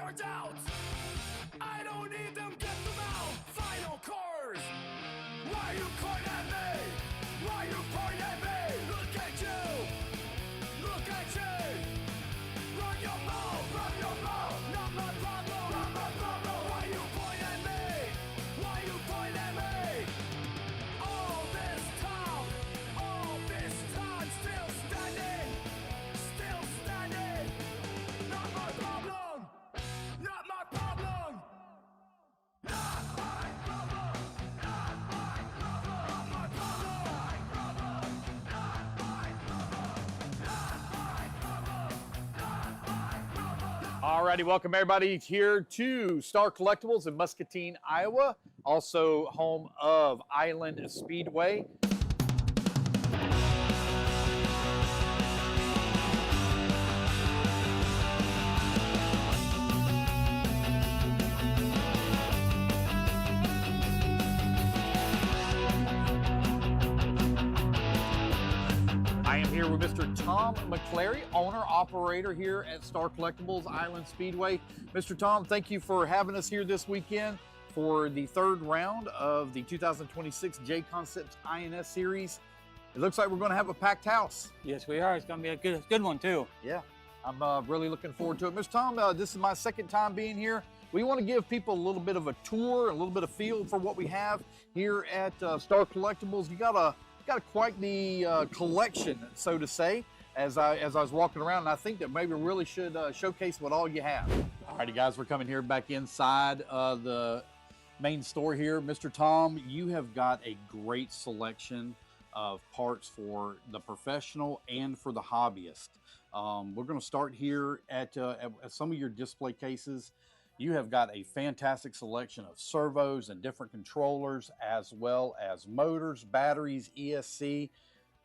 cards out. I don't need them, get them out. Final cars. Why you point at me? Why you point at me? Look at you. Look at you. Run your mouth, run your mouth. Not my problem, not my problem. Why you point at me? Why you point at me? All this time, still standing. Still standing. Not my problem. Not my problem. Not my problem. Not my problem. Not my problem. Not my problem. Not my problem. Not my problem. Alrighty, welcome everybody here to Star Collectibles in Muscatine, Iowa, also home of Island Speedway. I am here with Mr. Tom McClary, owner-operator here at Star Collectibles Island Speedway. Mr. Tom, thank you for having us here this weekend for the third round of the 2026 Jconcepts INS Series. It looks like we're going to have a packed house. Yes, we are. It's going to be a good one, too. Yeah, I'm really looking forward to it. Mr. Tom, this is my second time being here. We want to give people a little bit of a tour, a little bit of feel for what we have here at Star Collectibles. You got quite the collection, so to say, as I was walking around, and I think that maybe really should showcase what all you have. Alrighty, guys, we're coming here back inside the main store here. Mr. Tom, you have got a great selection of parts for the professional and for the hobbyist. We're going to start here at some of your display cases. You have got a fantastic selection of servos and different controllers, as well as motors, batteries, ESC.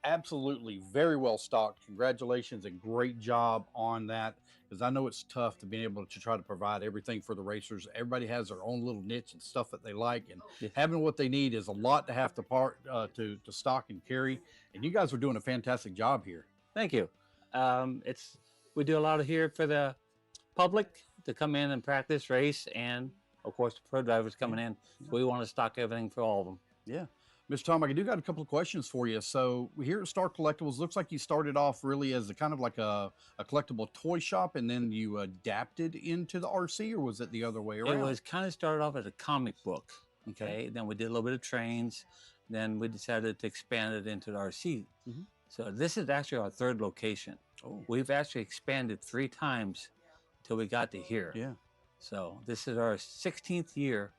Absolutely very well stocked. Congratulations and great job on that, because I know it's tough to be able to try to provide everything for the racers. Everybody has their own little niche and stuff that they like, and having what they need is a lot to have to stock and carry. And you guys are doing a fantastic job here. Thank you. We do a lot of here for the public to come in and practice, race, and, of course, the pro drivers coming in. So we want to stock everything for all of them. Yeah. Mr. Tom, I do got a couple of questions for you. So here at Star Collectibles, looks like you started off really as a kind of like a collectible toy shop, and then you adapted into the RC, or was it the other way around? It was kind of started off as a comic book. Okay. Then we did a little bit of trains. Then we decided to expand it into the RC. So this is actually our third location. Oh. We've actually expanded 3 times till we got to here. Yeah. So this is our 16th year,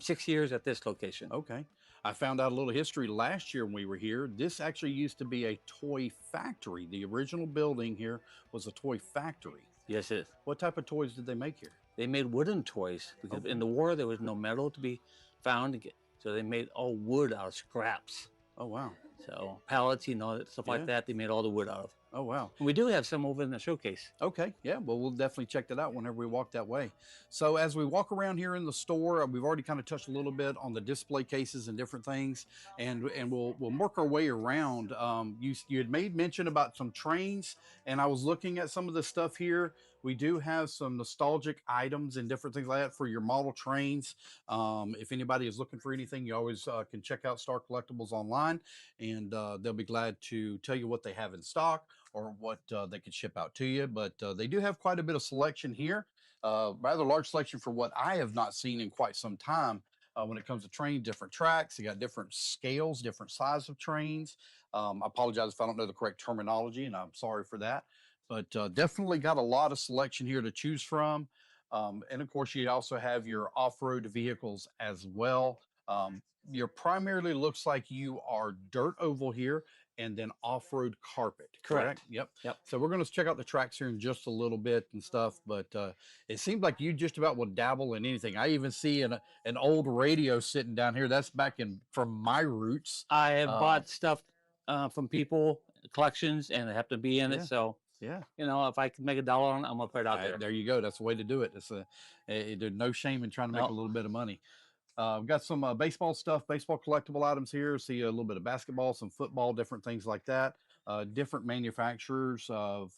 6 years at this location. Okay. I found out a little history last year when we were here. This actually used to be a toy factory. The original building here was a toy factory. Yes, it is. What type of toys did they make here? They made wooden toys because in the war there was no metal to be found. So they made all wood out of scraps. Oh, wow. So pallets, stuff like that, they made all the wood out of. Oh, wow. And we do have some over in the showcase. Okay, yeah, well, we'll definitely check that out whenever we walk that way. So as we walk around here in the store, we've already kind of touched a little bit on the display cases and different things, and we'll work our way around. You had made mention about some trains, and I was looking at some of the stuff here. We do have some nostalgic items and different things like that for your model trains. If anybody is looking for anything, you always can check out Star Collectibles online, and they'll be glad to tell you what they have in stock or what they could ship out to you. But they do have quite a bit of selection here, rather large selection for what I have not seen in quite some time. When it comes to trains, different tracks, they got different scales, different size of trains. I apologize if I don't know the correct terminology, and I'm sorry for that. But definitely got a lot of selection here to choose from. And of course, you also have your off-road vehicles as well. Your primarily looks like you are dirt oval here and then off-road carpet. Correct. Yep. Yep. So we're going to check out the tracks here in just a little bit and stuff, but it seems like you just about will dabble in anything. I even see an old radio sitting down here. That's back from my roots. I have bought stuff from people, collections, and they have to be in it. So yeah, if I can make $1 on it, I'm gonna put it out there. There you go. That's the way to do it. There's no shame in trying to make a little bit of money. We've got some baseball stuff, baseball collectible items here. See a little bit of basketball, some football, different things like that. different manufacturers of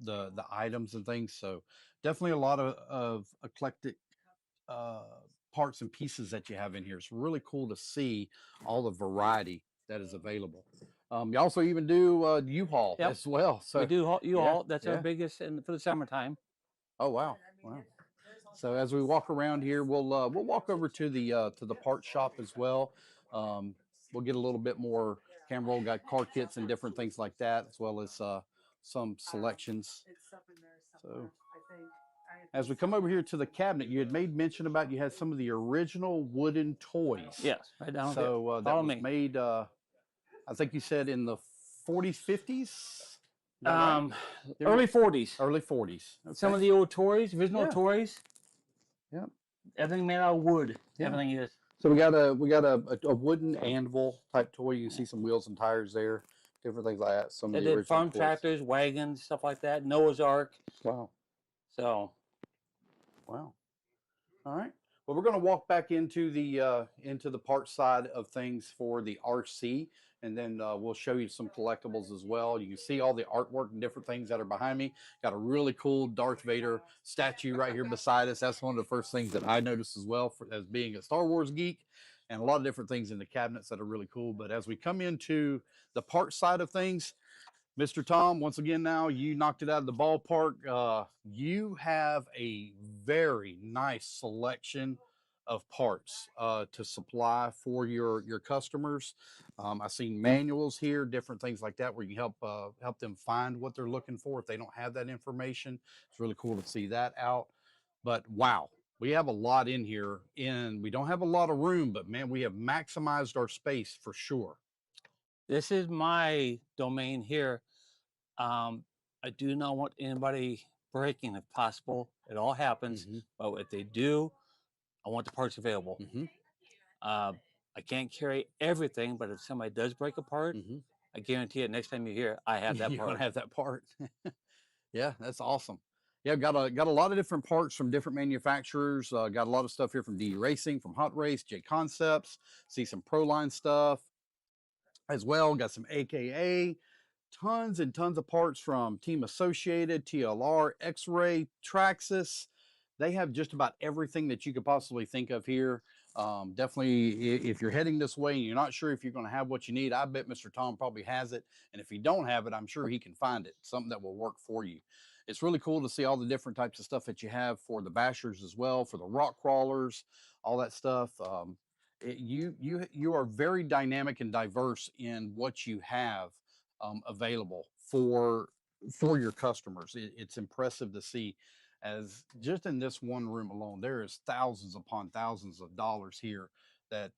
the items and things. So definitely a lot of eclectic uh, parts and pieces that you have in here. It's really cool to see all the variety that is available. You also even do U-Haul Yep. as well. So We do yeah, all. That's our yeah. biggest for the summertime. Oh wow, wow. So as we walk around here, we'll walk over to the part shop as well. Um, we'll get a little bit more camera roll, got car kits and different things like that, as well as some selections. So as we come over here to the cabinet, you had made mention about you had some of the original wooden toys. Yes, right down there. So that Follow was me. made, I think you said in the 40s, 50s. Is that right? Early 40s. Early 40s. Some of Okay. the old toys, original Yeah. toys. Yeah. Everything made out of wood. Yeah. Everything is. So we got a wooden anvil type toy. You can see some wheels and tires there, different things like that. Some They of the did original farm toys. tractors, wagons, stuff like that. Noah's Ark. Wow. So Wow. All right. Well, we're going to walk back into the parts side of things for the RC, and then we'll show you some collectibles as well. You can see all the artwork and different things that are behind me. Got a really cool Darth Vader statue right here beside us. That's one of the first things that I noticed as well, as being a Star Wars geek, and a lot of different things in the cabinets that are really cool. But as we come into the parts side of things, Mr. Tom, once again, now you knocked it out of the ballpark. You have a very nice selection of parts to supply for your customers. I've seen manuals here, different things like that, where you help them find what they're looking for if they don't have that information. It's really cool to see that out. But wow, we have a lot in here, and we don't have a lot of room, but man, we have maximized our space for sure. this is my domain here. I do not want anybody breaking if possible. It all happens. Mhm. But if they do, I want the parts available. Mhm. I can't carry everything, but if somebody does break a part, Mhm. I guarantee it. Next time you're here, I have that You're part. gonna have that part. Yeah, that's awesome. Yeah, got a lot of different parts from different manufacturers. Got a lot of stuff here from D Racing, from Hot Race, Jconcepts. See some Proline stuff as well. Got some AKA, tons and tons of parts from Team Associated, TLR, X-Ray, Traxxas. They have just about everything that you could possibly think of here. Definitely, if you're heading this way and you're not sure if you're going to have what you need, I bet Mr. Tom probably has it. And if you don't have it, I'm sure he can find it, something that will work for you. It's really cool to see all the different types of stuff that you have for the bashers as well, for the rock crawlers, all that stuff. You are very dynamic and diverse in what you have available for your customers. It's impressive to see, as just in this one room alone, there is thousands upon thousands of dollars here that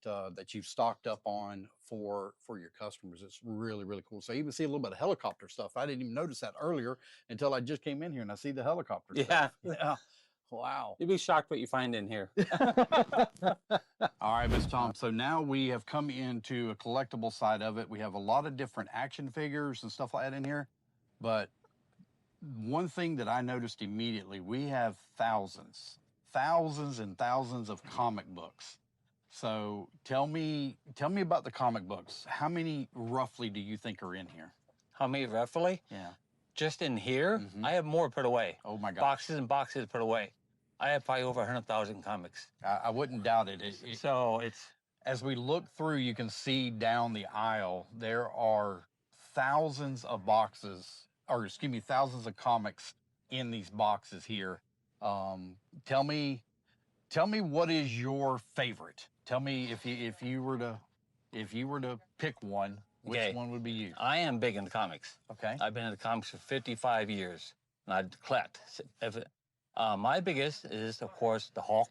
you've stocked up on for your customers. It's really really cool. So you even see a little bit of helicopter stuff. I didn't even notice that earlier until I just came in here and I see the helicopter Yeah. stuff. Yeah. Wow. You'd be shocked what you find in here. All right, Miss Tom. So now we have come into a collectible side of it. We have a lot of different action figures and stuff like that in here. But one thing that I noticed immediately, we have thousands and thousands of comic books. So tell me about the comic books. How many roughly do you think are in here? How many roughly? Yeah. Just in here, Mhm. I have more put away. Oh my God. Boxes and boxes put away. I have probably over 100,000 comics. I wouldn't doubt it. So it's As we look through, you can see down the aisle, there are thousands of boxes, or excuse me, thousands of comics in these boxes here. Tell me what is your favorite? Tell me if you were to pick one, which Okay. one would be you? I am big into comics. Okay. I've been into comics for 55 years, and I collect. My biggest is, of course, the Hulk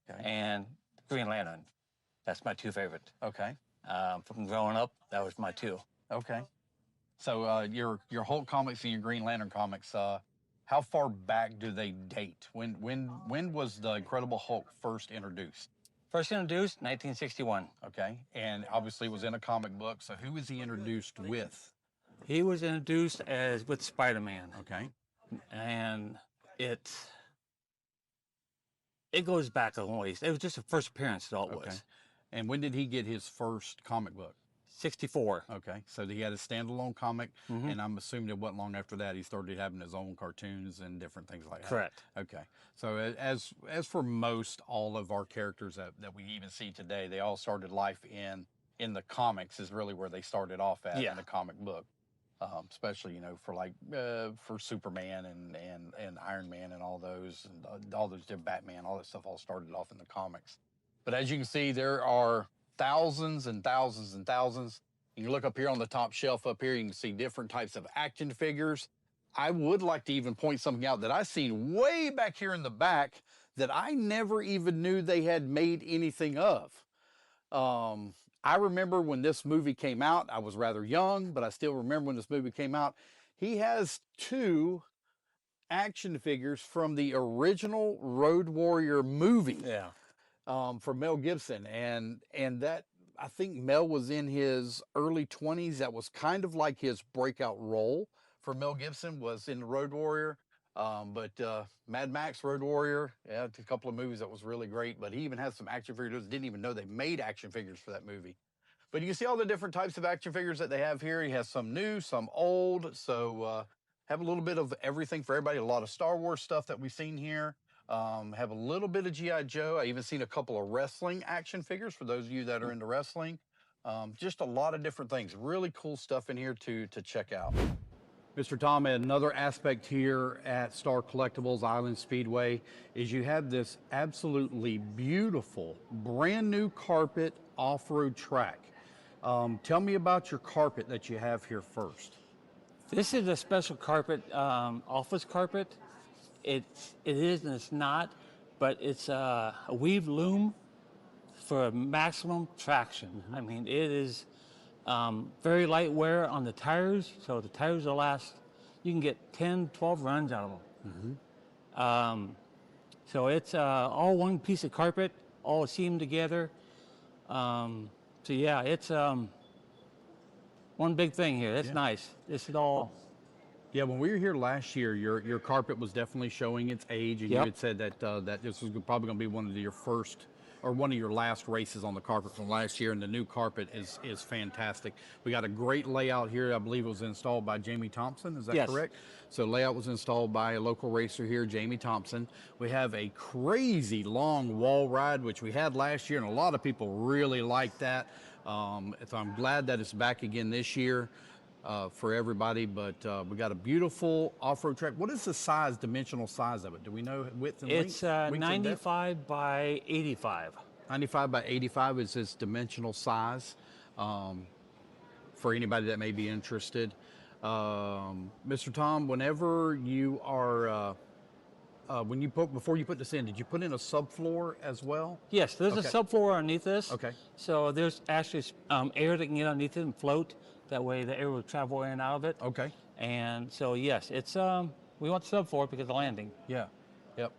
Okay. and Green Lantern. That's my two favorite. Okay. From growing up, that was my two. Okay. So your Hulk comics and your Green Lantern comics, how far back do they date? When was the Incredible Hulk first introduced? First introduced, 1961. Okay, and obviously it was in a comic book. So who was he introduced with? He was introduced as with Spider-Man, Okay. and it goes back a long ways. It was just a first appearance, is all it Okay. was. And when did he get his first comic book? '64. Okay, so he had a standalone comic, and I'm assuming it wasn't long after that he started having his own cartoons and different things like that. Correct. Okay, so as for most all of our characters that we even see today, they all started life in the comics is really where they started off at in the comic book. Especially, you know, for like for Superman and Iron Man and all those different Batman, all that stuff all started off in the comics. But as you can see, there are thousands and thousands and thousands. You can look up here on the top shelf up here, you can see different types of action figures. I would like to even point something out that I seen way back here in the back that I never even knew they had made anything of. I remember when this movie came out, I was rather young, but I still remember when this movie came out. He has 2 action figures from the original Road Warrior movie. Yeah. From Mel Gibson. And that, I think Mel was in his early 20s. That was kind of like his breakout role for Mel Gibson, was in Road Warrior. But Mad Max, Road Warrior, yeah, a couple of movies that was really great. But he even has some action figures. Didn't even know they made action figures for that movie. But you can see all the different types of action figures that they have here. He has some new, some old. So have a little bit of everything for everybody. A lot of Star Wars stuff that we've seen here. Have a little bit of G.I. Joe. I even seen a couple of wrestling action figures for those of you that are into wrestling. Just a lot of different things. Really cool stuff in here to check out. Mr. Tom, another aspect here at Star Collectibles Island Speedway is you have this absolutely beautiful, brand new carpet off-road track. Tell me about your carpet that you have here first. This is a special carpet, office carpet. It is and it's not, but it's a weave loom for maximum traction. I mean, it is very light wear on the tires, so the tires will last, you can get 10, 12 runs out of them. So it's all one piece of carpet, all seamed together. So yeah, it's one big thing here. It's nice. This is all. Yeah, when we were here last year, your carpet was definitely showing its age, and you had said that that this was probably going to be one of your first or one of your last races on the carpet from last year, and the new carpet is fantastic. We got a great layout here. I believe it was installed by Jamie Thompson. Is that correct? So layout was installed by a local racer here, Jamie Thompson. We have a crazy long wall ride, which we had last year, and a lot of people really liked that. So I'm glad that it's back again this year. For everybody, but we got a beautiful off-road track. What is the size, dimensional size of it? Do we know width and length? It's 95 by 85. 95 by 85 is its dimensional size. For anybody that may be interested, Mr. Tom, whenever you are before you put this in, did you put in a subfloor as well? Yes, there's a subfloor underneath this. Okay. So there's actually air that can get underneath it and float. That way the air will travel in and out of it. Okay. And so yes, it's we want subfloor because of the landing. Yeah. Yep.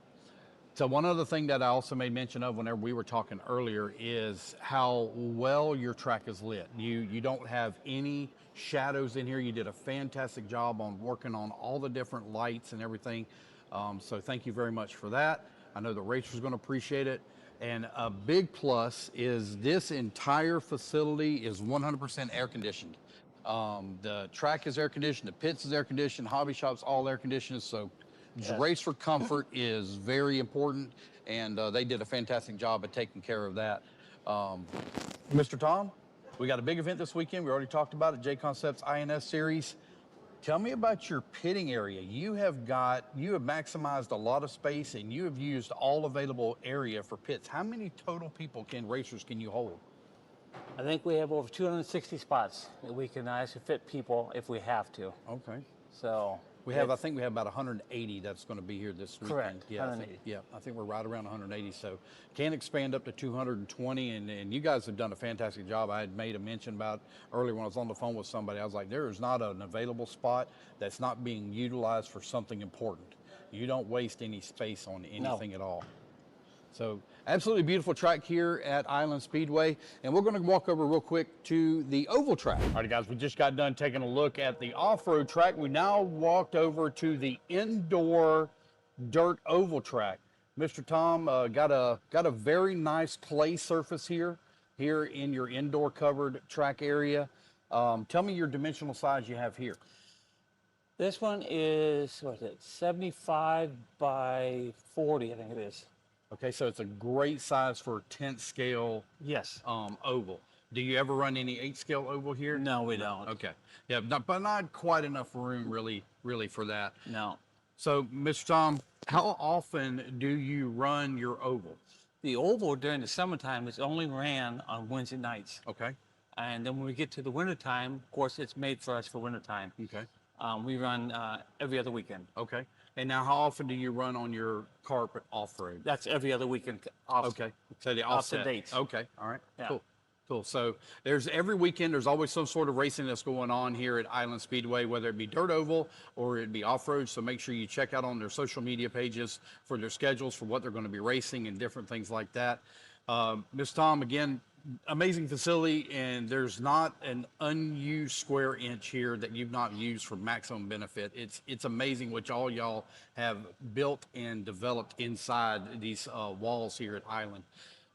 So one other thing that I also made mention of whenever we were talking earlier is how well your track is lit. You don't have any shadows in here. You did a fantastic job on working on all the different lights and everything. So thank you very much for that. I know the racer's going to appreciate it. And a big plus is this entire facility is 100% air conditioned. The track is air conditioned, the pits is air conditioned, hobby shop's all air conditioned. So racer comfort is very important, and they did a fantastic job of taking care of that. Mr. Tom, we got a big event this weekend. We already talked about it, Jconcepts INS Series. Tell me about your pitting area. You have maximized a lot of space, and you have used all available area for pits. How many total racers can you hold? I think we have over 260 spots that we can actually fit people if we have to. Okay. So I think we have about 180 that's going to be here this weekend. Correct. Yeah, 180. I think we're right around 180. So can expand up to 220, and you guys have done a fantastic job. I had made a mention about earlier when I was on the phone with somebody. I was like, there is not an available spot that's not being utilized for something important. You don't waste any space on anything at all. So absolutely beautiful track here at Island Speedway. And we're going to walk over real quick to the oval track. All right, guys, we just got done taking a look at the off-road track. We now walked over to the indoor dirt oval track. Mr. Tom got a very nice clay surface here. here in your indoor covered track area. Tell me your dimensional size you have here. This one is, what is it, 75 by 40, I think it is. Okay, so it's a great size for 10th scale Yes. oval. Do you ever run any 8 scale oval here? No, we don't. Okay. Yeah, but not quite enough room really for that. No. So, Mr. Tom, how often do you run your oval? The oval during the summertime is only ran on Wednesday nights. Okay. And then when we get to the wintertime, of course, it's made for us for wintertime. Okay. We run every other weekend. Okay. And now how often do you run on your carpet off-road? That's every other weekend. Okay. So the offset. dates. Okay. All right. Yeah. Cool. Cool. So there's every weekend, there's always some sort of racing that's going on here at Island Speedway, whether it be dirt oval or it be off-road. So make sure you check out on their social media pages for their schedules for what they're going to be racing and different things like that. Ms. Tom, again, amazing facility, and there's not an unused square inch here that you've not used for maximum benefit. It's amazing what all y'all have built and developed inside these walls here at Island.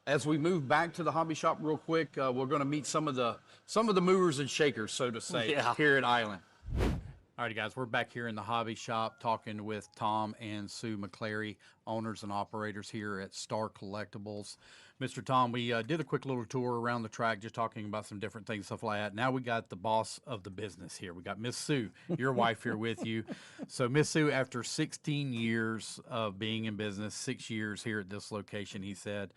As we move back to the hobby shop real quick, we're going to meet some of the movers and shakers, so to say, here at Island. All right, guys, we're back here in the hobby shop talking with Tom and Sue McClary, owners and operators here at Star Collectibles. Mr. Tom, we did a quick little tour around the track, just talking about some different things, stuff like that. Now we got the boss of the business here. We got Miss Sue, your wife, here with you. So, Miss Sue, after 16 years of being in business, 6 years here at this location, he said,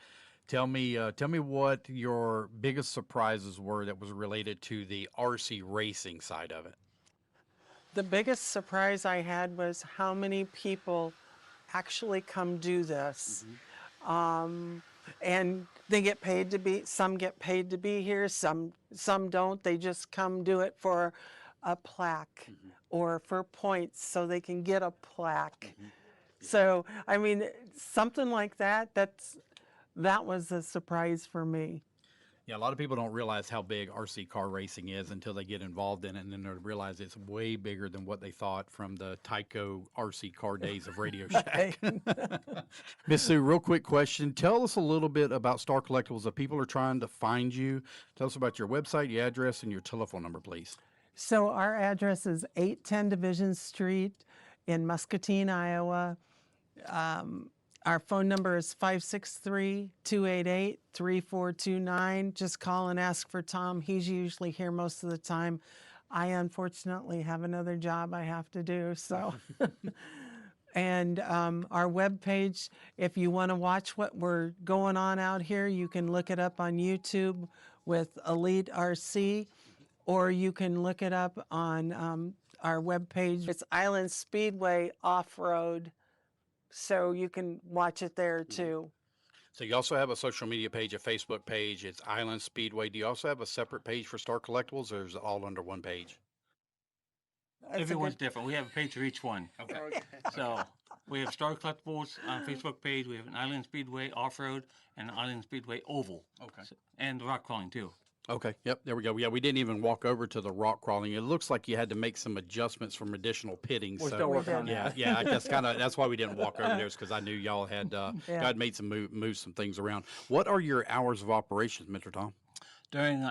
tell me what your biggest surprises were that was related to the RC racing side of it. The biggest surprise I had was how many people actually come do this. And they get paid to be, some get paid to be here, some don't. They just come do it for a plaque or for points so they can get a plaque. So, I mean, something like that, that was a surprise for me. Yeah, a lot of people don't realize how big RC car racing is until they get involved in it, and then they realize it's way bigger than what they thought from the Tyco RC car days of Radio Shack. Miss Sue, real quick question. Tell us a little bit about Star Collectibles. If people are trying to find you, tell us about your website, your address, and your telephone number, please. So our address is 810 Division Street in Muscatine, Iowa. Our phone number is 563-288-3429. Just call and ask for Tom. He's usually here most of the time. I unfortunately have another job I have to do, so. And our webpage, if you want to watch what we're going on out here, you can look it up on YouTube with Elite RC, or you can look it up on our webpage. It's Island Speedway Off-Road. So you can watch it there too. So you also have a social media page, a Facebook page. It's Island Speedway. Do you also have a separate page for Star Collectibles, or is it all under one page? Everyone's different. We have a page for each one. Okay. So we have Star Collectibles on Facebook page. We have an Island Speedway Off-Road and an Island Speedway Oval. Okay. And rock crawling too. Okay. Yep. There we go. Yeah, we didn't even walk over to the rock crawling. It looks like you had to make some adjustments from additional pitting. We're so still working on yeah, that. yeah. I guess that's why we didn't walk over there, because I knew y'all had made some move some things around. What are your hours of operations, Mr. Tom? During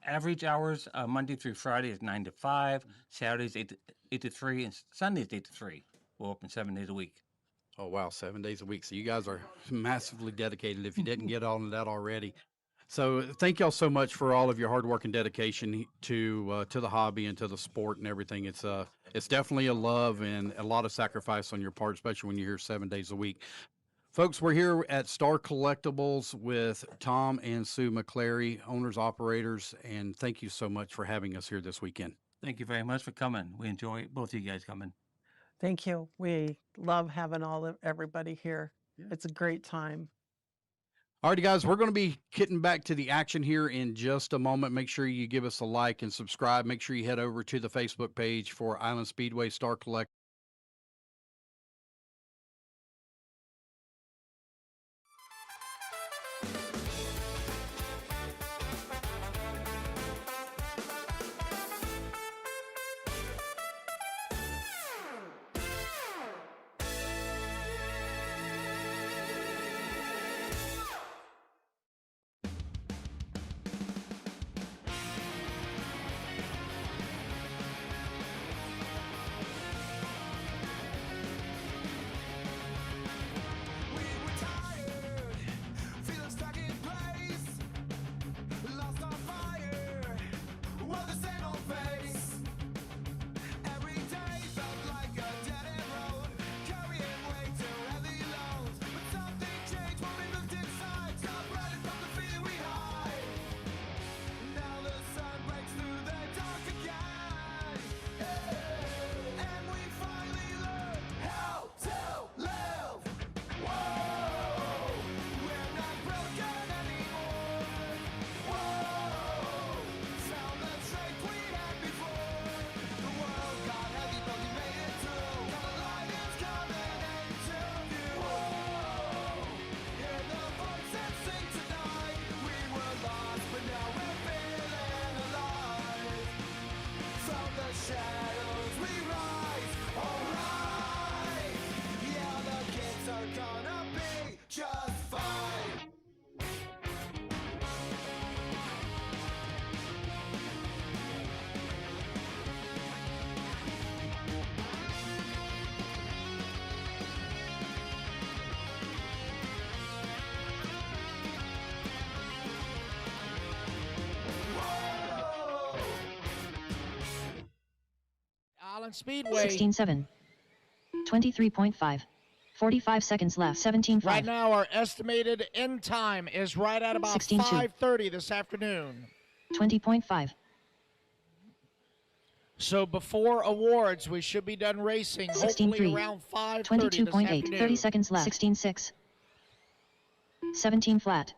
average hours, Monday through Friday is 9 to 5, Saturdays 8 to 3, and Sundays 8 to 3. We're open 7 days a week. Oh wow, 7 days a week. So you guys are massively dedicated. If you didn't get on that already. So thank y'all so much for all of your hard work and dedication to the hobby and to the sport and everything. It's definitely a love and a lot of sacrifice on your part, especially when you're here 7 days a week. Folks, we're here at Star Collectibles with Tom and Sue McClary, owners, operators, and thank you so much for having us here this weekend. Thank you very much for coming. We enjoy both of you guys coming. Thank you. We love having everybody here. Yeah. It's a great time. All right, guys, we're going to be getting back to the action here in just a moment. Make sure you give us a like and subscribe. Make sure you head over to the Facebook page for Island Speedway Star Collectibles. Speedway. 16-7. 23.5. 45 seconds left. 17-5. Right now, our estimated end time is right at about 16-2. 5:30 this afternoon. 20.5. So before awards, we should be done racing, 16-3. hopefully around 5:30 this 22.8. afternoon. 30 seconds left. 16-6. 17 flat.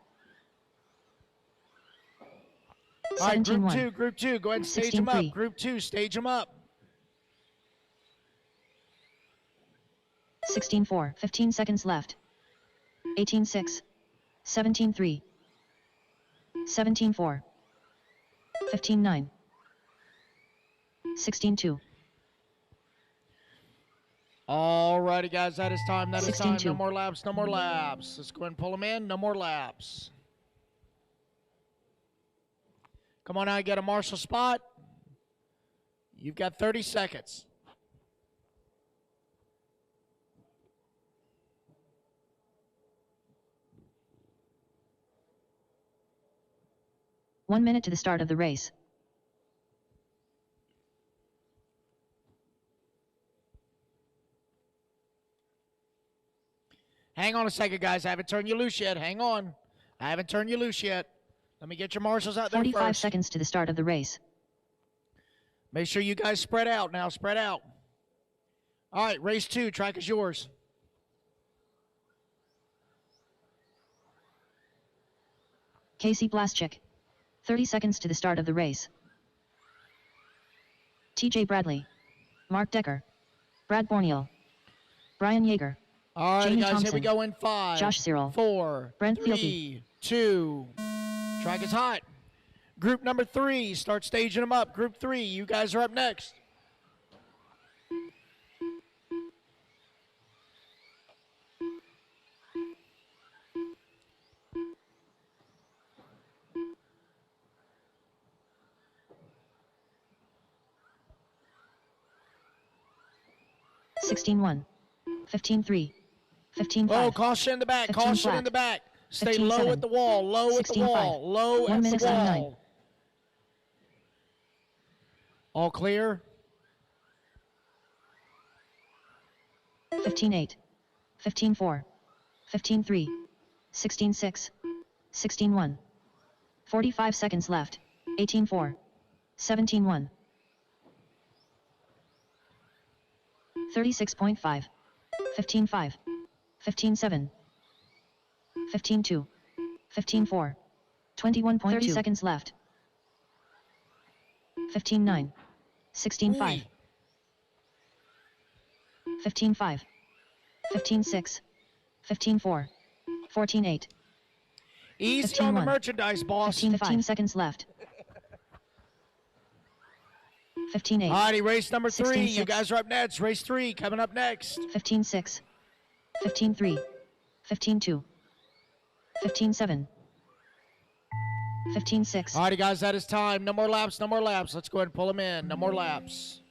All right, 17-1. Group 2, go ahead and stage them up. 16-3. Group 2, stage them up. 16-4. 15 seconds left. 18-6. 17-3. 17-4. 15-9. 16-2. All righty, guys, that is time. That is time. 16-2. No more laps, no more laps. Let's go ahead and pull them in. No more laps. Come on now, get a marshal spot. You've got 30 seconds. One minute to the start of the race. Hang on a second, guys. I haven't turned you loose yet. Hang on. I haven't turned you loose yet. Let me get your marshals out there 45 first. seconds to the start of the race. Make sure you guys spread out now. Spread out. All right, race 2. Track is yours. Casey Blaschik. 30 seconds to the start of the race. TJ Bradley. Mark Decker. Brad Borneal. Brian Yeager. All right, Jamie guys, Thompson. here we go in 5, Josh Cyril. 4, Brent 3, 2. Track is hot. Group number 3, start staging them up. Group 3, you guys are up next. $16-1. 15-3. 15-5. Oh, caution in the back. 15 Caution in flat. the back. Stay 15-7. low at the wall. Low at the 16-5. wall. Low 1 at minute the 79. wall. All clear. 15-8. 15-4. 15-3. 16-6. 16-1. 45 seconds left. 18-4. 17-1. 36.5. 15-5. 15-7. 15-2. 15-4. 21.30 seconds left. 15-9. 16-5. 15-5. 15-6. 15-4. 14-8. Easy on the 15-1. merchandise, boss. 15 seconds left. 15-8. All righty, race number 3. 16-6. You guys are up next. Race 3 coming up next. 15-6. 15-3. 15-2. 15-7. 15-6. All righty, guys, that is time. No more laps, no more laps. Let's go ahead and pull them in. No more laps.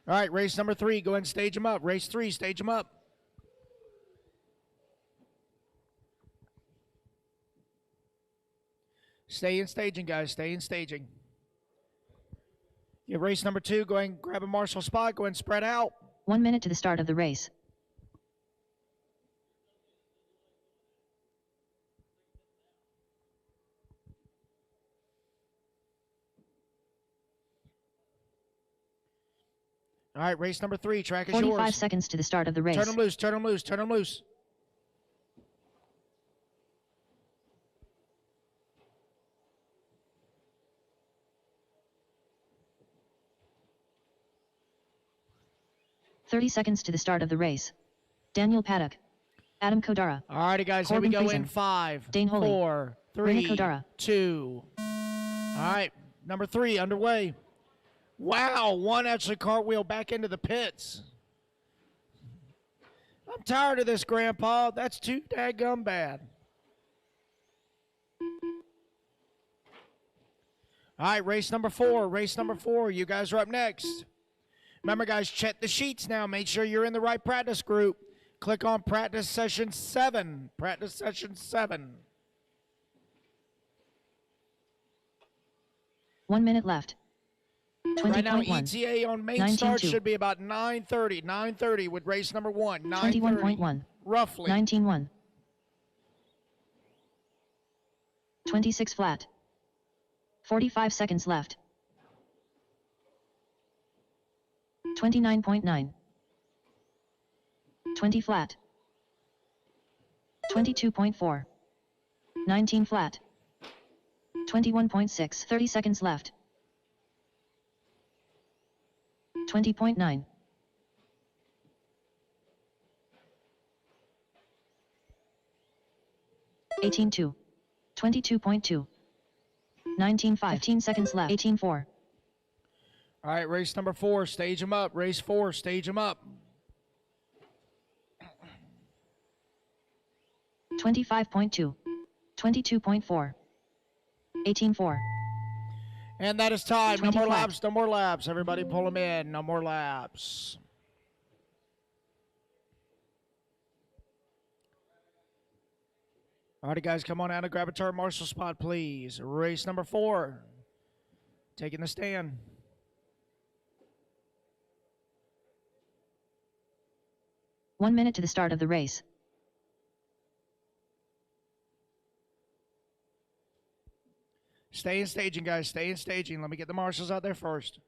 All right, race number 3. Go ahead and stage them up. Race 3, stage them up. Stay in staging, guys. Stay in staging. Yeah, race number 2. Go ahead and grab a marshal spot. Go ahead and spread out. 1 minute to the start of the race. All right, race number 3. Track is 45 yours. seconds to the start of the race. Turn them loose, turn them loose, turn them loose. $30 seconds to the start of the race. Daniel Paddock. Adam Kodara. All righty, guys, here we Corbin go in Friesen. 5, Dane Holey. 4, Rena 3, Kodara. 2. All right, number 3 underway. Wow, one actually cartwheel back into the pits. I'm tired of this, Grandpa. That's too daggum bad. All right, race number 4. Race number 4. You guys are up next. Remember, guys, check the sheets now. Make sure you're in the right practice group. Click on practice session 7. Practice session 7. 1 minute left. Right now, 20.1. ETA on main 19.2. start should be about 9:30. 9:30 with race number 1. 9:30. 21.1. Roughly. 19.1. 26 flat. 45 seconds left. 29.9. 20 flat. 22.4. 19 flat. 21.6. 30 seconds left. 20.9. 18.2. 22.2. 19.5. 15 seconds left. 18.4. All right, race number 4. Stage them up. Race 4. Stage them up. 25.2. 22.4. 18.4. And that is time. No 20 more flat. laps. No more laps. Everybody pull them in. No more laps. All right, guys, come on out and grab a turn marshal spot, please. Race number 4. Taking the stand. One minute to the start of the race. Stay in staging, guys. Stay in staging. Let me get the marshals out there first.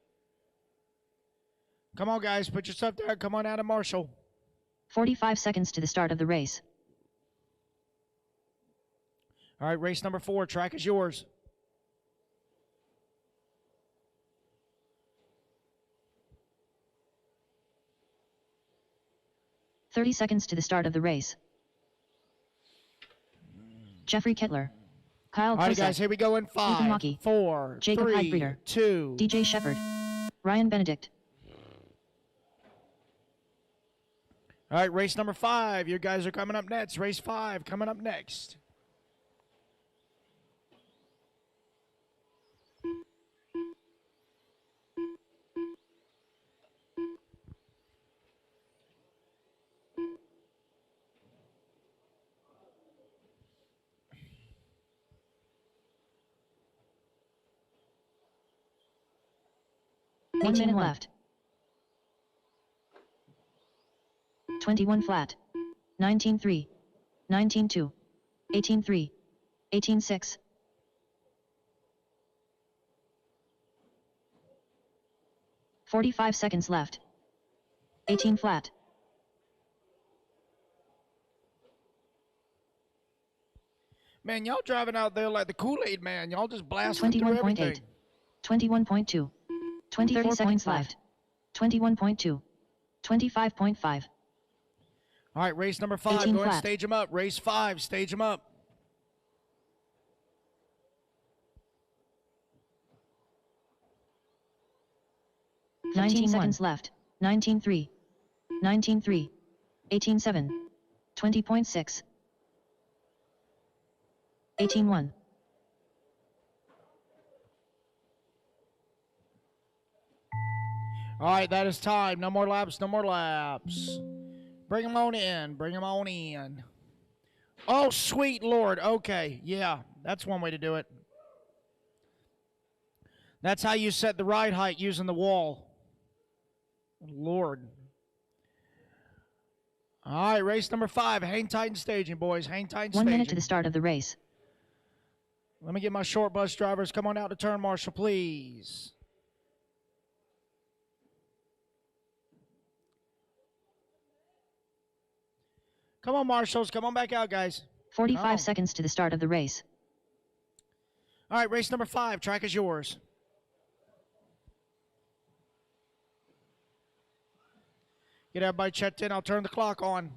Come on, guys. Put your stuff there. Come on out and marshal. 45 seconds to the start of the race. All right, race number 4. Track is yours. "30 seconds to the start of the race. Jeffrey Kettler. Kyle All right, Kosek. guys, here we go in 5, Ethan Rocky. 4, Jacob 3, Heidbreeder. 2. DJ Shepard. Ryan Benedict. All right, race number 5. You guys are coming up next. Race 5 coming up next. One minute left. 21 flat. 19.3. 19.2. 18.3. 18.6. 45 seconds left. 18 flat. Man, y'all driving out there like the Kool-Aid man. Y'all just blasting through 21.8. everything. 21.2. 30 seconds left. 21.2. 25.5. All right, race number 5. 18 Go ahead and flat. stage them up. Race 5, stage them up. Nineteen seconds left. 19.3. 19.3. 18.7. 20.6. 18.1. All right, that is time. No more laps, no more laps. Bring them on in. Bring them on in. Oh, sweet Lord. Okay, yeah, that's one way to do it. That's how you set the ride height using the wall. Lord. All right, race number 5. Hang tight and staging, boys. Hang tight and 1 staging. minute to the start of the race. Let me get my short bus drivers. Come on out to turn marshal, please. Come on, marshals. Come on back out, guys. 45 seconds to the start of the race. All right, race number 5. Track is yours. Get everybody checked in. I'll turn the clock on.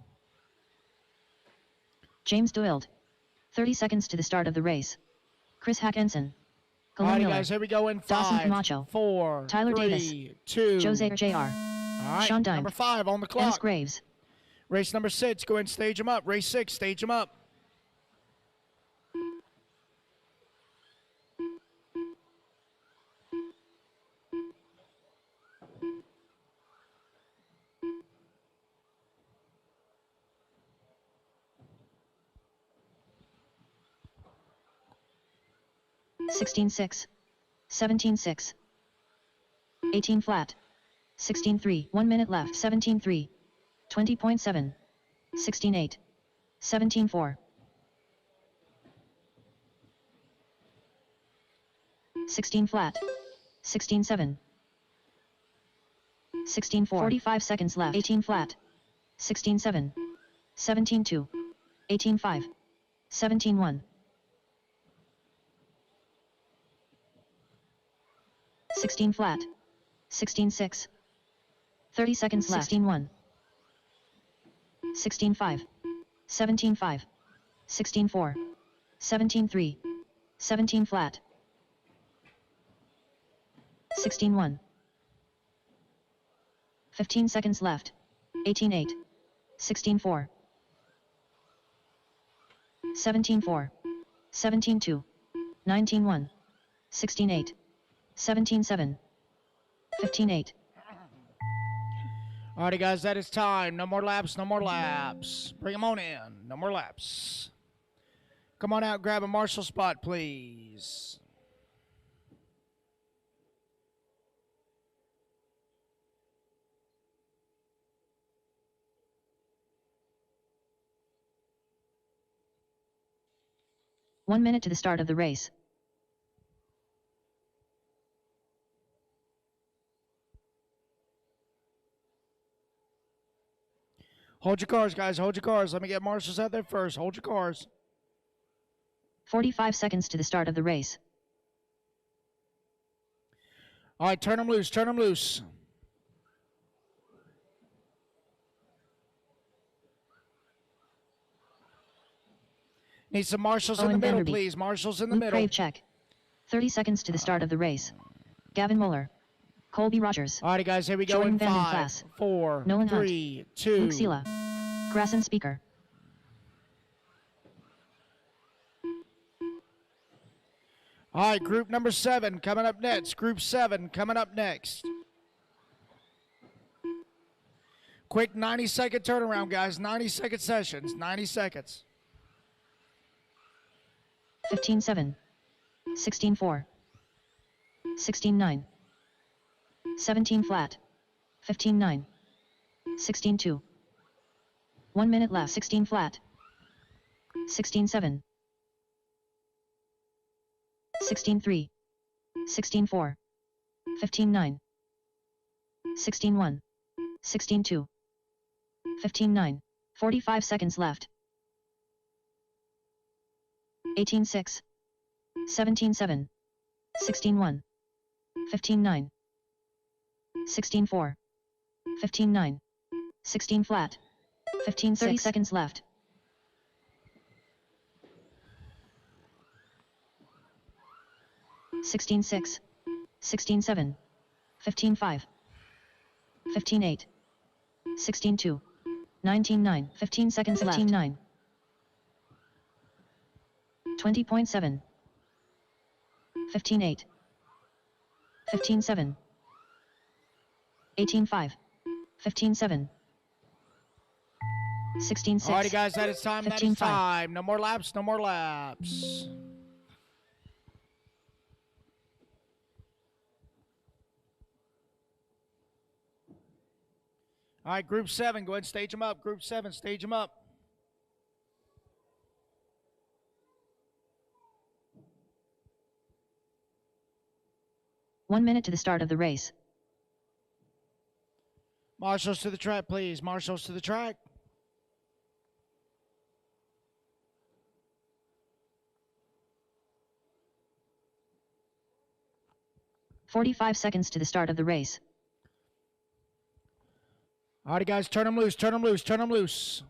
James Doyle. 30 seconds to the start of the race. Chris Hackenson. All Colin right, Miller. guys, here we go in Dawson 5, Camacho. 4, Tyler 3, Davis. 2. Jose Jr. All right, Sean Dime. number 5 on the Dennis clock. Graves. Race number 6, go ahead and stage them up. Race 6, stage them up. $16.6. $17.6. 18 flat. 16-3. 1 minute left. 17-3. 20.7. 16-8. 17-4. 16 flat. 16-7. 16-4. 45 seconds left. 18 flat. 16-7. 17-2. 18-5. 17-1. 16 flat. 16-6. 30 seconds left. 16-1. 16-5. 17-5. 16-4. 17-3. 17 flat. 16-1. 15 seconds left. 18-8. 16-4. 17-4. 17-2. 19-1. 16-8. 17-7. 15-8. Alrighty, guys, that is time. No more laps, no more laps. Bring them on in. No more laps. Come on out, grab a marshal spot, please. One minute to the start of the race. Hold your cars, guys. Hold your cars. Let me get marshals out there first. Hold your cars. 45 seconds to the start of the race. All right, turn them loose. Turn them loose. Need some marshals in Owen the middle, Vanderbeek. please. Marshals in the Luke middle. Crave check. 30 seconds to the start of the race. Gavin Muller. Colby Rogers. All righty, guys, here we go Jordan in Van Den 5, Klaas. 4, Nolan Hunt. 3, 2. Luke Sela. Grasson Speaker. All right, group number 7 coming up next. Group 7 coming up next. Quick 90-second turnaround, guys. 90-second sessions. 90 seconds. 15-7. 16-4. 16-9. 17 flat. 15-9. 16-2. 1 minute left. 16 flat. 16-7. 16-3. 16-4. 15-9. 16-1. 16-2. 15-9. 45 seconds left. 18-6. 17-7. 16-1. 15-9. 16-4. 15-9. 16 flat. 15 30 seconds left. 16-6. 16-7. 15-5. 15-8. 16-2. 19-9. 15 seconds left. 15-9. 20.7. 15-8. 15-7. 18-5. 15-7. 16-6. All righty, guys, that is time. That is 15-5. time. No more laps. No more laps. All right, group 7, go ahead and stage them up. Group 7, stage them up. One minute to the start of the race. Marshals to the track, please. Marshals to the track. "45 seconds to the start of the race. All righty, guys, turn them loose. Turn them loose. Turn them loose.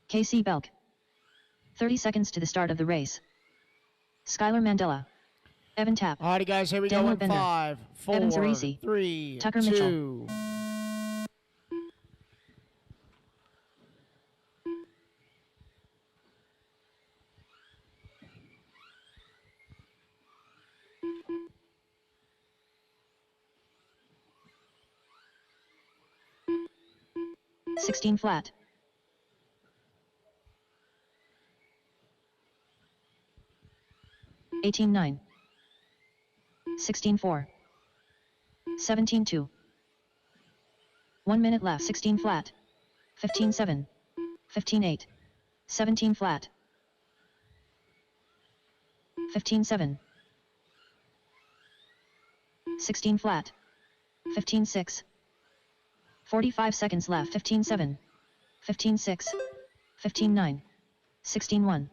Casey Belk. 30 seconds to the start of the race. Skylar Mandela. Evan Tapp. All righty, guys, here we Daniel go in Bender. 5, 4, Evan Zarisi. 3, Tucker 2. Mitchell. "16 flat. 18-9. 16-4. 17-2. 1 minute left. 16 flat. 15-7. 15-8. 17 flat. 15-7. 16 flat. 15-6. 45 seconds left. 15-7. 15-6. 15-9. 16-1.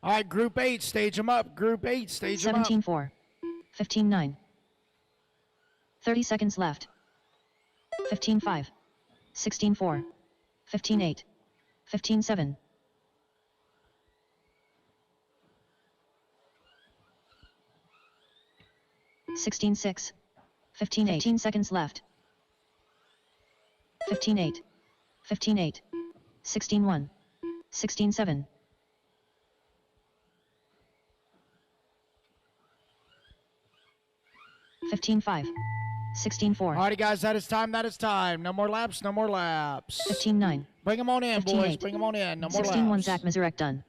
All right, Group 8, stage them up. Group 8, stage them up. 17-4. 15-9. 30 seconds left. 15-5. 16-4. 15-8. 15-7. 16-6. 15-8. 15 seconds left. 15-8. 15-8. 16-1. 16-7. 15-5. 16-4. All righty, guys, that is time. That is time. No more laps. No more laps. 15-9. Bring them on in, 15-8. boys. Bring them on in. No more 16-1. laps. Zach Mazurek done.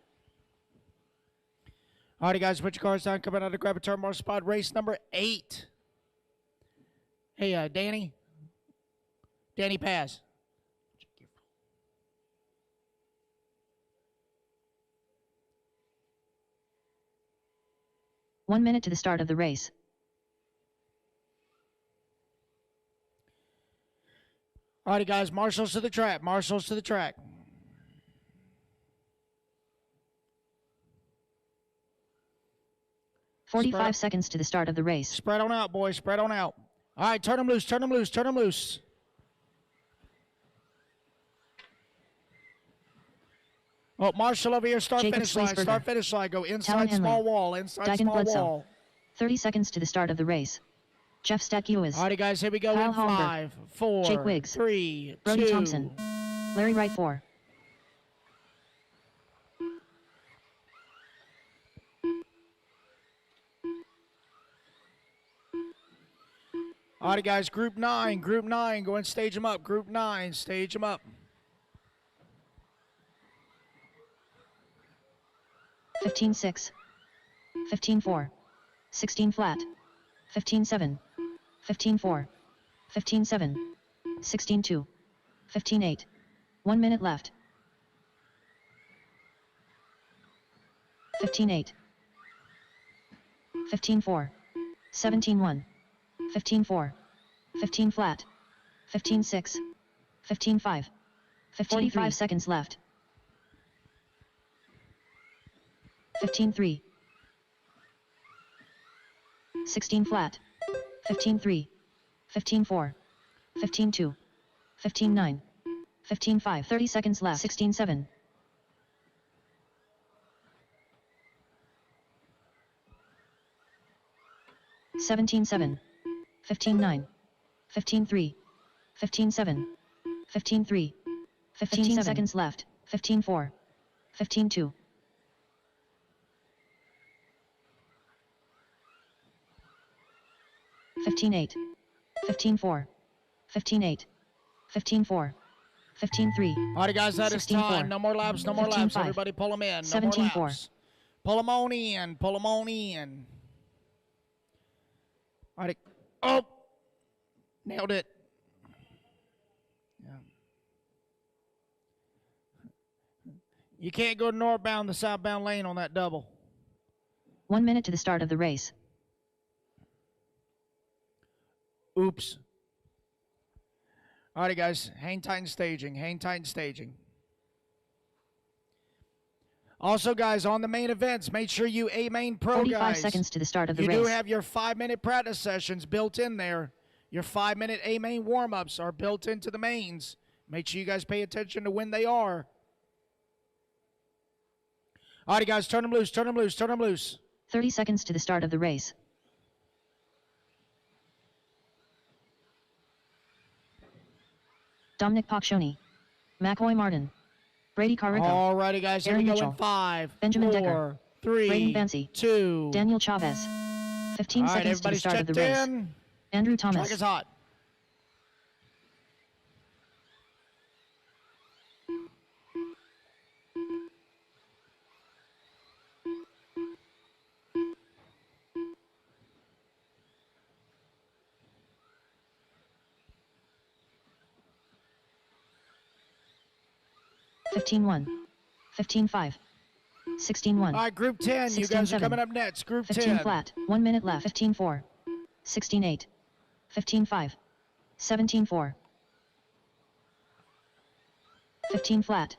All righty, guys, put your cars down. Come out to grab a turn more spot. Race number 8. Hey, Danny. Danny, pass. One minute to the start of the race. All righty, guys, marshals to the track. Marshals to the track. Spread 45 up. seconds to the start of the race. Spread on out, boys. Spread on out. All right, turn them loose. Turn them loose. Turn them loose. Oh, Marshall over here. Start Jacob finish line. Slaysberger. Start finish line. Go Talon inside Henley. small wall. Inside Dagan small Bledsoe. wall. 30 seconds to the start of the race. Jeff Statkiewicz. All righty, guys, here we go. Kyle In Holmberg. 5, 4, Jake Wiggs. 3, Brody 2. Thompson. Larry Wright 4. All righty, guys, Group 9. Group 9. Go and stage them up. Group 9. Stage them up. 15-6. 15-4. 16 flat. 15-7. 15-4. 15-7. 16-2. 15-8. 1 minute left. 15-8. 15-4. 17-1. 15-4. 15 flat. 15-6. 15-5. 45 seconds left. 15-3. 16 flat. 15-3. 15-4. 15-2. 15-9. 15-5. 30 seconds left. 16-7. 17-7. 15-9. 15-3. 15-7. 15-3. 15 seconds left. 15-4. 15-2. 15-8. 15-4. 15-8. 15-4. 15-3. All righty, guys, that is 16-4. time. No more laps. No more laps. 15-5. Everybody pull them in. No 17-4. more laps. Pull them on in. Pull them on in. All righty. Oh! Nailed it. Yeah. You can't go northbound the southbound lane on that double. 1 minute to the start of the race. Oops. All righty, guys. Hang tight and staging. Hang tight and staging. Also, guys, on the main events, make sure you A-Main Pro, 45 guys. seconds to the start of the You race. do have your 5-minute practice sessions built in there. Your 5-minute A-Main warm-ups are built into the mains. Make sure you guys pay attention to when they are. All righty, guys, turn them loose, turn them loose, turn them loose. 30 seconds to the start of the race. Dominic Paccioni. McCoy Martin. Brady Carrico. All righty, guys, here Aaron we go Mitchell. in 5, Benjamin 4, Decker. 3, Braden Bancy. 2. Daniel Chavez. 15 All right, seconds to the everybody's start of the checked race. in. Andrew Track Thomas. is hot. 15-1. 15-5. 16-1. All right, Group 10. You guys are 16-7. coming up next. Group 15 10. flat. 1 minute left. 15-4. 16-8. 15-5. 17-4. 15 flat.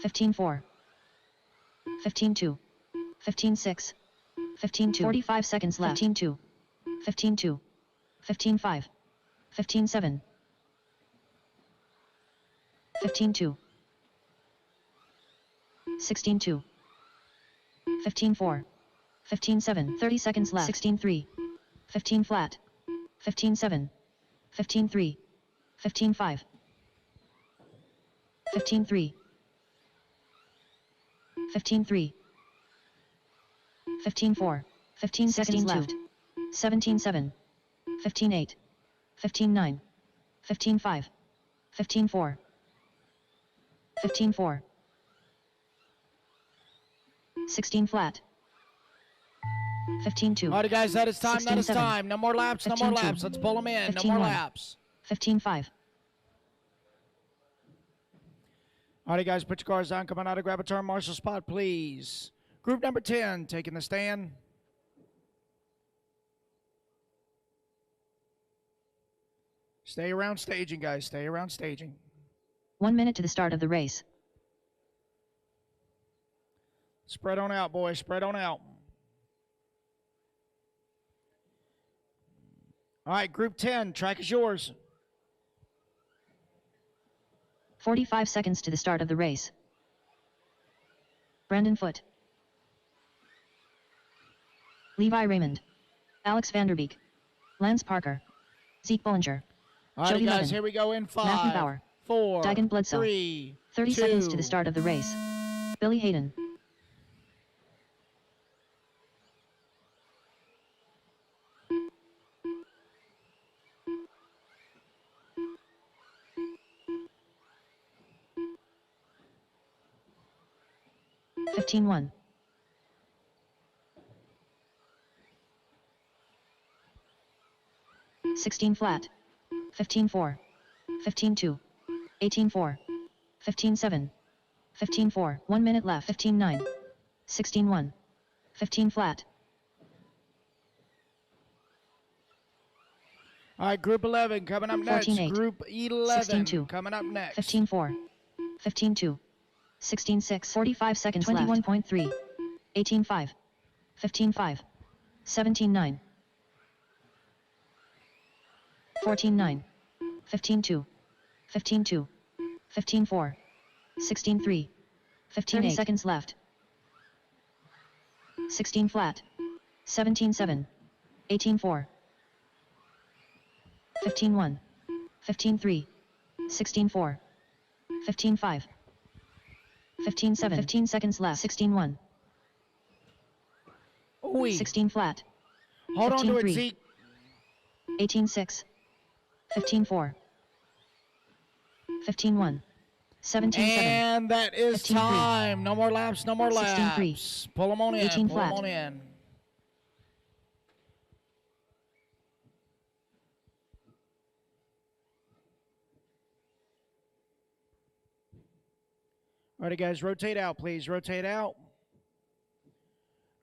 15-4. 15-2. 15-6. 15-2. 45 seconds left. 15-2. 15-2. 15-5. 15-7. 15-2. 16-2. 15-4. 15-7. 30 seconds left. 16-3. 15 flat. 15-7. 15-3. 15-5. 15-3. 15-3. 15-4. 15 seconds left. 17-7. 15-8. 15-9. 15-5. 15-4. 15-4. 16 flat. 15-2. All right, guys, that is time. That is 16-7. time. No more laps. No more 15-2. laps. Let's pull them in. No 15-1. more laps. 15-5. All right, guys, put your cars down. Come on out and grab a turn marshal spot, please. Group number 10, taking the stand. Stay around staging, guys. Stay around staging. 1 minute to the start of the race. Spread on out, boys. Spread on out. All right, Group 10, track is yours. 45 seconds to the start of the race. Brandon Foote. Levi Raymond. Alex Vanderbeek. Lance Parker. Zeke Bollinger. All right, Jody guys, Levin. here we go in Matthew 5, Bauer. 4, Dagan Bledsoe. 3, 30 2. seconds to the start of the race. Billy Hayden. (15-1). 16 flat. 15-4. 15-2. 18-4. 15-7. 15-4. 1 minute left. 15-9. 16-1. 15 flat. All right, Group 11 coming up next. 14-8. Group 11 16-2. coming up next. 15-4. 15-2. 16-6. 45 seconds 21.3. 18-5. 15-5. 17-9. 14-9. 15-2. 15-2. 15-4. 16-3. 15 seconds left. 16 flat. 17-7. 18-4. 15-1. 15-3. 16-4. 15-5. 15-7. 15 seconds left. 16-1. Ooh, 16 flat. hold on to it, 15-3. Zeke. 18-6. 15-4. 15-1. 17-7. And that is 15-3. time. No more laps, no more 16-3. laps. Pull them on in. 18 Pull them flat. on in. All right, guys, rotate out, please. Rotate out.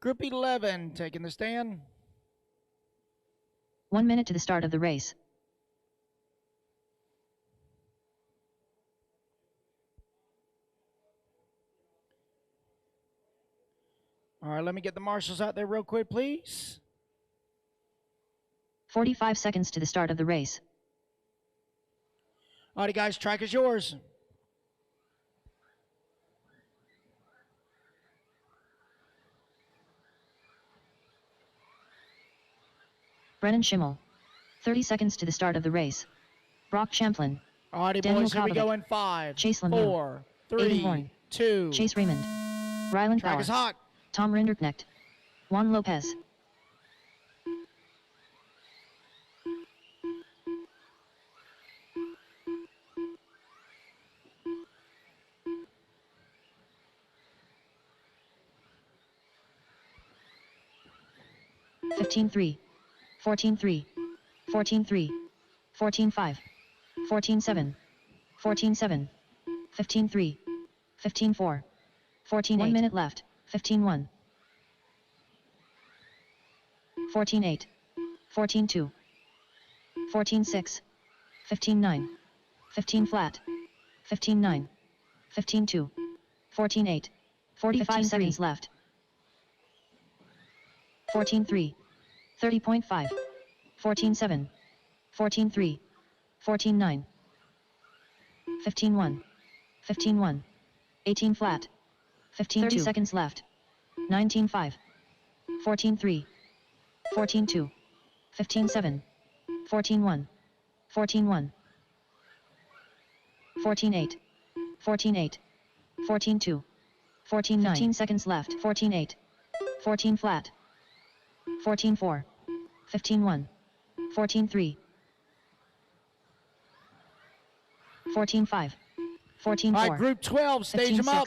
Group 11 taking the stand. 1 minute to the start of the race. All right, let me get the marshals out there real quick, please. 45 seconds to the start of the race. All right, guys, track is yours. Brennan Schimmel. 30 seconds to the start of the race. Brock Champlin. All righty, Daniel boys, here we Kovacic. go in 5, Chase Lemieux. 4, Aiden 3, Horn. 2. Chase Raymond. Ryland Track Power. is hot. Tom Rinderknecht. Juan Lopez. (15-3). 14-3. 14-3. 14-5. 14-7. 14-7. 15-3. 15-4. 14-8. 1 minute left. 15-1. 14-8. 14-2. 14-6. 15-9. 15 flat. 15-9. 15-2. 14-8. 45 seconds left. 14-3. 30.5. 14-7. 14-3. 14-9. 15-1. 15-1. 18 flat. 15 30 seconds left. 19-5. 14-3. 14-2. 15-7. 14-1. 14-1. 14-8. 14-8. 14-2. 14-9. 15 seconds left. 14-8. 14 flat. 14-4. 15-1. 14-3. 14-5. 14-4. All right, group 12, stage them up.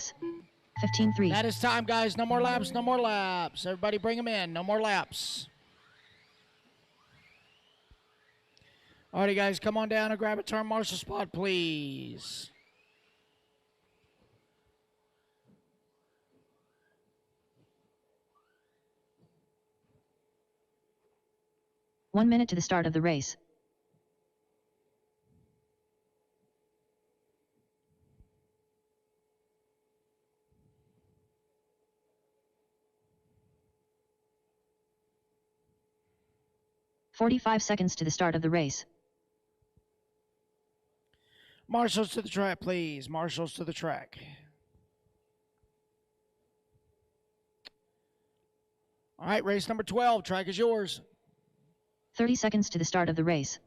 15-3. That is time, guys. No more laps, no more laps. Everybody bring them in. No more laps. All righty, guys, come on down and grab a turn marshal spot, please. One minute to the start of the race. "45 seconds to the start of the race. Marshals to the track, please. Marshals to the track. All right, race number 12. Track is yours. 30 seconds to the start of the race.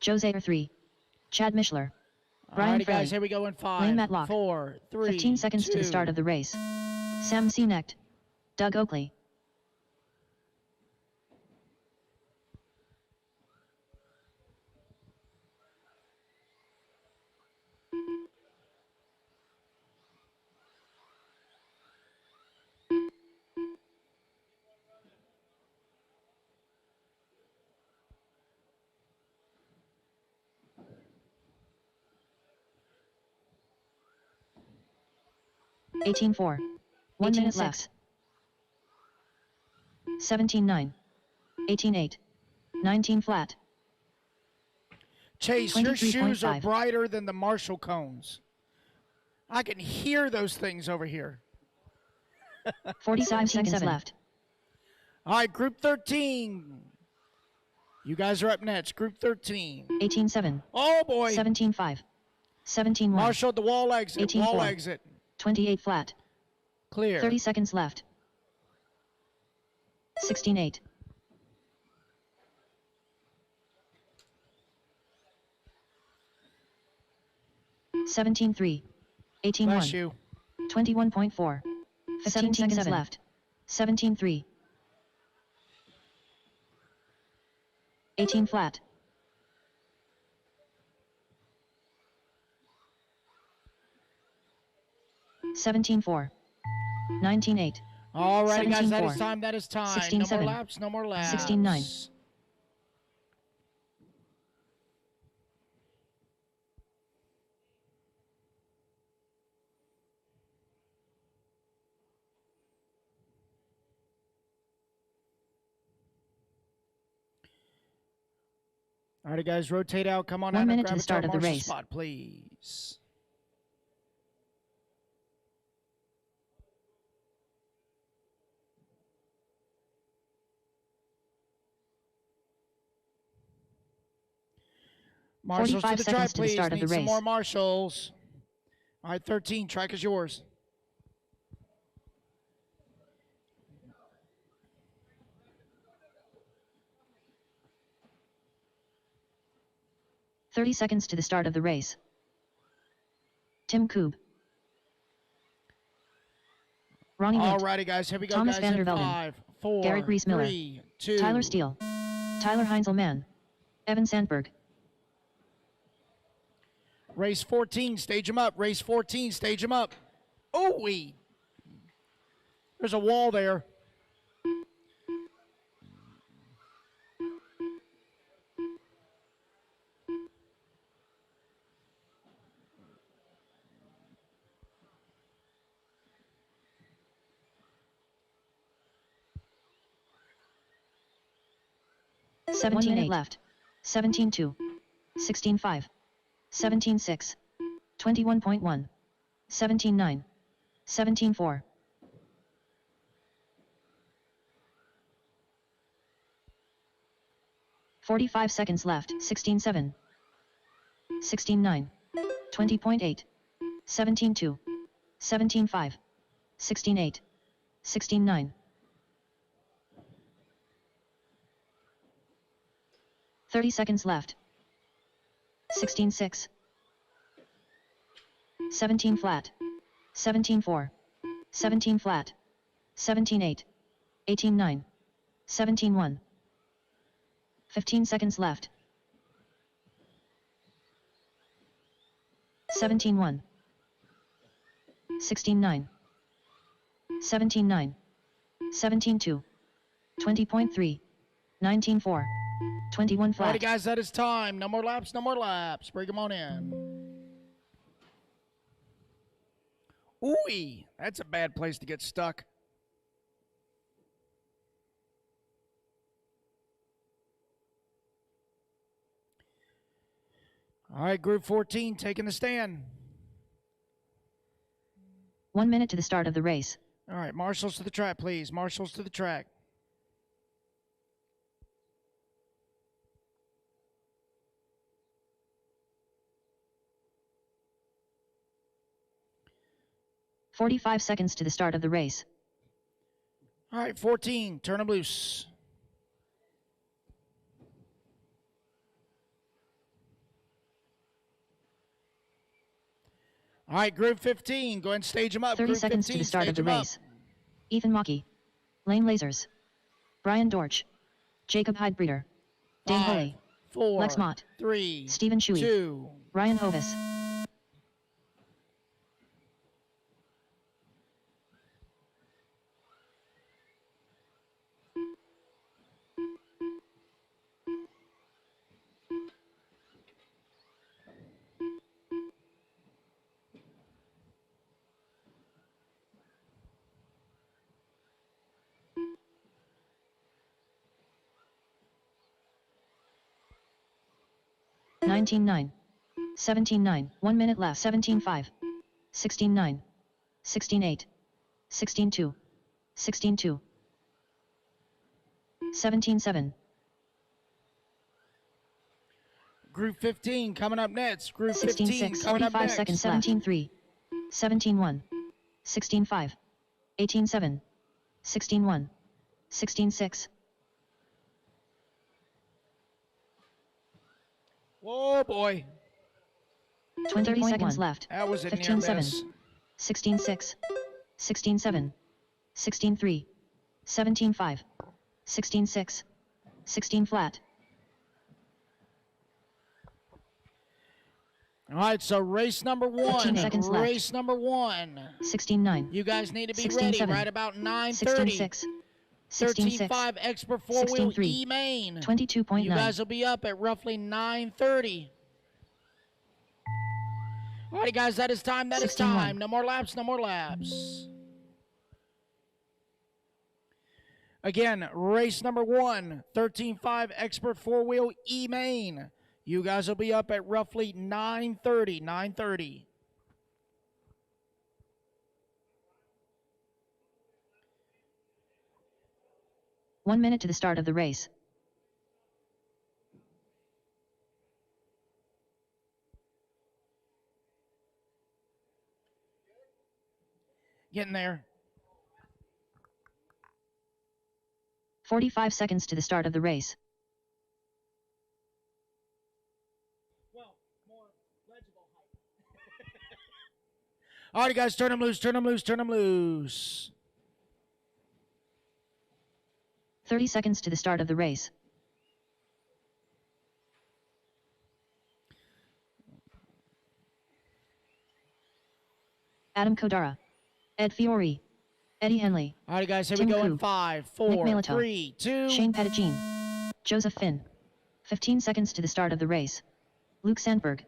Jose 3. Chad Mishler. Brian Alrighty, guys, Frey. here we go in 5, Lane Matlock. 4, 3, 15 seconds 2. to the start of the race. Sam Seanecht. Doug Oakley. "18-4. 1 minute left. 17-9. 18-8. 19 flat. Chase, your shoes are 23.5. brighter than the Marshall cones. I can hear those things over here. 45 seconds left. All right, group 13. You guys are up next. Group 13. 18-7. Oh, boy. 17-5. 17-1. Marshall at the wall exit. 18-4. Wall exit. 28 flat. Clear. 30 seconds left. 16-8. 17-3. 18-1. Bless you. 21.4. 15 seconds left. 17-3. 18 flat. 17-4. 19-8. All right, guys, that 17-4. is time. That is time. 16-7. No more laps. No more laps. 16-9. All right, guys, rotate out. Come on 1 out and minute to grab the a start top of the marshal race. spot, please. Marshals to 45 the seconds track, to the please. start of Need the some more race. marshals. All right, 13. Track is yours. "30 seconds to the start of the race. Tim Koob. Ronnie All Witt. righty, guys. Here we go, Thomas guys. van der In Velden. 5, 4, Garrett Reese Miller. 3, 2. Tyler Steele. Tyler Heinzelman. Evan Sandberg. Race 14. Stage him up. Race 14. Stage him up. Oh, there's a wall there. 17 8 left. 17 2. 16 5. 17 6. 21.1. 17 9. 17 4. 45 seconds left. 16 7. 16 9. 20.8. 17 2. 17 5. 16 8. 16 9. 30 seconds left. 16 6. 17 flat. 17 4. 17 flat. 17 8. 18 9. 17 1. 15 seconds left. 17 1. 16 9. 17 9. 17 2. 20.3. 19 4. 21 flat. Alrighty, guys, that is time. No more laps, no more laps. Bring them on in. Ooh, that's a bad place to get stuck. All right, Group 14 taking the stand. 1 minute to the start of the race. All right, marshals to the track, please. Marshals to the track. "45 seconds to the start of the race. All right, 14, turn them loose. All right, Group 15, go ahead and stage them up. 30 Group seconds 15, to the start of stage the 'em up. race. Ethan Mackey. Lane Lasers. Brian Dorch. Jacob Hydebreeder. Dane 5, Holley. 4, Lex Mott. 3, Stephen Shuey. 2. Ryan Hovis. Nineteen 9. 17 9. 1 minute left. 17 5. 16 9. 16 8. 16 2. 16 2. 17 7. Group 15 coming up next. Group 16 15 6. coming up 45 next. seconds. 17 3. 17 1. 16 5. 18 7. 16 1. 16 6. Whoa, boy. 20 seconds left. That was a 15 near 7. miss. 16 6. 16 7. 16 3. 17 5. 16 6. 16 flat. All right, so race number 1. 15 seconds left. Race number 1. 16 9. You guys need to be 16 ready 7. right about 16 9:30. 6. 16 6. 13.5 expert 16 four-wheel 3. E-main. 22.9. You guys will be up at roughly 9:30. All right, guys, that is time. That is 16 1. time. No more laps, no more laps. Again, race number 1, 13.5 expert four-wheel E-main. You guys will be up at roughly 9:30. 9:30. One minute to the start of the race. Getting there. 45 seconds to the start of the race. All right, guys, turn them loose, turn them loose, turn them loose. 30 seconds to the start of the race. Adam Kodara. Ed Fiore. Eddie Henley. All right, guys, here Tim we go in Koo. 5, Nick 4, Milito. 3, 2. Shane Pettigene. Joseph Finn. 15 seconds to the start of the race. Luke Sandberg.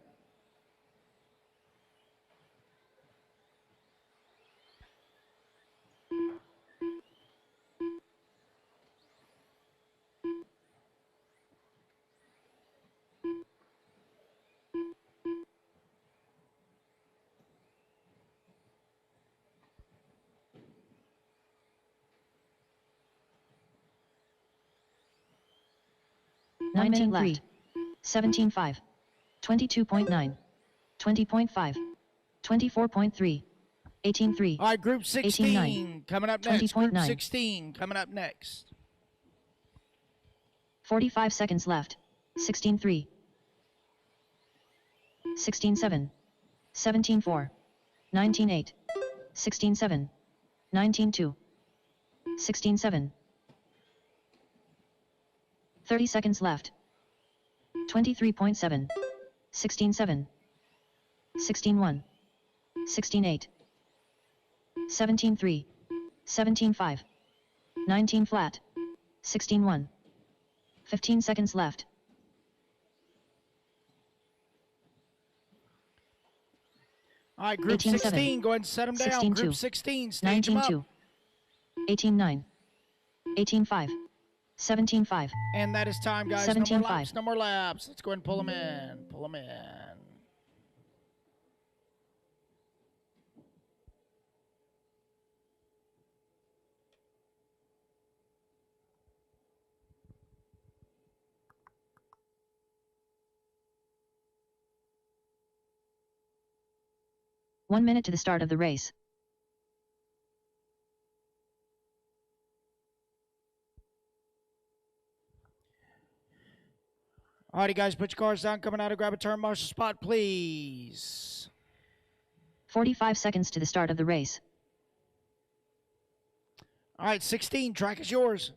1 minute left. 17.5. 22.9. 20.5. 24.3. 18.3. All right, group 16 18.9. coming up next. Group 20.9. 16 coming up next. 45 seconds left. 16.3. 16.7. 17.4. 19.8. 16.7. 19.2. 16.7. 30 seconds left. 23.7. 16.7. 16.1. 16.8. 17.3. 17.5. 19 flat. 16.1. 15 seconds left. All right, group 18.7. 16, go ahead and set them down. 16.2. Group 16, stage them up. 19.2. 18.9. 18.5. 17.5. And that is time, guys. No 17.5. more laps, no more laps. Let's go ahead and pull them in. Pull them in. One minute to the start of the race. Alrighty, guys, put your cars down. Coming out to grab a turn marshal spot, please. 45 seconds to the start of the race. All right, 16, track is yours.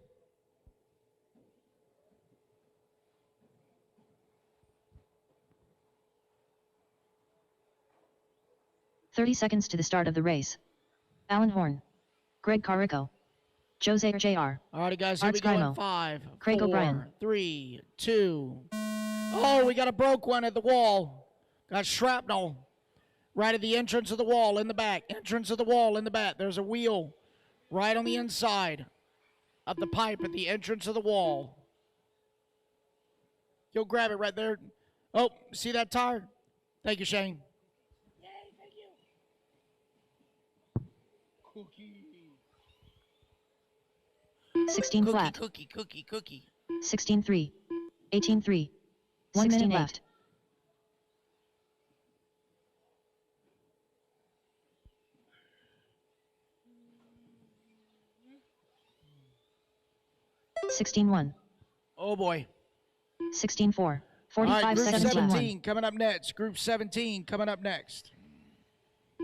"30 seconds to the start of the race. Alan Horn. Greg Carrico. Jose Jr. Alrighty, guys, here Art we go in Skymo. 5, Craig 4, O'Brien. 3, 2. Oh, we got a broke one at the wall. Got shrapnel right at the entrance of the wall in the back. Entrance of the wall in the back. There's a wheel right on the inside of the pipe at the entrance of the wall. You'll grab it right there. Oh, see that tire? Thank you, Shane. Yay, thank you. Cookie. 16 flat. Cookie. 16-3. 18-3. 1 minute left. "16-1. Oh, boy. 16-4. All 45 right, group seconds to 17 coming up next. Group 17 coming up next.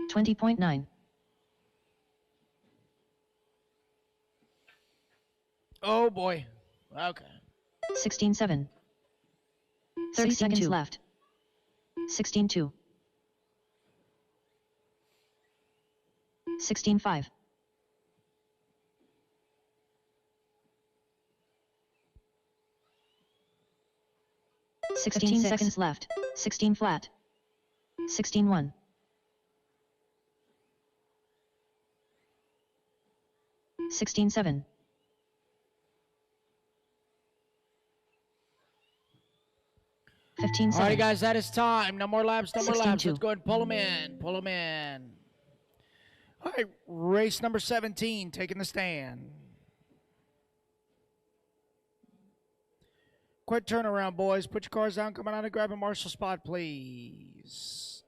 20.9. Oh, boy. Okay. 16-7. 30 seconds left. 16-2. 16-5. 16 seconds left. 16 flat. 16-1. 16-7. 15 All right, seconds. guys, that is time. No more laps, no more laps. 16-2. Let's go ahead and pull them in. Pull them in. All right, race number 17, taking the stand. Quick turnaround, boys. Put your cars down. Come on and grab a marshal spot, please.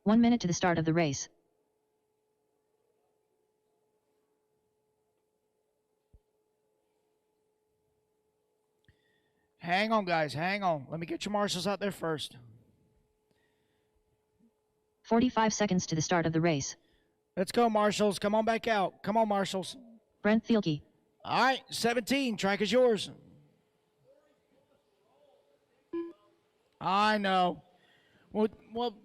1 minute to the start of the race. Hang on, guys. Hang on. Let me get your marshals out there first. 45 seconds to the start of the race. Let's go, marshals. Come on back out. Come on, marshals. Brent Thielke. All right, 17. Track is yours. I know. Well,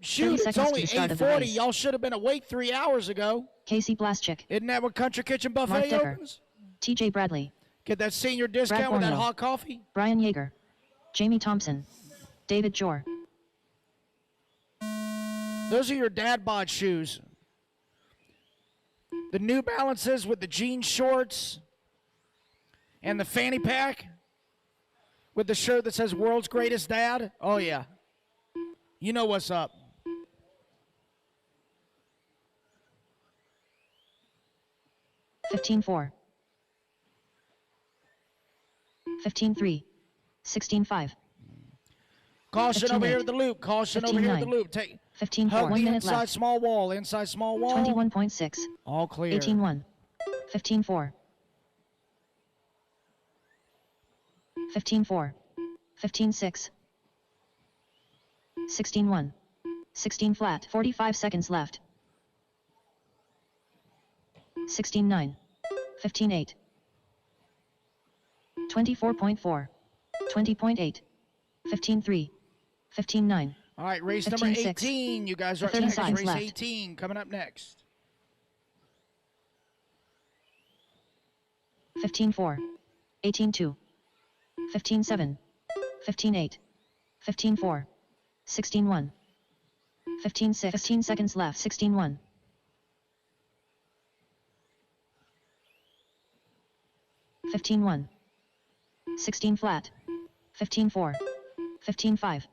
shoot, it's seconds to only the start of the 8:40. race. Y'all should have been awake 3 hours ago. Casey Blaschik. Isn't that what Country Kitchen Buffet Mark Decker. opens? TJ Bradley. Get that senior discount with that Borneo. hot coffee? Brian Yeager. Jamie Thompson. David Jor. Those are your dad bod shoes. The New Balances with the jean shorts and the fanny pack with the shirt that says World's Greatest Dad. Oh, yeah. You know what's up. "15-4. 15-3. 16-5. Caution over 15-8. here at the loop. Caution over here at the 15-9. loop. Take 15-4. hug 1 the minute inside left. small wall. Inside small wall. 21.6. All clear. 18-1. 15-4. 15-4. 15-6. 16-1. 16 flat. 45 seconds left. 16-9. 15-8. 24.4. 20.8. 15-3. 15-9. All right, race number 15-6. 18. You guys are up 30 next. seconds Race left. 18 coming up next. 15-4. 18-2. 15-7. 15-8. 15-4. 16-1. 15-6. 15 seconds left. 16-1. 15-1. 16 flat. 15-4. 15-5.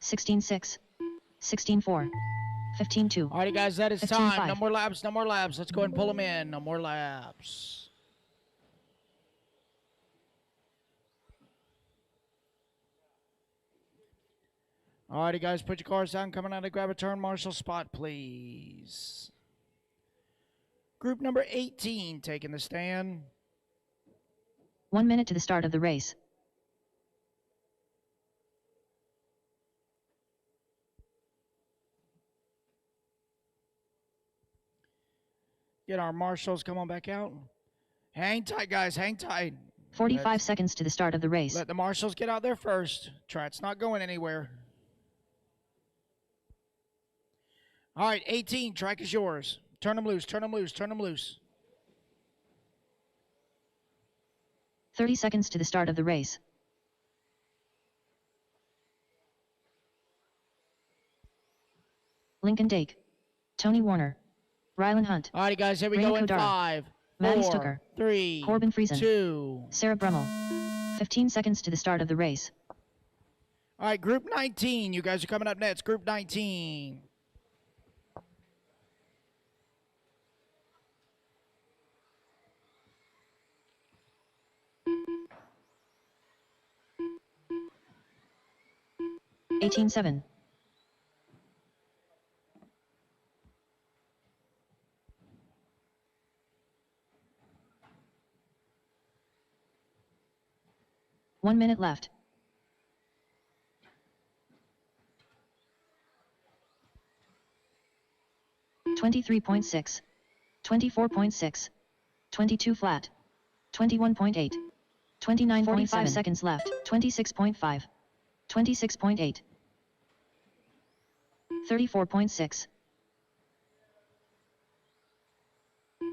16-6. 16-4. 15-2. All right, guys, that is 15-5. time. No more laps. No more laps. Let's go ahead and pull them in. No more laps. All righty, guys, put your cars down. Coming out to grab a turn marshal spot, please. Group number 18 taking the stand. 1 minute to the start of the race. Get our marshals. Come on back out. Hang tight, guys. Hang tight. 45 seconds to the start of the race. Let the marshals get out there first. Track's not going anywhere. All right, 18, track is yours. Turn them loose, turn them loose, turn them loose. 30 seconds to the start of the race. Lincoln Dake. Tony Warner. Rylan Hunt. All righty, guys, here we Raina go in Kodara. 5, Maddie 4, Stucker. 3, Corbin Friesen. 2. Sarah Brummel. 15 seconds to the start of the race. All right, group 19, you guys are coming up next. Group 19. $18.7. One minute left. $23.6. 24.6. 22 flat. 21.8. 29.7. 45 seconds left. 26.5. 26.8. 34.6.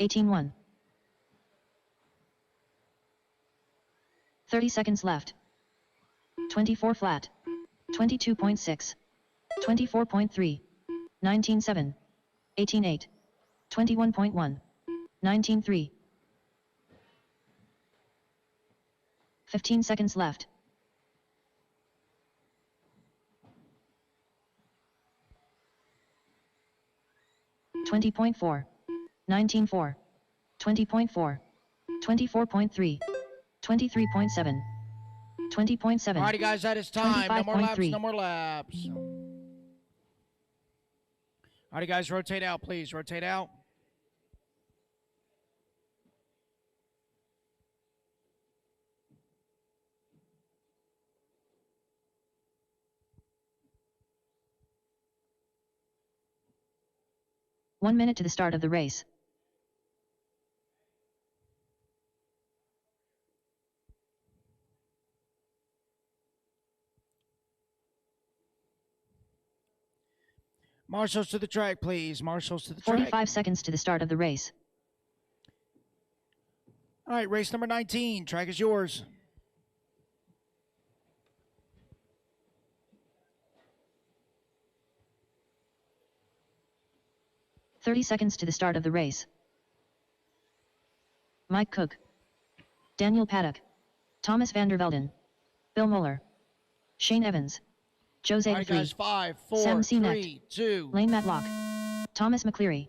18-1. 30 seconds left. 24 flat. 22.6. 24.3. 19.7. 18.8. 21.1. 19.3. 15 seconds left. 20.4. 19.4. 20.4. 24.3. 23.7. 20.7. All righty, guys, that is time. No more laps, 25.3. no more laps. All righty, guys, rotate out, please. Rotate out. One minute to the start of the race. Marshals to the track, please. Marshals to the track. 45 seconds to the start of the race. All right, race number 19. Track is yours. $30 seconds to the start of the race. Mike Cook. Daniel Paddock. Thomas van der Velden. Bill Muller. Shane Evans. Jose All right, guys, Lefree. 5, 4, Sam 3, Seanecht. 2. Lane Matlock. Thomas McCleary.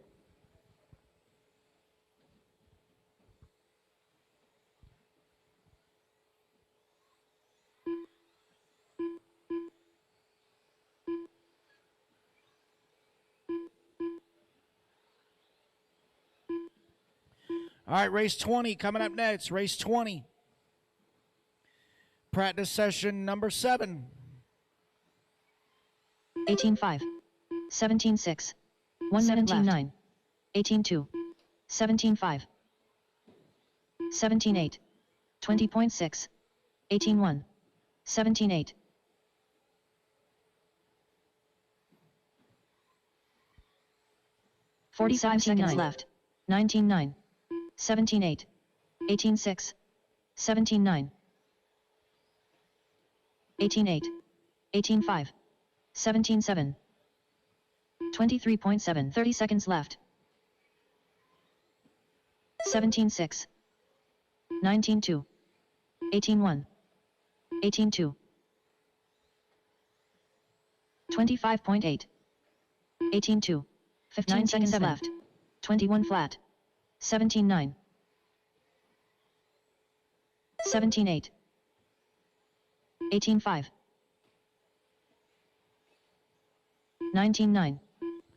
All right, race 20 coming up next. Race 20. Practice session number 7. 18-5. 17-6. 1 minute left. 17-9. 18-2. 17-5. 17-8. 20.6. 18-1. 17-8. 45 seconds left. 19-9. 17-8. 18-6. 17-9. 18-8. 18-5. 17-7. 23.7. 30 seconds left. 17-6. 19-2. 18-1. 18-2. 25.8. 18-2. 15 seconds left. 21 flat. 17-9. 17-8. 18-5. 19-9.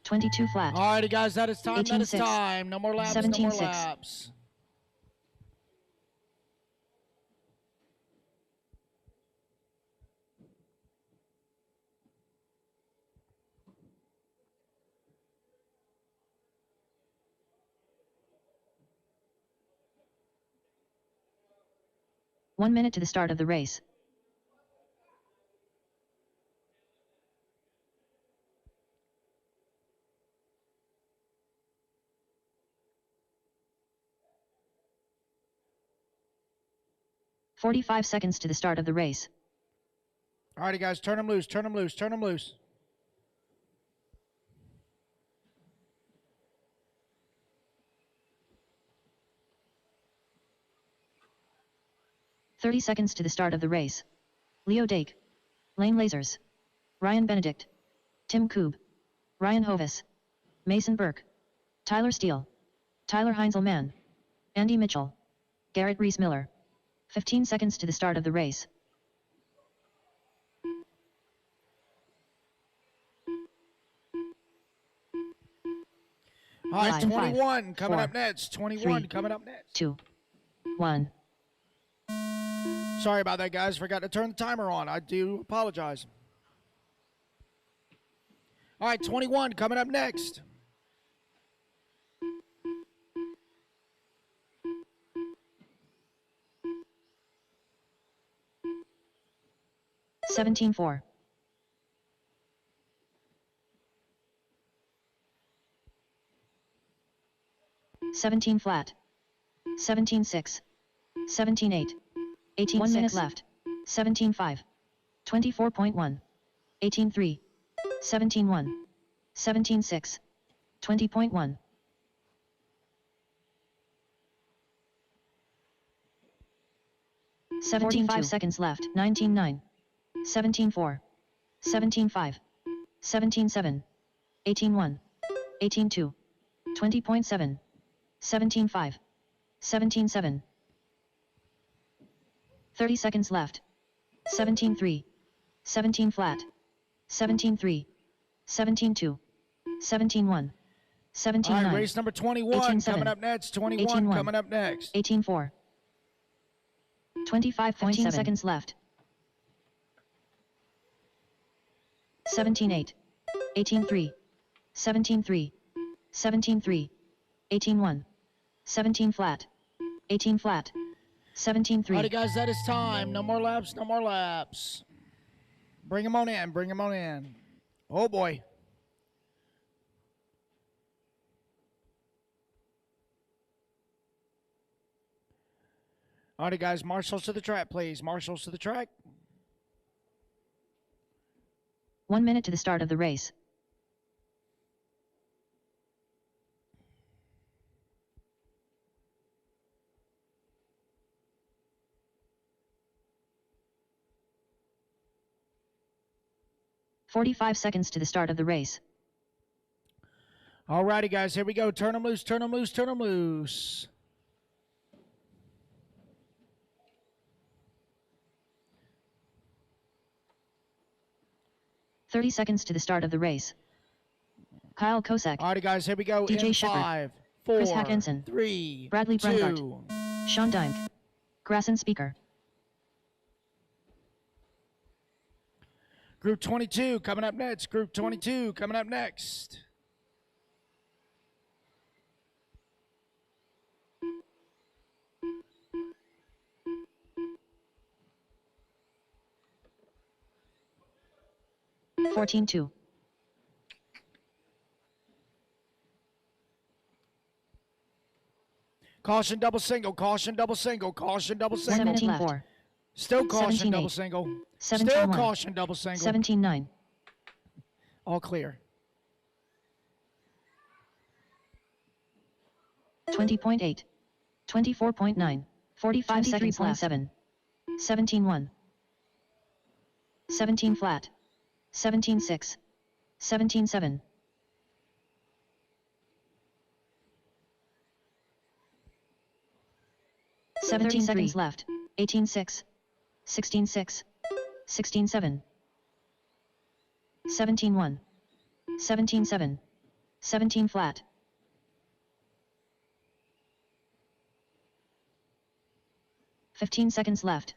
22 flat. All righty, guys, that is time. That is 18-6. time. No more laps. No more 17-6. laps. One minute to the start of the race. "45 seconds to the start of the race. All righty, guys, turn them loose. Turn them loose. Turn them loose. "30 seconds to the start of the race. Leo Dake. Lane Lasers. Ryan Benedict. Tim Koob. Ryan Hovis. Mason Burke. Tyler Steele. Tyler Heinzelman. Andy Mitchell. Garrett Reese Miller. 15 seconds to the start of the race. All right, Less than 21 coming 4, up next. 21 3, coming up next. 2, 1. Sorry about that, guys. Forgot to turn the timer on. I do apologize. All right, 21 coming up next. "17-4. 17 flat. 17-6. 17-8. 18 1 minute left. 17-5. 24.1. 18-3. 17-1. 17-6. 20.1. 17-5 seconds left. 19-9. 17-4. 17-5. 17-7. 18-1. 18-2. 20.7. 17-5. 17-7. 30 seconds left. 17-3. 17 flat. 17-3. 17-2. 17-1. 17-9. All right, race number 21 18-7. coming up next. 21 18-1. coming up next. 18-4. 25.7 seconds left. 17-8. 18-3. 17-3. 17-3. 18-1. 17 flat. 18 flat. 17-3. All right, guys, that is time. No more laps. No more laps. Bring them on in. Bring them on in. Oh, boy. All right, guys, marshals to the track, please. Marshals to the track. 1 minute to the start of the race. "45 seconds to the start of the race. All righty, guys, here we go. Turn them loose, turn them loose, turn them loose. "30 seconds to the start of the race. Kyle Kosek. All righty, guys, here we go. DJ In Shepard. 5, 4, Chris Hackinson. 3, Bradley 2. Brungart. Sean Dime. Grasson Speaker. Group 22 coming up next. Group 22 coming up next. $14-2. Caution double single, caution double single, caution double single. 17-4. Still caution 17-8. double single. 17-1. Still caution double single. 17-9. All clear. 20.8. 24.9. 45 seconds left. 7. 17-1. 17 flat. 17-6. 17-7. 17 seconds left. 18-6. 16-6. 16-7. 17-1. 17-7. 17 flat. 15 seconds left.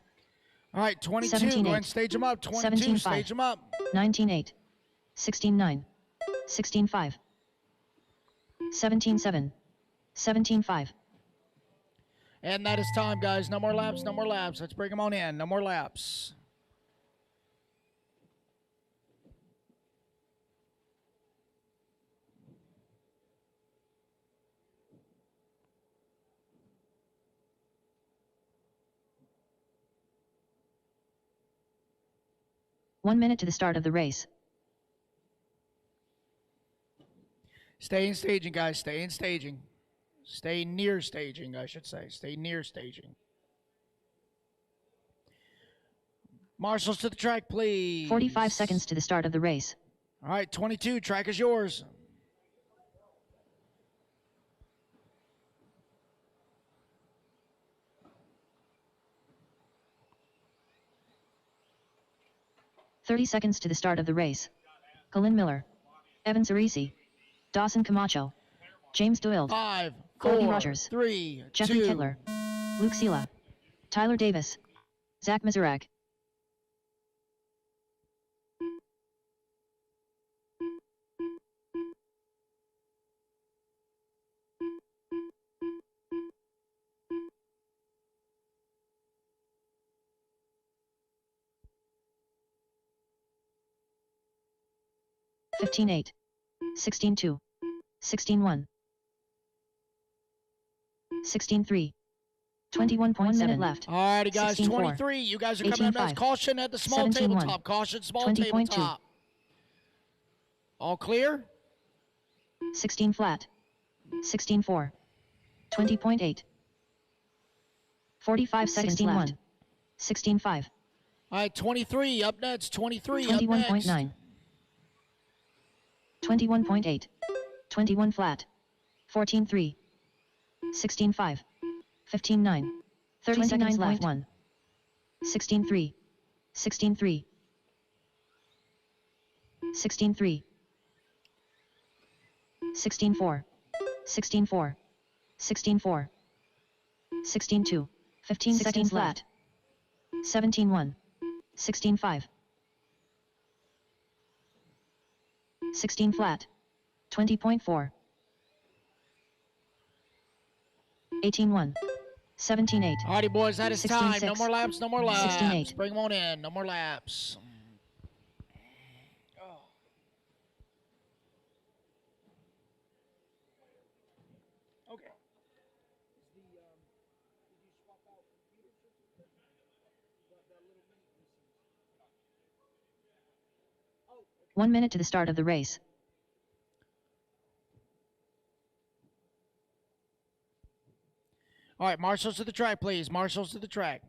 All right, 22. 17-8. Go ahead and stage them up. 22. 17-5. Stage them up. 19-8. 16-9. 16-5. 17-7. 17-5. And that is time, guys. No more laps, no more laps. Let's bring them on in. No more laps. One minute to the start of the race. Stay in staging, guys. Stay in staging. Stay near staging, I should say. Stay near staging. Marshals to the track, please. 45 seconds to the start of the race. All right, 22. Track is yours. $30 seconds to the start of the race. Colin Miller. Evan Cerisi. Dawson Camacho. James Doyle. 5, Colby 4, Rogers. 3, Jeffrey 2. Kittler. Luke Sela. Tyler Davis. Zach Mizurak. $15-8. 16-2. 16-1. 16-3. 21.1 minute left. All righty, guys. 16-4. 23. You guys are coming up next. 18-5. Caution at the small 17-1. tabletop. Caution, small 20.2. tabletop. All clear? 16 flat. 16-4. 20.8. 45 seconds left. 16-5. All right, 23 up next. 23 up next. 21.9. 21.8. 21 flat. 14-3. 16-5. 15-9. 30 seconds left. 1. 16-3. 16-3. 16-3. 16-4. 16-4. 16-4. 16-2. 15 seconds left. 17-1. 16-5. 16 flat. 20.4. 18-1. 17-8. All righty, boys, that is time. No 16-6. more laps, no more laps. 16-8. Bring them on in. No more laps. Okay. 1 minute to the start of the race. All right, marshals to the track, please. Marshals to the track.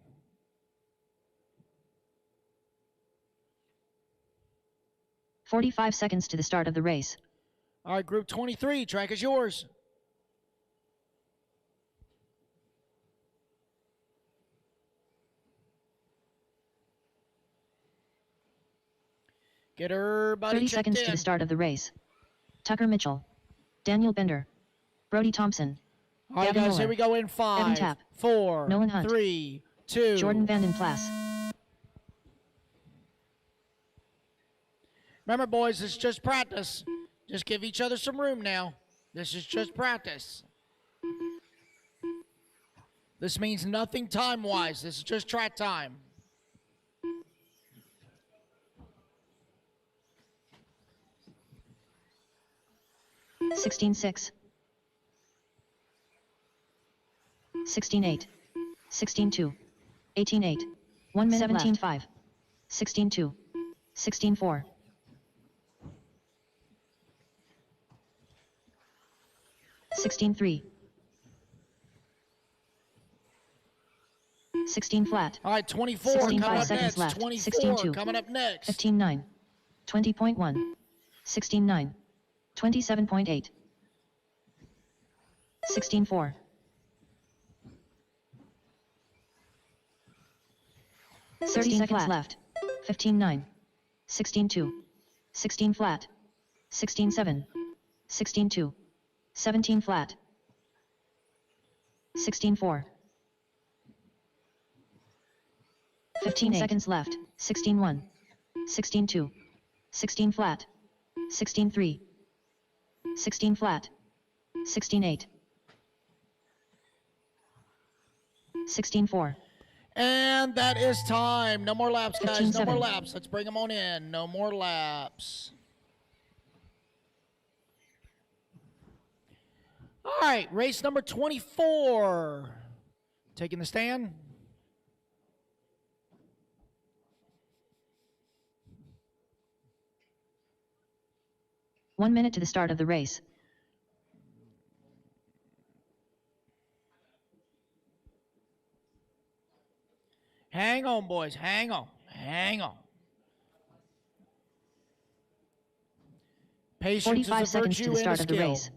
$45 seconds to the start of the race. All right, group 23. Track is yours. Get everybody 30 checked seconds in. to the start of the race. Tucker Mitchell. Daniel Bender. Brody Thompson. All right, Gavin guys, Miller. here we go in 5, Tapp. 4, Nolan Hunt. 3, 2. Jordan Vandenplas. Remember, boys, this is just practice. Just give each other some room now. This is just practice. This means nothing time-wise. This is just track time. $16.6. 16.8. 16.2. 18.8. 1 minute 17.5. 16.2. 16.4. 16.3. 16 flat. All right, 24 16 coming 5 up seconds next. left. 24 16.2. coming up next. 15.9. 20.1. 16.9. 27.8. 16.4. 30 seconds left. 15.9. 16.2. 16 flat. 16.7. 16.2. 17 flat. 16.4. 15 seconds left. 16.1. 16.2. 16 flat. 16.3. 16 flat. 16.8. 16.4. And that is time. No more laps, guys. No 15-7. more laps. Let's bring them on in. No more laps. All right, race number 24. Taking the stand. One minute to the start of the race. Hang on, boys. Hang on. Hang on. Patience is 45 a seconds to virtue the and a start of the skill. race.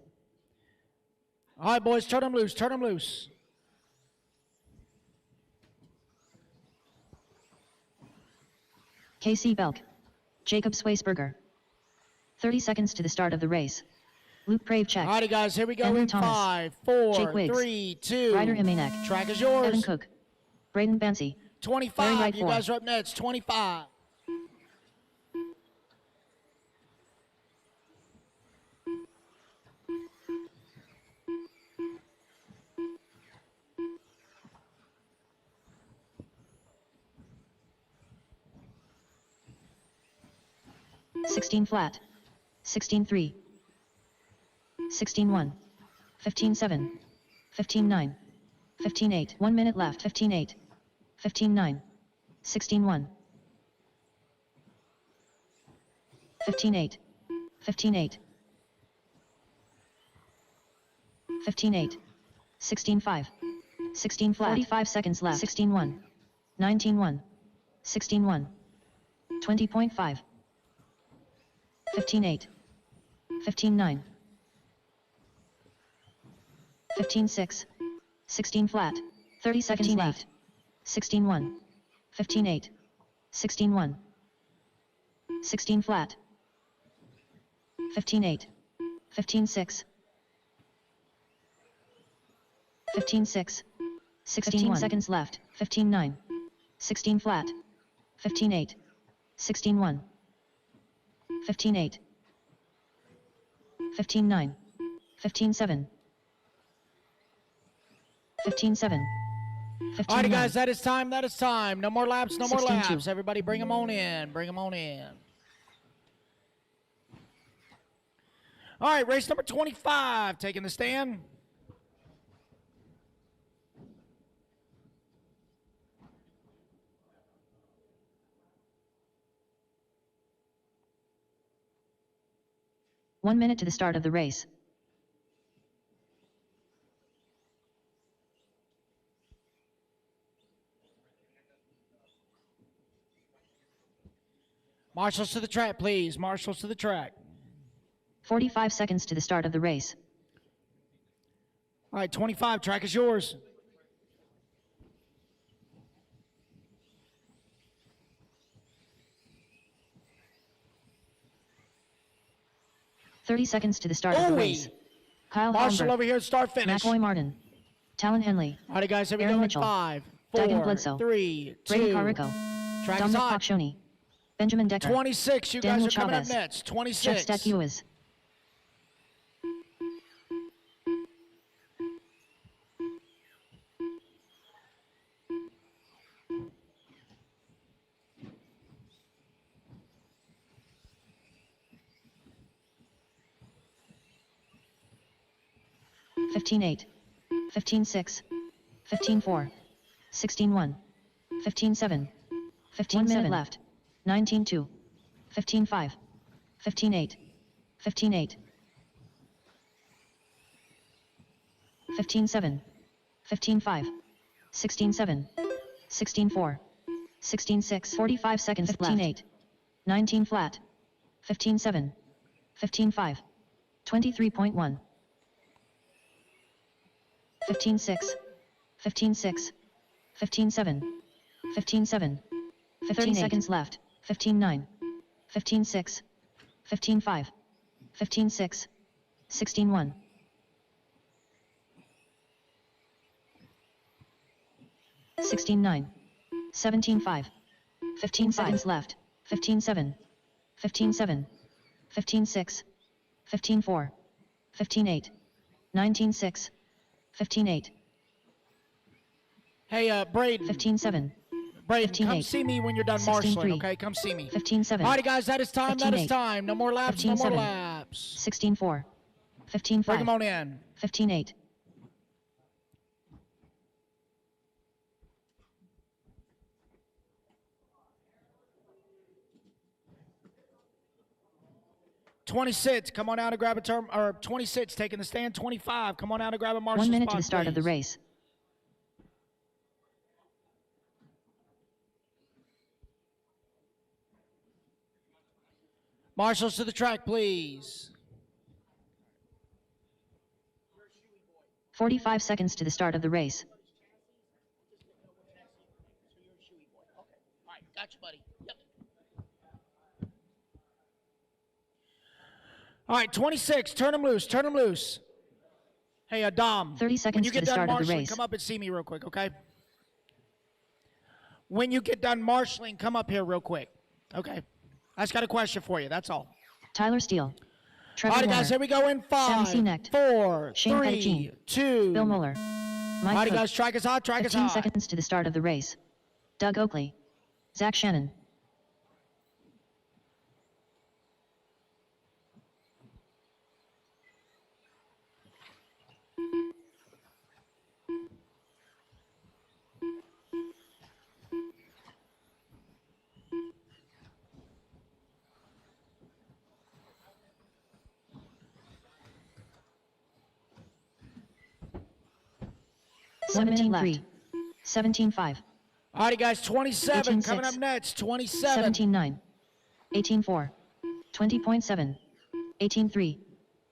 All right, boys, turn them loose. Turn them loose. KC Belk. Jacob Swaysberger. 30 seconds to the start of the race. Luke Pravechek. All righty, guys, here we go Andrew in Thomas. 5, 4, Jake Wiggs. 3, 2. Ryder Imanek. Track is yours. Evan Cook. Braden Bancy. 25. Larry Wright You four. guys are up next. 25. $16 flat. 16.3. 16.1. 15.7. 15.9. 15.8. 1 minute left. 15.8. 15.9. 16.1. 15.8. 15.8. 15.8. 16.5. 16 flat. 45 seconds left. 16.1. 19.1. 16.1. 20.5. 15.8. 15.9. 15.6. 16 flat. 30 seconds left. 16.1. 15.8. 16.1. 16 flat. 15.8. 15.6. 15.6. 16 seconds left. 15.9. 16 flat. 15.8. 16.1. 15.8. 15.9. 15.7. 15.7. All righty, guys, that is time. That is time. No more laps. No more 16-2. laps. Everybody bring them on in. Bring them on in. All right, race number 25. Taking the stand. One minute to the start of the race. Marshals to the track, please. Marshals to the track. 45 seconds to the start of the race. All right, 25. Track is yours. $30 seconds to the start of the race. Kyle Marshall Holmberg, over here at start finish. McCoy Martin, Talon Henley, All right, guys, here we Aaron go in Mitchell, 5, Dygan 4, Bledsoe, 3, 2. Brady Carico, Track is Dominic on. Pakshoni, Benjamin Decker, 26, you Daniel guys are coming up Chavez, next. Jeff 26. Stack-Ewes. $15.8, $15.6, $15.4, $16.1, $15.7, 15 minute left, 19.2, 15.5, 15.8, 15.8, 15.7, 15.5, 16.7, 16.4, 16.6, 45 seconds, 15.8, 19 flat, 15.7, 15.5, 23.1, 15.6, 15.6, 15.7, 15.7, 30 seconds left, 15.9, 15.6, 15.5, 15.6, 16.1, 16.9, 17.5, 15 seconds left, 15.7, 15.7, 15.6, 15.4, 15.8, 19.6, 15.8, Hey, Braden. 15.7, Braden, come 15.8, see me when you're done 16.3, marshalling, okay? Come see me. 15.7, All right, guys, that is time. That is 15.8, time. No more laps. No more 15.7, laps. 16.4, 15.5, Bring them on in. 15.8. $26, come on out and grab a term, or $26 taking the stand. $25, come on out and grab a marshal 1 minute spot, to the start of the please. race. Marshals to the track, please. 45 seconds to the start of the race. All right, gotcha, buddy. Yep. All right, 26, turn them loose, turn them loose. Hey, Dom. 30 seconds when you to get the done start of the marshalling, race. come up and see me real quick, okay? When you get done marshalling, come up here real quick, okay? I just got a question for you, that's all. Tyler Steele, Trevor All right, Warner, guys, here we go in Sam 5, Seanecht, 4, Shane 3, Pettigene, 2. Bill Mueller, All Mike right, Cook, guys, track is hot, track is 15 hot. seconds to the start of the race. Doug Oakley, Zach Shannon, One minute 17.3, 17.5, All right, guys, 27 coming 18-6, up next, 27. 17.9, 18.4, 20.7, 18.3,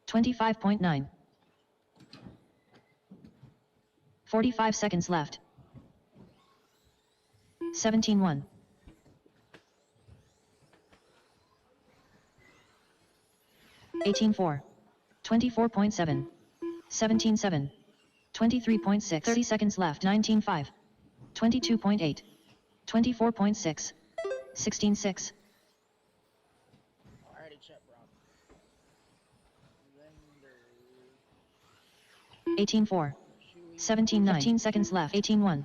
25.9, 45 seconds left. 17.1, 18.4, 24.7, 17.7, 23.6, 30 seconds left. 19.5, 22.8, 24.6, 16.6, 18.4, 17.9, 15 seconds left. 18.1,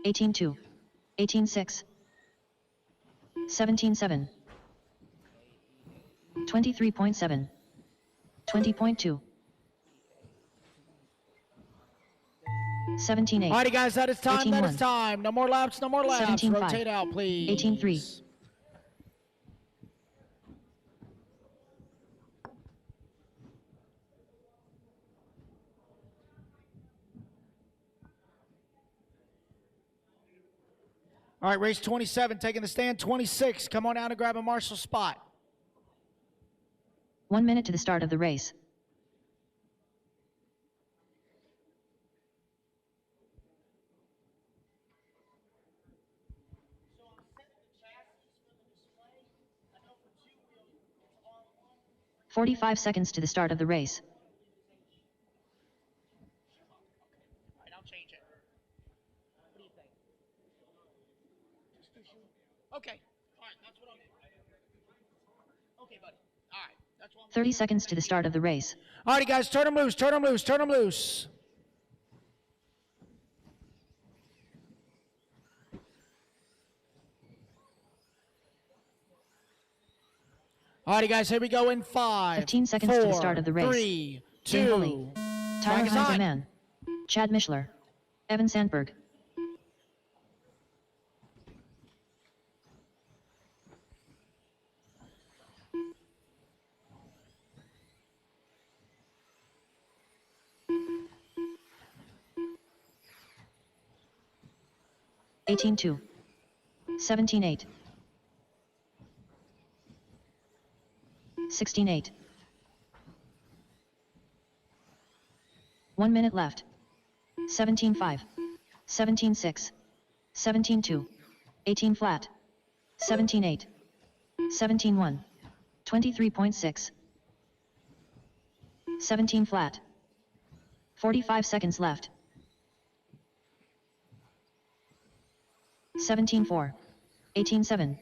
18.2, 18.6, 17.7, 23.7, 20.2, 17.8, All right, guys, that is time, that is 18-1, time. No more laps, no more laps. 17-5, Rotate out, please. 18-3. All right, race 27, taking the stand. 26, come on out and grab a marshal spot. 1 minute to the start of the race. "45 seconds to the start of the race. 30 seconds to the start of the race. All righty, guys, turn them loose, turn them loose, turn them loose. All righty, guys, here we go in 5, 15 seconds 4, to the start of the race. 3, Jane 2. Foley, Tyler Flag is on. Heinzelman, Chad Mischler, Evan Sandberg. (18-2), 17-8, 16-8. 1 minute left. 17-5, 17-6, 17-2, 18 flat, 17-8, 17-1, 23.6, 17 flat. 45 seconds left. 17-4, 18-7,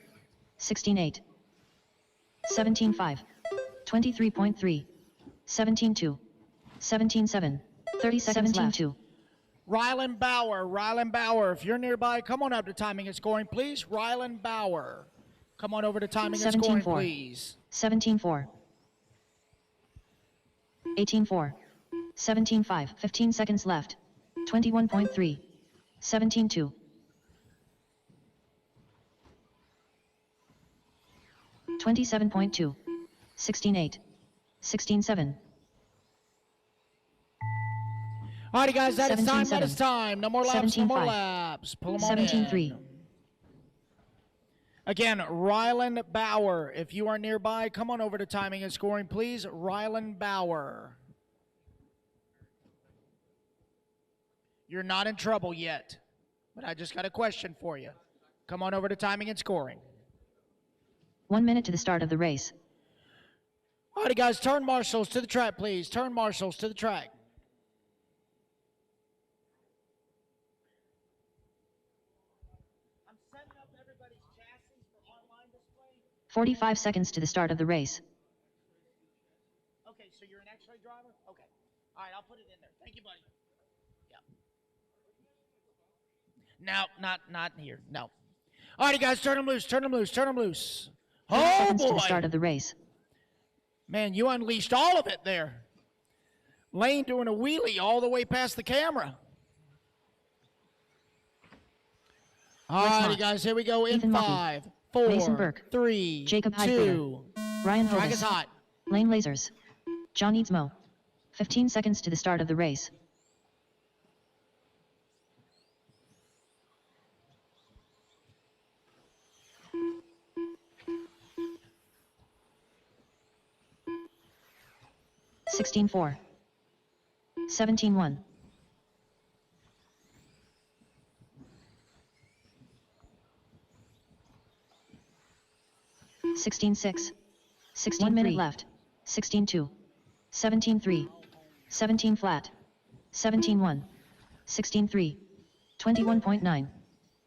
16-8, 17-5, 23.3, 17-2, 17-7, 30 seconds left. 17-2. Rylan Bauer, if you're nearby, come on up to timing and scoring, please. Rylan Bauer, come on over to timing and scoring, 17-4, please. 17-4, 18-4, 17-5, 15 seconds left. 21.3, 17-2. 27.2, 16-8, 16-7. All righty, guys, that is time, 17-7, that is time. No more laps, no more 17-5, laps. Pull them on in. 17-3. Again, Rylan Bauer, if you are nearby, come on over to timing and scoring, please. Rylan Bauer. You're not in trouble yet, but I just got a question for you. Come on over to timing and scoring. 1 minute to the start of the race. All righty, guys, turn marshals to the track, please. Turn marshals to the track. I'm setting up everybody's chassis for online display. 45 seconds to the start of the race. Okay, so you're an X-ray driver? Okay. All right, I'll put it in there. Thank you, buddy. Yeah. No, not here. No. All righty, guys, turn them loose, turn them loose, turn them loose. 30 Oh, seconds to the boy. start of the race. Man, you unleashed all of it there. Lane doing a wheelie all the way past the camera. All Let's righty, march. guys, here we go in Ethan Mucky, 5, 4, Mason Burke, 3, Jacob 2. Heidegger, Ryan Drag is Hovis, hot. Lane Lasers, John Eadsmo. 15 seconds to the start of the race. (16-4), 17-1, 16-6, 16-3. 1 minute left. 16-2, 17-3, 17 flat, 17-1, 16-3, 21.9,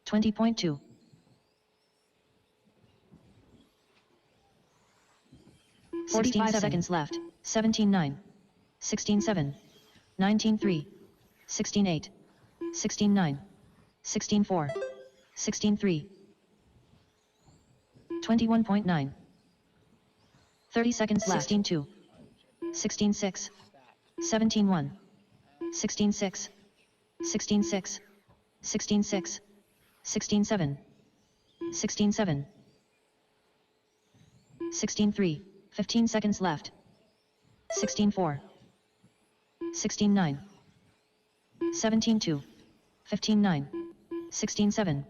20.2. 45 seconds left. 17-9, 16-7, 19-3, 16-8, 16-9, 16-4, 16-3, 21.9. 30 seconds left. 16-2, 16-6, 17-1, 16-6, 16-6, 16-6, 16-7, 16-7, 16-3. 15 seconds left. 16-4, 16-9, 17-2, 15-9, 16-7,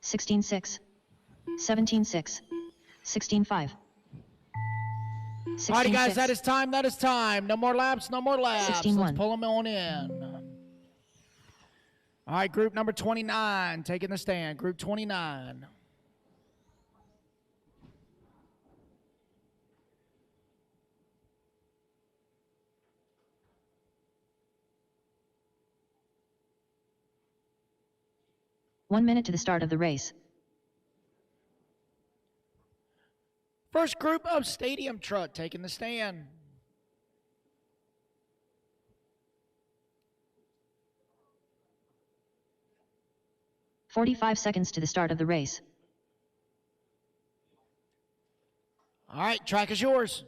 16-6, 17-6, 16-5. All righty, guys, that is time, that is time. No more laps, no more laps. 16-1. Let's pull them on in. All right, group number 29 taking the stand. Group 29. First group of stadium truck taking the stand. "45 seconds to the start of the race. All right, track is yours.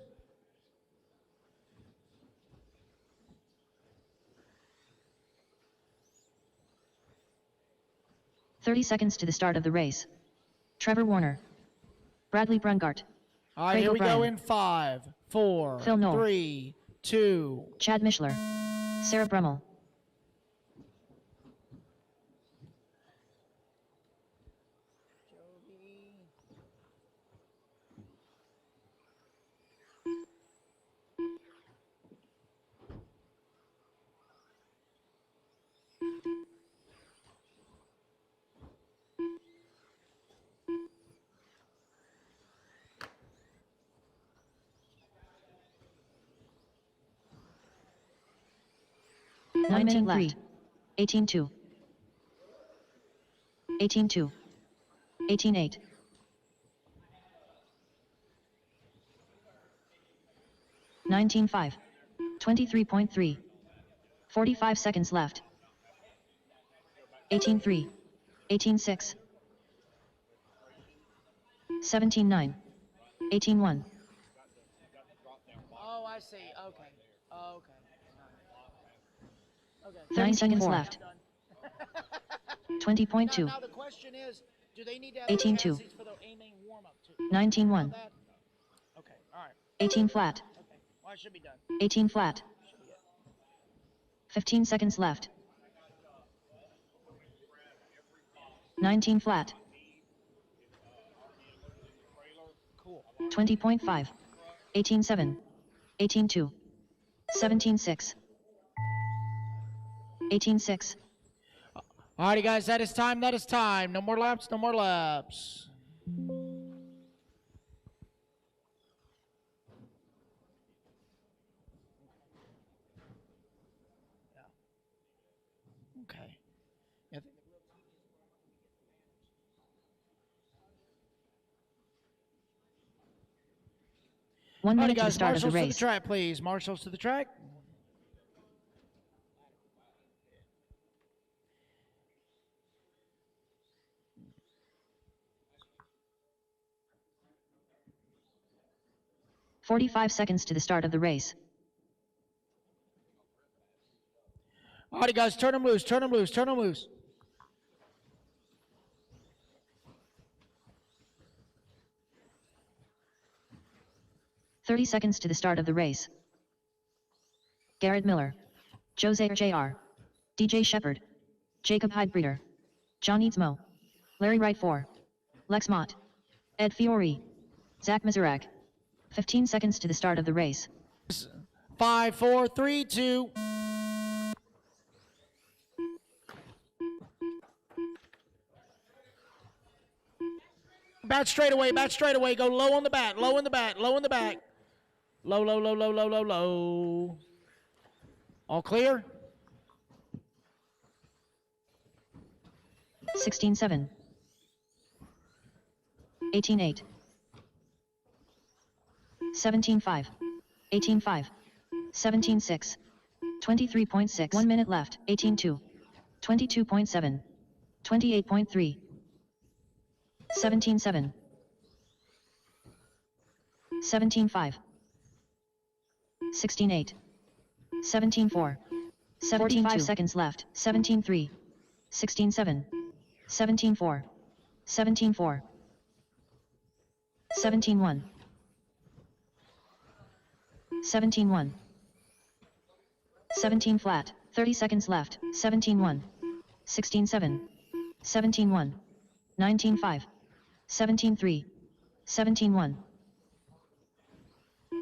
"30 seconds to the start of the race. Trevor Warner. Bradley Brungart. All right, Craig here we go O'Brien. in 5, 4, Phil Knoll. 3, 2. Chad Mishler. Sarah Brummel. Nine minute left. 18-2. 18-2. 18-8. 19-5. 23.3. 45 seconds left. 18-3. 18-6. 17-9. 18-1. Oh, I see. Okay. Okay. 9 seconds left. 20.2. Now the question is, do they need to have 18-2. chassis for the aiming warm-up too? 19-1. Okay, all right. 18 flat. Okay, well, it should be done. 18 flat. 15 seconds left. 19 flat. Cool. 20.5. 18-7. 18-2. 17-6. 18-6. All righty, guys, that is time. That is time. No more laps. No more laps. Okay. Yeah, 1 all minute righty, to the guys, start of the marshals to the race. track, please. Marshals to the track. "45 seconds to the start of the race. All righty, guys, turn them loose. Turn them loose. Turn them loose. "30 seconds to the start of the race. Garrett Miller. Jose Jr. DJ Shepard. Jacob Hydebreeder. John Eadsmo. Larry Wright 4. Lex Mott. Ed Fiore. Zach Mizurak. 15 seconds to the start of the race. 5, 4, 3, 2. Bat straight away, bat straight away. Go low on the bat, low in the bat, low in the back. Low, low, low, low, low, low, low. All clear? 16-7. 18-8. 17-5. 18-5. 17-6. 23.6. 1 minute left. 18-2. 22.7. 28.3. 17-7. 17-5. 16-8. 17-4. 45 seconds left. 17-3. 16-7. 17-4. 17-4. 17-1. 17-1. 17 flat. 30 seconds left. 17-1. 16-7. 17-1. 19-5. 17-3. 17-1.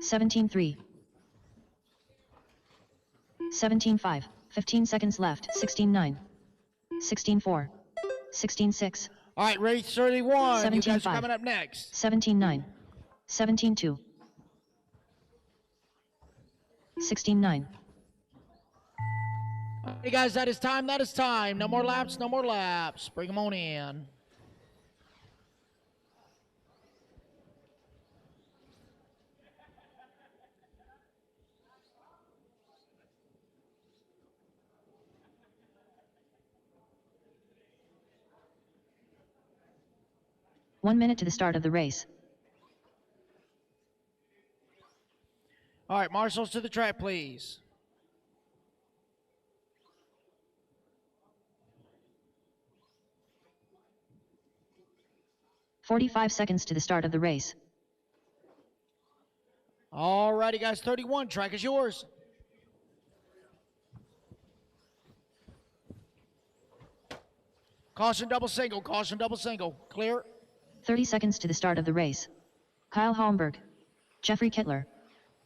17-3. 17-5. 15 seconds left. 16-9. 16-4. 16-6. All right, race 31. You guys are 17-5. coming up next. 17-9. 17-2. 16-9. Hey, guys, that is time. That is time. No more laps. No more laps. Bring them on in. 1 minute to the start of the race. All right, marshals to the track, please. "45 seconds to the start of the race. All righty, guys, 31. Track is yours. Caution double single, caution double single. Clear. 30 seconds to the start of the race. Kyle Holmberg, Jeffrey Kittler,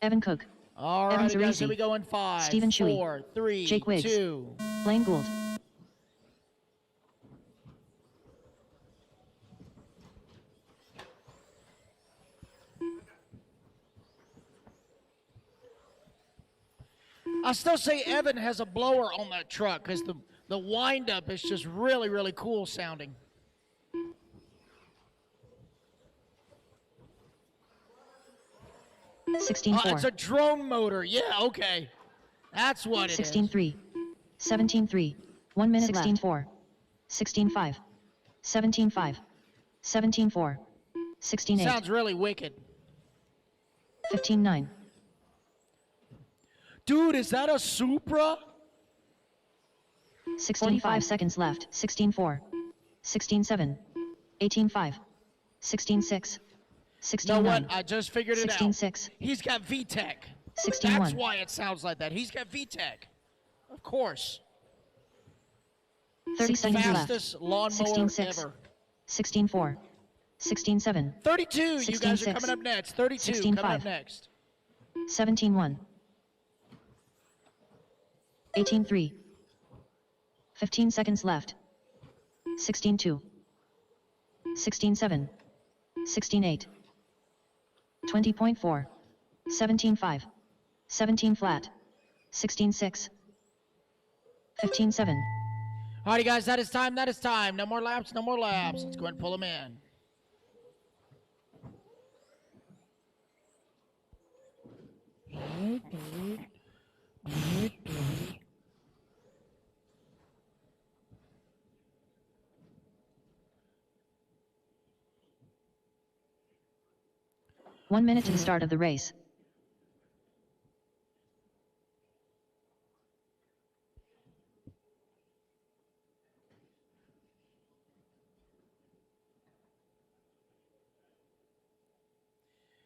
Evan Cook, All Evan right, guys, Zarisi, here we go in 5, Stephen Shuey, 4, 3, Jake Wiggs, 2. Blaine Gould. I still say Evan has a blower on that truck because the wind-up is just really, really cool sounding. It's a drone motor. Yeah, okay. That's what it is. 16-3. 17-3. 1 minute 16-4. 16-5. 17-5. 17-4. 16-8. Sounds really wicked. 15-9. Dude, is that a Supra? 45 seconds left. 16-4. 16-7. 18-5. 16-6. 16-9. You know what? I just figured it out. 16-6. He's got VTEC. 16-1. That's why it sounds like that. He's got VTEC. Of course. 30 seconds left. Fastest lawnmower 16-6. ever. 16-4. 16-7. 32. You guys are 16-6. coming up next. 32 coming up 16-5. next. 17-1. 18-3. 15 seconds left. 16-2. 16-7. 16-8. 20.4. 17-5. 17 flat. 16-6. 15-7. Alrighty, guys, that is time. That is time. No more laps. No more laps. Let's go ahead and pull them in. One minute to the start of the race.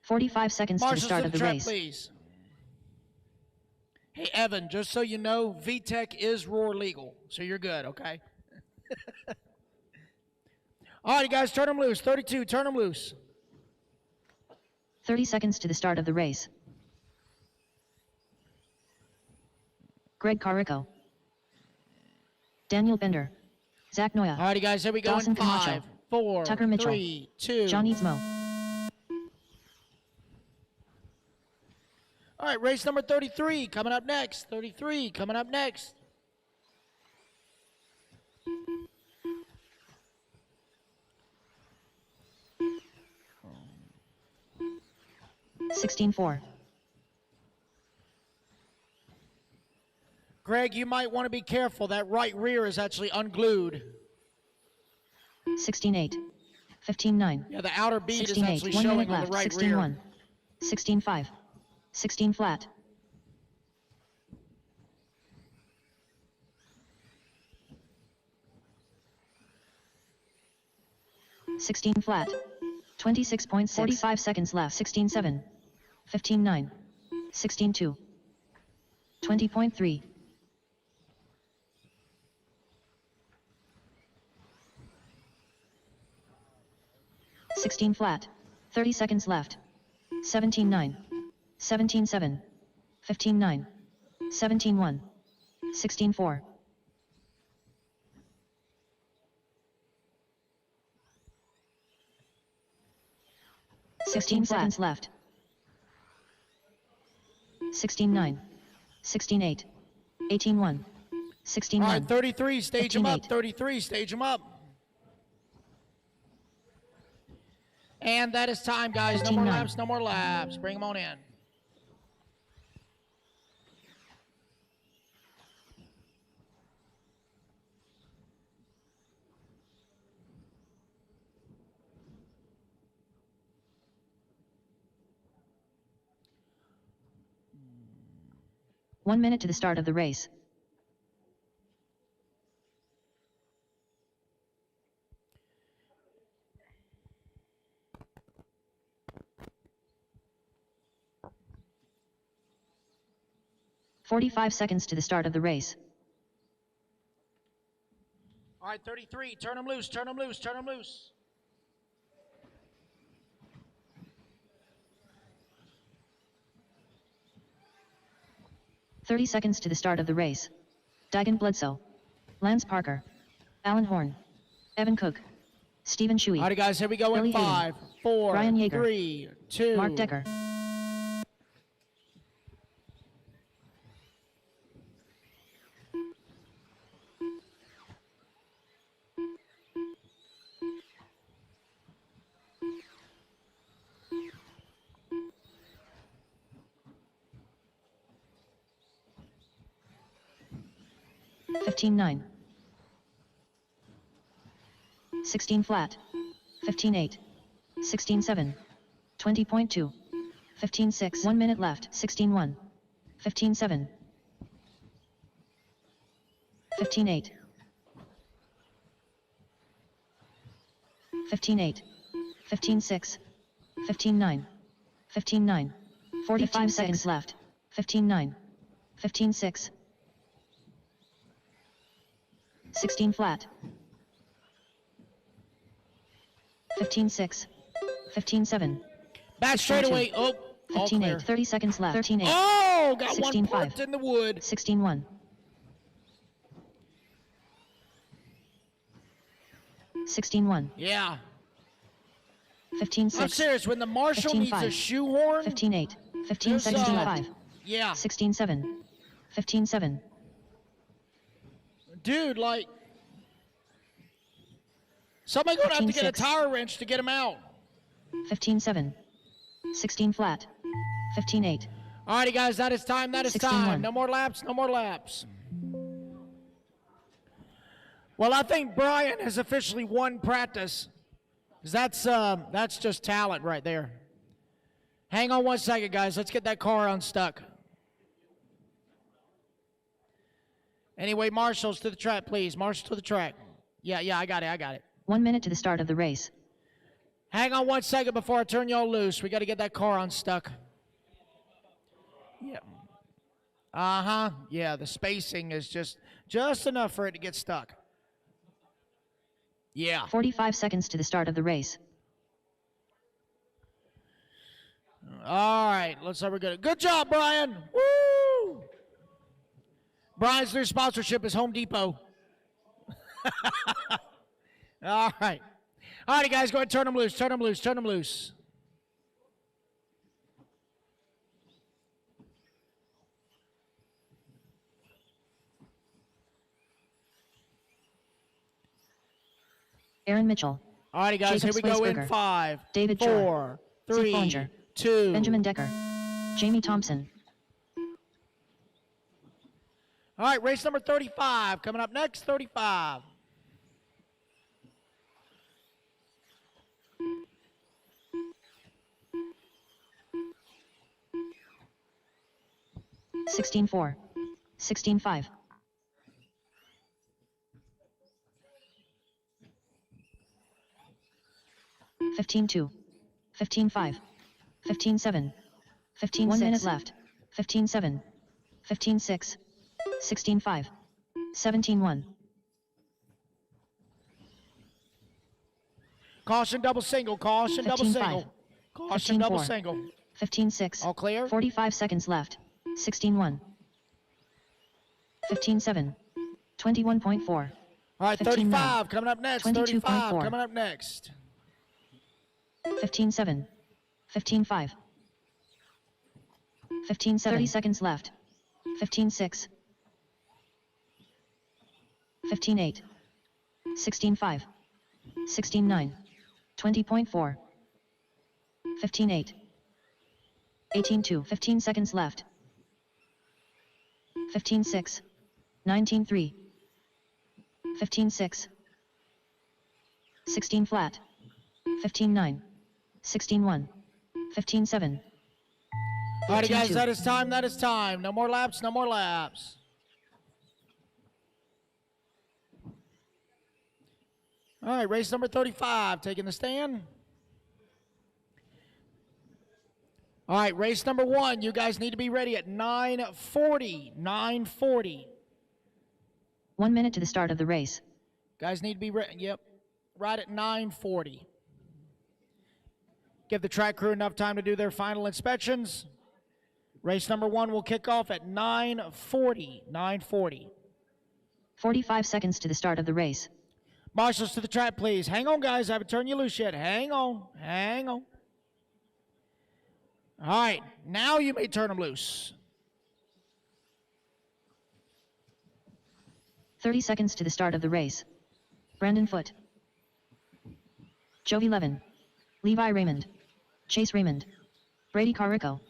"45 seconds to the start of the track, race. Please. Hey, Evan, just so you know, VTEC is roar legal, so you're good, okay? All right, guys, turn them loose. 32, turn them loose. 30 seconds to the start of the race. Greg Carrico. Daniel Bender. Zach Noya. All righty, guys, here we go Dawson in 5, Camacho. 4, Tucker Mitchell. 3, 2. John Eadsmo. All right, race number 33 coming up next. 33 coming up next. "16-4. Greg, you might want to be careful. That right rear is actually unglued. 16-8. 15-9. Yeah, the outer bead is 16-8. actually 1 showing minute on left. the right 16-1. rear. 16-5. 16 flat. 16 flat. 26.6. 45 seconds left. 16-7. 15-9. 16-2. 20.3. 16 flat. 30 seconds left. 17-9. 17-7. 15-9. 17-1. 16-4. 16 seconds left. 16-9. 16-8. 18-1. 16-1. All right, 33, stage them up. 15-8. 33, stage them up. And that is time, guys. No more 15-9. laps, no more laps. Bring them on in. 1 minute to the start of the race. "45 seconds to the start of the race. All right, 33. Turn them loose, turn them loose, turn them loose. "30 seconds to the start of the race. Digan Bledsoe. Lance Parker. Alan Horn. Evan Cook. Stephen Shuey. All right, guys, here we go Billy in 5, 4, Ryan Yeager. 3, 2. Mark Decker. "15-9. 16 flat. 15-8. 16-7. 20.2. 15-6. 1 minute left. 16-1. 15-7. 15-8. 15-8. 15-6. 15-9. 15-9. 45 seconds left. 15-9. 15-6. 16 flat. 15-6. 15-7. Back straight away. Oh, all 15-8. clear. 30 seconds left. 13-8. Oh, got 16, one parked 5. in the wood. 16-1. 16-1. Yeah. 15-6. I'm serious. When the marshal 15-5. needs a shoehorn, 15-8. 15 There's, seconds left. yeah. 16-7. 15-7. Dude, like, somebody gonna have to get a 15-6. tire wrench to get him out. 15-7. 16 flat. 15-8. Alrighty, guys, that is time. That is 16-1. time. No more laps. No more laps. Well, I think Brian has officially won practice. 'Cause that's just talent right there. Hang on 1 second, guys. Let's get that car unstuck. Anyway, marshals to the track, please. Marshals to the track. Yeah, I got it. 1 minute to the start of the race. Hang on 1 second before I turn y'all loose. We got to get that car unstuck. Yeah. Uh-huh. Yeah, the spacing is just enough for it to get stuck. Yeah. 45 seconds to the start of the race. All right, let's see. We're good. Good job, Brian. Woo! Brian's new sponsorship is Home Depot. All right. All right, guys, go ahead and turn them loose. Turn them loose. Turn them loose. Aaron Mitchell. All righty, guys, Jacob here we go in Spaceberger. 5, David 4, Zip 3, Bollinger. 2. Benjamin Decker. Jamie Thompson. All right, race number 35. Coming up next, 35. $16.4. $16.5. $15.2. $15.5. $15.7. 15 1 minute left. 15.7. 15.6. 16.5. 17.1. Caution double single. Caution double 15-5. single. Caution double 15-4. single. 15.6. All clear? 45 seconds left. 16.1. 15.7. 21.4. All right, 15-9. 35 coming up next. 35 22.4. coming up next. 15.7. 15.5. 15.7. 30 seconds left. 15.6. 15.8. 16.5. 16.9. 20.4. 15.8. 18.2. 15 seconds left. 15.6. 19.3. 15.6. 16 flat. 15.9. 16.1. 15.7. All right, guys, 15-2. that is time. That is time. No more laps. No more laps. All right, race number 35, taking the stand. All right, race number 1. You guys need to be ready at 9:40. 9:40. 1 minute to the start of the race. Guys need to be ready. Yep, right at 9:40. Give the track crew enough time to do their final inspections. Race number 1 will kick off at 9:40. 9:40. 45 seconds to the start of the race. Marshals to the track, please. Hang on, guys. I haven't turned you loose yet. Hang on. Hang on. All right. Now you may turn them loose. 30 seconds to the start of the race. Brandon Foote. Jovi Levin. Levi Raymond. Chase Raymond. Brady Carrico. All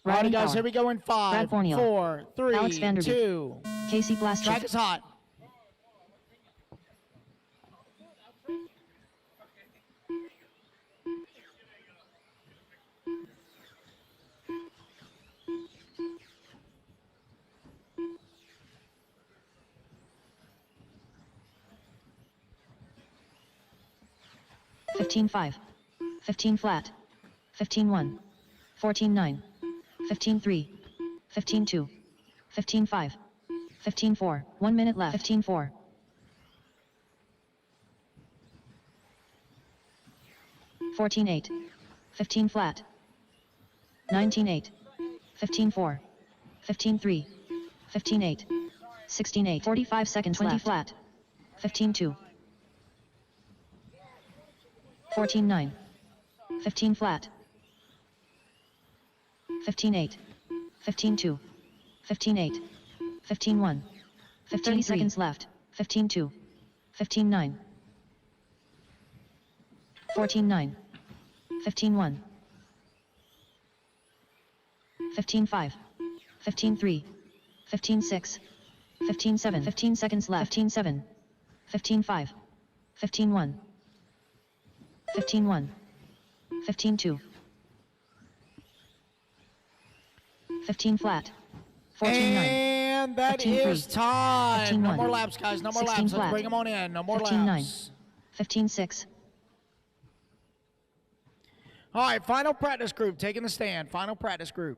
right, Ryan guys. Power. Here we go in 5, Brad Borneo. 4, 3, Alex Vanderbeek. 2. Casey Track Blaschick. is hot. Fifteen 5. 15 flat. 15-1. 14-9. 15-3. 15-2. 15-5. 15-4. 1 minute left. 15-4. 14-8. 15 flat. 19-8. 15-4. 15-3. 15-8. 16-8. 45 seconds 20 left. Flat. 15-2. 14-9. 15 flat. 15-8. 15-2. 15-8. 15-1. 30 seconds left. 15-2. 15-9. 14-9. 15-1. 15-5. 15-3. 15-6. 15-7. 15 seconds left. 15-7. 15-5. 15-1. 15-1. 15-2. 15 flat. 14-9. And that 15-3. is time. No 15-1. more laps, guys. No more 16 laps. Let's flat. bring them on in. No more 15-9. laps. 15-6. All right, final practice group taking the stand. Final practice group.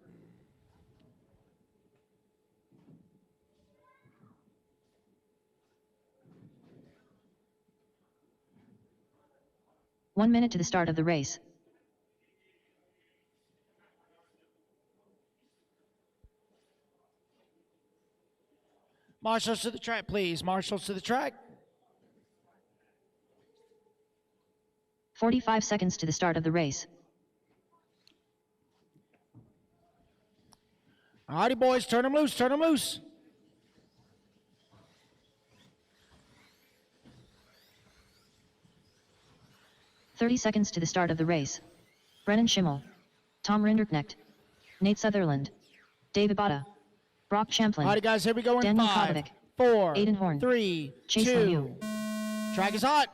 One minute to the start of the race. Marshals to the track, please. Marshals to the track. 45 seconds to the start of the race. All righty, boys. Turn them loose. Turn them loose. .30 seconds to the start of the race. Brennan Schimmel. Tom Rinderknecht. Nate Sutherland. David Botta. Brock Champlin. All righty, guys. Here we go in Daniel 5, Kovacic. 4, Aiden Horn. 3, Chase 2. Lemieux. Track is hot.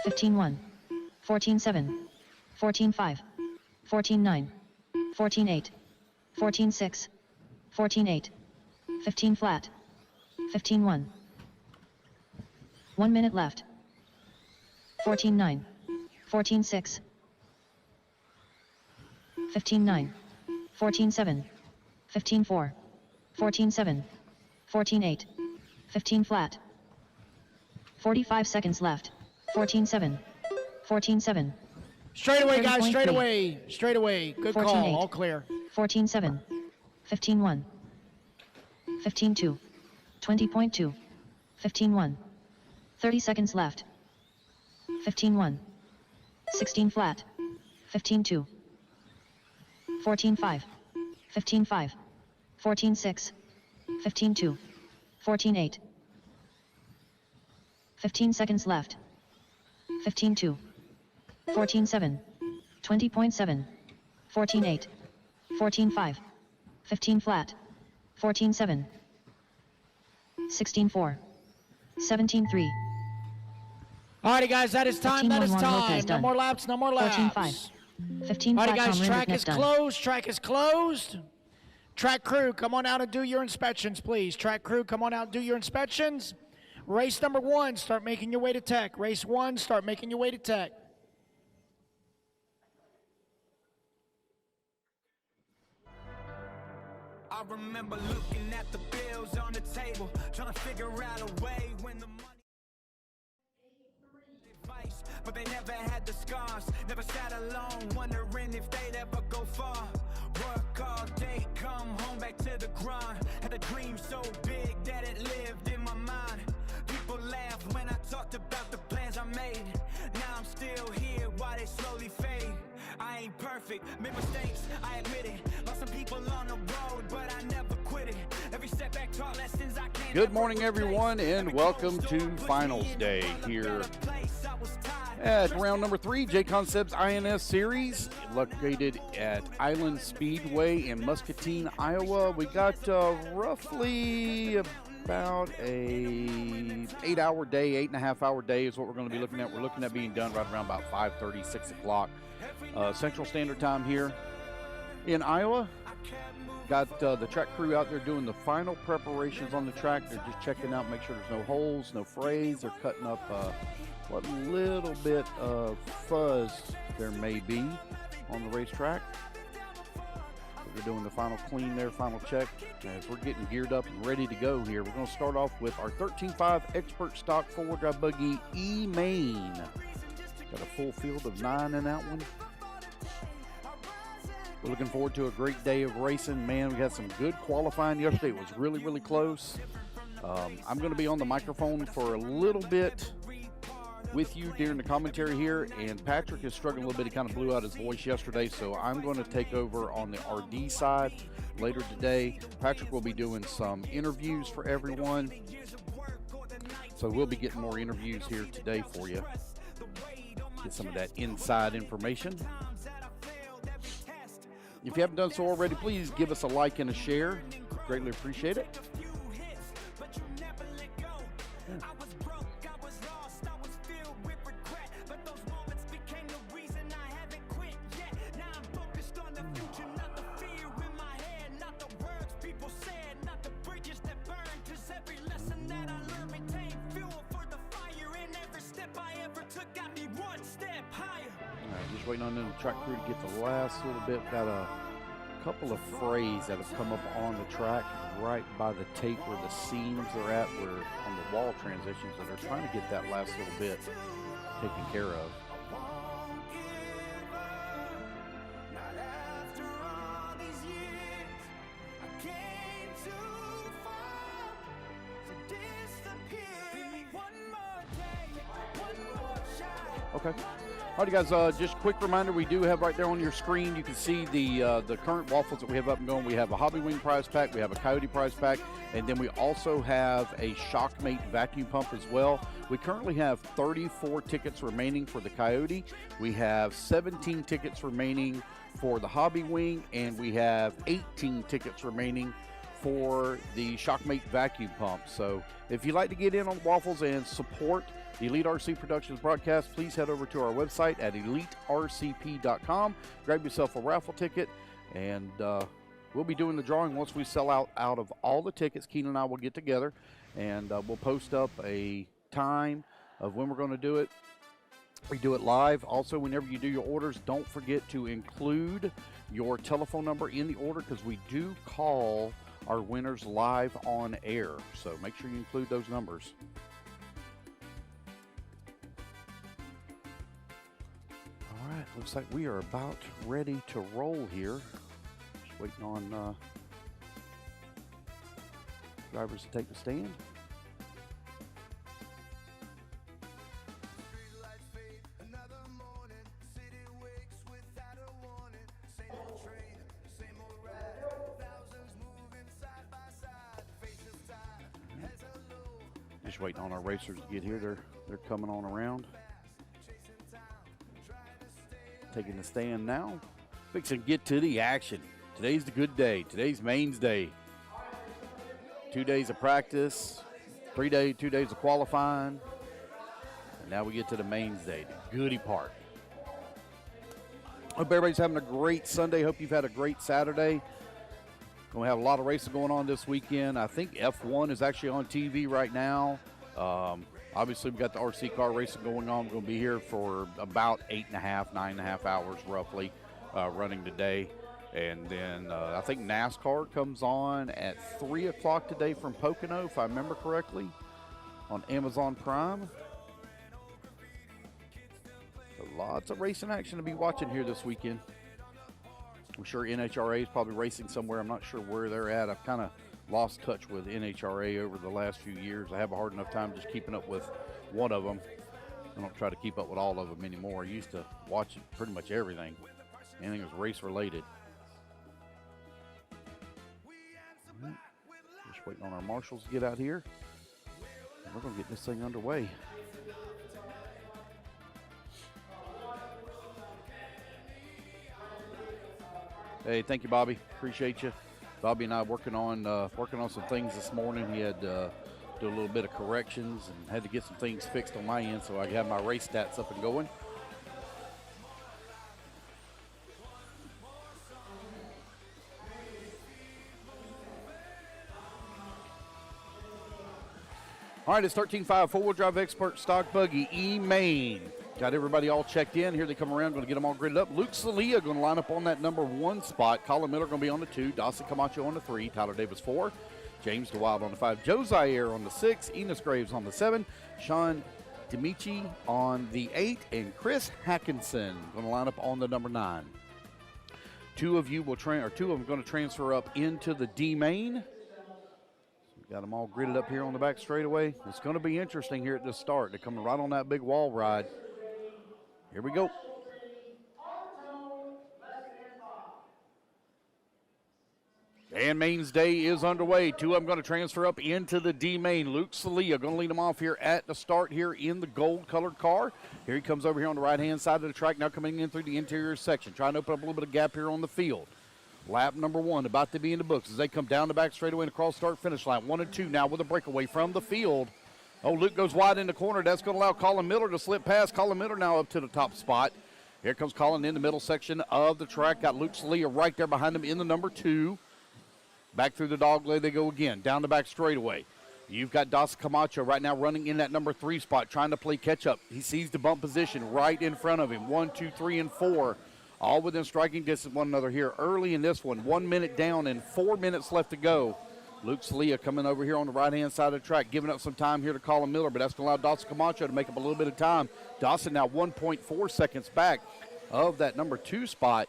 (15-1), 14-7, 14-5, 14-9, 14-8, 14-6, 14-8, 15 flat, 15-1. 1 minute left. 14-9, 14-6, 15-9, 14-7, 15-4, 14-7, 14-8, 15 flat. 45 seconds left. 14-7, 14-7, Straight away, guys. 30.3. Straight away. Straight away. Good 14-8. call. All clear. 14-7, 15-1, 15-2, 20.2, 15-1, 30 seconds left. 15-1, 16 flat, 15-2, 14-5, 15-5, 14-6, 15-2, 14-8, 15 seconds left. 15-2, 14-7, 20.7, 14-8, 14-5. 15 flat. 14-7. 16-4. 17-3. Alrighty, guys, that is time. That is 14-1-1 time. Lopez No done. more laps. No more laps. 14-5. 15 Alrighty, flat guys, Tom track Limerick is done. closed. Track is closed. Track crew, come on out and do your inspections, please. Track crew, come on out and do your inspections. Race number 1, start making your way to tech. Race 1, start making your way to tech. I remember looking at the bills on the table, trying to figure out a way when the money advice, but they never had the scars, never sat alone, wondering if they'd ever go far. Work all day, come home back to the grind. Had a dream so big that it lived in my mind. People laugh when I talked about the plans I made. Now I'm still here while they slowly fade. I ain't perfect, made mistakes, I admit it. Lost some people on the road, but I never quit it. Every setback taught lessons I can't. Good morning, everyone, and welcome to Finals Day here at round number 3, Jconcepts INS Series, located at Island Speedway in Muscatine, Iowa. We got roughly about a 8-hour day, 8.5-hour day is what we're going to be looking at. We're looking at being done right around about 5:30, 6 o'clock Central Standard Time here in Iowa. Got the track crew out there doing the final preparations on the track. They're just checking out, make sure there's no holes, no frays. They're cutting up what little bit of fuzz there may be on the racetrack. We're doing the final clean there, final check. As we're getting geared up and ready to go here, we're going to start off with our 13.5 Expert Stock 4-wheel drive buggy E-Main. Got a full field of 9 in that one. We're looking forward to a great day of racing. Man, we had some good qualifying yesterday. It was really, really close. I'm going to be on the microphone for a little bit with you during the commentary here, and Patrick is struggling a little bit. He kind of blew out his voice yesterday, so I'm going to take over on the RD side later today. Patrick will be doing some interviews for everyone, so we'll be getting more interviews here today for you. Get some of that inside information. If you haven't done so already, please give us a like and a share. Greatly appreciate it. Waiting on the track crew to get the last little bit. Got a couple of frays that have come up on the track right by the tape where the seams are at, where on the wall transitions, that are trying to get that last little bit taken care of. Okay. All right, guys, just a quick reminder, we do have right there on your screen, you can see the current waffles that we have up and going. We have a Hobby Wing prize pack, we have a Coyote prize pack, and then we also have a Shockmate vacuum pump as well. We currently have 34 tickets remaining for the Coyote. We have 17 tickets remaining for the Hobby Wing, and we have 18 tickets remaining for the Shockmate vacuum pump. So if you'd like to get in on waffles and support Elite RC Productions broadcast, please head over to our website at elitercp.com. Grab yourself a raffle ticket, and we'll be doing the drawing once we sell out of all the tickets. Keenan and I will get together, and we'll post up a time of when we're going to do it. We do it live. Also, whenever you do your orders, don't forget to include your telephone number in the order, because we do call our winners live on air. So make sure you include those numbers. All right, looks like we are about ready to roll here. Just waiting on drivers to take the stand. Just waiting on our racers to get here. They're coming on around. Taking the stand now. Fixing to get to the action. Today's the good day. Today's mains day. 2 days of practice, 2 days of qualifying, and now we get to the mains day, the goody part. Hope everybody's having a great Sunday. Hope you've had a great Saturday. Going to have a lot of racing going on this weekend. I think F1 is actually on TV right now. Obviously, we've got the RC car racing going on. We're going to be here for about 9.5 hours roughly running today. And then I think NASCAR comes on at 3 o'clock today from Pocono, if I remember correctly, on Amazon Prime. So lots of racing action to be watching here this weekend. I'm sure NHRA is probably racing somewhere. I'm not sure where they're at. I've kind of lost touch with NHRA over the last few years. I have a hard enough time just keeping up with one of them. I don't try to keep up with all of them anymore. I used to watch pretty much everything. Anything was race related. Just waiting on our marshals to get out here. And we're going to get this thing underway. Hey, thank you, Bobby. Appreciate you. Bobby and I working on some things this morning. He had do a little bit of corrections and had to get some things fixed on my end, so I have my race stats up and going. All right, it's 13.5 four-wheel drive expert stock buggy E-Main. Got everybody all checked in. Here they come around, going to get them all gridded up. Luke Salia going to line up on that number 1 spot. Colin Miller going to be on the 2. Dawson Camacho on the 3. Tyler Davis 4. James DeWild on the 5. Joe Zaire on the 6. Enos Graves on the 7. Sean Demichi on the 8. And Chris Hackinson going to line up on the number 9. Two of them going to transfer up into the D-Main. Got them all gridded up here on the back straightaway. It's going to be interesting here at the start. They're coming right on that big wall ride. Here we go. And Mains Day is underway. Two of them going to transfer up into the D-Main. Luke Salia going to lead them off here at the start here in the gold-colored car. Here he comes over here on the right-hand side of the track, now coming in through the interior section, trying to open up a little bit of gap here on the field. Lap number 1 about to be in the books as they come down the back straightaway and across start-finish line. 1 and 2 now with a breakaway from the field. Oh, Luke goes wide in the corner. That's going to allow Colin Miller to slip past. Colin Miller now up to the top spot. Here comes Colin in the middle section of the track. Got Luke Salia right there behind him in the number 2. Back through the dog leg they go again. Down the back straightaway. You've got Dawson Camacho right now running in that number 3 spot, trying to play catch-up. He sees the bump position right in front of him. 1, 2, 3, and 4. All within striking distance of one another here early in this one. 1 minute down and 4 minutes left to go. Luke Salia coming over here on the right-hand side of the track, giving up some time here to Colin Miller, but that's going to allow Dawson Camacho to make up a little bit of time. Dawson now 1.4 seconds back of that number 2 spot.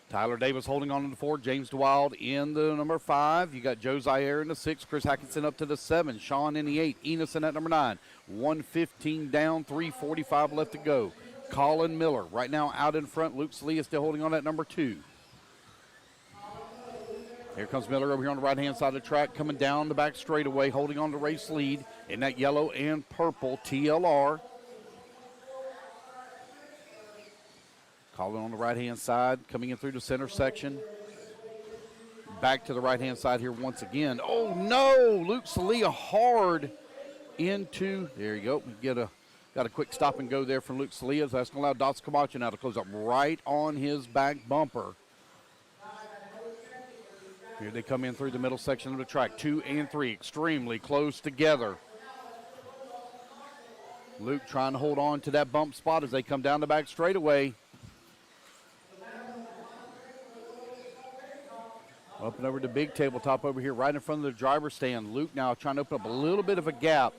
Tyler Davis holding on to the 4. James DeWild in the number 5. You got Joe Zaire in the 6. Chris Hackinson up to the 7. Sean in the 8. Enos in at number 9. 1:15 down, 3:45 left to go. Colin Miller right now out in front. Luke Salia still holding on at number 2. Here comes Miller over here on the right-hand side of the track, coming down the back straightaway, holding on to race lead in that yellow and purple TLR. Colin on the right-hand side, coming in through the center section. Back to the right-hand side here once again. Oh, no! Luke Salia hard into, there you go. Got a quick stop and go there from Luke Salia. So that's going to allow Dawson Camacho now to close up right on his back bumper. Here they come in through the middle section of the track. 2 and 3 extremely close together. Luke trying to hold on to that bump spot as they come down the back straightaway. Up and over to big tabletop over here right in front of the driver's stand. Luke now trying to open up a little bit of a gap.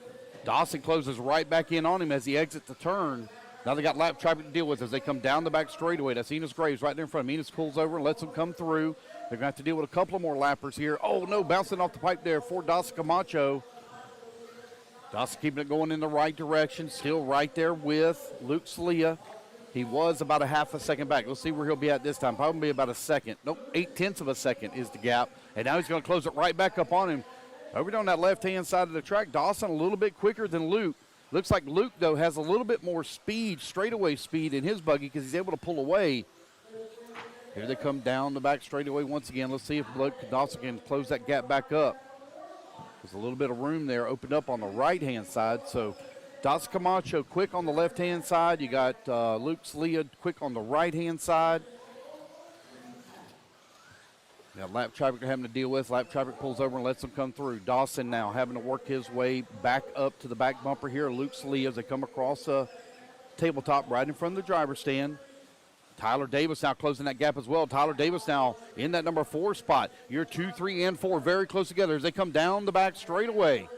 Dawson closes right back in on him as he exits the turn. Now they got lap traffic to deal with as they come down the back straightaway. That's Enos Graves right there in front of him. Enos pulls over and lets them come through. They're going to have to deal with a couple of more lappers here. Oh, no, bouncing off the pipe there for Dawson Camacho. Dawson keeping it going in the right direction. Still right there with Luke Salia. He was about a half a second back. Let's see where he'll be at this time. Probably about a second. Nope, 0.8 of a second is the gap. And now he's going to close it right back up on him. Over on that left-hand side of the track, Dawson a little bit quicker than Luke. Looks like Luke, though, has a little bit more speed, straightaway speed in his buggy because he's able to pull away. Here they come down the back straightaway once again. Let's see if Luke Dawson can close that gap back up. There's a little bit of room there opened up on the right-hand side. So Dawson Camacho quick on the left-hand side. You got Luke Slia quick on the right-hand side. Now lap traffic they're having to deal with. Lap traffic pulls over and lets them come through. Dawson now having to work his way back up to the back bumper here. Luke Slia as they come across a tabletop right in front of the driver's stand. Tyler Davis now closing that gap as well. Tyler Davis now in that number 4 spot. You're 2, 3, and 4 very close together as they come down the back straightaway.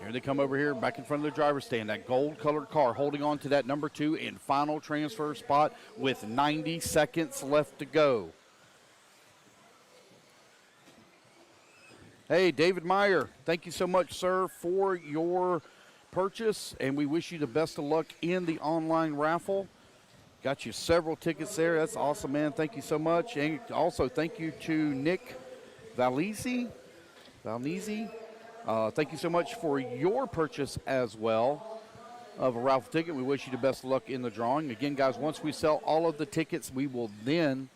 Here they come over here back in front of the driver's stand. That gold-colored car holding on to that number 2 in final transfer spot with 90 seconds left to go. Hey, David Meyer, thank you so much, sir, for your purchase, and we wish you the best of luck in the online raffle. Got you several tickets there. That's awesome, man. Thank you so much. And also thank you to Nick Valisi. Thank you so much for your purchase as well of a raffle ticket. We wish you the best of luck in the drawing. Again, guys, once we sell all of the tickets, we will then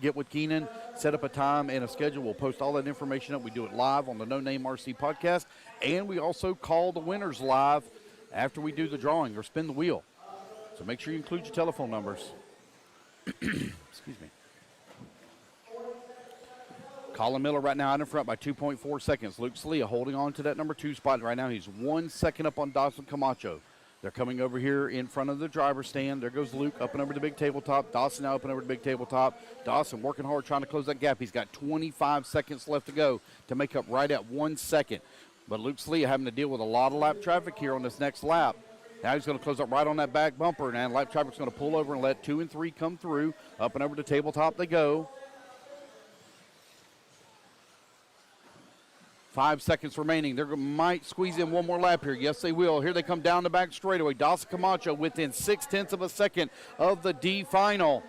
get with Keenan, set up a time and a schedule. We'll post all that information up. We do it live on the No Name RC podcast, and we also call the winners live after we do the drawing or spin the wheel. So make sure you include your telephone numbers. Excuse me. Colin Miller right now out in front by 2.4 seconds. Luke Slia holding on to that number 2 spot right now. He's 1 second up on Dawson Camacho. They're coming over here in front of the driver's stand. There goes Luke up and over the big tabletop. Dawson now up and over the big tabletop. Dawson working hard trying to close that gap. He's got 25 seconds left to go to make up right at 1 second. But Luke Slia having to deal with a lot of lap traffic here on this next lap. Now he's going to close up right on that back bumper, and lap traffic's going to pull over and let 2 and 3 come through. Up and over the tabletop they go. 5 seconds remaining. They might squeeze in one more lap here. Yes, they will. Here they come down the back straightaway. Dawson Camacho within 0.6 of a second of the D final.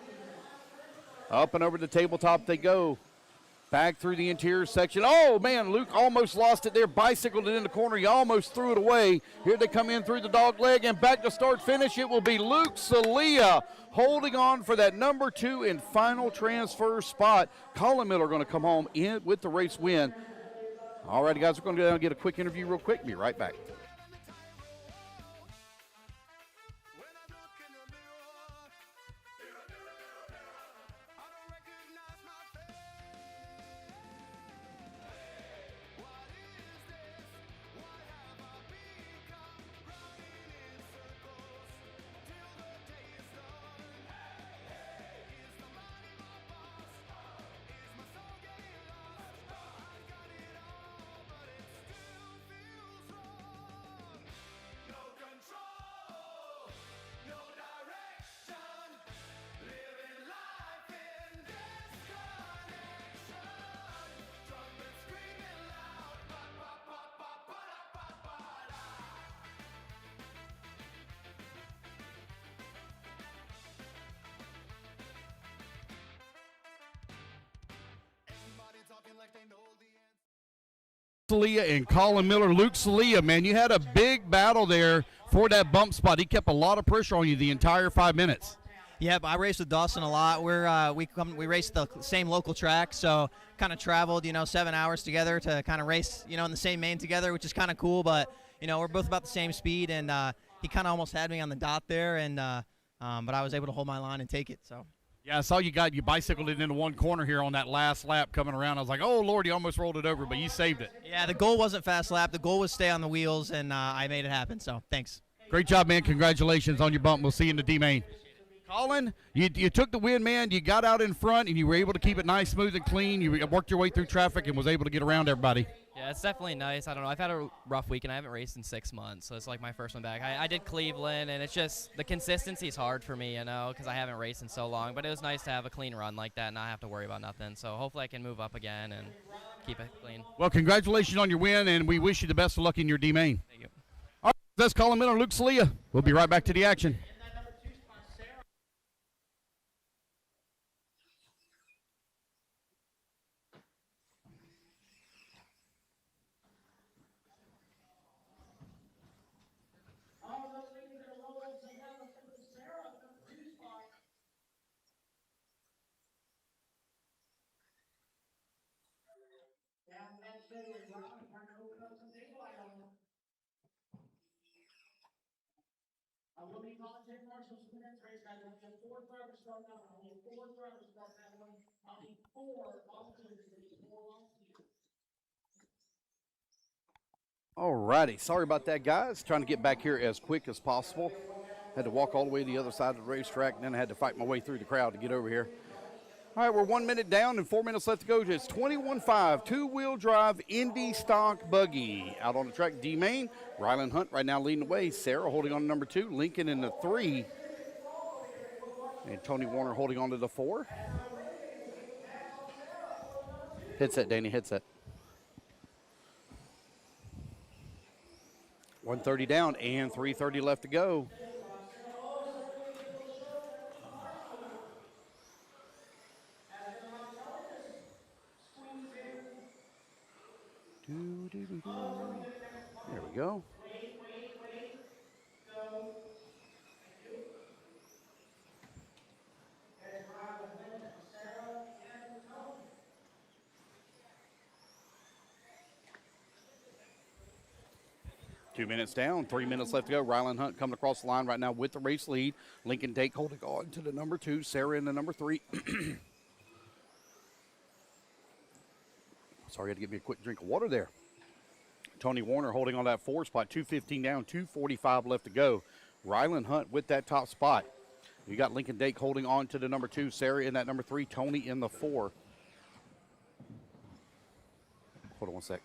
Up and over the tabletop they go. Back through the interior section. Oh, man, Luke almost lost it there. Bicycled it in the corner. He almost threw it away. Here they come in through the dog leg and back to start finish. It will be Luke Slia holding on for that number 2 and final transfer spot. Colin Miller going to come home in with the race win. All right, guys, we're going to go down and get a quick interview real quick. Be right back. Slia and Colin Miller. Luke Slia, man, you had a big battle there for that bump spot. He kept a lot of pressure on you the entire 5 minutes. Yeah, but I raced with Dawson a lot. We raced the same local track, so kind of traveled, 7 hours together to kind of race, in the same main together, which is kind of cool. But we're both about the same speed, and he kind of almost had me on the dot there, and but I was able to hold my line and take it. So. Yeah, I saw you bicycled it into one corner here on that last lap coming around. I was like, oh, Lord, you almost rolled it over, but you saved it. Yeah, the goal wasn't fast lap. The goal was stay on the wheels, and I made it happen, so thanks. Great job, man. Congratulations on your bump. We'll see you in the D-Main. Colin, you took the win, man. You got out in front, and you were able to keep it nice, smooth, and clean. You worked your way through traffic and was able to get around everybody. Yeah, it's definitely nice. I don't know. I've had a rough week, and I haven't raced in 6 months, so it's like my first one back. I did Cleveland, and it's just the consistency is hard for me, because I haven't raced in so long. But it was nice to have a clean run like that and not have to worry about nothing. So hopefully I can move up again and keep it clean. Well, congratulations on your win, and we wish you the best of luck in your D-Main. Thank you. All right, that's Colin Miller and Luke Slia. We'll be right back to the action. All righty. Sorry about that, guys. Trying to get back here as quick as possible. Had to walk all the way to the other side of the racetrack, and then I had to fight my way through the crowd to get over here. All right, we're 1 minute down and 4 minutes left to go. It's 21.5, two-wheel drive Indy stock buggy. Out on the track, D-Main. Ryland Hunt right now leading the way. Sarah holding on to number 2. Lincoln in the 3. And Tony Warner holding on to the 4. Headset, Danny, headset. 130 down and 3:30 left to go. There we go. Two minutes down, 3 minutes left to go. Ryland Hunt coming across the line right now with the race lead. Lincoln Dake holding on to the number 2. Sarah in the number 3. Sorry, I had to get me a quick drink of water there. Tony Warner holding on that 4 spot. 2:15 down, 2:45 left to go. Ryland Hunt with that top spot. You got Lincoln Dake holding on to the number 2. Sarah in that number 3. Tony in the 4. Hold on one sec.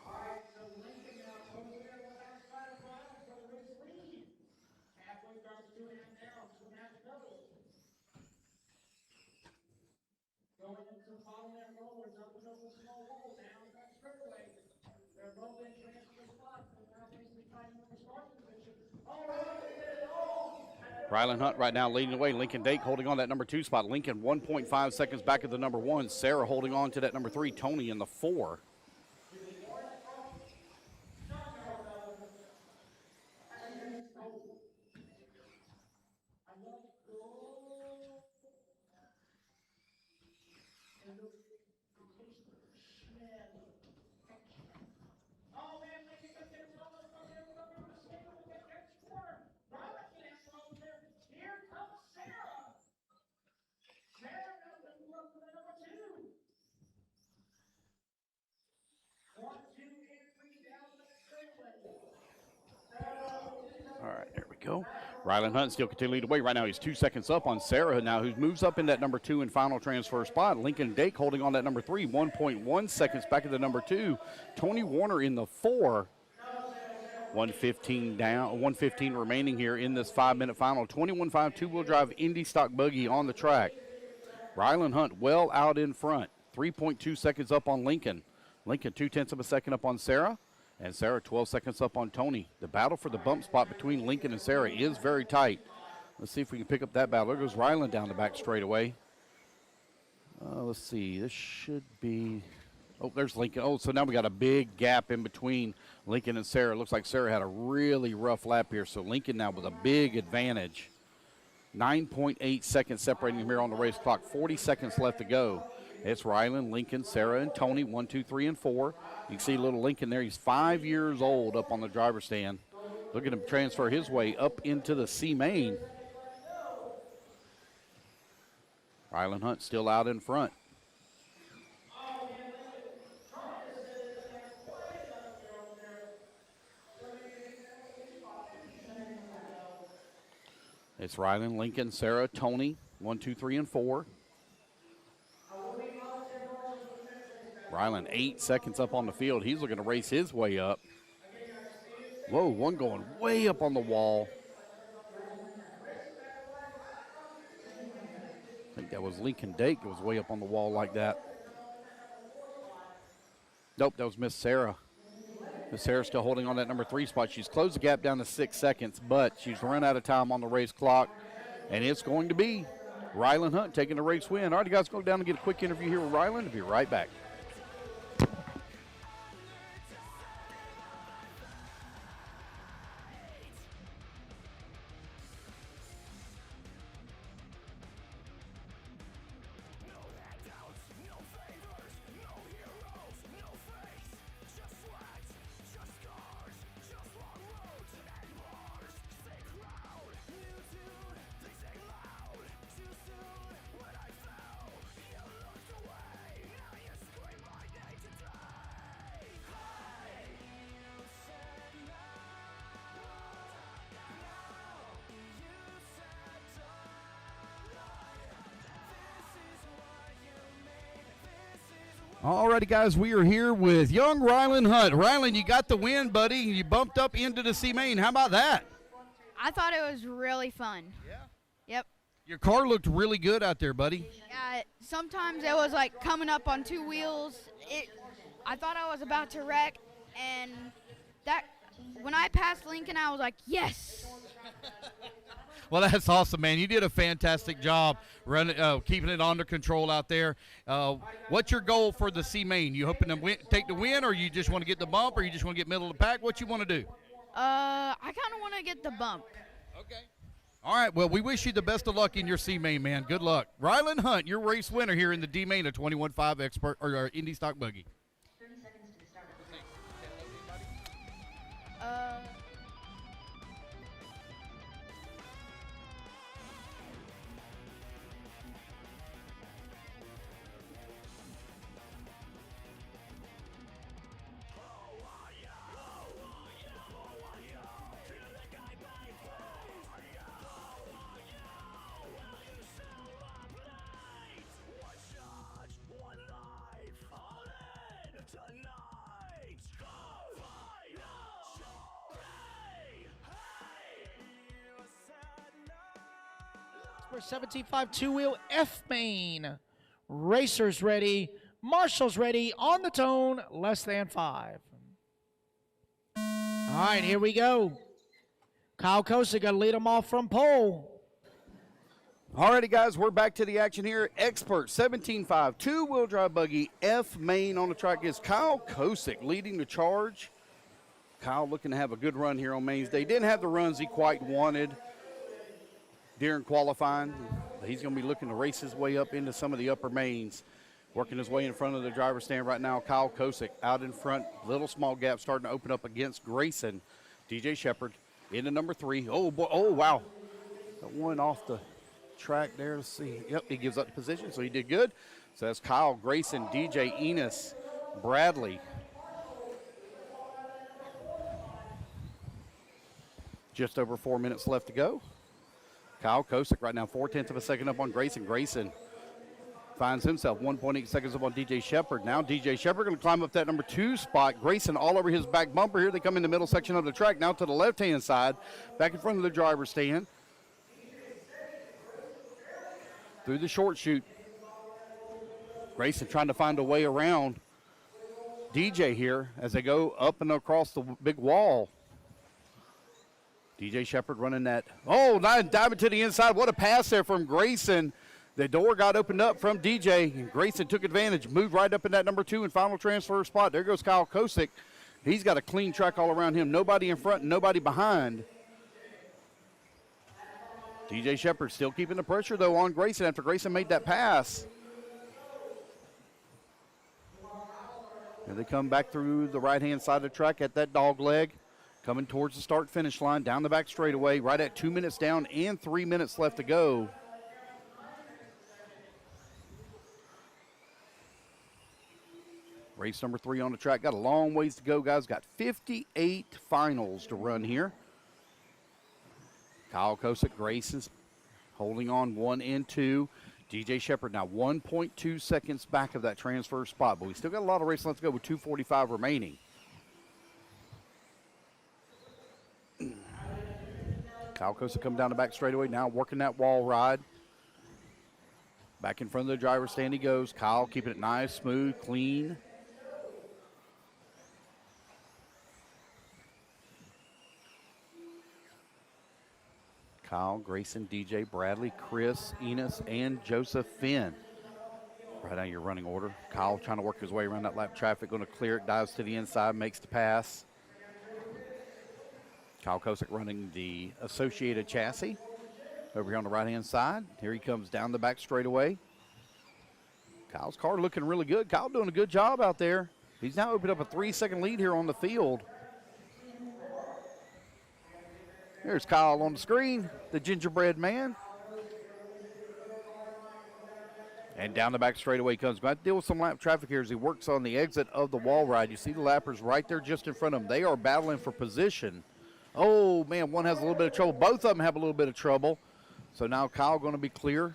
Ryland Hunt right now leading the way. Lincoln Dake holding on that number 2 spot. Lincoln 1.5 seconds back of the number 1. Sarah holding on to that number 3. Tony in the 4. All right, there we go. Ryland Hunt still continuing to lead the way. Right now he's 2 seconds up on Sarah now, who moves up in that number 2 and final transfer spot. Lincoln Dake holding on that number 3, 1.1 seconds back of the number 2. Tony Warner in the 4. 1:15 down, 1:15 remaining here in this 5-minute final. 21.5 two-wheel drive Indy stock buggy on the track. Ryland Hunt well out in front. 3.2 seconds up on Lincoln. Lincoln 0.2 of a second up on Sarah. And Sarah 12 seconds up on Tony. The battle for the bump spot between Lincoln and Sarah is very tight. Let's see if we can pick up that battle. There goes Ryland down the back straightaway. Let's see. This should be... Oh, there's Lincoln. Oh, so now we got a big gap in between Lincoln and Sarah. Looks like Sarah had a really rough lap here. So Lincoln now with a big advantage. 9.8 seconds separating him here on the race clock. 40 seconds left to go. It's Ryland, Lincoln, Sarah, and Tony, 1, 2, 3, and 4. You can see little Lincoln there. He's 5 years old up on the driver's stand. Look at him transfer his way up into the C main. Ryland Hunt still out in front. It's Ryland, Lincoln, Sarah, Tony, 1, 2, 3, and 4. Ryland 8 seconds up on the field. He's looking to race his way up. Whoa, one going way up on the wall. I think that was Lincoln Dake that was way up on the wall like that. Nope, that was Miss Sarah. Miss Sarah still holding on that number 3 spot. She's closed the gap down to 6 seconds, but she's run out of time on the race clock, and it's going to be Ryland Hunt taking the race win. All right, you guys, go down and get a quick interview here with Ryland. We'll be right back. Alrighty, guys, we are here with young Rylan Hunt. Rylan, you got the win, buddy. You bumped up into the C main. How about that? I thought it was really fun. Yeah? Yep. Your car looked really good out there, buddy. Sometimes it was like coming up on two wheels. I thought I was about to wreck, and that when I passed Lincoln, I was like, yes. Well, that's awesome, man. You did a fantastic job running, keeping it under control out there. What's your goal for the C main? You hoping to take the win, or you just want to get the bump, or you just want to get middle of the pack? What you want to do? I kind of want to get the bump. Okay. All right. Well, we wish you the best of luck in your C main, man. Good luck. Rylan Hunt, your race winner here in the D main of 21.5 Expert or Indy Stock Buggy. For 17.5 two-wheel F main. Racers ready. Marshall's ready. On the tone. Less than 5. All right, here we go. Kyle Kosick going to lead them off from pole. Alrighty, guys, we're back to the action here. Expert 17.5 two-wheel drive buggy F main on the track is Kyle Kosick leading the charge. Kyle looking to have a good run here on mains day. Didn't have the runs he quite wanted during qualifying. He's going to be looking to race his way up into some of the upper mains. Working his way in front of the driver's stand right now. Kyle Kosick out in front. Little small gap starting to open up against Grayson. DJ Shepard into number 3. Oh, boy. Oh, wow. That one off the track there. Let's see. Yep, he gives up the position, so he did good. So that's Kyle, Grayson, DJ, Enos, Bradley. Just over 4 minutes left to go. Kyle Kosick right now 0.4 of a second up on Grayson. Grayson finds himself 1.8 seconds up on DJ Shepard. Now DJ Shepard going to climb up that number 2 spot. Grayson all over his back bumper here. They come in the middle section of the track. Now to the left-hand side, back in front of the driver's stand. Through the short chute. Grayson trying to find a way around DJ here as they go up and across the big wall. DJ Shepard running that. Oh, diving to the inside. What a pass there from Grayson. The door got opened up from DJ. And Grayson took advantage, moved right up in that number 2 and final transfer spot. There goes Kyle Kosick. He's got a clean track all around him. Nobody in front and nobody behind. DJ Shepard still keeping the pressure, though, on Grayson after Grayson made that pass. And they come back through the right-hand side of the track at that dog leg. Coming towards the start-finish line, down the back straightaway, right at 2 minutes down and 3 minutes left to go. Race number 3 on the track. Got a long ways to go, guys. Got 58 finals to run here. Kyle Kosick, Grayson's holding on 1 and 2. DJ Shepard now 1.2 seconds back of that transfer spot, but we still got a lot of race left to go with 2:45 remaining. Kyle Kosick coming down the back straightaway now, working that wall ride. Back in front of the driver's stand he goes. Kyle keeping it nice, smooth, clean. Kyle, Grayson, DJ, Bradley, Chris, Enos, and Joseph Finn. Right now your running order. Kyle trying to work his way around that lap traffic, going to clear it, dives to the inside, makes the pass. Kyle Kosick running the Associated chassis over here on the right-hand side. Here he comes down the back straightaway. Kyle's car looking really good. Kyle doing a good job out there. He's now opened up a 3-second lead here on the field. There's Kyle on the screen, the gingerbread man. And down the back straightaway comes. Got to deal with some lap traffic here as he works on the exit of the wall ride. You see the lappers right there just in front of him. They are battling for position. Oh, man, one has a little bit of trouble. Both of them have a little bit of trouble. So now Kyle going to be clear.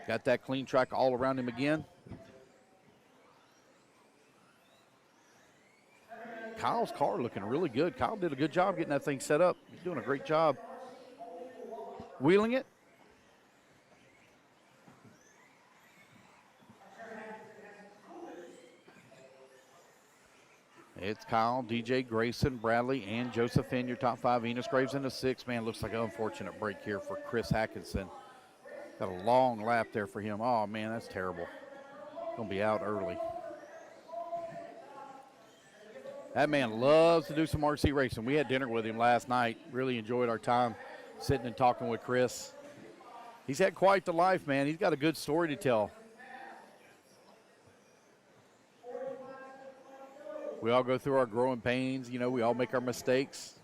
Got that clean track all around him again. Kyle's car looking really good. Kyle did a good job getting that thing set up. He's doing a great job wheeling it. It's Kyle, DJ, Grayson, Bradley, and Joseph in your top 5. Enos Graves in the 6. Man, looks like an unfortunate break here for Chris Hackinson. Got a long lap there for him. Oh, man, that's terrible. Going to be out early. That man loves to do some RC racing. We had dinner with him last night. Really enjoyed our time sitting and talking with Chris. He's had quite the life, man. He's got a good story to tell. We all go through our growing pains. You know, we all make our mistakes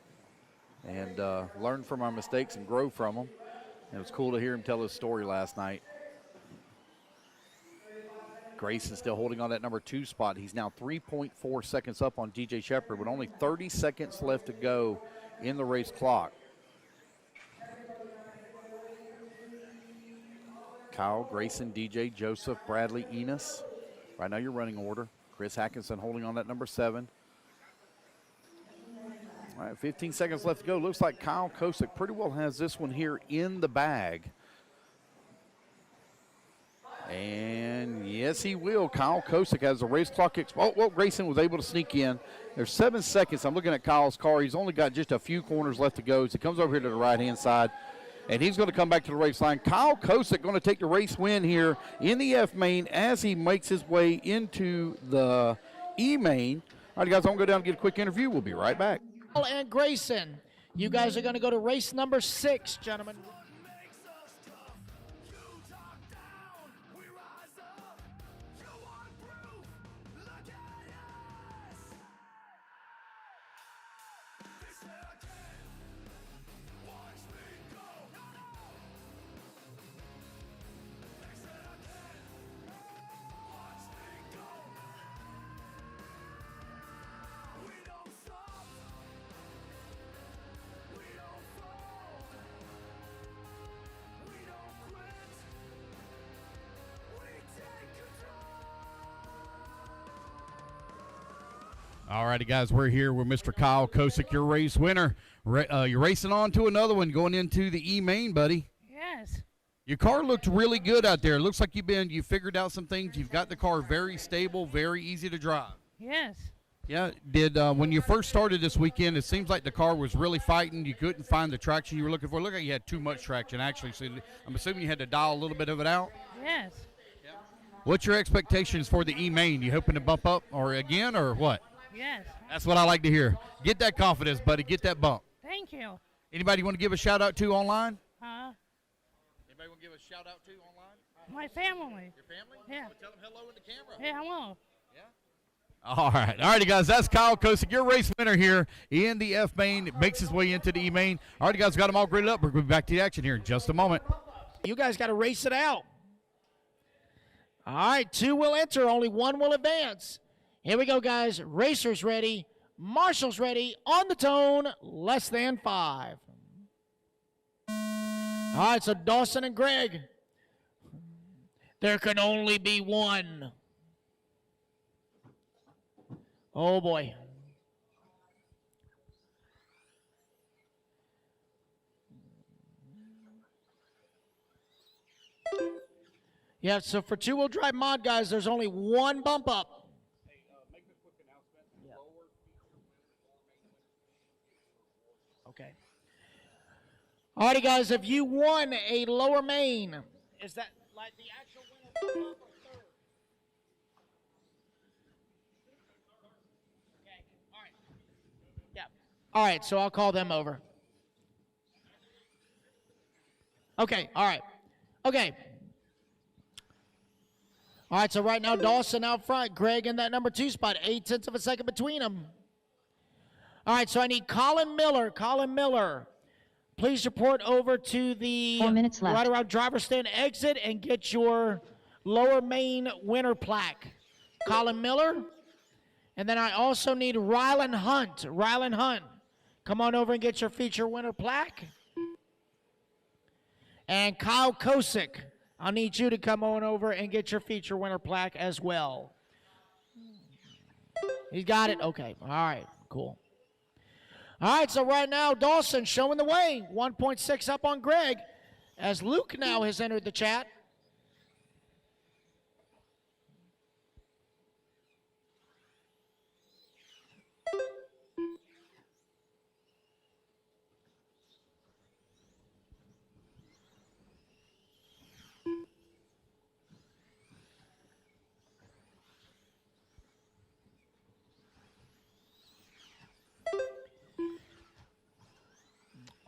and learn from our mistakes and grow from them. And it was cool to hear him tell his story last night. Grayson still holding on that number 2 spot. He's now 3.4 seconds up on DJ Shepard, with only 30 seconds left to go in the race clock. Kyle, Grayson, DJ, Joseph, Bradley, Enos. Right now your running order. Chris Hackinson holding on that number 7. All right, 15 seconds left to go. Looks like Kyle Kosick pretty well has this one here in the bag. And yes, he will. Kyle Kosick has the race clock. Well, Grayson was able to sneak in. There's 7 seconds. I'm looking at Kyle's car. He's only got just a few corners left to go. As he comes over here to the right-hand side, and he's going to come back to the race line. Kyle Kosick going to take the race win here in the F main as he makes his way into the E main. All right, guys, I'm going to go down and get a quick interview. We'll be right back. And Grayson, you guys are going to go to race number 6, gentlemen. All righty, guys, we're here with Mr. Kyle Kosick, your race winner. You're racing on to another one, going into the E-main, buddy. Yes. Your car looked really good out there. It looks like you figured out some things. You've got the car very stable, very easy to drive. Yes. Yeah. When you first started this weekend, it seems like the car was really fighting. You couldn't find the traction you were looking for. Look like you had too much traction, actually. So I'm assuming you had to dial a little bit of it out. Yes. What's your expectations for the E-main? You hoping to bump up or what? Yes. That's what I like to hear. Get that confidence, buddy. Get that bump. Thank you. Anybody you want to give a shout out to online? Anybody want to give a shout out to online? My family. Your family? Yeah. Well, tell them hello in the camera. Yeah, I will. Yeah. All right. All righty, guys. That's Kyle Kosick, your race winner here in the F main. Makes his way into the E main. All right, guys. Got them all graded up. We're going to be back to the action here in just a moment. You guys got to race it out. All right, 2 will enter. Only 1 will advance. Here we go, guys. Racers ready. Marshals ready. On the tone, less than 5. All right, so Dawson and Greg. There can only be one. Oh, boy. Yeah, so for 2-wheel drive mod, guys, there's only 1 bump up. Okay. All righty, guys, if you won a lower main, is that like the actual winner? Okay, all right. Yeah. All right, so I'll call them over. Okay, all right. Okay. All right, so right now, Dawson out front. Greg in that number 2 spot. 0.8 of a second between them. All right, so I need Colin Miller. Colin Miller, please report over to the 4 minutes left. right around driver's stand exit and get your lower main winner plaque. Colin Miller. And then I also need Rylan Hunt. Rylan Hunt, come on over and get your feature winner plaque. And Kyle Kosick, I'll need you to come on over and get your feature winner plaque as well. He's got it? Okay, all right. cool. All right, so right now, Dawson showing the way. 1.6 up on Greg, as Luke now has entered the chat.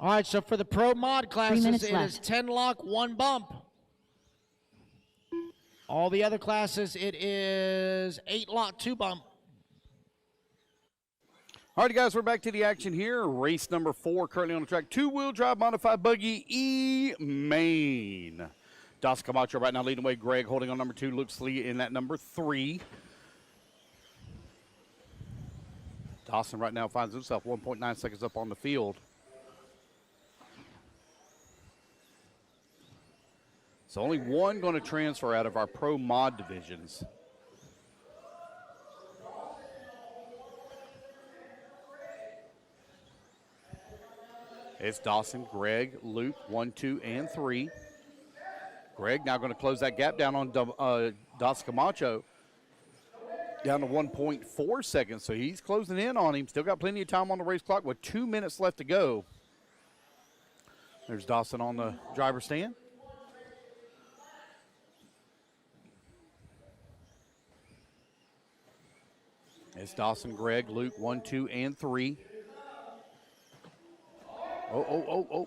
All right, so for the pro mod classes, it is 10 lock, 1 bump. All the other classes, it is 8 lock, 2 bump. All right, guys, we're back to the action here. Race number 4 currently on the track. 2-wheel drive modified buggy E-Main. Dos Camacho right now leading the way. Greg holding on number 2. Luke Slee in that number 3. Dawson right now finds himself 1.9 seconds up on the field. So only one going to transfer out of our pro mod divisions. It's Dawson, Greg, Luke, 1, 2, and 3. Greg now going to close that gap down on Dos Camacho. Down to 1.4 seconds, so he's closing in on him. Still got plenty of time on the race clock with 2 minutes left to go. There's Dawson on the driver's stand. It's Dawson, Greg, Luke, 1, 2, and 3. Oh.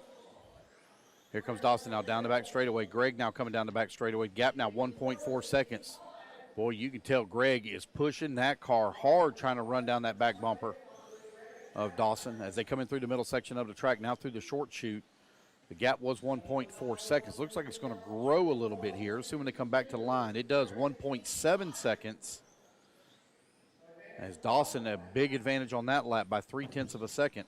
Here comes Dawson now down the back straightaway. Greg now coming down the back straightaway. Gap now 1.4 seconds. Boy, you can tell Greg is pushing that car hard trying to run down that back bumper of Dawson as they come in through the middle section of the track, now through the short chute. The gap was 1.4 seconds. Looks like it's going to grow a little bit here. Assuming they come back to the line. It does 1.7 seconds. As Dawson a big advantage on that lap by 0.3 of a second.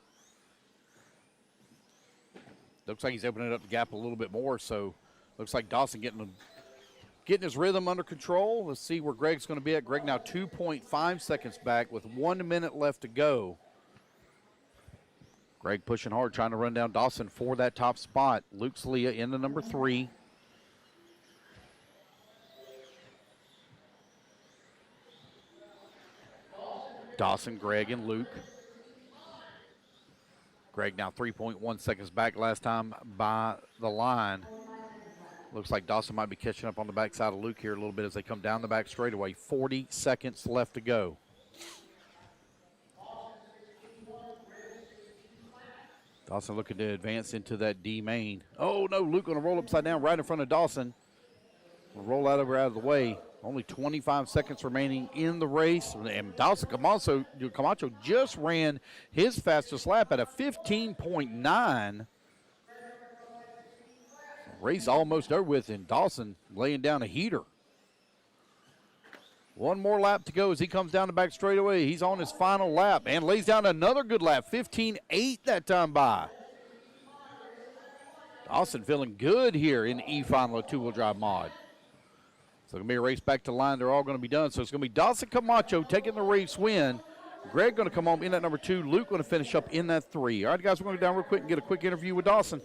Looks like he's opening up the gap a little bit more, so looks like Dawson getting his rhythm under control. Let's see where Greg's going to be at. Greg now 2.5 seconds back with 1 minute left to go. Greg pushing hard, trying to run down Dawson for that top spot. Luke Slee in the number 3. Dawson, Greg, and Luke. Greg now 3.1 seconds back last time by the line. Looks like Dawson might be catching up on the backside of Luke here a little bit as they come down the back straightaway. 40 seconds left to go. Dawson looking to advance into that D main. Oh no, Luke gonna roll upside down right in front of Dawson. Roll out of the way. Only 25 seconds remaining in the race. And Dawson Camacho just ran his fastest lap at a 15.9. Race almost over with, and Dawson laying down a heater. One more lap to go as he comes down the back straightaway. He's on his final lap and lays down another good lap. 15.8 that time by. Dawson feeling good here in the E-Final 2-wheel drive mod. So it's going to be a race back to line. They're all going to be done. So it's going to be Dawson Camacho taking the race win. Greg going to come home in that number 2. Luke going to finish up in that 3. All right, guys, we're going to go down real quick and get a quick interview with Dawson.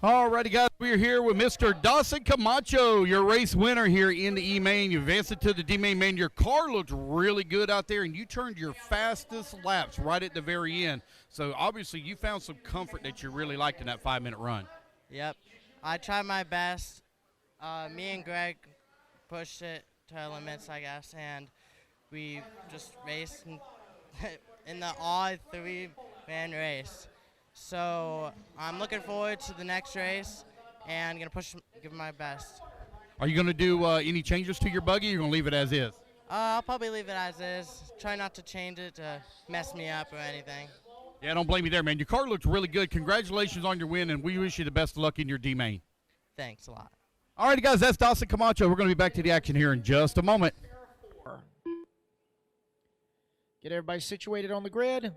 All righty, guys, we are here with Mr. Dawson Camacho, your race winner here in the E-Main. You advanced it to the D-Main main. Your car looked really good out there, and you turned your fastest laps right at the very end. So, obviously, you found some comfort that you really liked in that 5-minute run. Yep. I tried my best. Me and Greg pushed it to our limits, I guess, and we just raced and in the odd 3-man race. So I'm looking forward to the next race and gonna give my best. Are you going to do any changes to your buggy, or you're going to leave it as is? I'll probably leave it as is. Try not to change it to mess me up or anything. Yeah, don't blame me there, man. Your car looks really good. Congratulations on your win, and we wish you the best of luck in your D main. Thanks a lot. All right, guys, that's Dawson Camacho. We're going to be back to the action here in just a moment. Get everybody situated on the grid.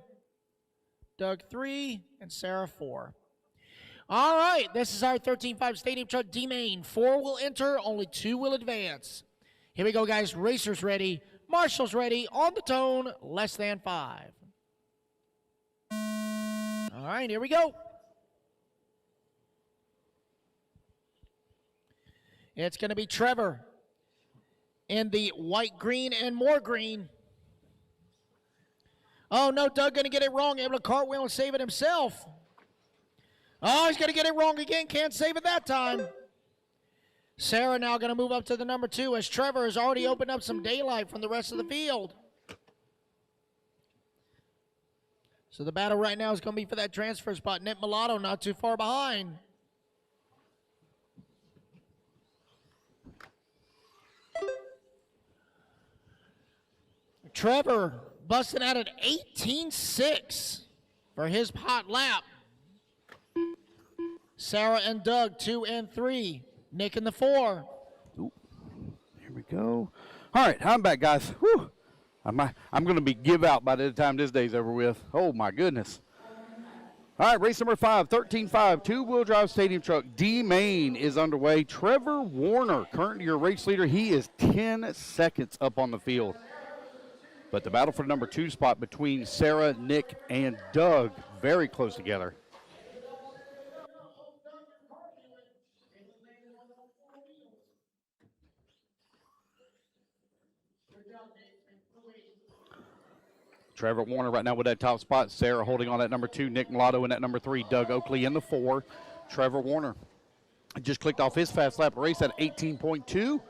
Doug 3 and Sarah 4. All right, this is our 13.5 Stadium Truck D-Main. 4 will enter, only 2 will advance. Here we go, guys. Racers ready. Marshals ready. On the tone, less than 5. All right, here we go. It's going to be Trevor in the white, green, and more green. Oh, no, Doug going to get it wrong. Able to cartwheel and save it himself. Oh, he's going to get it wrong again. Can't save it that time. Sarah now going to move up to the number 2 as Trevor has already opened up some daylight from the rest of the field. So the battle right now is going to be for that transfer spot. Nick Mulatto not too far behind. Trevor busting out at 18.6 for his hot lap. Sarah and Doug 2 and 3. Nick in the 4. Ooh, here we go. All right, I'm back, guys. Whew. I'm going to be give out by the time this day's over with. Oh, my goodness. All right, race number 5, 13.5, two-wheel drive stadium truck. D-Main is underway. Trevor Warner, currently your race leader. He is 10 seconds up on the field. But the battle for the number 2 spot between Sarah, Nick, and Doug, very close together. Trevor Warner right now with that top spot. Sarah holding on at number 2. Nick Mulatto in that number 3. Doug Oakley in the 4. Trevor Warner just clicked off his fast lap race at 18.2.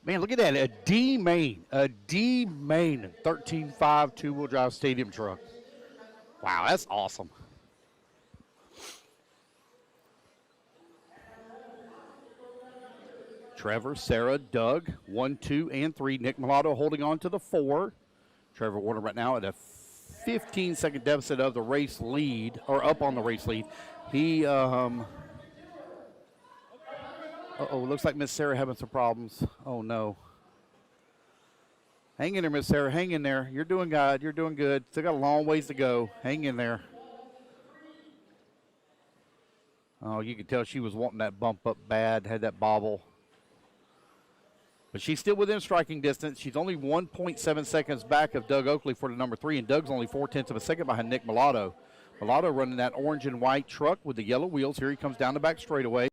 Man, look at that. A D-Main. 13.5 two-wheel drive stadium truck. Wow, that's awesome. Trevor, Sarah, Doug, 1, 2, and 3. Nick Mulatto holding on to the 4. Trevor Warner right now at a 15-second deficit of the race lead, or up on the race lead. He, uh-oh, looks like Miss Sarah having some problems. Oh, no. Hang in there, Miss Sarah. Hang in there. You're doing good. You're doing good. Still got a long ways to go. Hang in there. Oh, you could tell she was wanting that bump up bad, had that bobble. But she's still within striking distance. She's only 1.7 seconds back of Doug Oakley for the number 3, and Doug's only 0.4 of a second behind Nick Mulatto. Mulatto running that orange and white truck with the yellow wheels. Here he comes down the back straightaway.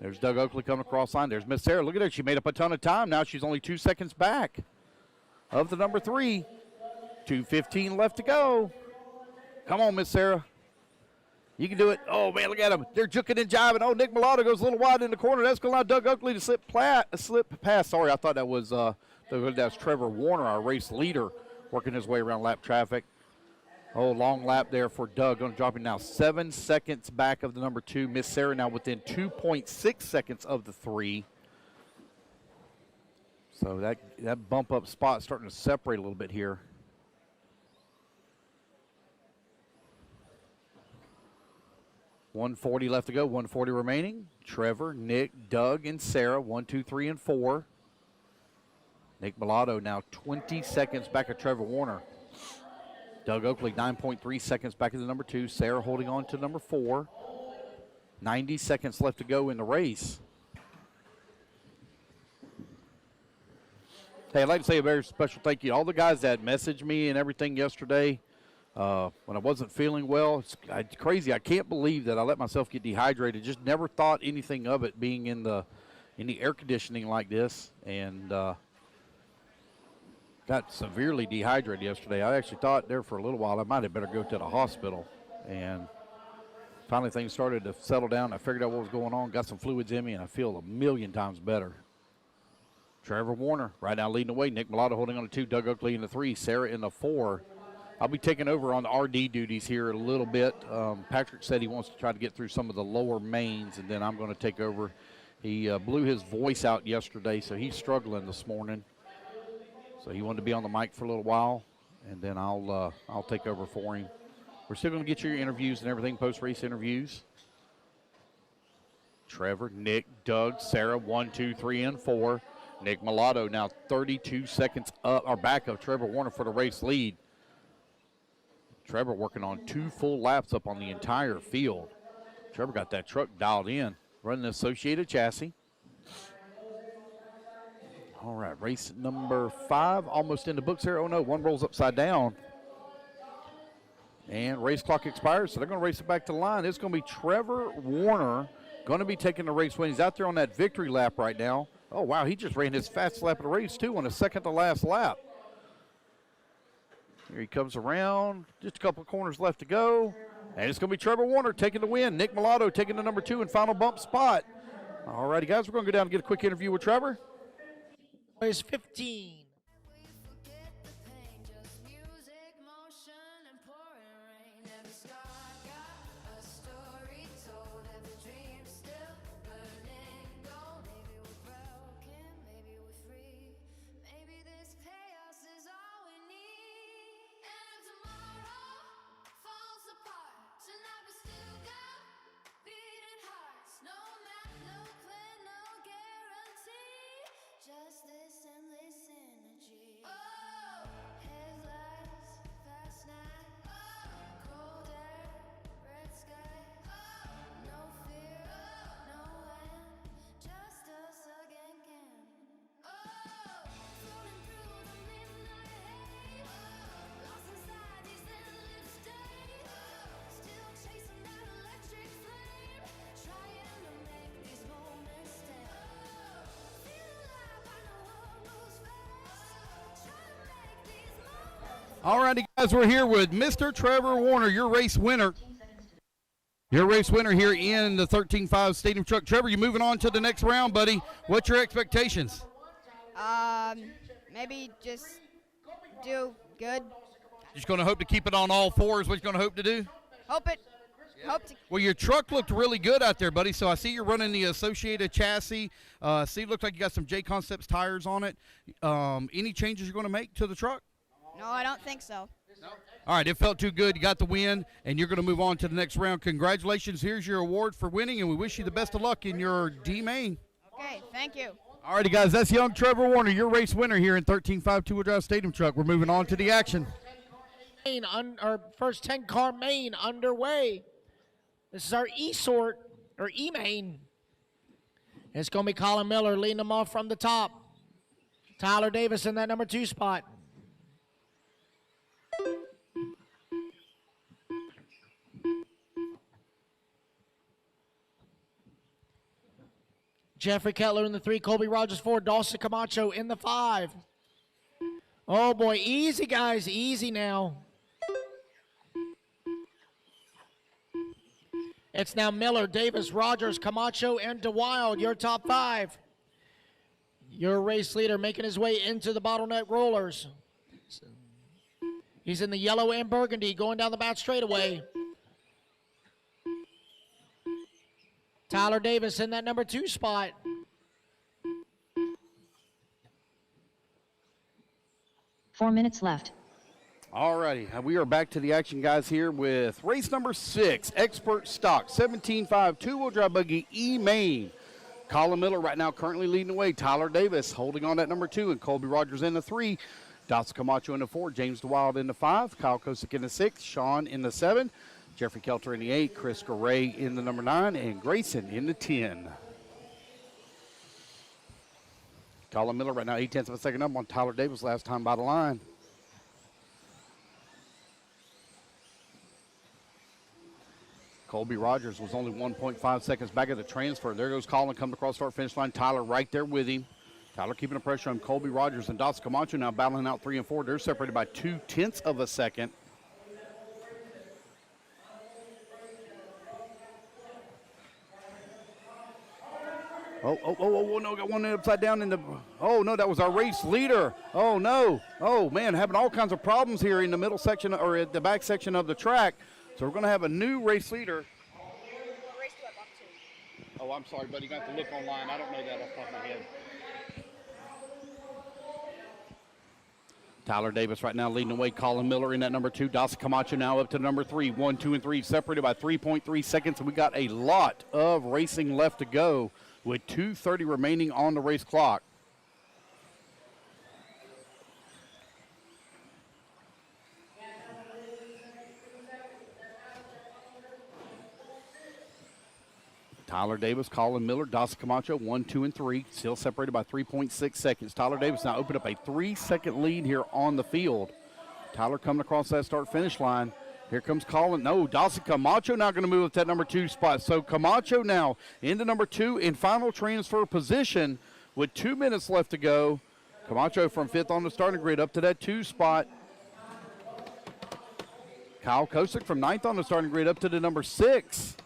There's Doug Oakley coming across line. There's Miss Sarah. Look at her. She made up a ton of time. Now she's only 2 seconds back of the number 3. 2:15 left to go. Come on, Miss Sarah. You can do it. Oh, man, look at them. They're juking and jiving. Oh, Nick Mulatto goes a little wide in the corner. That's going to allow Doug Oakley to slip past. Sorry, I thought that was Trevor Warner, our race leader, working his way around lap traffic. Oh, long lap there for Doug. Going to drop him now 7 seconds back of the number 2. Miss Sarah now within 2.6 seconds of the 3. So that bump up spot starting to separate a little bit here. $140 left to go, $140 remaining. Trevor, Nick, Doug, and Sarah, 1, 2, 3, and 4. Nick Mulatto now 20 seconds back of Trevor Warner. Doug Oakley 9.3 seconds back of the number 2. Sarah holding on to number 4. 90 seconds left to go in the race. Hey, I'd like to say a very special thank you to all the guys that messaged me and everything yesterday. When I wasn't feeling well, it's crazy. I can't believe that I let myself get dehydrated. Just never thought anything of it being in the air conditioning like this, and got severely dehydrated yesterday. I actually thought there for a little while I might have better go to the hospital, and finally things started to settle down. I figured out what was going on, got some fluids in me, and I feel a million times better. Trevor Warner right now leading the way. Nick Mulatto holding on to 2. Doug Oakley in the 3. Sarah in the 4. I'll be taking over on the RD duties here a little bit. Patrick said he wants to try to get through some of the lower mains, and then I'm going to take over. He blew his voice out yesterday, so he's struggling this morning. So he wanted to be on the mic for a little while, and then I'll take over for him. We're still going to get your interviews and everything, post-race interviews. Trevor, Nick, Doug, Sarah, 1, 2, 3, and 4. Nick Mulatto now 32 seconds up, or back of Trevor Warner for the race lead. Trevor working on 2 full laps up on the entire field. Trevor got that truck dialed in, running the Associated chassis. All right, race number 5, almost in the books here. Oh no, one rolls upside down. And race clock expires, so they're going to race it back to the line. It's going to be Trevor Warner going to be taking the race win. He's out there on that victory lap right now. Oh, wow, he just ran his fastest lap of the race, too, on his second to last lap. Here he comes around. Just a couple of corners left to go. And it's going to be Trevor Warner taking the win. Nick Mulatto taking the number 2 and final bump spot. All righty, guys, we're going to go down and get a quick interview with Trevor. Race 15. All righty, guys, we're here with Mr. Trevor Warner, your race winner. Your race winner here in the 13.5 Stadium Truck. Trevor, you're moving on to the next round, buddy. What's your expectations? Maybe just do good. Just going to hope to keep it on all fours. What you going to hope to do? Hope to. Well, your truck looked really good out there, buddy. So I see you're running the Associated chassis. See, it looks like you got some Jconcepts tires on it. Any changes you're going to make to the truck? No, I don't think so. All right, it felt too good. You got the win, and you're going to move on to the next round. Congratulations. Here's your award for winning, and we wish you the best of luck in your D-Main. Okay, thank you. All righty, guys, that's young Trevor Warner, your race winner here in 13.5 two-wheel drive Stadium Truck. We're moving on to the action. Our first 10-car main underway. This is our E-Sort, or E-Main. It's going to be Colin Miller leading them off from the top. Tyler Davis in that number 2 spot. Jeffrey Kettler in the 3, Colby Rogers 4, Dawson Camacho in the 5. Oh boy, easy guys, easy now. It's now Miller, Davis, Rogers, Camacho, and DeWild, your top 5. Your race leader making his way into the bottleneck rollers. He's in the yellow and burgundy going down the back straightaway. Tyler Davis in that number 2 spot. Four minutes left. All righty, we are back to the action, guys, here with race number 6, Expert Stock, 17.5 two-wheel drive buggy E-Main. Colin Miller right now currently leading the way. Tyler Davis holding on that number 2, and Colby Rogers in the 3. Dotson Camacho in the 4, James DeWild in the 5, Kyle Kosick in the 6, Sean in the 7, Jeffrey Kelter in the 8, Chris Garay in the number 9, and Grayson in the 10. Colin Miller right now 0.8 of a second up on Tyler Davis last time by the line. Colby Rogers was only 1.5 seconds back of the transfer. There goes Colin coming across start finish line. Tyler right there with him. Tyler keeping the pressure on Colby Rogers and Dotson Camacho now battling out 3 and 4. They're separated by 0.2 of a second. Oh, no, got one upside down in the, oh, no, that was our race leader. Oh, no. Oh, man, having all kinds of problems here in the middle section or at the back section of the track. So we're going to have a new race leader. Oh, I'm sorry, buddy. You got to look online. I don't know that off the top of my head. Tyler Davis right now leading the way. Colin Miller in that number 2. Dawson Camacho now up to number 3. 1, 2, and 3 separated by 3.3 seconds. And we got a lot of racing left to go with 2:30 remaining on the race clock. Tyler Davis, Colin Miller, Dawson Camacho, 1, 2, and 3, still separated by 3.6 seconds. Tyler Davis now opened up a 3-second lead here on the field. Tyler coming across that start-finish line. Here comes Colin. No, Dawson Camacho now going to move up to that number 2 spot. So Camacho now into number 2 in final transfer position with 2 minutes left to go. Camacho from 5th on the starting grid up to that 2 spot. Kyle Kosick from 9th on the starting grid up to the number 6.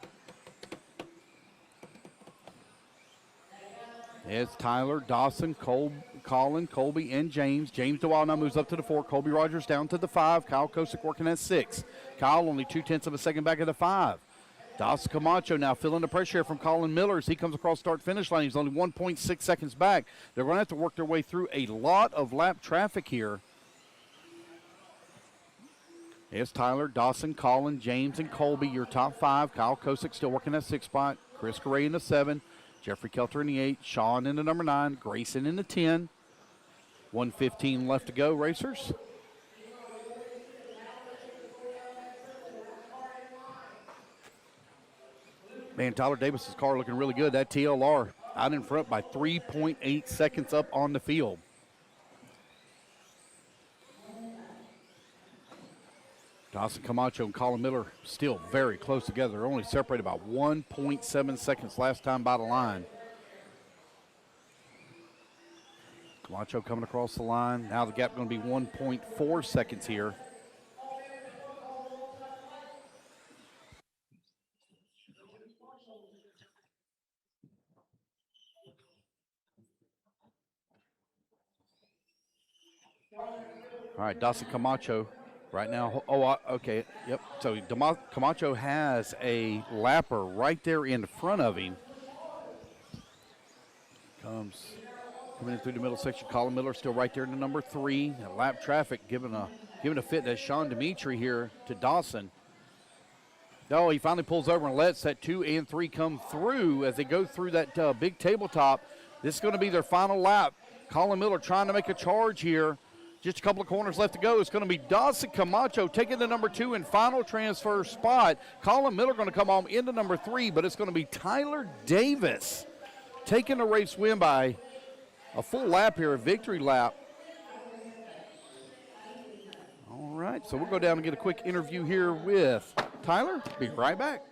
It's Tyler, Dawson, Colin, Colby, and James. James DeWild now moves up to the 4. Colby Rogers down to the 5. Kyle Kosick working at 6. Kyle only 0.2 of a second back at the 5. Dawson Camacho now feeling the pressure here from Colin Miller as he comes across start-finish line. He's only 1.6 seconds back. They're going to have to work their way through a lot of lap traffic here. It's Tyler, Dawson, Colin, James, and Colby, your top 5. Kyle Kosick still working at 6 spot. Chris Correa in the 7. Jeffrey Kelter in the 8, Sean in the number 9, Grayson in the 10. 1:15 left to go, racers. Man, Tyler Davis's car looking really good. That TLR out in front by 3.8 seconds up on the field. Dawson Camacho and Colin Miller still very close together. They're only separated by 1.7 seconds last time by the line. Camacho coming across the line. Now the gap going to be 1.4 seconds here. All right, Dawson Camacho right now. Okay, yep. So Camacho has a lapper right there in front of him. Coming in through the middle section. Colin Miller still right there in the number 3. Lap traffic giving a fit to Sean Dimitri here to Dawson. Oh, he finally pulls over and lets that 2 and 3 come through as they go through that big tabletop. This is going to be their final lap. Colin Miller trying to make a charge here. Just a couple of corners left to go. It's going to be Dawson Camacho taking the number 2 in final transfer spot. Colin Miller going to come on into number 3, but it's going to be Tyler Davis taking the race win by a full lap here, a victory lap. All right, so we'll go down and get a quick interview here with Tyler. Be right back.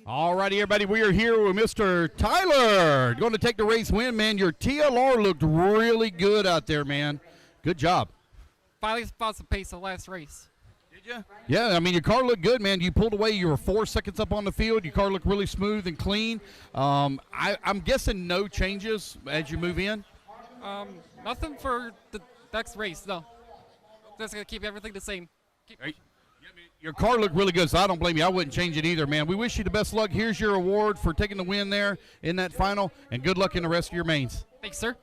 All righty, everybody, we are here with Mr. Tyler. Going to take the race win, man. Your TLR looked really good out there, man. Good job. Finally found some pace the last race. Did you? Yeah, I mean, your car looked good, man. You pulled away. You were 4 seconds up on the field. Your car looked really smooth and clean. I'm guessing no changes as you move in? Nothing for the next race, no. Just going to keep everything the same. Your car looked really good, so I don't blame you. I wouldn't change it either, man. We wish you the best luck. Here's your award for taking the win there in that final, and good luck in the rest of your mains. Thanks, sir.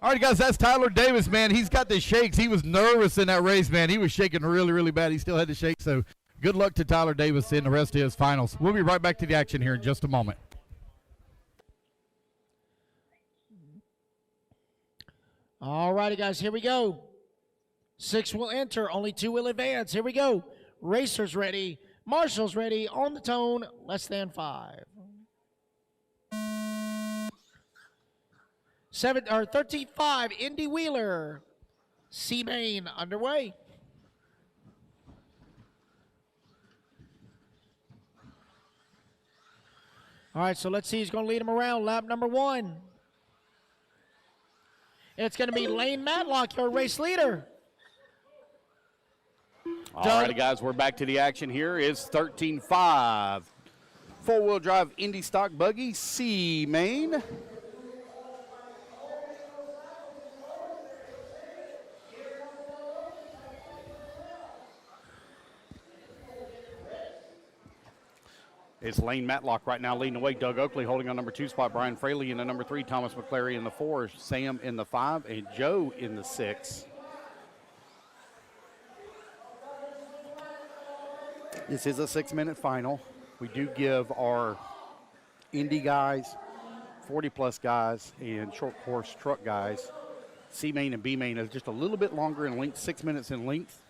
All right, guys, that's Tyler Davis, man. He's got the shakes. He was nervous in that race, man. He was shaking really, really bad. He still had the shakes, so Good luck to Tyler Davis in the rest of his finals. We'll be right back to the action here in just a moment. All righty, guys, here we go. 6 will enter, only 2 will advance. Here we go. Racers ready, marshals ready, on the tone, less than 5. 13-5, Indy Wheeler. C-Main underway. All right, so let's see who's going to lead him around. Lap number 1. It's going to be Lane Matlock, your race leader. All righty, guys, we're back to the action here. It's 13-5. Four-wheel drive Indy stock buggy, C-Main. It's Lane Matlock right now leading the way. Doug Oakley holding on number 2 spot. Brian Fraley in the number 3. Thomas McClary in the 4. Sam in the 5. And Joe in the 6. This is a 6-minute final. We do give our Indy guys, 40-plus guys, and short course truck guys, C-Main and B-Main, is just a little bit longer in length, 6 minutes in length,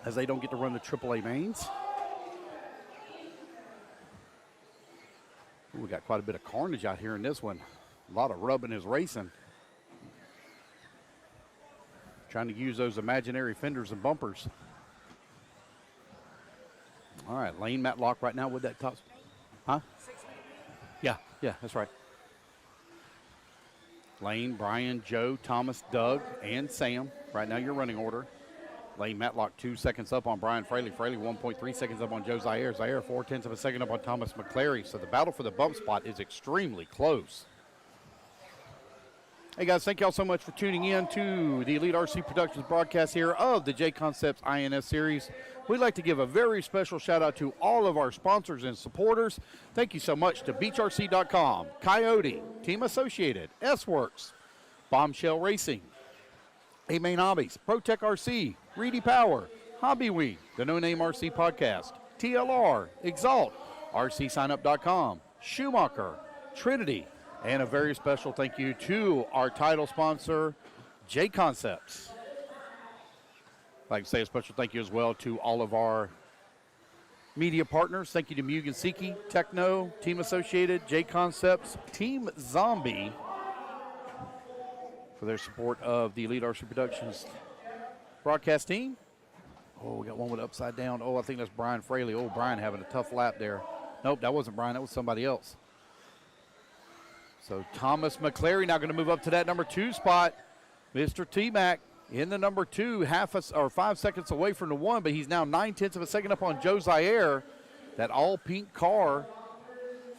as they don't get to run the AAA mains. Ooh, we got quite a bit of carnage out here in this one. A lot of rubbing is racing. Trying to use those imaginary fenders and bumpers. All right, Lane Matlock right now with that top. Huh? Yeah, that's right. Lane, Brian, Joe, Thomas, Doug, and Sam. Right now your running order. Lane Matlock 2 seconds up on Brian Fraley. Fraley 1.3 seconds up on Joe Zaire. Zaire 0.4 of a second up on Thomas McClary. So the battle for the bump spot is extremely close. Hey guys, thank y'all so much for tuning in to the Elite RC Productions broadcast here of the Jconcepts INS series. We'd like to give a very special shout out to all of our sponsors and supporters. Thank you so much to BeachRC.com, Coyote, Team Associated, S-Works, Bombshell Racing, A-Main Hobbies, ProTech RC, Reedy Power, Hobbywing, the No Name RC Podcast, TLR, Exalt, RCSignup.com, Schumacher, Trinity, and a very special thank you to our title sponsor, Jconcepts. I'd like to say a special thank you as well to all of our media partners. Thank you to Mugen Siki, Techno, Team Associated, Jconcepts, Team Zombie for their support of the Elite RC Productions broadcast team. Oh, we got one with upside down. Oh, I think that's Brian Fraley. Oh, Brian having a tough lap there. Nope, that wasn't Brian. That was somebody else. So Thomas McClary now going to move up to that number 2 spot. Mr. T-Mac in the number 2, 5 seconds away from the 1, but he's now 0.9 of a second up on Joe Zaire. That all pink car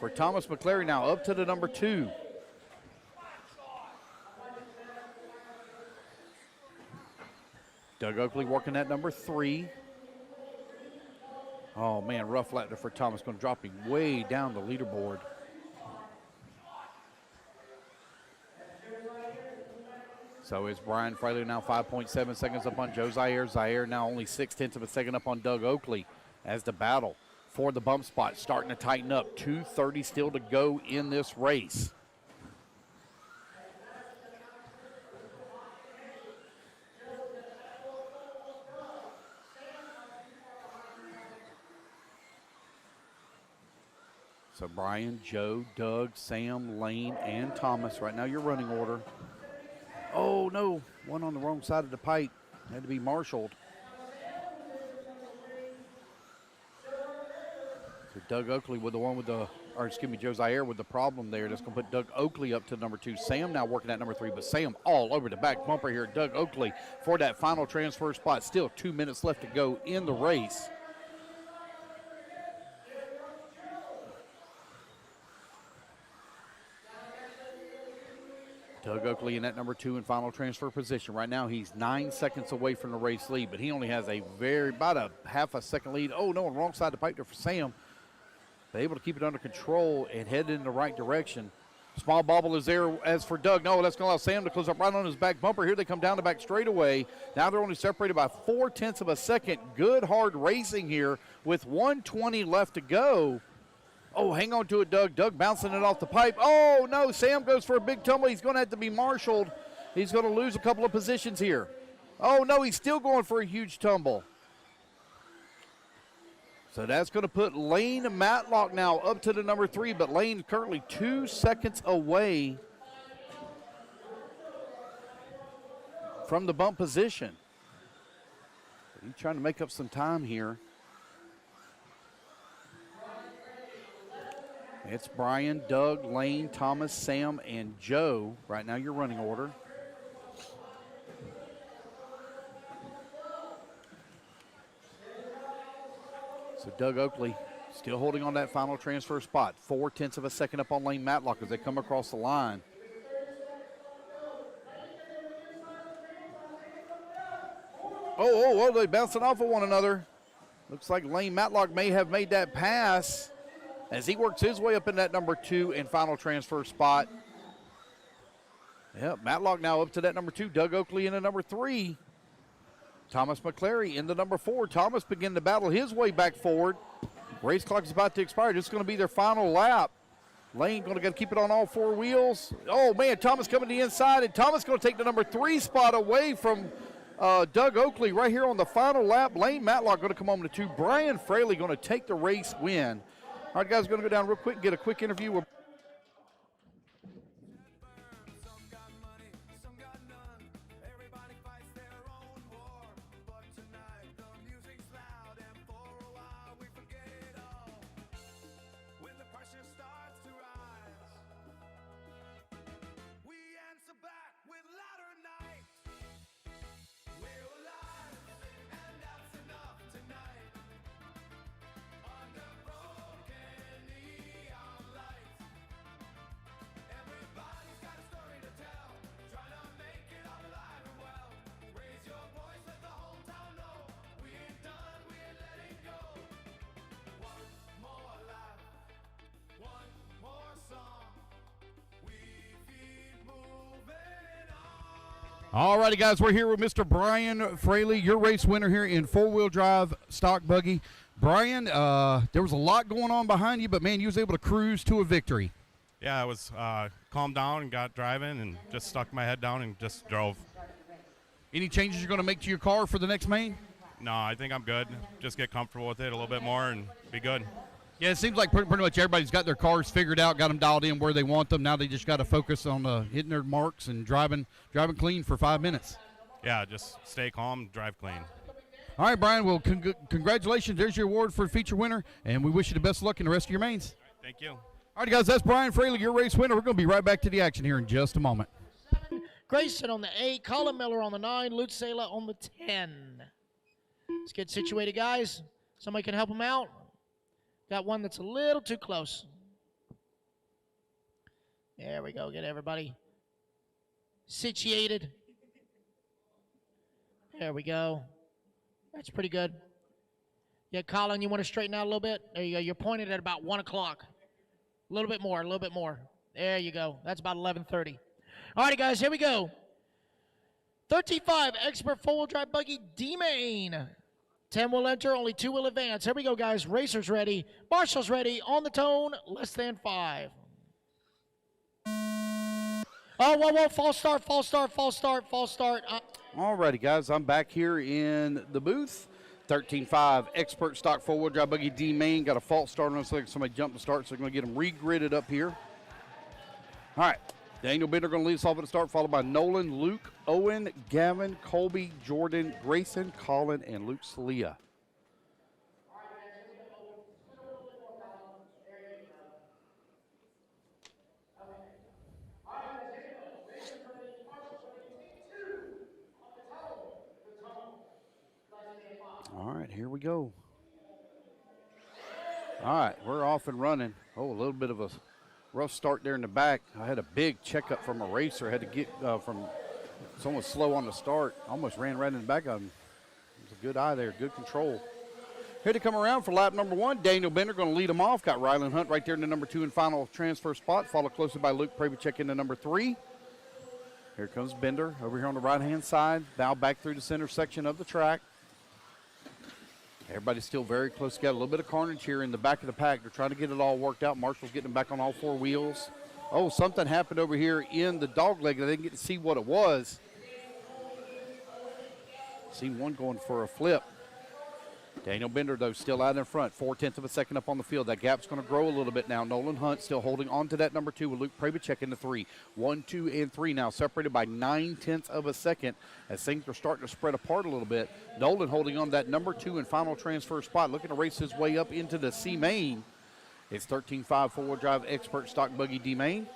for Thomas McClary now up to the number 2. Doug Oakley working at number 3. Oh man, rough lap there for Thomas, going to drop him way down the leaderboard. So it's Brian Fraley now 5.7 seconds up on Joe Zaire. Zaire now only 0.6 of a second up on Doug Oakley as the battle for the bump spot starting to tighten up. 2:30 still to go in this race. So Brian, Joe, Doug, Sam, Lane, and Thomas. Right now your running order. Oh, no. One on the wrong side of the pipe. Had to be marshaled. So Doug Oakley with the one with the, or excuse me, Joe Zaire with the problem there. That's going to put Doug Oakley up to number 2. Sam now working at number 3, but Sam all over the back bumper here. Doug Oakley for that final transfer spot. Still 2 minutes left to go in the race. Doug Oakley in that number 2 in final transfer position. Right now he's 9 seconds away from the race lead, but he only has about a half a second lead. Oh no, wrong side of the pipe there for Sam. They're able to keep it under control and head in the right direction. Small bobble is there as for Doug. No, that's going to allow Sam to close up right on his back bumper. Here they come down the back straightaway. Now they're only separated by 0.4 of a second. Good hard racing here with 1:20 left to go. Oh, hang on to it, Doug. Doug bouncing it off the pipe. Oh, no, Sam goes for a big tumble. He's going to have to be marshaled. He's going to lose a couple of positions here. Oh, no, he's still going for a huge tumble. So that's going to put Lane Matlock now up to the number 3, but Lane currently 2 seconds away from the bump position. He's trying to make up some time here. It's Brian, Doug, Lane, Thomas, Sam, and Joe. Right now your running order. So Doug Oakley still holding on that final transfer spot. 0.4 of a second up on Lane Matlock as they come across the line. Oh, they're bouncing off of one another. Looks like Lane Matlock may have made that pass as he works his way up in that number 2 and final transfer spot. Yep, Matlock now up to that number 2. Doug Oakley in the number 3. Thomas McClary in the number 4. Thomas beginning to battle his way back forward. Race clock is about to expire. This is going to be their final lap. Lane going to keep it on all 4 wheels. Oh, man, Thomas coming to the inside, and Thomas going to take the number 3 spot away from Doug Oakley right here on the final lap. Lane Matlock going to come home to 2. Brian Fraley going to take the race win. All right, guys, going to go down real quick and get a quick interview with All righty, guys, we're here with Mr. Brian Fraley, your race winner here in four-wheel drive stock buggy. Brian, there was a lot going on behind you, but, man, you was able to cruise to a victory. Yeah, I was calmed down and got driving and just stuck my head down and just drove. Any changes you're going to make to your car for the next main? No, I think I'm good. Just get comfortable with it a little bit more and be good. Yeah, it seems like pretty much everybody's got their cars figured out, got them dialed in where they want them. Now they just got to focus on hitting their marks and driving clean for 5 minutes. Yeah, just stay calm, drive clean. All right, Brian, well, congratulations. There's your award for feature winner, and we wish you the best of luck in the rest of your mains. Thank you. All right, guys, that's Brian Fraley, your race winner. We're going to be right back to the action here in just a moment. Grayson on the 8, Colin Miller on the 9, Lutz Sala on the 10. Let's get situated, guys. Somebody can help them out. Got one that's a little too close. There we go. Get everybody situated. There we go. That's pretty good. Yeah, Colin, you want to straighten out a little bit? There you go. You're pointed at about 1 o'clock. A little bit more, a little bit more. There you go. That's about 11:30. All righty, guys, here we go. 13.5 Expert 4-wheel drive buggy D-Main. 10 will enter, only 2 will advance. Here we go, guys. Racers ready. Marshall's ready. On the tone, less than 5. Oh, whoa, false start. All righty, guys. I'm back here in the booth. 13.5 Expert Stock 4-wheel drive buggy D-Main. Got a false start on it, so like somebody jumped the start, so they're going to get them re-gridded up here. All right. Daniel Bender going to lead us off at the start, followed by Nolan, Luke, Owen, Gavin, Colby, Jordan, Grayson, Colin, and Luke Salia. All right, here we go. All right, we're off and running. Oh, a little bit of a rough start there in the back. I had a big checkup from a racer. Had to get from someone was slow on the start. Almost ran right in the back of him. It was a good eye there, good control. Here to come around for lap number 1. Daniel Bender going to lead them off. Got Rylan Hunt right there in the number 2 and final transfer spot, followed closely by Luke Pravacek in the number 3. Here comes Bender over here on the right-hand side. Bow back through the center section of the track. Everybody's still very close together. A little bit of carnage here in the back of the pack. They're trying to get it all worked out. Marshall's getting them back on all 4 wheels. Oh, something happened over here in the dog leg. I didn't get to see what it was. See one going for a flip. Daniel Bender, though, still out in front. 0.4 of a second up on the field. That gap's going to grow a little bit now. Nolan Hunt still holding on to that number 2 with Luke Pravacek in the 3. 1, 2, and 3 now separated by 0.9 of a second as things are starting to spread apart a little bit. Nolan holding on to that number 2 and final transfer spot, looking to race his way up into the C main. It's 13.5 four-wheel drive expert stock buggy D main.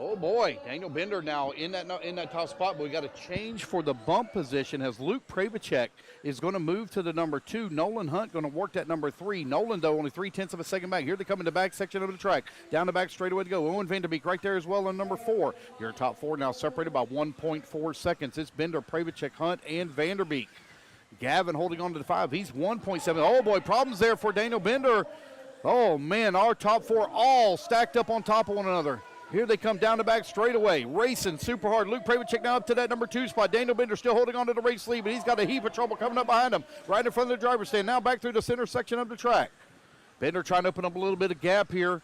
Oh boy, Daniel Bender now in that top spot, but we got a change for the bump position as Luke Pravacek is going to move to the number 2. Nolan Hunt going to work that number 3. Nolan, though, only 0.3 of a second back. Here they come in the back section of the track. Down the back straightaway to go. Owen Vanderbeek right there as well on number 4. Your top 4 now separated by 1.4 seconds. It's Bender, Pravacek, Hunt, and Vanderbeek. Gavin holding on to the 5. He's 1.7. Oh boy, problems there for Daniel Bender. Oh man, our top 4 all stacked up on top of one another. Here they come down the back straightaway, racing super hard. Luke Pravacek now up to that number 2 spot. Daniel Bender still holding on to the race lead, but he's got a heap of trouble coming up behind him. Right in front of the driver's stand. Now back through the center section of the track. Bender trying to open up a little bit of gap here.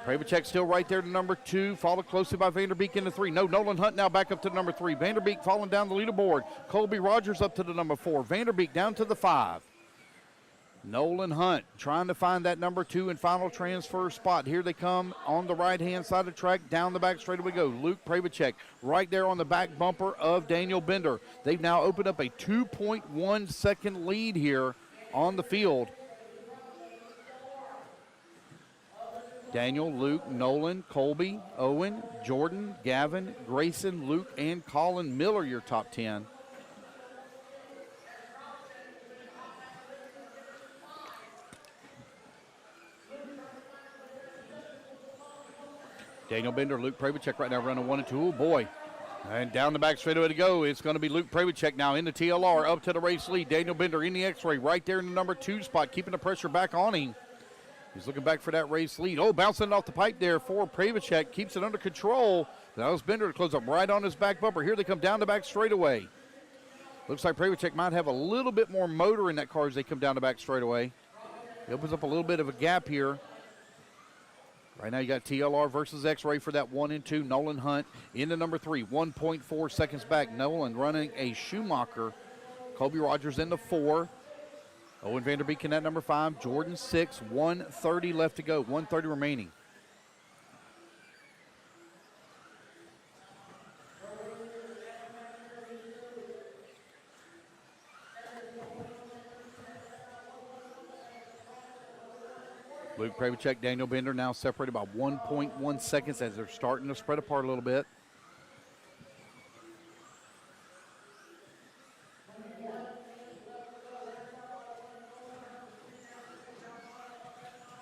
Pravacek still right there to number 2, followed closely by Vanderbeek in the 3. No, Nolan Hunt now back up to number 3. Vanderbeek falling down the leaderboard. Colby Rogers up to the number 4. Vanderbeek down to the 5. Nolan Hunt trying to find that number 2 and final transfer spot. Here they come on the right-hand side of the track. Down the back straight we go. Luke Pravacek right there on the back bumper of Daniel Bender. They've now opened up a 2.1 second lead here on the field. Daniel, Luke, Nolan, Colby, Owen, Jordan, Gavin, Grayson, Luke, and Colin Miller, your top 10. Daniel Bender, Luke Pravacek right now running 1 and 2. Oh boy. And down the back straightaway to go. It's going to be Luke Pravacek now in the TLR up to the race lead. Daniel Bender in the X-ray right there in the number 2 spot, keeping the pressure back on him. He's looking back for that race lead. Oh, bouncing off the pipe there for Pravacek. Keeps it under control. That was Bender to close up right on his back bumper. Here they come down the back straightaway. Looks like Pravacek might have a little bit more motor in that car as they come down the back straightaway. He opens up a little bit of a gap here. Right now you got TLR versus X-Ray for that 1 and 2. Nolan Hunt in the number 3, 1.4 seconds back. Nolan running a Schumacher. Colby Rogers in the 4. Owen Vanderbeek in that number 5. Jordan 6, 1:30 left to go, 1:30 remaining. Luke Pravacek, Daniel Bender now separated by 1.1 seconds as they're starting to spread apart a little bit.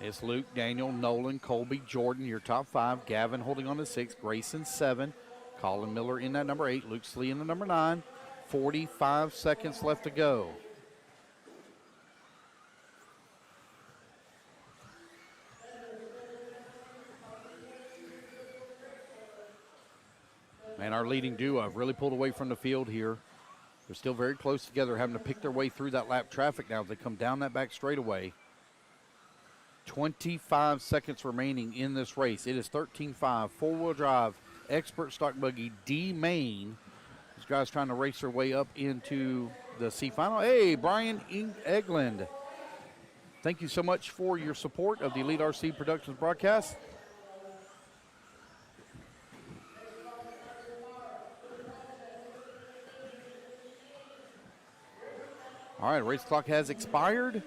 It's Luke, Daniel, Nolan, Colby, Jordan, your top 5. Gavin holding on to 6. Grayson 7. Colin Miller in that number 8. Luke Slee in the number 9. 45 seconds left to go. Man, our leading duo have really pulled away from the field here. They're still very close together, having to pick their way through that lap traffic now as they come down that back straightaway. 25 seconds remaining in this race. It is 13.5, four-wheel drive, expert stock buggy, D main. These guys trying to race their way up into the C final. Hey, Brian Eglund. Thank you so much for your support of the Elite RC Productions broadcast. All right, race clock has expired.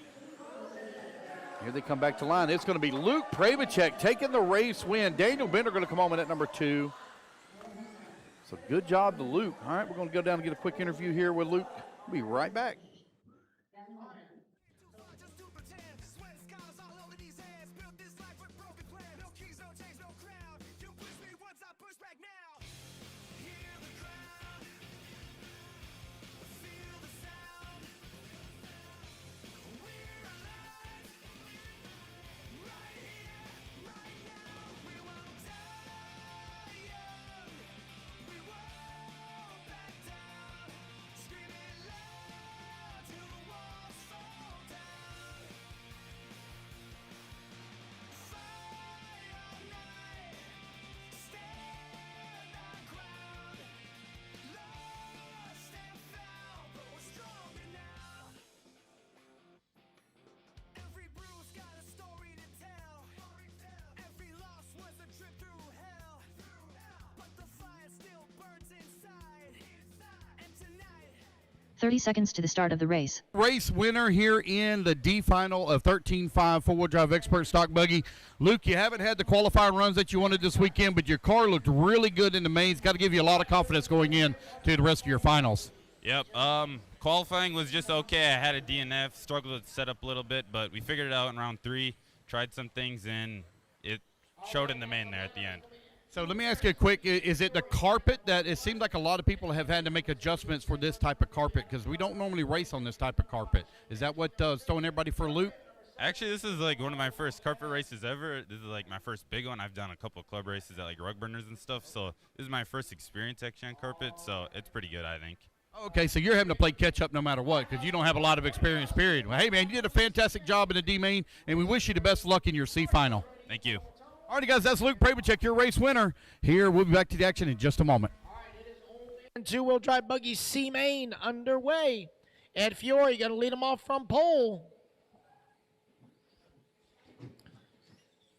Here they come back to line. It's going to be Luke Pravacek taking the race win. Daniel Bender going to come home in at number 2. So good job to Luke. All right, we're going to go down and get a quick interview here with Luke. We'll be right back. Every loss was a trip through hell, but the fire still burns inside. And tonight, 30 seconds to the start of the race. Race winner here in the D final of 13.5 four-wheel drive expert stock buggy. Luke, you haven't had the qualifying runs that you wanted this weekend, but your car looked really good in the mains. Got to give you a lot of confidence going in to the rest of your finals. Yep. Qualifying was just okay. I had a DNF, struggled with setup a little bit, but we figured it out in round 3, tried some things, and it showed in the main there at the end. So let me ask you a quick, is it the carpet that it seems like a lot of people have had to make adjustments for this type of carpet because we don't normally race on this type of carpet? Is that what throwing everybody for a loop? Actually, this is like one of my first carpet races ever. This is like my first big one. I've done a couple of club races at like rug burners and stuff, so this is my first experience actually on carpet, so it's pretty good, I think. Okay, so you're having to play catch-up no matter what because you don't have a lot of experience, period. Well, hey, man, you did a fantastic job in the D-Main, and we wish you the best of luck in your C final. Thank you. All right, guys, that's Luke Prabachek, your race winner. Here, we'll be back to the action in just a moment. Two-wheel drive buggy C main underway. Ed Fiore going to lead them off from pole.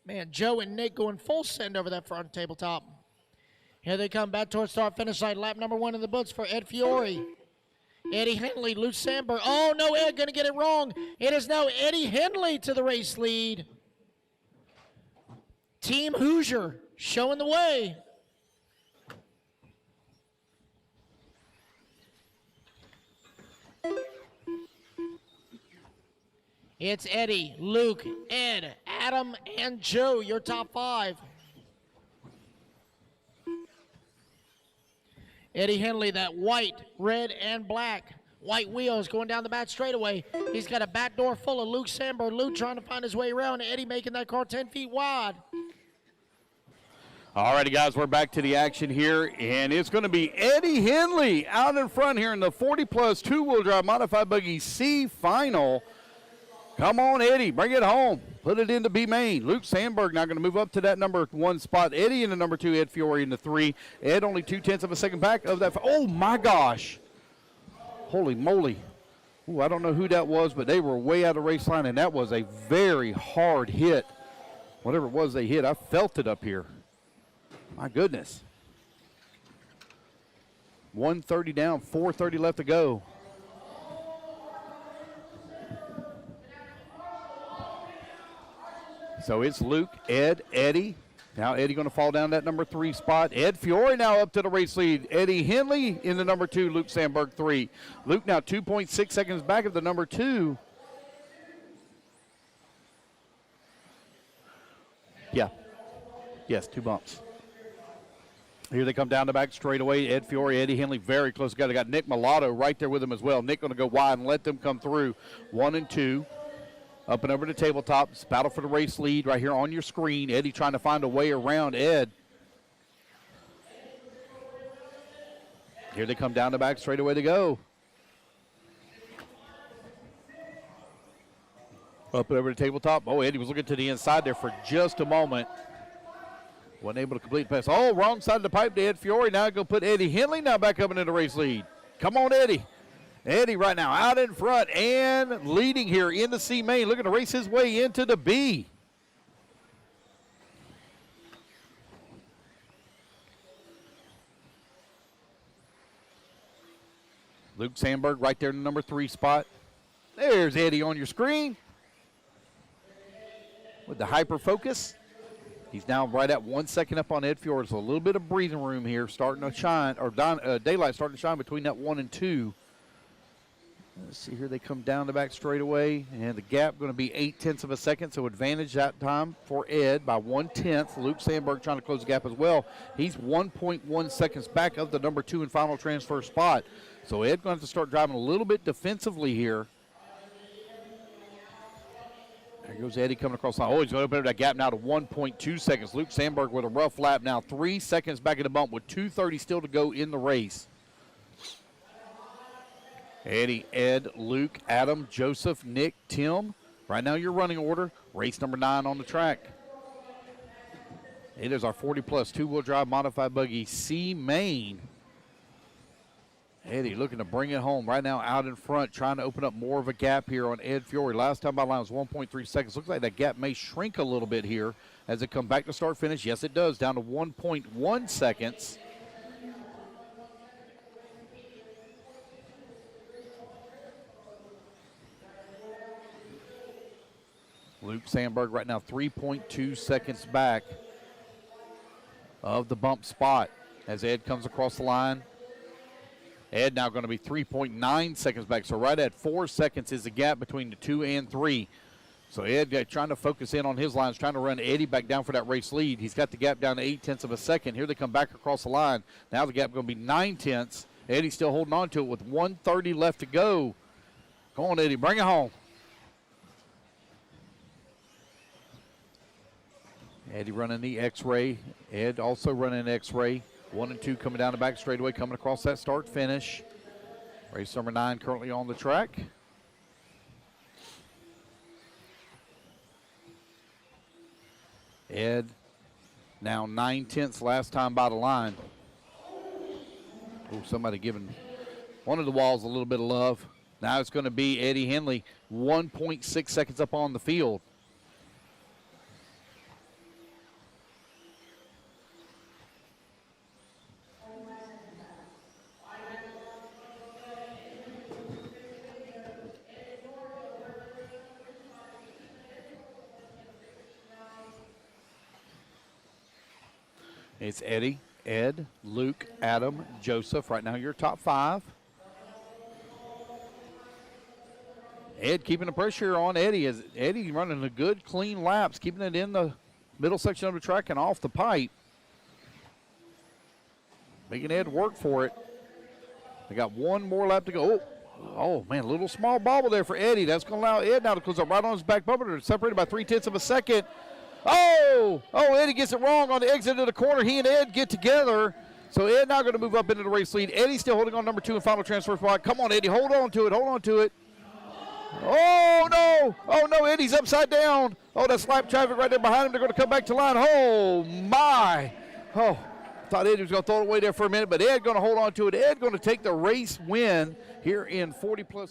Man, Joe and Nick going full send over that front tabletop. Here they come back towards start-finish line. Lap number 1 in the books for Ed Fiore. Eddie Henley, Luke Sandberg. Oh, no, Ed going to get it wrong. It is now Eddie Henley to the race lead. Team Hoosier showing the way. It's Eddie, Luke, Ed, Adam, and Joe, your top 5. Eddie Henley, that white, red, and black. White wheels going down the back straightaway. He's got a back door full of Luke Sandberg. Luke trying to find his way around. Eddie making that car 10 feet wide. All righty, guys, we're back to the action here, and it's going to be Eddie Henley out in front here in the 40-plus two-wheel drive modified buggy C final. Come on, Eddie, bring it home. Put it into B main. Luke Sandberg now going to move up to that number 1 spot. Eddie in the number 2, Ed Fiore in the 3. Ed only 0.2 of a second back of that. Oh, my gosh. Holy moly. Ooh, I don't know who that was, but they were way out of race line, and that was a very hard hit. Whatever it was they hit, I felt it up here. My goodness. 130 down, 430 left to go. So it's Luke, Ed, Eddie. Now Eddie going to fall down that number 3 spot. Ed Fiore now up to the race lead. Eddie Henley in the number 2, Luke Sandberg 3. Luke now 2.6 seconds back of the number 2. Yeah. Yes, 2 bumps. Here they come down the back straightaway. Ed Fiore, Eddie Henley very close together. Got Nick Mulatto right there with him as well. Nick going to go wide and let them come through. 1 and 2. Up and over the tabletop. It's battle for the race lead right here on your screen. Eddie trying to find a way around Ed. Here they come down the back straightaway to go. Up and over the tabletop. Oh, Eddie was looking to the inside there for just a moment. Wasn't able to complete the pass. Oh, wrong side of the pipe to Ed Fiore. Now go put Eddie Henley now back up into the race lead. Come on, Eddie. Eddie right now out in front and leading here in the C main, looking to race his way into the B. Luke Sandberg right there in the number 3 spot. There's Eddie on your screen with the hyper focus. He's now right at 1 second up on Ed Fiore. So a little bit of breathing room here, starting to shine, or daylight starting to shine between that 1 and 2. Let's see here, they come down the back straightaway, and the gap going to be 0.8 of a second, so advantage that time for Ed by 1/10. Luke Sandberg trying to close the gap as well. He's 1.1 seconds back of the number 2 and final transfer spot. So Ed going to have to start driving a little bit defensively here. There goes Eddie coming across the line. Oh, he's going to open up that gap now to 1.2 seconds. Luke Sandberg with a rough lap now, 3 seconds back in the bump with 2:30 still to go in the race. Eddie, Ed, Luke, Adam, Joseph, Nick, Tim. Right now your running order. Race number 9 on the track. It is our 40-plus two-wheel drive modified buggy C main. Eddie looking to bring it home right now out in front, trying to open up more of a gap here on Ed Fiore. Last time by line was 1.3 seconds. Looks like that gap may shrink a little bit here as it comes back to start finish. Yes, it does, down to 1.1 seconds. Luke Sandberg right now 3.2 seconds back of the bump spot as Ed comes across the line. Ed now going to be 3.9 seconds back. So right at 4 seconds is the gap between the 2 and 3. So Ed trying to focus in on his lines, trying to run Eddie back down for that race lead. He's got the gap down to 0.8 of a second. Here they come back across the line. Now the gap going to be 0.9. Eddie still holding on to it with 1:30 left to go. Come on, Eddie, bring it home. Eddie running the X-Ray. Ed also running X-Ray. 1 and 2 coming down the back straightaway, coming across that start finish. Race number 9 currently on the track. Ed now 9/10 last time by the line. Oh, somebody giving one of the walls a little bit of love. Now it's going to be Eddie Henley, 1.6 seconds up on the field. It's Eddie, Ed, Luke, Adam, Joseph. Right now, your top 5. Ed keeping the pressure on Eddie. As Eddie running a good, clean laps, keeping it in the middle section of the track and off the pipe. Making Ed work for it. They got one more lap to go. Oh man, a little small bobble there for Eddie. That's going to allow Ed now to close up right on his back bumper. They're separated by 0.3 of a second. Oh, Eddie gets it wrong on the exit of the corner. He and Ed get together. So Ed now going to move up into the race lead. Eddie still holding on number 2 and final transfer spot. Come on, Eddie, hold on to it, hold on to it. Oh, no, Eddie's upside down. Oh, that's lap traffic right there behind him. They're going to come back to line. Oh, my. Oh, thought Eddie was going to throw it away there for a minute, but Ed going to hold on to it. Ed going to take the race win here in 40+2.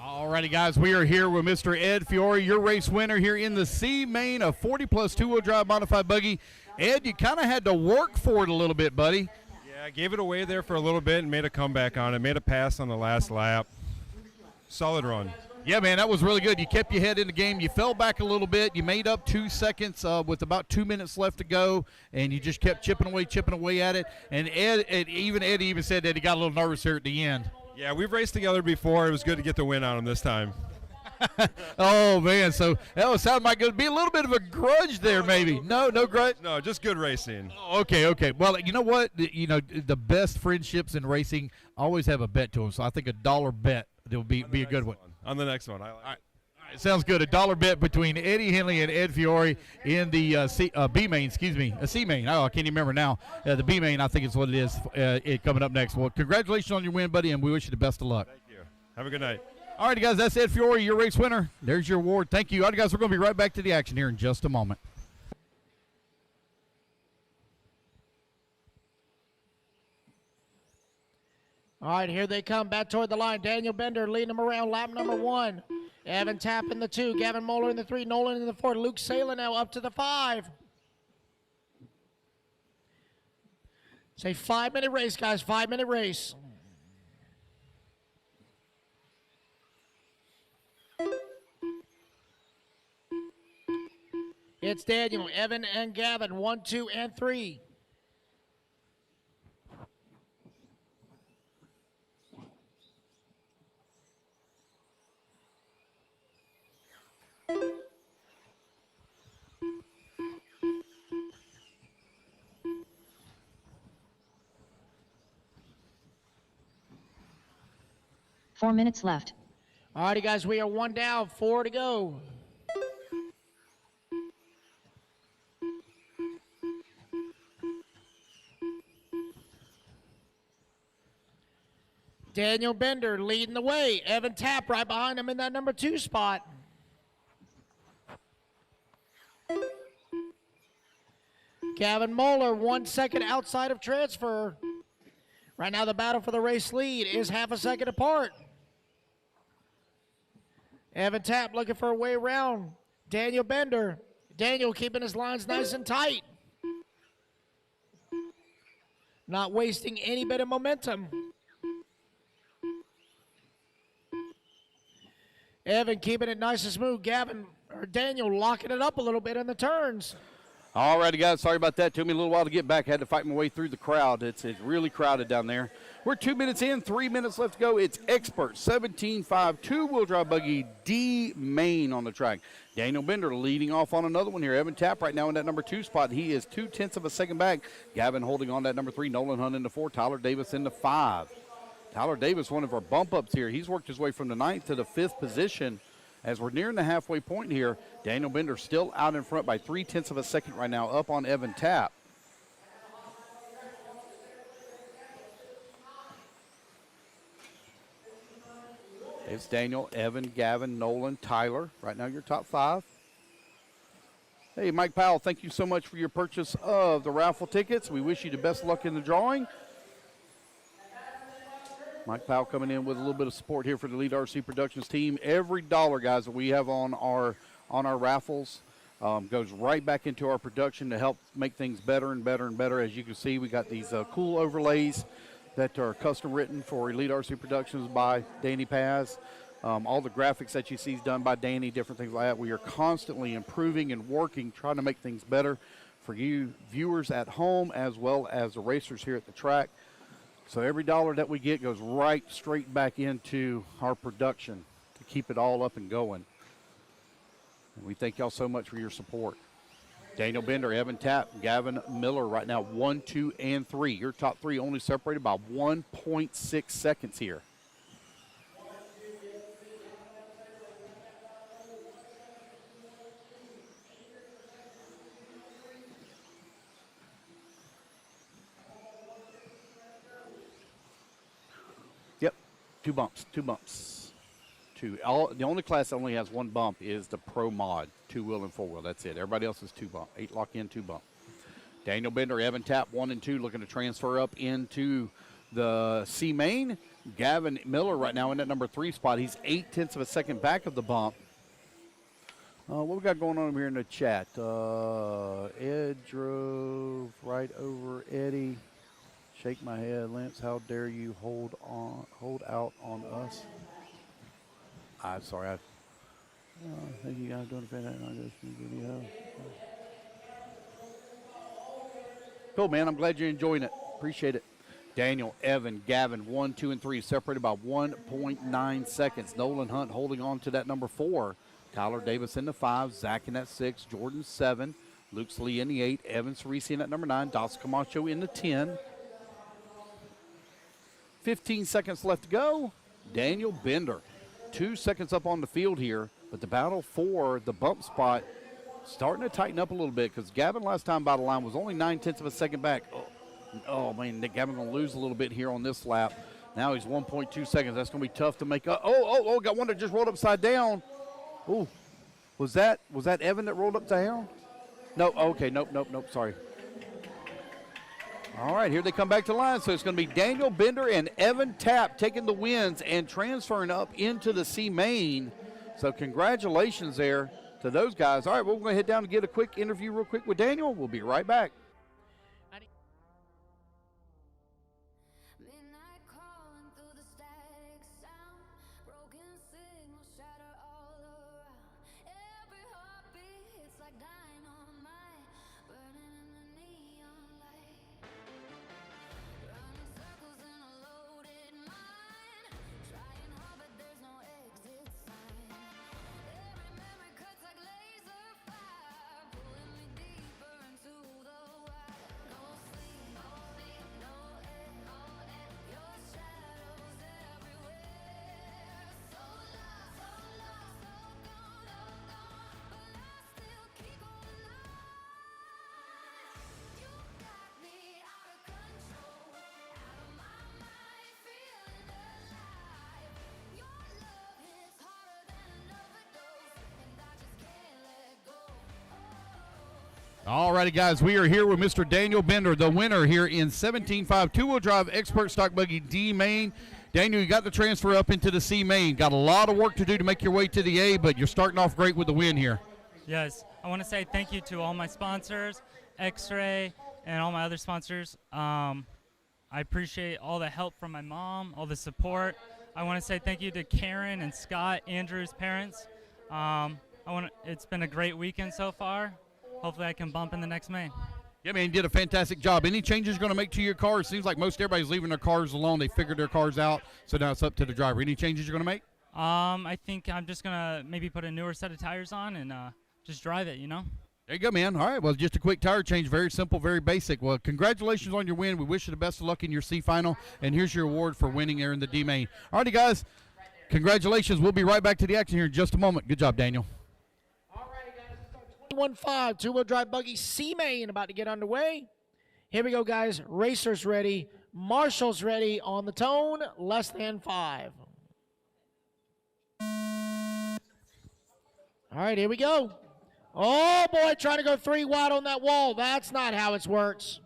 Alrighty, guys, we are here with Mr. Ed Fiore, your race winner here in the C main of 40+ two-wheel drive modified buggy. Ed, you kind of had to work for it a little bit, buddy. Yeah, I gave it away there for a little bit and made a comeback on it. Made a pass on the last lap. Solid run. Yeah, man, that was really good. You kept your head in the game. You fell back a little bit. You made up 2 seconds with about 2 minutes left to go, and you just kept chipping away at it. And Eddie even said that he got a little nervous here at the end. Yeah, we've raced together before. It was good to get the win on him this time. Oh man, so that would sound like it would be a little bit of a grudge there, maybe. No grudge. No, just good racing. Oh, okay. Well, you know what? The best friendships in racing always have a bet to them. So I think a dollar bet will be a good one. On the next one. I like All right, sounds good. A dollar bet between Eddie Henley and Ed Fiore in the B main, C main. Oh, I can't even remember now. The B main, I think is what it is. Coming up next. Well, congratulations on your win, buddy, and we wish you the best of luck. Thank you. Have a good night. All right, guys, that's Ed Fiore, your race winner. There's your award. Thank you. All right, guys, we're going to be right back to the action here in just a moment. All right, here they come back toward the line. Daniel Bender leading them around lap number 1. Evan Tapp in the 2. Gavin Moeller in the 3. Nolan in the 4. Luke Saylor now up to the 5. Say 5-minute race, guys. 5-minute race. It's Daniel, Evan, and Gavin. 1, 2, and 3. Four minutes left. All righty, guys, we are 1 down, 4 to go. Daniel Bender leading the way. Evan Tapp right behind him in that number 2 spot. Gavin Moeller 1 second outside of transfer. Right now the battle for the race lead is half a second apart. Evan Tapp looking for a way around Daniel Bender. Daniel keeping his lines nice and tight. Not wasting any bit of momentum. Evan keeping it nice and smooth. Daniel locking it up a little bit in the turns. All righty, guys. Sorry about that. Took me a little while to get back. Had to fight my way through the crowd. It's really crowded down there. We're 2 minutes in, 3 minutes left to go. It's Expert 17.5 two-wheel drive buggy D main on the track. Daniel Bender leading off on another one here. Evan Tapp right now in that number 2 spot. He is 0.2 of a second back. Gavin holding on that number 3. Nolan Hunt in the 4. Tyler Davis in the 5. Tyler Davis, one of our bump ups here. He's worked his way from the 9th to the 5th position. As we're nearing the halfway point here, Daniel Bender still out in front by 0.3 of a second right now, up on Evan Tapp. It's Daniel, Evan, Gavin, Nolan, Tyler. Right now, your top 5. Hey, Mike Powell, thank you so much for your purchase of the raffle tickets. We wish you the best luck in the drawing. Mike Powell coming in with a little bit of support here for the Lead RC Productions team. Every dollar, guys, that we have on our raffles goes right back into our production to help make things better and better and better. As you can see, we got these cool overlays that are custom written for Elite RC Productions by Danny Paz. All the graphics that you see is done by Danny, different things like that. We are constantly improving and working, trying to make things better for you viewers at home as well as the racers here at the track. So every dollar that we get goes right straight back into our production to keep it all up and going. And we thank y'all so much for your support. Daniel Bender, Evan Tapp, Gavin Miller right now 1, 2, and 3. Your top 3 only separated by 1.6 seconds here. Yep, 2 bumps. The only class that only has 1 bump is the Pro Mod, 2-wheel and 4-wheel. That's it. Everybody else is 2 bump, 8 lock in, 2 bump. Daniel Bender, Evan Tapp, 1 and 2, looking to transfer up into the C main. Gavin Miller right now in that number 3 spot. He's 0.8 of a second back of the bump. What we got going on here in the chat? Ed drove right over Eddie. Shake my head, Lance. How dare you hold out on us? I'm sorry. I think you guys doing a fantastic video. Cool, man. I'm glad you're enjoying it. Appreciate it. Daniel, Evan, Gavin, 1, 2, and 3, separated by 1.9 seconds. Nolan Hunt holding on to that number 4. Tyler Davis in the 5, Zach in that 6, Jordan 7, Luke Slee in the 8, Evan Cerisi in that number 9, Dawson Camacho in the 10. 15 seconds left to go. Daniel Bender, 2 seconds up on the field here, but the battle for the bump spot starting to tighten up a little bit because Gavin last time by the line was only 9/10 of a second back. Oh man, Gavin going to lose a little bit here on this lap. Now he's 1.2 seconds. That's going to be tough to make up. Oh, got one that just rolled upside down. Oh, was that Evan that rolled upside down? No, okay, nope, sorry. All right, here they come back to the line. So it's going to be Daniel Bender and Evan Tapp taking the wins and transferring up into the C main. So congratulations there to those guys. All right, we're going to head down and get a quick interview real quick with Daniel. We'll be right back. All righty, guys, we are here with Mr. Daniel Bender, the winner here in 17.5 two-wheel drive expert stock buggy D main. Daniel, you got the transfer up into the C main. Got a lot of work to do to make your way to the A, but you're starting off great with the win here. Yes, I want to say thank you to all my sponsors, X-Ray, and all my other sponsors. I appreciate all the help from my mom, all the support. I want to say thank you to Karen and Scott, Andrew's parents. It's been a great weekend so far. Hopefully I can bump in the next main. Yeah, man, you did a fantastic job. Any changes you're going to make to your car? It seems like most everybody's leaving their cars alone. They figured their cars out, so now it's up to the driver. Any changes you're going to make? I think I'm just going to maybe put a newer set of tires on and just drive it, you know? There you go, man. All right, well, just a quick tire change. Very simple, very basic. Well, congratulations on your win. We wish you the best of luck in your C final, and here's your award for winning there in the D main. All righty, guys, congratulations. We'll be right back to the action here in just a moment. Good job, Daniel. 1-5 two-wheel drive buggy C main about to get underway. Here we go, guys. Racers ready. Marshall's ready on the tone. Less than 5. All right, here we go. Oh, boy, trying to go 3 wide on that wall. That's not how it works.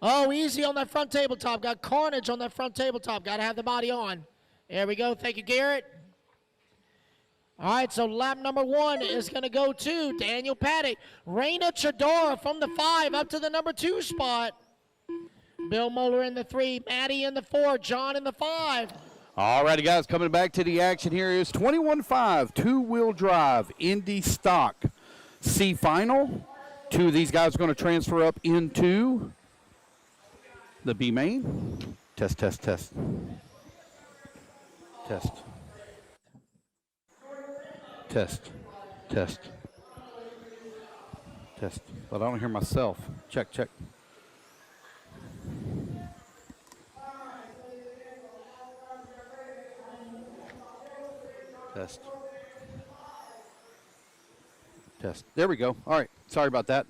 Oh, easy on that front tabletop. Got carnage on that front tabletop. Got to have the body on. There we go. Thank you, Garrett. All right, so lap number 1 is going to go to Daniel Paddock. Raina Chadora from the 5 up to the number 2 spot. Bill Moeller in the 3, Maddie in the 4, John in the 5. All righty, guys, coming back to the action here is 21.5 two-wheel drive Indy stock C final. 2 of these guys are going to transfer up into the B main. Test. Test. But I don't hear myself. Check. Test. There we go. All right. Sorry about that.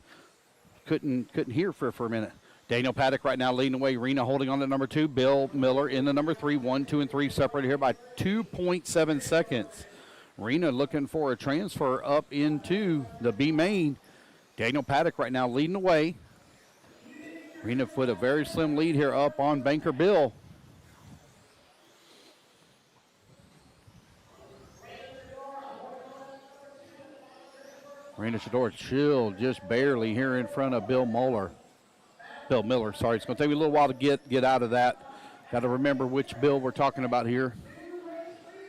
Couldn't hear for a minute. Daniel Paddock right now leading away. Rena holding on to number 2. Bill Miller in the number 3. 1, 2, and 3 separated here by 2.7 seconds. Rena looking for a transfer up into the B main. Daniel Paddock right now leading the way. Rena with a very slim lead here up on Banker Bill. Rena Shador chilled just barely here in front of Bill Miller. Sorry. It's going to take me a little while to get out of that. Got to remember which Bill we're talking about here.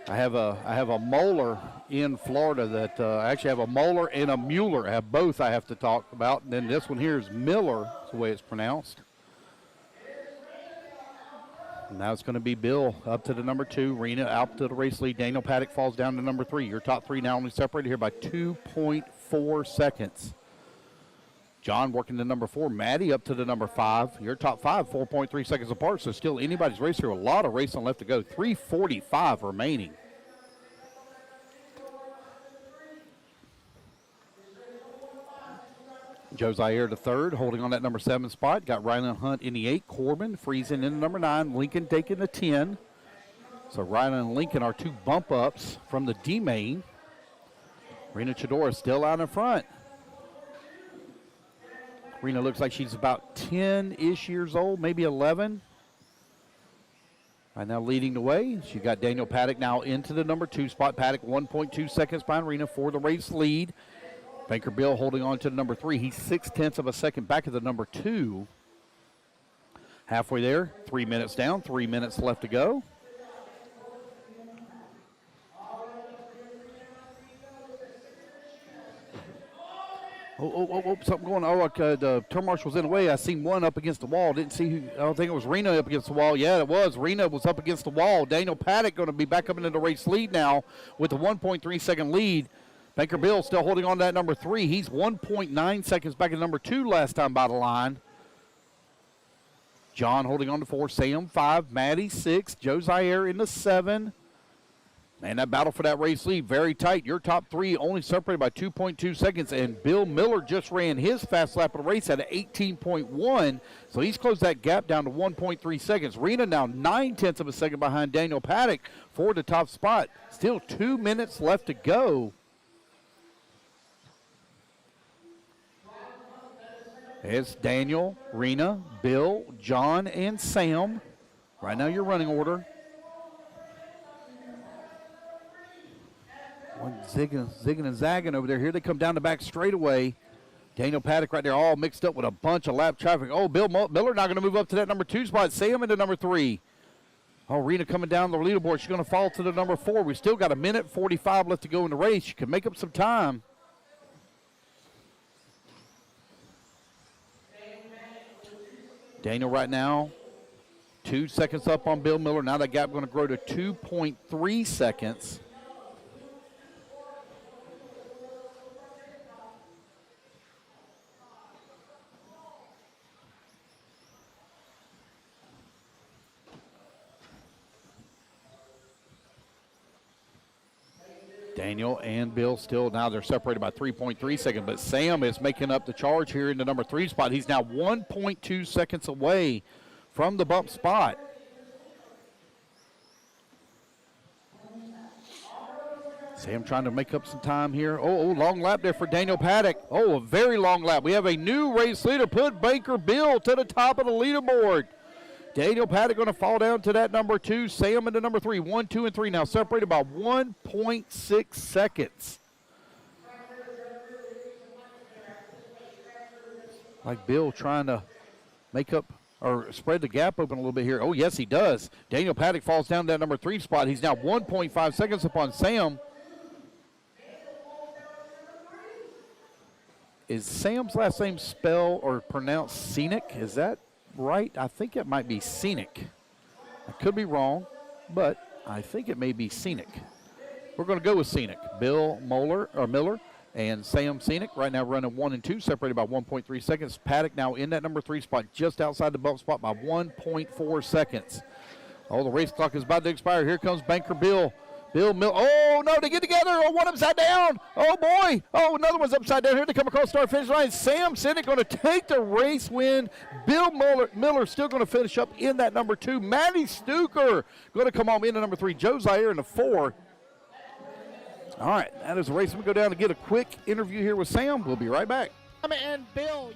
I have a Moeller in Florida that I actually have a Moeller and a Mueller. I have both I have to talk about. And then this one here is Miller, is the way it's pronounced. Now it's going to be Bill up to the number 2. Rena out to the race lead. Daniel Paddock falls down to number 3. Your top 3 now only separated here by 2.4 seconds. John working to number 4. Maddie up to the number 5. Your top 5, 4.3 seconds apart. So still anybody's race here. A lot of racing left to go. 3:45 remaining. Josiah the third, holding on that number 7 spot. Got Rylan Hunt in the 8. Corbin freezing in the number 9. Lincoln taking the 10. So Rylan and Lincoln are 2 bump ups from the D main. Rena Chidora still out in front. Rena looks like she's about 10-ish years old, maybe 11. Right now leading the way. She got Daniel Paddock now into the number 2 spot. Paddock 1.2 seconds behind Rena for the race lead. Banker Bill holding on to the number 3. He's 0.6 of a second back of the number 2. Halfway there, 3 minutes down, 3 minutes left to go. Oh, something going on. The turn marshal's in the way. I seen one up against the wall. Didn't see who. I don't think it was Rena up against the wall. Yeah, it was. Rena was up against the wall. Daniel Paddock going to be back up into the race lead now with a 1.3 second lead. Banker Bill still holding on to that number 3. He's 1.9 seconds back at number 2 last time by the line. John holding on to 4. Sam 5. Maddie 6. Josiah in the 7. Man, that battle for that race lead, very tight. Your top 3 only separated by 2.2 seconds, and Bill Miller just ran his fast lap of the race at 18.1, so he's closed that gap down to 1.3 seconds. Rena now 0.9 of a second behind Daniel Paddock for the top spot. Still 2 minutes left to go. It's Daniel, Rena, Bill, John, and Sam. Right now your running order. One zigging and zagging over there. Here they come down the back straightaway. Daniel Paddock right there all mixed up with a bunch of lap traffic. Oh, Bill Miller not going to move up to that number 2 spot. Sam into number 3. Oh, Rena coming down the leaderboard. She's going to fall to the number 4. We still got 1:45 left to go in the race. She can make up some time. Daniel right now, 2 seconds up on Bill Miller. Now that gap going to grow to 2.3 seconds. Daniel and Bill still, now they're separated by 3.3 seconds, but Sam is making up the charge here in the number 3 spot. He's now 1.2 seconds away from the bump spot. Sam trying to make up some time here. Oh, long lap there for Daniel Paddock. Oh, a very long lap. We have a new race leader. Put Banker Bill to the top of the leaderboard. Daniel Paddock going to fall down to that number 2. Sam into number 3. 1, 2, and 3 now separated by 1.6 seconds. Like Bill trying to make up or spread the gap open a little bit here. Oh, yes, he does. Daniel Paddock falls down to that number 3 spot. He's now 1.5 seconds upon Sam. Is Sam's last name spelled or pronounced Scenic? Is that right? I think it might be Scenic. I could be wrong, but I think it may be Scenic. We're going to go with Scenic. Bill Miller and Sam Scenic right now running 1 and 2, separated by 1.3 seconds. Paddock now in that number 3 spot, just outside the bump spot by 1.4 seconds. Oh, the race clock is about to expire. Here comes Banker Bill. Bill Miller. Oh, no, they get together. Oh, one upside down. Oh, boy. Oh, another one's upside down. Here they come across start finish line. Sam Scenic going to take the race win. Bill Miller still going to finish up in that number 2. Maddie Stuker going to come home in the number 3. Josiah in the 4. All right, that is the race. We'll go down and get a quick interview here with Sam. We'll be right back. And Bill.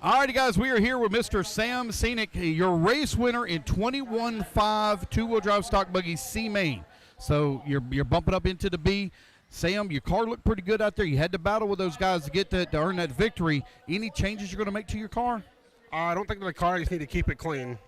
All righty, guys, we are here with Mr. Sam Scenic, your race winner in 21.5 two-wheel drive stock buggy C main. So you're bumping up into the B. Sam, your car looked pretty good out there. You had to battle with those guys to get to earn that victory. Any changes you're going to make to your car? I don't think the car. I just need to keep it clean.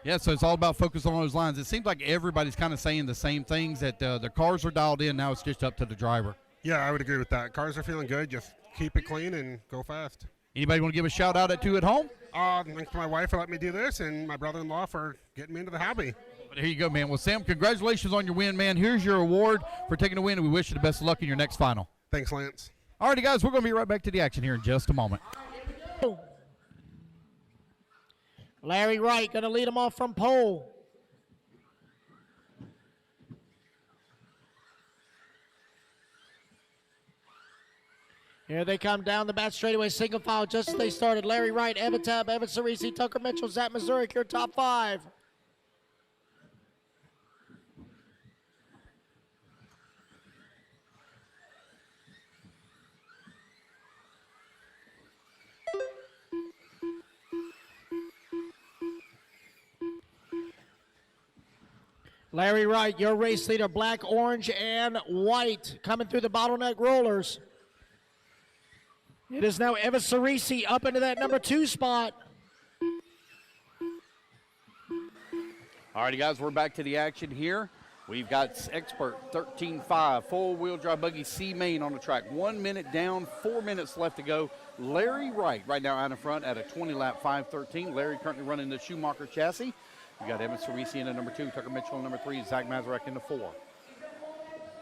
Yeah, so it's all about focus on those lines. It seems like everybody's kind of saying the same things, that their cars are dialed in. Now it's just up to the driver. Yeah, I would agree with that. Cars are feeling good. Just keep it clean and go fast. Anybody want to give a shout out at home? Thanks to my wife for letting me do this, and my brother-in-law for getting me into the hobby. But here you go, man. Well, Sam, congratulations on your win, man. Here's your award for taking a win, and we wish you the best of luck in your next final. Thanks, Lance. All righty, guys, we're going to be right back to the action here in just a moment. Larry Wright going to lead him off from pole. Here they come down the back straightaway, single file just as they started. Larry Wright, Evan Tabb, Evan Cerisi, Tucker Mitchell, Zach Mazurek, your top five. Larry Wright, your race leader, black, orange, and white, coming through the bottleneck rollers. It is now Evan Cerisi up into that number 2 spot. All righty, guys, we're back to the action here. We've got expert 13.5 four-wheel drive buggy C main on the track. 1 minute down, 4 minutes left to go. Larry Wright right now out in front at a 20-lap 5:13. Larry currently running the Schumacher chassis. We got Evan Cerisi in the number 2, Tucker Mitchell in number 3, Zach Mazurek in the 4.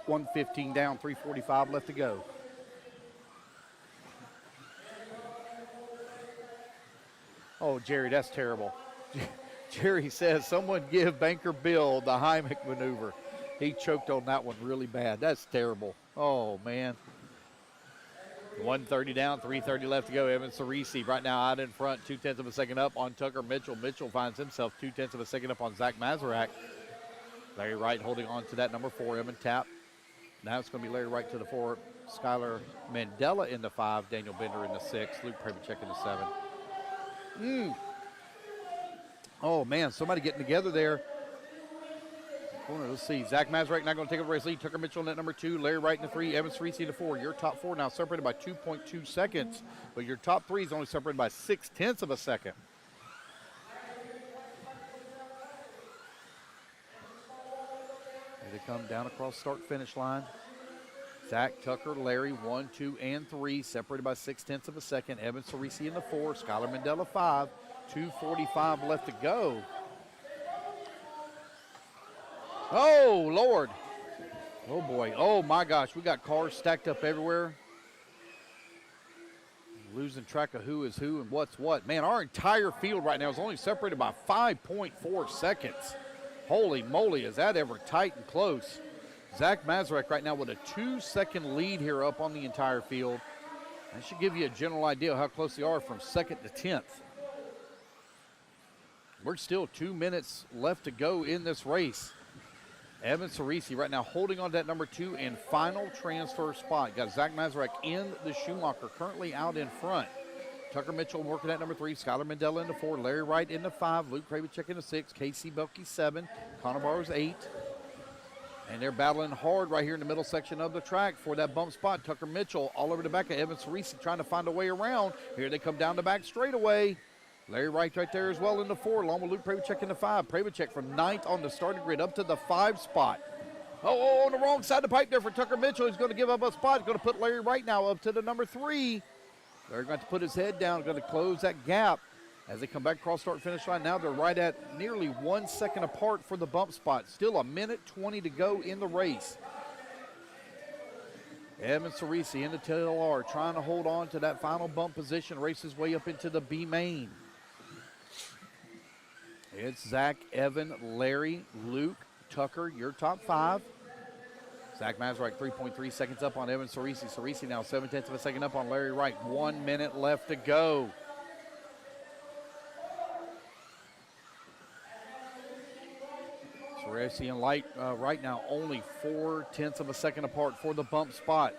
1:15 down, 3:45 left to go. Oh, Jerry, that's terrible. Jerry says, someone give Banker Bill the Heimlich maneuver. He choked on that one really bad. That's terrible. Oh, man. 1:30 down, 3:30 left to go. Evan Cerisi right now out in front, 0.2 of a second up on Tucker Mitchell. Mitchell finds himself 0.2 of a second up on Zach Mazurek. Larry Wright holding on to that number 4, Evan Tapp. Now it's going to be Larry Wright to the 4, Skylar Mandela in the 5, Daniel Bender in the 6, Luke Pravacek in the 7. Oh, man, somebody getting together there. Let's see. Zach Mazurek not going to take over the race lead. Tucker Mitchell in that number 2. Larry Wright in the 3. Evan Cerisi in the 4. Your top 4 now separated by 2.2 seconds. But your top 3 is only separated by 0.6 of a second. Here they come down across start-finish line. Zach, Tucker, Larry, 1, 2, and 3, separated by 0.6 of a second. Evan Cerisi in the 4, Skylar Mandela 5, 2:45 left to go. Oh, Lord. Oh, boy. Oh, my gosh, we got cars stacked up everywhere. Losing track of who is who and what's what. Man, our entire field right now is only separated by 5.4 seconds. Holy moly, is that ever tight and close. Zach Mazurek right now with a 2-second lead here up on the entire field. That should give you a general idea how close they are from 2nd to 10th. We're still 2 minutes left to go in this race. Evan Cerisi right now holding on to that number 2 and final transfer spot. Got Zach Mazurek in the Schumacher, currently out in front. Tucker Mitchell working at number 3, Skylar Mandela in the 4, Larry Wright in the 5, Luke Pravacek in the 6, Casey Belkey 7, Connor Barrows 8. And they're battling hard right here in the middle section of the track for that bump spot. Tucker Mitchell all over the back of Evan Cerisi trying to find a way around. Here they come down the back straightaway. Larry Wright right there as well in the 4, along with Luke Pravacek in the 5. Pravacek from 9th on the starting grid up to the 5 spot. Oh, on the wrong side of the pipe there for Tucker Mitchell. He's going to give up a spot. He's going to put Larry Wright now up to the number 3. They're going to put his head down, going to close that gap. As they come back across start finish line, now they're right at nearly 1 second apart for the bump spot. Still a minute 20 to go in the race. Evan Cerisi in the TLR trying to hold on to that final bump position, race his way up into the B main. It's Zach, Evan, Larry, Luke, Tucker, your top 5. Zach Mazurek 3.3 seconds up on Evan Cerisi. Cerisi now 0.7 of a second up on Larry Wright. 1 minute left to go. Cerisi and Light right now only 0.4 of a second apart for the bump spot.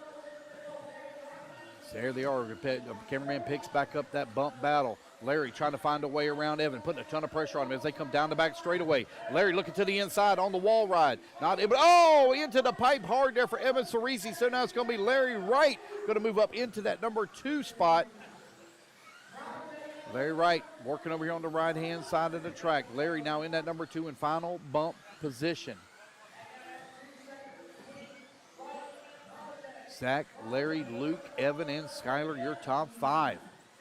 There they are. The cameraman picks back up that bump battle. Larry trying to find a way around Evan, putting a ton of pressure on him as they come down the back straightaway. Larry looking to the inside on the wall ride. Not able, into the pipe hard there for Evan Cerisi. So now it's going to be Larry Wright going to move up into that number 2 spot. Larry Wright working over here on the right-hand side of the track. Larry now in that number 2 and final bump position. Zach, Larry, Luke, Evan, and Skylar, your top 5.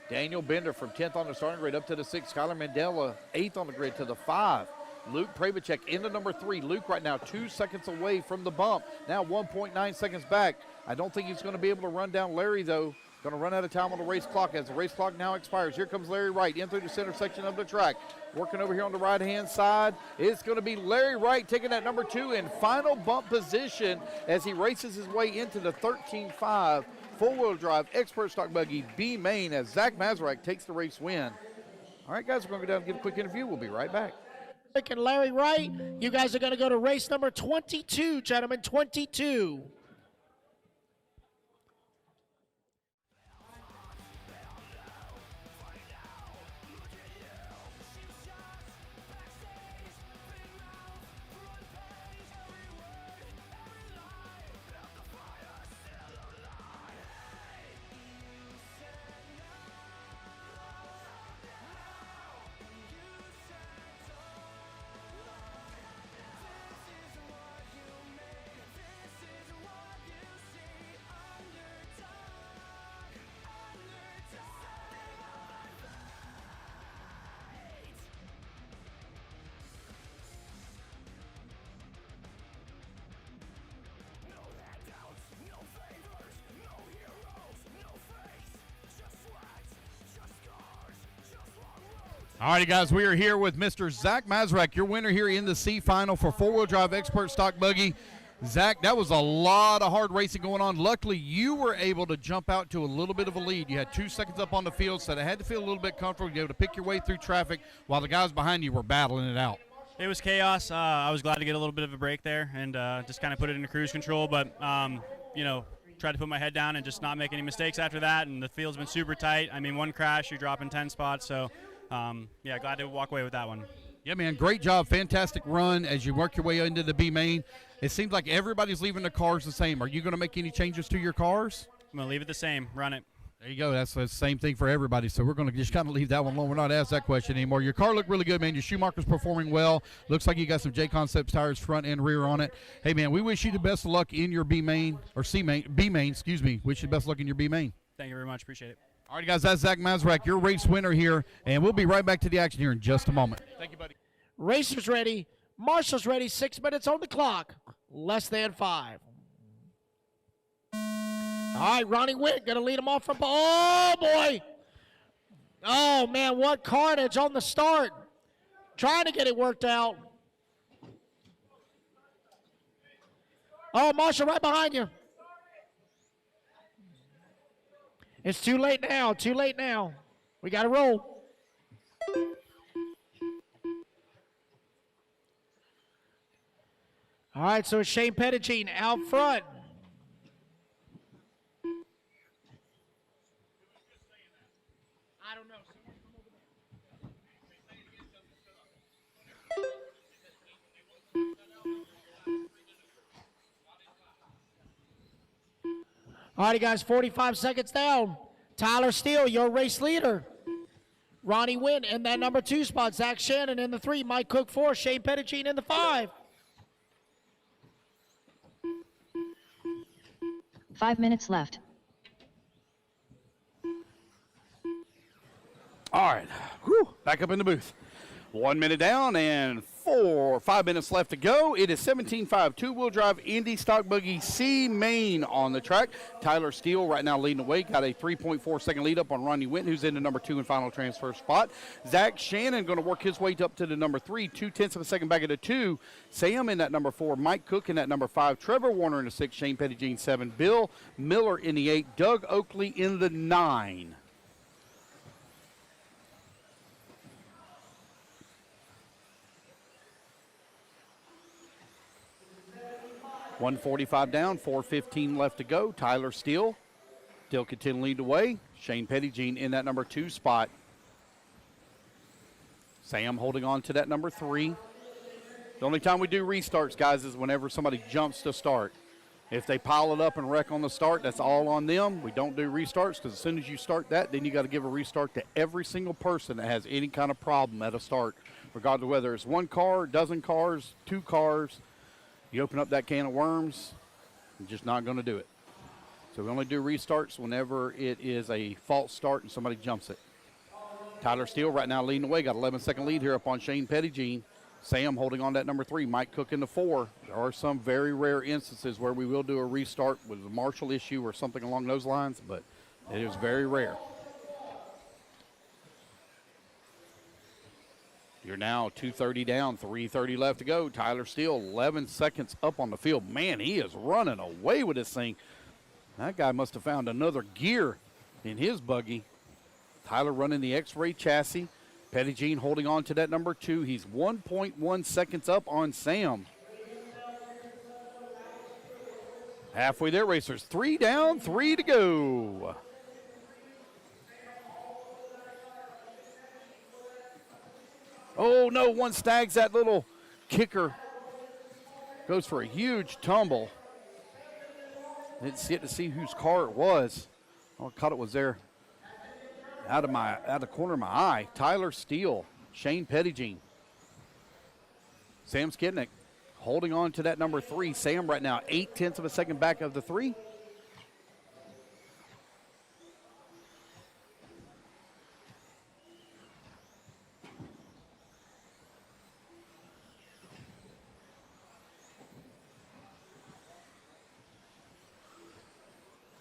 Daniel Bender from 10th on the starting grid up to the 6th. Skylar Mandela 8th on the grid to the 5. Luke Pravacek into number 3. Luke right now 2 seconds away from the bump. Now 1.9 seconds back. I don't think he's going to be able to run down Larry, though. Going to run out of time on the race clock as the race clock now expires. Here comes Larry Wright in through the center section of the track. Working over here on the right-hand side. It's going to be Larry Wright taking that number 2 in final bump position as he races his way into the 13.5 four-wheel drive expert stock buggy B main as Zach Mazurek takes the race win. All right, guys, we're going to go down and get a quick interview. We'll be right back. And Larry Wright, you guys are going to go to race number 22, gentlemen, 22. All righty, guys, we are here with Mr. Zach Mazurek, your winner here in the C final for four-wheel drive expert stock buggy. Zach, that was a lot of hard racing going on. Luckily, you were able to jump out to a little bit of a lead. You had 2 seconds up on the field, so they had to feel a little bit comfortable to be able to pick your way through traffic while the guys behind you were battling it out. It was chaos. I was glad to get a little bit of a break there and just kind of put it into cruise control. But, you know, tried to put my head down and just not make any mistakes after that. And the field's been super tight. I mean, one crash, you're dropping 10 spots. So, yeah, glad to walk away with that one. Yeah, man, great job. Fantastic run as you work your way into the B main. It seems like everybody's leaving the cars the same. Are you going to make any changes to your cars? I'm going to leave it the same. Run it. There you go. That's the same thing for everybody. So we're going to just kind of leave that one alone. We're not asked that question anymore. Your car looked really good, man. Your Schumacher's performing well. Looks like you got some Jconcepts tires front and rear on it. Hey, man, we wish you the best of luck in your B main, or B main, excuse me. Wish you the best of luck in your B main. Thank you very much. Appreciate it. All right, guys, that's Zach Mazurek, your race winner here, and we'll be right back to the action here in just a moment. Thank you, buddy. Racers ready. Marshall's ready. 6 minutes on the clock. Less than 5. All right, Ronnie Witt going to lead him off from. Oh, boy. Oh, man, what carnage on the start. Trying to get it worked out. Oh, Marshall right behind you. It's too late now. Too late now. We got to roll. All right, so it's Shane Pettigene out front. I don't know. All righty, guys, 45 seconds down. Tyler Steele, your race leader. Ronnie Wynn in that number 2 spot. Zach Shannon in the 3. Mike Cook 4. Shane Pettigene in the 5. 5 minutes left. All right, back up in the booth. 1 minute down and 5 minutes left to go. It is 17.5 two-wheel drive Indy stock buggy C main on the track. Tyler Steele right now leading the way. Got a 3.4 second lead up on Ronnie Winton, who's in the number 2 and final transfer spot. Zach Shannon going to work his way up to the number 3, 0.2 of a second back at the 2. Sam in that number 4. Mike Cook in that number 5. Trevor Warner in the 6. Shane Pettigene 7. Bill Miller in the 8. Doug Oakley in the 9. $145 down, 4:15 left to go. Tyler Steele Still continue to lead the way. Shane Pettigene in that number 2 spot. Sam holding on to that number 3. The only time we do restarts, guys, is whenever somebody jumps to start. If they pile it up and wreck on the start, that's all on them. We don't do restarts because as soon as you start that, then you got to give a restart to every single person that has any kind of problem at a start, regardless of whether it's 1 car, dozen cars, 2 cars. You open up that can of worms, you're just not going to do it. So we only do restarts whenever it is a false start and somebody jumps it. Tyler Steele right now leading the way, got 11-second lead here up on Shane Pettigene. Sam holding on that number 3, Mike Cook in the 4. There are some very rare instances where we will do a restart with a marshal issue or something along those lines, but it is very rare. You're now 2:30 down, 3:30 left to go. Tyler Steele, 11 seconds up on the field. Man, he is running away with this thing. That guy must have found another gear in his buggy. Tyler running the X-Ray chassis. Pettigene holding on to that number 2. He's 1.1 seconds up on Sam. Halfway there, racers. 3 down, 3 to go. Oh, no, one snags that little kicker. Goes for a huge tumble. Didn't get to see whose car it was. Oh, I caught it was there. Out of the corner of my eye. Tyler Steele, Shane Pettigene. Sam Skidnick holding on to that number 3. Sam right now 0.8 of a second back of the 3.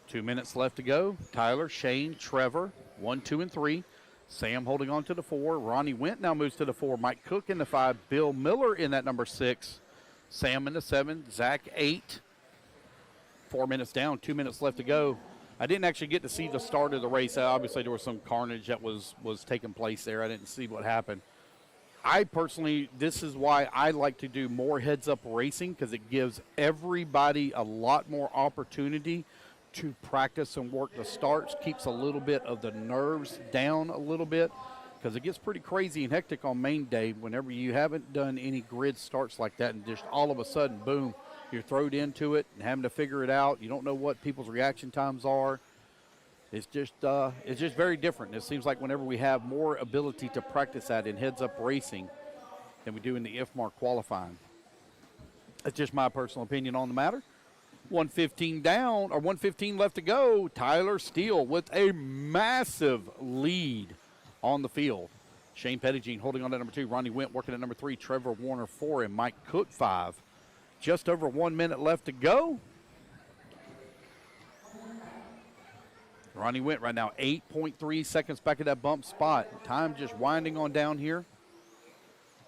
Two minutes left to go. Tyler, Shane, Trevor, 1, 2, and 3. Sam holding on to the 4. Ronnie Went now moves to the 4. Mike Cook in the 5. Bill Miller in that number 6. Sam in the 7. Zach 8. 4 minutes down. 2 minutes left to go. I didn't actually get to see the start of the race. Obviously, there was some carnage that was taking place there. I didn't see what happened. I personally, this is why I like to do more heads-up racing, because it gives everybody a lot more opportunity to practice and work the starts, keeps a little bit of the nerves down a little bit, because it gets pretty crazy and hectic on main day whenever you haven't done any grid starts like that, and just all of a sudden, boom, you're thrown into it and having to figure it out. You don't know what people's reaction times are. It's just very different. It seems like whenever we have more ability to practice that in heads-up racing than we do in the IFMAR qualifying. That's just my personal opinion on the matter. 1:15 down, or 1:15 left to go. Tyler Steele with a massive lead on the field. Shane Pettigene holding on to number 2. Ronnie Went working at number 3. Trevor Warner 4, and Mike Cook 5. Just over 1 minute left to go. Ronnie Went right now 8.3 seconds back at that bump spot. Time just winding on down here.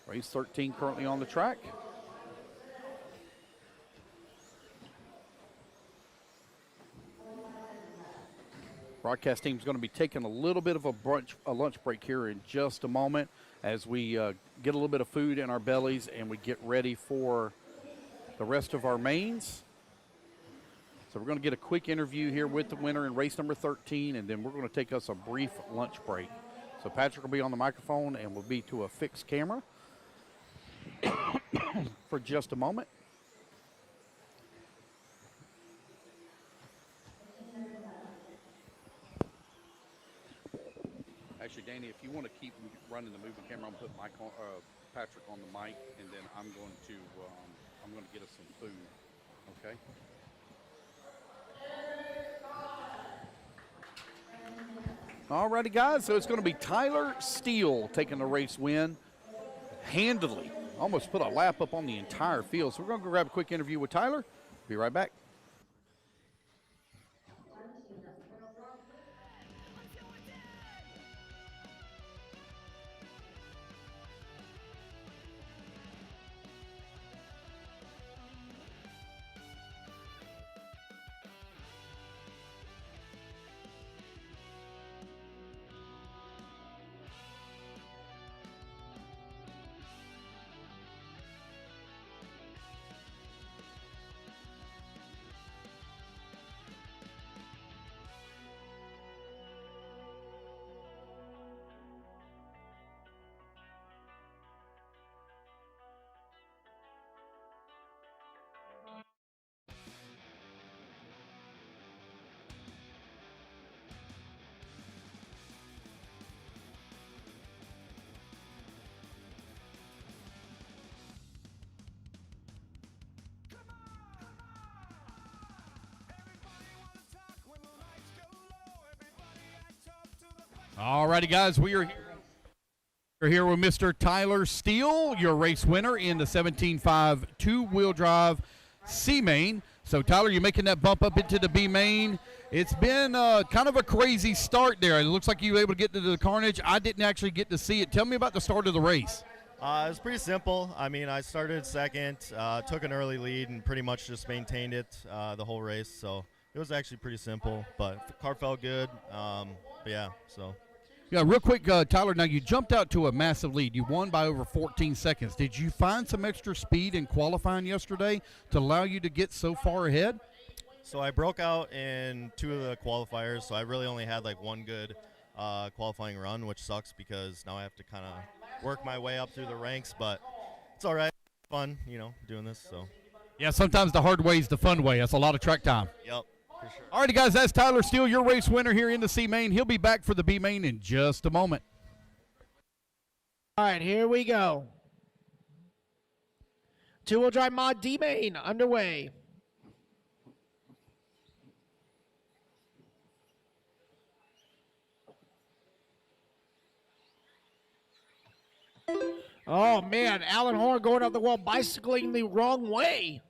Race 13 currently on the track. Broadcast team is going to be taking a little bit of a lunch break here in just a moment as we get a little bit of food in our bellies and we get ready for the rest of our mains. So we're going to get a quick interview here with the winner in race number 13, and then we're going to take us a brief lunch break. So Patrick will be on the microphone and will be to a fixed camera for just a moment. Actually, Danny, if you want to keep running the moving camera, I'm going to put Patrick on the mic, and then I'm going to get us some food. Okay. All righty, guys. So it's going to be Tyler Steele taking the race win handily. Almost put a lap up on the entire field. So we're going to go grab a quick interview with Tyler. Be right back. All righty, guys, we're here with Mr. Tyler Steele, your race winner in the 17.5 two-wheel drive C main. So, Tyler, you're making that bump up into the B main. It's been kind of a crazy start there. It looks like you were able to get into the carnage. I didn't actually get to see it. Tell me about the start of the race. It was pretty simple. I mean, I started second, took an early lead, and pretty much just maintained it the whole race. So it was actually pretty simple, but the car felt good. But yeah, so. Yeah, real quick, Tyler, now you jumped out to a massive lead. You won by over 14 seconds. Did you find some extra speed in qualifying yesterday to allow you to get so far ahead? So I broke out in 2 of the qualifiers, so I really only had like one good qualifying run, which sucks because now I have to kind of work my way up through the ranks, but it's all right. Fun, you know, doing this. So. Yeah, sometimes the hard way is the fun way. That's a lot of track time. Yep. For sure. All righty, guys, that's Tyler Steele, your race winner here in the C main. He'll be back for the B main in just a moment. All right, here we go. Two-wheel drive mod D main underway. Oh, man, Alan Horn going up the wall, bicycling the wrong way.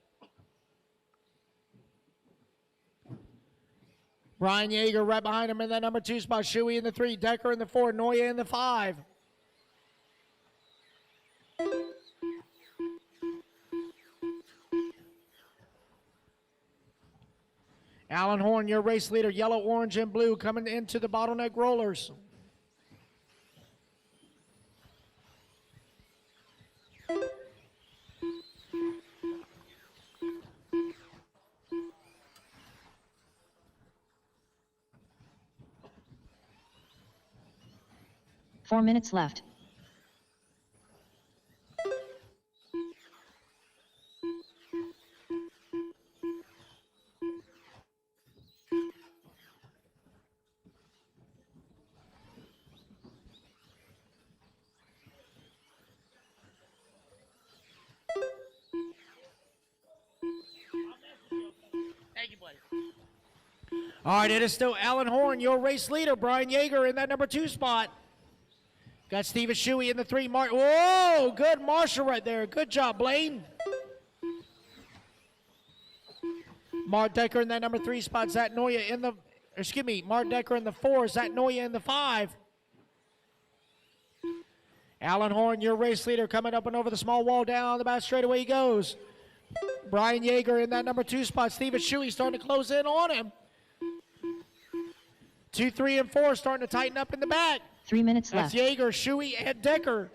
Brian Yeager right behind him in that number 2 spot. Shuey in the 3, Decker in the 4, Noya in the 5. Alan Horn, your race leader, yellow, orange, and blue, coming into the bottleneck rollers. Four minutes left. All right, it is still Alan Horn, your race leader. Brian Yeager in that number 2 spot. Got Steven Shuey in the 3. Whoa, good Marshall right there. Good job, Blaine. Mark Decker in that number 3 spot. Zach Noya in the, Mark Decker in the 4. Zach Noya in the 5. Alan Horn, your race leader, coming up and over the small wall down the back straightaway he goes. Brian Yeager in that number 2 spot. Steven Shuey starting to close in on him. 2, 3, and 4 starting to tighten up in the back. 3 minutes That's left. Yeager, Shuey, and Decker.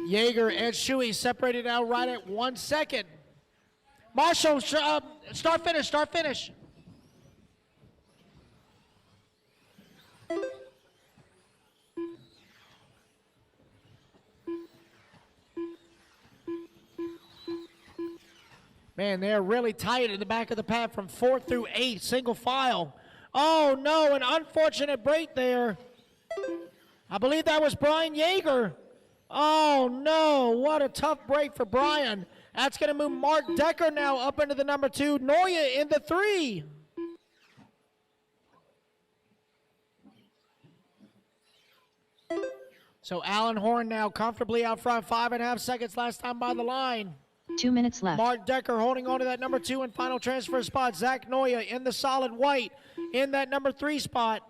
Yeager and Shuey separated out right at 1 second. Marshall, start finish. Man, they're really tight in the back of the pack from 4 through 8, single file. Oh, no, an unfortunate break there. I believe that was Brian Yeager. Oh, no, what a tough break for Brian. That's going to move Mark Decker now up into the number 2. Noya in the 3. So Alan Horn now comfortably out front, 5.5 seconds last time by the line. 2 minutes left. Mark Decker holding on to that number 2 and final transfer spot. Zach Noya in the solid white in that number 3 spot.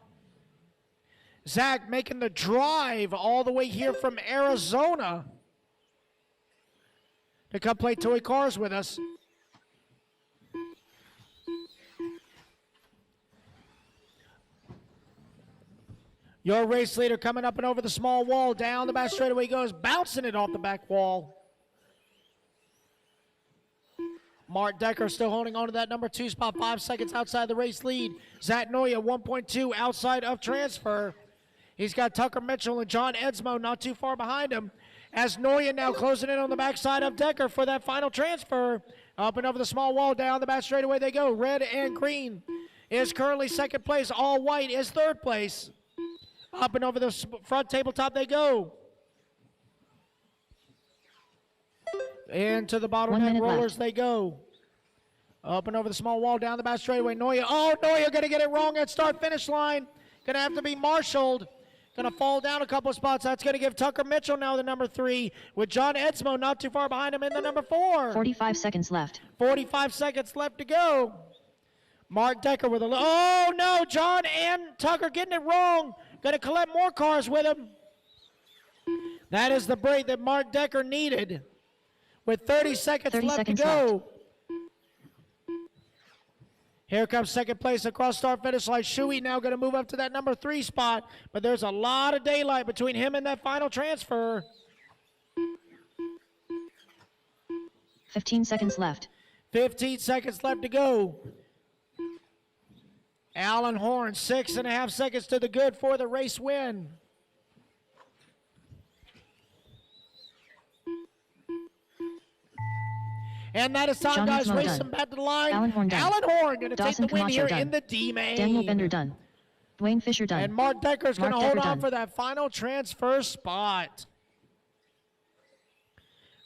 Zach making the drive all the way here from Arizona to come play toy cars with us. Your race leader coming up and over the small wall, down the back straightaway he goes, bouncing it off the back wall. Mark Decker still holding on to that number 2 spot, 5 seconds outside the race lead. Zach Noya, 1.2 outside of transfer. He's got Tucker Mitchell and John Edsmo not too far behind him. As Noya now closing in on the backside of Decker for that final transfer. Up and over the small wall, down the back straightaway they go. Red and green is currently second place. All white is third place. Up and over the front tabletop they go. Into the 1 bottleneck minute rollers left. they go. Up and over the small wall, down the back straightaway. Noya, Noya going to get it wrong at start-finish line. Going to have to be marshaled. Going to fall down a couple of spots. That's going to give Tucker Mitchell now the number 3, with John Edsmo not too far behind him in the number 4. 45 seconds left. 45 seconds left to go. Mark Decker with a oh no, John and Tucker getting it wrong. Going to collect more cars with him. That is the break that Mark Decker needed. With 30 seconds left to go. Here comes second place across start finish line. Shuey now going to move up to that number 3 spot, but there's a lot of daylight between him and that final transfer. 15 seconds left. 15 seconds left to go. Alan Horn, 6.5 seconds to the good for the race win. And that is time, John guys. Edsmo Racing done. back to the line. Alan Horn done. Alan Horn going to take Dawson the win Camacho here done. in the D main. Daniel Bender done. Dwayne Fisher done. And Mark Decker's going to Mark hold Decker on done. for that final transfer spot.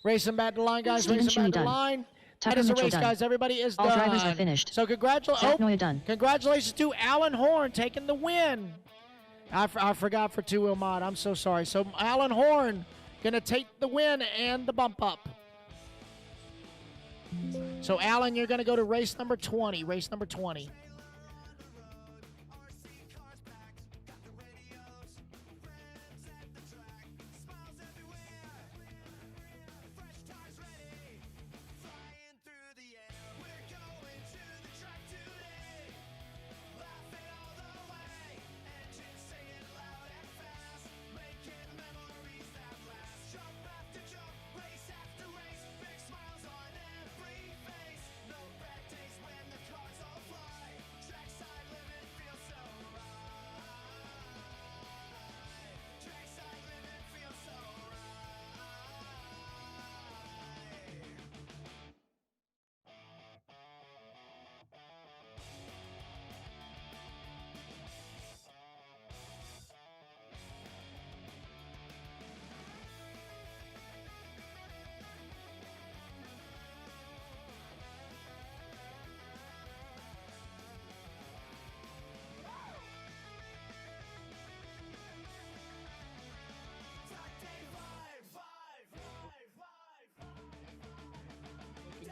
Racing back to the line, guys. Stephen Racing back Shuey to the done. line. Tucker That is the Mitchell race, done. guys. Everybody is All done. drivers are finished. So Jack Noya done. congratulations to Alan Horn taking the win. I forgot for two-wheel mod. I'm so sorry. So Alan Horn going to take the win and the bump up. So Alan, you're going to go to race number 20. Race number 20.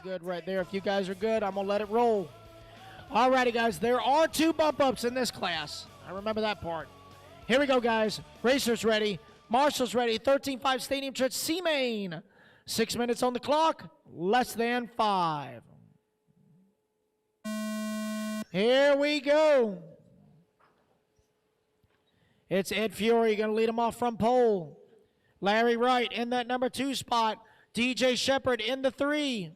Good right there. If you guys are good, I'm going to let it roll. Alrighty, guys. There are 2 bump ups in this class. I remember that part. Here we go, guys. Racers ready. Marshall's ready. 13.5 Stadium Church C-Main. 6 minutes on the clock. Less than 5. Here we go. It's Ed Fiore going to lead him off from pole. Larry Wright in that number 2 spot. DJ Shepard in the 3.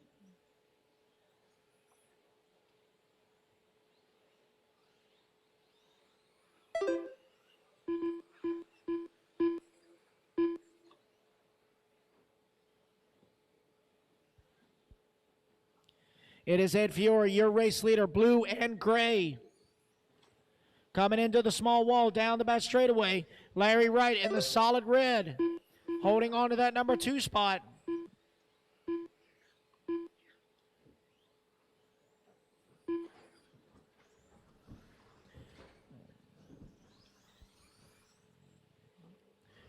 It is Ed Fiore, your race leader, blue and gray. Coming into the small wall, down the back straightaway. Larry Wright in the solid red, holding on to that number 2 spot.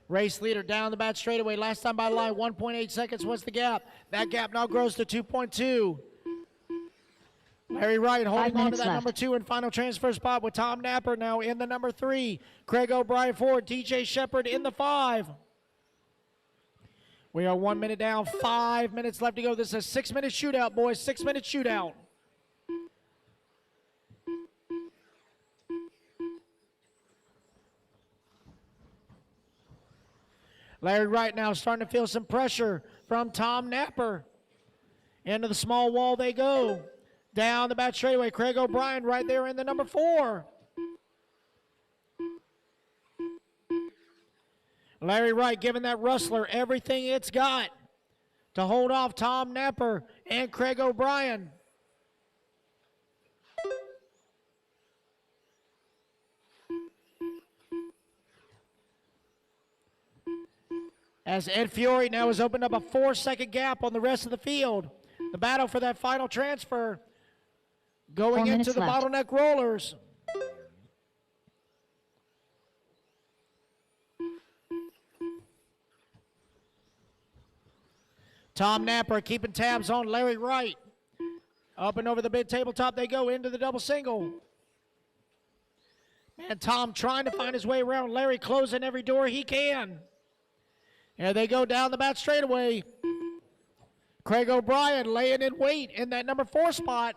Race leader down the back straightaway. Last time by the line, 1.8 seconds was the gap. That gap now grows to 2.2. Larry Wright holding on to that number 2 and final transfer spot with Tom Napper now in the number 3. Craig O'Brien 4, DJ Shepard in the 5. We are 1 minute down, 5 minutes left to go. This is a 6-minute shootout, boys. 6-minute shootout. Larry Wright now starting to feel some pressure from Tom Napper. Into the small wall they go. Down the back straightaway, Craig O'Brien right there in the number 4. Larry Wright giving that Rustler everything it's got to hold off Tom Napper and Craig O'Brien. as Ed Fiore now has opened up a 4-second gap on the rest of the field. The battle for that final transfer going 4 into minutes the left. bottleneck rollers. Tom Napper keeping tabs on Larry Wright. Up and over the big tabletop they go into the double single. And Tom trying to find his way around Larry, closing every door he can. Here they go down the bat straightaway. Craig O'Brien laying in wait in that number 4 spot.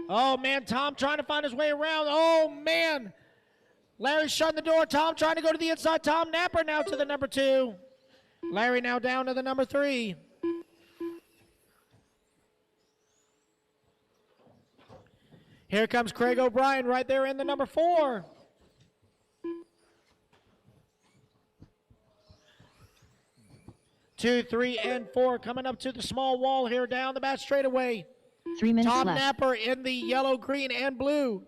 Oh, man, Tom trying to find his way around. Oh, man. Larry shutting the door. Tom trying to go to the inside. Tom Napper now to the number 2. Larry now down to the number 3. Here comes Craig O'Brien right there in the number 4. Two, 3, and 4 coming up to the small wall here down the bat straightaway. 3 minutes Tom left. Napper in the yellow, green, and blue.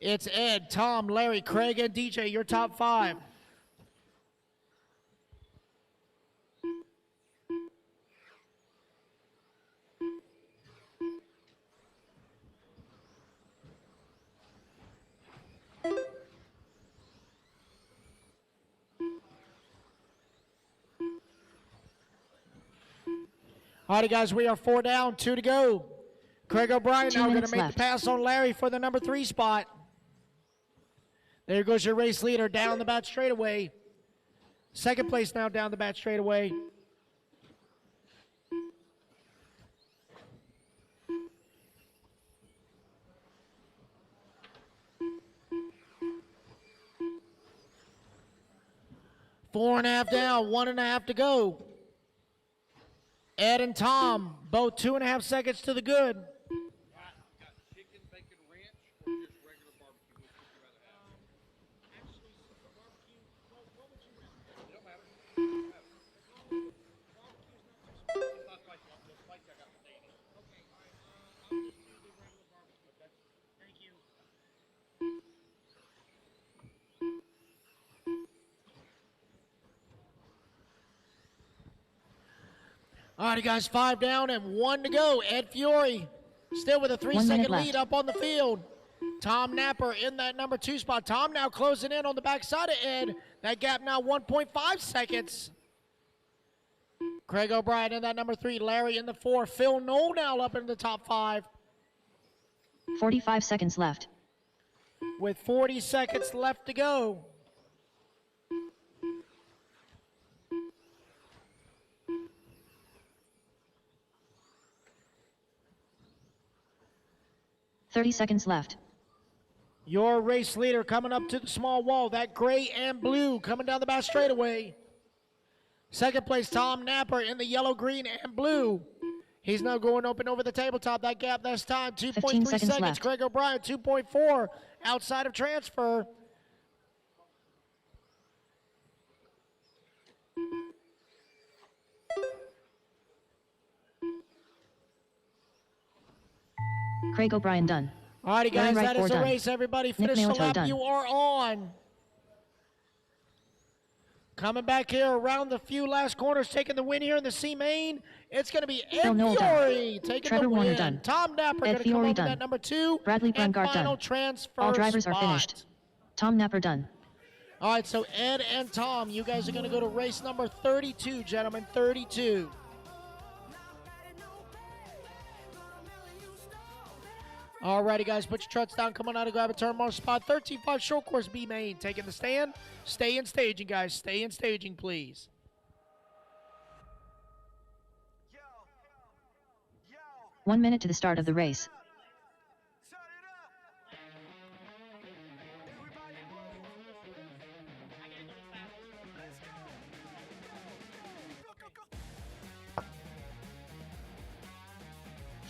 It's Ed, Tom, Larry, Craig, and DJ, your top 5. All right, guys, we are 4 down, 2 to go. Craig O'Brien 2 now going to minutes make left. the pass on Larry for the number 3 spot. There goes your race leader down the bat straightaway. Second place now down the bat straightaway. Four and a half down, 1.5 to go. Ed and Tom, both 2.5 seconds to the good. All right, guys, 5 down and 1 to go. Ed Fiore still with a 3-second left. lead up on the field. Tom Napper in that number 2 spot. Tom now closing in on the backside of Ed. That gap now 1.5 seconds. Craig O'Brien in that number 3. Larry in the 4. Phil Knoll now up in the top 5. 45 seconds left. With 40 seconds left to go. Thirty seconds left. Your race leader coming up to the small wall. That gray and blue coming down the back straightaway. Second place, Tom Napper in the yellow, green, and blue. He's now going open over the tabletop. That gap this time, 2.3 seconds. left. Craig O'Brien, 2.4 outside of transfer. Craig O'Brien done. All righty, guys, Larry that Wright, is the done. race. Everybody Nick finish the Malato, lap. done. You are on. Coming back here around the few last corners, taking the win here in the C main. It's going to be Ed Phil Knoll Fiore done. taking Trevor the Warner win. done. Tom Napper Ed going to come Fiore up done. at number 2. Bradley and Brungart final done. transfer All drivers spot. are finished. Tom Napper done. All right, so Ed and Tom, you guys are going to go to race number 32, gentlemen, 32. All righty, guys, put your trucks down. Come on out and grab a turn mark spot. 13-5 short course B main. Taking the stand. Stay in staging, guys. Stay in staging, please. 1 minute to the start of the race.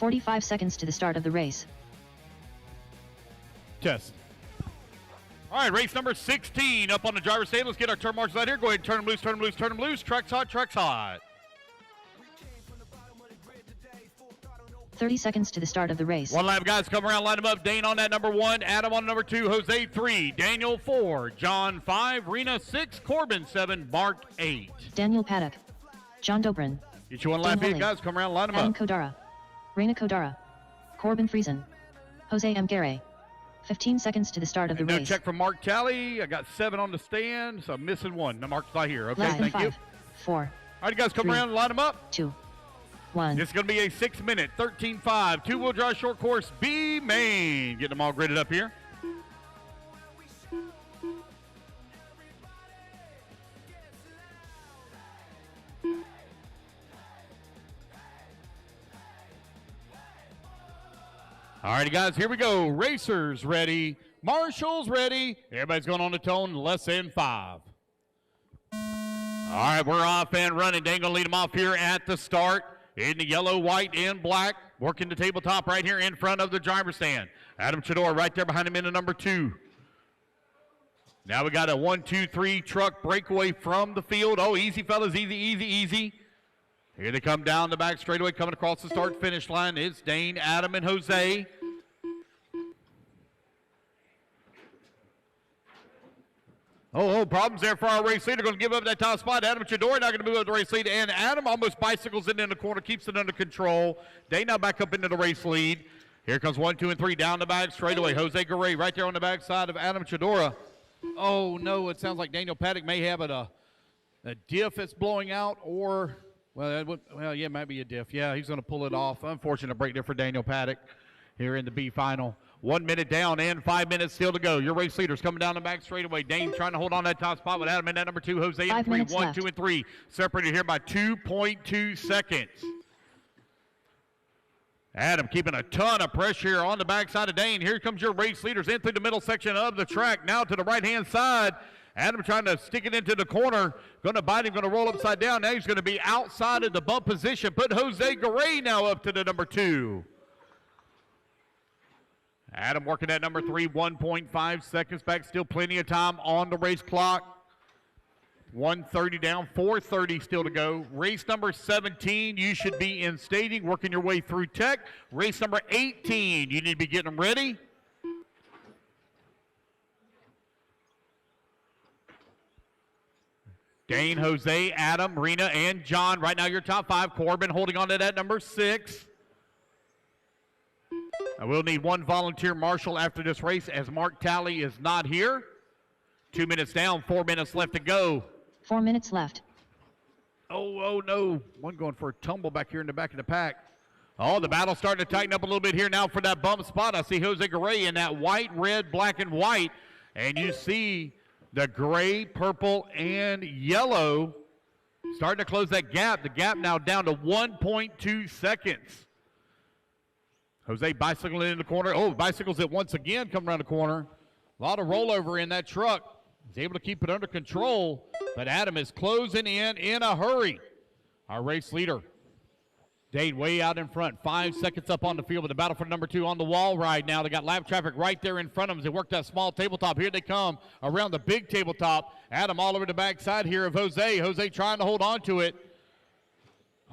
45 seconds to the start of the race. Test. All right, race number 16 up on the driver's stand. Let's get our turn marshals out here. Go ahead and turn them loose, turn them loose, turn them loose. Track's hot, track's hot. 30 seconds to the start of the race. One lap, guys, come around, line them up. Dane on that number 1, Adam on number 2, Jose 3, Daniel 4, John 5, Rena 6, Corbin 7, Mark 8. Daniel Paddock. John Dobrin. Get you one lap in, guys. Come around, line them Adam up. Kodara. Rena Kodara. Corbin Friesen. Jose McClary. 15 seconds to the start of the No race. check from Mark Talley. I got 7 on the stand, so I'm missing 1. No, Mark's not here. Okay, Less than thank you. 5, 4. All right, guys, come 3, around, line them up. 2, 1. This is going to be a 6-minute, 13.5, two-wheel drive short course B main. Getting them all gridded up here. All righty, guys, here we go. Racers ready. Marshals ready. Everybody's going on the tone, less than 5. All right, we're off and running. Dane going to lead them off here at the start. In the yellow, white, and black. Working the tabletop right here in front of the driver's stand. Adam Chador right there behind him in the number 2. Now we got a 1, 2, 3 truck breakaway from the field. Oh, easy, fellas, easy, easy, easy. Here they come down the back straightaway, coming across the start-finish line. It's Dane, Adam, and Jose. Oh, problems there for our race leader. Going to give up that top spot. Adam Chador now going to move up the race lead. And Adam almost bicycles it in the corner, keeps it under control. Dane now back up into the race lead. Here comes 1, 2, and 3 down the back straightaway. Jose Garay right there on the backside of Adam Chadora. Oh, no, it sounds like Daniel Paddock may have a diff that's blowing out or... Well, yeah, it might be a diff. Yeah, he's going to pull it off. Unfortunate break there for Daniel Paddock here in the B final. 1 minute down and 5 minutes still to go. Your race leaders coming down the back straightaway. Dane trying to hold on that top spot with Adam in that number 2. Jose in 3. 1, 2, and 3. Separated here by 2.2 seconds. Adam keeping a ton of pressure here on the backside of Dane. Here comes your race leaders in through the middle section of the track. Now to the right-hand side. Adam trying to stick it into the corner. Going to bite him, going to roll upside down. Now he's going to be outside of the bump position. Put Jose Garay now up to the number 2. Adam working at number 3, 1.5 seconds back. Still plenty of time on the race clock. 1:30 down, 4:30 still to go. Race number 17, you should be in staging, working your way through tech. Race number 18, you need to be getting them ready. Dane, Jose, Adam, Rena, and John. Right now, your top 5. Corbin holding on to that number 6. I will need 1 volunteer marshal after this race as Mark Talley is not here. 2 minutes down, 4 minutes left to go. 4 minutes left. Oh, no. One going for a tumble back here in the back of the pack. Oh, the battle's starting to tighten up a little bit here now for that bump spot. I see Jose Garay in that white, red, black, and white. And you see the gray, purple, and yellow starting to close that gap. The gap now down to 1.2 seconds. Jose bicycling in the corner. Oh, bicycles it once again, come around the corner. A lot of rollover in that truck. He's able to keep it under control, but Adam is closing in a hurry. Our race leader, Dane, way out in front. 5 seconds up on the field with the battle for number 2 on the wall right now. They got lap traffic right there in front of them as they work that small tabletop. Here they come around the big tabletop. Adam all over the backside here of Jose. Jose trying to hold on to it.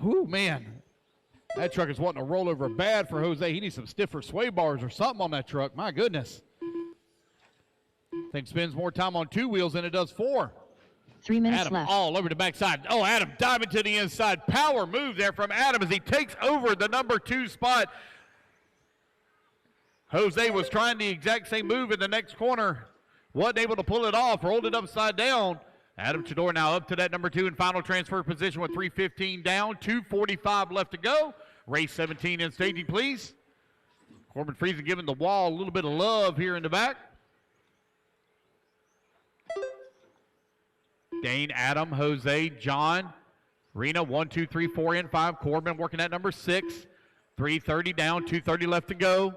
Whew, man. That truck is wanting to roll over bad for Jose. He needs some stiffer sway bars or something on that truck. My goodness. I think spends more time on 2 wheels than it does 4. 3 minutes Adam left. all over the backside. Oh, Adam diving to the inside. Power move there from Adam as he takes over the number 2 spot. Jose was trying the exact same move in the next corner. Wasn't able to pull it off. Rolled it upside down. Adam Chador now up to that number 2 in final transfer position with 3:15 down. 2:45 left to go. Race 17 in staging, please. Corbin Friesen giving the wall a little bit of love here in the back. Dane, Adam, Jose, John, Rena, 1, 2, 3, 4, and 5. Corbin working at number 6. 3:30 down, 2:30 left to go.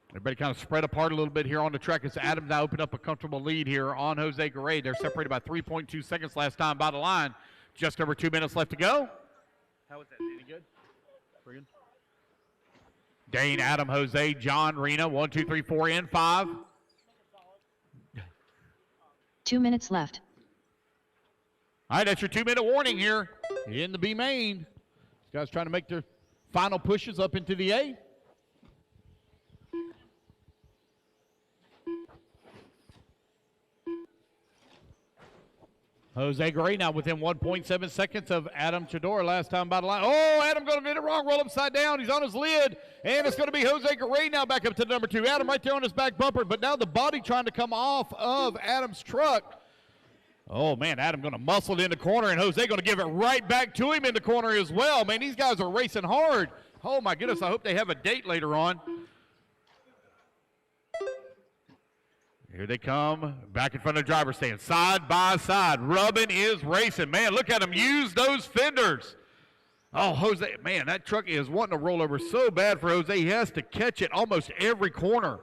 Everybody kind of spread apart a little bit here on the track as Adams now opened up a comfortable lead here on Jose Garay. They're separated by 3.2 seconds last time by the line. Just over 2 minutes left to go. How was that? Any good? Pretty good. Dane, Adam, Jose, John, Rena, 1, 2, 3, 4, and 5. 2 minutes left. All right, that's your 2-minute warning here in the B main. These guys trying to make their final pushes up into the A. Jose Gray now within 1.7 seconds of Adam Chador. Last time by the line. Oh, Adam going to get it wrong. Roll upside down. He's on his lid. And it's going to be Jose Gray now back up to the number 2. Adam right there on his back bumper. But now the body trying to come off of Adam's truck. Oh, man, Adam going to muscle it in the corner. And Jose going to give it right back to him in the corner as well. Man, these guys are racing hard. Oh, my goodness. I hope they have a date later on. Here they come, back in front of the driver's stand, side by side. Rubbin is racing. Man, look at him use those fenders. Oh, Jose, man, that truck is wanting to roll over so bad for Jose. He has to catch it almost every corner.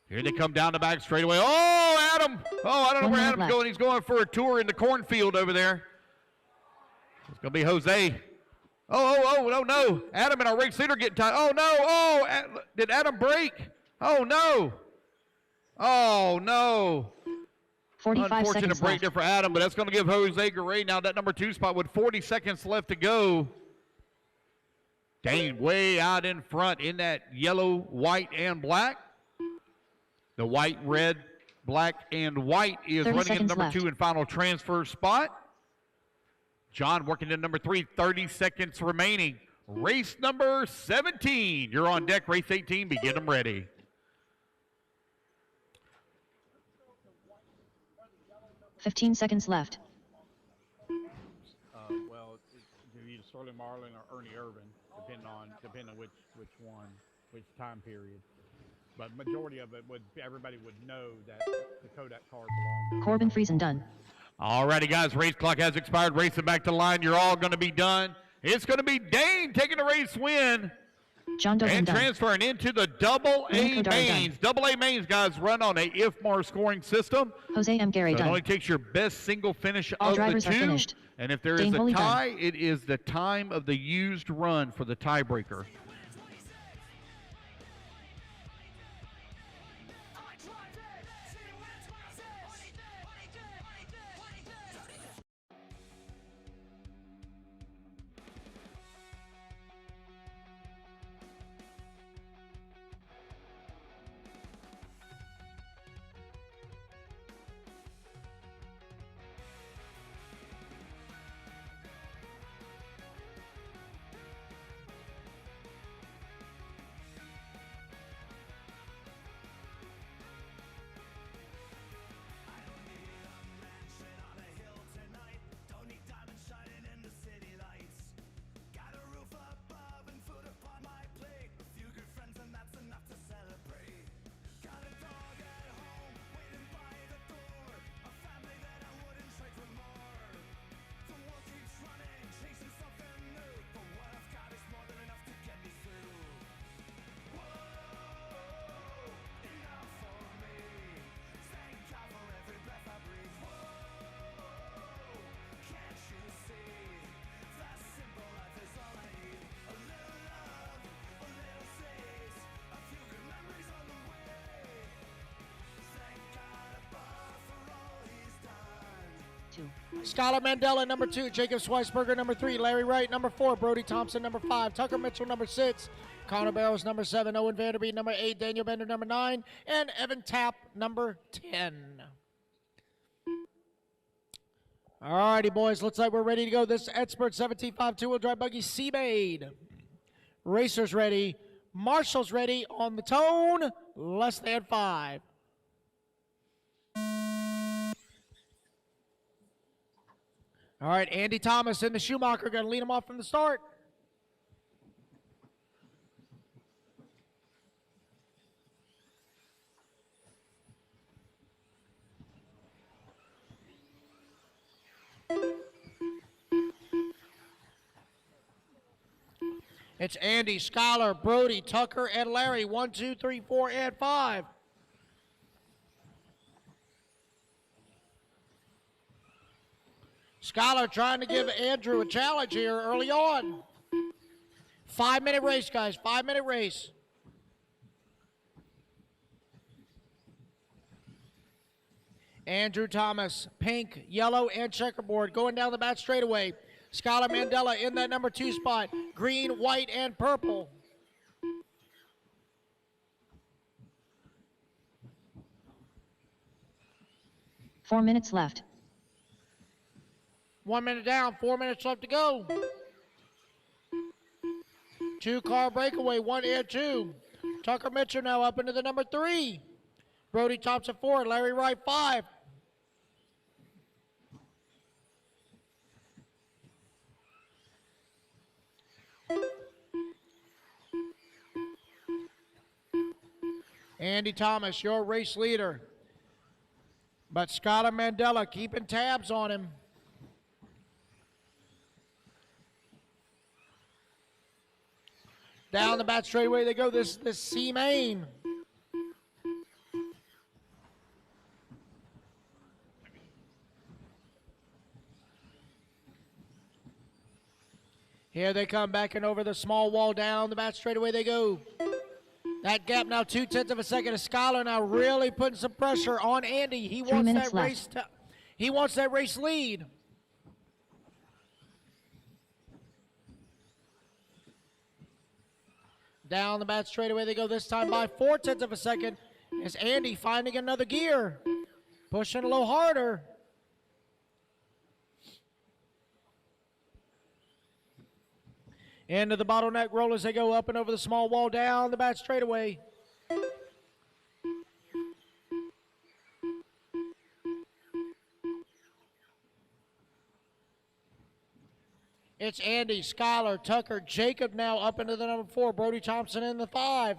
Here they come down the back straightaway. Oh, Adam. Oh, I don't know where Adam's going. He's going for a tour in the cornfield over there. It's going to be Jose. Oh, no. Adam and our race leader getting tied. Oh, no. Oh, did Adam break? Oh, no. Oh, no. 45 Unfortunate seconds break left. there for Adam, but that's going to give Jose Garay now that number 2 spot with 40 seconds left to go. Dane way out in front in that yellow, white, and black. The white, red, black, and white is running in number 2 and final transfer spot. John working in number 3, 30 seconds remaining. Race number 17. You're on deck. Race 18, begin them ready. $15 seconds left. Well, it's either Sterling Marlin or Ernie Irvin, depending on which one, which time period. But majority of it everybody would know that the Kodak car belonged. Corbin Friesen done. All righty, guys. Race clock has expired. Racing back to line. You're all going to be done. It's going to be Dane taking the race win. John Dogan and done. transferring into the double-A mains. Double-A mains, guys, run on a IFMAR scoring system. Jose M. Gary So it done. only takes your best single finish All of the drivers are 2. finished. And if there Dane is a Foley tie, done. it is the time of the used run for the tiebreaker. Skylar Mandela, number 2. Jacob Schweisberger, number 3. Larry Wright, number 4. Brody Thompson, number 5. Tucker Mitchell, number 6. Connor Barrows, number 7. Owen Vanderbeek, number 8. Daniel Bender, number 9. And Evan Tapp, number 10. All righty, boys. Looks like we're ready to go. This is Expert 17.5 two-wheel drive buggy Seabaid. Racers ready. Marshall's ready on the tone. Less than 5. All right, Andy Thomas and the Schumacher going to lead him off from the start. It's Andy, Skylar, Brody, Tucker, and Larry. 1, 2, 3, 4, and 5. Skylar trying to give Andrew a challenge here early on. 5-minute race, guys. 5-minute race. Andrew Thomas, pink, yellow, and checkerboard going down the back straightaway. Skylar Mandela in that number 2 spot. Green, white, and purple. Four minutes left. 1 minute down, 4 minutes left to go. 2-car breakaway, 1 and 2. Tucker Mitchell now up into the number 3. Brody Thompson 4, Larry Wright 5. Andy Thomas, your race leader. But Skylar Mandela keeping tabs on him. Down the back straightaway they go. This C main. Here they come back and over the small wall. Down the back straightaway they go. That gap now 0.2 of a second. Is Skylar now really putting some pressure on Andy. He wants that race. He wants that race lead. Down the back straightaway they go. This time by 0.4 of a second. Is Andy finding another gear, pushing a little harder. Into the bottleneck rollers they go up and over the small wall. Down the back straightaway. It's Andy, Skylar, Tucker, Jacob now up into the number 4. Brody Thompson in the 5.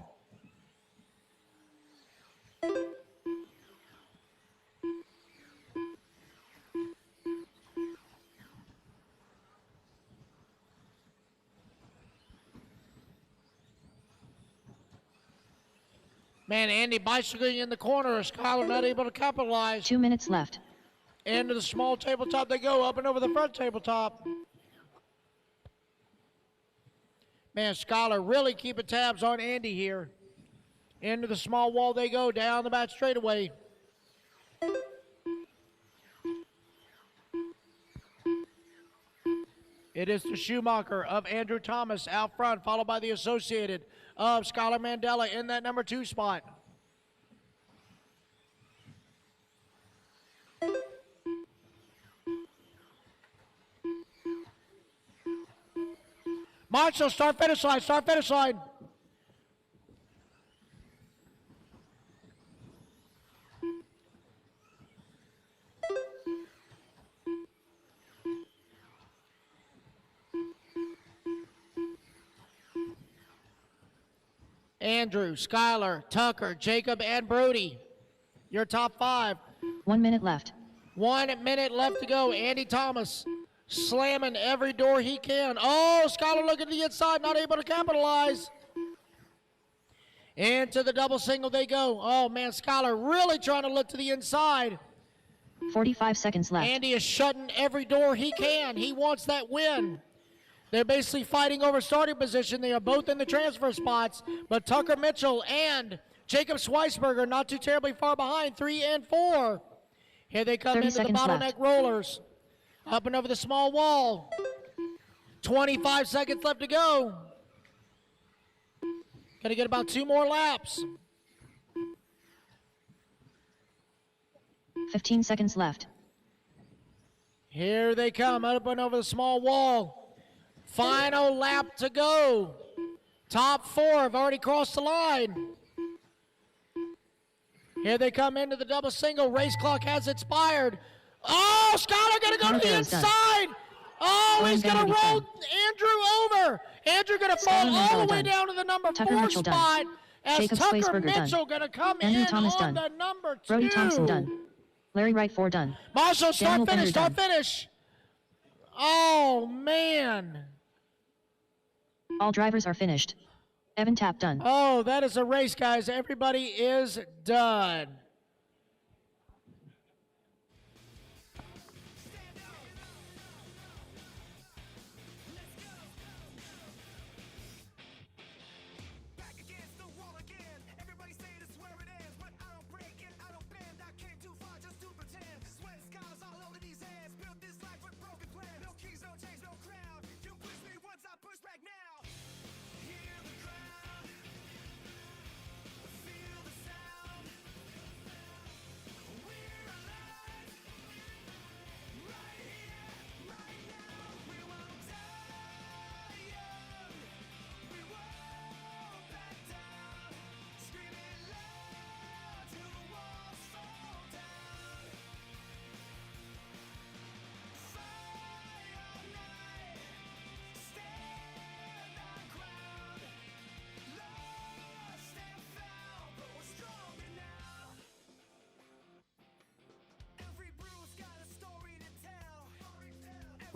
Man, Andy bicycling in the corner. Skylar not able to capitalize. 2 minutes left. Into the small tabletop they go, up and over the front tabletop. Man, Skylar really keeping tabs on Andy here. Into the small wall they go, down the back straightaway. It is the Schumacher of Andrew Thomas out front, followed by the Associated of Skylar Mandela in that number 2 spot. Marshall, start finish line, start finish line. Andrew, Skylar, Tucker, Jacob, and Brody. Your top 5. 1 minute left. 1 minute left to go. Andy Thomas slamming every door he can. Oh, Skylar looking to the inside, not able to capitalize. Into the double single they go. Oh, man, Skylar really trying to look to the inside. 45 seconds left. Andy is shutting every door he can. He wants that win. They're basically fighting over starting position. They are both in the transfer spots, but Tucker Mitchell and Jacob Schweisberger not too terribly far behind, 3 and 4. Here they come into the bottleneck rollers. Up and over the small wall. 25 seconds left to go. Got to get about 2 more laps. 15 seconds left. Here they come, up and over the small wall. Final lap to go. Top 4 have already crossed the line. Here they come into the double single. Race clock has expired. Oh, Skylar going to go to the inside. Oh, he's going to roll Andrew over. Andrew going to fall all the way down to the number 4 spot. As Tucker Mitchell going to come in on the number 2. Brody Thompson done. Larry Wright 4 done. Marshall, start finish, start finish. Oh, man. All drivers are finished. Evan Tapp done. Oh, that is a race, guys. Everybody is done.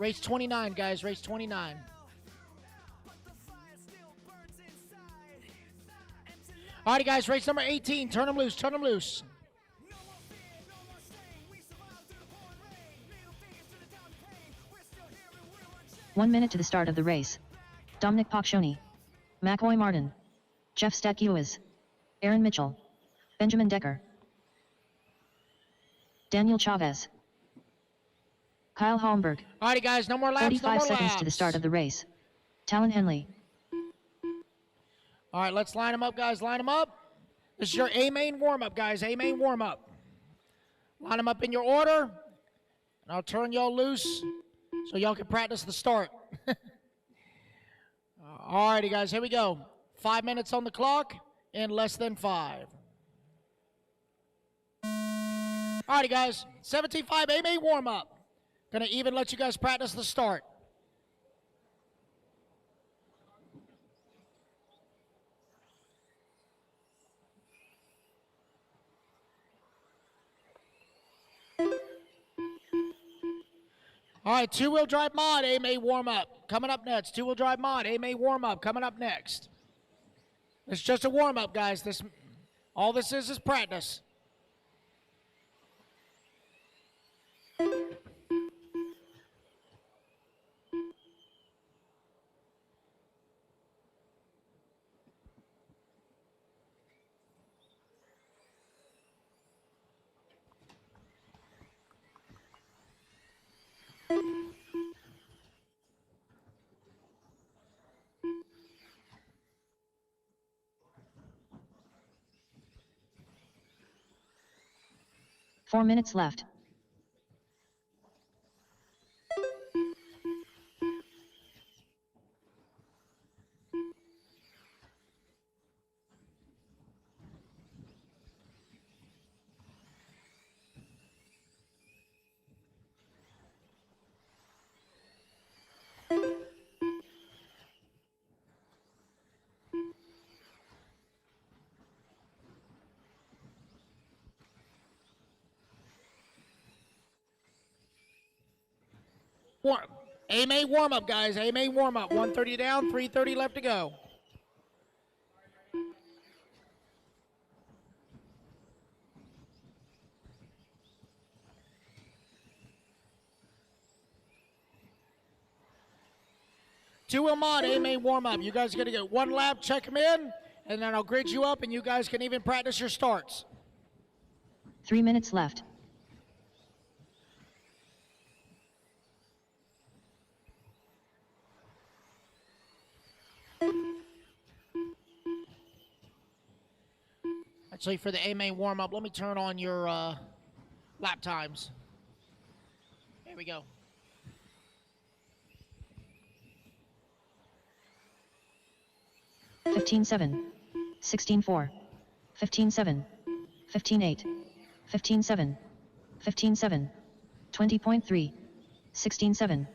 Race 29, guys. Race 29. All right, guys. Race number 18. Turn them loose. Turn them loose. One minute to the start of the race. Dominic Paccioni, McCoy Martin, Jeff Stakuas, Aaron Mitchell, Benjamin Decker, Daniel Chavez, Kyle Holmberg. All right, guys. No more laps. 45 seconds to the start of the race. Talon Henley. All right, let's line them up, guys. Line them up. This is your A-main warm-up, guys. A-main warm-up. Line them up in your order, and I'll turn y'all loose so y'all can practice the start. All righty, guys. Here we go. 5 minutes on the clock in less than 5. All righty, guys. 17.5 A-main warm-up. Gonna even let you guys practice the start. All right, two-wheel drive mod, A-main warm-up. Coming up next. Two-wheel drive mod, A-main warm-up. Coming up next. It's just a warm-up, guys. All this is practice. Four minutes left. A-main warm-up, guys. A-main warm-up. 130 down, 330 left to go. Two-wheel mod, A-main warm-up. You guys are going to get one lap, check them in, and then I'll grid you up, and you guys can even practice your starts. 3 minutes left. Actually, for the A-main warm-up, let me turn on your lap times. There we go. $15.7, $16.4, $15.7, $15.8, $15.7, $15.7, $20.3, $16.7.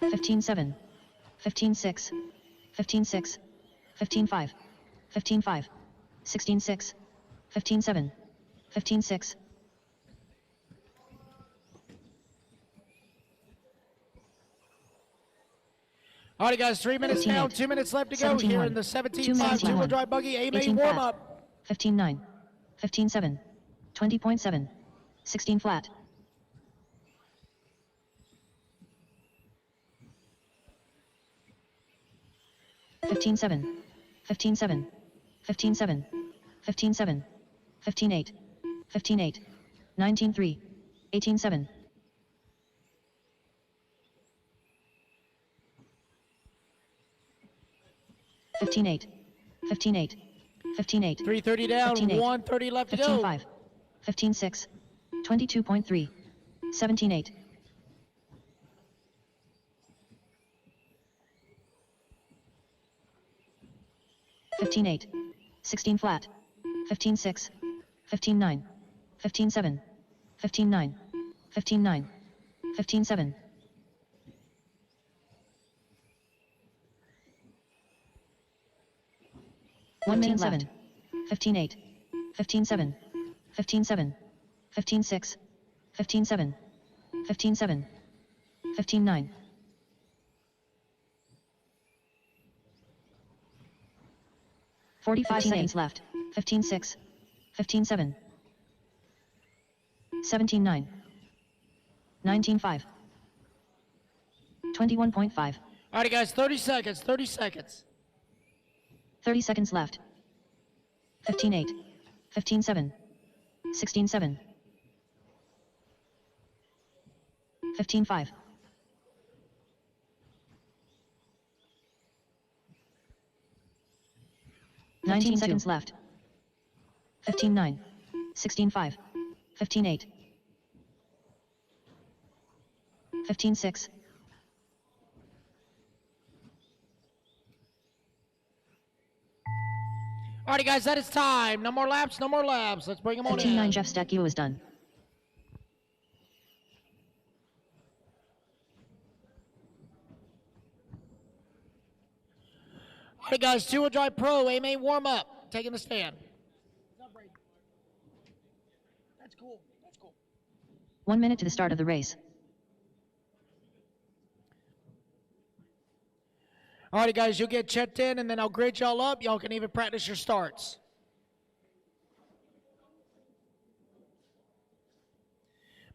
$15.7, $15.6, $15.6, $15.5, $15.5, $16.6, $15.7, $15.6. All right, guys, 3 minutes down, 2 minutes left to go here in the 17.5 two-wheel drive buggy A-main warm-up. 15.9, 15.7, 20.7, 16 flat. $15.7, $15.7, $15.7, $15.7, $15.8, $15.8, $19.3, $18.7. $15.8, $15.8, $15.8. 330 down, 130 left to go. 15.5, 15.6, 22.3, 17.8. $15.8, 16 flat, 15.6, 15.9, 15.7, 15.9, 15.9, 15.7. One minute left. 15.8, 15.7, 15.7, 15-6, 15-7, 15-7, 15-9. 45 seconds left. 15-6, 15-7, 17-9, 19-5, 21.5. All right, guys, 30 seconds, 30 seconds. 30 seconds left. 15-8, 15-7, 16-7, 15-5. 19 seconds left. 15-9, 16-5, 15-8, 15-6. All right, guys, that is time. No more laps, no more laps. Let's bring them on 15-9, in. Jeff Stacchio is done. All right, guys, two-wheel drive pro, A-main warm-up. Taking the stand. That's cool. That's cool. 1 minute to the start of the race. All right, guys, you'll get checked in, and then I'll grid y'all up. Y'all can even practice your starts.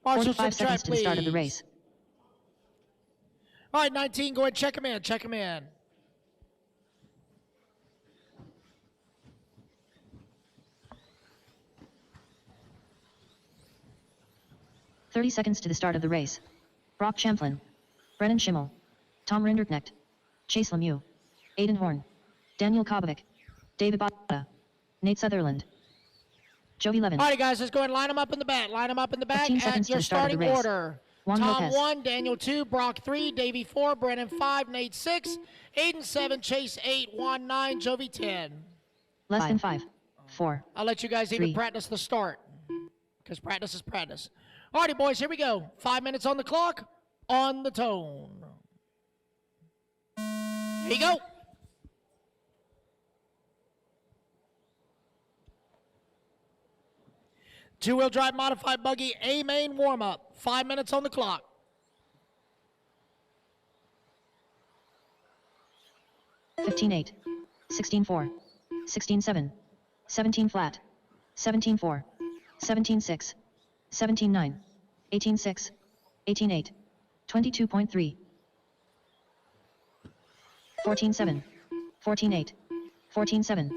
Marshall, 45 subtract, seconds to the start of the please. race. All right, 19, go ahead, check him in, check him in. .30 seconds to the start of the race. Brock Champlin, Brennan Schimmel, Tom Rinderknecht, Chase Lemieux, Aiden Horn, Daniel Kobovic, David Botta, Nate Sutherland, Jovi Levin. All right, guys, let's go ahead and line them up in the back. Line them up in the back 15 at seconds to your the start of the starting race. order. Juan Tom Lopez. 1, Daniel 2, Brock 3, Davey 4, Brennan 5, Nate 6, Aiden 7, Chase 8, Juan 9, Jovi 10. Less than 5, 4. I'll let you guys even 3. practice the start, because practice is practice. All righty, boys, here we go. 5 minutes on the clock, on the tone. Here you go. Two-wheel drive modified buggy A-main warm-up. 5 minutes on the clock. $15.8, $16.4, $16.7, 17 flat, 17.4, 17.6, 17.9, 18.6, 18.8, 22.3, 14.7, 14.8, 14.7,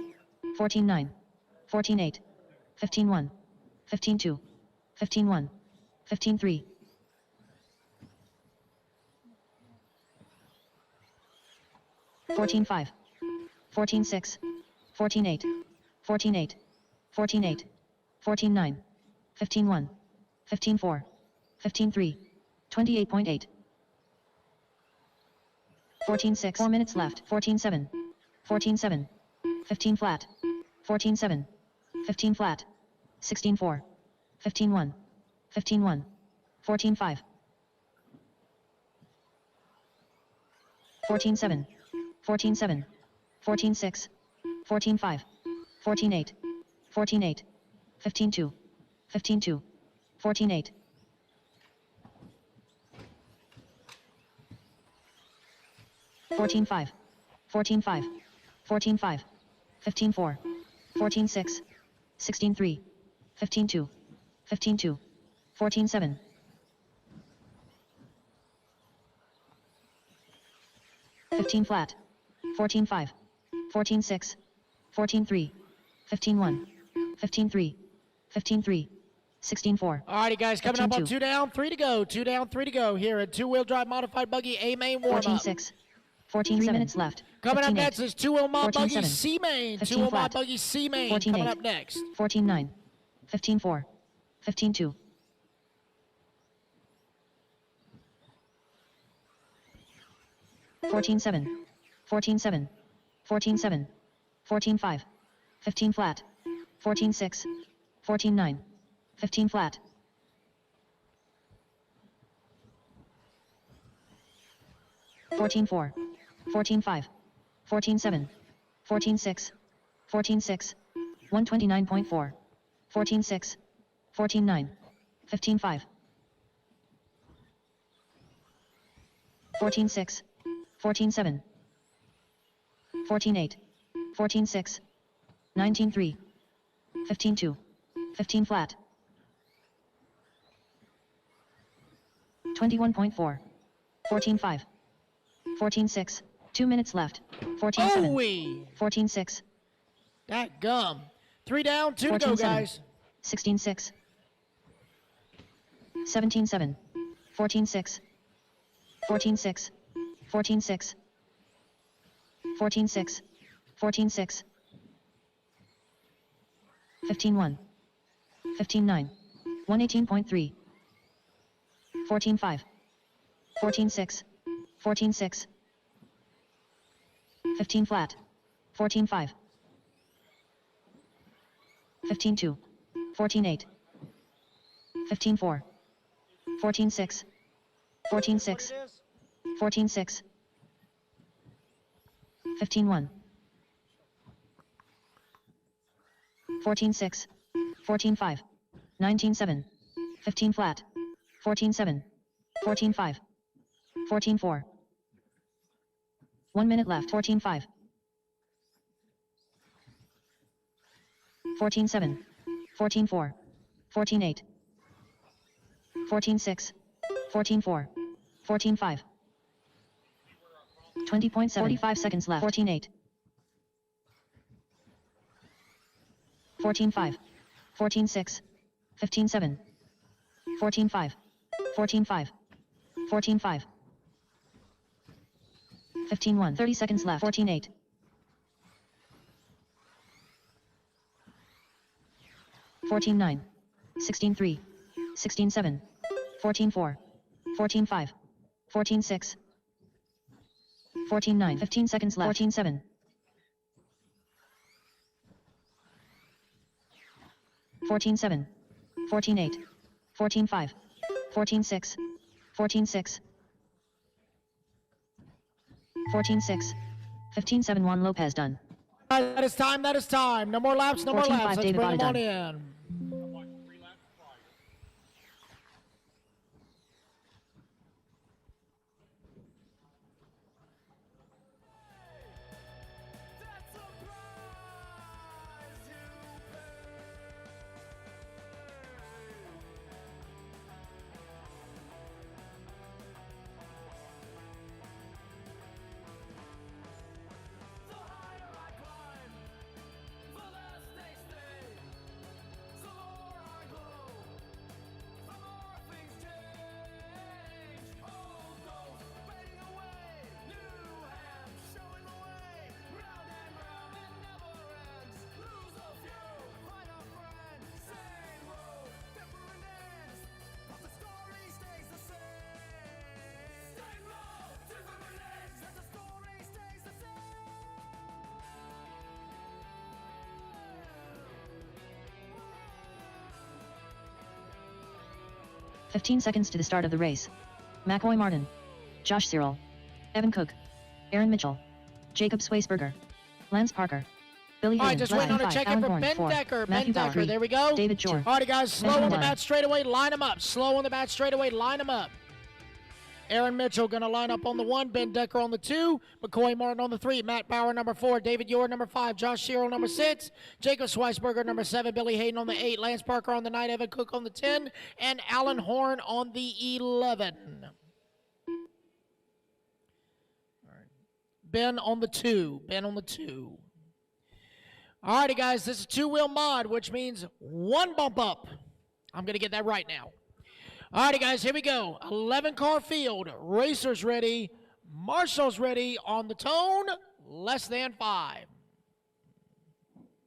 14.9, 14.8, 15.1, 15.2, 15.1, 15.3, 14.5, 14.6, 14.8, 14.8, 14.8, 14.9, 15.1, 15.4, 15.3, 28.8, 14.6. 4 minutes left. 14.7, 14.7, 15 flat, 14.7, 15 flat, 16.4, 15.1, 15.1, 14.5, 14.7, 14.7, 14.6, 14.5, 14.8, 14.8, 15.2, 15.2, 14.8, 14.5, 14.5, 14.5, 15.4, 14.6, 16.3, 15.2, 15.2, 14.7, 15 flat, 14.5, 14.6, 14.3, 15.1, 15.3, 15.3, 16.4. All righty, guys, coming up on 15.2. 2 down, 3 to go. 2 down, 3 to go here at two-wheel drive modified buggy A-main warm-up. 14.6, 14.7. 3 minutes left. Coming up 15.8, next is two-wheel mod buggy 14.7, C-main. 15 Two-wheel mod flat, buggy C-main 14.8, coming up next. 14.9, 15.4, 15.2, 14.7, 14.7, 14.7, 14.5, 15 flat, 14.6, 14.9, 15 flat, 14.4, 14.5, 14.7, 14.6, 14.6, 129.4, 14.6, 14.9, 15-5. 14-6. 14-7. 14-8. 14-6. 19-3. 15-2. 15 flat. 21.4. 14-5. 14-6. 2 minutes left. 14-7. Oh-wee. 14-6. That gum. 3 down, 2 to go, 14-7. guys. 16-6. 17-7. 14-6. 14-6. 14-6. 14-6. 14-6. 15-1. 15-9. 118.3. 14-5. 14-6. 14-6. 15 flat. 14-5. 15-2. 14-8. 15-4. 14-6. 14-6. 14-6. 15-1. 14-6. 14-5. 19-7. 15 flat. 14-7. 14-5. 14-4. 1 minute left. 14-5. 14-7. 14-4. 14-8. 14-6. 14-4. 14-5. 20.7. 45 seconds left. 14-8. 14-5. 14-6. 15-7. 14-5. 14-5. 14-5. 15-1. 30 seconds left. 14-8. 14-9. 16-3. 16-7. 14-4. 14-5. 14-6. 14-9. 15 seconds left. 14-7. 14-7. 14-8. 14-5. 14-6. 14-6. 14-6. 15-7. Juan Lopez done. That is time. That is time. No more laps. No more 14-5. laps. Let's David bring them on Bonner in. $15 seconds to the start of the race. McCoy Martin. Josh Cyril. Evan Cook. Aaron Mitchell. Jacob Swaysberger. Lance Parker. Billy All right, Hayden. just waiting on a check-in for Ben Decker. Ben Decker, there we go. David George. All right, guys, slow on the bat straightaway, line them up. Slow on the bat straightaway, line them up. Aaron Mitchell going to line up on the 1, Ben Decker on the 2, McCoy Martin on the 3, Matt Bauer number 4, David Yor number 5, Josh Cyril number 6, Jacob Sweisberger number 7, Billy Hayden on the 8, Lance Parker on the 9, Evan Cook on the 10, and Alan Horn on the 11. All right. Ben on the 2, Ben on the 2. All righty, guys, this is two-wheel mod, which means 1 bump up. I'm going to get that right now. All righty, guys, here we go. 11-car field. Racers ready. Marshall's ready on the tone. Less than 5.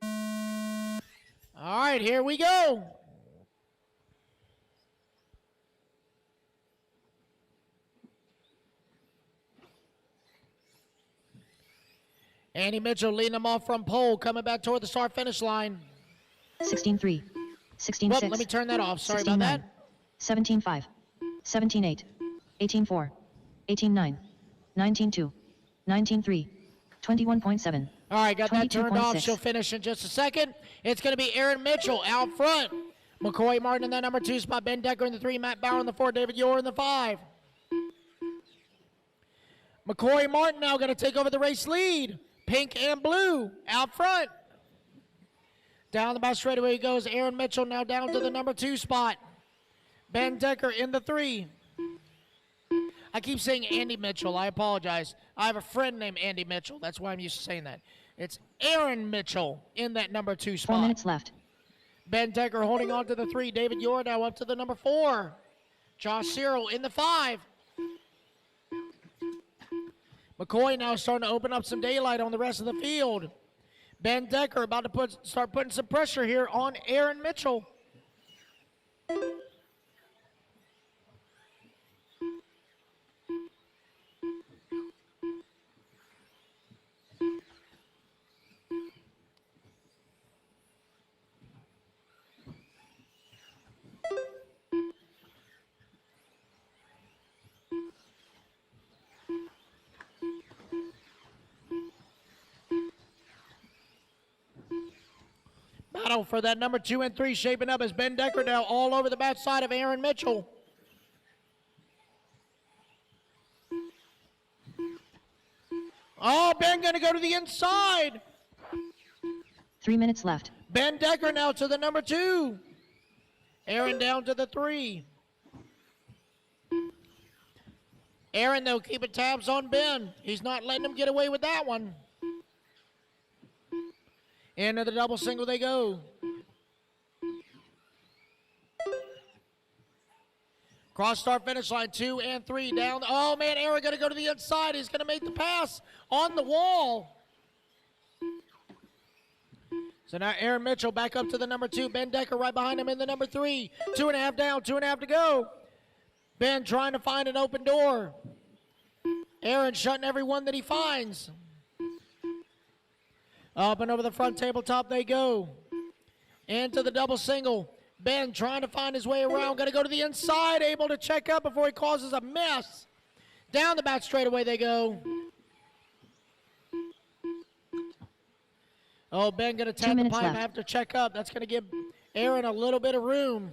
All right, here we go. Andy Mitchell leading them off from pole, coming back toward the start-finish line. 16-3. 16-6. Well, let me turn that off. Sorry about that. 17-5. 17-8. 18-4. 18-9. 19-2. 19-3. 21.7. All right, got that turned off. 22.6. She'll finish in just a second. It's going to be Aaron Mitchell out front. McCoy Martin in that number 2 spot. Ben Decker in the 3. Matt Bauer in the 4. David Yor in the 5. McCoy Martin now going to take over the race lead. Pink and blue out front. Down the back straightaway goes Aaron Mitchell now down to the number 2 spot. Ben Decker in the 3. I keep saying Andy Mitchell. I apologize. I have a friend named Andy Mitchell. That's why I'm used to saying that. It's Aaron Mitchell in that number 2 spot. 4 minutes left. Ben Decker holding on to the 3. David Yor now up to the number 4. Josh Cyril in the 5. McCoy now starting to open up some daylight on the rest of the field. Ben Decker about to start putting some pressure here on Aaron Mitchell. Battle for that number 2 and 3 shaping up as Ben Decker now all over the backside of Aaron Mitchell. Oh, Ben going to go to the inside. 3 minutes left. Ben Decker now to the number 2. Aaron down to the 3. Aaron, though, keeping tabs on Ben. He's not letting him get away with that one. Into the double single they go. Cross start finish line 2 and 3 down. Oh man, Aaron going to go to the inside. He's going to make the pass on the wall. So now Aaron Mitchell back up to the number 2. Ben Decker right behind him in the number 3. 2.5 down, 2.5 to go. Ben trying to find an open door. Aaron shutting every one that he finds. Up and over the front tabletop they go. Into the double single. Ben trying to find his way around. Going to go to the inside. Able to check up before he causes a mess. Down the back straightaway they go. Oh, Ben going to tap the pipe after check up. That's going to give Aaron a little bit of room.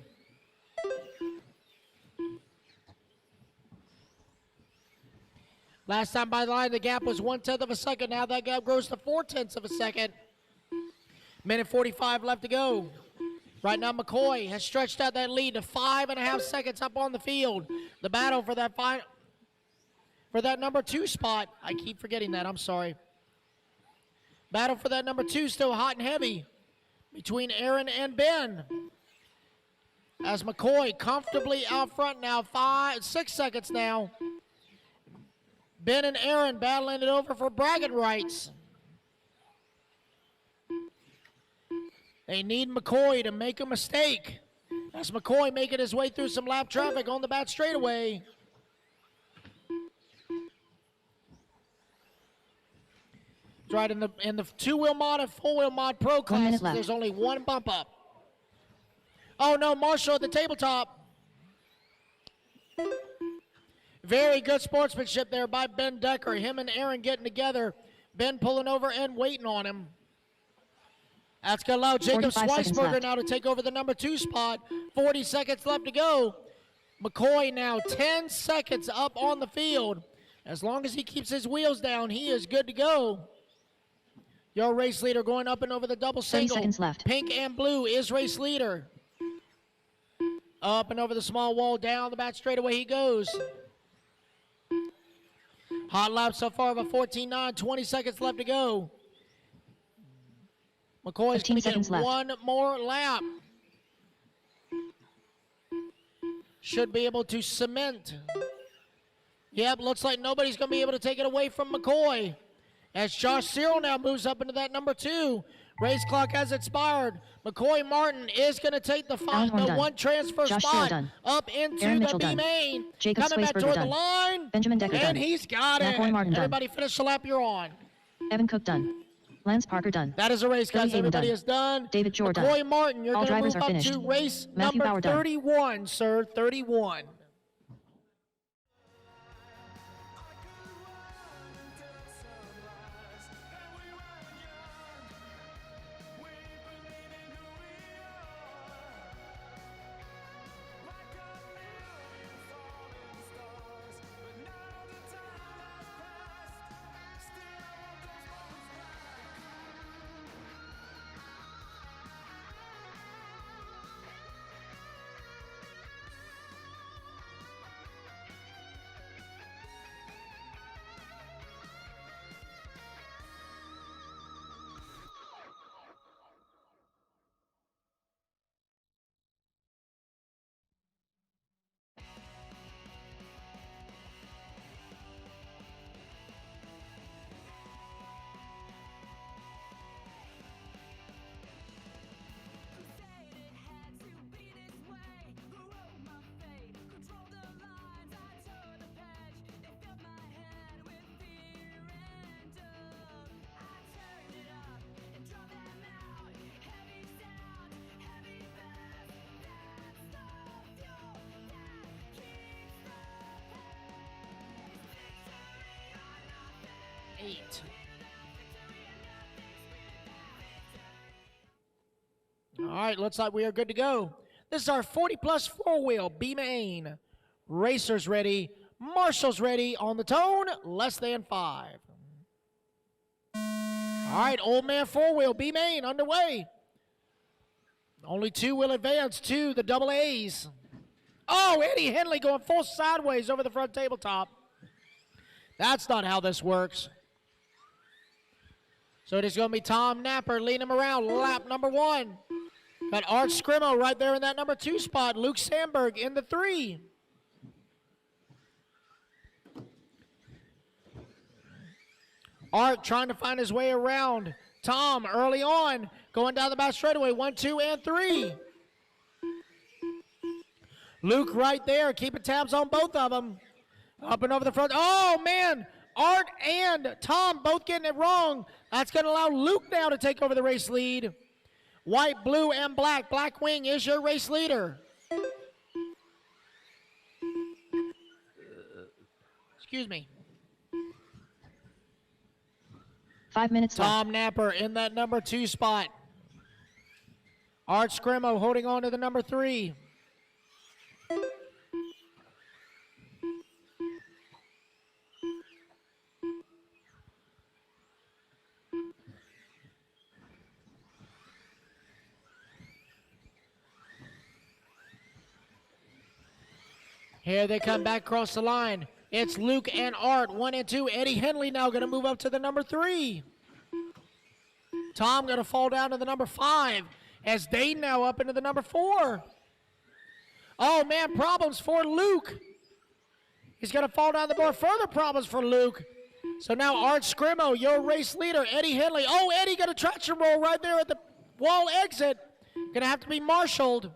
Last time by the line, the gap was 1/10 of a second. Now that gap grows to 4/10 of a second. Minute 45 left to go. Right now, McCoy has stretched out that lead to 5.5 seconds up on the field. The battle for that number 2 spot. I keep forgetting that. I'm sorry. Battle for that number 2 still hot and heavy between Aaron and Ben. As McCoy comfortably out front now, 6 seconds now. Ben and Aaron battling it over for bragging rights. They need McCoy to make a mistake. That's McCoy making his way through some lap traffic on the back straightaway. Right in the two-wheel mod and four-wheel mod pro class, there's only one bump up. Oh no, Marshall at the tabletop. Very good sportsmanship there by Ben Decker. Him and Aaron getting together. Ben pulling over and waiting on him. That's going to allow Jacob Schweisberger now to take over the number 2 spot. 40 seconds left to go. McCoy now 10 seconds up on the field. As long as he keeps his wheels down, he is good to go. Your race leader going up and over the double single. 30 seconds left. Pink and blue is race leader. Up and over the small wall, down the back straightaway he goes. Hot lap so far of a 14.9, 20 seconds left to go. McCoy's going to get one more lap. Should be able to cement. Yep, looks like nobody's going to be able to take it away from McCoy. As Josh Cyril now moves up into that number 2. Race clock has expired. McCoy Martin is going to take the one transfer spot up into the B main. Coming back toward the line. Benjamin Decker and done. He's got it. Everybody finish the lap you're on. Evan Cook done. Lance Parker done. That is a race, guys. Everybody is done. David Jordan. McCoy Martin, you're All going to drivers move are up finished. to race Matthew number Bauer done. 31, sir. 31. 8. All right, looks like we are good to go. This is our 40-plus four-wheel B-Main. Racers ready. Marshall's ready on the tone. Less than 5. All right, old man four-wheel B-Main underway. Only 2 will advance to the double A's. Oh, Eddie Henley going full sideways over the front tabletop. That's not how this works. So it is going to be Tom Napper leading him around lap number 1. Got Art Scrimo right there in that number 2 spot. Luke Sandberg in the 3. Art trying to find his way around. Tom early on going down the back straightaway. 1, 2, and 3. Luke right there keeping tabs on both of them. Up and over the front. Oh, man. Art and Tom both getting it wrong. That's going to allow Luke now to take over the race lead. White, blue, and black. Black Wing is your race leader. Excuse me. 5 minutes left. Tom Napper in that number 2 spot. Art Scrimo holding on to the number 3. Here they come back across the line. It's Luke and Art, 1 and 2. Eddie Henley now going to move up to the number 3. Tom going to fall down to the number 5 as Dane now up into the number 4. Oh, man, problems for Luke. He's going to fall down the board. Further problems for Luke. So now Art Scrimo, your race leader, Eddie Henley. Oh, Eddie got a traction roll right there at the wall exit. Going to have to be marshaled.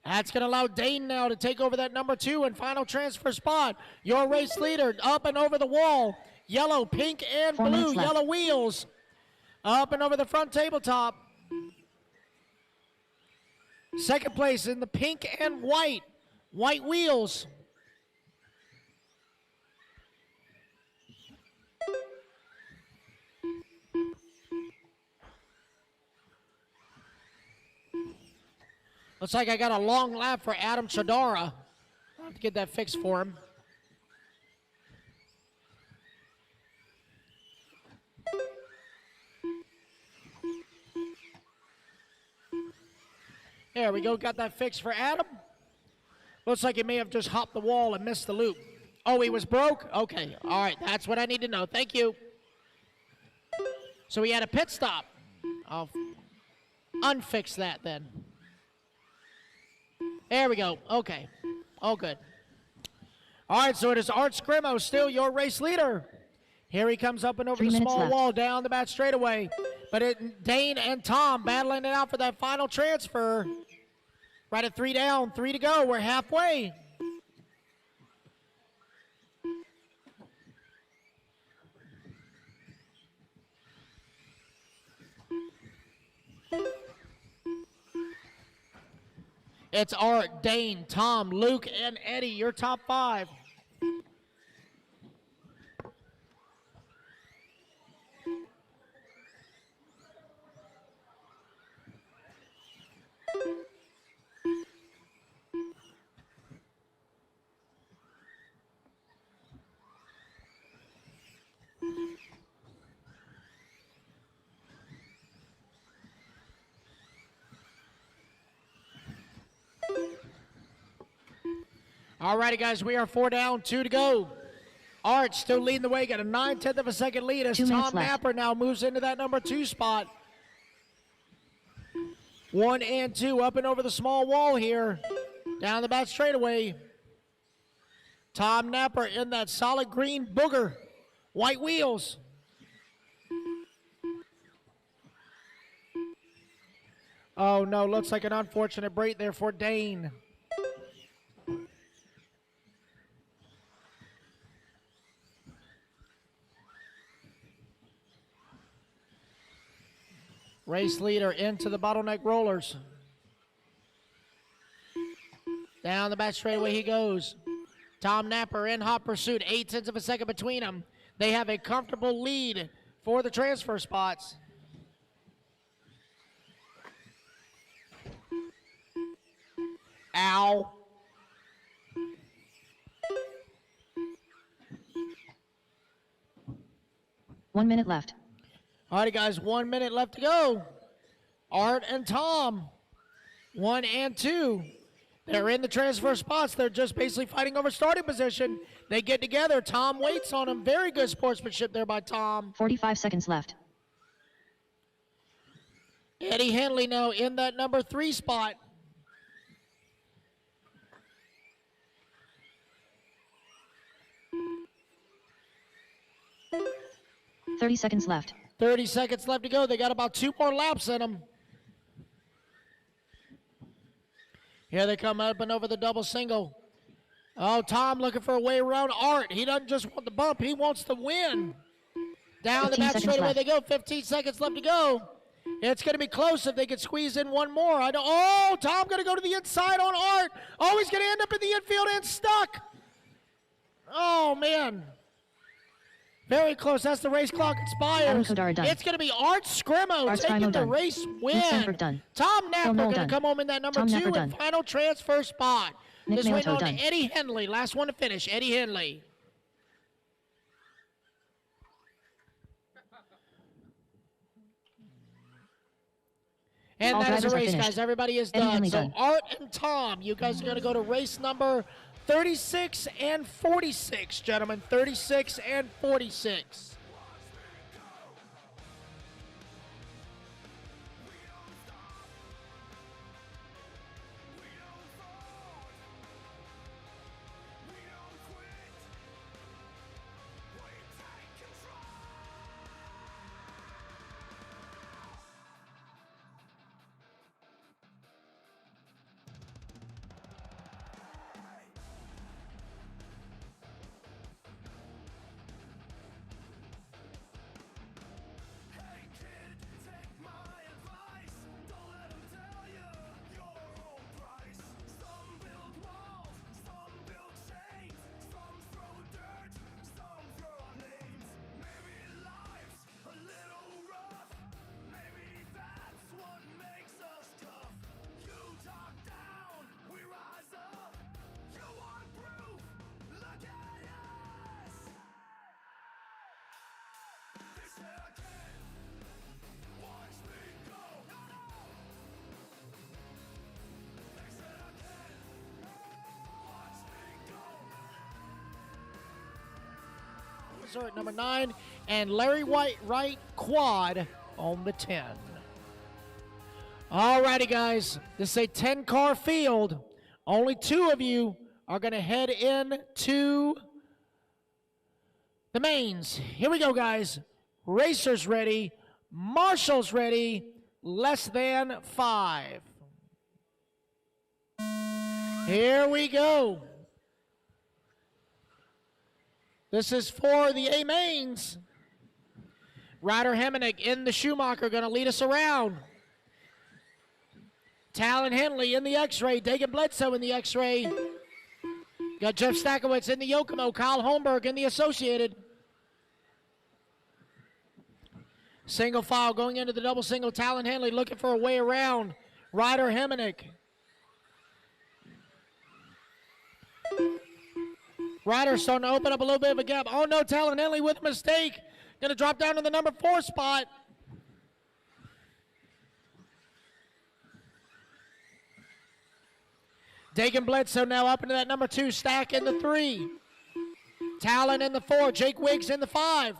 That's going to allow Dane now to take over that number 2 and final transfer spot. Your race leader up and over the wall. Yellow, pink, and 4 blue. minutes left. Yellow wheels. Up and over the front tabletop. Second place in the pink and white. White wheels. Looks like I got a long lap for Adam Chadara. I'll have to get that fixed for him. There we go, got that fixed for Adam. Looks like he may have just hopped the wall and missed the loop. Oh, he was broke? Okay, all right, that's what I need to know. Thank you. So he had a pit stop. I'll unfix that then. There we go. Okay. All good. All right, so it is Art Scrimo, still your race leader. Here he comes up and over 3 the minutes small left. wall, down the back straightaway. But Dane and Tom battling it out for that final transfer. Right at 3 down, 3 to go. We're halfway. It's Art, Dane, Tom, Luke, and Eddie, your top 5. All righty, guys, we are 4 down, 2 to go. Art still leading the way, got a 9/10 of a second lead as 2 minutes Tom left. Napper now moves into that number 2 spot. 1 and 2 up and over the small wall here. Down the back straightaway. Tom Napper in that solid green booger. White wheels. Oh, no, looks like an unfortunate break there for Dane. Race leader into the bottleneck rollers. Down the back straightaway he goes. Tom Napper in hot pursuit, 0.8 of a second between them. They have a comfortable lead for the transfer spots. Ow. One minute left. All right, guys, 1 minute left to go. Art and Tom, 1 and 2. They're in the transfer spots. They're just basically fighting over starting position. They get together. Tom waits on them. Very good sportsmanship there by Tom. 45 seconds left. Eddie Henley now in that number 3 spot. $30 seconds left. 30 seconds left to go. They got about 2 more laps in them. Here they come up and over the double single. Oh, Tom looking for a way around Art. He doesn't just want the bump. He wants the win. Down the back straightaway they go. 15 seconds left to go. It's going to be close if they can squeeze in one more. Oh, Tom going to go to the inside on Art. Oh, he's going to end up in the infield and stuck. Oh, man. Very close. That's the race clock expires. It's going to be Art Scrimo taking the race win. Tom Napper going to come home in that number 2 and final transfer spot. Just waiting on Eddie Henley. Last one to finish. Eddie Henley. And that is a race, guys. Everybody is done. So Art and Tom, you guys are going to go to race number 36 and 46, gentlemen. 36 and 46. Resort number 9, and Larry Wright quad on the 10. All righty, guys. This is a 10-car field. Only 2 of you are going to head in to the mains. Here we go, guys. Racers ready. Marshals ready. Less than 5. Here we go. This is for the A mains. Ryder Hemenick in the Schumacher going to lead us around. Talon Henley in the X-Ray. Dagan Bledsoe in the X-Ray. Got Jeff Stackowitz in the Yokomo. Kyle Holmberg in the Associated. Single file going into the double single. Talon Henley looking for a way around Ryder Hemenick. Ryder starting to open up a little bit of a gap. Oh no, Talon Henley with a mistake. Going to drop down to the number 4 spot. Dagan Bledsoe now up into that number 2. Stack in the 3. Talon in the 4. Jake Wiggs in the 5.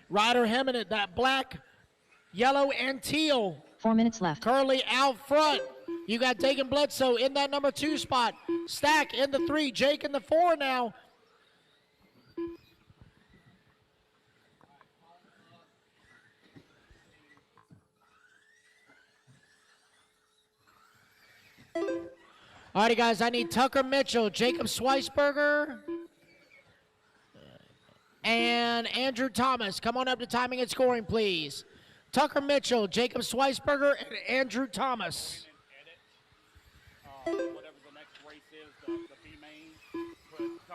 Ryder Hemenick, that black, yellow, and teal. 4 minutes left. Curly out front. You got Dagan Bledsoe in that number 2 spot. Stack in the 3. Jake in the 4 now. All righty, guys, I need Tucker Mitchell, Jacob Schweisberger, and Andrew Thomas. Come on up to timing and scoring, please. Tucker Mitchell, Jacob Schweisberger, and Andrew Thomas. Whatever the next race is, the B main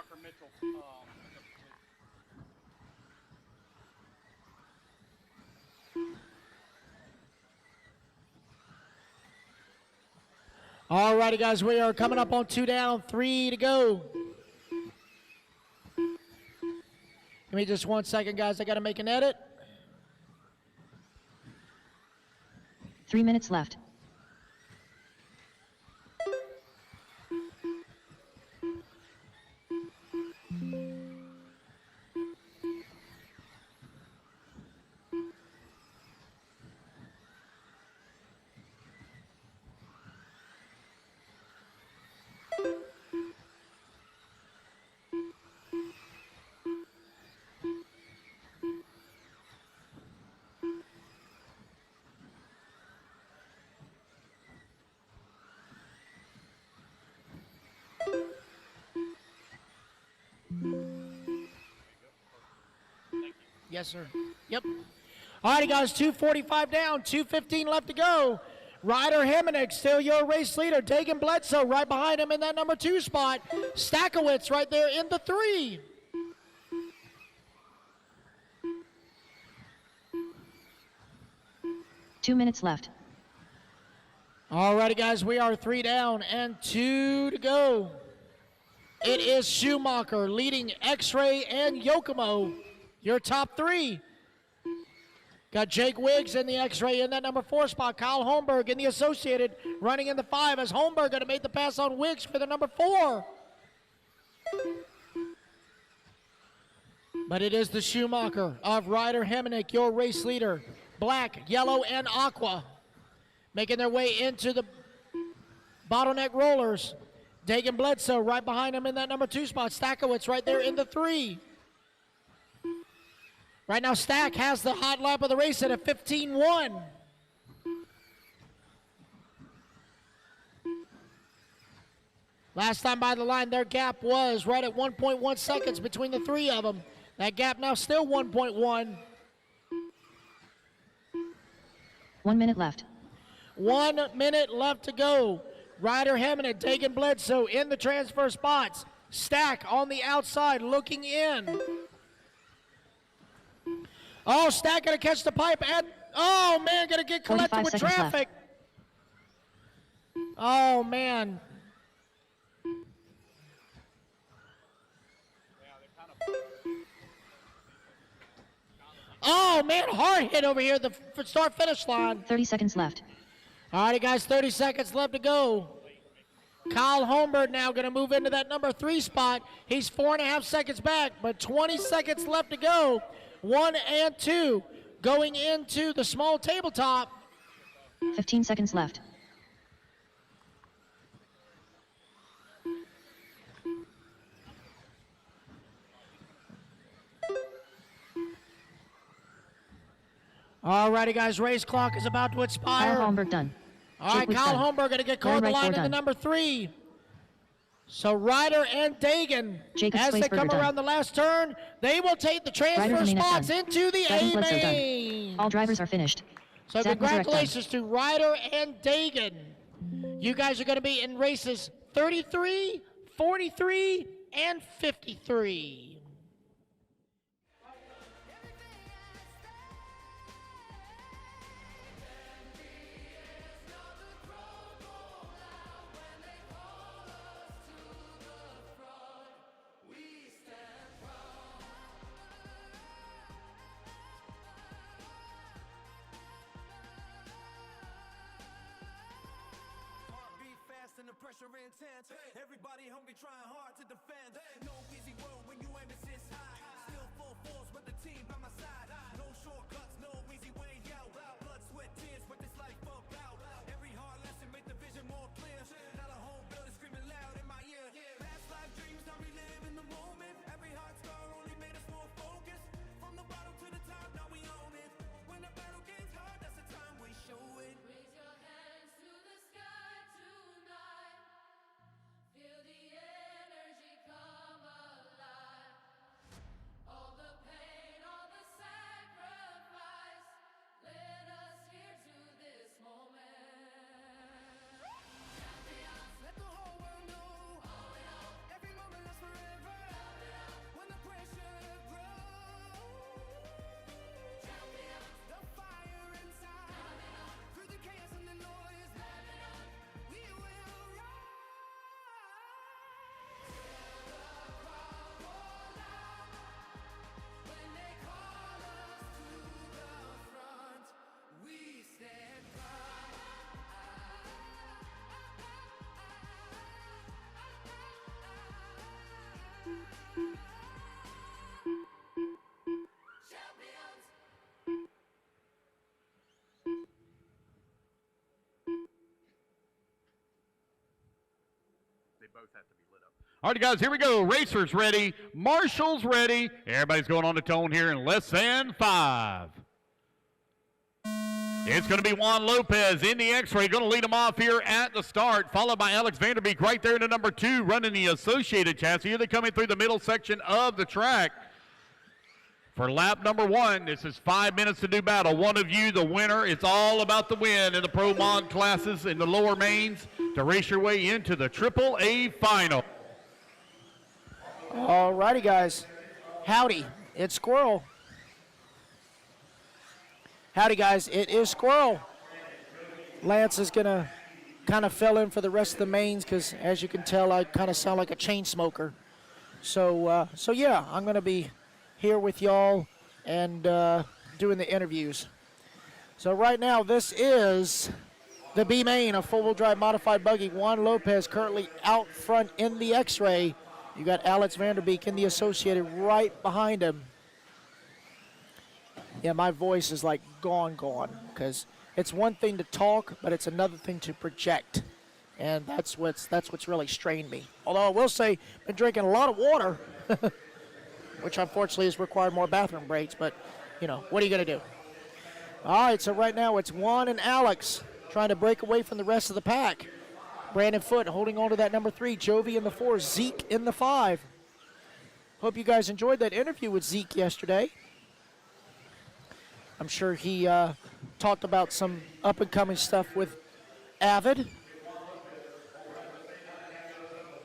Tucker Mitchell. All righty, guys, we are coming up on 2 down, 3 to go. Give me just 1 second, guys. I got to make an edit. 3 minutes left. Yes, sir. Yep. All righty, guys, 2:45 down, 2:15 left to go. Ryder Hemenick, still your race leader. Dagan Bledsoe right behind him in that number 2 spot. Stakowitz right there in the 3. Two minutes left. All righty, guys, we are 3 down and 2 to go. It is Schumacher leading X-Ray and Yokomo, your top 3. Got Jake Wiggs in the X-Ray in that number 4 spot. Kyle Holmberg in the Associated running in the 5 as Holmberg going to make the pass on Wiggs for the number 4. But it is the Schumacher of Ryder Hemenick, your race leader. Black, yellow, and aqua making their way into the bottleneck rollers. Dagan Bledsoe right behind him in that number 2 spot. Stakowitz right there in the 3. Right now, Stack has the hot lap of the race at a 15-1. Last time by the line, their gap was right at 1.1 seconds between the 3 of them. That gap now still 1.1. 1 minute left. 1 minute left to go. Ryder Hemenick, Dagan Bledsoe in the transfer spots. Stack on the outside looking in. Oh, Stack going to catch the pipe and, oh man, going to get collected with traffic. Left. Oh man. Oh man, hard hit over here at the start finish line. 30 seconds left. All righty, guys, 30 seconds left to go. Kyle Holmberg now going to move into that number 3 spot. He's 4.5 seconds back, but 20 seconds left to go. 1 and 2 going into the small tabletop. 15 seconds left. All righty, guys, race clock is about to expire. Kyle Holmberg done. All right, Kyle Holmberg going to get caught in the line in the number 3. So Ryder and Dagan, as they come around the last turn, they will take the transfer spots into the A main. All drivers are finished. So congratulations to Ryder and Dagan. You guys are going to be in races 33, 43, and 53. Intense. Everybody hungry, trying hard to defend. No easy road when you aim to sit high. Still full force, but the team by my side. No shortcuts, no easy way out. Blood, sweat, tears, what this life about. Every hard lesson make the vision more clear. Now the whole building screaming loud in my ear. Past life dreams, now we live in the moment. Every hard scar only made us more focused. From the bottom to the top, now we own it. When the battle gets hard, that's the time we show it. Raise your hands to the sky tonight. Feel the energy come alive. All right, guys, here we go. Racers ready. Marshall's ready. Everybody's going on the tone here in less than 5. It's going to be Juan Lopez in the X-ray, going to lead him off here at the start, followed by Alex Vanderbeek right there in the number 2, running the Associated chassis. Here they come in through the middle section of the track. For lap number 1, this is 5 minutes to do battle. One of you, the winner. It's all about the win in the Pro Mod classes in the lower mains to race your way into the AAA final. All righty, guys. Howdy, it's Squirrel. Howdy, guys, it is Squirrel. Lance is going to kind of fill in for the rest of the mains because, as you can tell, I kind of sound like a chain smoker. So yeah, I'm going to be here with y'all and doing the interviews. So right now, this is the B main, a four-wheel drive modified buggy. Juan Lopez currently out front in the X-ray. You got Alex Vanderbeek in the Associated right behind him. Yeah, my voice is like gone, because it's one thing to talk, but it's another thing to project, and that's what's really strained me. Although I will say, I've been drinking a lot of water, which unfortunately has required more bathroom breaks. But you know, what are you gonna do? All right, so right now it's Juan and Alex trying to break away from the rest of the pack. Brandon Foote holding on to that number 3, Jovi in the 4, Zeke in the 5. Hope you guys enjoyed that interview with Zeke yesterday. I'm sure he talked about some up-and-coming stuff with Avid,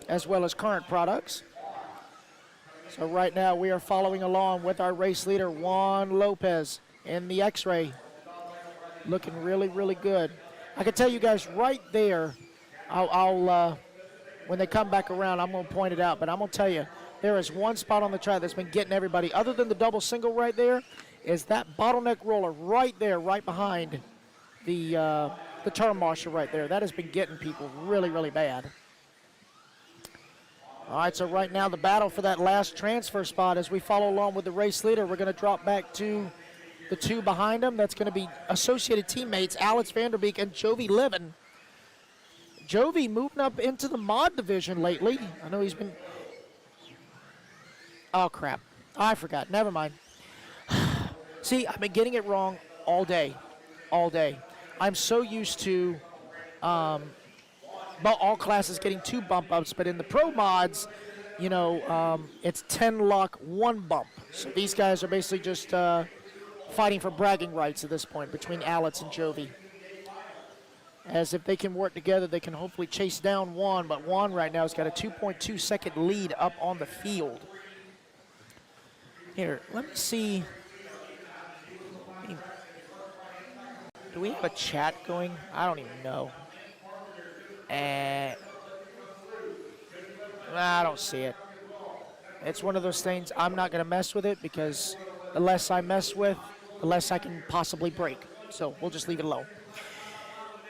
as well as current products. So right now we are following along with our race leader, Juan Lopez, in the X-ray. Looking really, really good. I can tell you guys right there, I'll when they come back around, I'm going to point it out, but I'm going to tell you, there is one spot on the track that's been getting everybody, other than the double single right there, is that bottleneck roller right there, right behind the turn marshal right there. That has been getting people really, really bad. All right, so right now the battle for that last transfer spot as we follow along with the race leader. We're going to drop back to the 2 behind him. That's going to be Associated teammates Alex Vanderbeek and Jovi Levin. Jovi moving up into the mod division lately. I know he's been... Oh, crap. I forgot. Never mind. See, I've been getting it wrong all day. All day. I'm so used to all classes getting 2 bump ups, but in the pro mods, you know, it's 10 lock, 1 bump. So these guys are basically just fighting for bragging rights at this point between Alex and Jovi. As if they can work together, they can hopefully chase down Juan, but Juan right now has got a 2.2 second lead up on the field. Here, let me see. Do we have a chat going? I don't even know. I don't see it. It's one of those things, I'm not going to mess with it because the less I mess with, the less I can possibly break. So we'll just leave it alone.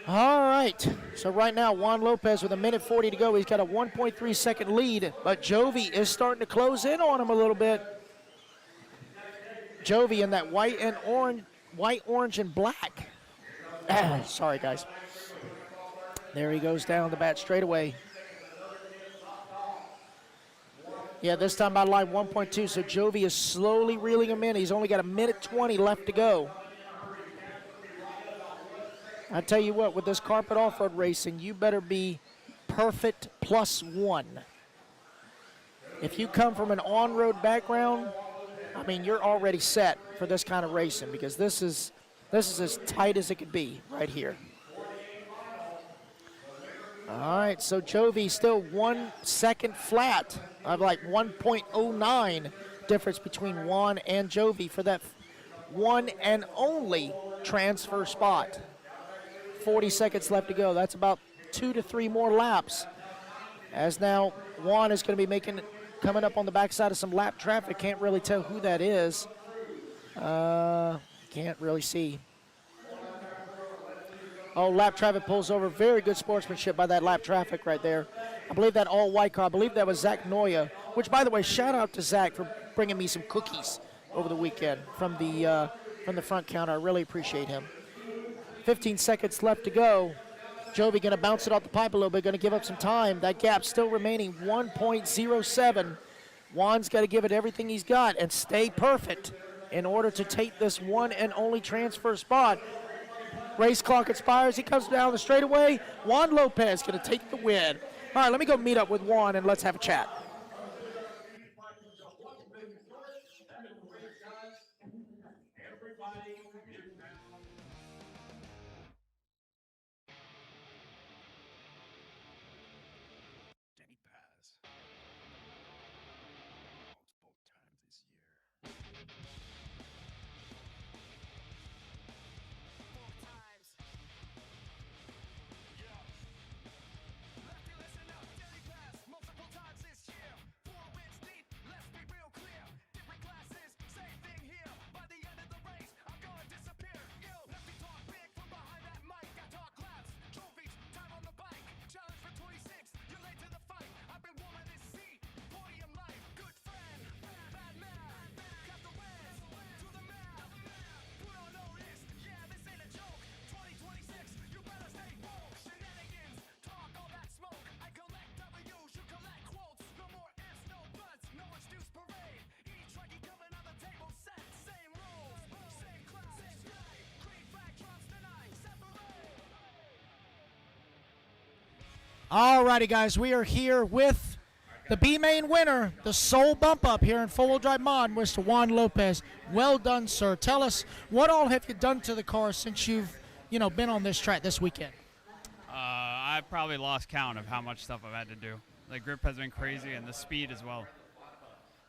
All right, so right now, Juan Lopez with 1:40 to go. He's got a 1.3 second lead, but Jovi is starting to close in on him a little bit. Jovi in that white, orange, and black. Sorry, guys. There he goes down the back straightaway. Yeah, this time by line 1.2, so Jovi is slowly reeling him in. He's only got 1:20 left to go. I tell you what, with this carpet off-road racing, you better be perfect +1. If you come from an on-road background, I mean, you're already set for this kind of racing because this is as tight as it could be right here. All right, so Jovi still 1 second flat of like 1.09 difference between Juan and Jovi for that one and only transfer spot. 40 seconds left to go. That's about 2 to 3 more laps. As now Juan is going to be coming up on the backside of some lap traffic. Can't really tell who that is. Can't really see. Oh, lap traffic pulls over. Very good sportsmanship by that lap traffic right there. I believe that all white car, I believe that was Zach Noya, which, by the way, shout out to Zach for bringing me some cookies over the weekend from the front counter. I really appreciate him. 15 seconds left to go. Jovi going to bounce it off the pipe a little bit, going to give up some time. That gap still remaining 1.07. Juan's got to give it everything he's got and stay perfect in order to take this one and only transfer spot. Race clock expires. He comes down the straightaway. Juan Lopez going to take the win. All right, let me go meet up with Juan and let's have a chat. All righty, guys, we are here with the B-Main winner, the sole bump up here in four-wheel drive mod, Mr. Juan Lopez. Well done, sir. Tell us, what all have you done to the car since you've, been on this track this weekend? I've probably lost count of how much stuff I've had to do. The grip has been crazy, and the speed as well.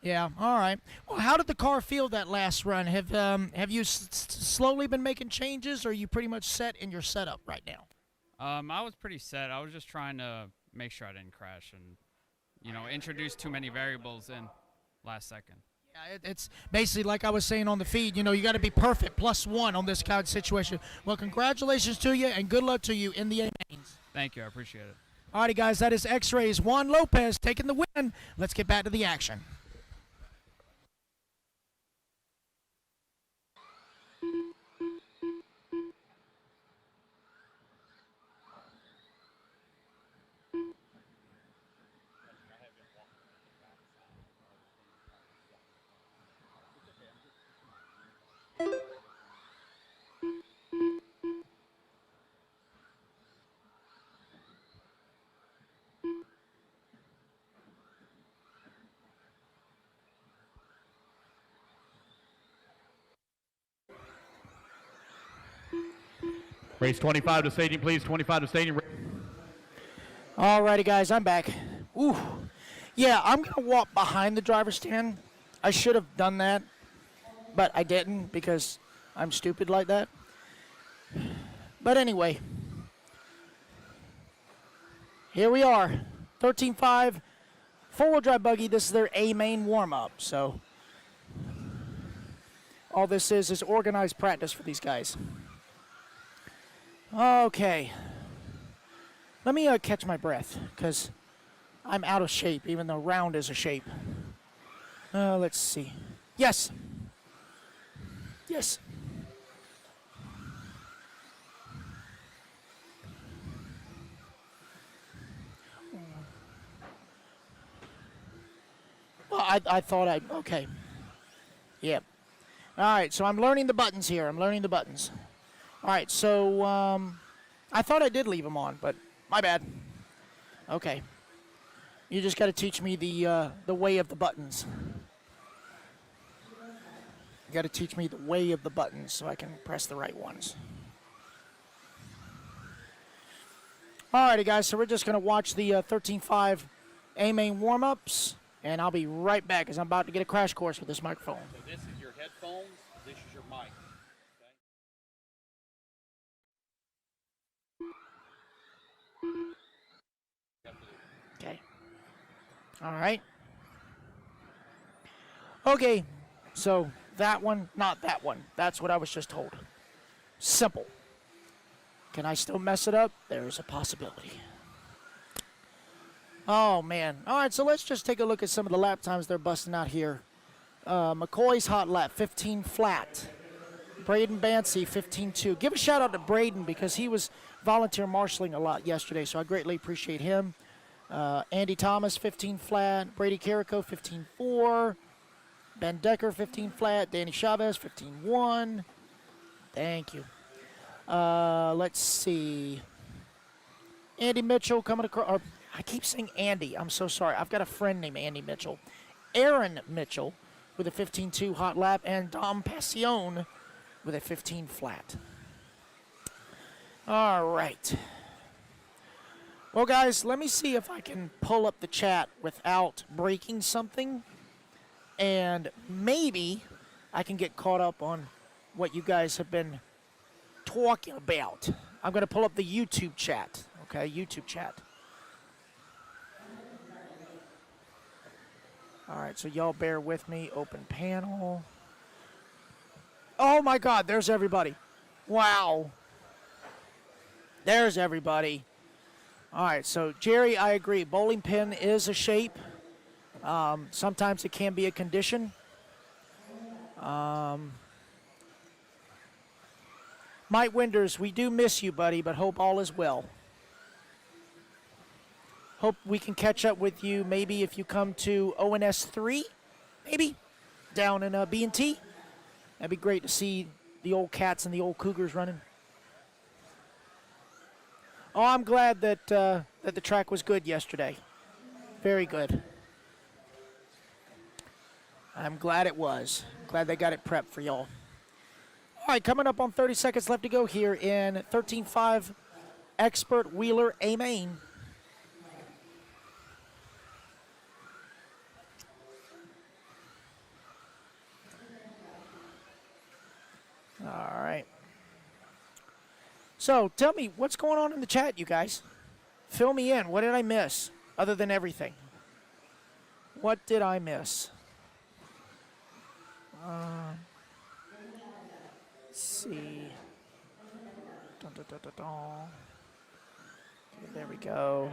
Yeah, all right. Well, how did the car feel that last run? Have you slowly been making changes, or are you pretty much set in your setup right now? I was pretty set. I was just trying to make sure I didn't crash and, introduce too many variables in last second. Yeah, it's basically like I was saying on the feed, you got to be perfect, +1 on this kind of situation. Well, congratulations to you and good luck to you in the A-Mains. Thank you. I appreciate it. All righty, guys, that is X-Ray's Juan Lopez taking the win. Let's get back to the action. Race 25 to staging, please. 25 to staging. All righty, guys, I'm back. Ooh. Yeah, I'm going to walk behind the driver's stand. I should have done that, but I didn't because I'm stupid like that. But anyway, here we are. 13.5, four-wheel drive buggy. This is their A-Main warm-up. So all this is organized practice for these guys. Okay. Let me catch my breath because I'm out of shape, even though round is a shape. Let's see. Yes. Yes. Well, I thought okay. Yep. All right, so I'm learning the buttons here. I'm learning the buttons. All right, so I thought I did leave them on, but my bad. Okay. You just got to teach me the way of the buttons. You got to teach me the way of the buttons so I can press the right ones. All righty, guys, so we're just going to watch the 13.5 A-Main warm-ups, and I'll be right back because I'm about to get a crash course with this microphone. So this is your headphones, this is your mic. Okay. All right. Okay, so that one, not that one. That's what I was just told. Simple. Can I still mess it up? There's a possibility. Oh, man. All right, so let's just take a look at some of the lap times they're busting out here. McCoy's hot lap, 15 flat. Braden Bancy, 15-2. Give a shout out to Braden because he was volunteer marshaling a lot yesterday, so I greatly appreciate him. Andy Thomas, 15 flat. Brady Carrico, 15-4. Ben Decker, 15 flat. Danny Chavez, 15-1. Thank you. Let's see. Andy Mitchell coming across. I keep saying Andy. I'm so sorry. I've got a friend named Andy Mitchell. Aaron Mitchell with a 15-2 hot lap, and Dom Passion with a 15 flat. All right. Well, guys, let me see if I can pull up the chat without breaking something, and maybe I can get caught up on what you guys have been talking about. I'm going to pull up the YouTube chat. Okay, YouTube chat. All right, so y'all bear with me. Open panel. Oh, my God, there's everybody. Wow. There's everybody. All right, so, Jerry, I agree. Bowling pin is a shape. Sometimes it can be a condition. Mike Winders, we do miss you, buddy, but hope all is well. Hope we can catch up with you maybe if you come to ONS 3, maybe, down in B&T. That'd be great to see the old Cats and the old Cougars running. Oh, I'm glad that that the track was good yesterday. Very good. I'm glad it was. Glad they got it prepped for y'all. All right, coming up on 30 seconds left to go here in 13.5 Expert Wheeler A Main. All right. So, tell me, what's going on in the chat, you guys? Fill me in. What did I miss, other than everything? What did I miss? Let's see. Dun, dun, dun, dun, dun. Okay, there we go.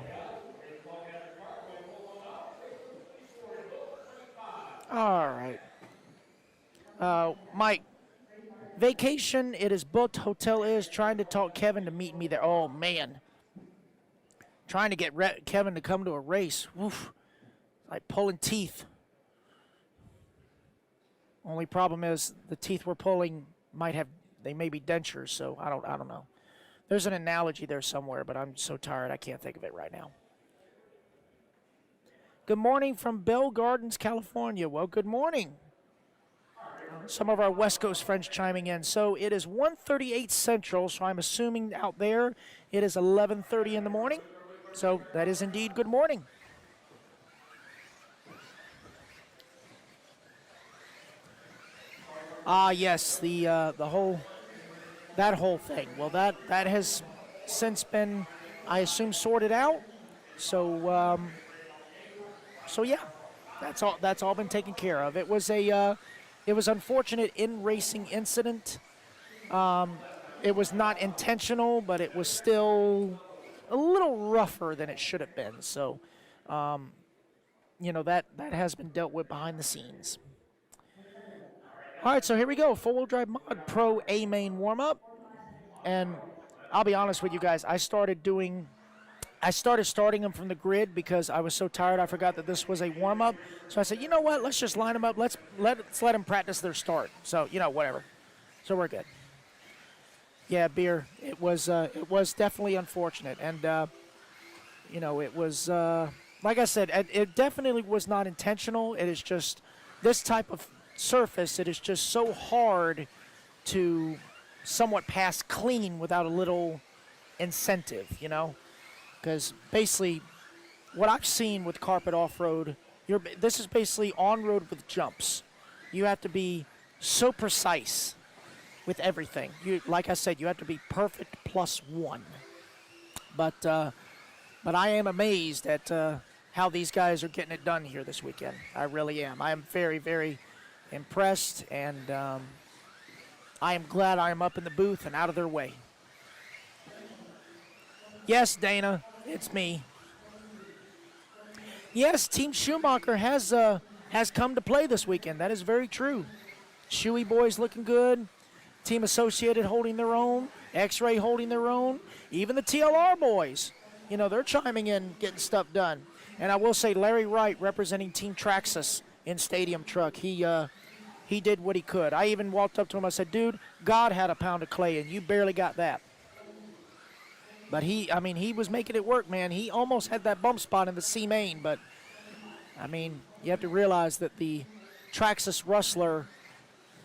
All right. Mike. Vacation, it is booked. Hotel is trying to talk Kevin to meet me there. Oh, man. Trying to get Kevin to come to a race. Woof. Like pulling teeth. Only problem is the teeth we're pulling they may be dentures, so I don't know. There's an analogy there somewhere, but I'm so tired I can't think of it right now. Good morning from Bell Gardens, California. Well, good morning. Some of our West Coast friends chiming in. So it is 1:38 Central, so I'm assuming out there it is 11:30 in the morning. So that is indeed good morning. Yes, that whole thing. Well, that has since been, I assume, sorted out. So yeah, that's all been taken care of. It was unfortunate in-racing incident. It was not intentional, but it was still a little rougher than it should have been. So, that has been dealt with behind the scenes. All right, so here we go. Four-wheel drive mod pro A-main warm-up. And I'll be honest with you guys, I started starting them from the grid because I was so tired I forgot that this was a warm-up. So I said, you know what, let's just line them up. Let's let them practice their start. So, whatever. So we're good. Yeah, Beer, it was definitely unfortunate. And, it was, like I said, it definitely was not intentional. It is just this type of surface, it is just so hard to somewhat pass clean without a little incentive, Because basically, what I've seen with carpet off-road, this is basically on-road with jumps. You have to be so precise with everything. Like I said, you have to be perfect +1. But I am amazed at how these guys are getting it done here this weekend. I really am. I am very, very impressed, and I am glad I am up in the booth and out of their way. Yes, Dana. It's me. Yes, Team Schumacher has come to play this weekend. That is very true. Shuey boys looking good. Team Associated holding their own, X-Ray holding their own, even the TLR boys. You know, they're chiming in, getting stuff done. And I will say Larry Wright representing Team Traxxas in Stadium Truck. He did what he could. I even walked up to him. I said, dude, God had a pound of clay, and you barely got that. But he was making it work, man. He almost had that bump spot in the C main, but, I mean, you have to realize that the Traxxas Rustler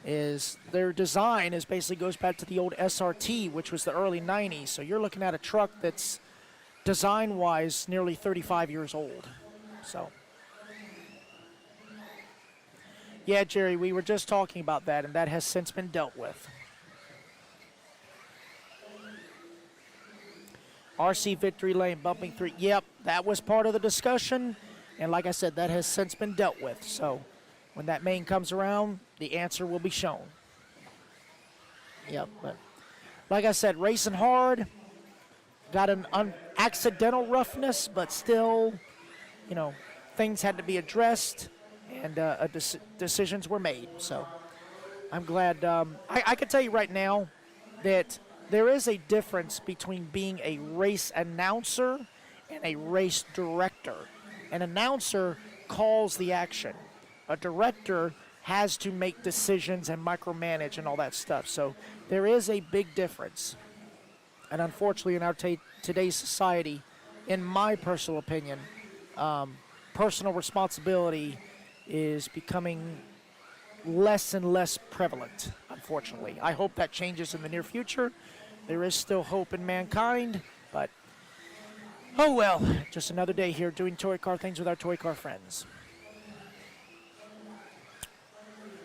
their design basically goes back to the old SRT, which was the early 90s. So you're looking at a truck that's design-wise nearly 35 years old. So, yeah, Jerry, we were just talking about that, and that has since been dealt with. RC Victory Lane, bumping 3. Yep, that was part of the discussion. And like I said, that has since been dealt with. So when that main comes around, the answer will be shown. Yep, but like I said, racing hard. Got an accidental roughness, but still, you know, things had to be addressed, and decisions were made. So I'm glad. I can tell you right now that there is a difference between being a race announcer and a race director. An announcer calls the action. A director has to make decisions and micromanage and all that stuff. So there is a big difference. And unfortunately, in our today's society, in my personal opinion, personal responsibility is becoming less and less prevalent, unfortunately. I hope that changes in the near future. There is still hope in mankind, but oh well, just another day here doing toy car things with our toy car friends.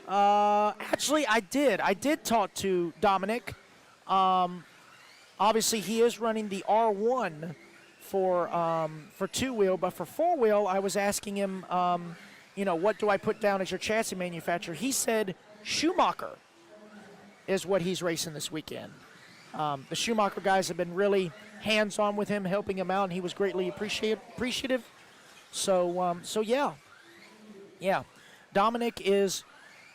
Actually, I did talk to Dominic. Obviously, he is running the R1 for two-wheel, but for four-wheel, I was asking him, you know, what do I put down as your chassis manufacturer? He said Schumacher is what he's racing this weekend. The Schumacher guys have been really hands-on with him, helping him out, and he was greatly appreciative. So yeah. Dominic is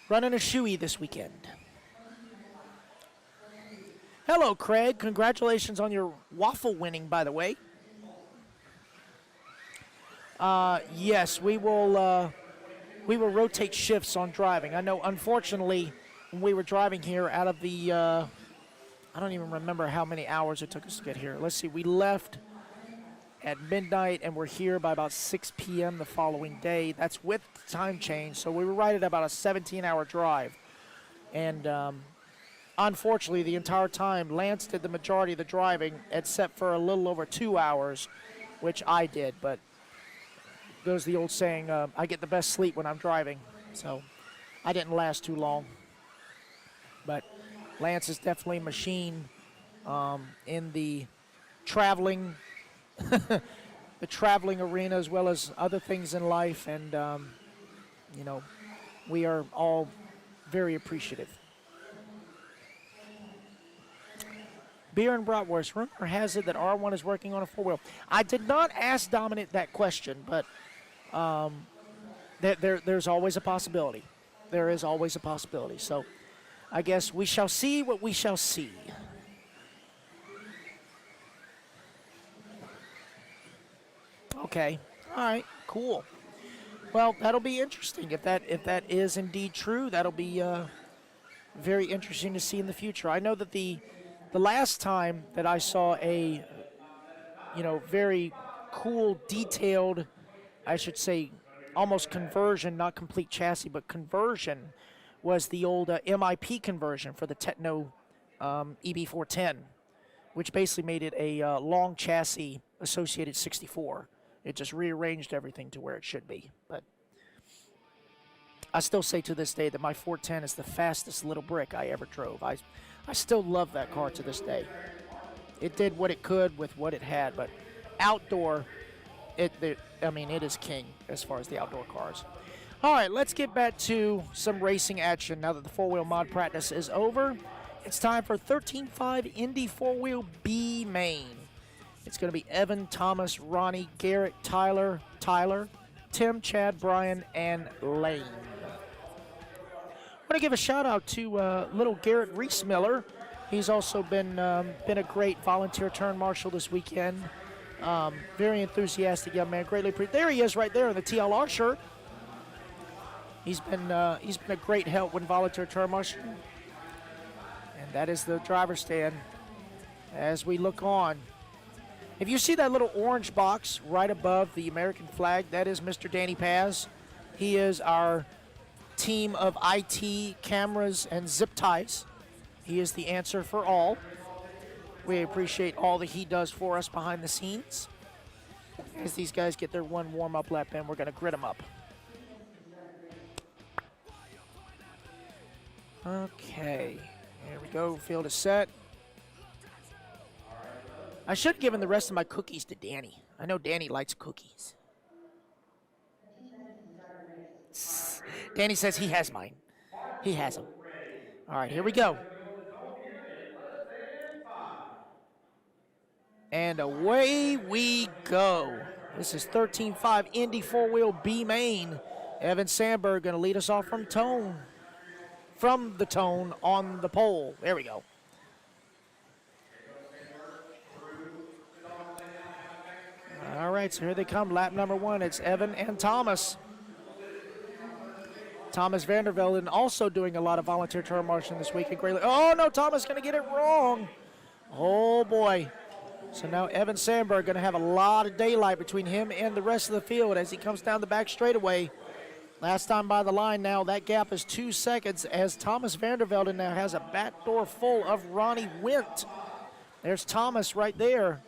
running a Shoei this weekend. Hello, Craig. Congratulations on your waffle winning, by the way. Yes, we will rotate shifts on driving. I know, unfortunately, when we were driving here out of the, I don't even remember how many hours it took us to get here. Let's see, we left at midnight and we're here by about 6 p.m. the following day. That's with the time change, so we were right at about a 17-hour drive. And unfortunately, the entire time, Lance did the majority of the driving, except for a little over 2 hours, which I did. But goes the old saying, I get the best sleep when I'm driving. So I didn't last too long. But Lance is definitely a machine in the traveling the traveling arena, as well as other things in life. And, you know, we are all very appreciative. Beer and bratwurst. Rumor has it that R1 is working on a four-wheel. I did not ask Dominic that question, but there's always a possibility. There is always a possibility. So I guess we shall see what we shall see. Okay. All right. Cool. Well, that'll be interesting. If that is indeed true, that'll be very interesting to see in the future. I know that the last time that I saw a, you know, very cool, detailed, I should say, almost conversion, not complete chassis, but conversion, was the old MIP conversion for the Techno EB410, which basically made it a long chassis associated 64. It just rearranged everything to where it should be. But I still say to this day that my 410 is the fastest little brick I ever drove. I still love that car to this day. It did what it could with what it had, but outdoor, it is king as far as the outdoor cars. All right, let's get back to some racing action now that the four-wheel mod practice is over. It's time for 13.5 Indy four-wheel B main. It's going to be Evan, Thomas, Ronnie, Garrett, Tyler, Tim, Chad, Brian, and Lane. want to give a shout out to little Garrett Reese-Miller. He's also been a great volunteer turn marshal this weekend. Very enthusiastic young man. Greatly appreciated. There he is right there in the TLR shirt. He's been a great help when volunteer turn marshal. And that is the driver's stand as we look on. If you see that little orange box right above the American flag, that is Mr. Danny Paz. He is our team of IT cameras and zip ties. He is the answer for all. We appreciate all that he does for us behind the scenes. As these guys get their one warm-up lap in, we're going to grid them up. Okay, here we go. Field is set. I should have given the rest of my cookies to Danny. I know Danny likes cookies. Danny says he has mine. He has them. All right, here we go. And away we go. This is 13.5 Indy 4-wheel B main. Evan Sandberg going to lead us off from the tone on the pole. There we go. All right, so here they come. Lap number 1. It's Evan and Thomas. Thomas Vandervelden also doing a lot of volunteer turn marshaling this week. Oh, no, Thomas going to get it wrong. Oh, boy. So now Evan Sandberg going to have a lot of daylight between him and the rest of the field as he comes down the back straightaway. Last time by the line now, that gap is 2 seconds as Thomas Vandervelden now has a back door full of Ronnie Wint. There's Thomas right there.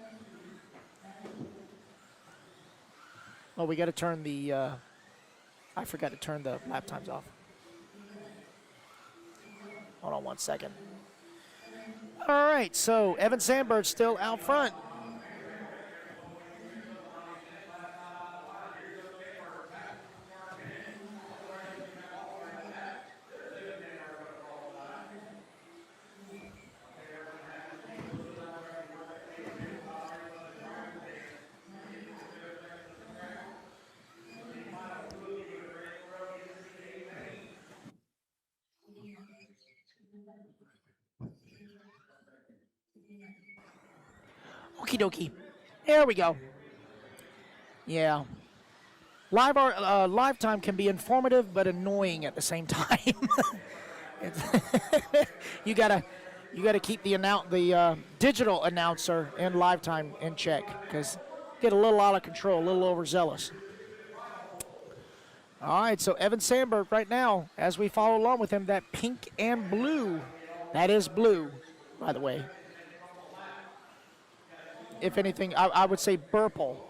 Oh, we got to turn the, I forgot to turn the lap times off. Hold on 1 second. All right, so Evan Sandberg still out front. Okie dokie. There we go. Yeah. Live time can be informative but annoying at the same time. you gotta keep the digital announcer and live time in check because get a little out of control, a little overzealous. All right, so Evan Sandberg right now, as we follow along with him, that pink and blue, that is blue, by the way. If anything, I would say purple.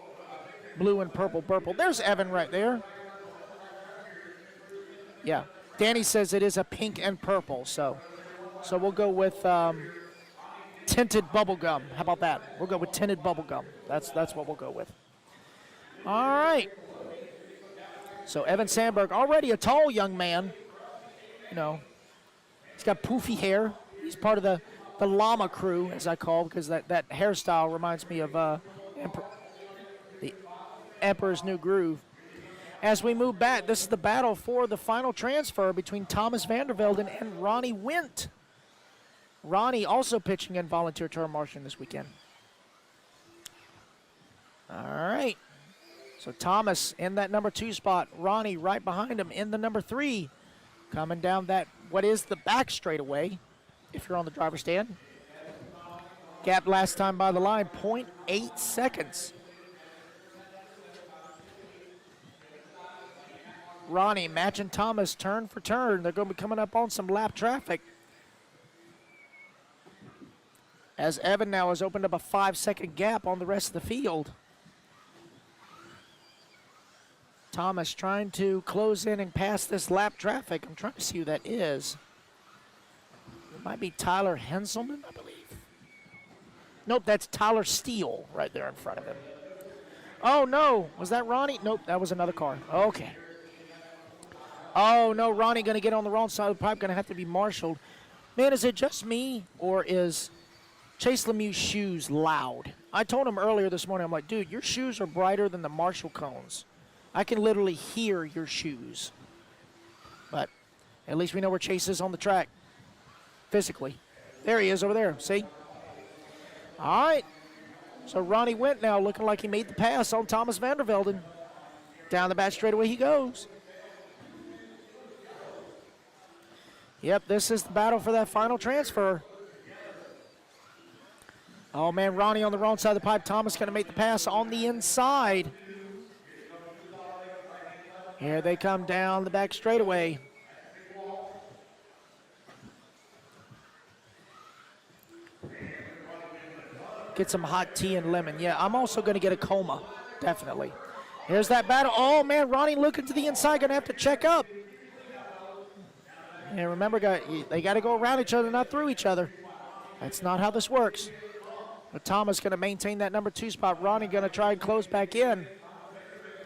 Blue and purple. There's Evan right there. Yeah. Danny says it is a pink and purple, so we'll go with tinted bubble gum. How about that? We'll go with tinted bubble gum. That's what we'll go with. All right. So Evan Sandberg, already a tall young man. You know, he's got poofy hair. He's part of the llama crew, as I call, because that hairstyle reminds me of the Emperor's New Groove. As we move back, this is the battle for the final transfer between Thomas Vandervelden and Ronnie Wint. Ronnie also pitching in volunteer turn marshaling this weekend. All right. So Thomas in that number 2 spot. Ronnie right behind him in the number 3. Coming down that, what is the back straightaway, if you're on the driver's stand. Gap last time by the line, 0.8 seconds. Ronnie matching Thomas turn for turn. They're going to be coming up on some lap traffic. As Evan now has opened up a 5-second gap on the rest of the field. Thomas trying to close in and pass this lap traffic. I'm trying to see who that is. It might be Tyler Henselman, I believe. Nope, that's Tyler Steele right there in front of him. Oh, no. Was that Ronnie? Nope, that was another car. Okay. Oh, no, Ronnie going to get on the wrong side of the pipe, going to have to be marshaled. Man, is it just me, or is Chase Lemieux's shoes loud? I told him earlier this morning, I'm like, dude, your shoes are brighter than the Marshall cones. I can literally hear your shoes. But At least we know where Chase is on the track, physically. There he is over there, see? All right. So Ronnie Went now looking like he made the pass on Thomas Vandervelden. Down the back straightaway he goes. Yep, this is the battle for that final transfer. Oh, man, Ronnie on the wrong side of the pipe. Thomas going to make the pass on the inside. Here they come down the back straightaway. Get some hot tea and lemon. Yeah, I'm also going to get a coma, definitely. Here's that battle. Oh, man, Ronnie looking to the inside. Going to have to check up. And remember, they got to go around each other, not through each other. That's not how this works. But Thomas going to maintain that number 2 spot. Ronnie going to try and close back in.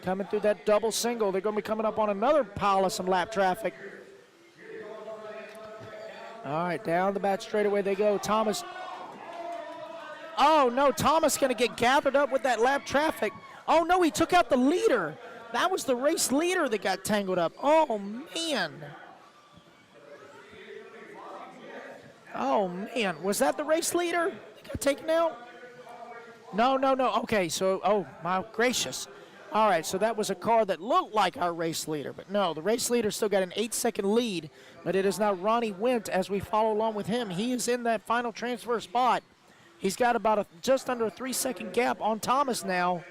Coming through that double single. They're going to be coming up on another pile of some lap traffic. All right, down the back straightaway they go. Thomas. Oh, no, Thomas going to get gathered up with that lap traffic. Oh, no, he took out the leader. That was the race leader that got tangled up. Oh, man. Oh, man. Was that the race leader that got taken out? No. Okay, so, oh, my gracious. All right, so that was a car that looked like our race leader. But no, the race leader still got an 8-second lead. But it is now Ronnie Went as we follow along with him. He is in that final transfer spot. He's got about just under a 3-second gap on Thomas now.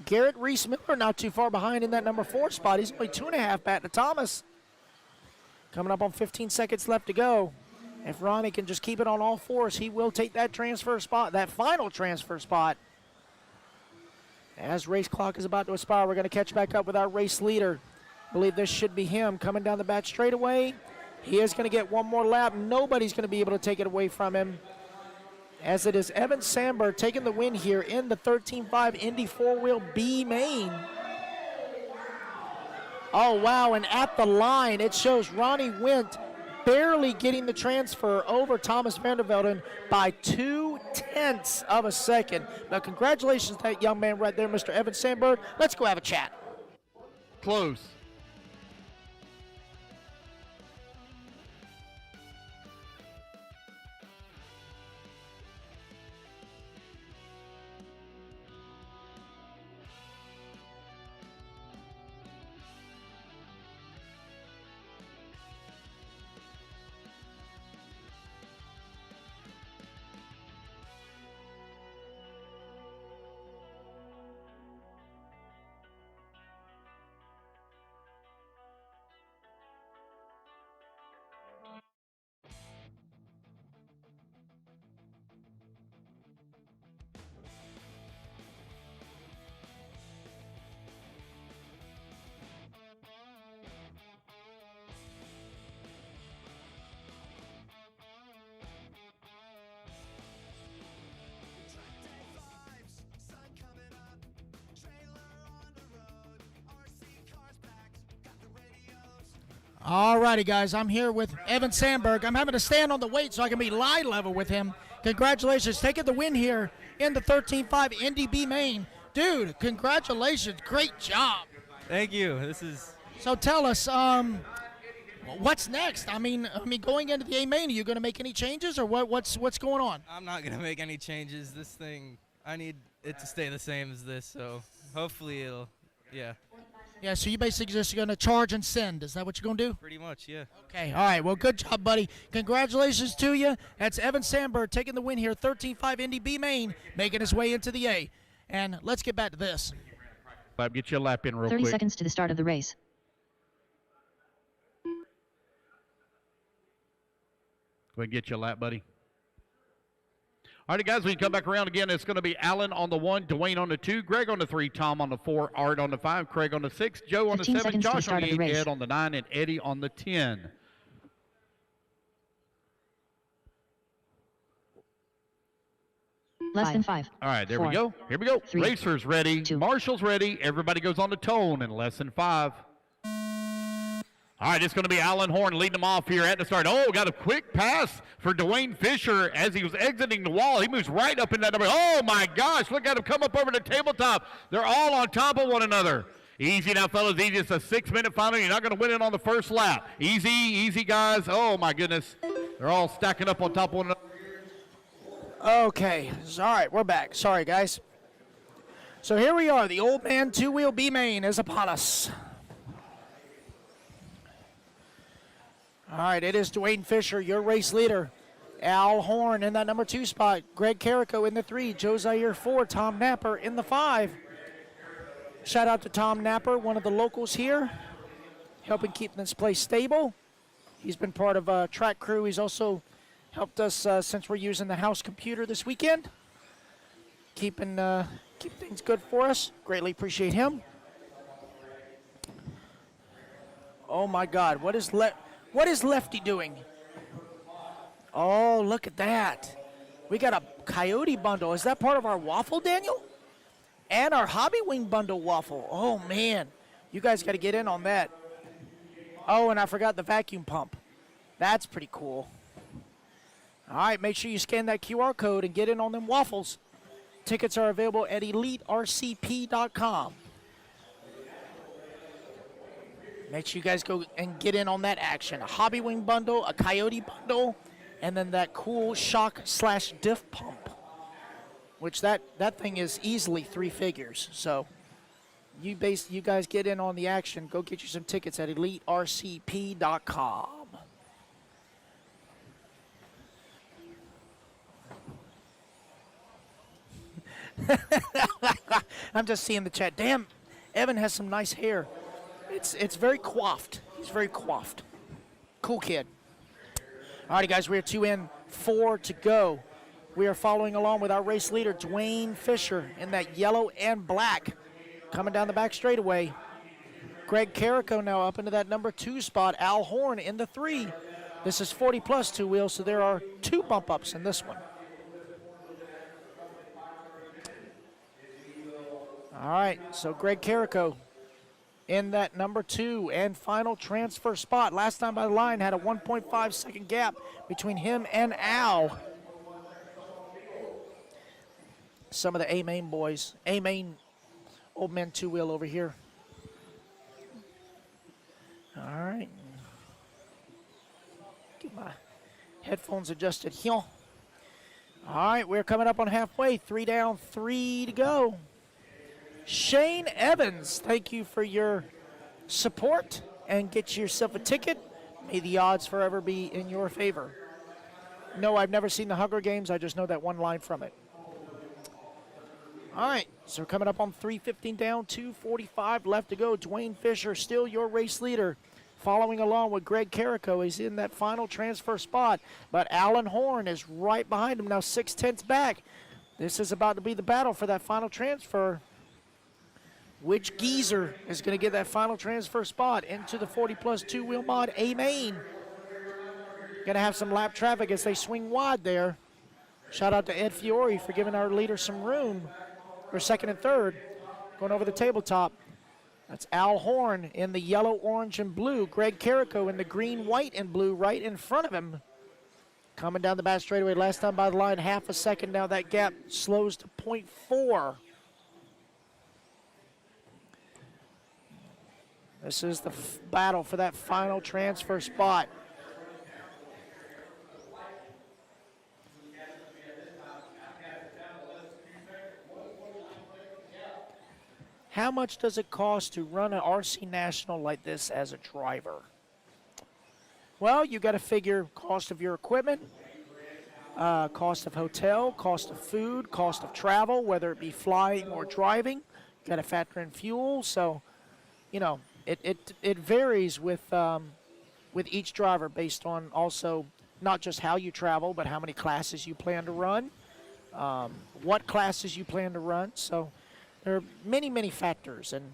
Garrett Reese Miller not too far behind in that number 4 spot. He's only 2.5 back to Thomas. Coming up on 15 seconds left to go. If Ronnie can just keep it on all fours, he will take that transfer spot, that final transfer spot. As race clock is about to expire, we're going to catch back up with our race leader. I believe this should be him coming down the back straightaway. He is going to get one more lap. Nobody's going to be able to take it away from him. As it is Evan Sandberg taking the win here in the 13.5 Indy 4-wheel B main. Oh, wow, and at the line, it shows Ronnie Went barely getting the transfer over Thomas Vandervelden by 0.2 of a second. Now, congratulations to that young man right there, Mr. Evan Sandberg. Let's go have a chat. Close. All righty, guys. I'm here with Evan Sandberg. I'm having to stand on the weight so I can be eye level with him. Congratulations. Taking the win here in the 13.5 Indy B main. Dude, congratulations. Great job. Thank you. This is... So tell us, what's next? I mean, going into the A main, are you going to make any changes or what's going on? I'm not going to make any changes. This thing, I need it to stay the same as this, so hopefully it'll, yeah. Yeah, so you basically just going to charge and send. Is that what you're going to do? Pretty much, yeah. Okay, all right. Well, good job, buddy. Congratulations to you. That's Evan Sandberg taking the win here, 13.5 Indy B main, making his way into the A. And let's get back to this. Get your lap in real 30 quick. seconds to the start of the race. Go ahead and get your lap, buddy. All right, guys, we come back around again. It's going to be Alan on the 1, Dwayne on the 2, Greg on the 3, Tom on the 4, Art on the 5, Craig on the 6, Joe on the 7, Josh on the 8, Ed on the 9, and Eddie on the 10. Less than 5. All right, there 4, we go. Here we go. 3, Racers ready. 2. Marshall's ready. Everybody goes on the tone in less than 5. All All right, it's going to be Alan Horn leading them off here at the start. Oh, got a quick pass for Dwayne Fisher as he was exiting the wall. He moves right up in that number. Oh, my gosh, look at him come up over the tabletop. They're all on top of one another. Easy now, fellas. Easy. It's a 6-minute final. You're not going to win it on the first lap. Easy, easy, guys. Oh, my goodness. They're all stacking up on top of one another. Okay, all right, we're back. Sorry, guys. So here we are. The old man two-wheel B-main is upon us. All right, it is Dwayne Fisher, your race leader. Al Horn in that number 2 spot. Greg Carrico in the 3. Joe Zaire 4. Tom Napper in the 5. Shout out to Tom Napper, one of the locals here, helping keep this place stable. He's been part of a track crew. He's also helped us since we're using the house computer this weekend. Keep things good for us. Greatly appreciate him. Oh my God, what is Lefty doing? Oh, look at that. We got a Coyote bundle. Is that part of our waffle, Daniel? And our Hobby Wing bundle waffle. Oh man, you guys got to get in on that. Oh, and I forgot the vacuum pump. That's pretty cool. All right, make sure you scan that QR code and get in on them waffles. Tickets are available at EliteRCP.com. Make sure you guys go and get in on that action. A Hobby Wing bundle, a Coyote bundle, and then that cool shock/diff pump, which that thing is easily 3 figures. So you guys get in on the action. Go get you some tickets at EliteRCP.com. I'm just seeing the chat. Damn, Evan has some nice hair. It's very coiffed. He's very coiffed. Cool kid. All right, guys, we are 2 in, 4 to go. We are following along with our race leader, Dwayne Fisher, in that yellow and black. Coming down the back straightaway. Greg Carrico now up into that number 2 spot. Al Horn in the 3. This is 40 plus 2 wheels, so there are 2 bump ups in this one. All right, so Greg Carrico in that number 2 and final transfer spot. Last time by the line had a 1.5 second gap between him and Al. Some of the A-Main boys. A-Main old man 2-wheel over here. All right. Get my headphones adjusted here. All right, we're coming up on halfway. 3 down, 3 to go. Shane Evans, thank you for your support, and get yourself a ticket. May the odds forever be in your favor. No, I've never seen the Hunger Games. I just know that one line from it. All right, so we're coming up on 3:15 down, 2:45 left to go. Dwayne Fisher, still your race leader, following along with Greg Carrico. He's in that final transfer spot, but Alan Horn is right behind him now, 6/10 back. This is about to be the battle for that final transfer. Which geezer is going to get that final transfer spot into the 40 plus 2-wheel mod A-Main? Going to have some lap traffic as they swing wide there. Shout out to Ed Fiore for giving our leader some room. Or 2nd and 3rd, going over the tabletop. That's Al Horn in the yellow, orange, and blue. Greg Carrico in the green, white, and blue right in front of him. Coming down the back straightaway. Last time by the line, half a second. Now that gap slows to 0.4. This is the battle for that final transfer spot. How much does it cost to run an RC National like this as a driver? Well, you got to figure cost of your equipment, cost of hotel, cost of food, cost of travel, whether it be flying or driving. You got to factor in fuel. So, you know, it varies with each driver based on also not just how you travel, but how many classes you plan to run, what classes you plan to run. So there are many, many factors, and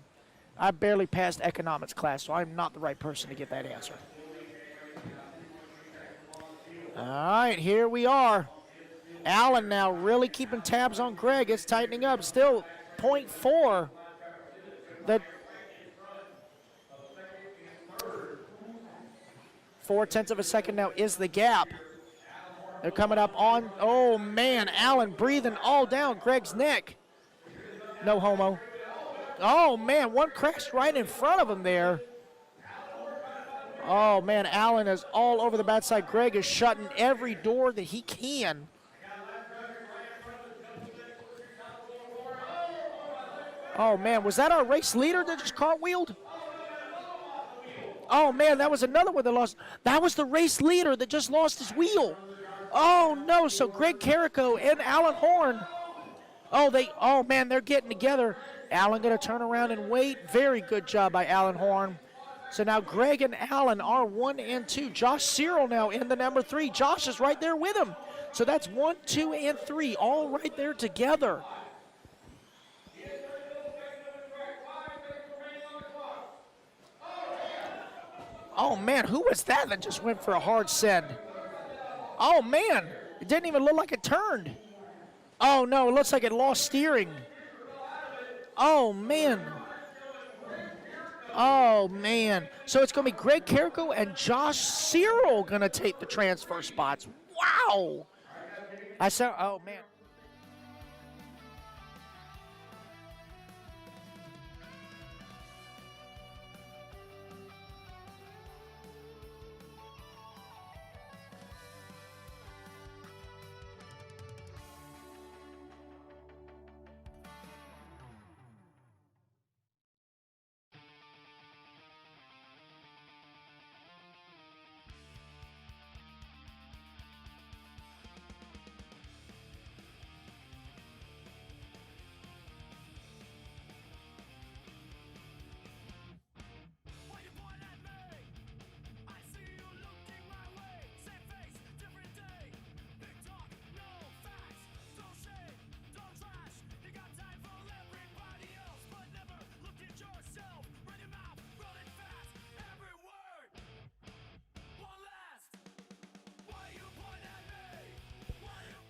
I barely passed economics class, so I'm not the right person to get that answer. All right, here we are. Allen now really keeping tabs on Greg. It's tightening up. Still 0.4. 4/10 of a second now is the gap. They're coming up on, oh man, Allen breathing all down Greg's neck. No homo. Oh man, one crashed right in front of him there. Oh man, Allen is all over the bad side. Greg is shutting every door that he can. Oh man, was that our race leader that just cartwheeled? Oh man, that was another one that lost. That was the race leader that just lost his wheel. Oh no, so Greg Carrico and Alan Horn. Oh man, they're getting together. Alan gonna turn around and wait. Very good job by Alan Horn. So now Greg and Alan are 1 and 2. Josh Cyril now in the number 3. Josh is right there with him. So that's 1, 2, and 3, all right there together. Oh man, who was that just went for a hard send? Oh man, it didn't even look like it turned. Oh no, it looks like it lost steering. Oh man. Oh man. So it's going to be Greg Carrico and Josh Cyril going to take the transfer spots. Wow. Oh man.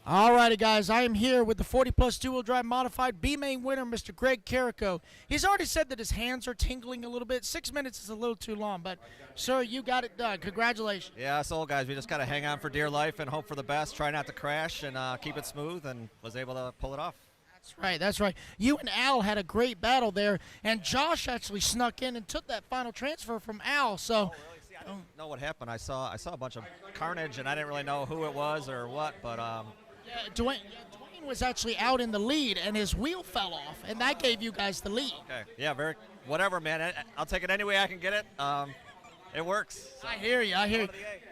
All righty, guys, I am here with the 40-plus two-wheel drive modified B-Main winner, Mr. Greg Carrico. He's already said that his hands are tingling a little bit. 6 minutes is a little too long, but, sir, you got it done. Congratulations. Yeah, us old guys, we just got to hang on for dear life and hope for the best, try not to crash, and keep it smooth, and was able to pull it off. That's right, that's right. You and Al had a great battle there, and Josh actually snuck in and took that final transfer from Al, so... Oh, really? See, I didn't know what happened. I saw a bunch of carnage, and I didn't really know who it was or what, but... Yeah, Dwayne was actually out in the lead, and his wheel fell off, and that gave you guys the lead. Okay. Yeah, whatever, man. I'll take it any way I can get it. It works. So. I hear you. I hear you.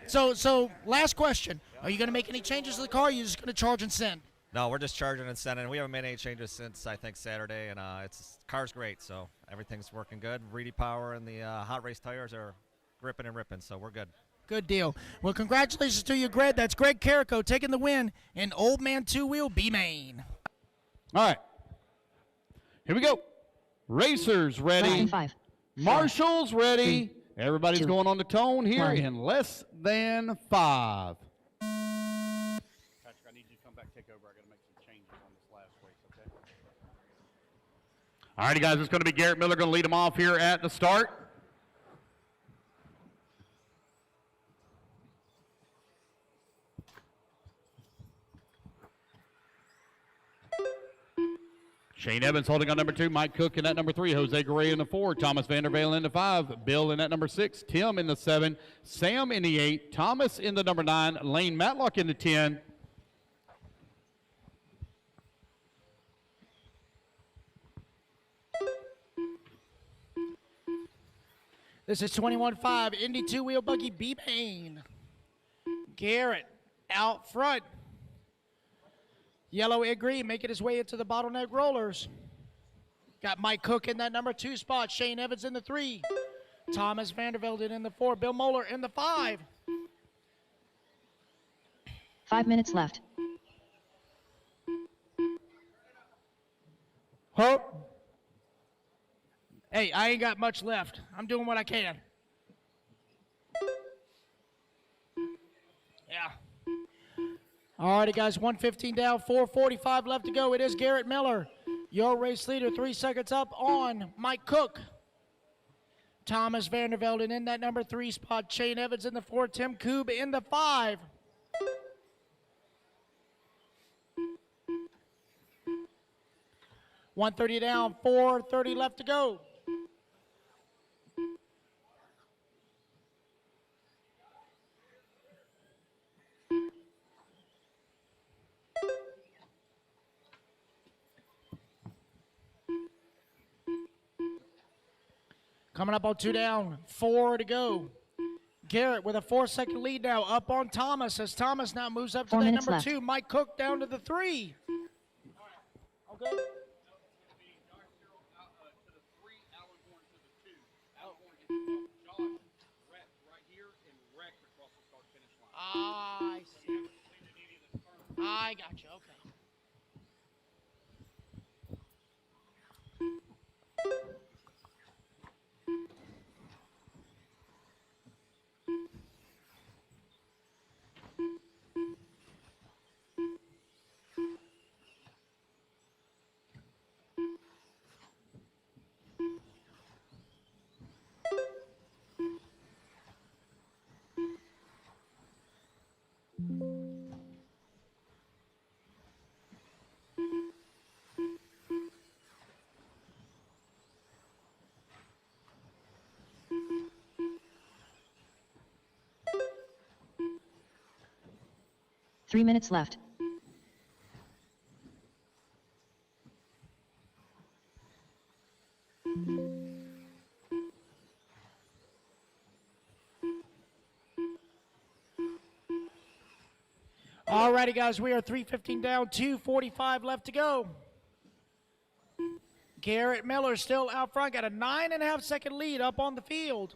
So last question. Are you going to make any changes to the car, or are you just going to charge and send? No, we're just charging and sending. We haven't made any changes since, I think, Saturday, and car's great, so everything's working good. Reedy power and the hot race tires are gripping and ripping, so we're good. Good deal. Well, congratulations to you, Greg. That's Greg Carrico taking the win in Old Man Two-Wheel B-Main. All right. Here we go. Racers ready. 5. Marshall's ready. 3, Everybody's 2, going on the tone here 1. in less than 5. Patrick, I need you to come back take over. I got to make some changes on this last race, okay? All righty, guys. It's going to be Garrett Miller going to lead them off here at the start. Shane Evans holding on number 2, Mike Cook in that number 3, Jose Gray in the 4, Thomas Vandervale in the 5, Bill in that number 6, Tim in the 7, Sam in the 8, Thomas in the number 9, Lane Matlock in the 10. This is 21-5, Indy two-wheel buggy B-Main. Garrett out front. Yellow and green making his way into the bottleneck rollers. Got Mike Cook in that number 2 spot. Shane Evans in the 3. Thomas Vandervelde in the 4. Bill Moeller in the 5. 5 minutes left. Hope. Hey, I ain't got much left. I'm doing what I can. Yeah. All righty, guys, 1:15 down, 4:45 left to go. It is Garrett Miller, your race leader, 3 seconds up on Mike Cook. Thomas Vandervelden in that number 3 spot. Shane Evans in the 4. Tim Koob in the 5. $130 down, $430 left to go. Coming up on 2 down, 4 to go. Garrett with a 4-second lead now up on Thomas as Thomas now moves up to 4 that minutes number left. 2. Mike Cook down to the 3. Okay. I see. I got you. Okay. Three minutes left. Alrighty, guys, we are 3:15 down, 2:45 left to go. Garrett Miller still out front, got a 9.5 second lead up on the field.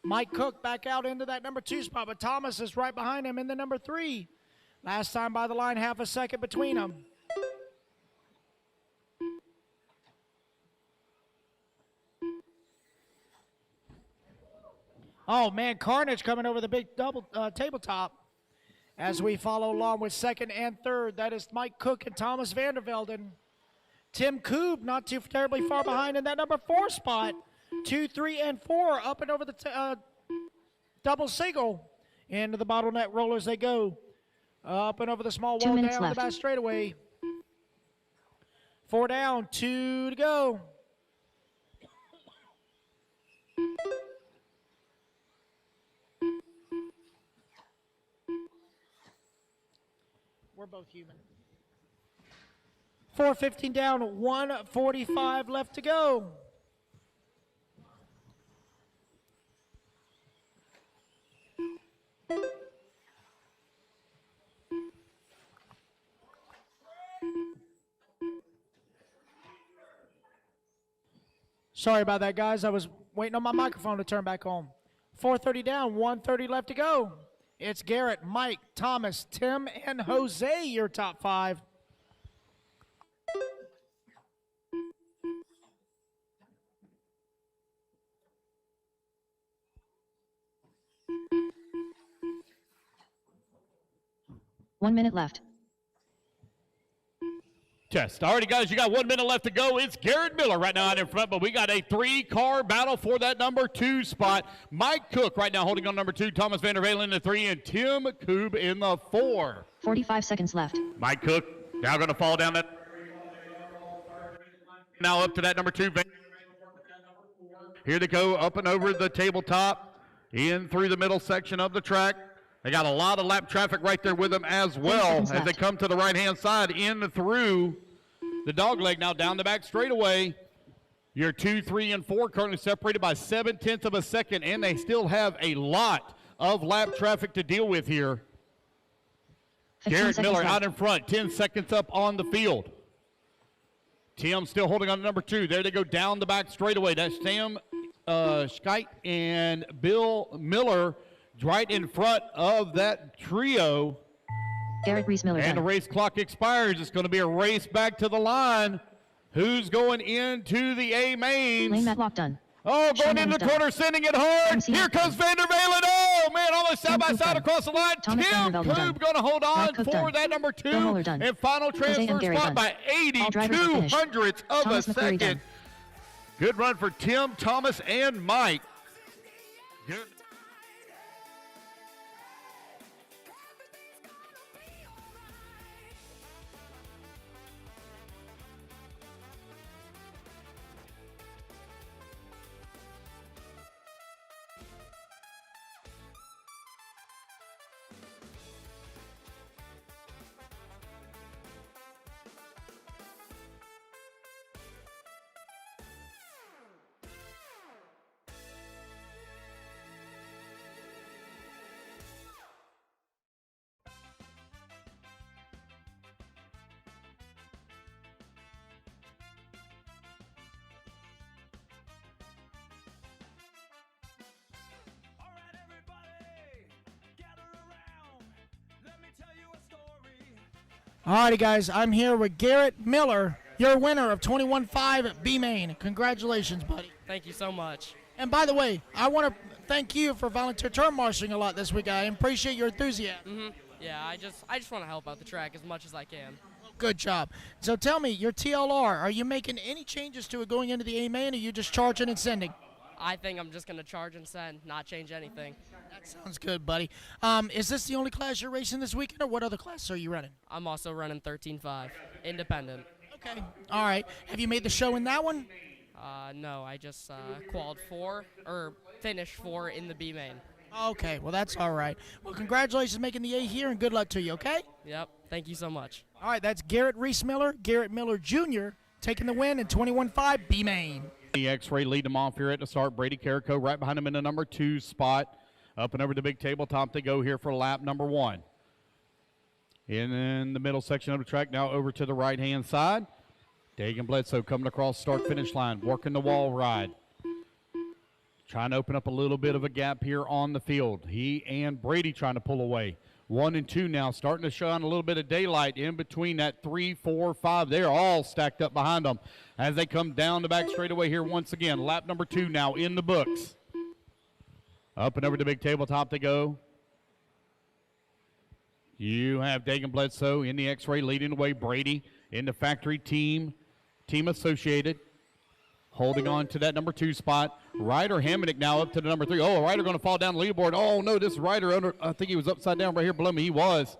Mike Cook back out into that number 2 spot, but Thomas is right behind him in the number 3. Last time by the line, half a second between them. Oh, man, carnage coming over the big double tabletop. As we follow along with 2nd and 3rd, that is Mike Cook and Thomas Vandervelden. Tim Koob not too terribly far behind in that number 4 spot. 2, 3, and 4 up and over the double single. Into the bottleneck rollers they go. Up and over the small 2 wall minutes down left. the back straightaway. 4 down, 2 to go. We're both human. 4:15 down, 1:45 left to go. Sorry about that, guys. I was waiting on my microphone to turn back on. 4:30 down, 1:30 left to go. It's Garrett, Mike, Thomas, Tim, and Jose, your top 5. One minute left. Test. All righty, guys, you got 1 minute left to go. It's Garrett Miller right now out in front, but we got a 3-car battle for that number 2 spot. Mike Cook right now holding on number 2, Thomas Vandervelden in the 3, and Tim Koob in the 4. 45 seconds left. Mike Cook now going to fall down that. Now up to that number 2. Here they go up and over the tabletop, in through the middle section of the track. They got a lot of lap traffic right there with them as well as they come to the right-hand side in through the dog leg. Now down the back straightaway. Your 2, 3, and 4 currently separated by 0.7 of a second, and they still have a lot of lap traffic to deal with here. Garrett Miller out in front, 10 seconds up on the field. Tim still holding on to number 2. There they go down the back straightaway. That's Sam Schkeit and Bill Miller right in front of that trio. Garrett Reese Miller. And the race clock expires. It's going to be a race back to the line. Who's going into the A mains? Lane Matlock done. Oh, going into the corner, sending it hard. Here comes Vandervelden. Oh, man, almost side by side across the line. Tim Koob going to hold on for that number 2. And final transfer spot by 82 hundredths of a second. Good run for Tim, Thomas, and Mike. Good. Alrighty, guys, I'm here with Garrett Miller, your winner of 21.5 at B-Main. Congratulations, buddy. Thank you so much. And by the way, I want to thank you for volunteer turn marshaling a lot this week. I appreciate your enthusiasm. Yeah, I just want to help out the track as much as I can. Good job. So tell me, your TLR, are you making any changes to it going into the A-Main, or are you just charging and sending? I think I'm just going to charge and send, not change anything. That sounds good, buddy. Is this the only class you're racing this weekend, or what other classes are you running? I'm also running 13.5, independent. Okay. All right. Have you made the show in that one? No, I just finished 4 in the B main. Okay, well, that's all right. Well, congratulations on making the A here, and good luck to you, okay? Yep, thank you so much. All right, that's Garrett Reese Miller, Garrett Miller Jr., taking the win in 21.5 B-Main. The X-Ray lead them off here at the start. Brady Carrico right behind him in the number 2 spot. Up and over the big tabletop they go here for lap number 1. In the middle section of the track, now over to the right-hand side. Dagan Bledsoe coming across start-finish line, working the wall ride. Trying to open up a little bit of a gap here on the field. He and Brady trying to pull away. 1 and 2 now, starting to shine a little bit of daylight in between that 3, 4, 5. They're all stacked up behind them as they come down the back straightaway here once again. Lap number 2 now in the books. Up and over the big tabletop they go. You have Dagan Bledsoe in the X-Ray leading the way. Brady in the factory team associated. Holding on to that number 2 spot. Ryder Hamonic now up to the number 3. Oh, Ryder going to fall down the leaderboard. Oh, no, this Ryder, under, I think he was upside down right here below me. He was.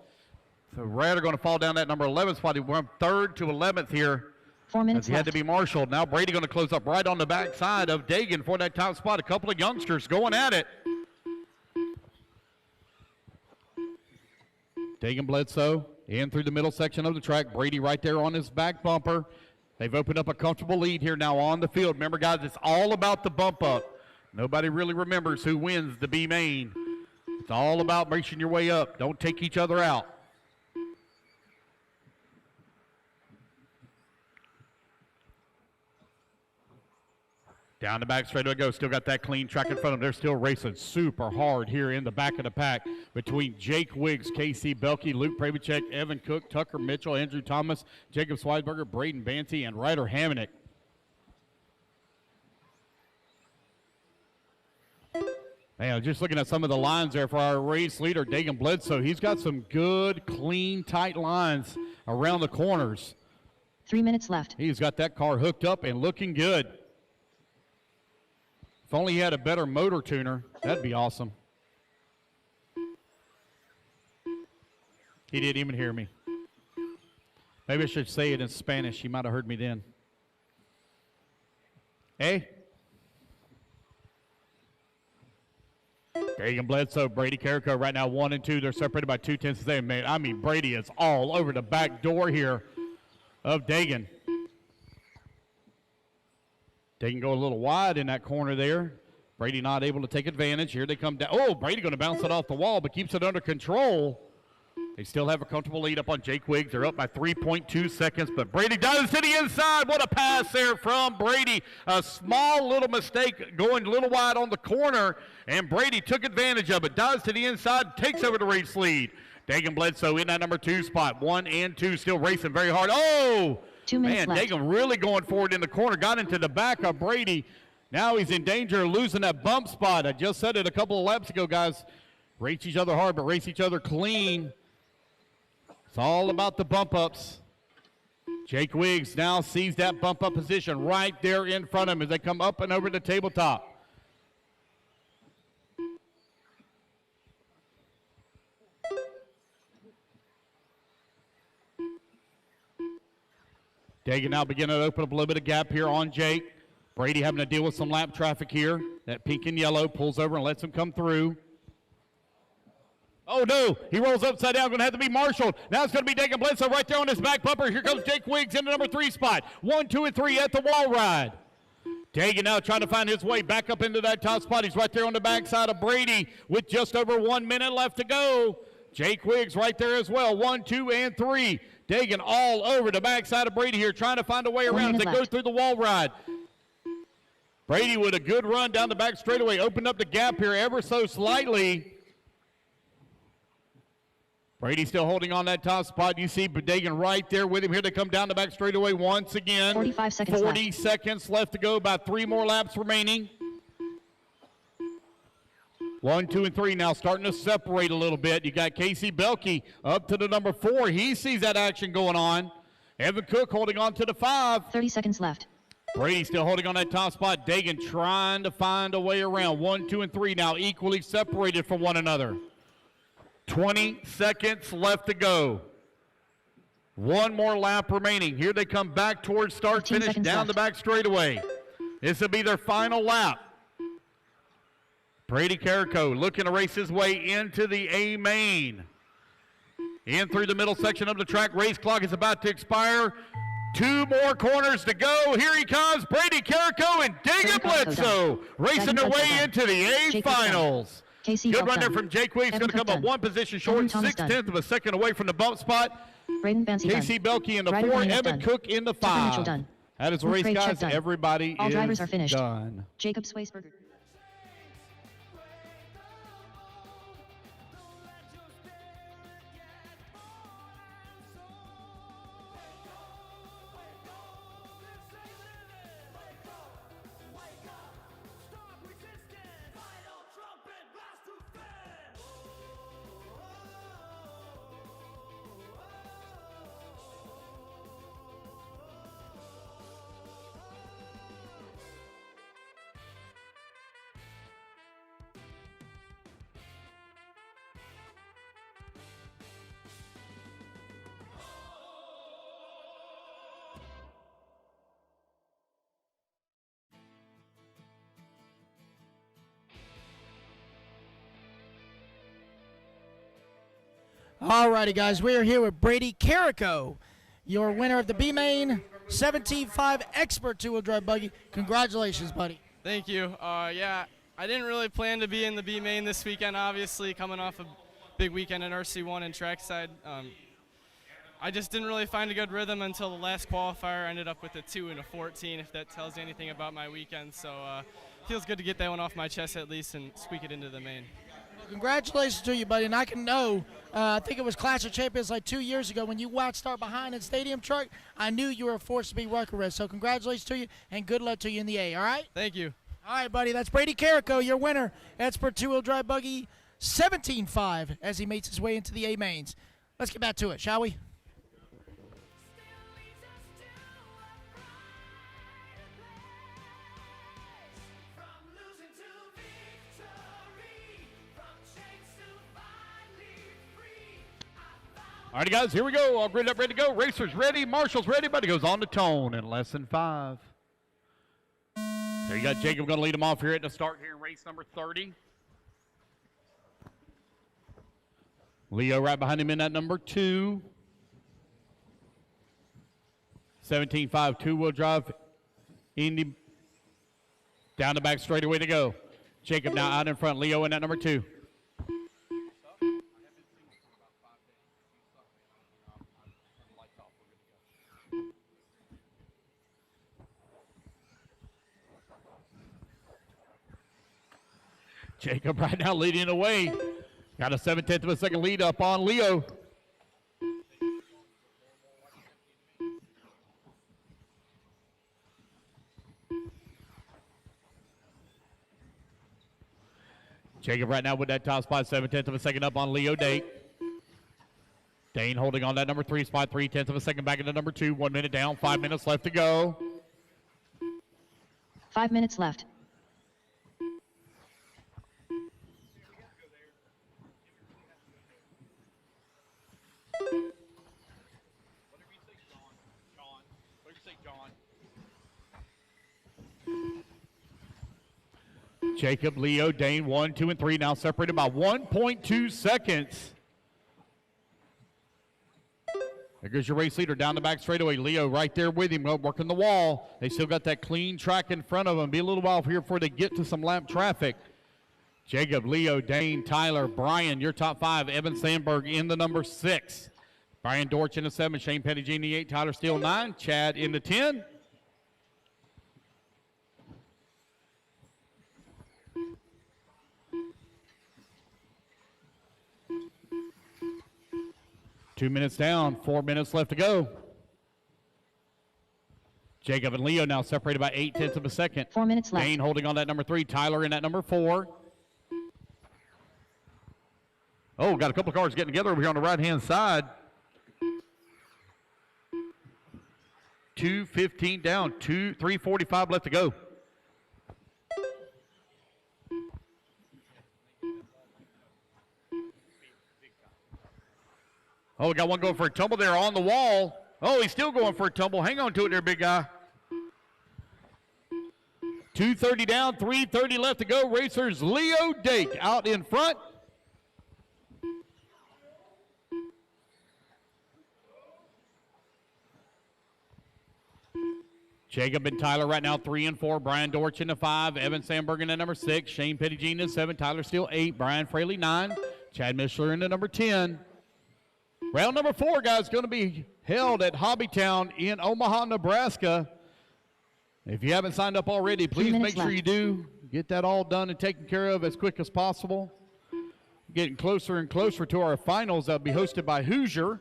So Ryder going to fall down that number 11 spot. He went 3rd to 11th here. 4 minutes he had to be marshaled. Now Brady going to close up right on the backside of Dagan for that top spot. A couple of youngsters going at it. Dagan Bledsoe in through the middle section of the track. Brady right there on his back bumper. They've opened up a comfortable lead here now on the field. Remember, guys, it's all about the bump up. Nobody really remembers who wins the B main. It's all about racing your way up. Don't take each other out. Down the back straightaway goes. Still got that clean track in front of them. They're still racing super hard here in the back of the pack between Jake Wiggs, Casey Belkey, Luke Pravacek, Evan Cook, Tucker Mitchell, Andrew Thomas, Jacob Sweisberger, Braden Banty, and Ryder Hamonic. Man, just looking at some of the lines there for our race leader, Dagan Bledsoe. He's got some good, clean, tight lines around the corners. 3 minutes left. He's got that car hooked up and looking good. If only he had a better motor tuner, that'd be awesome. He didn't even hear me. Maybe I should say it in Spanish. He might have heard me then. Hey? Dagan Bledsoe, Brady Carrico right now 1 and 2. They're separated by 2/10 of a second. I mean, Brady is all over the back door here of Dagan. Dagan go a little wide in that corner there. Brady not able to take advantage. Here they come down. Oh, Brady going to bounce it off the wall, but keeps it under control. They still have a comfortable lead up on Jake Wiggs. They're up by 3.2 seconds, but Brady does to the inside. What a pass there from Brady. A small little mistake going a little wide on the corner, and Brady took advantage of it. Does to the inside, takes over the race lead. Dagan Bledsoe in that number 2 spot. 1 and 2 still racing very hard. Oh! 2 minutes Man, left. Dagan really going forward in the corner. Got into the back of Brady. Now he's in danger of losing that bump spot. I just said it a couple of laps ago, guys. Race each other hard, but race each other clean. It's all about the bump ups. Jake Wiggs now sees that bump up position right there in front of him as they come up and over the tabletop. Dagan now beginning to open up a little bit of gap here on Jake. Brady having to deal with some lap traffic here. That pink and yellow pulls over and lets him come through. Oh no, he rolls upside down, gonna have to be marshaled. Now it's gonna be Dagan Bledsoe right there on his back bumper. Here comes Jake Wiggs in the number 3 spot. 1, 2, and 3 at the wall ride. Dagan now trying to find his way back up into that top spot. He's right there on the backside of Brady with just over 1 minute left to go. Jake Wiggs right there as well. 1, 2, and 3. Dagan all over the backside of Brady here, trying to find a way around as they go through the wall ride. Brady with a good run down the back straightaway, opened up the gap here ever so slightly. Brady still holding on that top spot. You see Dagan right there with him. Here they come down the back straightaway once again. 45 seconds 40 left. seconds left to go, about 3 more laps remaining. 1, 2, and 3 now starting to separate a little bit. You got Casey Belkey up to the number 4. He sees that action going on. Evan Cook holding on to the 5. 30 seconds left. Brady still holding on that top spot. Dagan trying to find a way around. 1, 2, and 3 now equally separated from one another. 20 seconds left to go. 1 more lap remaining. Here they come back towards start finish down the back straightaway. This will be their final lap. Brady Carrico looking to race his way into the A main. In through the middle section of the track. Race clock is about to expire. 2 more corners to go. Here he comes, Brady Carrico and Dagan Bledsoe racing their way into the A finals. Good run there from Jake Wiggs. Going to come up 1 position short, 6/10 of a second away from the bump spot. Casey Belkey in the 4, Evan Cook in the 5. That is the race, guys. Everybody All drivers are is finished. done. Jacob Swaysberger. Alrighty, guys, we are here with Brady Carrico, your winner of the B-Main 17.5 Expert 2-wheel drive buggy. Congratulations, buddy. Thank you. Yeah, I didn't really plan to be in the B-Main this weekend, obviously, coming off a big weekend in RC1 and trackside. I just didn't really find a good rhythm until the last qualifier. I ended up with a 2 and a 14, if that tells you anything about my weekend. So feels good to get that one off my chest at least and squeak it into the main. Congratulations to you, buddy. And I can know, I think it was Clash of Champions like 2 years ago when you watched Start Behind in Stadium Truck. I knew you were a force to be reckoned with. So congratulations to you and good luck to you in the A, all right? Thank you. All right, buddy. That's Brady Carrico, your winner. Expert 2-wheel drive buggy 17.5 as he makes his way into the A mains. Let's get back to it, shall we? All right, guys, here we go. All grid up, ready to go. Racers ready. Marshall's ready, but he goes on to tone in less than 5. So you got Jacob going to lead him off here at the start here in race number 30. Leo right behind him in that number 2. 17.5 2-wheel drive. Indy down the back straightaway to go. Jacob now out in front. Leo in that number 2. Jacob right now leading away. Got a 7/10 of a second lead up on Leo. Jacob right now with that top spot, 7/10 of a second up on Leo Date. Dane holding on that number 3 spot, 3/10 of a second back into number 2. 1 minute down, 5 minutes left to go. 5 minutes left. Jacob, Leo, Dane, 1, 2, and 3 now separated by 1.2 seconds. There goes your race leader down the back straightaway. Leo right there with him, working the wall. They still got that clean track in front of them. Be a little while here before they get to some lap traffic. Jacob, Leo, Dane, Tyler, Brian, your top 5. Evan Sandberg in the number 6. Brian Dortch in the 7. Shane Pettigene in the 8. Tyler Steele 9. Chad in the 10. Two minutes down, 4 minutes left to go. Jacob and Leo now separated by 8/10 of a second. 4 minutes left. Dane holding on that number 3. Tyler in that number 4. Oh, got a couple of cars getting together over here on the right-hand side. 2:15 down, 3:45 left to go. Oh, we got one going for a tumble there on the wall. Oh, he's still going for a tumble. Hang on to it there, big guy. 2:30 down, 3:30 left to go. Racers Leo Dake out in front. Jacob and Tyler right now 3 and 4. Brian Dortch in the 5. Evan Sandberg in the number 6. Shane Pettigene in the 7. Tyler Steele 8. Brian Fraley 9. Chad Mishler in the number 10. Round number 4, guys, going to be held at Hobbytown in Omaha, Nebraska. If you haven't signed up already, please make sure you do. Get that all done and taken care of as quick as possible. Getting closer and closer to our finals that will be hosted by Hoosier. I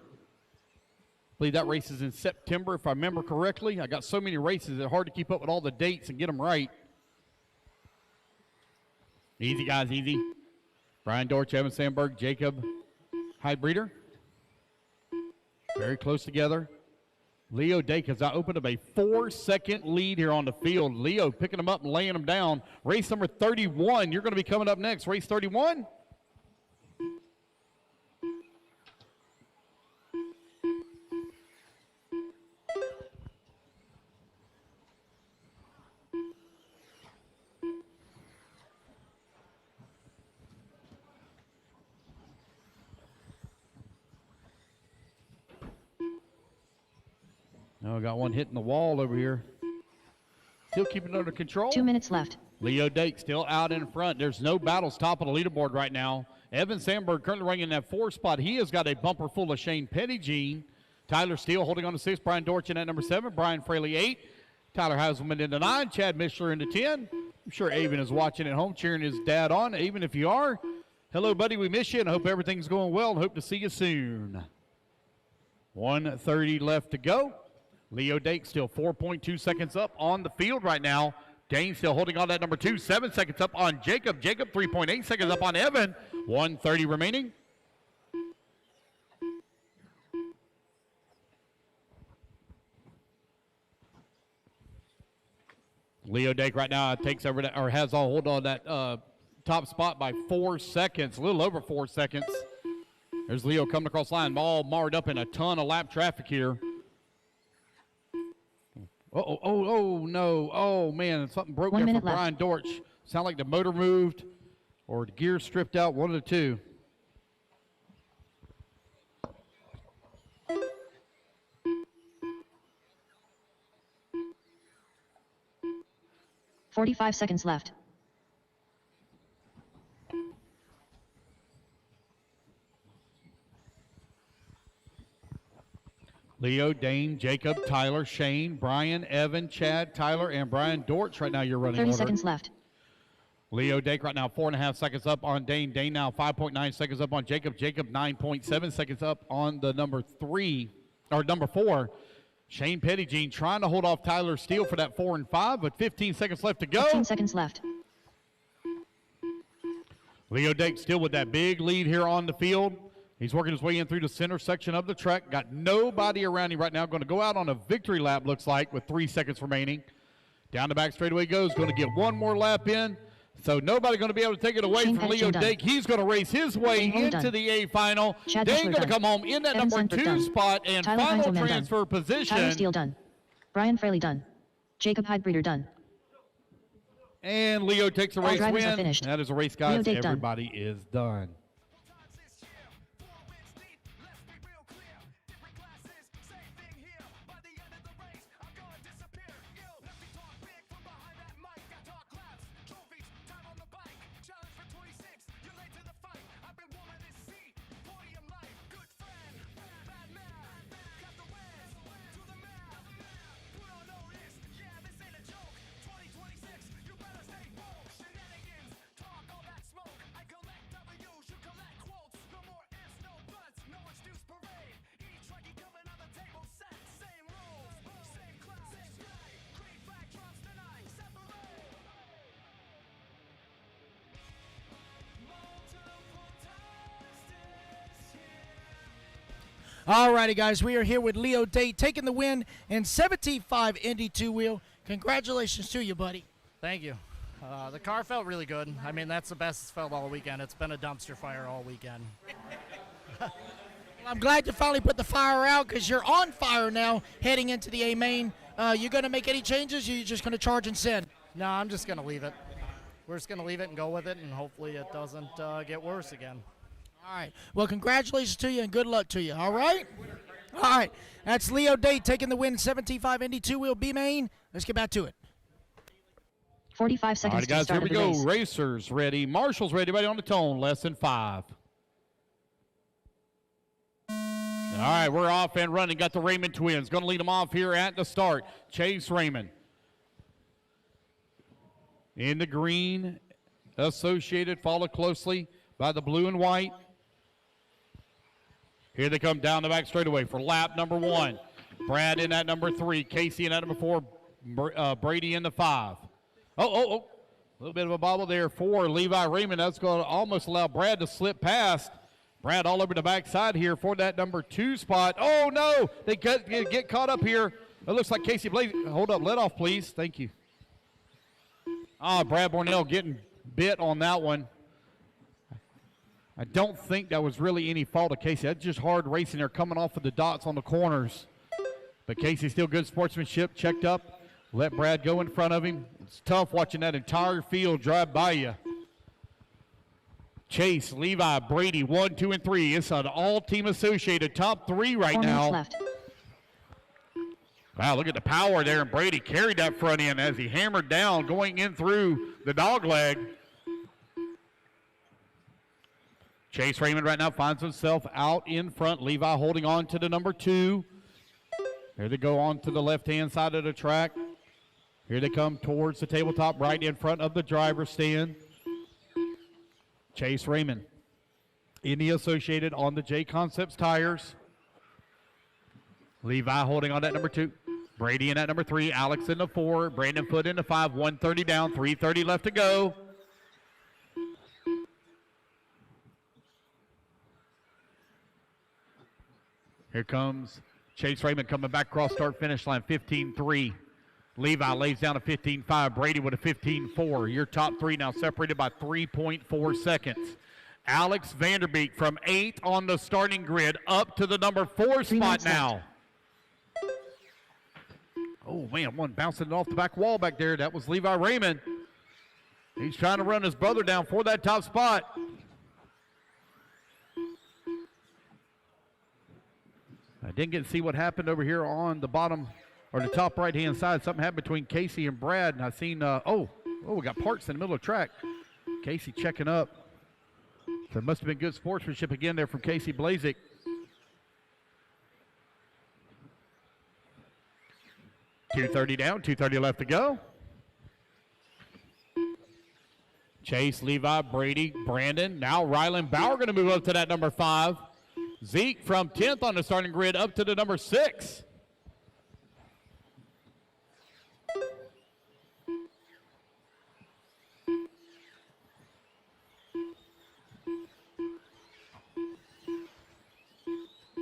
believe that race is in September, if I remember correctly. I got so many races, it's hard to keep up with all the dates and get them right. Easy, guys, easy. Brian Dortch, Evan Sandberg, Jacob Heidbreeder. Very close together. Leo Dake has now opened up a 4-second lead here on the field. Leo picking them up and laying them down. Race number 31, you're going to be coming up next. Race 31. Oh, got one hitting the wall over here. Still keeping it under control. 2 minutes left. Leo Dake still out in front. There's no battles top of the leaderboard right now. Evan Sandberg currently running in that 4 spot. He has got a bumper full of Shane Pettigene. Tyler Steele holding on to 6. Brian Dortch in at number 7. Brian Fraley 8. Tyler Haselman in the 9. Chad Mishler in the 10. I'm sure Avon is watching at home, cheering his dad on. Avon, if you are, hello, buddy. We miss you, and I hope everything's going well, and hope to see you soon. 1:30 left to go. Leo Dake still 4.2 seconds up on the field right now. Dane still holding on that number 2. 7 seconds up on Jacob. Jacob 3.8 seconds up on Evan. 1:30 remaining. Leo Dake right now takes over that, or has a hold on that top spot by 4 seconds, a little over 4 seconds. There's Leo coming across the line, all marred up in a ton of lap traffic here. Oh, no. Oh, man, something broke there for Brian Dortch. Sound like the motor moved or the gear stripped out, one of the two. $45 seconds left. Leo, Dane, Jacob, Tyler, Shane, Brian, Evan, Chad, Tyler, and Brian Dortch right now you're running 30 order. seconds left. Leo Dake right now 4.5 seconds up on Dane. Dane now 5.9 seconds up on Jacob. Jacob 9.7 seconds up on the number 4. Shane Pettigene trying to hold off Tyler Steele for that 4 and 5, but 15 seconds left to go. 15 seconds left. Leo Dake still with that big lead here on the field. He's working his way in through the center section of the track. Got nobody around him right now. Going to go out on a victory lap, looks like, with 3 seconds remaining. Down the back straightaway goes. Going to get one more lap in. So nobody going to be able to take it away from Leo Dake. He's going to race his way into the A final. Dane going to come home in that number 2 spot and final transfer position. Tyler Steele done. Brian Fraley done. Jacob Hydebreeder done. And Leo takes a race drivers are win. finished. That is a race, guys. Leo Dake done. Everybody is done. Alrighty, guys, we are here with Leo Date taking the win in 75 Indy 2-wheel. Congratulations to you, buddy. Thank you. The car felt really good. I mean, that's the best it's felt all weekend. It's been a dumpster fire all weekend. I'm glad you finally put the fire out because you're on fire now heading into the A main. You going to make any changes or you just going to charge and send? No, I'm just going to leave it. We're just going to leave it and go with it, and hopefully it doesn't get worse again. All right. Well, congratulations to you and good luck to you. All right? All right. That's Leo Date taking the win 75 Indy 2-wheel B main. Let's get back to it. 45 seconds. All right, guys, to here start we of the go. race. Racers ready. Marshall's ready. Everybody on the tone. Less than 5. All right, we're off and running. Got the Raymond twins. Going to lead them off here at the start. Chase Raymond. In the green, Associated, followed closely by the blue and white. Here they come down the back straightaway for lap number 1. Brad in at number 3. Casey in at number 4. Brady in the 5. Oh. A little bit of a bobble there for Levi Raymond. That's going to almost allow Brad to slip past. Brad all over the backside here for that number 2 spot. Oh, no. They get caught up here. It looks like Casey Blaze. Hold up. Let off, please. Thank you. Brad Bornell getting bit on that one. I don't think that was really any fault of Casey. That's just hard racing there, coming off of the dots on the corners. But Casey still good sportsmanship, checked up, let Brad go in front of him. It's tough watching that entire field drive by you. Chase, Levi, Brady, 1, 2, and 3. It's an all-team associated top 3 right 4 now. minutes left. Wow, look at the power there, and Brady carried that front end as he hammered down going in through the dog leg. Chase Raymond right now finds himself out in front. Levi holding on to the number 2. Here they go on to the left-hand side of the track. Here they come towards the tabletop right in front of the driver's stand. Chase Raymond in the Associated on the Jconcepts tires. Levi holding on that number 2. Brady in at number 3. Alex in the 4. Brandon Foote in the 5. 130 down. 330 left to go. Here comes Chase Raymond coming back across start finish line. 15-3. Levi lays down a 15-5. Brady with a 15-4. Your top 3 now separated by 3.4 seconds. Alex Vanderbeek from 8th on the starting grid up to the number 4 spot now. Oh, man, one bouncing it off the back wall back there. That was Levi Raymond. He's trying to run his brother down for that top spot. I didn't get to see what happened over here on the bottom or the top right-hand side. Something happened between Casey and Brad, and I seen, we got parts in the middle of the track. Casey checking up. So it must have been good sportsmanship again there from Casey Blazik. .230 down, 230 left to go. Chase, Levi, Brady, Brandon. Now Ryland Bauer going to move up to that number 5. Zeke from 10th on the starting grid up to the number 6.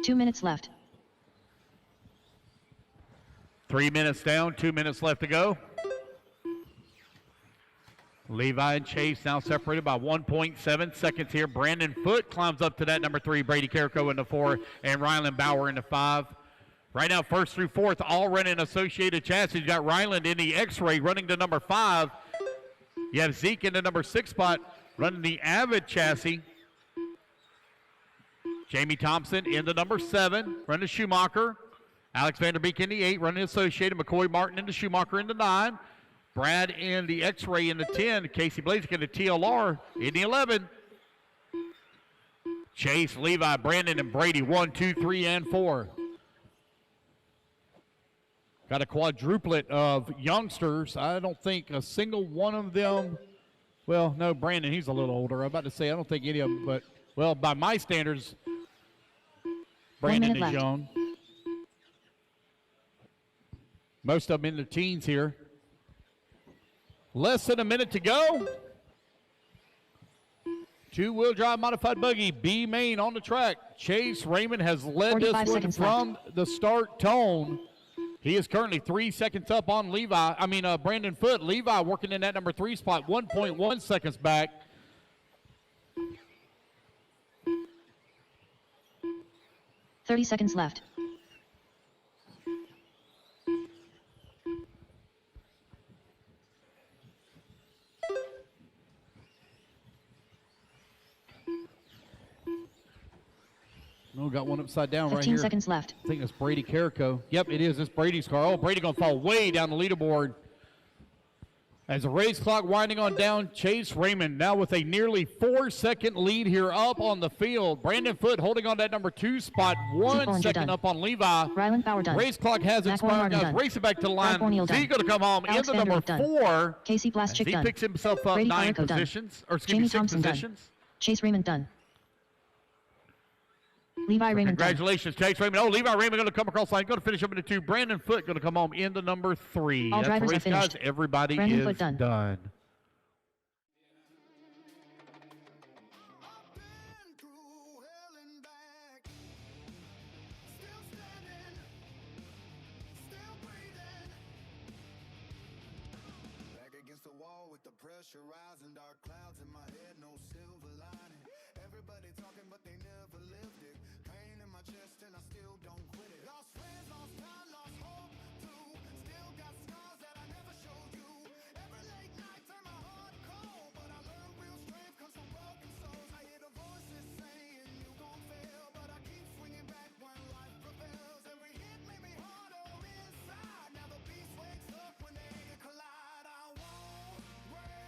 2 minutes left. 3 minutes down, 2 minutes left to go. Levi and Chase now separated by 1.7 seconds here. Brandon Foote climbs up to that number 3. Brady Carrico into 4, and Ryland Bauer into 5. Right now, first through fourth, all running associated chassis. You got Ryland in the X-Ray running to number 5. You have Zeke in the number 6 spot running the Avid chassis. Jamie Thompson in the number 7, running Schumacher. Alex Vanderbeek in the 8, running Associated. McCoy Martin into Schumacher in the 9. Brad in the X-Ray in the 10. Casey Blazik in the TLR in the 11. Chase, Levi, Brandon, and Brady 1, 2, 3, and 4. Got a quadruplet of youngsters. I don't think a single one of them, well, no, Brandon, he's a little older. I'm about to say I don't think any of them, but, well, by my standards, Brandon is young. Most of them in their teens here. Less than a minute to go. Two-wheel drive modified buggy, B main on the track. Chase Raymond has led this one from the start tone. He is currently 3 seconds up on Brandon Foote. Levi working in that number 3 spot, 1.1 seconds back. $30 seconds left. Oh, got one upside down right here. 15 seconds left. I think that's Brady Carrico. Yep, it is. It's Brady's car. Oh, Brady going to fall way down the leaderboard. As the race clock winding on down, Chase Raymond now with a nearly 4-second lead here up on the field. Brandon Foote holding on that number 2 spot, 1 second up on Levi. Ryland Bauer done. Race clock has expired. Guys, racing back to the line. He's going to come home Alex into number 4. Casey Blaschick he done. picks himself up Brady 9 Carrico positions, done. or excuse Jamie me, 6 Thompson positions. Done. Chase Raymond done. Levi Raymond Congratulations, Chase Raymond. Oh, Levi Raymond going to come across the line. Going to finish up into 2. Brandon Foote going to come home into number 3. All That's drivers the race, are finished. guys. Everybody Brandon is Foote done. done. Pressure rising, dark clouds in my head, no silver lining. Everybody talking, but they never lived it. Pain in my chest, and I still don't quit it. Lost friends, lost time, lost hope too. Still got scars that I never showed you. Every late night turn my heart cold, but I learned real strength comes from broken souls. I hear the voices saying you gon' fail, but I keep swinging back when life prevails. Every hit made me harder inside. Now the beast wakes up when they collide. I won't break.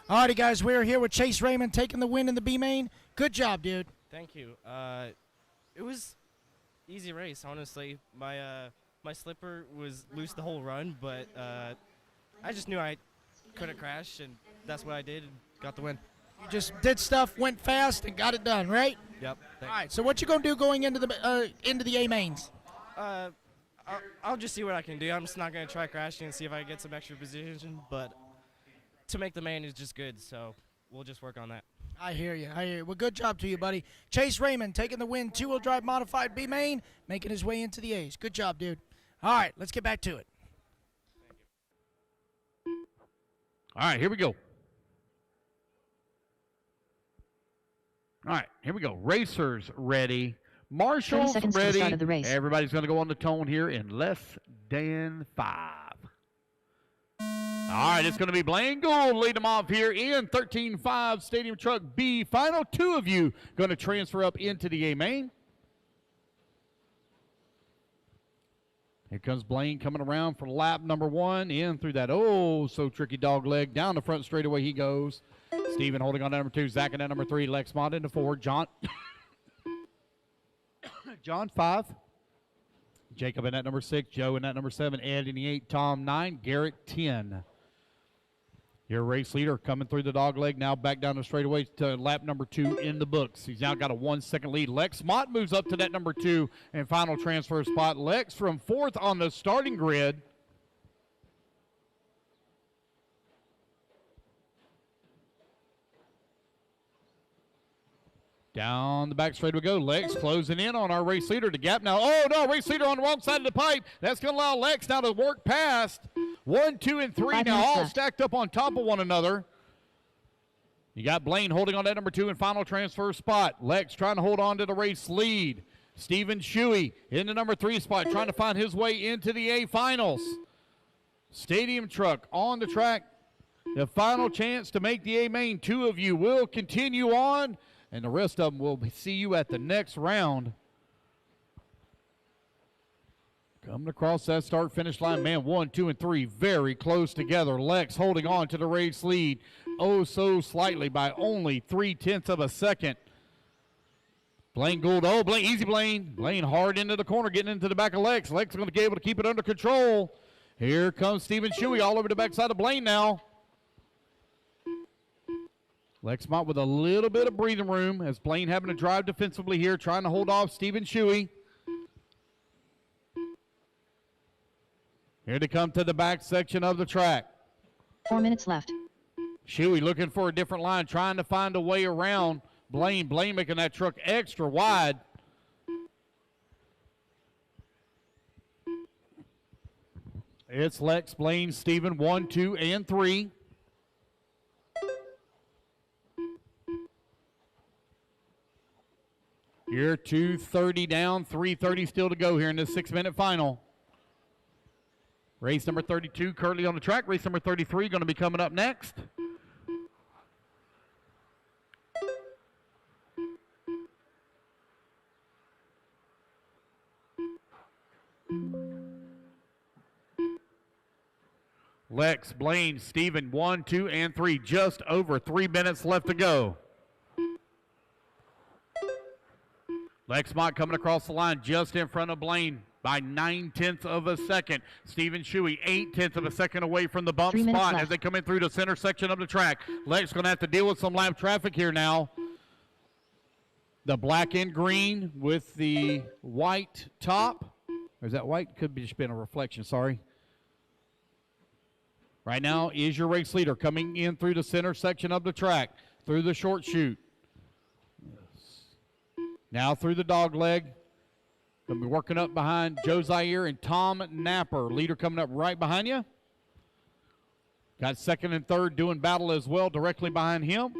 Alrighty, guys, we're here with Chase Raymond taking the win in the B main. Good job, dude. Thank you. It was easy race, honestly. My slipper was loose the whole run, but I just knew I couldn't crash, and that's what I did and got the win. You just did stuff, went fast, and got it done, right? Yep. All right. So what you gonna do going into the A mains? I'll just see what I can do. I'm just not gonna try crashing and see if I can get some extra position, but to make the main is just good, so we'll just work on that. I hear you. Well, good job to you, buddy. Chase Raymond taking the win, 2-wheel drive modified B main, making his way into the A's. Good job, dude. All right, let's get back to it. All right, here we go. All right, here we go. Racers ready. Marshall's 30 seconds to the ready. start of the race. Everybody's going to go on the tone here in less than 5. All right, it's going to be Blaine Gould lead them off here in 13.5 Stadium Truck B. Final 2 of you going to transfer up into the A main. Here comes Blaine coming around for lap number 1, in through that so tricky dog leg. Down the front straightaway he goes. Steven holding on to number 2, Zach in that number 3, Lex Mott into 4, John 5. Jacob in that number 6, Joe in that number 7, Ed in the 8, Tom 9, Garrett 10. Your race leader coming through the dog leg, now back down the straightaway to lap number 2 in the books. He's now got a 1-second lead. Lex Mott moves up to that number 2 and final transfer spot. Lex from 4th on the starting grid. Down the back straight we go. Lex closing in on our race leader. The gap now. Oh, no, race leader on the wrong side of the pipe. That's going to allow Lex now to work past 1, 2, and 3 now all stacked up on top of one another. You got Blaine holding on that number 2 and final transfer spot. Lex trying to hold on to the race lead. Stephen Shuey in the number 3 spot trying to find his way into the A finals. Stadium truck on the track. The final chance to make the A main. 2 of you will continue on, and the rest of them will see you at the next round. Coming across that start-finish line, man, 1, 2, and 3 very close together. Lex holding on to the race lead oh so slightly by only 0.3 of a second. Blaine Gould, oh, Blaine, easy Blaine. Blaine hard into the corner, getting into the back of Lex. Lex is going to be able to keep it under control. Here comes Stephen Shuey all over the backside of Blaine now. Lexmont with a little bit of breathing room as Blaine having to drive defensively here, trying to hold off Stephen Shuey. Here to come to the back section of the track. 4 minutes left. Shuey looking for a different line, trying to find a way around Blaine. Blaine making that truck extra wide. It's Lex, Blaine, Steven, 1, 2, and 3. Here, 2:30 down, 3:30 still to go here in this 6-minute final. Race number 32 currently on the track. Race number 33 going to be coming up next. Lex, Blaine, Steven, 1, 2, and 3. Just over 3 minutes left to go. Lexmont coming across the line just in front of Blaine by 0.9 of a second. Stephen Shuey 0.8 of a second away from the bump spot as they come in through the center section of the track. Lex going to have to deal with some lap traffic here now. The black and green with the white top. Or is that white? Could be just been a reflection, sorry. Right now is your race leader coming in through the center section of the track, through the short chute. Now through the dog leg. Going to be working up behind Joe Zaire and Tom Napper. Leader coming up right behind you. Got second and third doing battle as well directly behind him.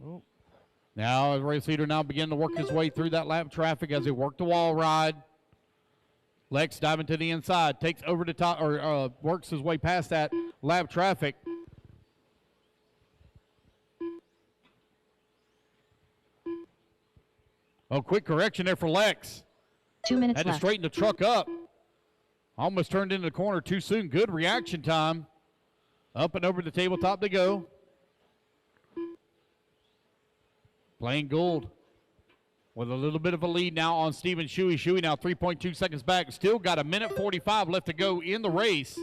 Oh. Now the race leader now beginning to work his way through that lap traffic as they work the wall ride. Lex diving to the inside, takes over the top, or works his way past that lap traffic. Oh, quick correction there for Lex. 2 minutes left. Had to left. straighten the truck up. Almost turned into the corner too soon. Good reaction time. Up and over the tabletop they go. Blaine Gould with a little bit of a lead now on Stephen Shuey. Shuey now 3.2 seconds back. Still got 1:45 left to go in the race.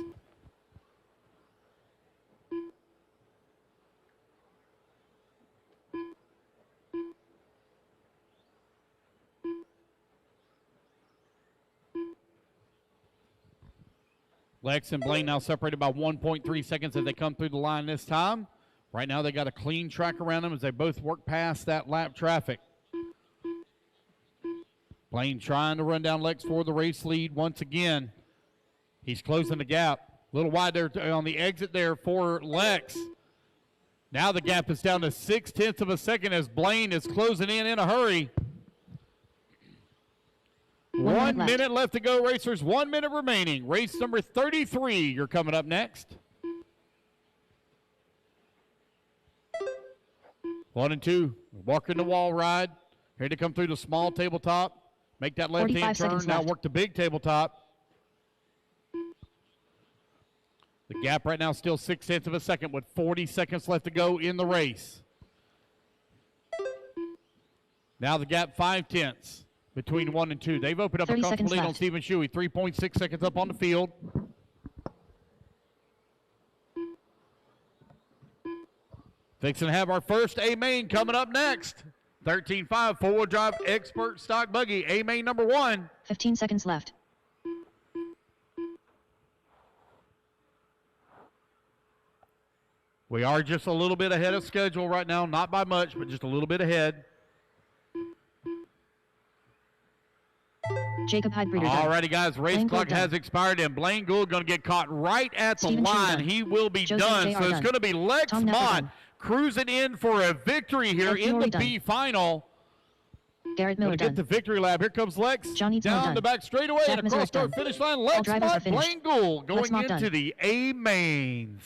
Lex and Blaine now separated by 1.3 seconds as they come through the line this time. Right now they got a clean track around them as they both work past that lap traffic. Blaine trying to run down Lex for the race lead once again. He's closing the gap. A little wide there on the exit there for Lex. Now the gap is down to 0.6 of a second as Blaine is closing in a hurry. 1 minute left to go, racers. 1 minute remaining. Race number 33, you're coming up next. 1 and 2, walking the wall ride. Here to come through the small tabletop. Make that left-hand turn. Now left. work the big tabletop. The gap right now still 0.6 of a second with 40 seconds left to go in the race. Now the gap 0.5 between 1 and 2. They've opened up a comfortable lead on Stephen Shuey. 3.6 seconds up on the field. Fixing to have our first A-Main coming up next. 13.5 four-wheel drive expert stock buggy. A-Main number 1. 15 seconds left. We are just a little bit ahead of schedule right now, not by much, but just a little bit ahead. Jacob Hyde Breeder. All righty, guys, race Blaine clock Gould has done. expired, and Blaine Gould going to get caught right at the Steven Chu line. done. He will be Joseph done. J.R. So it's done. going to be Lex Tom Nepper Mott done. cruising in for a victory here Ed in the Fiore done. B final. Garrett Miller Gonna get the done. victory lap. Here comes Lex. Johnny Tiller Down done. the back straightaway Jack and across Mazurek our done. finish line. All Lex drivers are Mott, finished. Blaine Gould Lex going Mott into done. the A mains.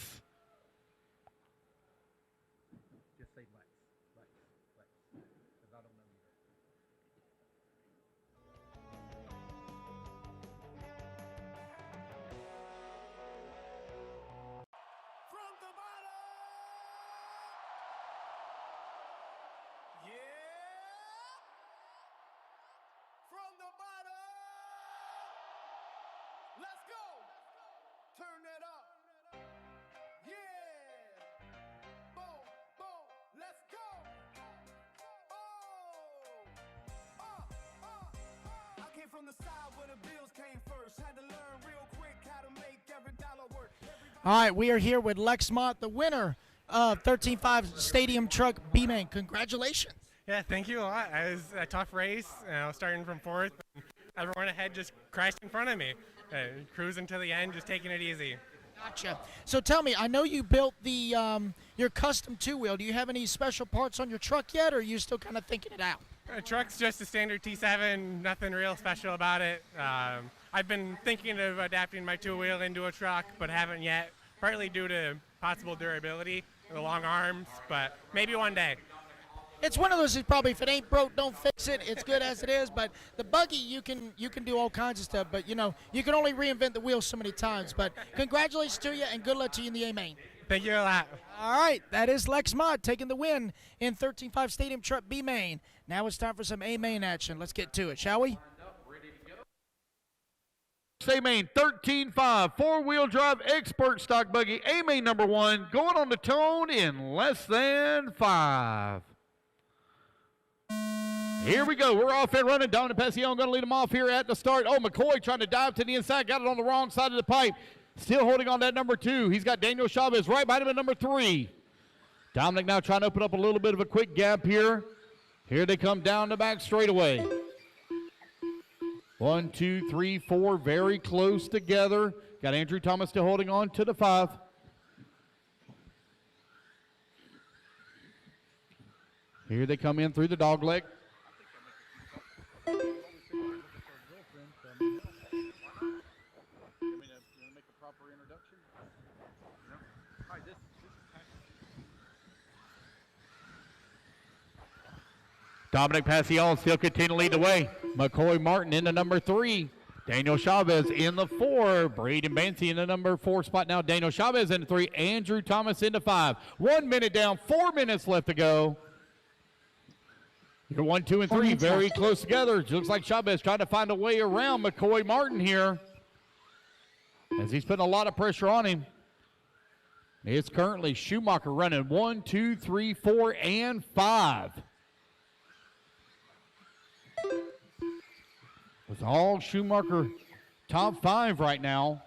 From the bottom. Let's go. Turn that up. Yeah. Boom, boom. Let's go. I came from the side where the bills came first. Had to learn real quick how to make every dollar work. All right, we are here with Lex Mott, the winner of 13.5 Stadium Truck B-Main. Congratulations. Yeah, thank you a lot. It was a tough race, starting from fourth. Everyone ahead just crashed in front of me. Cruising to the end, just taking it easy. Gotcha. So tell me, I know you built the your custom two-wheel. Do you have any special parts on your truck yet, or are you still kind of thinking it out? Truck's just a standard T7, nothing real special about it. I've been thinking of adapting my two-wheel into a truck, but haven't yet, partly due to possible durability, the long arms, but maybe one day. It's one of those, probably, if it ain't broke, don't fix it. It's good as it is. But the buggy, you can do all kinds of stuff. But, you know, you can only reinvent the wheel so many times. But congratulations to you, and good luck to you in the A-Main. Thank you a lot. All right, that is Lex Mott taking the win in 13.5 Stadium Truck B-Main. Now it's time for some A-Main action. Let's get to it, shall we? A-Main 13.5 four-wheel drive expert stock buggy. A-Main number 1 going on the tone in less than 5. Here we go. We're off and running. Dominic Passion going to lead them off here at the start. Oh, McCoy trying to dive to the inside. Got it on the wrong side of the pipe. Still holding on that number 2. He's got Daniel Chavez right behind him at number 3. Dominic now trying to open up a little bit of a quick gap here. Here they come down the back straightaway. 1, 2, 3, 4. Very close together. Got Andrew Thomas still holding on to the 5. Here they come in through the dog leg. Dominic Passion still continue to lead the way. McCoy Martin in the number 3. Daniel Chavez in the 4. Braden Bancy in the number 4 spot now. Daniel Chavez in the 3. Andrew Thomas in the 5. 1 minute down, 4 minutes left to go. You're 1, 2, and 3 very close together. It looks like Chavez trying to find a way around McCoy Martin here, as he's putting a lot of pressure on him. It's currently Schumacher running 1, 2, 3, 4, and 5. With all Schumacher top 5 right now.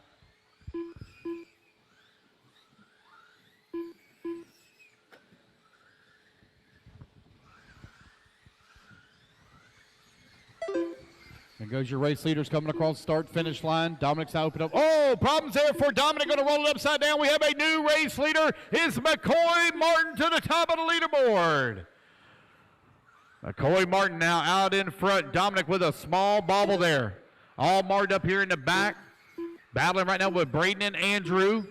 There goes your race leaders coming across the start-finish line. Dominic's now open up. Oh, problems there for Dominic. Going to roll it upside down. We have a new race leader. It's McCoy Martin to the top of the leaderboard. McCoy Martin now out in front. Dominic with a small bobble there. All marked up here in the back. Battling right now with Braden and Andrew.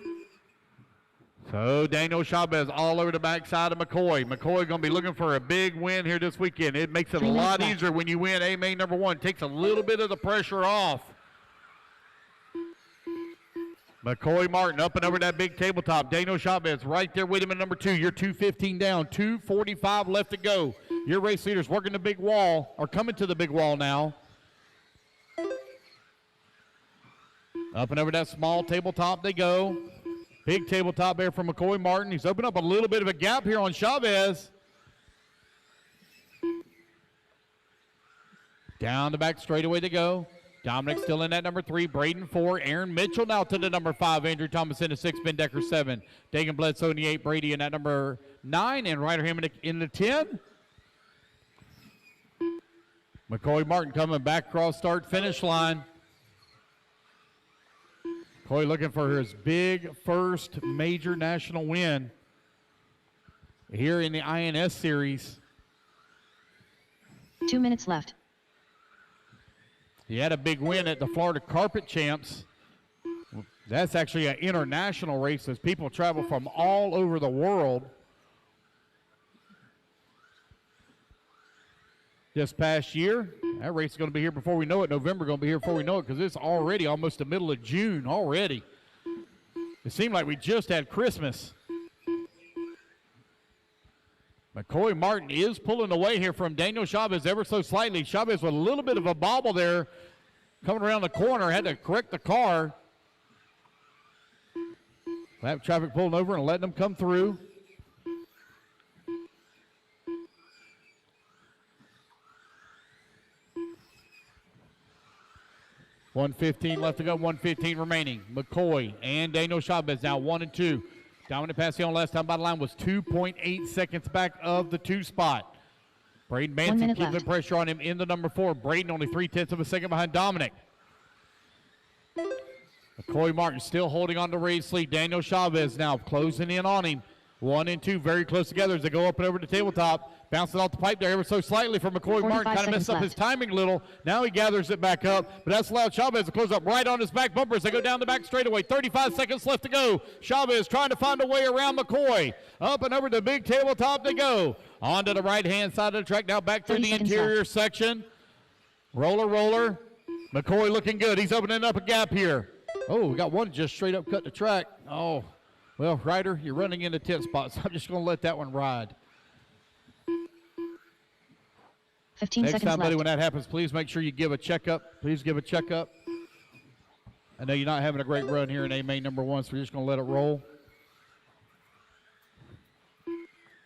So Daniel Chavez all over the backside of McCoy. McCoy going to be looking for a big win here this weekend. It makes it a lot easier when you win A-Main number 1. Takes a little bit of the pressure off. McCoy Martin up and over that big tabletop. Daniel Chavez right there with him at number 2. You're 2:15 down. 2:45 left to go. Your race leaders working the big wall, or coming to the big wall now. Up and over that small tabletop they go. Big tabletop there from McCoy Martin. He's opened up a little bit of a gap here on Chavez. Down the back straightaway to go. Dominic still in at number 3. Braden 4. Aaron Mitchell now to the number 5. Andrew Thomas in the 6. Ben Decker 7. Dagan Bledsoe in the 8. Brady in at number 9. And Ryder Hammond in the 10. McCoy Martin coming back across start-finish line. McCoy looking for his big first major national win here in the INS Series. 2 minutes left. He had a big win at the Florida Carpet Champs. That's actually an international race as people travel from all over the world. This past year, that race is going to be here before we know it. November going to be here before we know it because it's already almost the middle of June already. It seemed like we just had Christmas. McCoy Martin is pulling away here from Daniel Chavez ever so slightly. Chavez with a little bit of a bobble there coming around the corner. Had to correct the car. Have traffic pulling over and letting them come through. .115 left to go, 1:15 remaining. McCoy and Daniel Chavez now 1 and 2. Dominic Passion last time by the line was 2.8 seconds back of the 2 spot. Braden Manson keeping pressure on him in the number 4. Braden only 0.3 of a second behind Dominic. McCoy Martin still holding on to Ray's lead. Daniel Chavez now closing in on him. 1 and 2 very close together as they go up and over the tabletop. Bouncing off the pipe there ever so slightly from McCoy Martin. Kind of messed up his timing a little. Now he gathers it back up, but that's allowed Chavez to close up right on his back bumper as they go down the back straightaway. 35 seconds left to go. Chavez trying to find a way around McCoy. Up and over the big tabletop they go. On to the right-hand side of the track. Now back through the interior section. Roller. McCoy looking good. He's opening up a gap here. Oh, we got one just straight up cut the track. Oh, well, Ryder, you're running into 10 spots. I'm just going to let that one ride. 15 Next seconds time, buddy, left. when that happens, please make sure you give a checkup. Please give a checkup. I know you're not having a great run here in A-Main number 1, so we're just going to let it roll.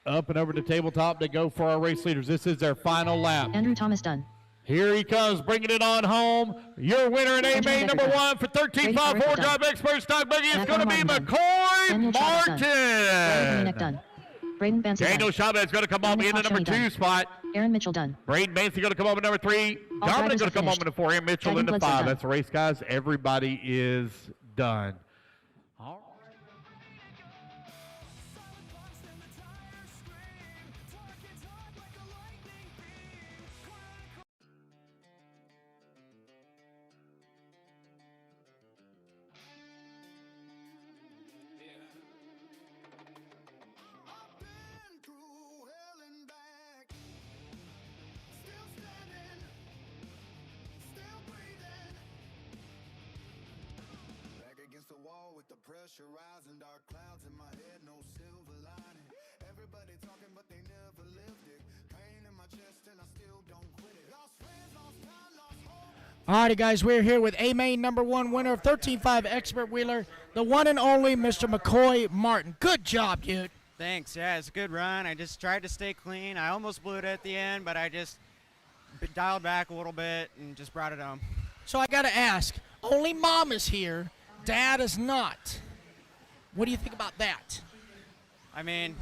Up and over the tabletop, they go for our race leaders. This is their final lap. Andrew Thomas done. Here he comes, bringing it on home. Your winner in A-Main number 1 for 13.5 4-drive expert stock buggy is going to be McCoy Martin. Braden Benson Daniel Chavez going to come up in the number 2 spot. Aaron Mitchell done. Braden Benson going to come up in number 3. Dominic going to come up in the 4. Aaron Mitchell in the 5. That's the race, guys. Everybody is done. Pressure rising, dark clouds in my head, no silver lining. Everybody talking, but they never lived it. Pain in my chest, and I still don't quit it. Lost friends, lost time, lost hope. Alrighty, guys, we're here with A-Main number 1 winner of 13.5 expert wheeler, the one and only Mr. McCoy Martin. Good job, dude. Thanks. Yeah, it's a good run. I just tried to stay clean. I almost blew it at the end, but I just dialed back a little bit and just brought it home. So I got to ask, only Mom is here, Dad is not. What do you think about that? I mean,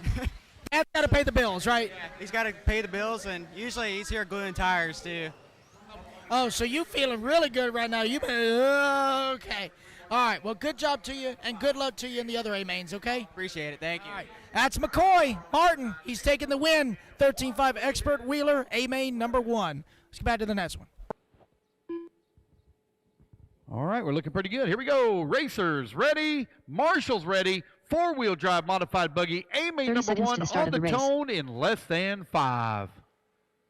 Dad's got to pay the bills, right? Yeah, he's got to pay the bills, and usually he's here gluing tires, too. Oh, so you feeling really good right now. You've been, okay. All right, well, good job to you, and good luck to you in the other A-Mains, okay? Appreciate it. Thank you. All right. That's McCoy Martin. He's taking the win. 13.5 expert wheeler, A-Main number 1. Let's get back to the next one. All right, we're looking pretty good. Here we go. Racers ready. Marshall's ready. 4-wheel drive modified buggy. A-Main number 1 on the tone in less than 5.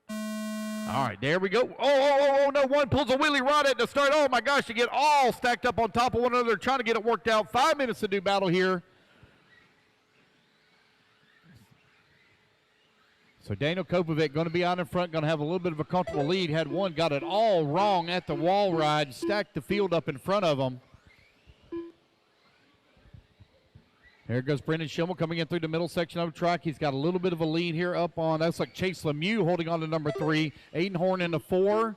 All right, there we go. Oh, no. One pulls a wheelie right at the start. Oh, my gosh, you get all stacked up on top of one another trying to get it worked out. 5 minutes to do battle here. So Daniel Kopovic going to be out in front, going to have a little bit of a comfortable lead. Had one, got it all wrong at the wall ride, stacked the field up in front of him. There goes Brendan Schimmel coming in through the middle section of the track. He's got a little bit of a lead here up on, that's like Chase Lemieux holding on to number 3. Aiden Horn in the 4.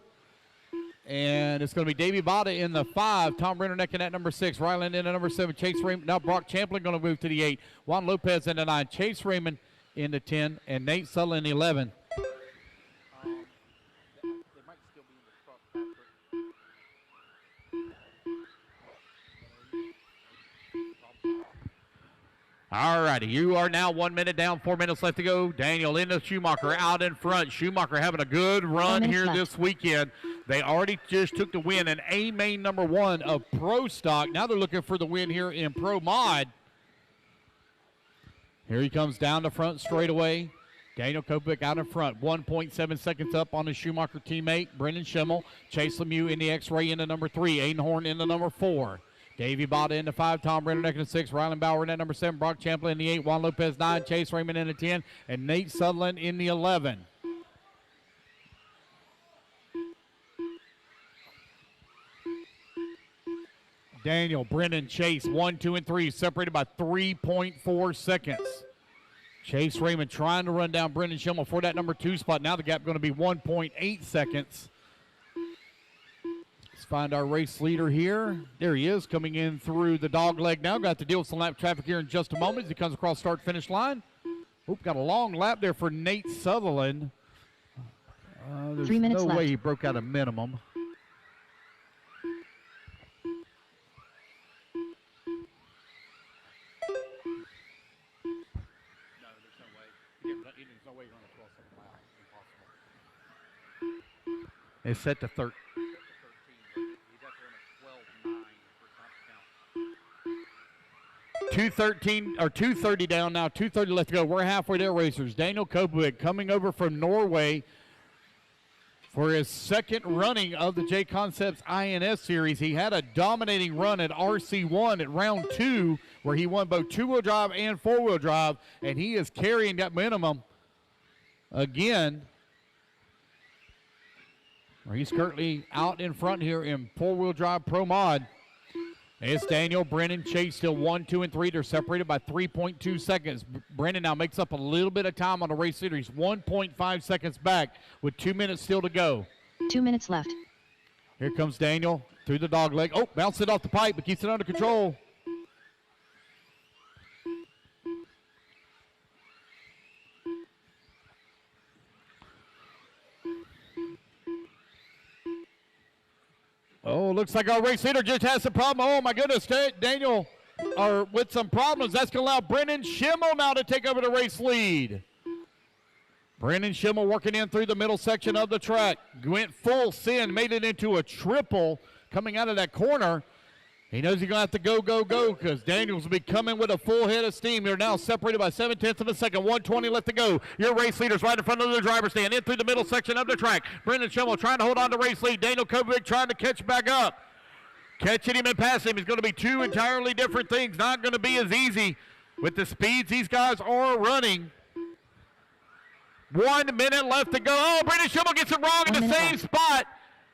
And it's going to be Davey Bada in the 5. Tom Brennerneck in at number 6. Ryland in at number 7. Chase Raymond. Now Brock Champlin going to move to the 8. Juan Lopez in the 9. Chase Raymond in the 10. And Nate Sutherland in the 11. All righty, you are now 1 minute down, 4 minutes left to go. Daniel into Schumacher out in front. Schumacher having a good run here this weekend. They already just took the win in A main number 1 of Pro Stock. Now they're looking for the win here in Pro Mod. Here he comes down the front straightaway. Daniel Kopic out in front. 1.7 seconds up on his Schumacher teammate, Brendan Schimmel. Chase Lemieux in the X-Ray into number 3. Aiden Horn into number 4. Davey Bada in the 5, Tom Brennerneck in the 6, Ryland Bauer in at number 7, Brock Champlin in the 8, Juan Lopez 9, Chase Raymond in the 10, and Nate Sutherland in the 11. Daniel, Brennan, Chase, 1, 2, and 3, separated by 3.4 seconds. Chase Raymond trying to run down Brendan Schimmel for that number 2 spot. Now the gap going to be 1.8 seconds. Let's find our race leader here. There he is, coming in through the dog leg now. Got to deal with some lap traffic here in just a moment as he comes across start-finish line. Oop, got a long lap there for Nate Sutherland. There's 3 minutes no left. way he broke out a minimum. It's set to 13. 2:13 or 2:30 down now. 2:30 left to go. We're halfway there, racers. Daniel Kobuik coming over from Norway for his second running of the Jconcepts INS series. He had a dominating run at RC1 at round 2, where he won both two-wheel drive and four-wheel drive, and he is carrying that minimum again. He's currently out in front here in four-wheel drive Pro Mod. It's Daniel, Brennan, Chase still 1, 2, and 3. They're separated by 3.2 seconds. Brennan now makes up a little bit of time on the race leader. He's 1.5 seconds back with 2 minutes still to go. 2 minutes left. Here comes Daniel through the dog leg. Oh, bounced it off the pipe, but keeps it under control. Oh, looks like our race leader just has a problem. Oh, my goodness, Daniel with some problems. That's going to allow Brennan Schimmel now to take over the race lead. Brennan Schimmel working in through the middle section of the track. Went full send, made it into a triple coming out of that corner. He knows he's going to have to go, because Daniels will be coming with a full head of steam. They're now separated by 7/10 of a second. 1:20 left to go. Your race leader's right in front of the driver's stand. In through the middle section of the track. Brendan Schimmel trying to hold on to race lead. Daniel Kovic trying to catch back up. Catching him and passing him is going to be two entirely different things. Not going to be as easy with the speeds these guys are running. 1 minute left to go. Oh, Brendan Schimmel gets it wrong in the same spot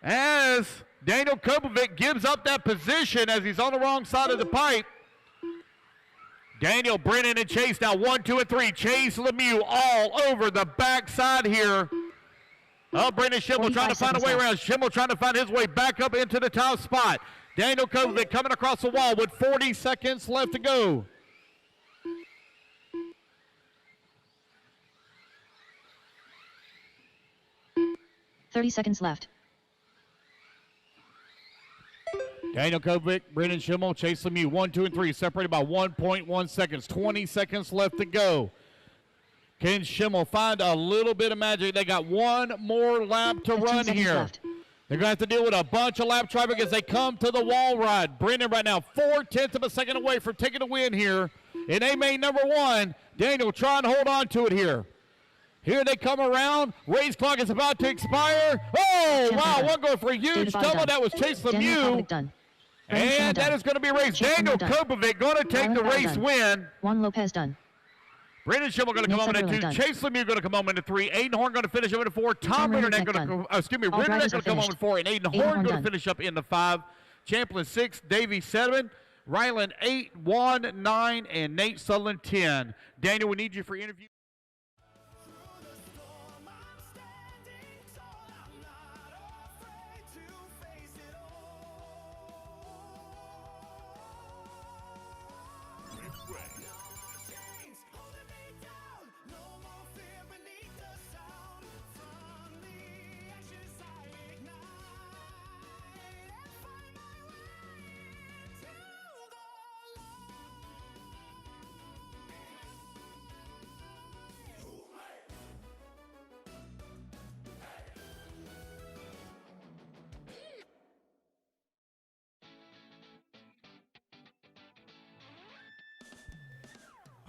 as Daniel Kopovic gives up that position as he's on the wrong side of the pipe. Daniel, Brennan, and Chase now 1, 2, and 3. Chase Lemieux all over the backside here. Oh, Brendan Schimmel trying to find a way around. Schimmel trying to find his way back up into the top spot. Daniel Kopovic coming across the wall with 40 seconds left to go. $30 seconds left. Daniel Kovic, Brendan Schimmel, Chase Lemieux, 1, 2, and 3, separated by 1.1 seconds. 20 seconds left to go. Can Schimmel find a little bit of magic? They got one more lap to run here. Left. They're going to have to deal with a bunch of lap traffic as they come to the wall ride. Brendan right now 4/10 of a second away from taking a win here in A-Main number 1. Daniel trying to hold on to it here. Here they come around. Race clock is about to expire. Oh, wow, one going for a huge double. That was Chase Lemieux. And that is going to be a race. Daniel Kopovic going to take the race win. Juan Lopez done. Brendan Schimmel going to come home into 2. Chase Lemieux going to come home into 3. Aiden Horn going to finish up into 4. Tom Rinderneck going to Rinderneck going to come home in 4. And Aiden Horn going to finish up in the 5. Champlin 6. Davey 7. Ryland 8. Juan 9. And Nate Sutherland 10. Daniel, we need you for interview.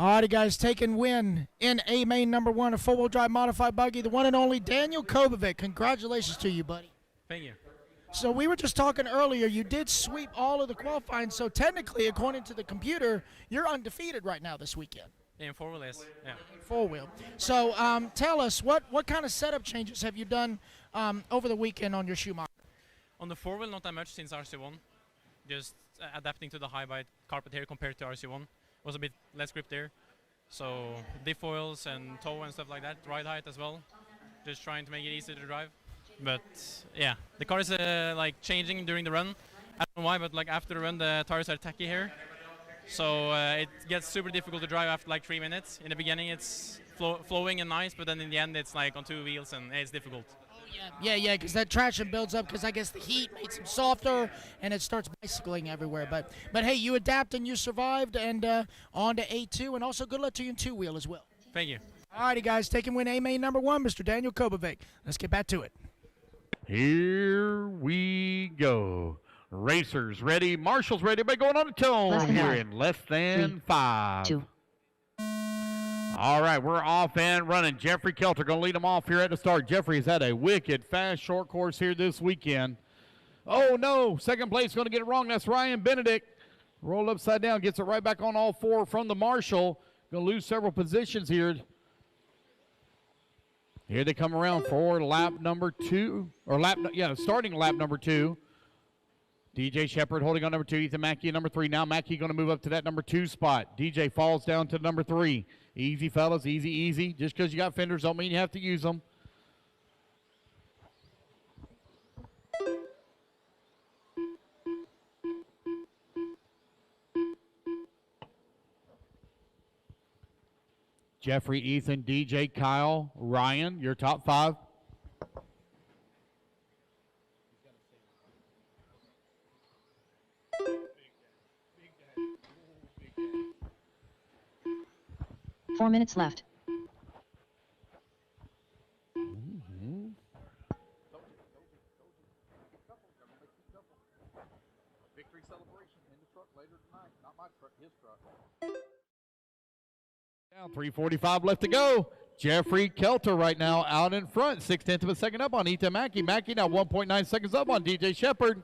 All righty, guys, taking win in A main number 1, a four-wheel drive modified buggy, the one and only Daniel Kobovic. Congratulations to you, buddy. Thank you. So we were just talking earlier, you did sweep all of the qualifying, so technically, according to the computer, you're undefeated right now this weekend. In four-wheel, yes. Yeah. Four-wheel. So tell us, what kind of setup changes have you done over the weekend on your Schumacher? On the four-wheel, not that much since RC1. Just adapting to the high bite carpet here compared to RC1. Was a bit less grip there. So diff oils and toe and stuff like that. Ride height as well. Just trying to make it easier to drive. But yeah, the car is like changing during the run. I don't know why, but like after the run, the tires are tacky here. So it gets super difficult to drive after like 3 minutes. In the beginning, it's flowing and nice, but then in the end, it's like on two wheels and it's difficult. Yeah, because that traction builds up because I guess the heat makes them softer and it starts bicycling everywhere. But hey, you adapt and you survived and on to A2, and also good luck to you in two-wheel as well. Thank you. All righty, guys, taking win A main number 1, Mr. Daniel Kobovic. Let's get back to it. Here we go. Racers ready. Marshall's ready. Everybody going on the tone here in less than 5. 2. All right, we're off and running. Jeffrey Kelter going to lead them off here at the start. Jeffrey has had a wicked fast short course here this weekend. Oh, no. Second place going to get it wrong. That's Ryan Benedict. Rolled upside down. Gets it right back on all 4 from the Marshall. Going to lose several positions here. Here they come around for lap number 2. Starting lap number 2. DJ Shepard holding on number 2. Ethan Mackey at number 3. Now Mackey going to move up to that number 2 spot. DJ falls down to number 3. Easy, fellas. Easy, easy. Just because you got fenders don't mean you have to use them. Jeffrey, Ethan, DJ, Kyle, Ryan, your top 5. Four minutes left. Victory celebration in the truck later tonight. Not my truck, his truck. Down 3:45 left to go. Jeffrey Kelter right now out in front. 0.6 of a second up on Ethan Mackey. Mackey now 1.9 seconds up on DJ Shepard.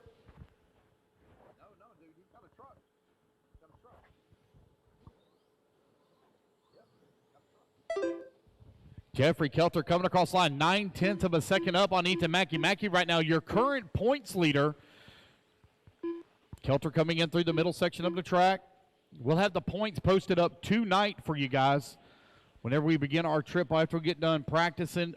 Jeffrey Kelter coming across line, 0.9 of a second up on Ethan Mackey. Mackey right now your current points leader. Kelter coming in through the middle section of the track. We'll have the points posted up tonight for you guys. Whenever we begin our trip after we get done packing,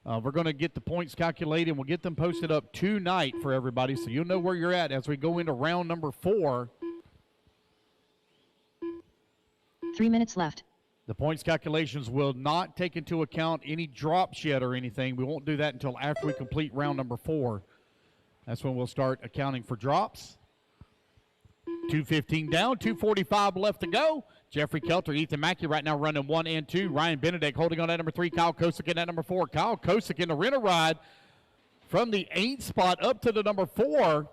we're going to get the points calculated and we'll get them posted up tonight for everybody so you'll know where you're at as we go into round number 4. 3 minutes left. The points calculations will not take into account any drops yet or anything. We won't do that until after we complete round number 4. That's when we'll start accounting for drops. 2:15 down, 2:45 left to go. Jeffrey Kelter, Ethan Mackey right now running 1 and 2. Ryan Benedict holding on at number 3. Kyle Kosick at number 4. Kyle Kosick in the rent-a-ride from the 8th spot up to the number 4.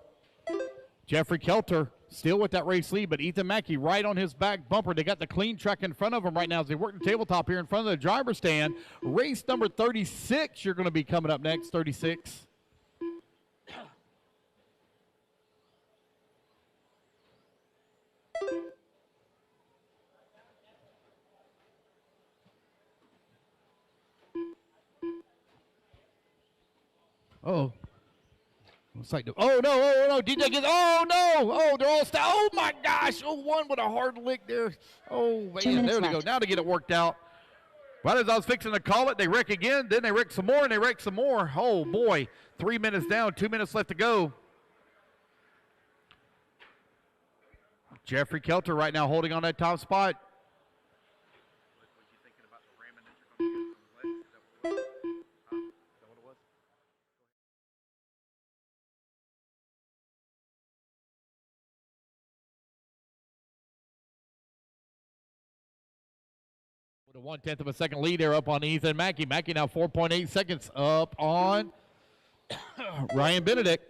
Jeffrey Kelter still with that race lead, but Ethan Mackey right on his back bumper. They got the clean truck in front of him right now as they work the tabletop here in front of the driver's stand. Race number 36, you're going to be coming up next, 36. Oh. Looks like no, DJ gets, they're all oh my gosh, one with a hard lick there. Oh, man, there they go. Now to get it worked out. Right as I was fixing to call it, they wreck again, then they wreck some more, and they wreck some more. Oh, boy, 3 minutes down, 2 minutes left to go. Jeffrey Kelter right now holding on that top spot. With a 1/10 of a second lead there up on Ethan Mackey. Mackey now 4.8 seconds up on Ryan Benedict.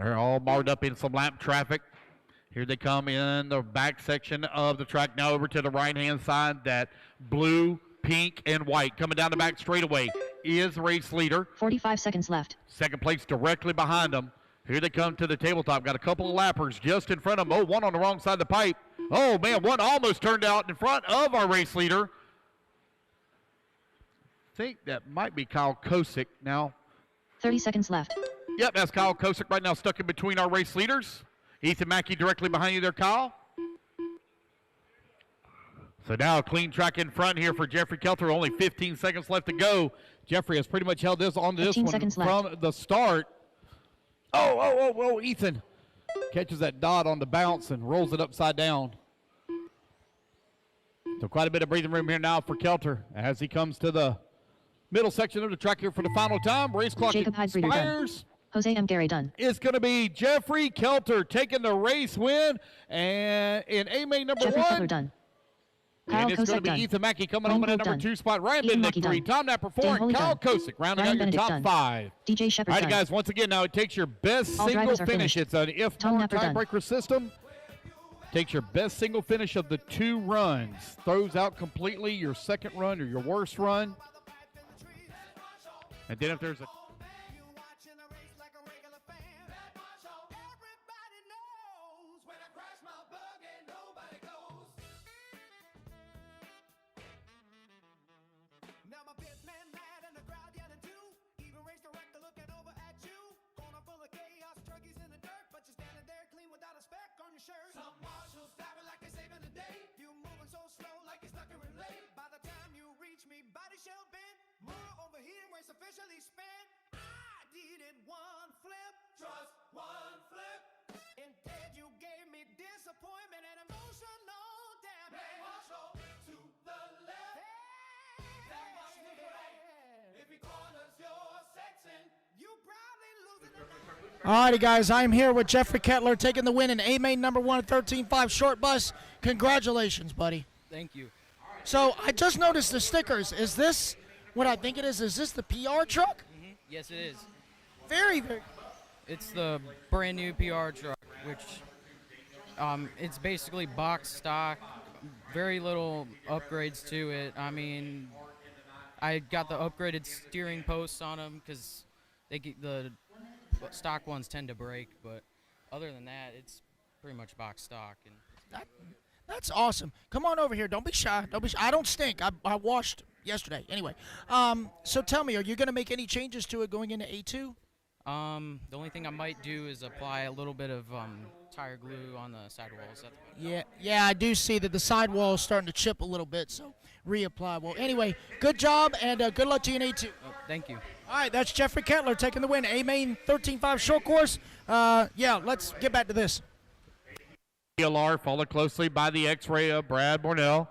They're all marked up in some lap traffic. Here they come in the back section of the track. Now over to the right-hand side. That blue, pink, and white coming down the back straightaway is race leader. 45 seconds left. Second place directly behind them. Here they come to the tabletop. Got a couple of lappers just in front of them. Oh, one on the wrong side of the pipe. Oh, man, one almost turned out in front of our race leader. I think that might be Kyle Kosick now. 30 seconds left. Yep, that's Kyle Kosick right now stuck in between our race leaders. Ethan Mackey directly behind you there, Kyle. So now a clean track in front here for Jeffrey Kelter. Only 15 seconds left to go. Jeffrey has pretty much held this on to this one from the start. Oh, Ethan catches that dot on the bounce and rolls it upside down. So quite a bit of breathing room here now for Kelter as he comes to the middle section of the track here for the final time. Race clock expires. Jose M. Gary done. It's going to be Jeffrey Kelter taking the race win, and in A main number Jeffrey 1. Kelter done. And Kyle it's going to Kosick be done. Ethan Mackey coming Ryan home in at Hope number done. 2 spot. Ryan Ian Benedict Mackey 3. done. Tom Napper 4. Dan And Holy Kyle done. Kosick rounding Ryan out your Benedict top done. 5. DJ Shepard All right, done. guys, once again, now it takes your best All single drivers are finish. finished. It's an if Tom more Napper done. tiebreaker system. Takes your best single finish of the 2 runs. Throws out completely your second run or your worst run. And then if there's a Now my pit man mad and the crowd yelling too. Even race director looking over at you. Corner full of chaos, turkeys in the dirt, but you're standing there clean without a speck on your shirt. Some marshals driving like they're saving the day. You moving so slow like you're stuck in relay. By the time you reach me, body shell bent. Motor overheating, race officially spent. I did it one flip, just one flip. Instead you gave me disappointment and emotional damage. Marshal to the left. If he corners your section, you probably losing the night. Alrighty, guys, I'm here with Jeffrey Kettler taking the win in A main number 1 13.5 short bus. Congratulations, buddy. Thank you. So I just noticed the stickers. Is this what I think it is? Is this the PR truck? Yes, it is. Very, very. It's the brand new PR truck, which it's basically box stock, very little upgrades to it. I mean, I got the upgraded steering posts on them because the stock ones tend to break, but other than that, it's pretty much box stock. And That's awesome. Come on over here. Don't be shy. Don't be shy. I don't stink. I washed yesterday. Anyway, so tell me, are you going to make any changes to it going into A2? The only thing I might do is apply a little bit of tire glue on the sidewalls. Yeah, I do see that the sidewall is starting to chip a little bit, so reapply. Well, anyway, good job, and good luck to you in A2. Thank you. All right, that's Jeffrey Kettler taking the win. A-Main 13.5 short course. Yeah, let's get back to this. DLR followed closely by the X-Ray of Brad Bornell.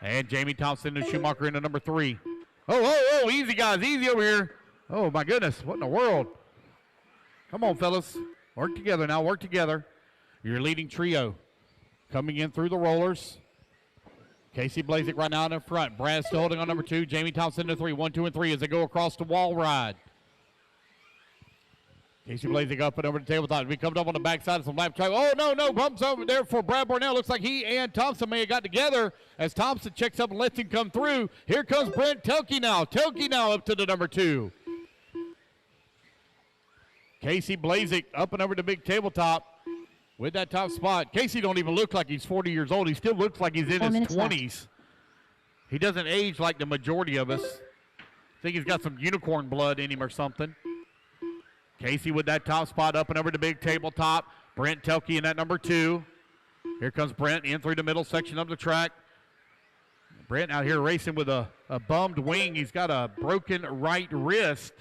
And Jamie Thompson and Schumacher into number 3. Oh, easy, guys, easy over here. Oh, my goodness, what in the world? Come on, fellas. Work together now, work together. Your leading trio coming in through the rollers. Casey Blazik right now in the front. Brad still holding on number 2. Jamie Thompson to 3. 1, 2, and 3 as they go across the wall ride. Casey Blazik up and over the tabletop. We come up on the backside of some lap track. Oh, no, bumps over there for Brad Bornell. Looks like he and Thompson may have got together as Thompson checks up and lets him come through. Here comes Brent Telke now. Telke now up to the number 2. Casey Blazik up and over the big tabletop with that top spot. Casey don't even look like he's 40 years old. He still looks like he's in his 20s. He doesn't age like the majority of us. I think he's got some unicorn blood in him or something. Casey with that top spot up and over the big tabletop. Brent Telke in that number 2. Here comes Brent in through the middle section of the track. Brent out here racing with a bummed wing. He's got a broken right wrist.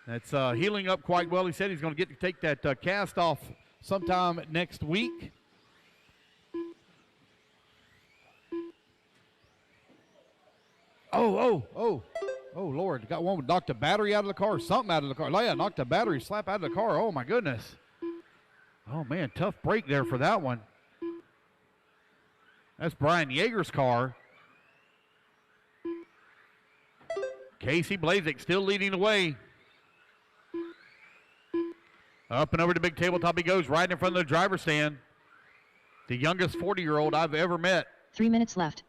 That's healing up quite well. He said he's going to get to take that cast off sometime next week. Oh, Lord. Got one with knocked the battery out of the car, something out of the car. Oh, yeah, knocked the battery slap out of the car. Oh, my goodness. Oh, man, tough break there for that one. That's Brian Yeager's car. Casey Blazik still leading the way. Up and over to big tabletop he goes, right in front of the driver's stand. The youngest 40-year-old I've ever met. 3 minutes left.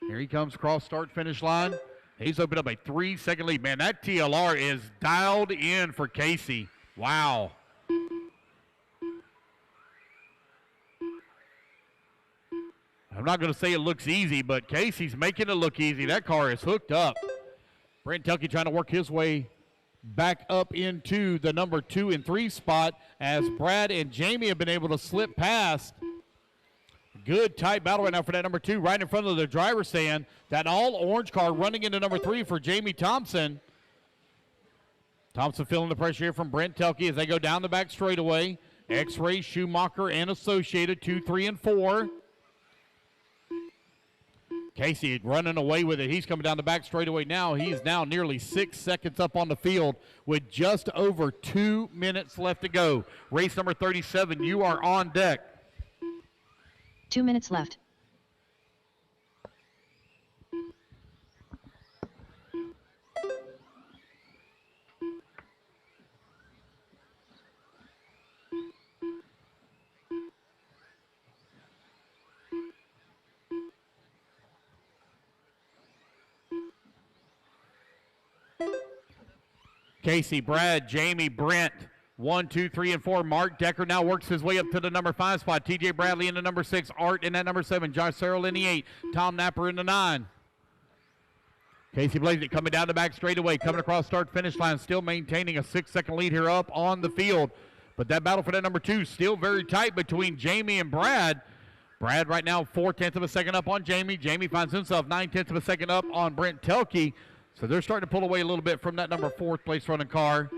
Here he comes across start-finish line. He's opened up a 3-second lead. Man, that TLR is dialed in for Casey. Wow. I'm not going to say it looks easy, but Casey's making it look easy. That car is hooked up. Brent Tuckey trying to work his way back up into the number 2 and 3 spot as Brad and Jamie have been able to slip past. Good tight battle right now for that number 2 right in front of the driver's stand. That all-orange car running into number 3 for Jamie Thompson. Thompson feeling the pressure here from Brent Tuckey as they go down the back straightaway. X-Ray, Schumacher, and Associated, 2, 3, and 4. Casey running away with it. He's coming down the back straightaway now. He's now nearly 6 seconds up on the field with just over 2 minutes left to go. Race number 37, you are on deck. 2 minutes left. Casey, Brad, Jamie, Brent, 1, 2, 3, and 4. Mark Decker now works his way up to the number 5 spot. TJ Bradley in the number 6. Art in that number 7. Josh Searle in the 8. Tom Napper in the 9. Casey Blazek coming down the back straightaway, coming across start-finish line, still maintaining a 6-second lead here up on the field. But that battle for that number 2 still very tight between Jamie and Brad. Brad right now 4/10 of a second up on Jamie. Jamie finds himself 9/10 of a second up on Brent Tuckey. So they're starting to pull away a little bit from that number 4th place running car.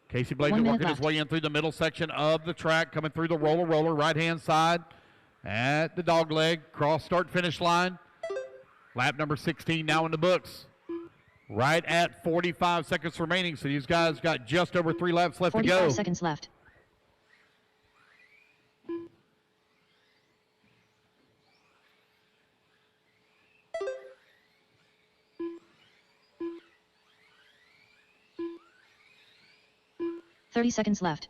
Casey Blazek working his way in through the middle section of the track, coming through the roller, right-hand side at the dog leg, cross start finish line. Lap number 16 now in the books. Right at 45 seconds remaining, so these guys got just over 3 laps left to go. 45 seconds left. Thirty seconds left.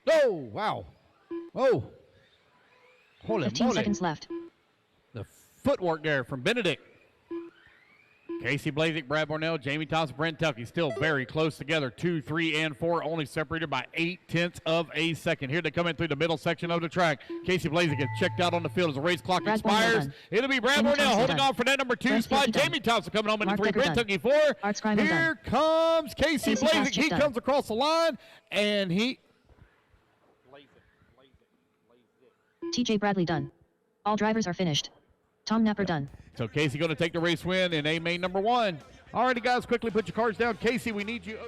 Oh, wow. Oh. Holy 15 moly. seconds left. The footwork there from Benedict. Casey Blazek, Brad Bornell, Jamie Thompson, Brent Tuckey still very close together. 2, 3, and 4, only separated by 0.8 of a second. Here they come in through the middle section of the track. Casey Blazek gets checked out on the field as the race clock expires. It'll be Brad Bornell holding on for that number 2 spot. Jamie Thompson coming home in the 3, Brent Tuckey 4. Here comes Casey Blazek. He comes across the line, and he... TJ Bradley done. All drivers are finished. Tom Napper done. So Casey going to take the race win in A main number 1. All righty, guys, quickly put your cards down. Casey, we need you.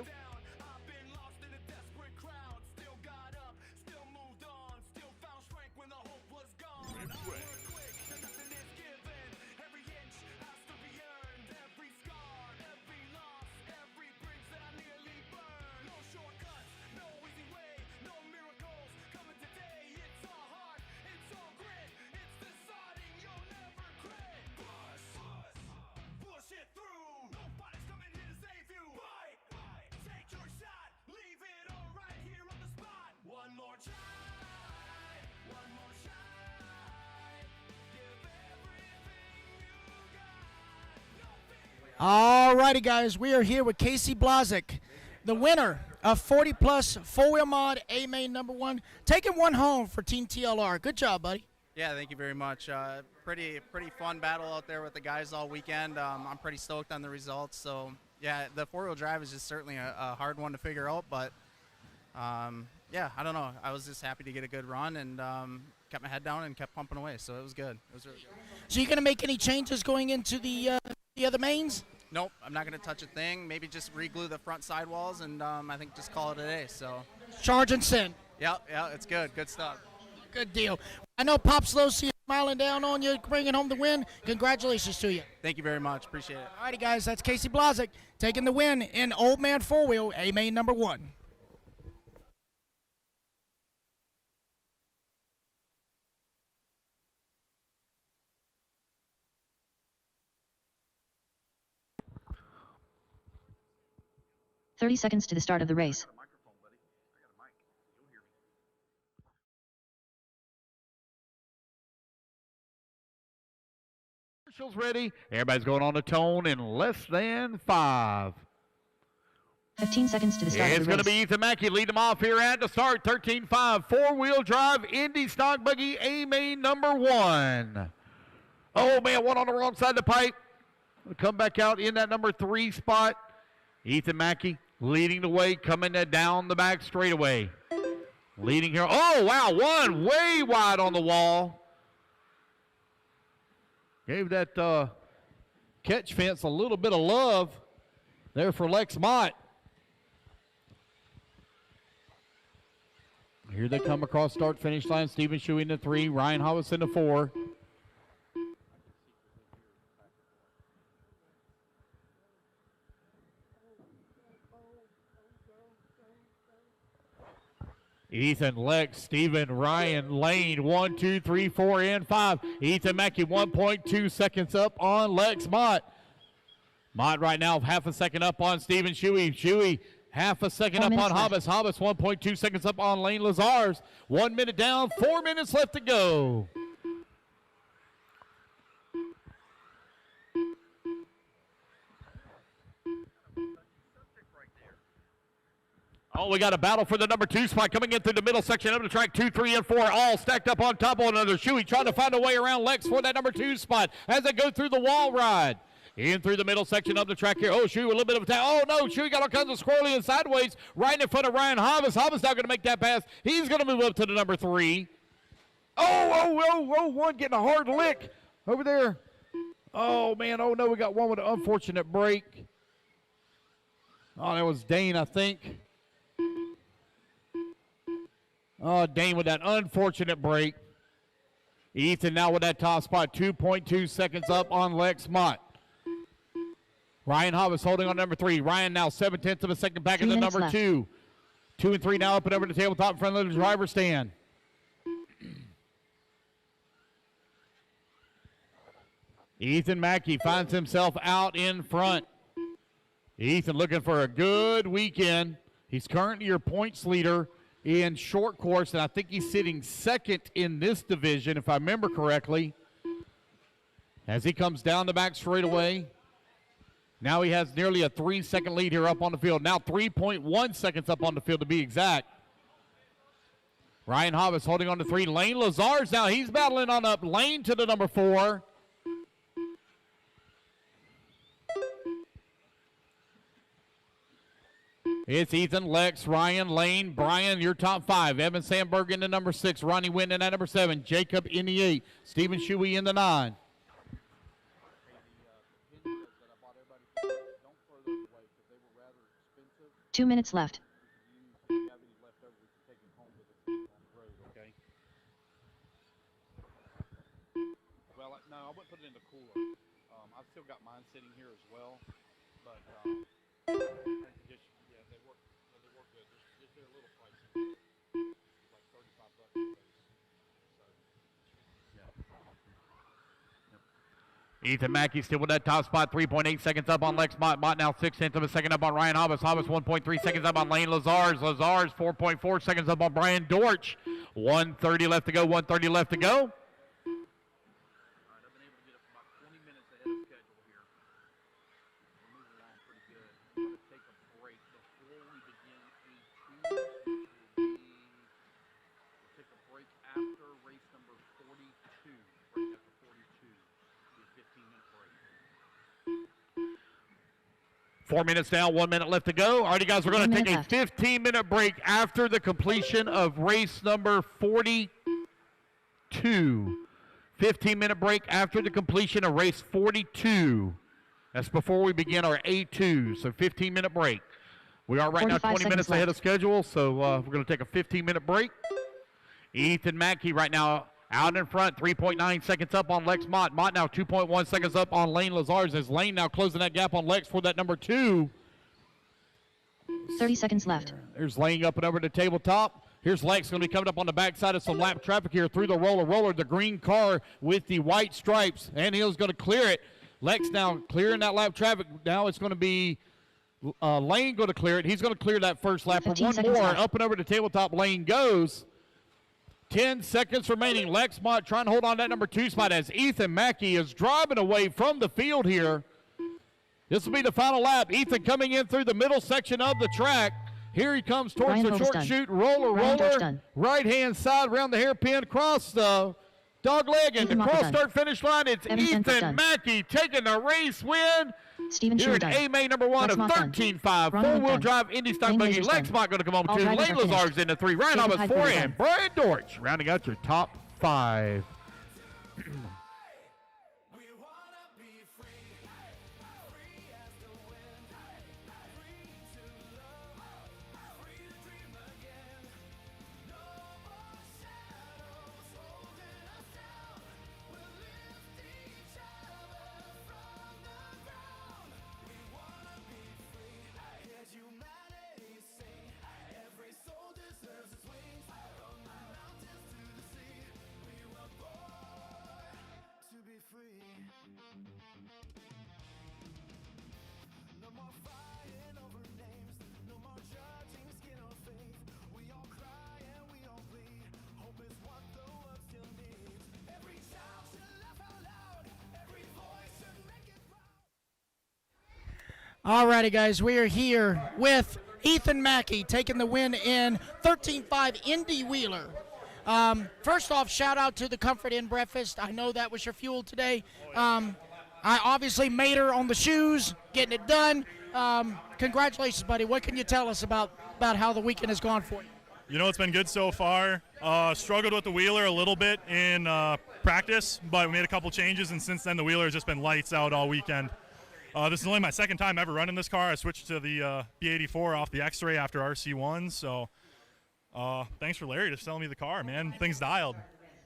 All righty, guys, we are here with Casey Blazek, the winner of 40 Plus 4-Wheel Mod A main number 1, taking one home for Team TLR. Good job, buddy. Yeah, thank you very much. Pretty fun battle out there with the guys all weekend. I'm pretty stoked on the results. So yeah, the 4-wheel drive is just certainly a hard one to figure out, but yeah, I don't know. I was just happy to get a good run and kept my head down and kept pumping away. So it was good. It was really good. So you going to make any changes going into the other mains? Nope, I'm not going to touch a thing. Maybe just re-glue the front sidewalls and I think just call it a day. So Charge and send. Yeah, it's good. Good stuff. Good deal. I know Pops Losi Smiling down on you, bringing home the win. Congratulations to you. Thank you very much. Appreciate it. All righty, guys, that's Casey Blazek taking the win in Old Man Four Wheel, A main number 1. "30 seconds to the start of the race. Commercials ready. Everybody's going on the tone in less than 5. 15 seconds to the start It's of the going race. to be Ethan Mackey lead them off here at the start. 13.5 four-wheel drive Indy stock buggy A main number 1. Oh man, one on the wrong side of the pipe. Come back out in that number 3 spot. Ethan Mackey leading the way, coming down the back straightaway. Leading here. Oh wow, one way wide on the wall. Gave that catch fence a little bit of love there for Lex Mott. Here they come across start-finish line. Stephen Shuey in the 3, Ryan Hollis in the 4. Ethan, Lex, Steven, Ryan, Lane, 1, 2, 3, 4, and 5. Ethan Mackey, 1.2 seconds up on Lex Mott. Mott right now half a second up on Steven Shuey. Shuey half a second up on Hobbs. Hobbs 1.2 seconds up on Lane Lazars. 1 minute down, 4 minutes left to go. Oh, we got a battle for the number 2 spot coming in through the middle section of the track. 2, 3, and 4 all stacked up on top of another. Shuey trying to find a way around Lex for that number 2 spot as they go through the wall ride. In through the middle section of the track here. Oh, Shuey with a little bit of attack. Oh, no, Shuey got all kinds of squirrely and sideways right in front of Ryan Hobbs. Hobbs now going to make that pass. He's going to move up to the number 3. Oh, one getting a hard lick over there. Oh, man, oh, no, we got one with an unfortunate break. Oh, that was Dane, I think. Oh, Dane with that unfortunate break. Ethan now with that top spot, 2.2 seconds up on Lex Mott. Ryan Hobbs holding on number 3. Ryan now 7/10 of a second back in the number 2. 2 and 3 now up and over the tabletop in front of the driver's stand. Ethan Mackey finds himself out in front. Ethan looking for a good weekend. He's currently your points leader in short course, and I think he's sitting second in this division, if I remember correctly. As he comes down the back straightaway, now he has nearly a 3-second lead here up on the field. Now 3.1 seconds up on the field to be exact. Ryan Hobbs holding on to 3. Lane Lazars now, he's battling on up. Lane to the number 4. It's Ethan, Lex, Ryan, Lane, Brian, your top 5. Evan Sandberg in the number 6. Ronnie Wynn in that number 7. Jacob in the 8. Stephen Shuey in the 9. Two minutes left. Well, no, I wouldn't put it in the cooler. I've still got mine sitting here as well, but just, yeah, they work good. Just they're a little pricey, like $35 a piece. So, yeah. Ethan Mackey still with that top spot, 3.8 seconds up on Lex Mott. Mott now 0.6 of a second up on Ryan Hobbs. Hobbs 1.3 seconds up on Lane Lazars. Lazars 4.4 seconds up on Brian Dortch. 1:30 left to go, 1:30 left to go. After race number 42, right after 42, the 15-minute break. 4 minutes down, 1 minute left to go. All right, guys, we're going to take a 15-minute break after the completion of race number 42. 15-minute break after the completion of race 42. That's before we begin our A2, so 15-minute break. We are right now 20 minutes ahead of schedule, so we're going to take a 15-minute break. Ethan Mackey right now Out in front, 3.9 seconds up on Lex Mott. Mott now 2.1 seconds up on Lane Lazars as Lane now closing that gap on Lex for that number 2. 30 seconds left. There's Lane up and over to tabletop. Here's Lex going to be coming up on the backside of some lap traffic here through the roller, the green car with the white stripes, and he's going to clear it. Lex now clearing that lap traffic. Now it's going to be Lane going to clear it. He's going to clear that first lap for one more. Left. Up and over to tabletop. Lane goes. 10 seconds remaining. Lex Mott trying to hold on that number 2 spot as Ethan Mackey is driving away from the field here. This will be the final lap. Ethan coming in through the middle section of the track. Here he comes towards Ryan the Hovis short done. chute. Ryan Hovis done. Right-hand side around the hairpin. Cross the dog leg and the Ethan Mackey cross done. start finish line. It's Evan Stenhouse Ethan done. Mackey taking the race win. Steven Here Schuler at done. A-Main number 1 Lex of Mott done. 13.5. Ron Four-wheel Hood drive Indy stock Lane buggy. Lasers Lex done. Mott going to come on All 2. drivers Lane are finished. Lazar's in the 3. Ryan Jacob Thomas Hyde 4 Porter and done. Brian Dortch rounding out your top 5. Alrighty, guys, we are here with Ethan Mackey taking the win in 13.5 Indy Wheeler. First off, shout out to the Comfort Inn Breakfast. I know that was your fuel today. I obviously made her on the shoes, getting it done. Congratulations, buddy. What can you tell us about how the weekend has gone for you? You know, it's been good so far. Struggled with the wheeler a little bit in practice, but we made a couple changes, and since then the wheeler has just been lights out all weekend. This is only my second time ever running this car. I switched to the B84 off the X-Ray after RC1, so thanks for Larry just selling me the car, man. Things dialed.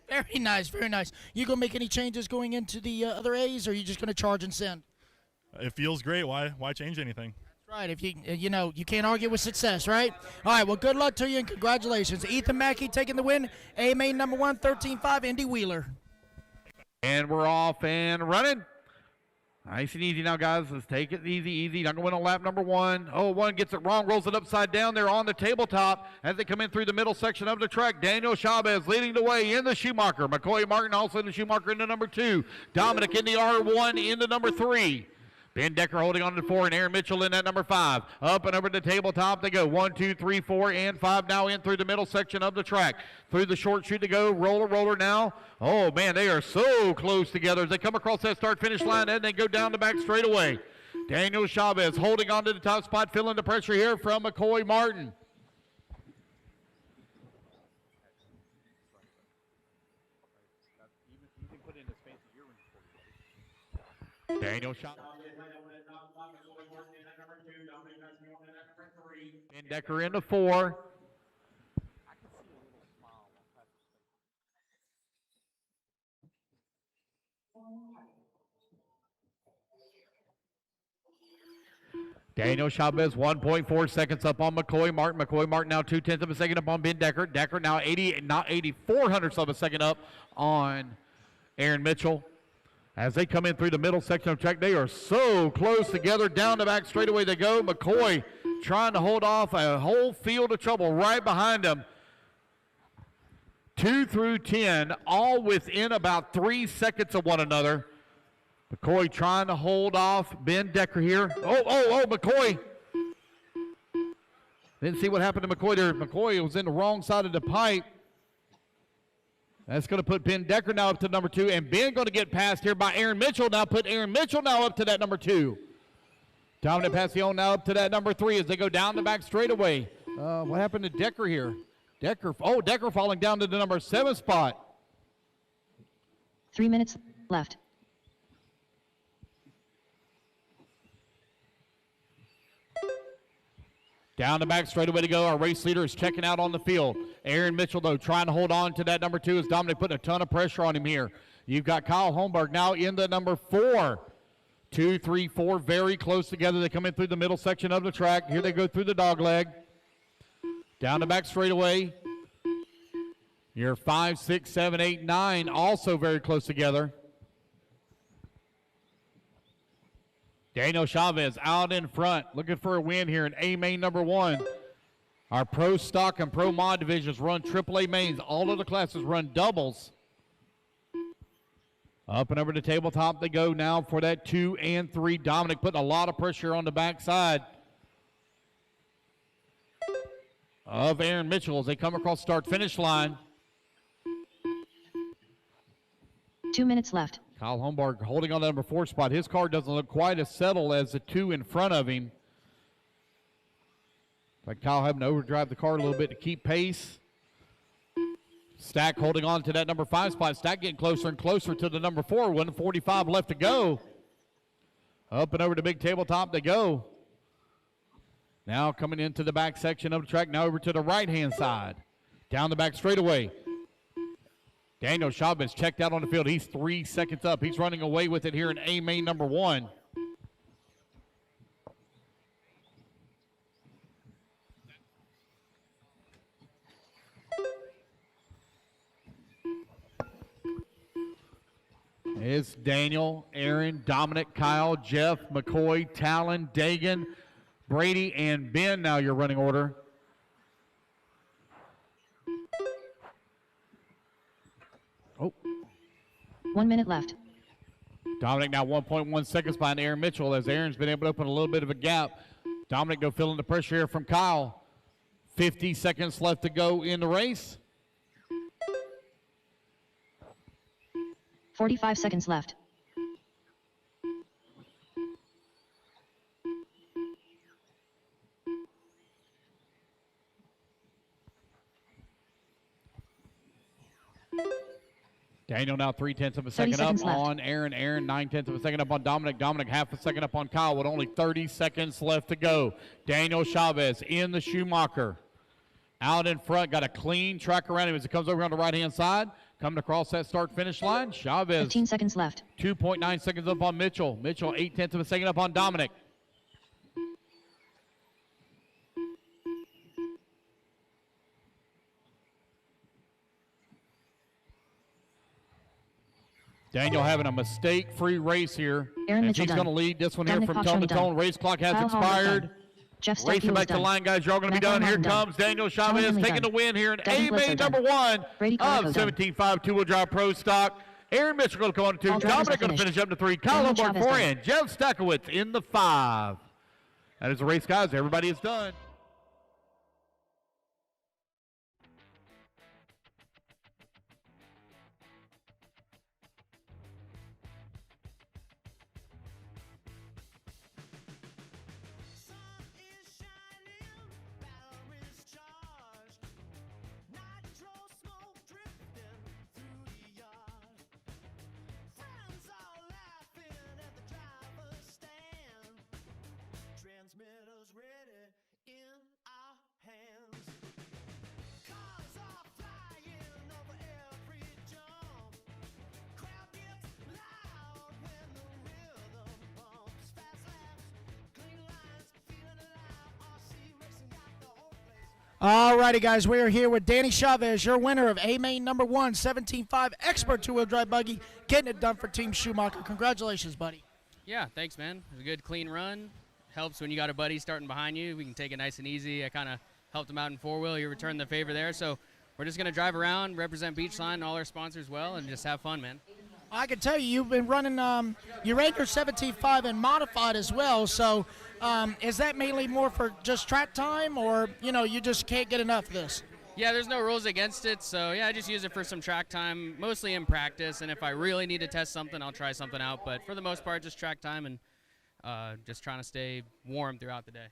Very nice, very nice. You gonna make any changes going into the other A's, or are you just gonna charge and send? It feels great. Why change anything? Right, if you can't argue with success, right? All right, well, good luck to you and congratulations. Ethan Mackey taking the win, A-Main number 1, 13.5 Indy Wheeler. And we're off and running. Nice and easy now, guys. Let's take it easy. Not going to win on lap number 1. Oh, one gets it wrong, rolls it upside down there on the tabletop as they come in through the middle section of the track. Daniel Chavez leading the way in the Schumacher. McCoy Martin also in the Schumacher into number 2. Dominic in the R1 into number 3. Ben Decker holding on to 4 and Aaron Mitchell in at number 5. Up and over the tabletop they go. 1, 2, 3, 4, and 5 now in through the middle section of the track. Through the short chute to go. Roller now. Oh, man, they are so close together as they come across that start-finish line and they go down the back straightaway. Daniel Chavez holding on to the top spot, feeling the pressure here from McCoy Martin. Daniel Chavez. Ben Decker into 4. Daniel Chavez 1.4 seconds up on McCoy Martin. McCoy Martin now 0.2 of a second up on Ben Decker. Decker now 84 hundredths of a second up on Aaron Mitchell. As they come in through the middle section of the track, they are so close together. Down the back straightaway they go. McCoy trying to hold off a whole field of trouble right behind him. 2 through 10, all within about 3 seconds of one another. McCoy trying to hold off Ben Decker here. Oh, McCoy. Didn't see what happened to McCoy there. McCoy was in the wrong side of the pipe. That's going to put Ben Decker now up to number 2, and Ben going to get passed here by Aaron Mitchell. Now put Aaron Mitchell now up to that number 2. Dominic Passion now up to that number 3 as they go down the back straightaway. What happened to Decker here? Decker falling down to the number 7 spot. 3 minutes left. Down the back straightaway to go. Our race leader is checking out on the field. Aaron Mitchell, though, trying to hold on to that number 2 as Dominic putting a ton of pressure on him here. You've got Kyle Holmberg now in the number 4. 2, 3, 4, very close together. They come in through the middle section of the track. Here they go through the dog leg. Down the back straightaway. Your 5, 6, 7, 8, 9 also very close together. Daniel Chavez out in front, looking for a win here in A-Main number 1. Our Pro Stock and Pro Mod divisions run AAA mains. All of the classes run doubles. Up and over to tabletop they go now for that 2 and 3. Dominic putting a lot of pressure on the backside of Aaron Mitchell as they come across start-finish line. 2 minutes left. Kyle Holmberg holding on to the number 4 spot. His car doesn't look quite as settled as the 2 in front of him. Like Kyle having to overdrive the car a little bit to keep pace. Stack holding on to that number 5 spot. Stack getting closer and closer to the number 4. 1:45 left to go. Up and over to big tabletop they go. Now coming into the back section of the track. Now over to the right-hand side. Down the back straightaway. Daniel Chavez checked out on the field. He's 3 seconds up. He's running away with it here in A-Main number 1. It's Daniel, Aaron, Dominic, Kyle, Jeff, McCoy, Talon, Dagan, Brady, and Ben now your running order. Oh. 1 minute left. Dominic now 1.1 seconds behind Aaron Mitchell as Aaron's been able to open a little bit of a gap. Dominic go feeling the pressure here from Kyle. 50 seconds left to go in the race. 45 seconds left. Daniel now 0.3 of a second up on Aaron. Aaron 0.9 of a second up on Dominic. Dominic half a second up on Kyle with only 30 seconds left to go. Daniel Chavez in the Schumacher. Out in front, got a clean track around him as it comes over on the right-hand side. Coming across that start-finish line, Chavez. 15 seconds left. 2.9 seconds up on Mitchell. Mitchell 0.8 of a second up on Dominic. Daniel having a mistake-free race here. Aaron Mitchell Mitchell he's going to done. lead this one Dominic here from Fox tone to done. tone. Race clock has Kyle Holmberg expired. done. Jeff Racing Stuckey back to the done. line, guys. You're all going to be Matt done. Here Martin done. comes Daniel Sean Chavez Finley taking done. the win here in Devin A-Main Blitzer number done. 1 Brady of Carmichael done. 17.5 two-wheel drive pro stock. Aaron Mitchell going to come on to 2. All drivers Dominic are going to finished. finish up to 3. Kyle Daniel Holmberg Chavez 4 done. and Jeff Stackowitz in the 5. That is the race, guys. Everybody is done. Transmitters ready in our hands. Cars are flying over every jump. Crowd gets loud when the rhythm bumps. Fast laps, clean lines, feeling alive. RC racing got the whole place. All righty, guys, we are here with Danny Chavez, your winner of A-Main number 1, 17.5 expert two-wheel drive buggy, getting it done for Team Schumacher. Congratulations, buddy. Yeah, thanks, man. It was a good, clean run. Helps when you got a buddy starting behind you. We can take it nice and easy. I kind of helped him out in four-wheel. He returned the favor there. So we're just going to drive around, represent Beachline and all our sponsors well, and just have fun, man. I can tell you, you've been running your Ranger 17.5 and modified as well. So is that mainly more for just track time, or, you just can't get enough of this? Yeah, there's no rules against it. So, yeah, I just use it for some track time, mostly in practice. And if I really need to test something, I'll try something out. But for the most part, just track time and just trying to stay warm throughout the day.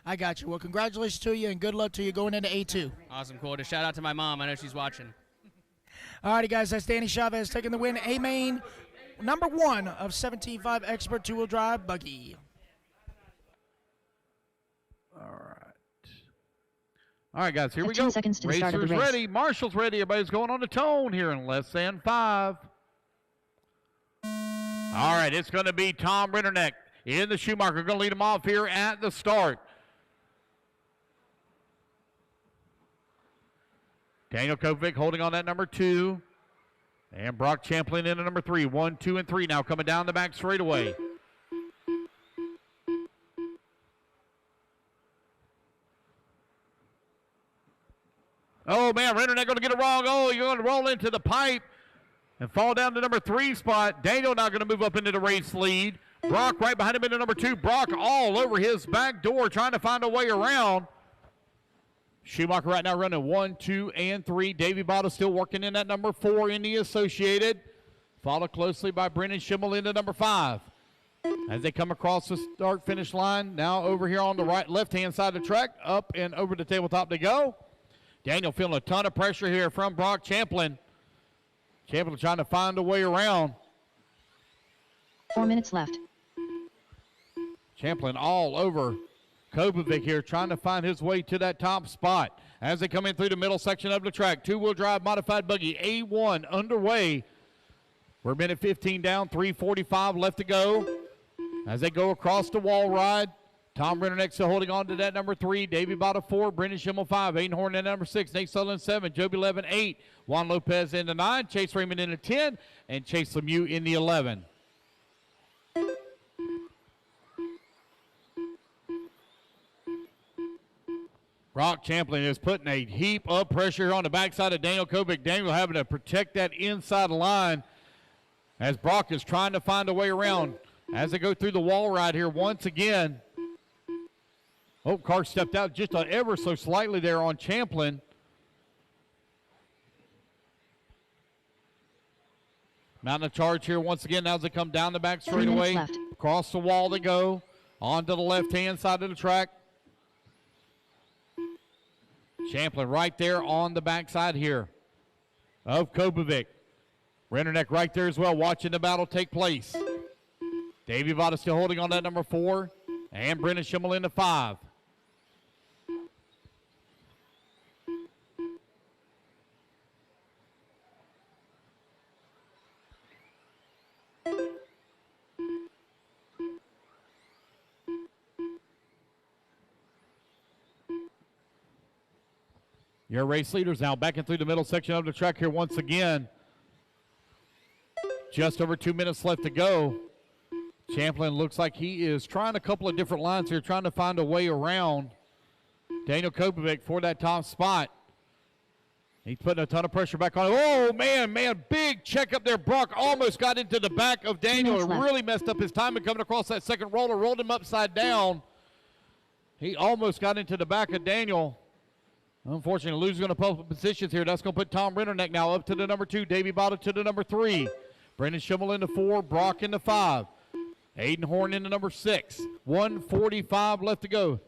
I got you. Well, congratulations to you, and good luck to you going into A2. Awesome, cool. Just shout out to my mom. I know she's watching. All righty, guys, that's Danny Chavez taking the win. A-Main number 1 of 17.5 expert two-wheel drive buggy. All right. All right, guys, here we 15 go. seconds to the start of the Racers race. ready. Marshall's ready. Everybody's going on the tone here in less than 5. All right, it's going to be Tom Rinderneck in the Schumacher. Going to lead him off here at the start. Daniel Kovic holding on that number 2. And Brock Champlin into number 3. 1, 2, and 3 now coming down the back straightaway. Oh, man, Rinderneck going to get it wrong. Oh, you're going to roll into the pipe and fall down to number 3 spot. Daniel now going to move up into the race lead. Brock right behind him into number 2. Brock all over his back door trying to find a way around. Schumacher right now running 1, 2, and 3. Davey Bottle still working in that number 4 in the Associated. Followed closely by Brennan Schimmel into number 5. As they come across the start-finish line, now over here on the left-hand side of the track, up and over the tabletop they go. Daniel feeling a ton of pressure here from Brock Champlin. Champlin trying to find a way around. 4 minutes left. Champlin all over Kobovic here trying to find his way to that top spot. As they come in through the middle section of the track, two-wheel drive modified buggy A1 underway. We're a minute 15 down, 3:45 left to go. As they go across the wall ride, Tom Rinderneck still holding on to that number 3. Davey Bottle 4. Brendan Schimmel 5. Aiden Horn in number 6. Nate Sutherland 7. Joby 11 8. Juan Lopez in the 9. Chase Raymond in the 10. And Chase Lemieux in the 11. Brock Champlin is putting a heap of pressure on the backside of Daniel Kovic. Daniel having to protect that inside line as Brock is trying to find a way around. As they go through the wall ride here once again. Oh, car stepped out just ever so slightly there on Champlin. Mounting a charge here once again now as they come down the back straightaway. Across the wall they go. Onto the left-hand side of the track. Champlin right there on the backside here of Kobovic. Rinderneck right there as well, watching the battle take place. Davey Vada still holding on that number 4. And Brendan Schimmel into 5. Your race leaders now backing through the middle section of the track here once again. Just over 2 minutes left to go. Champlin looks like he is trying a couple of different lines here, trying to find a way around Daniel Kobovic for that top spot. He's putting a ton of pressure back on him. Oh, man, big check up there. Brock almost got into the back of Daniel. It really messed up his timing coming across that second roller, rolled him upside down. He almost got into the back of Daniel. Unfortunately, losing on a couple of positions here. That's going to put Tom Rinderneck now up to the number 2. Davey Bottle to the number 3. Brendan Schimmel into 4. Brock into 5. Aiden Horn into number 6. 1:45 left to go.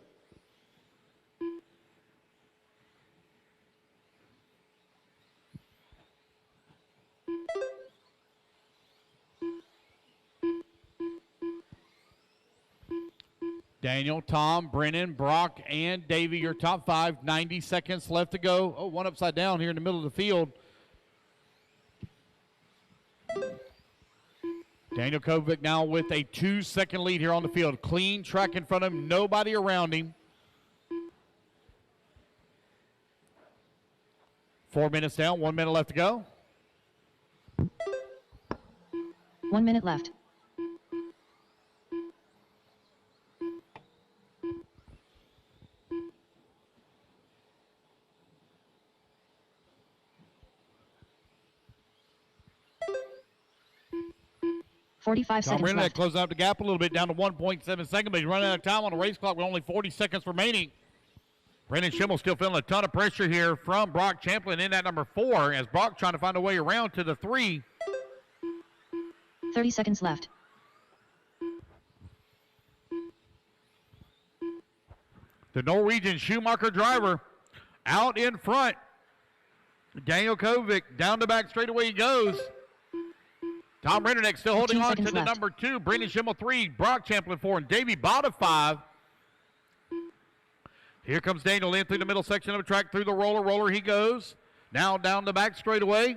Daniel, Tom, Brennan, Brock, and Davey, your top 5. 90 seconds left to go. Oh, one upside down here in the middle of the field. Daniel Kovic now with a 2-second lead here on the field. Clean track in front of him, nobody around him. 4 minutes down, 1 minute left to go. 1 minute left. Tom 45 seconds Rinderneck left. closing out the gap a little bit down to 1.7 seconds, but he's running out of time on the race clock with only 40 seconds remaining. Brendan Schimmel still feeling a ton of pressure here from Brock Champlin in that number 4 as Brock trying to find a way around to the 3. 30 seconds left. The Norwegian Schumacher driver out in front. Daniel Kovic down the back straightaway he goes. Tom Rinderneck still holding on to the number 2. Brendan Schimmel 3. Brock Champlin 4. And Davey Bottom 5. Here comes Daniel in through the middle section of the track, through the roller. Roller he goes. Now down the back straightaway.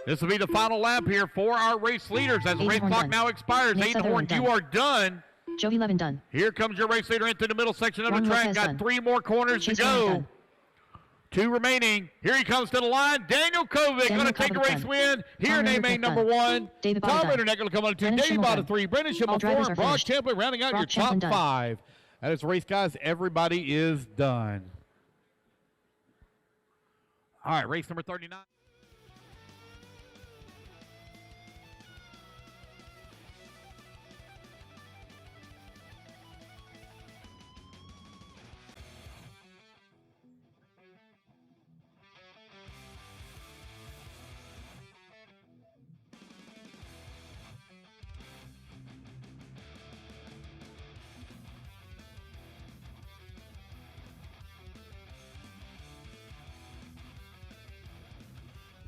This will be the final lap here for our race leaders as the race clock now expires. Aidenhorn, you are done. Joey Levin done. Here comes your race leader into the middle section of Ron the track. Lopez Got done. 3 more corners Chase to Ryan go. done. 2 remaining. Here he comes to the line. Daniel Kovic going to take a race win. Here in A-Main number 1. David Tom Bada Ritterneck going to come on to 2. Brennan David Schimmel Bada done. 3. Brendan Schimmel All 4. drivers And are Brock finished. Champlin rounding out Brock your Champlin top done. 5. That is race, guys. Everybody is done. All right, race number 39.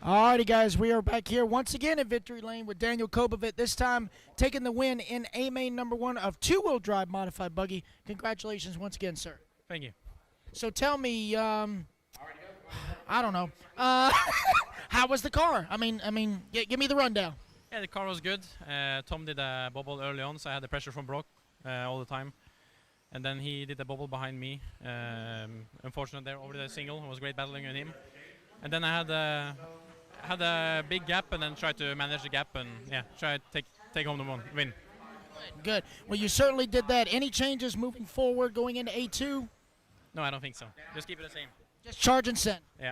Alrighty, guys, we are back here once again in Victory Lane with Daniel Kobovic, this time taking the win in A-Main number 1 of 2-wheel drive modified buggy. Congratulations once again, sir. Thank you. So tell me, I don't know, how was the car? I mean, give me the rundown. Yeah, the car was good. Tom did a bubble early on, so I had the pressure from Brock all the time. And then he did a bubble behind me. Unfortunately, there over the single. It was great battling with him. And then I had a big gap and then tried to manage the gap and try to take home the win. Good. Well, you certainly did that. Any changes moving forward going into A2? No, I don't think so. Just keep it the same. Just charge and send. Yeah.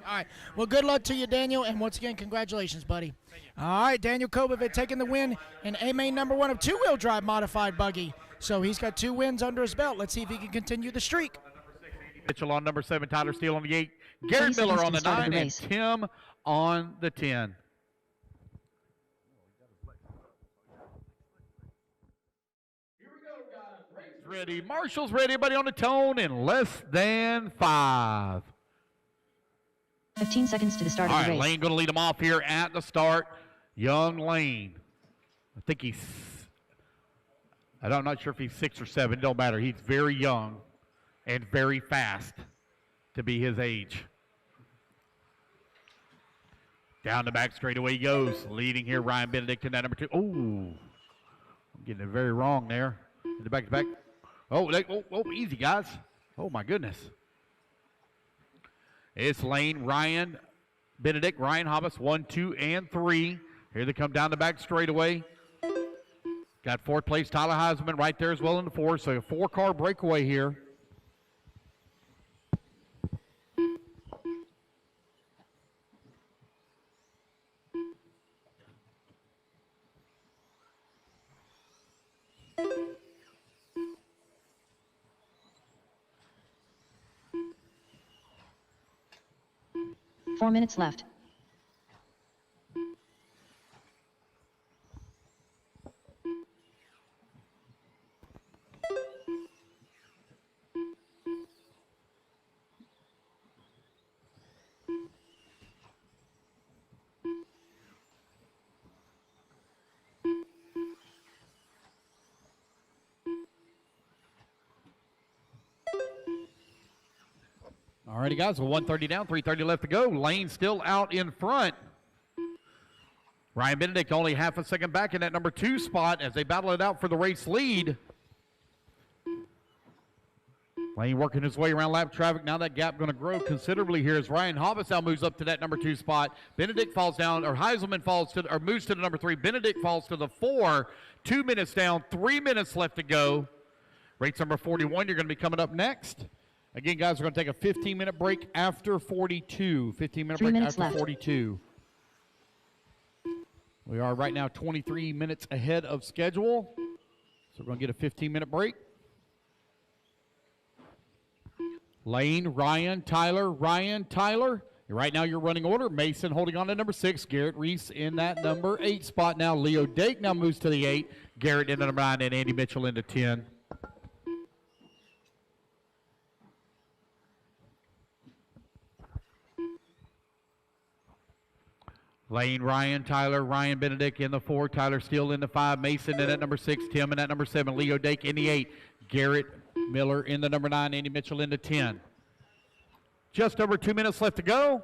All right. Well, good luck to you, Daniel, and once again, congratulations, buddy. All right, Daniel Kobovic taking the win in A-Main number 1 of 2-wheel drive modified buggy. So he's got 2 wins under his belt. Let's see if he can continue the streak. Mitchell on number 7, Tyler Steele on the 8, Garrett Miller on the 9, and Tim on the 10. Ready, Marshall's ready, everybody on the tone in less than 5. 15 seconds to the start All of the right, race. Lane going to lead them off here at the start. Young Lane. I think I'm not sure if he's 6 or 7. It don't matter. He's very young and very fast to be his age. Down the back straightaway he goes. Leading here, Ryan Benedict in that number 2. Oh, I'm getting it very wrong there. In the back to back. Oh, easy, guys. Oh, my goodness. It's Lane, Ryan Benedict, Ryan Hobbs, 1, 2, and 3. Here they come down the back straightaway. Got 4th place Tyler Heisman right there as well in the 4. So a 4-car breakaway here. Four minutes left. All righty, guys, 130 down, 330 left to go. Lane still out in front. Ryan Benedict only half a second back in that number 2 spot as they battle it out for the race lead. Lane working his way around lap traffic. Now that gap going to grow considerably here as Ryan Hobbs now moves up to that number 2 spot. Benedict falls down, or Heiselman falls to, or moves to the number 3. Benedict falls to the 4. 2 minutes down, 3 minutes left to go. Race number 41, you're going to be coming up next. Again, guys, we're going to take a 15-minute break after 42. 15-minute break after left. 42. We are right now 23 minutes ahead of schedule. So we're going to get a 15-minute break. Lane, Ryan, Tyler. Right now your running order. Mason holding on to number 6. Garrett Reese in that number 8 spot now. Leo Dake now moves to the 8. Garrett into number 9 and Andy Mitchell into 10. Lane, Ryan, Tyler, Ryan Benedict in the 4, Tyler Steele in the 5, Mason in at number 6, Tim in at number 7, Leo Dake in the 8, Garrett Miller in the number 9, Andy Mitchell in the 10. Just over 2 minutes left to go.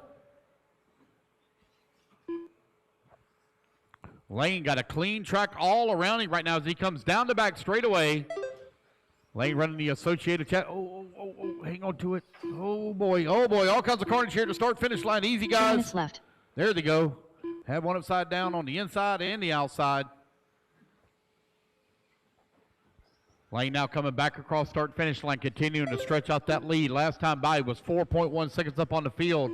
Lane got a clean track all around him right now as he comes down the back straightaway. Lane running the Associated chat. Hang on to it. Oh boy, all kinds of carnage here at the start-finish line. Easy, guys. 3 minutes left. There they go. Have one upside down on the inside and the outside. Lane now coming back across start-finish line, continuing to stretch out that lead. Last time by was 4.1 seconds up on the field.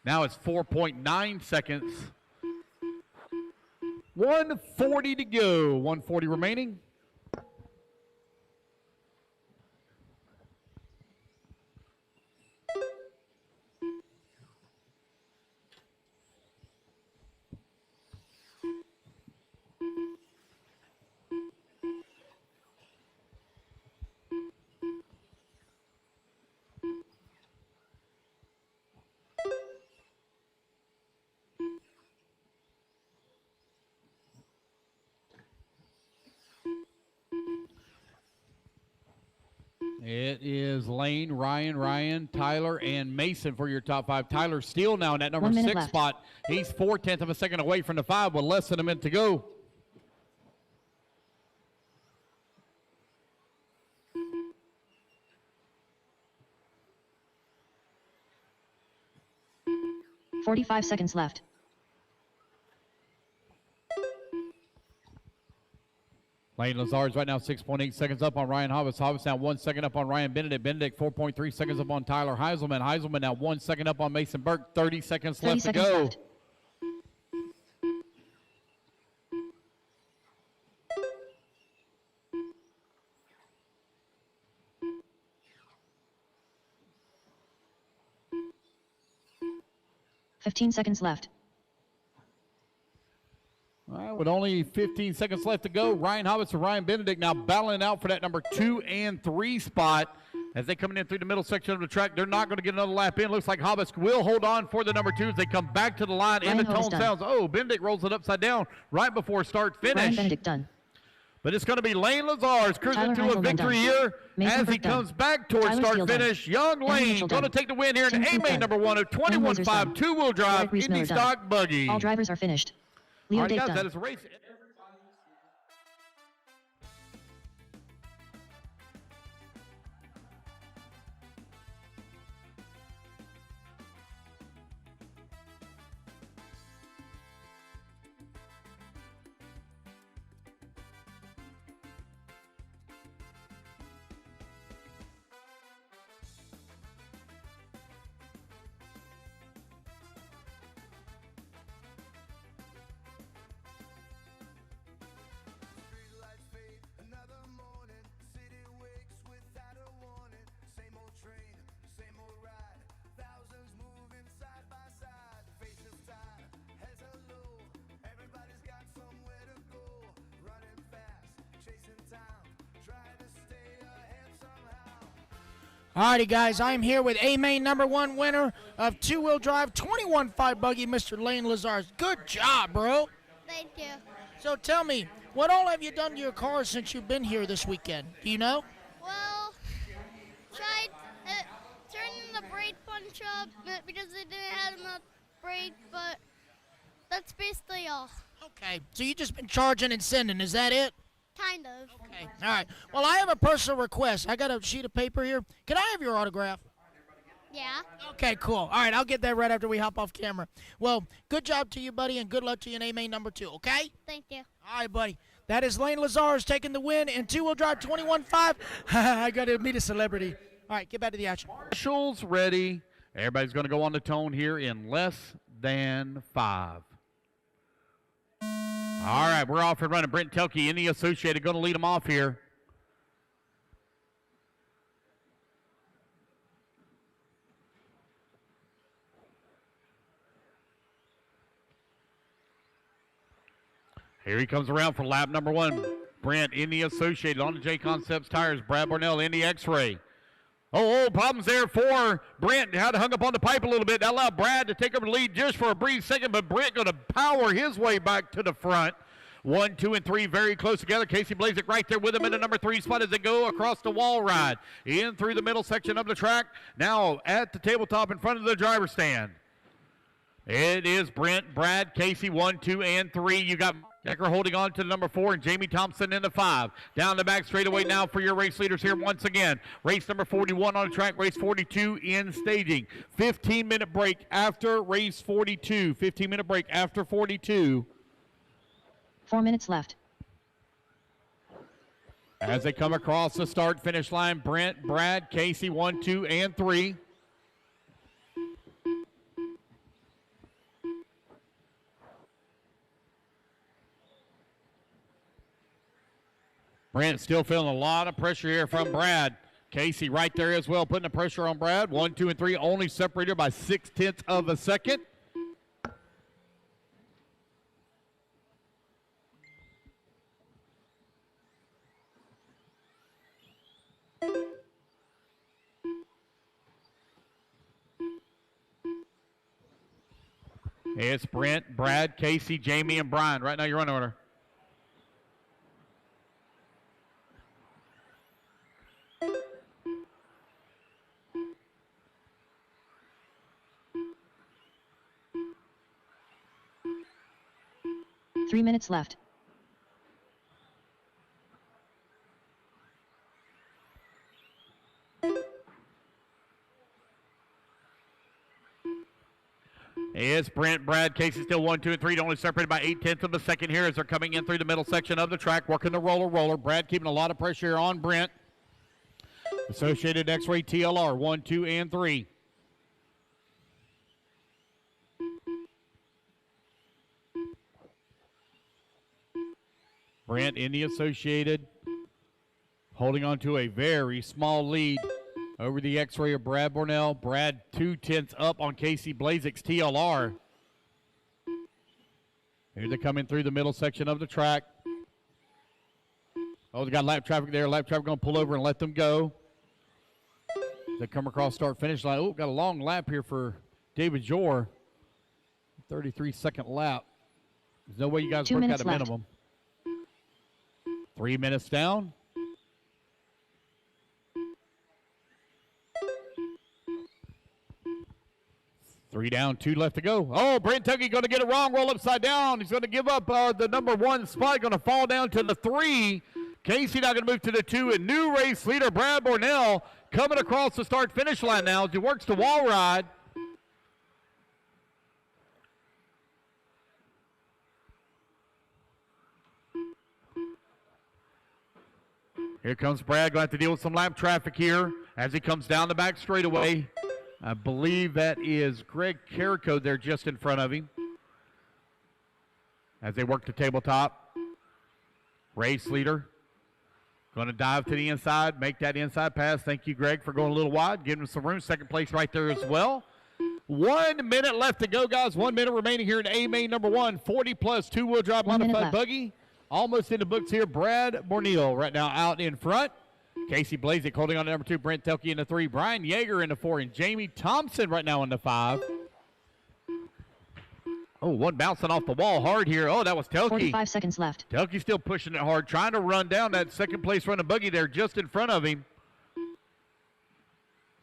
Now it's 4.9 seconds. 140 to go. 140 remaining. It is Lane, Ryan, Tyler, and Mason for your top 5. Tyler Steele now in that number 6 left. spot. He's 0.4 of a second away from the 5 with less than a minute to go. $45 seconds left. Lane Lazar's right now 6.8 seconds up on Ryan Hobbs. Hobbs now 1 second up on Ryan Benedict. Benedict 4.3 seconds up on Tyler Heiselman. Heiselman now 1 second up on Mason Burke. 30 seconds left to go. Left. $15 seconds left. All right, with only 15 seconds left to go, Ryan Hobbs and Ryan Benedict now battling out for that number 2 and 3 spot as they coming in through the middle section of the track. They're not going to get another lap in. Looks like Hobbs will hold on for the number 2 as they come back to the line. And the tone sounds, Benedict rolls it upside down right before start finish. Ryan Benedict done. But it's going to be Lane Lazar's cruising to a victory here as he comes back towards start finish. Young Lane going to take the win here in A-Main number 1 of 21.5 two-wheel drive Indy stock buggy. All drivers are finished. Leo All right, Dake guys, done. that is a race. Alrighty, guys, I'm here with A-Main number 1 winner of two-wheel drive 21.5 buggy, Mr. Lane Lazarus. Good job, bro. Thank you. So tell me, what all have you done to your car since you've been here this weekend? Do you know? Well, tried turning the brake punch up because it didn't have enough brake, but that's basically all. Okay, so you just been charging and sending, is that it? Kind of. Okay. All right. Well, I have a personal request. I got a sheet of paper here. Can I have your autograph? Yeah. Okay, cool. All right, I'll get that right after we hop off camera. Well, good job to you, buddy, and good luck to you in A-Main number 2, okay? Thank you. All right, buddy. That is Lane Lazarus taking the win in two-wheel drive 21.5. I got to meet a celebrity. All right, get back to the action. Marshall's ready. Everybody's going to go on the tone here in less than 5. All right, we're off and running. Brent Telke in the Associated going to lead them off here. Here he comes around for lap number 1. Brent in the Associated on the Jconcepts tires. Brad Barnell in the X-Ray. Problems there for Brent. Had hung up on the pipe a little bit. That allowed Brad to take over the lead just for a brief second, but Brent going to power his way back to the front. 1, 2, and 3 very close together. Casey Blazik right there with him in the number 3 spot as they go across the wall ride. In through the middle section of the track. Now at the tabletop in front of the driver's stand. It is Brent, Brad, Casey, 1, 2, and 3. You got Decker holding on to the number 4 and Jamie Thompson in the 5. Down the back straightaway now for your race leaders here once again. Race number 41 on the track, race 42 in staging. 15-minute break after race 42. 15-minute break after 42. 4 minutes left. As they come across the start-finish line, Brent, Brad, Casey, 1, 2, and 3. Brent still feeling a lot of pressure here from Brad. Casey right there as well, putting the pressure on Brad. 1, 2, and 3, only separated by 0.6 of a second. It's Brent, Brad, Casey, Jamie, and Brian. Right now you're on order. Three minutes left. It's Brent, Brad, Casey still 1, 2, and 3, only separated by 0.8 of a second here as they're coming in through the middle section of the track, working the roller. Brad keeping a lot of pressure here on Brent. Associated X-Ray TLR, 1, 2, and 3. Brent in the Associated, holding on to a very small lead over the X-Ray of Brad Bornell. Brad 2/10 up on Casey Blazik's TLR. Here they come in through the middle section of the track. Oh, they got lap traffic there. Lap traffic going to pull over and let them go. They come across start-finish line. Oh, got a long lap here for David Jor. 33-second lap. There's no way you guys work out a minimum. 3 minutes down. Three down, 2 left to go. Oh, Brent Tuckey going to get it wrong, roll upside down. He's going to give up the number 1 spot, going to fall down to the 3. Casey now going to move to the 2, and new race leader Brad Bornell coming across the start-finish line now as he works the wall ride. Here comes Brad, going to have to deal with some lap traffic here as he comes down the back straightaway. I believe that is Greg Carrico there just in front of him as they work the tabletop. Race leader going to dive to the inside, make that inside pass. Thank you, Greg, for going a little wide, giving him some room. Second place right there as well. 1 minute left to go, guys. 1 minute remaining here in A main number 1. 40-plus two-wheel drive modified buggy. Almost in the books here. Brad Bornell right now out in front. Casey Blazik holding on to number 2. Brent Telke in the 3. Brian Yeager in the 4. And Jamie Thompson right now in the 5. Oh, one bouncing off the wall hard here. Oh, that was Telke. 45 seconds left. Telke still pushing it hard, trying to run down that second place running buggy there just in front of him.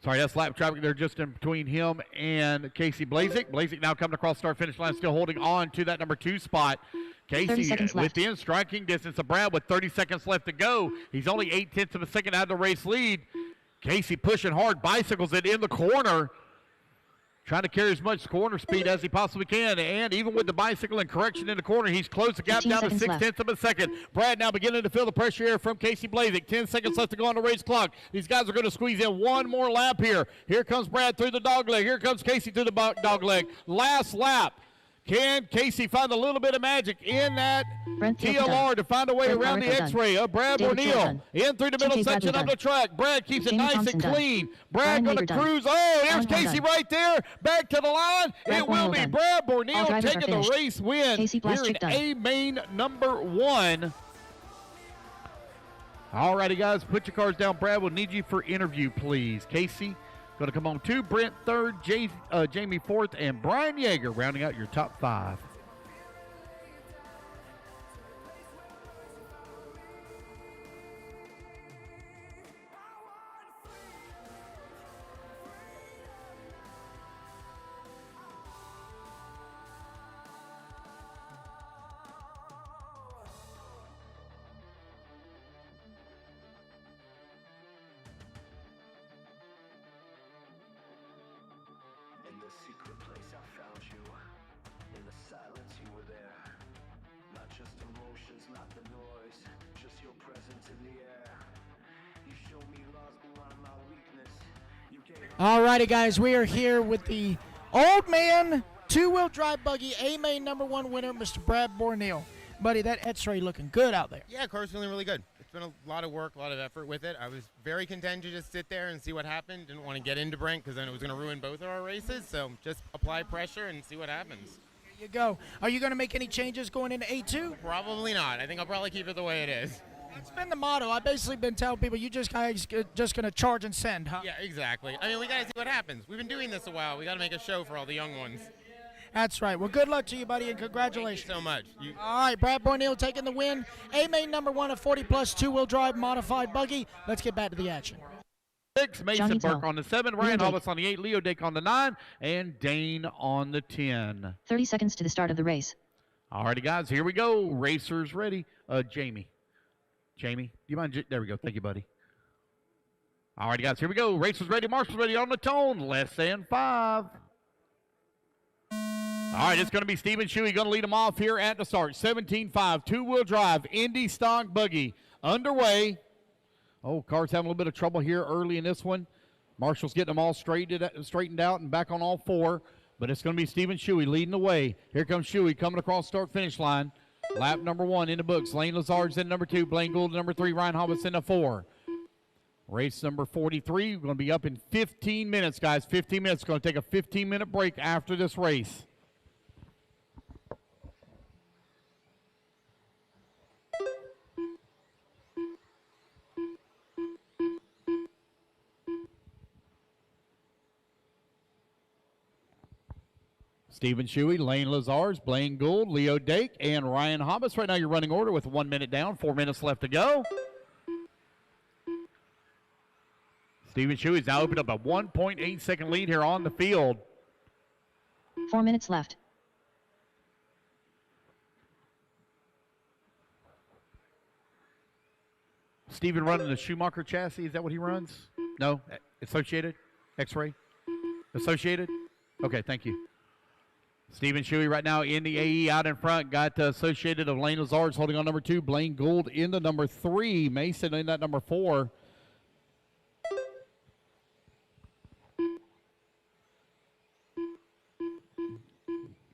Sorry, that's lap traffic there just in between him and Casey Blazik. Blazik now coming across start-finish line, still holding on to that number 2 spot. Casey within striking distance of Brad with 30 seconds left to go. He's only 0.8 of a second out of the race lead. Casey pushing hard, bicycles it in the corner, trying to carry as much corner speed as he possibly can. And even with the bicycle and correction in the corner, he's closed the gap down to 0.6 of a second. Brad now beginning to feel the pressure here from Casey Blazik. 10 seconds left to go on the race clock. These guys are going to squeeze in one more lap here. Here comes Brad through the dog leg. Here comes Casey through the dog leg. Last lap. Can Casey find a little bit of magic in that TLR to find a way around the X-ray of Brad Bornell? In through the middle section of the track. Brad keeps it nice and clean. Brad going to cruise. Oh, here's Casey right there. Back to the line. It will be Brad Bornell taking the race win here in A main number 1. All righty, guys, put your cars down. Brad will need you for interview, please. Casey going to come on 2, Brent 3rd, Jamie 4th, and Brian Yeager rounding out your top 5. the secret place I found you. In the silence you were there. Not just emotions, not the noise, just your presence in the air. You showed me love's beyond my weakness. You gave All righty, guys, we are here with the old man two-wheel drive buggy A-Main #1 winner, Mr. Brad Borneal. Buddy, that X-Ray looking good out there. Yeah, car's feeling really good. It's been a lot of work, a lot of effort with it. I was very content to just sit there and see what happened. Didn't want to get into Brent because then it was going to ruin both of our races. So just apply pressure and see what happens. There you go. Are you going to make any changes going into A2? Probably not. I think I'll probably keep it the way it is. That's been the motto. I've basically been telling people you just guys just going to charge and send, huh? Yeah, exactly. I mean, we got to see what happens. We've been doing this a while. We got to make a show for all the young ones. That's right. Well, good luck to you, buddy, and congratulations. Thank you so much. All right, Brad Borneal taking the win. A-Main #1, a 40-plus two-wheel drive modified buggy. Let's get back to the action. 6, Mason Burke on the 7, Ryan Hobbs on the 8, Leo Dake on the 9, and Dane on the 10. 30 seconds to the start of the race. All righty, guys, here we go. Racers ready. Jamie, do you mind? There we go. Thank you, buddy. All righty, guys, here we go. Racers ready. Marshall's ready on the tone. Less than 5. All right, it's going to be Stephen Shuey going to lead them off here at the start. 17.5, two-wheel drive, Indy stock buggy underway. Oh, car's having a little bit of trouble here early in this one. Marshall's getting them all straightened out and back on all 4. But it's going to be Stephen Shuey leading the way. Here comes Shuey coming across start-finish line. Lap #1 in the books. Lane Lazard's in #2. Blaine Gould #3. Ryan Hobbs in the 4. Race number 43. We're going to be up in 15 minutes, guys. 15 minutes. Going to take a 15-minute break after this race. Stephen Shuey, Lane Lazars, Blaine Gould, Leo Dake, and Ryan Hobbs. Right now your running order with 1 minute down, 4 minutes left to go. Stephen Shuey's now opened up a 1.8-second lead here on the field. 4 minutes left. Stephen running the Schumacher chassis. Is that what he runs? No? Associated? X-Ray? Associated? Okay, thank you. Stephen Shuey right now in the AE out in front. Got Associated of Lane Lazards holding on #2. Blaine Gould in the #3. Mason in that #4.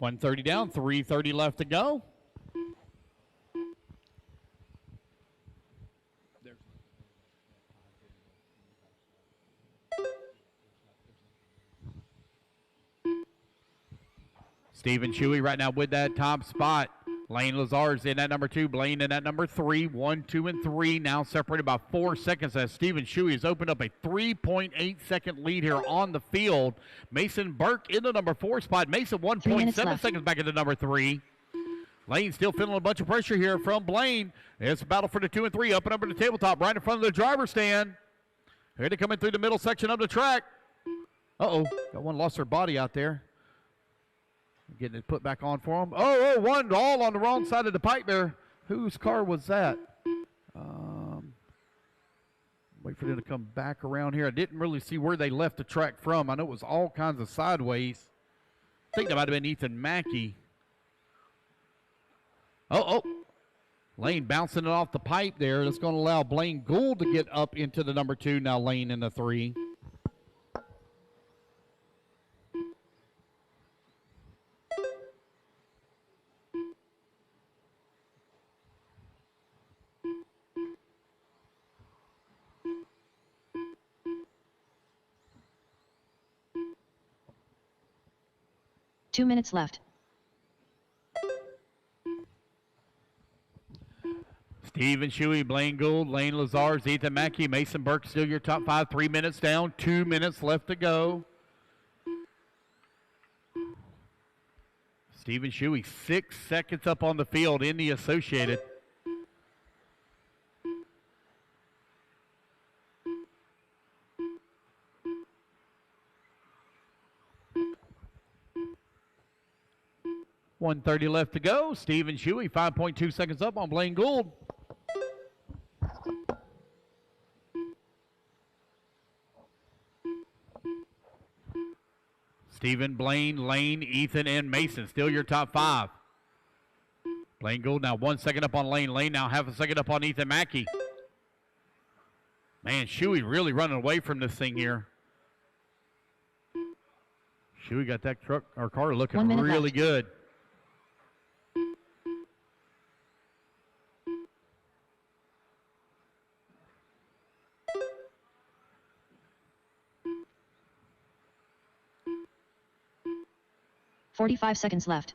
$130 down, $330 left to go. Stephen Shuey right now with that top spot. Lane Lazar's in that #2. Blaine in that #3. 1, 2, and 3 now separated by 4 seconds as Stephen Shuey has opened up a 3.8-second lead here on the field. Mason Burke in the #4 spot. Mason 1.7 seconds back into #3. Lane still feeling a bunch of pressure here from Blaine. It's a battle for the 2 and 3 up and over the tabletop right in front of the driver's stand. Here they come in through the middle section of the track. Uh-oh, got one lost their body out there. Getting it put back on for him. One all on the wrong side of the pipe there. Whose car was that? Wait for them to come back around here. I didn't really see where they left the track from. I know it was all kinds of sideways. I think that might have been Ethan Mackey. Lane bouncing it off the pipe there. That's going to allow Blaine Gould to get up into the #2. Now Lane in the 3. Two minutes left. Stephen Shuey, Blaine Gould, Lane Lazars, Ethan Mackey, Mason Burke still your top 5. 3 minutes down, 2 minutes left to go. Stephen Shuey 6 seconds up on the field in the Associated. $130 left to go. Stephen Shuey 5.2 seconds up on Blaine Gould. Stephen, Blaine, Lane, Ethan, and Mason. Still your top 5. Blaine Gould now 1 second up on Lane. Lane now half a second up on Ethan Mackey. Man, Shuey really running away from this thing here. Shuey got that truck or car looking really good. .45 seconds left.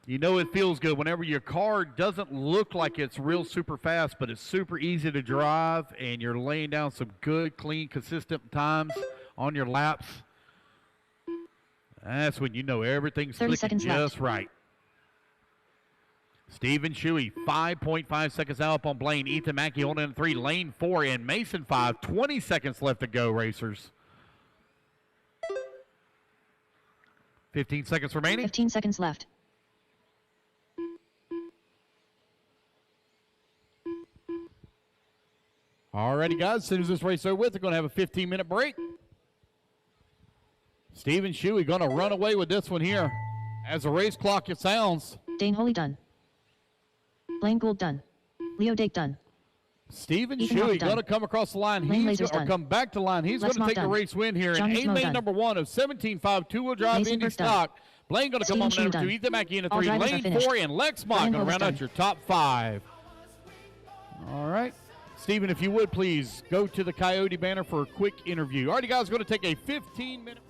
You know it feels good whenever your car doesn't look like it's real super fast, but it's super easy to drive, and you're laying down some good, clean, consistent times on your laps. That's when you know everything's clicking just right. Stephen Shuey, 5.5 seconds now up on Blaine. Ethan Mackey holding in 3, Lane 4, and Mason 5. 20 seconds left to go, racers. 15 seconds remaining. 15 seconds left. Alrighty, guys, as soon as this race is over with, they're going to have a 15-minute break. Stephen Shuey going to run away with this one here. As the race clock it sounds. Dane Holy done. Blaine Gould done. Leo Dake done. Stephen Shuey going to come across the line. He's going to come back to the line. He's going to take the race win here in A-Main number 1 of 17.5 two-wheel drive Indy stock. Blaine going to come on in number 2. Ethan Mackey in a 3. Lane 4 and Lex Mott going to round out your top 5. All right. Stephen, if you would, please go to the Coyote banner for a quick interview. All right, guys, going to take a 15-minute.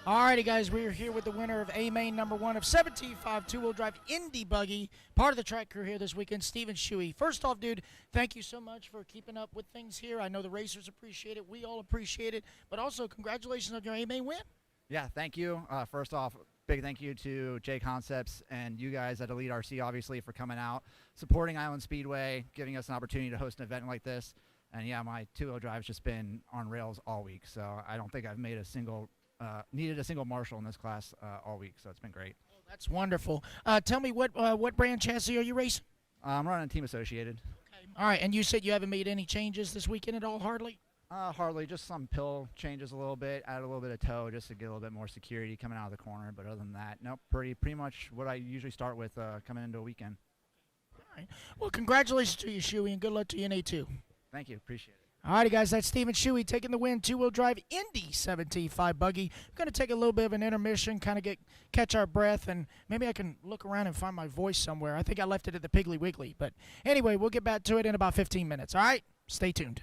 Alrighty, guys, we are here with the winner of A-Main number 1 of 17.5 two-wheel drive Indy buggy, part of the track crew here this weekend, Stephen Shuey. First off, dude, thank you so much for keeping up with things here. I know the racers appreciate it. We all appreciate it. But also, congratulations on your A-Main win. Yeah, thank you. First off, big thank you to Jconcepts and you guys at Elite RC, obviously, for coming out, supporting Island Speedway, giving us an opportunity to host an event like this. And, yeah, my two-wheel drive's just been on rails all week, so I don't think I've made needed a single Marshall in this class all week, so it's been great. Oh, that's wonderful. Tell me, what brand chassis are you racing? I'm running Team Associated. Okay. All right, and you said you haven't made any changes this weekend at all, hardly? Hardly, just some pill changes a little bit, add a little bit of toe just to get a little bit more security coming out of the corner, but other than that, nope, pretty much what I usually start with coming into a weekend. All right. Well, congratulations to you, Shuey, and good luck to you in A2. Thank you, appreciate it. All righty, guys, that's Stephen Shuey taking the win, two-wheel drive Indy 17.5 buggy. We're going to take a little bit of an intermission, kind of catch our breath, and maybe I can look around and find my voice somewhere. I think I left it at the Piggly Wiggly. But anyway, we'll get back to it in about 15 minutes. All right? Stay tuned.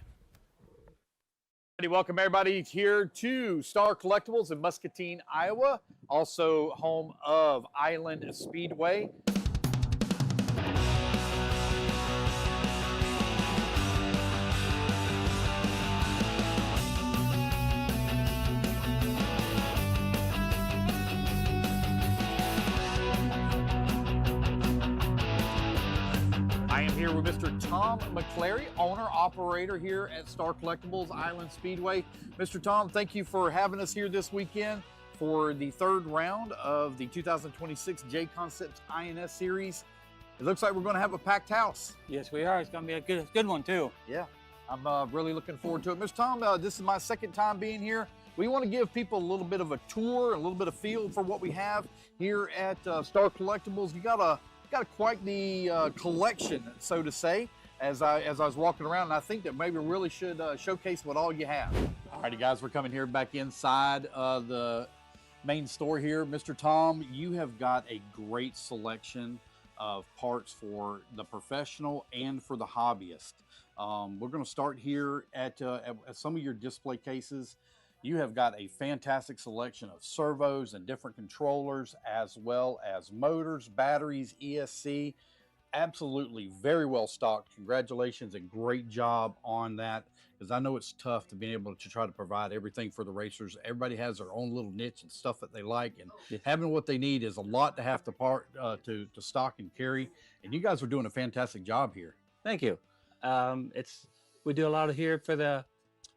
Welcome, everybody, here to Star Collectibles in Muscatine, Iowa, also home of Island Speedway. I am here with Mr. Tom McClary, owner-operator here at Star Collectibles Island Speedway. Mr. Tom, thank you for having us here this weekend for the third round of the 2026 Jconcepts INS Series. It looks like we're going to have a packed house. Yes, we are. It's going to be a good one, too. Yeah, I'm really looking forward to it. Mr. Tom, this is my second time being here. We want to give people a little bit of a tour, a little bit of feel for what we have here at Star Collectibles. You got quite the collection, so to say, as I was walking around, and I think that maybe really should showcase what all you have. All righty, guys, we're coming here back inside the main store here. Mr. Tom, you have got a great selection of parts for the professional and for the hobbyist. We're going to start here at some of your display cases. You have got a fantastic selection of servos and different controllers, as well as motors, batteries, ESC. Absolutely, very well stocked. Congratulations and great job on that. Because I know it's tough to be able to try to provide everything for the racers. Everybody has their own little niche and stuff that they like, and having what they need is a lot to have to to stock and carry. And you guys are doing a fantastic job here. Thank you. We do a lot of here for the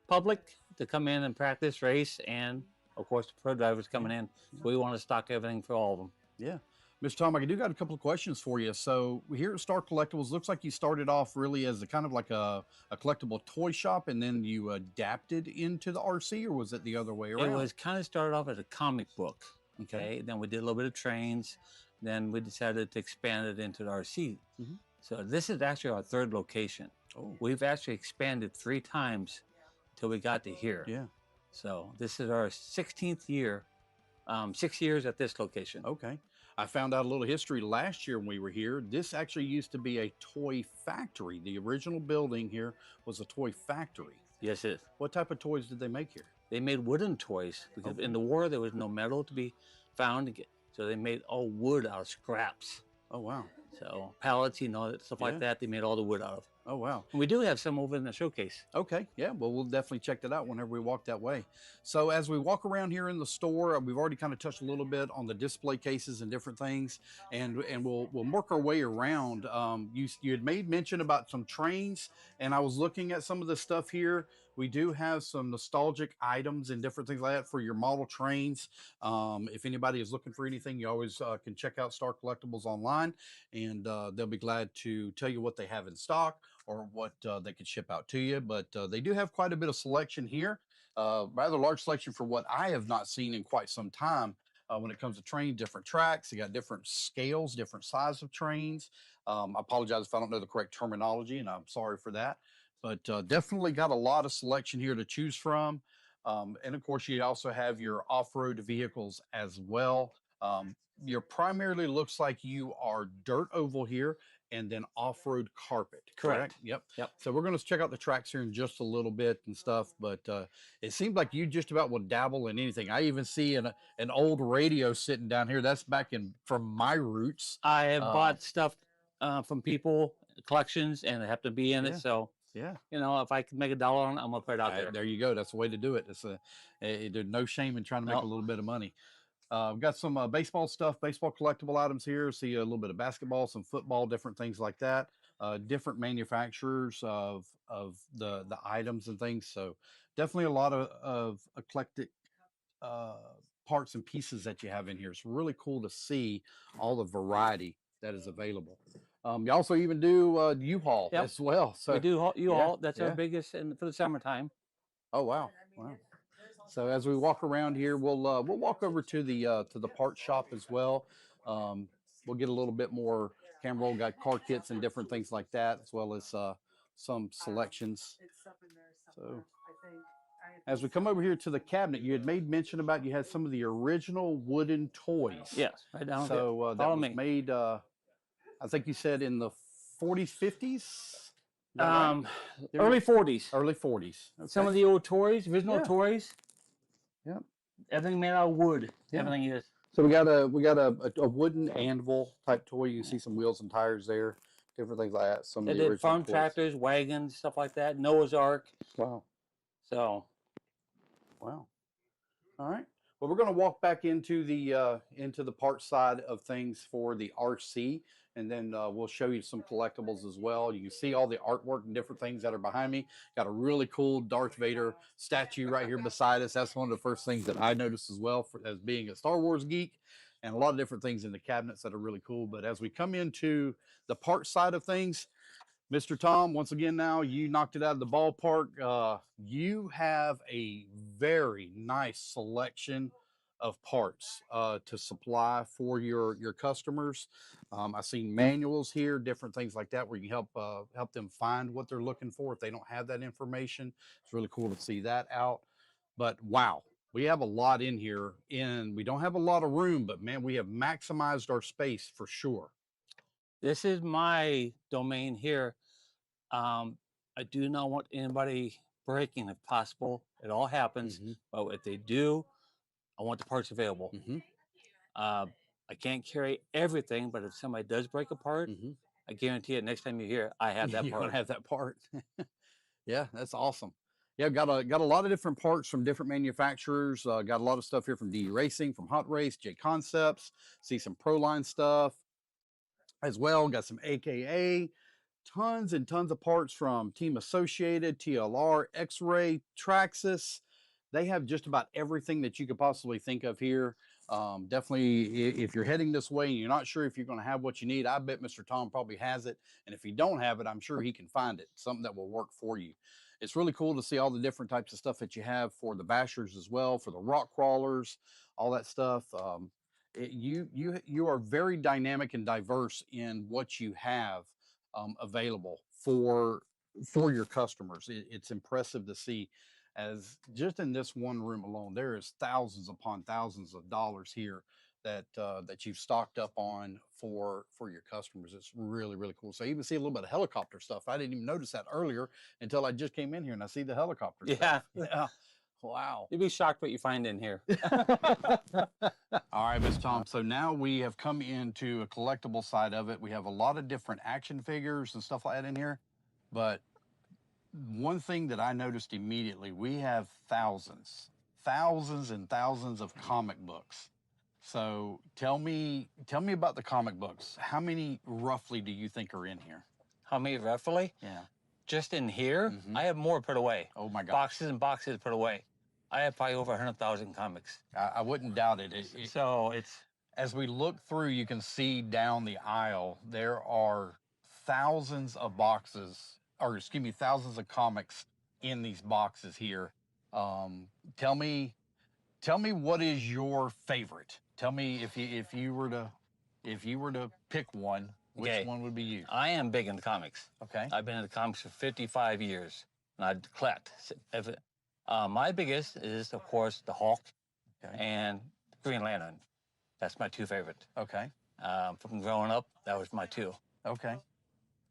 public to come in and practice, race, and of course the pro drivers coming in. So we want to stock everything for all of them. Yeah. Mr. Tom, I do got a couple of questions for you. So here at Star Collectibles, looks like you started off really as a kind of like a collectible toy shop, and then you adapted into the RC, or was it the other way around? It was kind of started off as a comic book. Okay. Then we did a little bit of trains. Then we decided to expand it into the RC. So this is actually our third location. Oh. We've actually expanded 3 times till we got to here. Yeah. So this is our 16th year, 6 years at this location. Okay. I found out a little history last year when we were here. This actually used to be a toy factory. The original building here was a toy factory. Yes, it is. What type of toys did they make here? They made wooden toys because in the war there was no metal to be found. So they made all wood out of scraps. Oh, wow. So pallets, stuff like that, they made all the wood out of. Oh, wow. And we do have some over in the showcase. Okay, yeah, well, we'll definitely check that out whenever we walk that way. So as we walk around here in the store, we've already kind of touched a little bit on the display cases and different things, and we'll work our way around. You had made mention about some trains, and I was looking at some of the stuff here. We do have some nostalgic items and different things like that for your model trains. If anybody is looking for anything, you always can check out Star Collectibles online, and they'll be glad to tell you what they have in stock or what they could ship out to you. But they do have quite a bit of selection here, rather large selection for what I have not seen in quite some time. When it comes to trains, different tracks, they got different scales, different size of trains. I apologize if I don't know the correct terminology, and I'm sorry for that. But definitely got a lot of selection here to choose from. And of course, you also have your off-road vehicles as well. Your primarily looks like you are dirt oval here and then off-road carpet. Correct. Yep. Yep. So we're going to check out the tracks here in just a little bit and stuff, but it seems like you just about will dabble in anything. I even see an old radio sitting down here. That's back from my roots. I have bought stuff from people, collections, and they have to be in it. So yeah, if I can make $1 on it, I'm gonna put it out there. There you go. That's the way to do it. There's no shame in trying to make a little bit of money. We've got some baseball stuff, baseball collectible items here. See a little bit of basketball, some football, different things like that. Different manufacturers of the items and things. So definitely a lot of eclectic parts and pieces that you have in here. It's really cool to see all the variety that is available. You also even do U-Haul as well. So we do U-Haul. Yeah, That's our biggest for the summertime. Oh wow, wow. So as we walk around here, we'll walk over to the part shop as well. We'll get a little bit more camera roll, got car kits and different things like that, as well as some selections. So as we come over here to the cabinet, you had made mention about you had some of the original wooden toys. Yes, right down there. So that was made, I think you said in the 40s, 50s? Early 40s. Early 40s. Okay. Some of the old toys, original toys. Yep. Everything made out of wood. Yeah. Everything is. So we got a wooden anvil type toy. You can see some wheels and tires there, different things like that. Some They of the did original farm toys. tractors, wagons, stuff like that. Noah's Ark. Wow. So. Wow. All right. Well, we're going to walk back into the parts side of things for the RC, and then we'll show you some collectibles as well. You can see all the artwork and different things that are behind me. Got a really cool Darth Vader statue right here beside us. That's one of the first things that I noticed as well, as being a Star Wars geek, and a lot of different things in the cabinets that are really cool. But as we come into the parts side of things, Mr. Tom, once again, now you knocked it out of the ballpark. You have a very nice selection of parts to supply for your customers. I've seen manuals here, different things like that, where you can help them find what they're looking for if they don't have that information. It's really cool to see that out. But wow, we have a lot in here, and we don't have a lot of room, but man, we have maximized our space for sure. This is my domain here. I do not want anybody breaking if possible. It all happens. But if they do, I want the parts available. I can't carry everything, but if somebody does break a part, I guarantee it. Next time you're here, I have that You're part. gonna have that part. Yeah, that's awesome. Yeah, got a lot of different parts from different manufacturers. Got a lot of stuff here from DE Racing, from Hot Race, Jconcepts. See some Proline stuff as well. Got some AKA, tons and tons of parts from Team Associated, TLR, X-Ray, Traxxas. They have just about everything that you could possibly think of here. Definitely, if you're heading this way and you're not sure if you're going to have what you need, I bet Mr. Tom probably has it. And if you don't have it, I'm sure he can find it, something that will work for you. It's really cool to see all the different types of stuff that you have for the bashers as well, for the rock crawlers, all that stuff. You are very dynamic and diverse in what you have available for your customers. It's impressive to see, as just in this one room alone, there is thousands upon thousands of dollars here that you've stocked up on for your customers. It's really, really cool. So you even see a little bit of helicopter stuff. I didn't even notice that earlier until I just came in here and I see the helicopter Yeah. stuff. Yeah. Wow. You'd be shocked what you find in here. All right, Miss Tom. So now we have come into a collectible side of it. We have a lot of different action figures and stuff like that in here. But one thing that I noticed immediately, we have thousands and thousands of comic books. So tell me about the comic books. How many roughly do you think are in here? How many roughly? Yeah. Just in here, I have more put away. Oh my God. Boxes and boxes put away. I have probably over 100,000 comics. I wouldn't doubt it. So it's... As we look through, you can see down the aisle, there are thousands of boxes, or excuse me, thousands of comics in these boxes here. Tell me what is your favorite? Tell me if you were to pick one, which one would be you? I am big into comics. Okay. I've been into comics for 55 years, and I collect. My biggest is, of course, the Hulk and Green Lantern. That's my two favorite. Okay. From growing up, that was my two. Okay.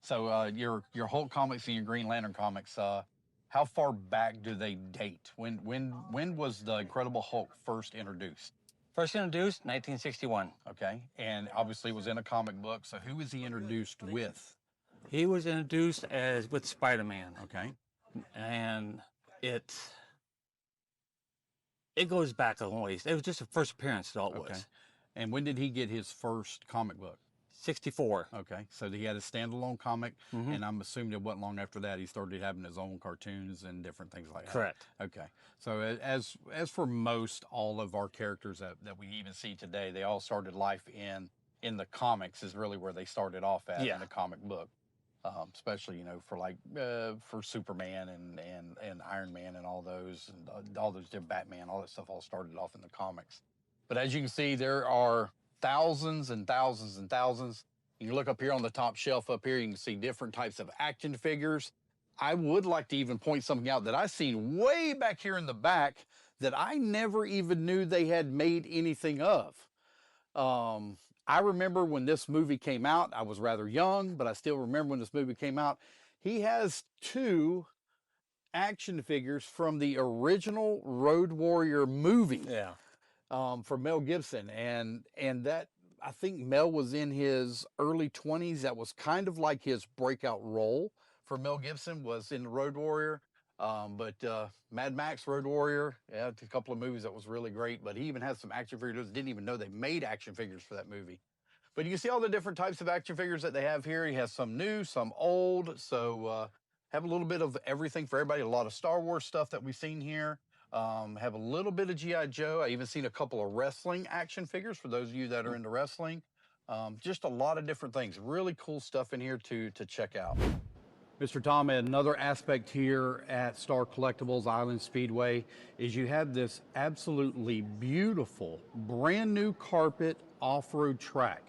So your Hulk comics and your Green Lantern comics, how far back do they date? When was the Incredible Hulk first introduced? First introduced, 1961. Okay. And obviously it was in a comic book. So who was he introduced with? He was introduced as with Spider-Man. Okay. And it goes back a long ways. It was just a first appearance, is all it was. And when did he get his first comic book? 64. Okay, so he had a standalone comic, and I'm assuming it wasn't long after that he started having his own cartoons and different things like that. Correct. Okay, so as for most all of our characters that we even see today, they all started life in the comics is really where they started off at in the comic book. Especially, you know, for Superman and Iron Man and all those different Batman, all that stuff all started off in the comics. But as you can see, there are thousands and thousands and thousands. You look up here on the top shelf up here, you can see different types of action figures. I would like to even point something out that I seen way back here in the back that I never even knew they had made anything of. I remember when this movie came out, I was rather young, but I still remember when this movie came out. He has two action figures from the original Road Warrior movie. Yeah. From Mel Gibson. And that, I think Mel was in his early 20s. That was kind of like his breakout role for Mel Gibson, was in Road Warrior. But Mad Max, Road Warrior, yeah, a couple of movies that was really great. But he even has some action figures. Didn't even know they made action figures for that movie. But you can see all the different types of action figures that they have here. He has some new, some old. So have a little bit of everything for everybody. A lot of Star Wars stuff that we've seen here. Have a little bit of G.I. Joe. I even seen a couple of wrestling action figures for those of you that are into wrestling. Just a lot of different things. Really cool stuff in here to check out. Mr. Tom, another aspect here at Star Collectibles Island Speedway is you have this absolutely beautiful, brand new carpet off-road track.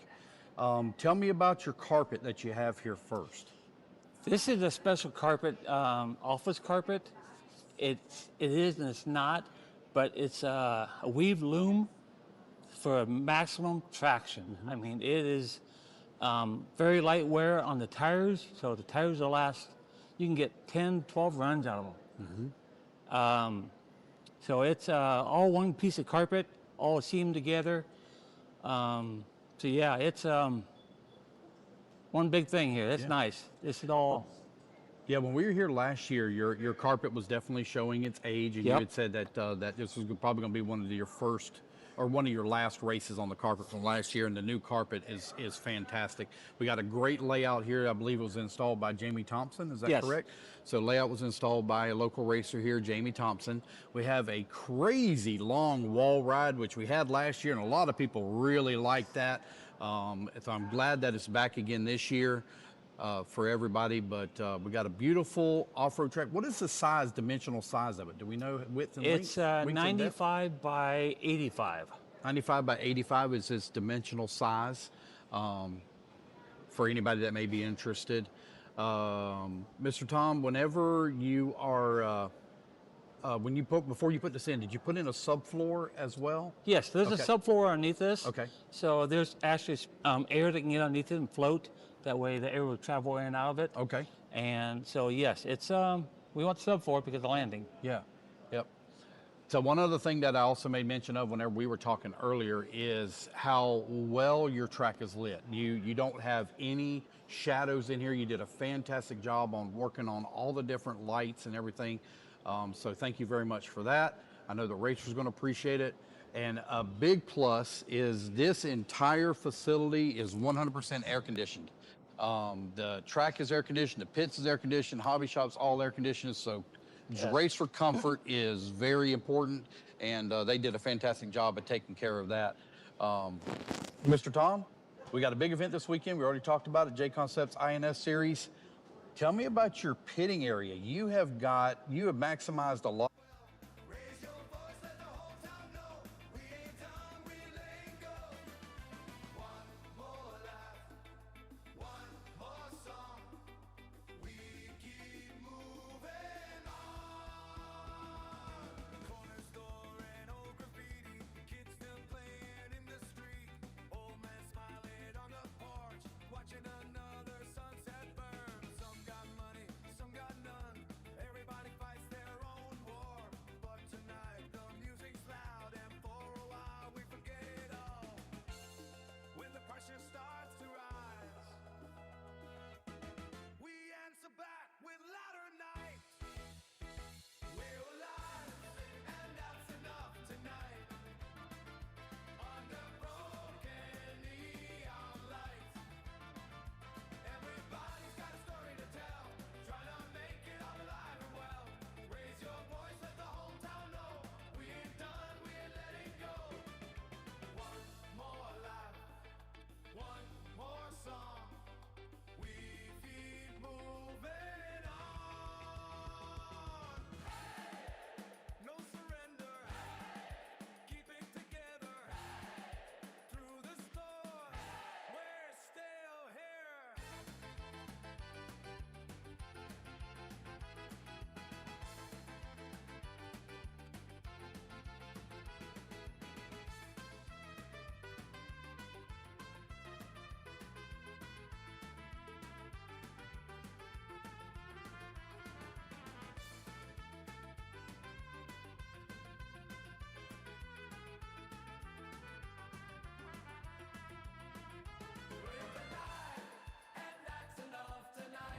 Tell me about your carpet that you have here first. This is a special carpet, office carpet. It is and it's not, but it's a weave loom for maximum traction. I mean, it is very light wear on the tires, so the tires will last, you can get 10, 12 runs out of them. So it's all one piece of carpet, all seamed together. So yeah, it's one one big thing here. That's Yeah. nice. This is all. Yeah, when we were here last year, your carpet was definitely showing its age, and you Yep. had said that that this was probably going to be one of your first or one of your last races on the carpet from last year, and the new carpet is fantastic. We got a great layout here. I believe it was installed by Jamie Thompson. Is that Yes. correct? So layout was installed by a local racer here, Jamie Thompson. We have a crazy long wall ride, which we had last year, and a lot of people really liked that. So I'm glad that it's back again this year. For everybody, but we got a beautiful off-road track. What is the size, dimensional size of it? Do we know width and It's length? 95 by 85. 95 by 85 is its dimensional size. For anybody that may be interested, Mr. Tom, whenever you are, before you put this in, did you put in a subfloor as well? Yes, there's Okay. a subfloor underneath this. Okay. So there's actually air that can get underneath it and float. That way the air will travel in and out of it. Okay. And so yes, it's we want subfloor because of the landing. Yeah. Yep. So one other thing that I also made mention of whenever we were talking earlier is how well your track is lit. You don't have any shadows in here. You did a fantastic job on working on all the different lights and everything. So thank you very much for that. I know the racer's going to appreciate it. And a big plus is this entire facility is 100% air conditioned. The track is air conditioned, the pits is air conditioned, hobby shop's all air conditioned. So Yes. racer comfort is very important, and they did a fantastic job of taking care of that. Mr. Tom, we got a big event this weekend. We already talked about it, Jconcepts INS Series. Tell me about your pitting area. You have maximized a lot.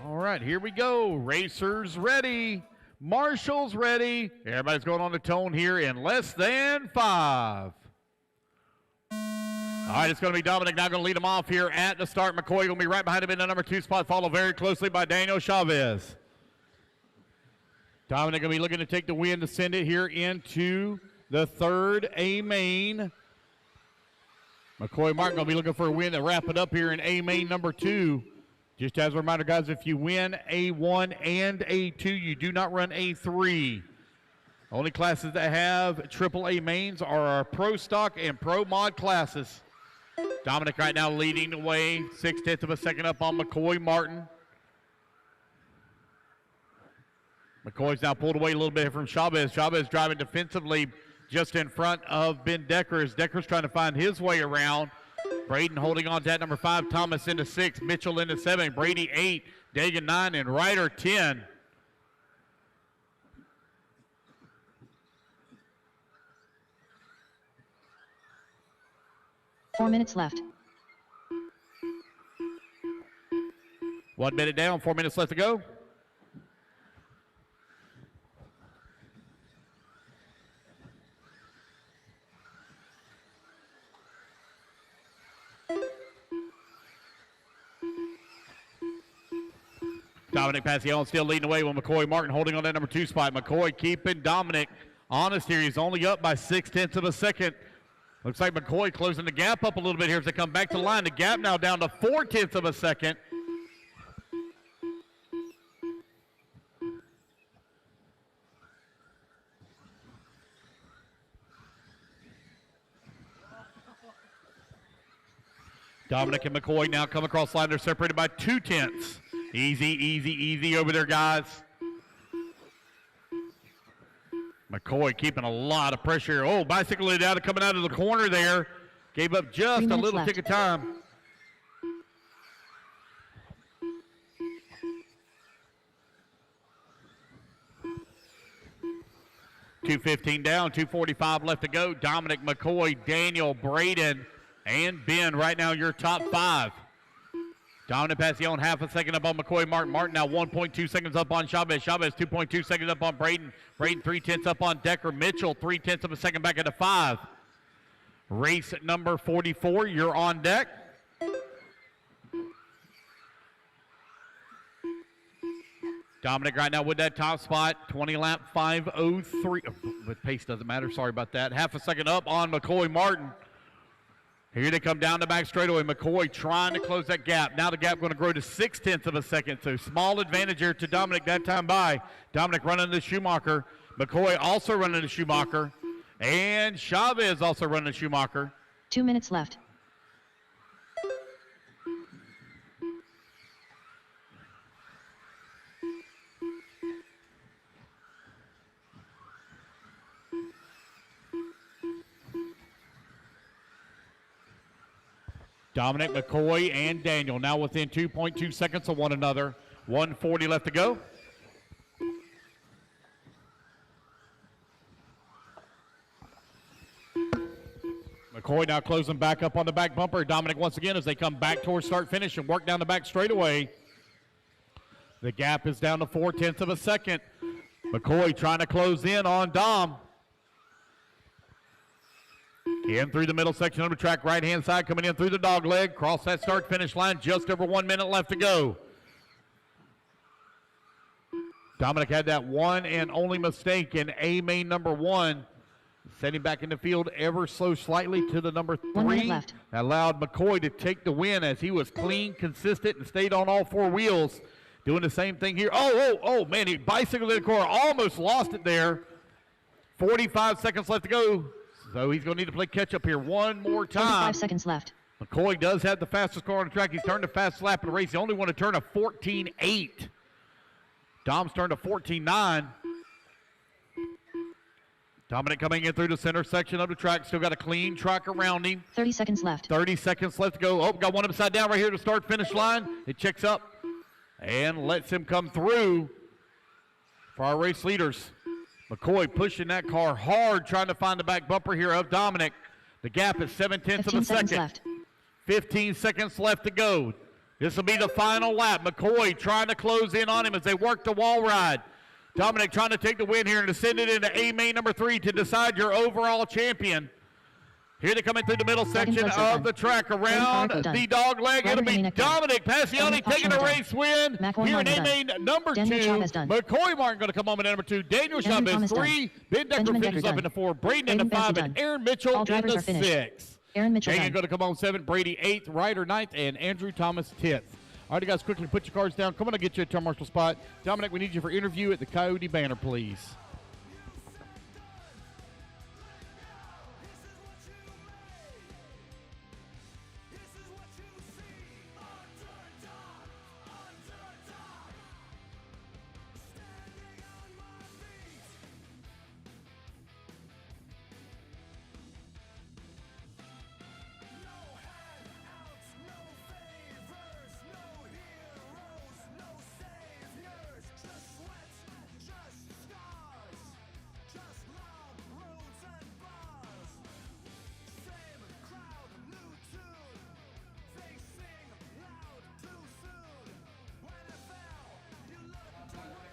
All right, here we go. Racers ready. Marshall's ready. Everybody's going on the tone here in less than 5. All right, it's going to be Dominic now going to lead them off here at the start. McCoy going to be right behind him in the number 2 spot, followed very closely by Daniel Chavez. Dominic going to be looking to take the win to send it here into the 3rd A main. McCoy Martin going to be looking for a win to wrap it up here in A main number 2. Just as a reminder, guys, if you win A1 and A2, you do not run A3. Only classes that have AAA mains are our Pro Stock and Pro Mod classes. Dominic right now leading the way, 0.6 of a second up on McCoy Martin. McCoy's now pulled away a little bit from Chavez. Chavez driving defensively just in front of Ben Decker as Decker's trying to find his way around. Braden holding on to that number 5, Thomas into 6, Mitchell into 7, Brady 8, Dagan 9, and Ryder 10. Four minutes left. 1 minute down, 4 minutes left to go. Dominic Passion still leading away with McCoy Martin holding on that number 2 spot. McCoy keeping Dominic honest here. He's only up by 0.6 of a second. Looks like McCoy closing the gap up a little bit here as they come back to the line. The gap now down to 0.4 of a second. Dominic and McCoy now come across the line. They're separated by 0.2. Easy, easy, easy over there, guys. McCoy keeping a lot of pressure. Oh, bicycle it out, coming out of the corner there. Gave up just a little tick of time. .215 down, 2:45 left to go. Dominic, McCoy, Daniel, Braden, and Ben right now your top 5. Dominic Passion half a second up on McCoy. Martin now 1.2 seconds up on Chavez. Chavez 2.2 seconds up on Braden. Braden 0.3 up on Decker. Mitchell 0.3 of a second back into 5. Race number 44, you're on deck. Dominic right now with that top spot, 20 lap 5:03. But pace doesn't matter, sorry about that. Half a second up on McCoy Martin. Here they come down the back straightaway. McCoy trying to close that gap. Now the gap going to grow to 0.6 of a second. So small advantage here to Dominic that time by. Dominic running the Schumacher. McCoy also running the Schumacher. And Chavez also running the Schumacher. 2 minutes left. Dominic, McCoy, and Daniel now within 2.2 seconds of one another. 1:40 left to go. McCoy now closing back up on the back bumper. Dominic once again as they come back towards start finish and work down the back straightaway. The gap is down to 0.4 of a second. McCoy trying to close in on Dom. In through the middle section of the track, right-hand side coming in through the dog leg. Cross that start-finish line, just over 1 minute left to go. Dominic had that one and only mistake in A main number 1. Setting back in the field ever so slightly to the number 3. 1 minute left. That allowed McCoy to take the win as he was clean, consistent, and stayed on all 4 wheels. Doing the same thing here. Oh, man, he bicycled in the corner, almost lost it there. 45 seconds left to go. So he's going to need to play catch-up here one more time. 5 seconds left. McCoy does have the fastest car on the track. He's turned the fastest lap in the race. He only want to turn a 14.8. Dom's turned a 14.9. Dominic coming in through the center section of the track. Still got a clean track around him. 30 seconds left. 30 seconds left to go. Oh, got one upside down right here to start-finish line. It checks up and lets him come through for our race leaders. McCoy pushing that car hard, trying to find the back bumper here of Dominic. The gap is 0.7 of a second. Left. 15 seconds left to go. This will be the final lap. McCoy trying to close in on him as they work the wall ride. Dominic trying to take the win here and to send it into A main number 3 to decide your overall champion. Here they come in through the middle section of the track around the dog leg. It'll be Dominic Passione taking a race win here in A main number 2. McCoy Martin going to come home in number 2. Daniel Chavez 3. Ben Decker finishes up into 4. Braden into 5. And Aaron Mitchell into 6. Aaron Mitchell Jagan going to come home 7th. Brady 8th. Ryder 9th. And Andrew Thomas 10th. All right, you guys, quickly put your cards down. Come on, I'll get you a turn marshal spot. Dominic, we need you for interview at the Coyote banner, please.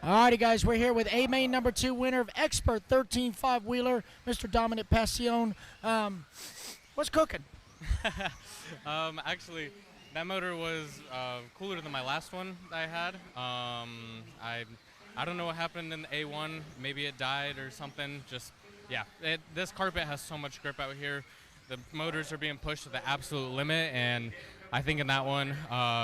Alrighty, guys, we're here with A main number 2 winner of Expert 13.5 wheeler, Mr. Dominic Passion. What's cooking? Actually, that motor was cooler than my last one that I had. I don't know what happened in the A1. Maybe it died or something. This carpet has so much grip out here. The motors are being pushed to the absolute limit, and I think in that one,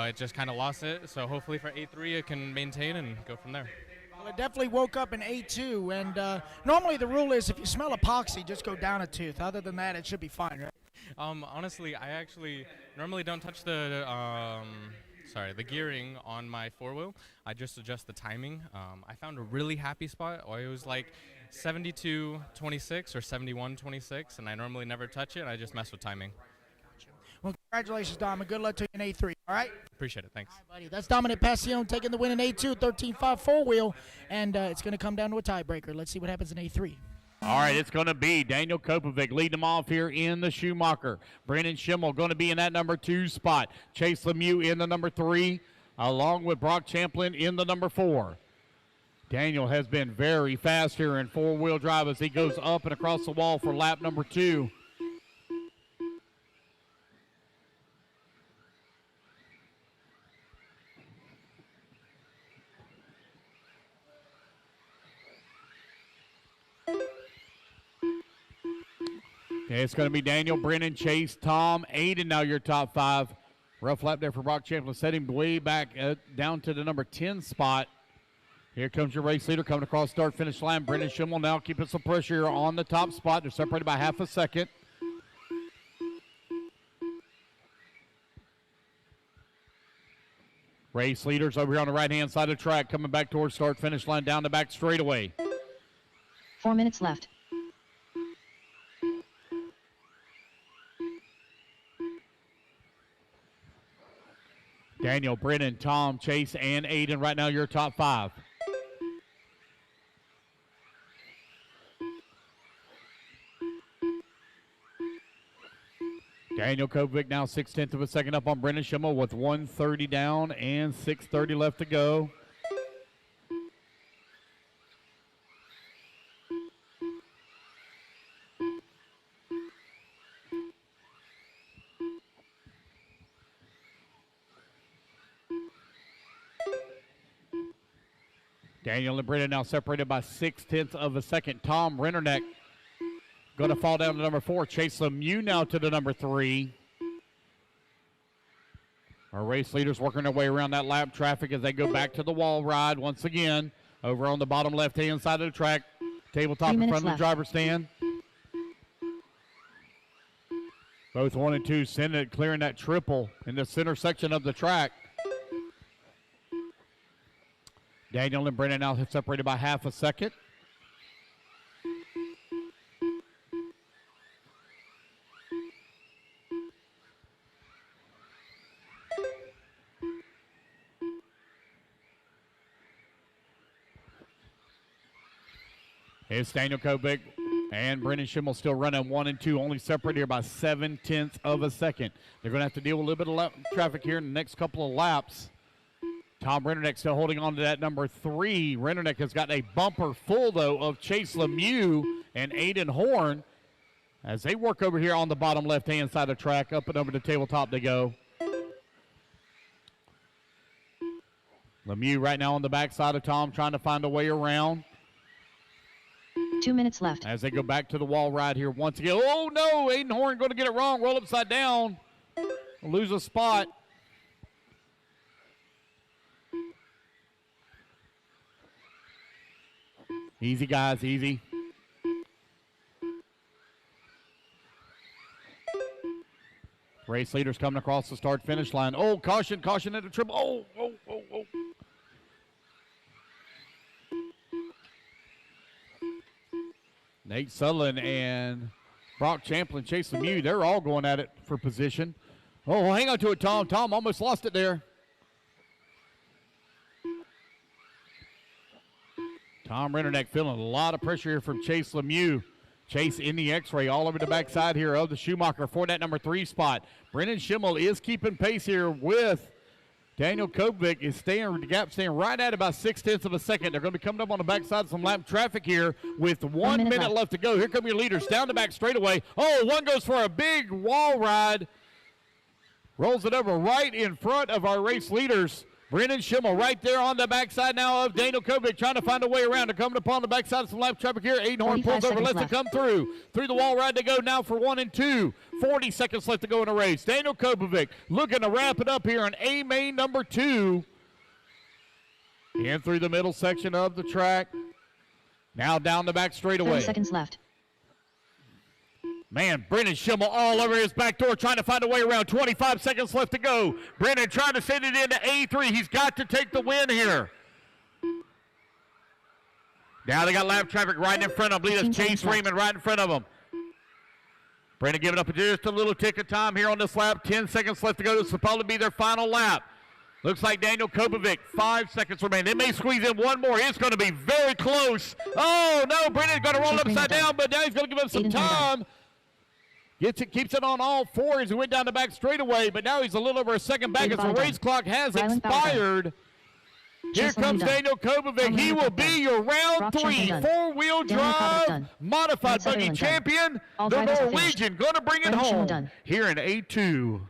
it just kind of lost it. So hopefully for A3, it can maintain and go from there. Well, it definitely woke up in A2, and normally the rule is if you smell epoxy, just go down a tooth. Other than that, it should be fine, right? Honestly, I actually normally don't touch the gearing on my 4-wheel. I just adjust the timing. I found a really happy spot. It was like 72.26 or 71.26, and I normally never touch it. I just mess with timing. Well, congratulations, Dom, and good luck to you in A3, all right? Appreciate it. Thanks. All right, buddy. That's Dominic Passion taking the win in A2, 13.5 4-wheel, and it's going to come down to a tiebreaker. Let's see what happens in A3. All right, it's going to be Daniel Kopovic leading them off here in the Schumacher. Brandon Schimmel going to be in that number 2 spot. Chase Lemieux in the number 3, along with Brock Champlin in the number 4. Daniel has been very fast here in 4-wheel drive as he goes up and across the wall for lap number 2. It's going to be Daniel, Brennan, Chase, Tom, Aiden, now your top 5. Rough lap there for Brock Champlin, setting way back down to the number 10 spot. Here comes your race leader coming across start-finish line. Brennan Schimmel now keeping some pressure here on the top spot. They're separated by half a second. Race leaders over here on the right-hand side of the track coming back towards start-finish line down the back straightaway. 4 minutes left. Daniel, Brennan, Tom, Chase, and Aiden right now your top 5. Daniel Kovic now 0.6 of a second up on Brendan Schimmel with 1:30 down and 6:30 left to go. Daniel and Brennan now separated by 0.6 of a second. Tom Rennerneck going to fall down to number 4. Chase Lemieux now to the number 3. Our race leaders working their way around that lap traffic as they go back to the wall ride once again. Over on the bottom left-hand side of the track. Tabletop in front of the driver's stand. Both 1 and 2 sending it, clearing that triple in the center section of the track. Daniel and Brennan now separated by half a second. Here's Daniel Kovic and Brendan Schimmel still running 1 and 2, only separated here by 0.7 of a second. They're going to have to deal with a little bit of traffic here in the next couple of laps. Tom Rennerneck still holding on to that number 3. Rennerneck has got a bumper full, though, of Chase Lemieux and Aiden Horn as they work over here on the bottom left-hand side of the track. Up and over the tabletop they go. Lemieux right now on the backside of Tom trying to find a way around. 2 minutes left. As they go back to the wall right here once again. Oh, no, Aiden Horn going to get it wrong. Roll upside down. Lose a spot. Easy, guys, easy. Race leaders coming across the start-finish line. Oh, caution, caution at the triple. Oh. Nate Sutherland and Brock Champlin, Chase Lemieux, they're all going at it for position. Oh, hang on to it, Tom. Tom almost lost it there. Tom Rennerneck feeling a lot of pressure here from Chase Lemieux. Chase in the X-ray all over the backside here of the Schumacher for that number 3 spot. Brendan Schimmel is keeping pace here with Daniel Kovic is the gap staying right at about 0.6 of a second. They're going to be coming up on the backside of some lap traffic here with 1 minute left to go. Here come your leaders down the back straightaway. Oh, one goes for a big wall ride. Rolls it over right in front of our race leaders. Brennan Schimmel right there on the backside now of Daniel Kovic, trying to find a way around. They're coming upon the backside of some lap traffic here. Aidenhorn pulls over, lets it come through. Through the wall ride to go now for 1 and 2. 40 seconds left to go in the race. Daniel Kovic looking to wrap it up here on A main number 2. In through the middle section of the track. Now down the back straightaway. 30 seconds left. Man, Brennan Schimmel all over his back door trying to find a way around. 25 seconds left to go. Brennan trying to send it into A3. He's got to take the win here. Now they got lap traffic right in front of them. I believe that's Chase Raymond right in front of them. Brennan giving up just a little tick of time here on this lap. 10 seconds left to go. This will probably be their final lap. Looks like Daniel Kovic, 5 seconds remain. They may squeeze in one more. It's going to be very close. Oh, no, Brennan's going to roll upside down, but now he's going to give up some time. Keeps it on all four as he went down the back straightaway, but now he's a little over a second back as the race clock has expired. Here comes Daniel Kovic. He will be your round 3 four-wheel drive modified buggy champion. The Norwegian going to bring it home here in A2.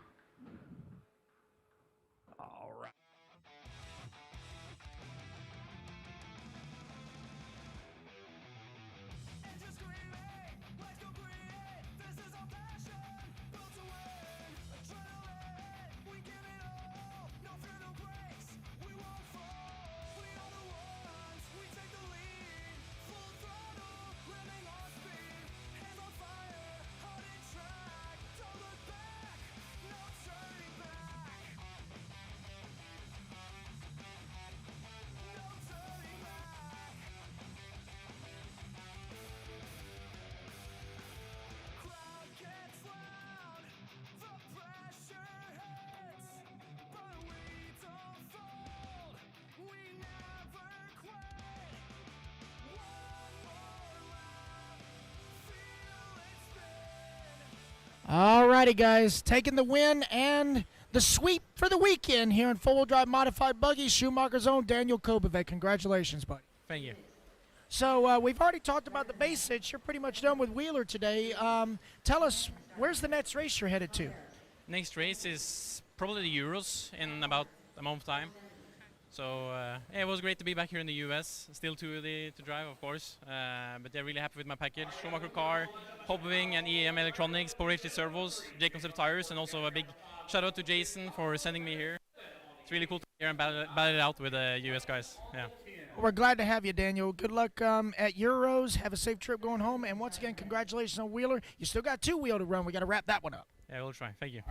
All righty, guys, taking the win and the sweep for the weekend here in four-wheel drive modified buggy, Schumacher's own Daniel Kovic. Congratulations, buddy. Thank you. So we've already talked about the basics. You're pretty much done with Wheeler today. Tell us, where's the next race you're headed to? Next race is probably the Euros in about a month's time. So yeah, it was great to be back here in the US. Still too early to drive, of course, but they're really happy with my package. Schumacher car, Hobwing and EM Electronics, Power HD servos, Jconcepts tires, and also a big shout out to Jason for sending me here. It's really cool to be here and battle it out with the US guys. Yeah. We're glad to have you, Daniel. Good luck at Euros. Have a safe trip going home. And once again, congratulations on Wheeler. You still got 2-wheel to run. We got to wrap that one up. Yeah, we'll try. Thank you.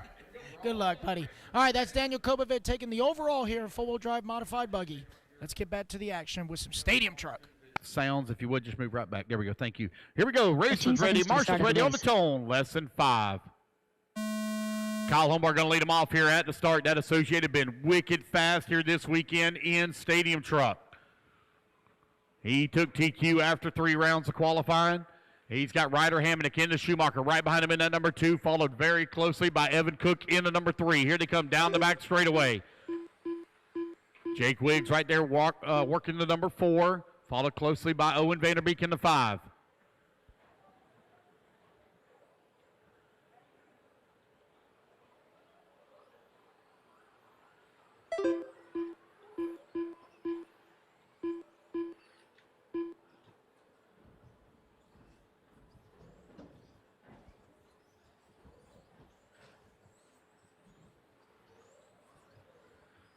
Good luck, buddy. All right, that's Daniel Kovic taking the overall here in four-wheel drive modified buggy. Let's get back to the action with some stadium truck. Sounds, if you would, just move right back. There we go. Thank you. Here we go. Race is ready. Marshall's ready on the tone. Lesson 5. Kyle Holmberg going to lead them off here at the start. That Associated been wicked fast here this weekend in stadium truck. He took TQ after 3 rounds of qualifying. He's got Ryder Hammond akin to Schumacher right behind him in that number 2, followed very closely by Evan Cook in the number 3. Here they come down the back straightaway. Jake Wiggs right there working the number 4, followed closely by Owen Vanderbeek in the 5.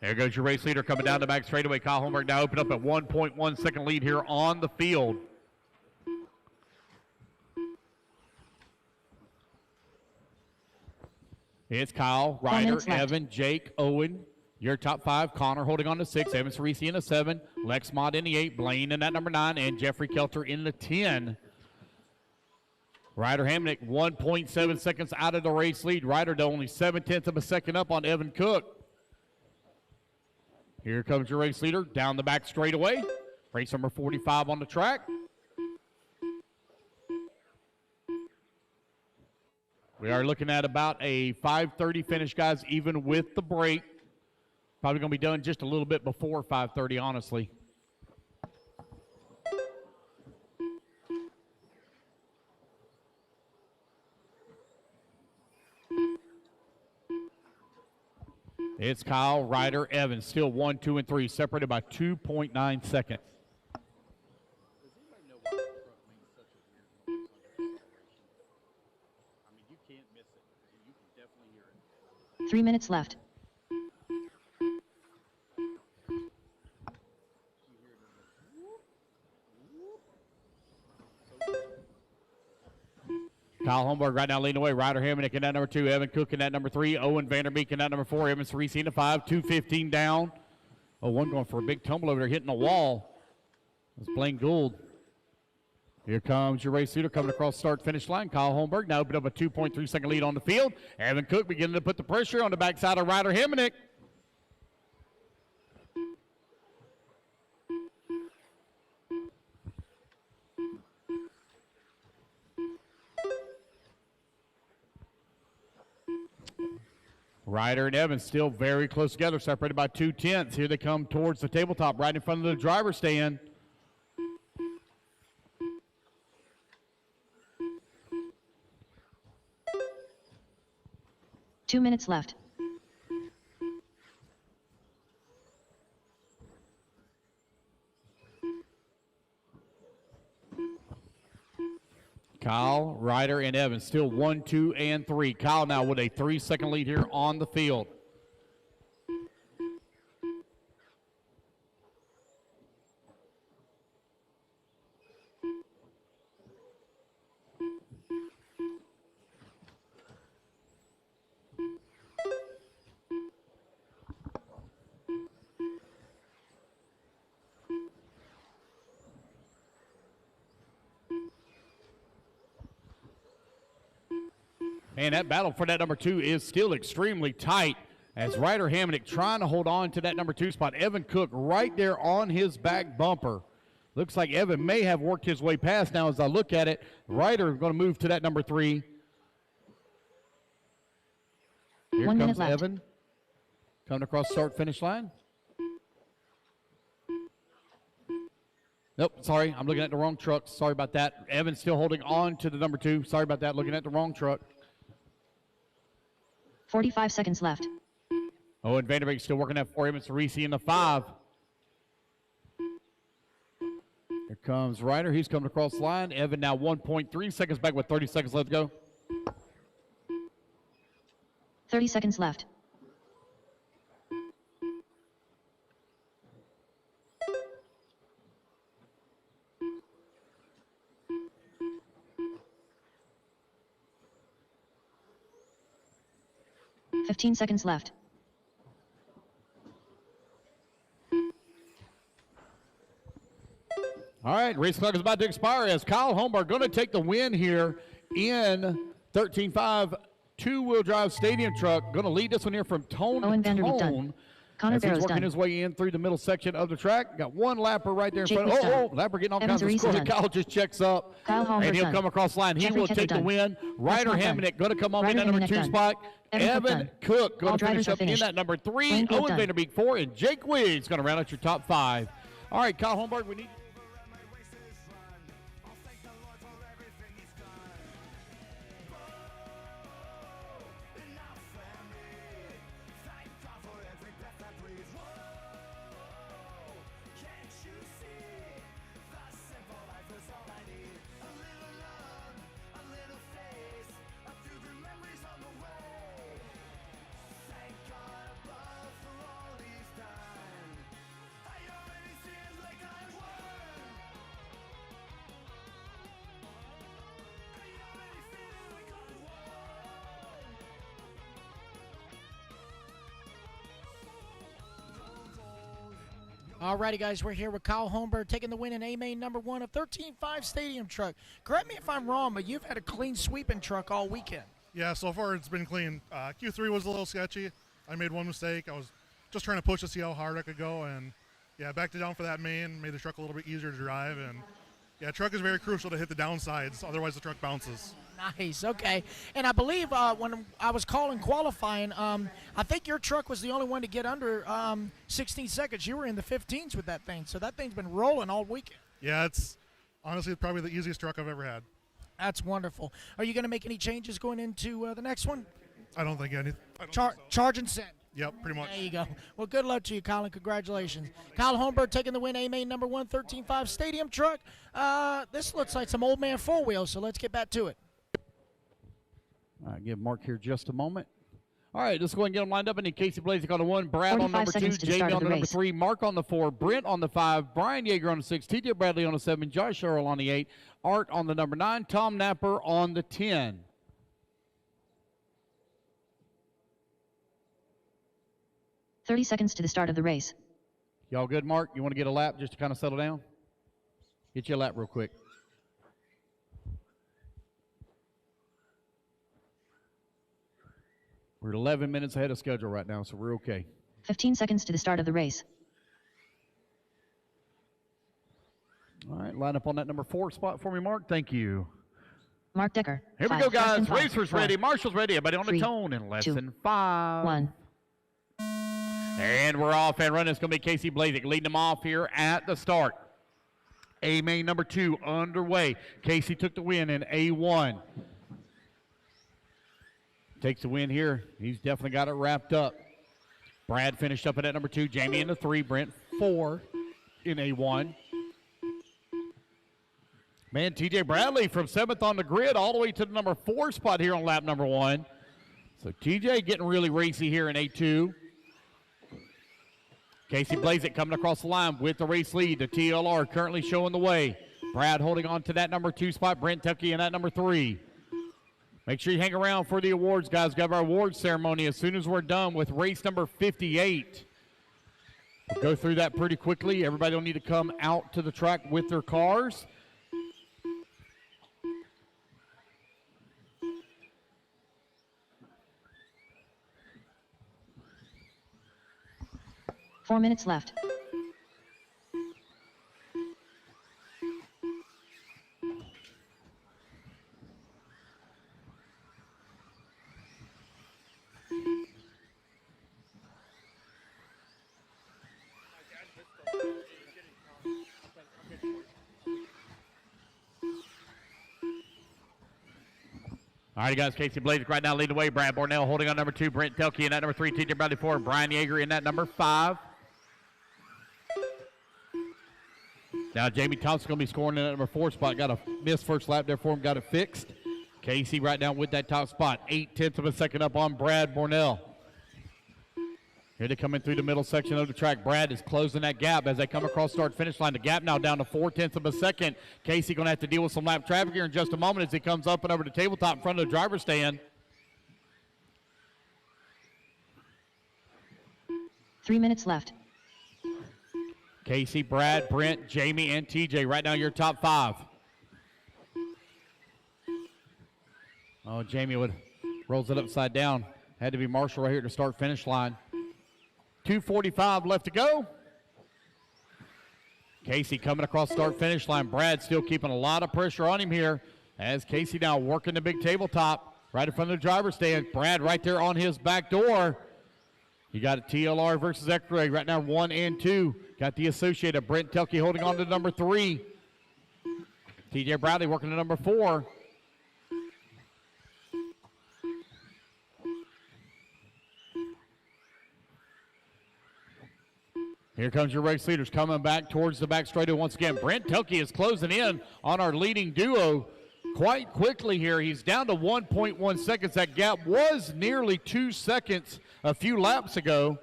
There goes your race leader coming down the back straightaway. Kyle Holmberg now opened up at 1.1 second lead here on the field. It's Kyle, Ryder, Evan, Jake, Owen. Your top 5. Connor holding on to 6. Evan Cerisi in the 7. Lex Mott in the 8. Blaine in that number 9. And Jeffrey Kelter in the 10. Ryder Hamnick 1.7 seconds out of the race lead. Ryder to only 0.7 of a second up on Evan Cook. Here comes your race leader down the back straightaway. Race number 45 on the track. We are looking at about a 5:30 finish, guys, even with the break. Probably going to be done just a little bit before 5:30, honestly. It's Kyle, Ryder, Evans. Still 1, 2, and 3, separated by 2.9 seconds. 3 minutes left. Kyle Holmberg right now leading away. Ryder Hamonic in that number 2. Evan Cook in that number 3. Owen Vanderbeek in that number 4. Evans Reese in the 5. 2:15 down. Oh, one going for a big tumble over there, hitting the wall. That's Blaine Gould. Here comes your race leader coming across start-finish line. Kyle Holmberg now opened up a 2.3 second lead on the field. Evan Cook beginning to put the pressure on the backside of Ryder Hamonic. Ryder and Evans still very close together, separated by 2/10. Here they come towards the tabletop, right in front of the driver's stand. Two minutes left. Kyle, Ryder, and Evans still 1, 2, and 3. Kyle now with a 3-second lead here on the field. And that battle for that number 2 is still extremely tight as Ryder Hamonic trying to hold on to that number 2 spot. Evan Cook right there on his back bumper. Looks like Evan may have worked his way past now as I look at it. Ryder going to move to that number 3. Here 1 minute comes left. Evan coming across start-finish line. Nope, sorry, I'm looking at the wrong truck. Sorry about that. Evan still holding on to the number 2. Sorry about that, looking at the wrong truck. 45 seconds left. Owen Vanderbeek still working that 4. Evans Reese in the 5. Here comes Ryder. He's coming across the line. Evan now 1.3 seconds back with 30 seconds left to go. 30 seconds left. Fifteen seconds left. All right, race clock is about to expire as Kyle Holmberg going to take the win here in 13.5 two-wheel drive stadium truck. Going to lead this one here from tone Owen to Vanderbeek tone. done. Connor As he's Barrow's working done. his way in through the middle section of the track. Got one lapper right there in Jake front. was Oh, done. lapper getting all Evans kinds of Reese scores. done. Kyle just checks up. Kyle Holmberg's and he'll done. come across the line. He Jeffrey will Ketchum take the done. win. Ryder Westmont done. Hamonic going to come on in Ryder that number Hamonic 2 done. spot. Evan Cook Evan done. Cook going All to finish drivers are up in finished. that number 3. Blaine Gould Owen done. Vanderbeek 4. And Jake Wiggs going to round out your top 5. All right, Kyle Holmberg, we need... Alrighty, guys, we're here with Kyle Holmberg taking the win in A-Main number 1 of 13.5 Stadium Truck. Correct me if I'm wrong, but you've had a clean sweeping truck all weekend. Yeah, so far it's been clean. Q3 was a little sketchy. I made one mistake. I was just trying to push to see how hard I could go, and yeah, backed it down for that main, made the truck a little bit easier to drive, and yeah, truck is very crucial to hit the downsides, otherwise the truck bounces. Nice. Okay. And I believe when I was calling qualifying, I think your truck was the only one to get under 16 seconds. You were in the 15s with that thing, so that thing's been rolling all weekend. Yeah, it's honestly probably the easiest truck I've ever had. That's wonderful. Are you going to make any changes going into the next one? I don't think any. Charge and send. Yep, pretty much. There you go. Well, good luck to you, Colin. Congratulations. Kyle Holmberg taking the win, A-Main number 1, 13.5 Stadium truck. This looks like some old man four-wheel, so let's get back to it. All right, give Mark here just a moment. All right, let's go ahead and get them lined up. I need Casey Blazek on the 1, Brad on number 2, Jamie on the number 3, Mark on the 4, Brent on the 5, Brian Yeager on the 6, TJ Bradley on the 7, Josh Earl on the 8, Art on the number 9, Tom Napper on the 10. "30 seconds to the start of the race. Y'all good, Mark? You want to get a lap just to kind of settle down? Get you a lap real quick. We're 11 minutes ahead of schedule right now, so we're okay. 15 seconds to the start of the race. All right, line up on that number 4 spot for me, Mark. Thank you. Mark Decker. Here we go, guys. Racers ready. Marshall's ready. Everybody on the tone in less than 5. 1. And we're off and running. It's going to be Casey Blazek leading them off here at the start. A-Main number 2 underway. Casey took the win in A1. Takes the win here. He's definitely got it wrapped up. Brad finished up at that number 2. Jamie in the 3. Brent 4 in A1. Man, TJ Bradley from 7th on the grid all the way to the number 4 spot here on lap number 1. So TJ getting really racy here in A2. Casey Blazek coming across the line with the race lead. The TLR currently showing the way. Brad holding on to that number 2 spot. Brent Tuckey in that number 3. Make sure you hang around for the awards, guys. We've got our awards ceremony as soon as we're done with race number 58. We'll go through that pretty quickly. Everybody will need to come out to the track with their cars. Four minutes left. All right, guys, Casey Blazek right now leading the way. Brad Bornell holding on number 2. Brent Telke in that number 3. TJ Bradley 4. Brian Yeager in that number 5. Now Jamie Thompson's going to be scoring in that number 4 spot. Got a missed first lap there for him. Got it fixed. Casey right now with that top spot. 0.8 of a second up on Brad Bornell. Here they come in through the middle section of the track. Brad is closing that gap as they come across start-finish line. The gap now down to 0.4 of a second. Casey going to have to deal with some lap traffic here in just a moment as he comes up and over the tabletop in front of the driver's stand. 3 minutes left. Casey, Brad, Brent, Jamie, and TJ. Right now, your top 5. Oh, Jamie rolls it upside down. Had to be Marshall right here at the start-finish line. 2:45 left to go. Casey coming across start-finish line. Brad still keeping a lot of pressure on him here as Casey now working the big tabletop right in front of the driver's stand. Brad right there on his back door. You got a TLR versus X-Ray right now, 1 and 2. Got the Associated. Brent Telke holding on to number 3. TJ Bradley working to number 4. Here comes your race leaders coming back towards the back straightaway once again. Brent Telke is closing in on our leading duo quite quickly here. He's down to 1.1 seconds. That gap was nearly 2 seconds a few laps ago.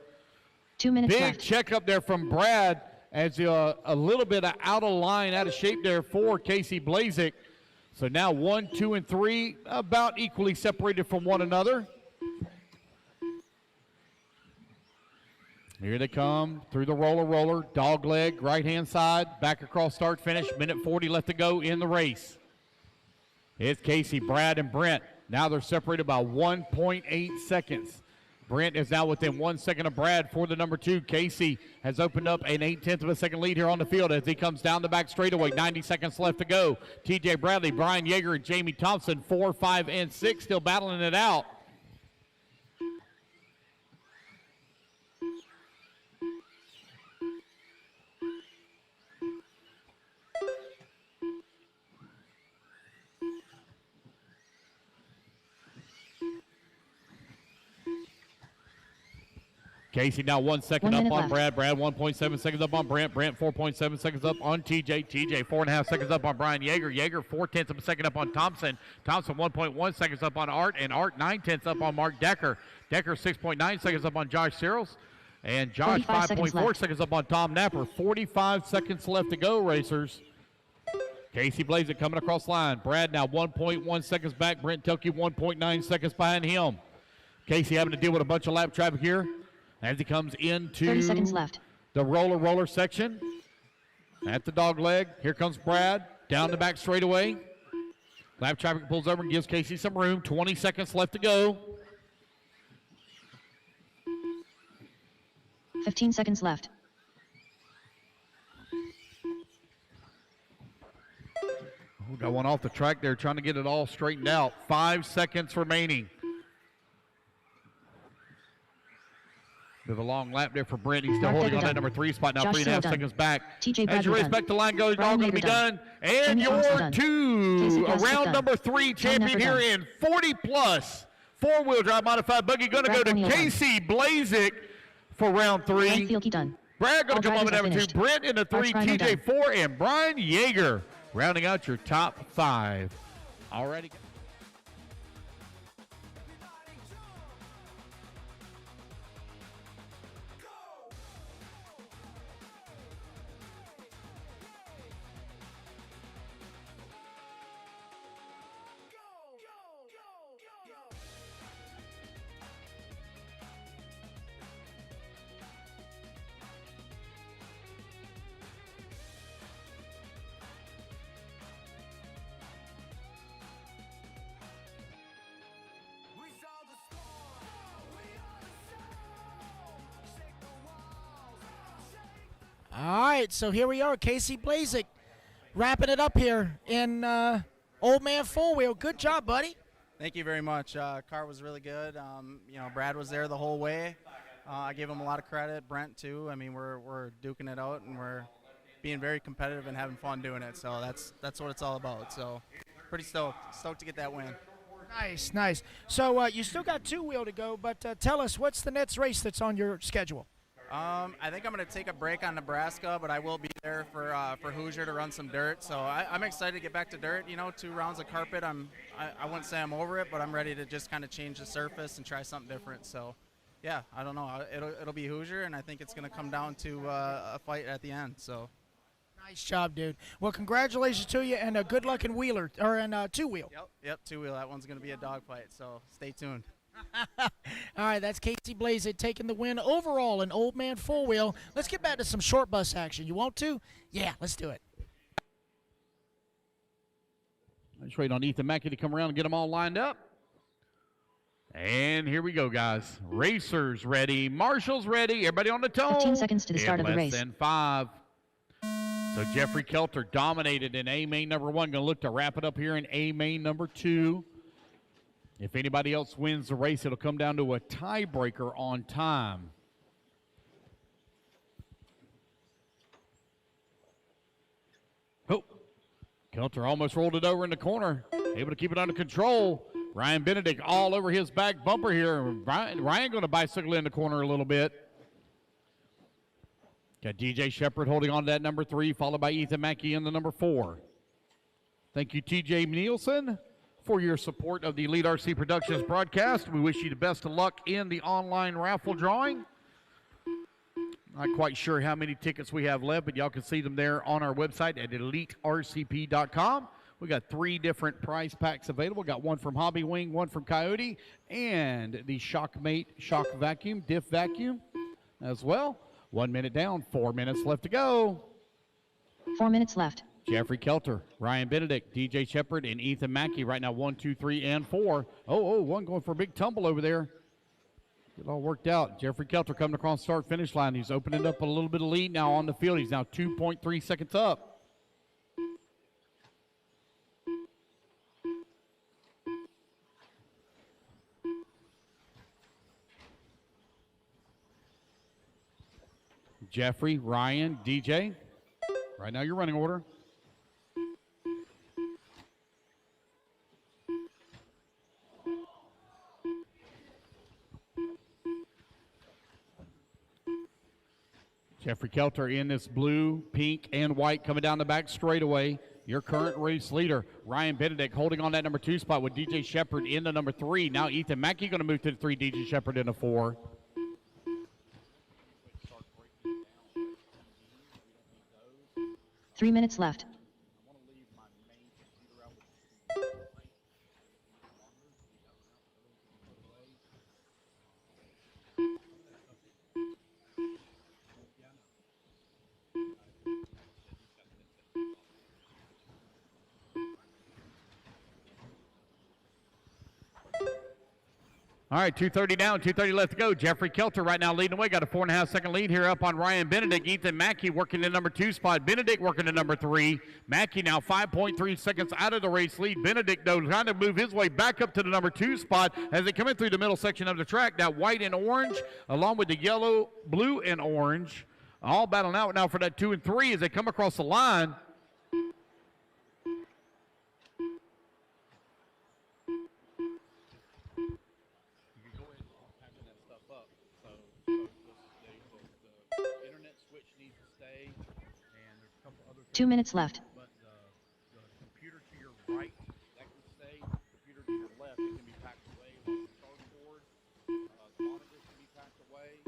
2 minutes Big left. check up there from Brad as a little bit out of line, out of shape there for Casey Blazek. So now 1, 2, and 3 about equally separated from one another. Here they come through the roller, dog leg, right-hand side, back across start finish, minute 40 left to go in the race. It's Casey, Brad, and Brent. Now they're separated by 1.8 seconds. Brent is now within 1 second of Brad for the number 2. Casey has opened up an 8/10 of a second lead here on the field as he comes down the back straightaway. 90 seconds left to go. TJ Bradley, Brian Yeager, and Jamie Thompson, 4, 5, and 6, still battling it out. Casey now 1 second up on Brad. Brad 1.7 seconds up on Brent. Brent 4.7 seconds up on TJ. TJ 4.5 seconds up on Brian Yeager. Yeager 4/10 of a second up on Thompson. Thompson 1.1 seconds up on Art. And Art 9/10 up on Mark Decker. Decker 6.9 seconds up on Josh Searles. And Josh 5.4 seconds up on Tom Napper. 45 seconds left to go, racers. Casey Blazik coming across line. Brad now 1.1 seconds back. Brent Tilke 1.9 seconds behind him. Casey having to deal with a bunch of lap traffic here as he comes into 30 seconds left. The roller section at the dog leg. Here comes Brad down the back straightaway. Lap traffic pulls over and gives Casey some room. 20 seconds left to go. 15 seconds left. Oh, got one off the track there trying to get it all straightened out. 5 seconds remaining. Bit of a long lap there for Brent. He's still holding on that number 3 spot now. Josh 3.5 done. seconds back. TJ As you Bradley race done. back to line goes, Brian all going to Yeager be done. And Jimmy your Thompson done. 2 Casey Blazik round done. number 3 champion here in 40 plus 4-wheel drive modified buggy going to go to O'Neal Casey Blazik for round 3. Ryan Fielke done. Brad going All to come up with drivers are number 2. finished. Brent in the 3, Arch Rhino TJ done. 4, and Brian Yeager rounding out your top 5. Already. All right, so here we are, Casey Blazik, wrapping it up here in Old Man Four Wheel. Good job, buddy. Thank you very much. Car was really good. Brad was there the whole way. I gave him a lot of credit. Brent too. I mean, we're duking it out and we're being very competitive and having fun doing it. So that's what it's all about. So pretty stoked to get that win. Nice, nice. So you still got 2-wheel to go, but tell us, what's the next race that's on your schedule? I think I'm going to take a break on Nebraska, but I will be there for Hoosier to run some dirt. So I'm excited to get back to dirt. 2 rounds of carpet. I wouldn't say I'm over it, but I'm ready to just kind of change the surface and try something different. So, yeah, I don't know. It'll be Hoosier, and I think it's going to come down to a fight at the end. So. Nice job, dude. Well, congratulations to you, and good luck in wheeler or in 2-wheel. Yep, 2-wheel. That one's going to be a dogfight. So stay tuned. All right, that's Casey Blazik taking the win overall in Old Man 4-wheel. Let's get back to some short bus action. You want to? Yeah, let's do it. Let's wait on Ethan Mackey to come around and get them all lined up. And here we go, guys. Racers ready. Marshall's ready. Everybody on the toe. 15 seconds to the start of the race. Less than 5. So Jeffrey Kelter dominated in A main number 1. Going to look to wrap it up here in A main number 2. If anybody else wins the race, it'll come down to a tiebreaker on time. Oh, Kelter almost rolled it over in the corner. Able to keep it under control. Ryan Benedict all over his back bumper here. Ryan going to bicycle in the corner a little bit. Got DJ Shepard holding on to that number 3, followed by Ethan Mackey in the number 4. Thank you, TJ Nielsen, for your support of the Elite RC Productions broadcast. We wish you the best of luck in the online raffle drawing. Not quite sure how many tickets we have left, but y'all can see them there on our website at elitercp.com. We got 3 different prize packs available. Got one from Hobby Wing, one from Coyote, and the Shockmate Shock Vacuum, Diff Vacuum as well. 1 minute down, 4 minutes left to go. 4 minutes left. Jeffrey Kelter, Ryan Benedict, DJ Shepard, and Ethan Mackey right now 1, 2, 3, and 4. Oh, one going for a big tumble over there. It all worked out. Jeffrey Kelter coming across start-finish line. He's opening up a little bit of lead now on the field. He's now 2.3 seconds up. Jeffrey, Ryan, DJ. Right now your running order. Jeffrey Kelter in this blue, pink, and white coming down the back straightaway. Your current race leader, Ryan Benedict, holding on that number 2 spot with DJ Shepard in the number 3. Now Ethan Mackey going to move to the 3, DJ Shepard in the 4. Three minutes left. 2:30 down, 2:30 left to go. Jeffrey Kelter right now leading the way. Got a 4.5-second lead here up on Ryan Benedict. Ethan Mackey working the number 2 spot. Benedict working the number 3. Mackey now 5.3 seconds out of the race lead. Benedict, though, trying to move his way back up to the number 2 spot as they come in through the middle section of the track. That white and orange, along with the yellow, blue, and orange, all battling out now for that 2 and 3 as they come across the line. Internet switch needs to stay, and there's a couple other 2 minutes left. But the computer to your right, that can stay. The computer to your left, it can be packed away. The charge board, the monitor can be packed away.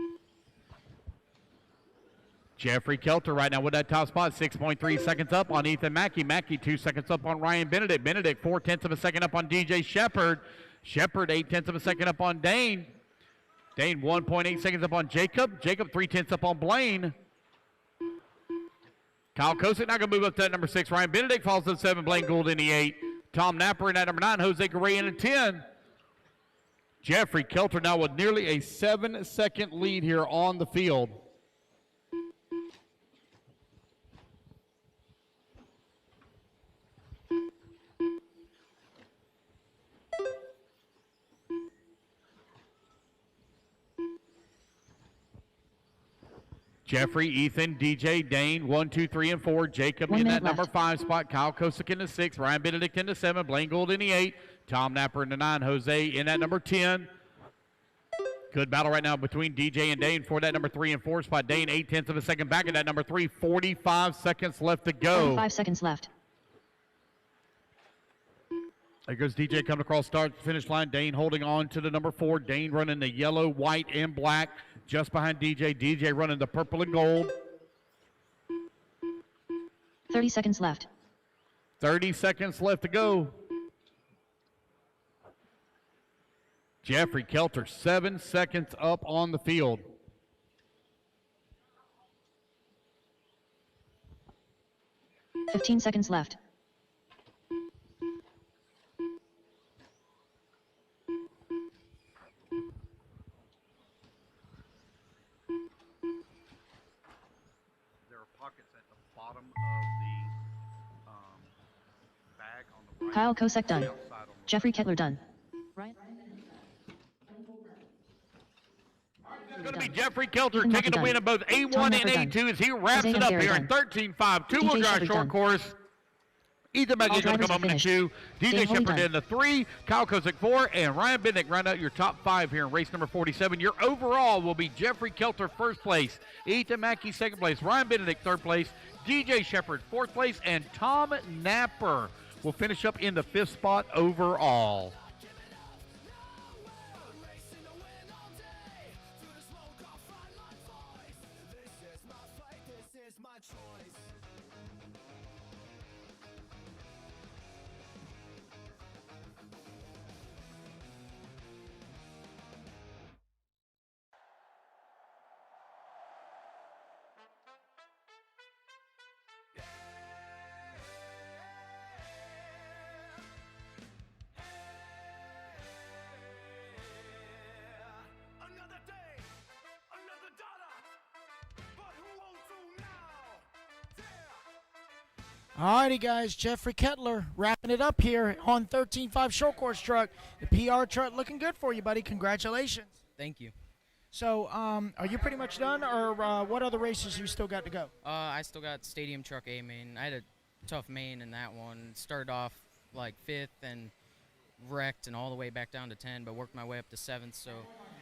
Jeffrey Kelter right now with that top spot, 6.3 seconds up on Ethan Mackey. Mackey 2 seconds up on Ryan Benedict. Benedict 0.4 of a second up on DJ Shepard. Shepard 0.8 of a second up on Dane. Dane 1.8 seconds up on Jacob. Jacob 0.3 up on Blaine. Kyle Kosick now going to move up to that number 6. Ryan Benedict falls to the 7. Blaine Gould in the 8. Tom Napper in that number 9. Jose Garay in the 10. Jeffrey Kelter now with nearly a 7-second lead here on the field. Jeffrey, Ethan, DJ, Dane, 1, 2, 3, and 4. Jacob in that number 5 spot. Kyle Kosick in the 6. Ryan Benedict in the 7. Blaine Gould in the 8. Tom Napper in the 9. Jose in that number 10. Good battle right now between DJ and Dane for that number 3 and 4 spot. Dane 0.8 of a second back at that number 3. 45 seconds left to go. 45 seconds left. There goes DJ coming across start finish line. Dane holding on to the number 4. Dane running the yellow, white, and black just behind DJ. DJ running the purple and gold. 30 seconds left. 30 seconds left to go. Jeffrey Kelter 7 seconds up on the field. $15 seconds left. There are pockets at the bottom of the bag on the right. Kyle Kosick done. Jeffrey Kettler done. Ryan? It's going to be Jeffrey Kelter taking the win of both A1 and A2 as he wraps it up here in 13.5 two-wheel drive short course. Ethan Mackey is going to come up in the 2. DJ Shepard in the 3. Kyle Kosick 4. And Ryan Benedict round out your top 5 here in race number 47. Your overall will be Jeffrey Kelter first place. Ethan Mackey second place. Ryan Benedict third place. DJ Shepard fourth place. And Tom Napper will finish up in the 5th spot overall. Alrighty, guys. Jeffrey Kettler wrapping it up here on 13.5 short course truck. The PR truck looking good for you, buddy. Congratulations. Thank you. So, are you pretty much done, or what other races you still got to go? I still got Stadium Truck A main. I had a tough main in that one. Started off like 5th and wrecked and all the way back down to 10, but worked my way up to 7th. So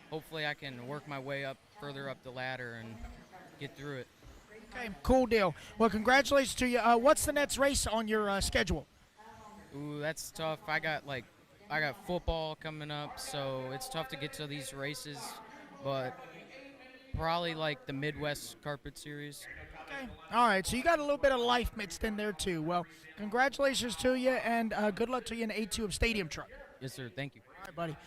hopefully I can work my way up further up the ladder and get through it. Okay, cool deal. Well, congratulations to you. What's the next race on your schedule? Ooh, that's tough. I got football coming up, so it's tough to get to these races, but probably like the Midwest Carpet Series. Okay. All right, so you got a little bit of life mixed in there too. Well, congratulations to you, and good luck to you in A2 of Stadium Truck. Yes, sir. Thank you. All right, buddy.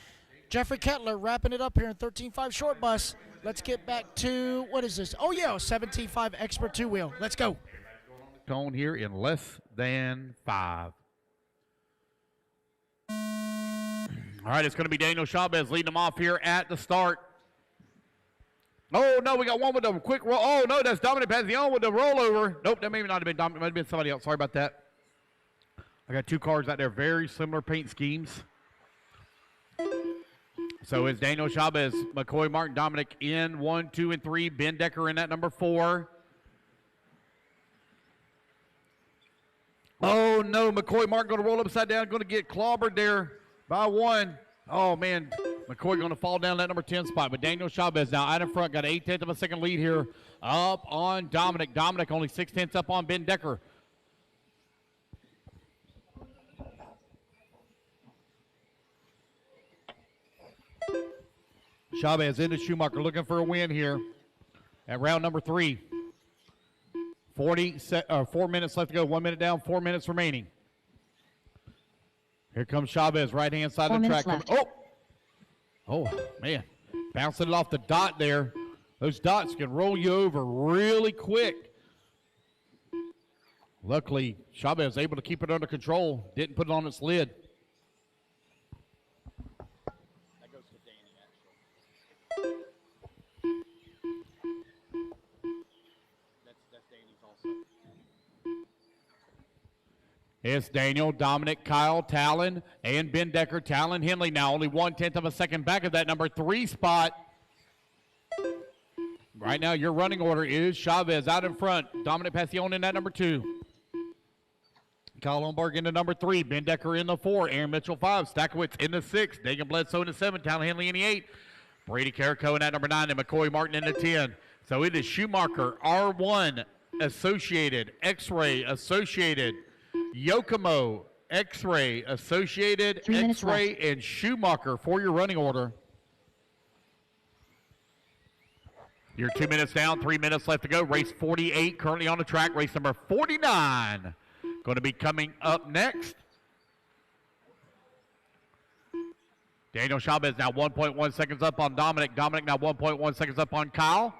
Jeffrey Kettler wrapping it up here in 13.5 short bus. Let's get back to, what is this? Oh, yeah, 17.5 expert two-wheel. Let's go. Cone here in less than 5. All right, it's going to be Daniel Chavez leading them off here at the start. Oh, no, we got one with a quick roll. Oh, no, that's Dominic Pazion with the rollover. Nope, that may not have been Dominic. It might have been somebody else. Sorry about that. I got 2 cars out there, very similar paint schemes. So it's Daniel Chavez, McCoy Martin, Dominic in 1, 2, and 3. Ben Decker in that number 4. Oh, no, McCoy Martin going to roll upside down, going to get clobbered there by 1. Oh, man, McCoy going to fall down that number 10 spot. But Daniel Chavez now out in front, got 8/10 of a second lead here up on Dominic. Dominic only 6/10 up on Ben Decker. Chavez into Schumacher looking for a win here at round number 3. 4 minutes left to go. 1 minute down, 4 minutes remaining. Here comes Chavez, right-hand side of the track. Oh, man. Bouncing it off the dot there. Those dots can roll you over really quick. Luckily, Chavez was able to keep it under control. Didn't put it on its lid. It's Daniel, Dominic, Kyle, Talon, and Ben Decker. Talon, Henley now only 1/10 of a second back of that number 3 spot. Right now, your running order is Chavez out in front. Dominic Passione in that number 2. Kyle Holmberg in the number 3. Ben Decker in the 4. Aaron Mitchell 5. Stakowitz in the 6. Dagan Bledsoe in the 7. Talon Henley in the 8. Brady Carrico in that number 9. And McCoy Martin in the 10. So it is Schumacher, R1, Associated, X-Ray, Associated, Yokomo, X-Ray, Associated, X-Ray, and Schumacher for your running order. You're 2 minutes down, 3 minutes left to go. Race 48 currently on the track. Race number 49 going to be coming up next. Daniel Chavez now 1.1 seconds up on Dominic. Dominic now 1.1 seconds up on Kyle.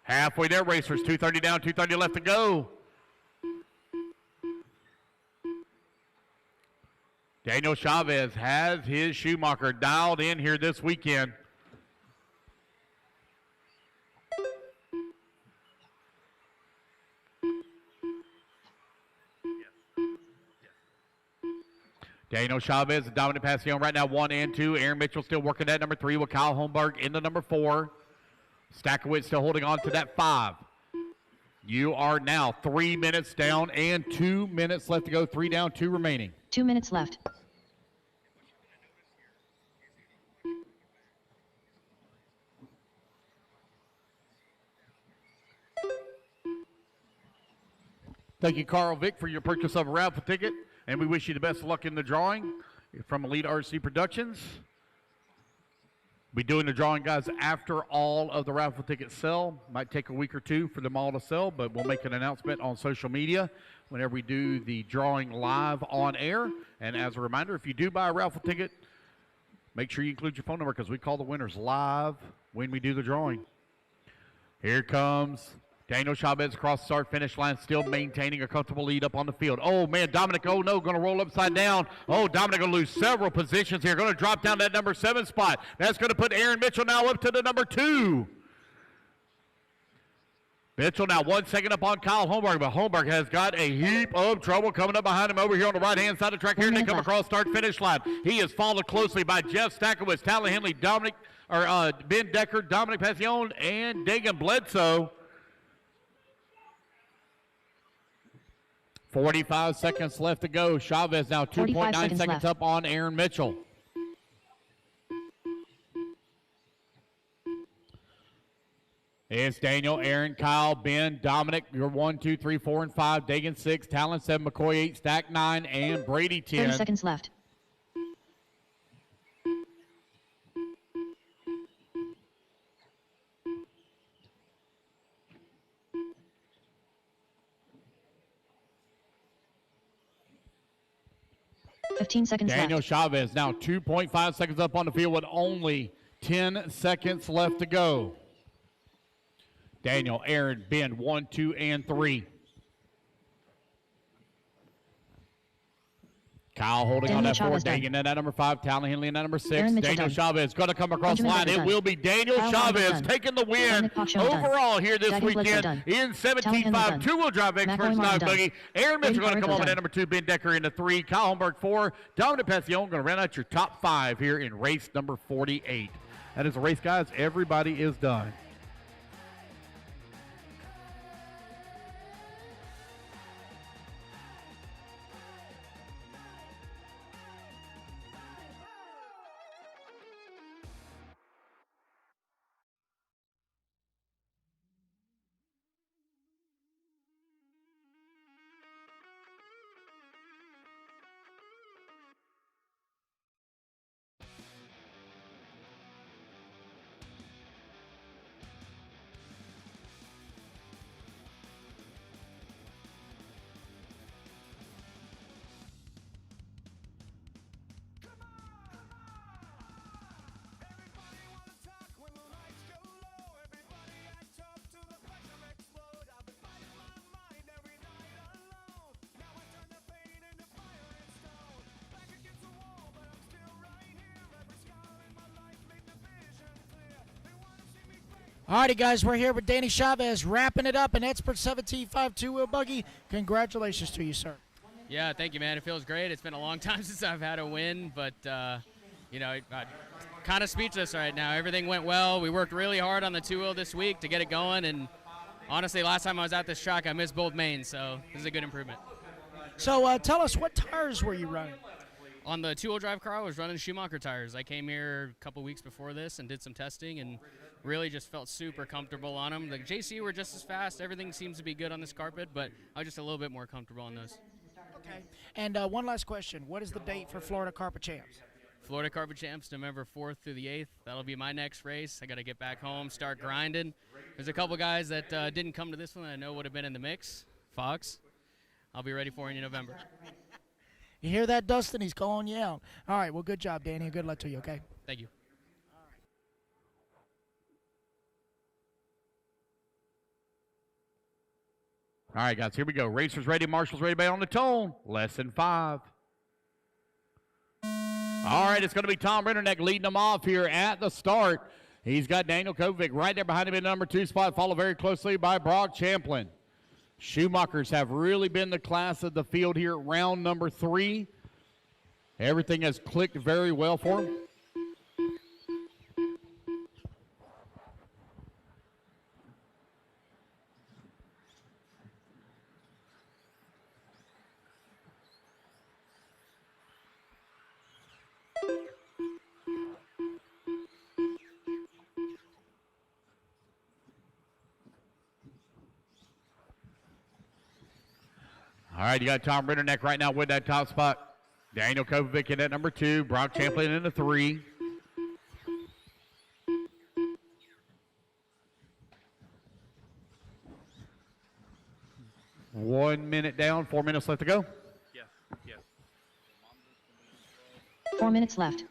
Halfway there, racers. 2:30 down, 2:30 left to go. Daniel Chavez has his Schumacher dialed in here this weekend. Daniel Chavez and Dominic Passione right now 1 and 2. Aaron Mitchell still working at number 3 with Kyle Holmberg in the number 4. Stakowitz still holding on to that 5. You are now 3 minutes down and 2 minutes left to go. 3 down, 2 remaining. 2 minutes left. Thank you, Carl Vick, for your purchase of a raffle ticket, and we wish you the best of luck in the drawing from Elite RC Productions. Be doing the drawing, guys, after all of the raffle tickets sell. Might take a week or 2 for them all to sell, but we'll make an announcement on social media whenever we do the drawing live on air. And as a reminder, if you do buy a raffle ticket, make sure you include your phone number because we call the winners live when we do the drawing. Here comes Daniel Chavez across the start-finish line, still maintaining a comfortable lead up on the field. Oh, man, Dominic, oh, no, going to roll upside down. Oh, Dominic going to lose several positions here. Going to drop down that number 7 spot. That's going to put Aaron Mitchell now up to the number 2. Mitchell now 1 second up on Kyle Holmberg, but Holmberg has got a heap of trouble coming up behind him over here on the right-hand side of the track. Here they come across start-finish line. He is followed closely by Jeff Stackowitz, Tyler Henley, Ben Decker, Dominic Passion, and Dagan Bledsoe. 45 seconds left to go. Chavez now 2.9 seconds up on Aaron Mitchell. It's Daniel, Aaron, Kyle, Ben, Dominic. You're 1, 2, 3, 4, and 5. Dagan 6, Talon 7, McCoy 8, Stack 9, and Brady 10. 30 seconds left. $15 seconds Daniel left. Chavez now 2.5 seconds up on the field with only 10 seconds left to go. Daniel, Aaron, Ben, 1, 2, and 3. Kyle holding on that 4. Dagan at that number 5. Talon Henley in that number 6. Daniel Chavez going to come across the line. It will be Daniel Chavez taking the win overall here this weekend in 17.5 two-wheel drive experts dog buggy. Aaron Mitchell going to come over at number 2. Ben Decker in the 3. Kyle Holmberg 4. Dominic Passion going to round out your top 5 here in race number 48. That is the race, guys. Everybody is done. Alrighty, guys, we're here with Danny Chavez wrapping it up in Expert 17.5 two-wheel buggy. Congratulations to you, sir. Yeah, thank you, man. It feels great. It's been a long time since I've had a win, but, you know, I'm kind of speechless right now. Everything went well. We worked really hard on the two-wheel this week to get it going, and honestly, last time I was at this track, I missed both mains, so this is a good improvement. So tell us, what tires were you running? On the two-wheel drive car, I was running Schumacher tires. I came here a couple weeks before this and did some testing and really just felt super comfortable on them. The JC were just as fast. Everything seems to be good on this carpet, but I was just a little bit more comfortable on those. Okay. And one last question. What is the date for Florida Carpet Champs? Florida Carpet Champs, November 4th through the 8th. That'll be my next race. I got to get back home, start grinding. There's a couple guys that didn't come to this one that I know would have been in the mix. Fox, I'll be ready for you in November. You hear that, Dustin? He's calling you out. All right, well, good job, Danny. Good luck to you, okay? Thank you. All right, guys, here we go. Racers ready, marshals ready, back on the tone. Lesson 5. All right, it's going to be Tom Rennerneck leading them off here at the start. He's got Daniel Kovic right there behind him in number 2 spot, followed very closely by Brock Champlin. Schumachers have really been the class of the field here at round number 3. Everything has clicked very well for him. All right, you got Tom Rennerneck right now with that top spot. Daniel Kovic in at number 2. Brock Champlin in the 3. One minute down, 4 minutes left to go. Yes. 4 minutes left.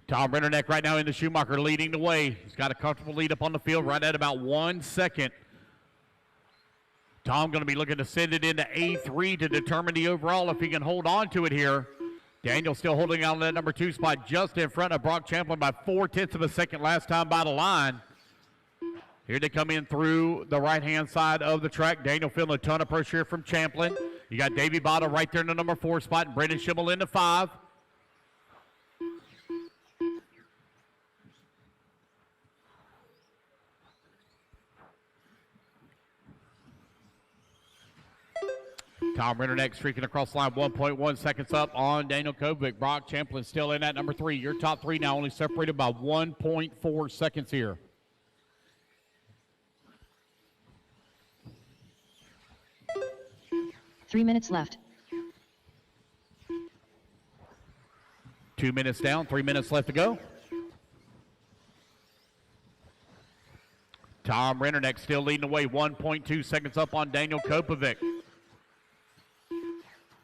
Tom Rennerneck right now in the Schumacher leading the way. He's got a comfortable lead up on the field right at about 1 second. Tom going to be looking to send it into A3 to determine the overall if he can hold on to it here. Daniel still holding on to that number 2 spot just in front of Brock Champlin by 0.4 of a second last time by the line. Here they come in through the right-hand side of the track. Daniel feeling a ton of pressure here from Champlin. You got Davey Bottle right there in the number 4 spot, and Brendan Schimmel into 5. Tom Rennerneck streaking across the line, 1.1 seconds up on Daniel Kovic. Brock Champlin still in at number 3. Your top 3 now only separated by 1.4 seconds here. Three minutes left. 2 minutes down, 3 minutes left to go. Tom Rennerneck still leading the way, 1.2 seconds up on Daniel Kopovic.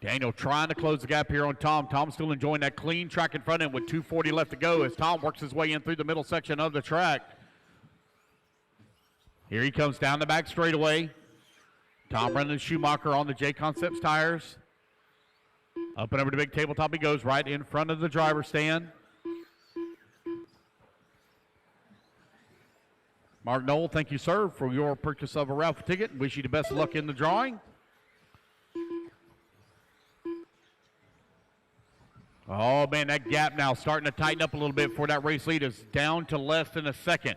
Daniel trying to close the gap here on Tom. Tom still enjoying that clean track in front of him with 2:40 left to go as Tom works his way in through the middle section of the track. Here he comes down the back straightaway. Tom Brennan Schumacher on the Jconcepts tires. Up and over to big tabletop he goes, right in front of the driver's stand. Mark Knoll, thank you, sir, for your purchase of a raffle ticket. Wish you the best of luck in the drawing. Oh, man, that gap now starting to tighten up a little bit for that race lead. It's down to less than a second.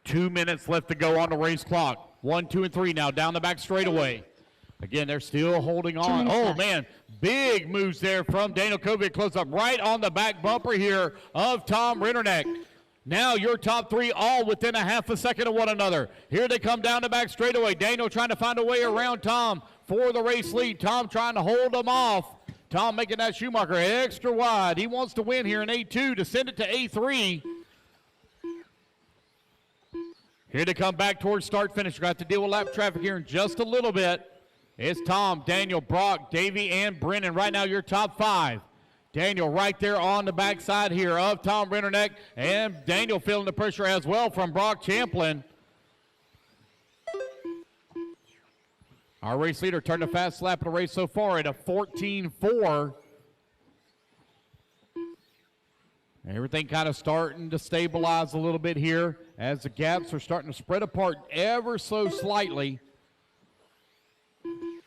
2 minutes left to go on the race clock. 1, 2, and 3 now down the back straightaway. Again, they're still holding on. Oh, man, big moves there from Daniel Kovic. Close up right on the back bumper here of Tom Rennerneck. Now your top 3 all within a half a second of one another. Here they come down the back straightaway. Daniel trying to find a way around Tom for the race lead. Tom trying to hold them off. Tom making that Schumacher extra wide. He wants to win here in A2 to send it to A3. Here they come back towards start finish. Got to deal with lap traffic here in just a little bit. It's Tom, Daniel, Brock, Davey, and Brennan. Right now your top 5. Daniel right there on the backside here of Tom Rennerneck. And Daniel feeling the pressure as well from Brock Champlin. Our race leader turned a fast lap in the race so far at a 14.4. Everything kind of starting to stabilize a little bit here as the gaps are starting to spread apart ever so slightly.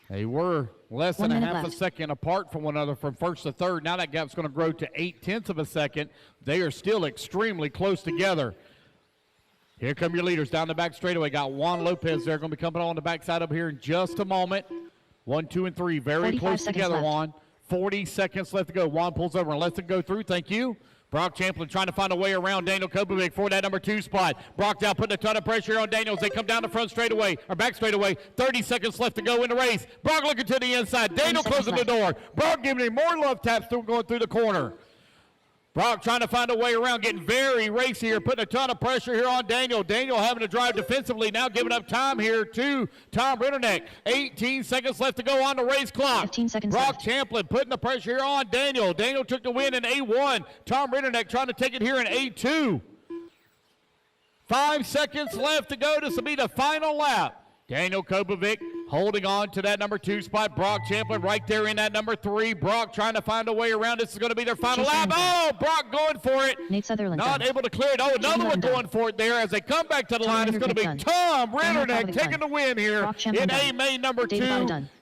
They were less than a half a second apart from one another from first to third. Now that gap's going to grow to 0.8 of a second. They are still extremely close together. Here come your leaders down the back straightaway. Got Juan Lopez there, going to be coming on the backside up here in just a moment. 1, 2, and 3, very close together, left. Juan. 40 seconds left to go. Juan pulls over and lets it go through. Thank you. Brock Champlin trying to find a way around Daniel Kopovic for that number 2 spot. Brock now putting a ton of pressure on Daniel as they come down the front straightaway, or back straightaway. 30 seconds left to go in the race. Brock looking to the inside. Daniel closing the door. Brock giving him more love taps going through the corner. Brock trying to find a way around, getting very racy here, putting a ton of pressure here on Daniel. Daniel having to drive defensively, now giving up time here to Tom Rennerneck. 18 seconds left to go on the race clock. 15 seconds Brock left. Champlin putting the pressure here on Daniel. Daniel took the win in A1. Tom Rennerneck trying to take it here in A2. 5 seconds left to go. This will be the final lap. Daniel Kopovic holding on to that number 2 spot. Brock Champlin right there in that number 3. Brock trying to find a way around. This is going to be their final lap. Oh, Brock going for it. Nate Sutherland. Not able to clear it. Oh, another one going for it there as they come back to the line. It's going to be Tom Rennerneck taking the win here in A main number 2.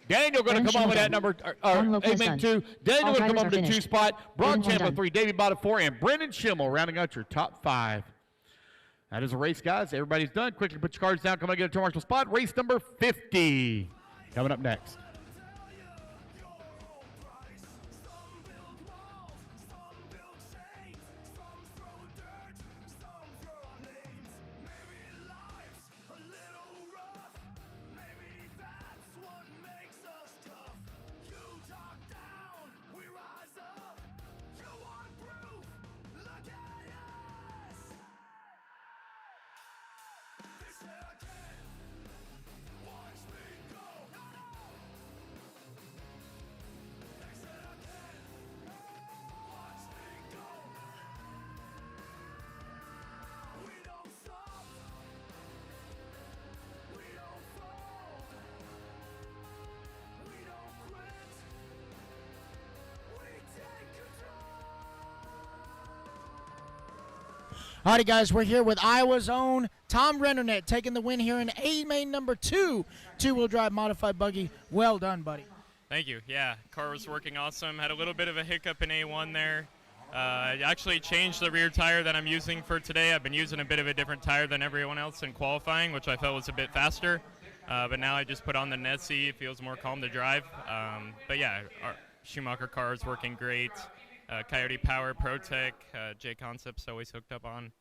Daniel going to come on with that number, A main 2. Daniel going to come up with the 2 spot. Brock Champlin 3, Davey Bottom 4, and Brendan Schimmel rounding out your top 5. That is a race, guys. Everybody's done. Quickly put your cards down. Come on, get a tour marshal spot. Race number 50 coming up next. Alrighty, guys, we're here with Iowa's own Tom Rendernet taking the win here in A main number 2, two-wheel drive modified buggy. Well done, buddy. Thank you. Yeah, car was working awesome. Had a little bit of a hiccup in A1 there. I actually changed the rear tire that I'm using for today. I've been using a bit of a different tire than everyone else in qualifying, which I felt was a bit faster. But now I just put on the Nessie. It feels more calm to drive. But yeah, our Schumacher car is working great. Coyote Power, ProTech, Jconcepts always hooked up on.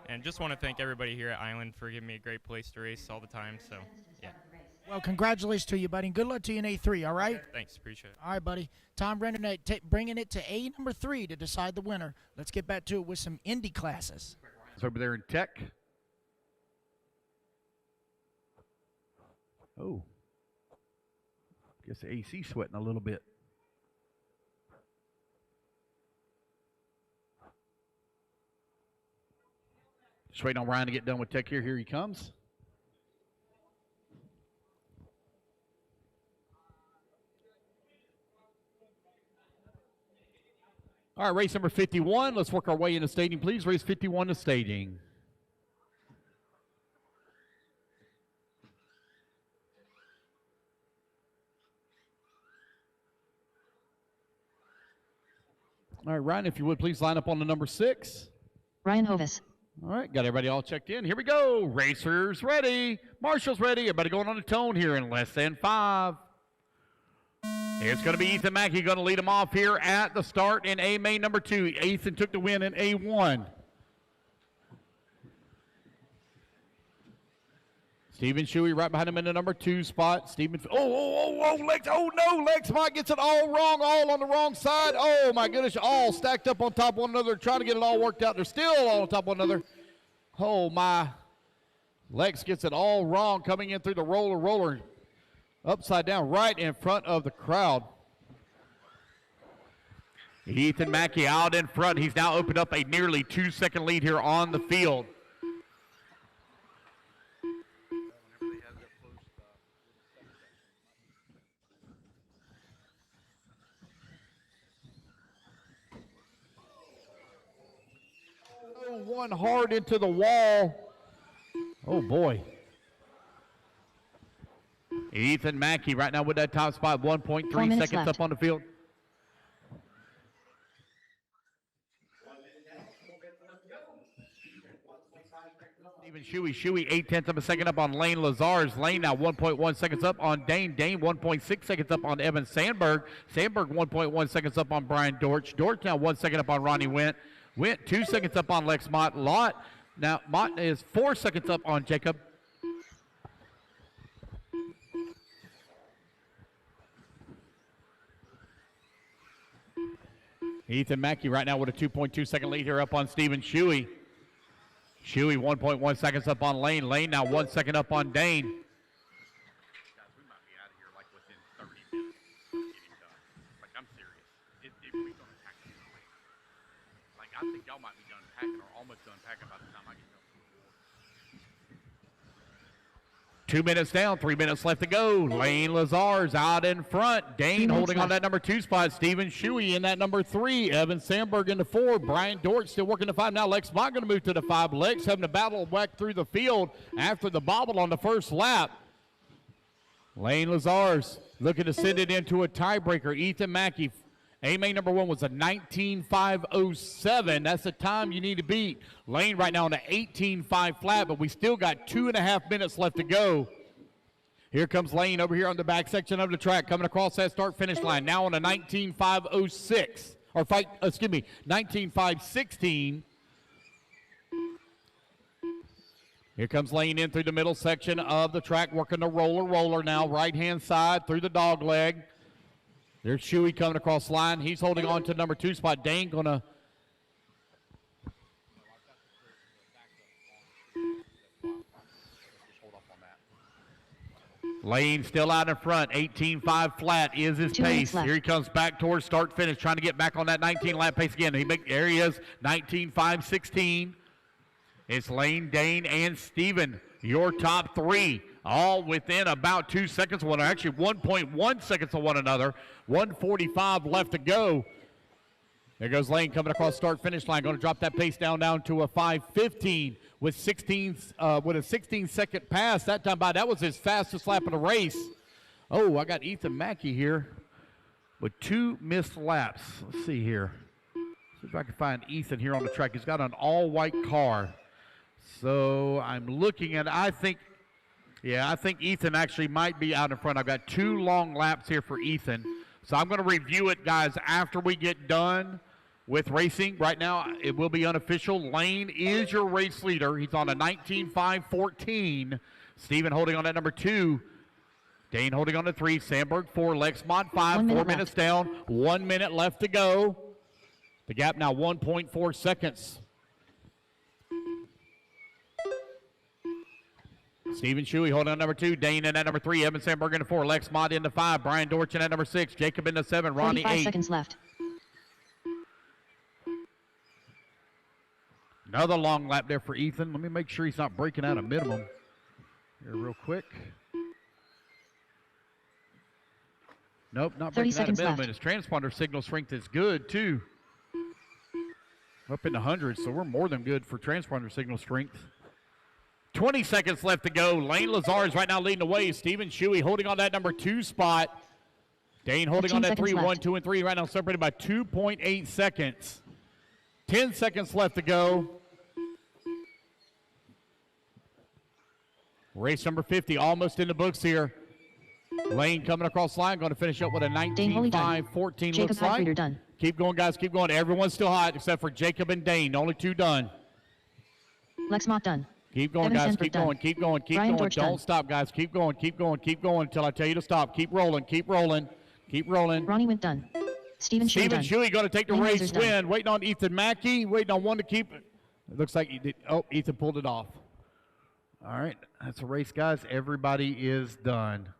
And just want to thank everybody here at Island for giving me a great place to race all the time. So, yeah. Well, congratulations to you, buddy. And good luck to you in A3, all right? Thanks, appreciate it. All right, buddy. Tom Rendernet bringing it to A number 3 to decide the winner. Let's get back to it with some Indy classes. It's over there in Tech. Oh. Guess the AC sweating a little bit. Just waiting on Ryan to get done with Tech here. Here he comes. All right, race number 51. Let's work our way into staging, please. Race 51 to staging. All right, Ryan, if you would please line up on the number 6. Ryan Hovis. All right, got everybody all checked in. Here we go. Racers ready. Marshall's ready. Everybody going on the tone here in less than 5. It's going to be Ethan Mackey going to lead them off here at the start in A main number 2. Ethan took the win in A1. Stephen Shuey right behind him in the number 2 spot. Stephen, Lex, oh no, Lex Mike gets it all wrong, all on the wrong side. Oh my goodness, all stacked up on top of one another, trying to get it all worked out. They're still all on top of one another. Oh my, Lex gets it all wrong, coming in through the roller, upside down, right in front of the crowd. Ethan Mackey out in front. He's now opened up a nearly 2-second lead here on the field. One hard into the wall. Oh boy. Ethan Mackey right now with that top spot, 1.3 seconds left. Up on the field. Stephen Shuey 0.8 of a second up on Lane Lazars. Lane now 1.1 seconds up on Dane. Dane 1.6 seconds up on Evan Sandberg. Sandberg 1.1 seconds up on Brian Dortch. Dortch now 1 second up on Ronnie Went. Went 2 seconds up on Lex Mott. Lott now Mott is 4 seconds up on Jacob. Ethan Mackey right now with a 2.2 second lead here up on Stephen Shuey. Shuey 1.1 seconds up on Lane. Lane now 1 second up on Dane. I think y'all might be done packing or almost done packing by the time I get done. 2 minutes down, 3 minutes left to go. Lane Lazar's out in front. Dane holding on that number 2 spot. Stephen Shuey in that number 3. Evan Sandberg in the 4. Brian Dortch still working the 5. Now Lex Mott going to move to the 5. Lex having to battle back through the field after the bobble on the first lap. Lane Lazar's looking to send it into a tiebreaker. Ethan Mackey. A-main number 1 was a 19.507. That's the time you need to beat. Lane right now on an 18.5 flat, but we still got 2.5 minutes left to go. Here comes Lane over here on the back section of the track, coming across that start-finish line. Now on a 19.506, or 19.516. Here comes Lane in through the middle section of the track, working the roller now, right-hand side through the dog leg. There's Shuey coming across the line. He's holding on to number 2 spot. Dane going to Lane still out in front. 18.5 flat is his pace. Here he comes back towards start finish, trying to get back on that 19 lap pace again. There he is, 19.516. It's Lane, Dane, and Steven, your top 3. All within about 2 seconds of one another, actually 1.1 seconds of one another. 1:45 left to go. There goes Lane coming across start-finish line. Going to drop that pace down to a 5:15 with a 16-second pass that time by. That was his fastest lap of the race. Oh, I got Ethan Mackey here with 2 missed laps. Let's see here. See if I can find Ethan here on the track. He's got an all-white car. So I'm looking at, I think Ethan actually might be out in front. I've got 2 long laps here for Ethan. So I'm going to review it, guys, after we get done with racing. Right now, it will be unofficial. Lane is your race leader. He's on a 19.514. Steven holding on at number 2. Dane holding on to 3. Sandberg 4. Lexmont 5. 4 minutes down. 1 minute left to go. The gap now 1.4 seconds. Stephen Shuey holding on number 2. Dane in at number 3. Evan Sandberg into 4. Lex Mott into 5. Brian Dorchin at number 6. Jacob into 7. Ronnie 45 8. seconds left. Another long lap there for Ethan. Let me make sure he's not breaking out a minimum here real quick. Nope, not breaking out a minimum. Left. His transponder signal strength is good too. Up in the hundreds, so we're more than good for transponder signal strength. 20 seconds left to go. Lane Lazar is right now leading the way. Stephen Shuey holding on that number 2 spot. Dane holding on that 3, 1, 2, and 3 right now, separated by 2.8 seconds. 10 seconds left to go. Race number 50, almost in the books here. Lane coming across the line, going to finish up with a 19.514 looks like. Done. Keep going, guys, keep going. Everyone's still hot except for Jacob and Dane. Only 2 done. Lex Mott done. Keep going, Evan guys. Sandberg Keep going, done. keep going, keep Brian going. Dorch Don't done. stop, guys. Keep going, keep going, keep going until I tell you to stop. Keep rolling, keep rolling, keep rolling. Ronnie Wint done. Stephen Shuey done. Shuey going to take the Lane race Lazar's win. done. Waiting on Ethan Mackey. Waiting on one to keep it. It looks like he did. Oh, Ethan pulled it off. All right, that's a race, guys. Everybody is done.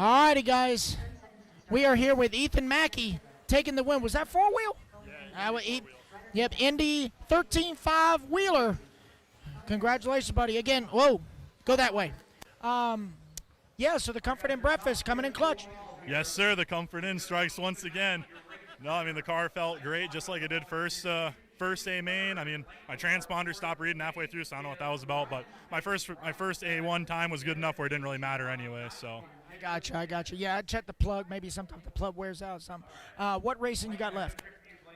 All righty, guys. We are here with Ethan Mackey taking the win. Was that 4-wheel? Yeah. Yep, Indy 13.5 Wheeler. Congratulations, buddy. Again, whoa, go that way. Yeah, so the Comfort Inn breakfast coming in clutch. Yes, sir. The Comfort Inn strikes once again. No, I mean, the car felt great, just like it did first A main. I mean, my transponder stopped reading halfway through, so I don't know what that was about. But my first A1 time was good enough where it didn't really matter anyway. So. I got you. Yeah, I checked the plug. Maybe sometimes the plug wears out. What racing you got left?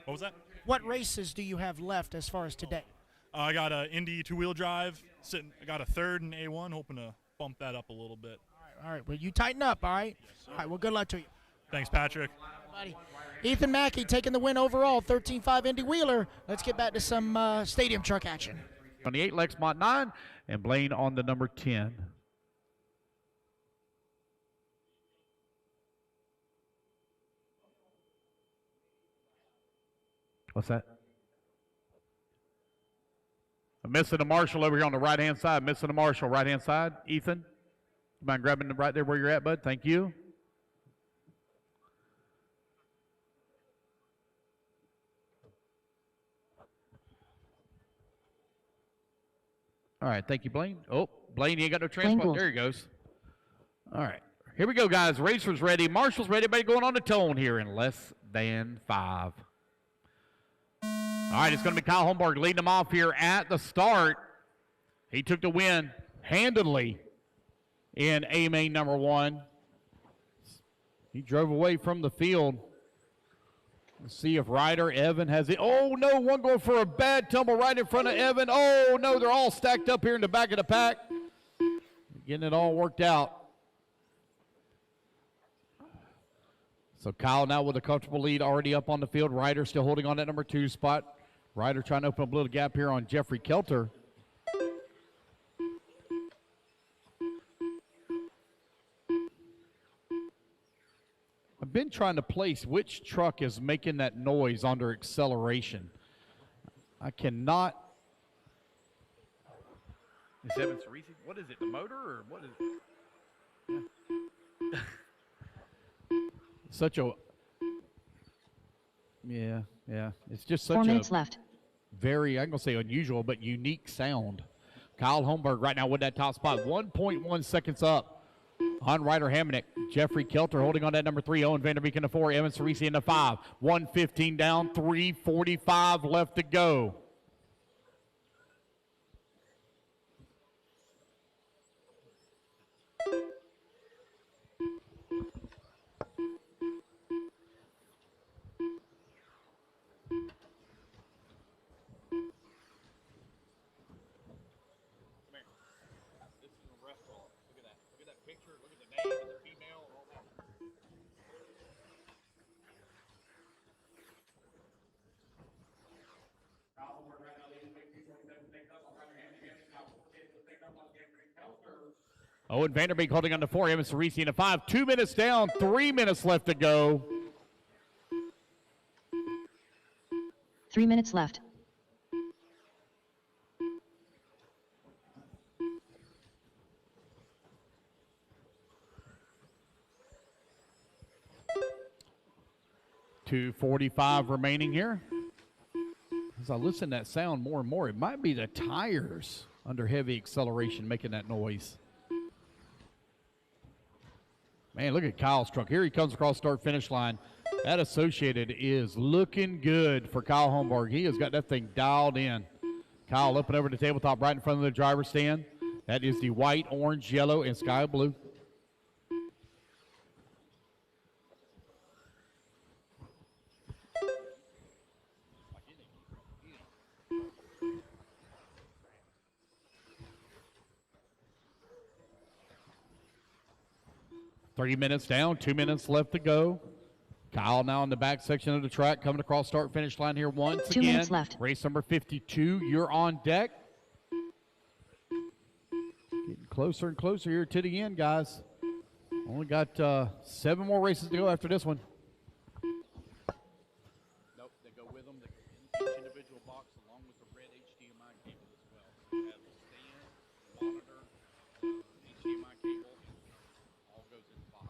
What was that? What races do you have left as far as today? I got an Indy 2-wheel drive. I got a 3rd in A1, hoping to bump that up a little bit. All right. Well, you tighten up, all right? Yes, all right, well, good luck to you. Thanks, Patrick. Buddy. Ethan Mackey taking the win overall, 13.5 Indy Wheeler. Let's get back to some stadium truck action. On the 8, Lexmont 9, and Blaine on the number 10. What's that? I'm missing a Marshall over here on the right-hand side. Missing a Marshall, right-hand side. Ethan, you mind grabbing them right there where you're at, bud? Thank you. All right, thank you, Blaine. Oh, Blaine, you ain't got no Blaine transport. Gould. There he goes. All right, here we go, guys. Racers ready. Marshall's ready. Everybody going on the tone here in less than 5. All right, it's going to be Kyle Holmberg leading them off here at the start. He took the win handily in A main number 1. He drove away from the field. Let's see if Ryder, Evan has it. Oh, no, one going for a bad tumble right in front of Evan. Oh, no, they're all stacked up here in the back of the pack. Getting it all worked out. So Kyle now with a comfortable lead already up on the field. Ryder still holding on that number 2 spot. Ryder trying to open up a little gap here on Jeffrey Kelter. I've been trying to place which truck is making that noise under acceleration. I cannot. Is Evan Cerisi? What is it, the motor or what is it? Such a. Yeah. It's just such 4 a minutes left. very, I'm going to say unusual, but unique sound. Kyle Holmberg right now with that top spot. 1.1 seconds up on Ryder Hamonic. Jeffrey Kelter holding on that number 3. Owen Vanderbeek in the 4. Evan Cerisi in the 5. 1:15 down. 3:45 left to go. Owen Vanderbeek holding on to 4. Evan Cerisi in the 5. 2 minutes down. 3 minutes left to go. 3 minutes left. .245 remaining here. As I listen to that sound more and more, it might be the tires under heavy acceleration making that noise. Man, look at Kyle's truck. Here he comes across start-finish line. That Associated is looking good for Kyle Holmberg. He has got that thing dialed in. Kyle up and over the tabletop right in front of the driver's stand. That is the white, orange, yellow, and sky blue. .3 minutes down, 2 minutes left to go. Kyle now in the back section of the track, coming across start-finish line here once 2 again. minutes left. Race number 52, you're on deck. Getting closer and closer here to the end, guys. Only got 7 more races to go after this one. Nope, they go with them. They go in each individual box along with the red HDMI cable as well. So you have the stand, monitor, HDMI cable. All goes in the box.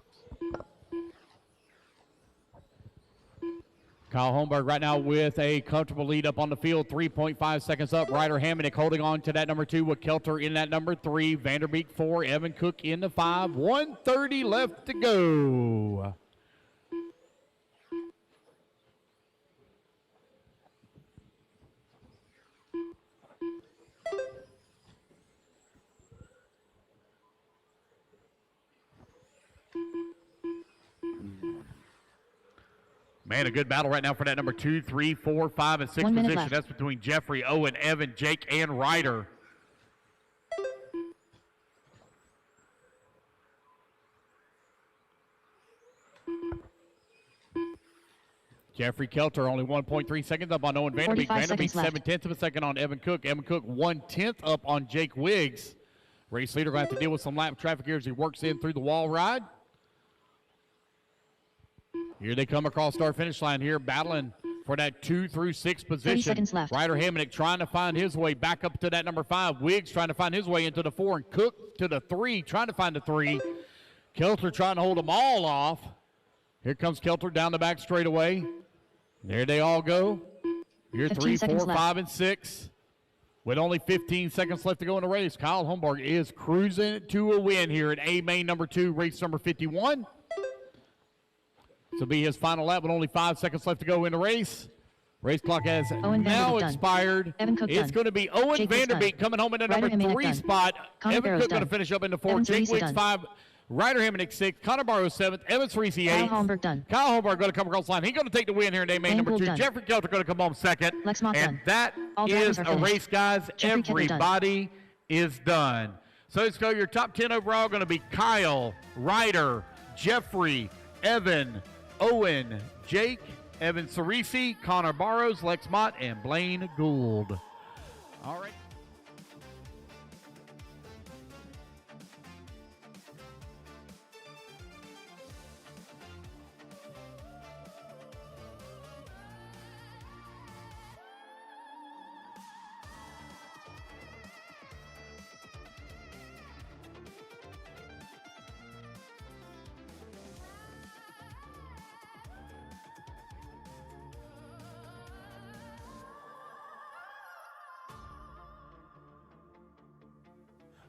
Kyle Holmberg right now with a comfortable lead up on the field. 3.5 seconds up. Ryder Hamonic holding on to that number 2 with Kelter in that number 3. Vanderbeek 4. Evan Cook in the 5. 1:30 left to go. Man, a good battle right now for that number 2, 3, 4, 5, and 6 position. left. That's between Jeffrey, Owen, Evan, Jake, and Ryder. Jeffrey Kelter only 1.3 seconds up on Owen Vanderbeek. 45 Vanderbeek seconds left. 7/10 of a second on Evan Cook. Evan Cook 1/10 up on Jake Wiggs. Race leader going to have to deal with some lap traffic here as he works in through the wall ride. Here they come across start-finish line here, battling for that 2 through 6 position. 30 seconds left. Ryder Hamonic trying to find his way back up to that number 5. Wiggs trying to find his way into the 4, and Cook to the 3, trying to find the 3. Kelter trying to hold them all off. Here comes Kelter down the back straightaway. There they all go. Here 15 3, 4, seconds left. 5, and 6. With only 15 seconds left to go in the race, Kyle Holmberg is cruising to a win here at A main number 2, race number 51. This will be his final lap with only 5 seconds left to go in the race. Race clock has now expired. It's going to be Owen Vanderbeek coming home in the number 3 spot. Evan Cook going to finish up in the 4. Jake Wicks 5. Ryder Hammond 6. Connor Barrow 7th. Evan Cerisi 8th. Kyle Holmberg going to come across the line. He's going to take the win here in A main number 2. Jeffrey Kelter going to come home 2nd. And that is a race, guys. Everybody is done. So let's go. Your top 10 overall going to be Kyle, Ryder, Jeffrey, Evan, Owen, Jake, Evan Cerisi, Connor Barrows, Lex Mott, and Blaine Gould. All right.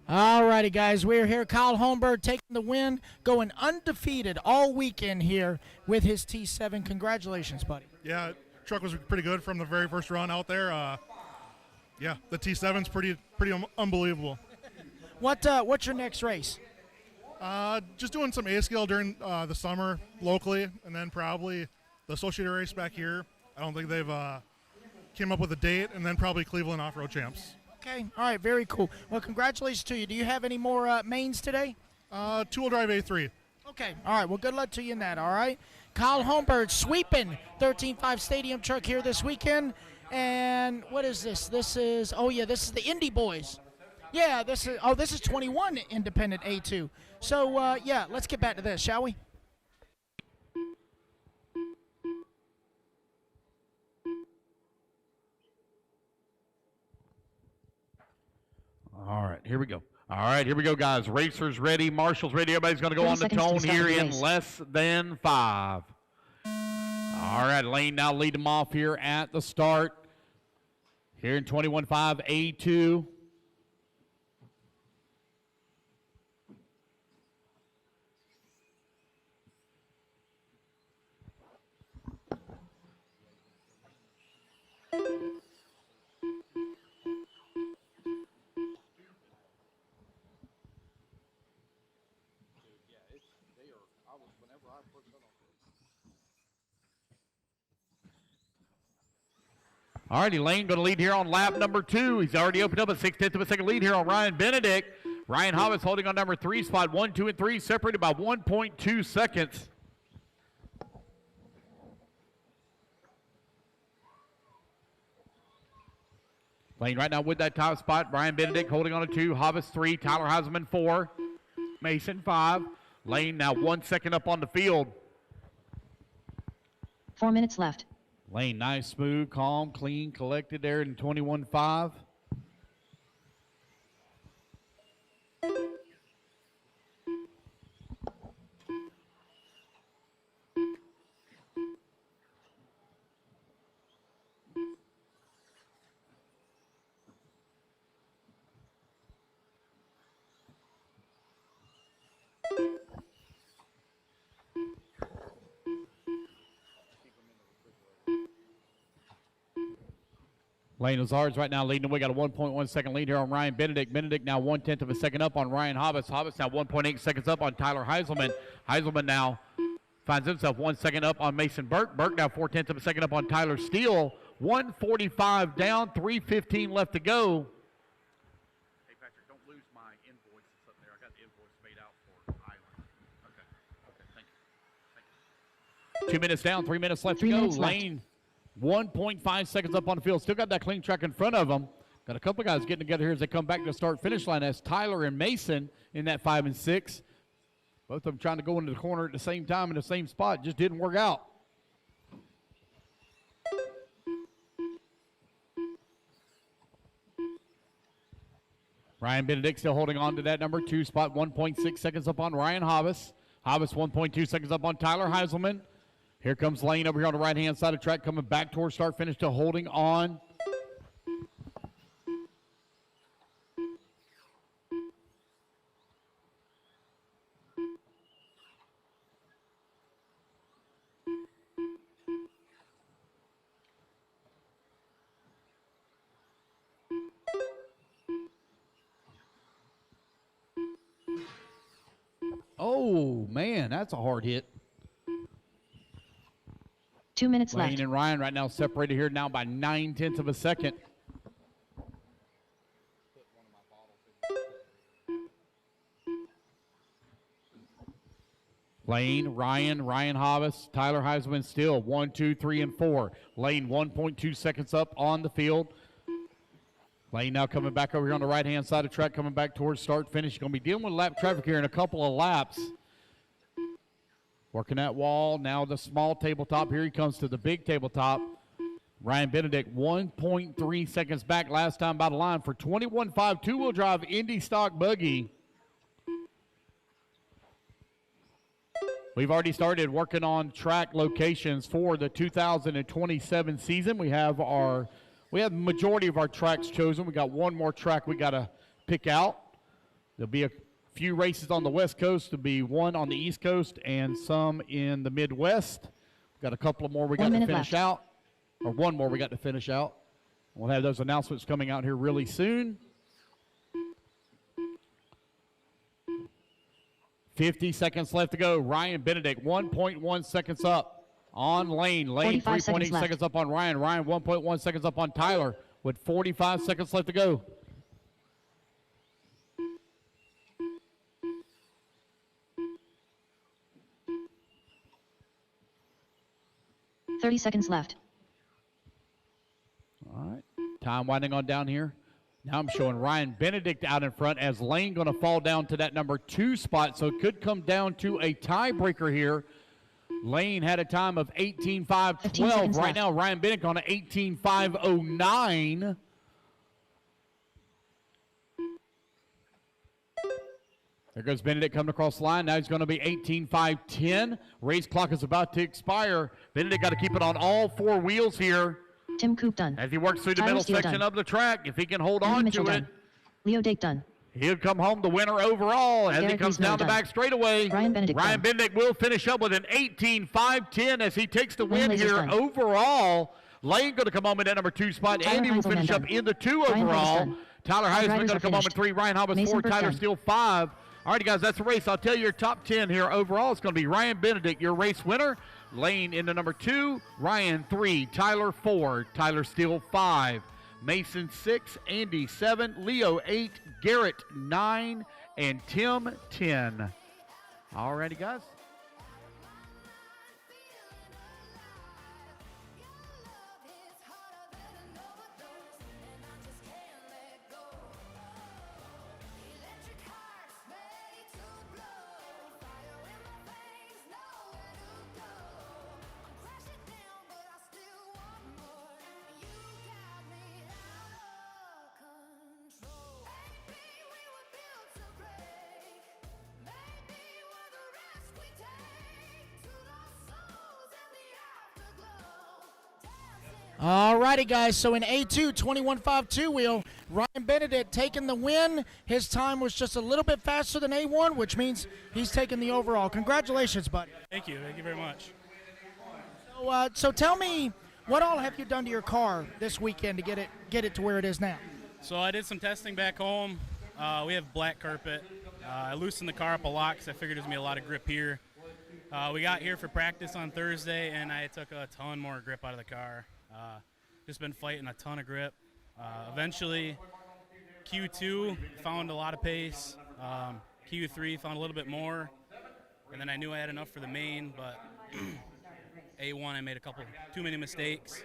All righty, guys, we're here. Kyle Holmberg taking the win, going undefeated all weekend here with his T7. Congratulations, buddy. Yeah, truck was pretty good from the very first run out there. Yeah, the T7's pretty unbelievable. What's your next race? Just doing some A scale during the summer locally, and then probably the associated race back here. I don't think they've came up with a date, and then probably Cleveland Off-Road Champs. Okay, all right, very cool. Well, congratulations to you. Do you have any more mains today? Two-wheel drive A3. Okay, all right, well, good luck to you in that, all right? Kyle Holmberg sweeping 13.5 Stadium truck here this weekend. And what is this? This is the Indy Boys. Yeah, this is 21 independent A2. So, yeah, let's get back to this, shall we? All right, here we go. All right, here we go, guys. Racers ready, marshals ready. Everybody's going to go on the tone here in less than 5. All right, Lane now lead them off here at the start. Here in 21.5 A2. All righty, Lane going to lead here on lap number 2. He's already opened up a 6/10 of a second lead here on Ryan Benedict. Ryan Hobbs holding on number 3 spot. 1, 2, and 3 separated by 1.2 seconds. Lane right now with that top spot. Brian Benedict holding on to 2. Hobbs 3. Tyler Heisman 4. Mason 5. Lane now 1 second up on the field. 4 minutes left. Lane, nice, smooth, calm, clean, collected there in 21.5. Lane Lazar's right now leading. We got a 1.1 second lead here on Ryan Benedict. Benedict now 1/10 of a second up on Ryan Hobbs. Hobbs now 1.8 seconds up on Tyler Heiselman. Heiselman now finds himself 1 second up on Mason Burke. Burke now 4/10 of a second up on Tyler Steele. 1:45 down, 3:15 left to go. Hey, Patrick, don't lose my invoices up there. I got the invoice made out for Island. Okay, thank you. 2 minutes down, 3 minutes left to go. Lane 1.5 seconds up on the field. Still got that clean track in front of them. Got a couple of guys getting together here as they come back to the start-finish line. That's Tyler and Mason in that 5 and 6. Both of them trying to go into the corner at the same time in the same spot. Just didn't work out. Ryan Benedict still holding on to that number 2 spot. 1.6 seconds up on Ryan Hobbs. Hobbs 1.2 seconds up on Tyler Heiselman. Here comes Lane over here on the right-hand side of the track, coming back towards start-finish to holding on man, that's a hard hit. 2 minutes Lane left. and Ryan right now separated here now by 9/10 of a second. Lane, Ryan Hobbs, Tyler Heisman still 1, 2, 3, and 4. Lane 1.2 seconds up on the field. Lane now coming back over here on the right-hand side of the track, coming back towards start finish. Going to be dealing with lap traffic here in a couple of laps. Working that wall. Now the small tabletop. Here he comes to the big tabletop. Ryan Benedict 1.3 seconds back last time by the line for 21.5 two-wheel drive Indy stock buggy. We've already started working on track locations for the 2027 season. We have the majority of our tracks chosen. We got one more track we got to pick out. There'll be a few races on the West Coast. There'll be one on the East Coast and some in the Midwest. We've got a couple more we got to finish out, or one more we got to finish out. We'll have those announcements coming out here really soon. 50 seconds left to go. Ryan Benedict, 1.1 seconds up on Lane. Lane, 3.8 seconds up on Ryan. Ryan, 1.1 seconds up on Tyler with 45 seconds left to go. $30 seconds left. All right. Time winding on down here. Now I'm showing Ryan Benedict out in front as Lane going to fall down to that number 2 spot, so it could come down to a tiebreaker here. Lane had a time of 18.512. Right now, Ryan Benedict on an 18.509. There goes Benedict coming across the line. Now he's going to be 18.510. Race clock is about to expire. Benedict got to keep it on all 4 wheels here. Tim Coop done. As he works through the Tyler middle Steele section done. of the track, if he can hold Henry on Mitchell to it, done. Leo Dake done. he'll come home the winner overall as he Garrett comes Guzman down the done. back straightaway. Ryan Benedict done. Benedict will finish up with an 18.510 as he takes the win Lasers here done. overall. Lane going to come home in that number 2 spot. Tyler Andy will Heinzelman finish up done. in the 2 Ryan Hobbs overall. done. Tyler Five Heisman riders going to are come home in finished. 3. Ryan Hobbs Mason 4. Burke Tyler done. Steele 5. All righty, guys, that's the race. I'll tell you your top 10 here overall. It's going to be Ryan Benedict, your race winner. Lane in the number 2. Ryan 3. Tyler 4. Tyler Steele 5. Mason 6. Andy 7. Leo 8. Garrett 9. And Tim 10. All righty, guys. All righty, guys. So in A2, 21.5 two-wheel, Ryan Benedict taking the win. His time was just a little bit faster than A1, which means he's taking the overall. Congratulations, buddy. Thank you very much. So tell me, what all have you done to your car this weekend to get it to where it is now? So I did some testing back home. We have black carpet. I loosened the car up a lot because I figured there's going to be a lot of grip here. We got here for practice on Thursday, and I took a ton more grip out of the car. Just been fighting a ton of grip. Eventually, Q2 found a lot of pace. Q3 found a little bit more. And then I knew I had enough for the main, but A1 I made too many mistakes.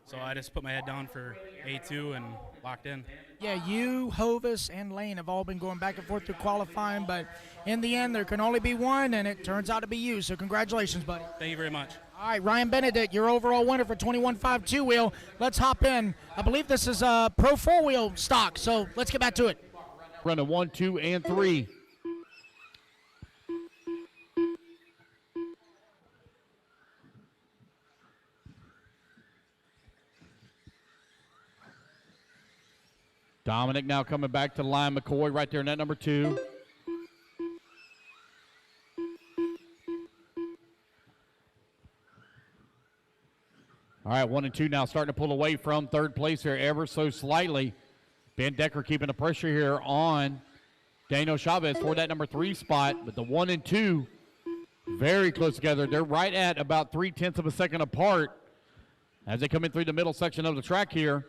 So I just put my head down for A2 and locked in. Yeah, you, Hovis, and Lane have all been going back and forth through qualifying, but in the end, there can only be one, and it turns out to be you. So congratulations, buddy. Thank you very much. All right, Ryan Benedict, your overall winner for 21.5 two-wheel. Let's hop in. I believe this is a Pro 4-wheel stock, so let's get back to it. Running 1, 2, and 3. Dominic now coming back to the line. McCoy right there in that number 2. All right, 1 and 2 now starting to pull away from third place here ever so slightly. Ben Decker keeping the pressure here on Daniel Chavez for that number 3 spot. But the 1 and 2 Very close together. They're right at about 0.3 of a second apart as they come in through the middle section of the track here.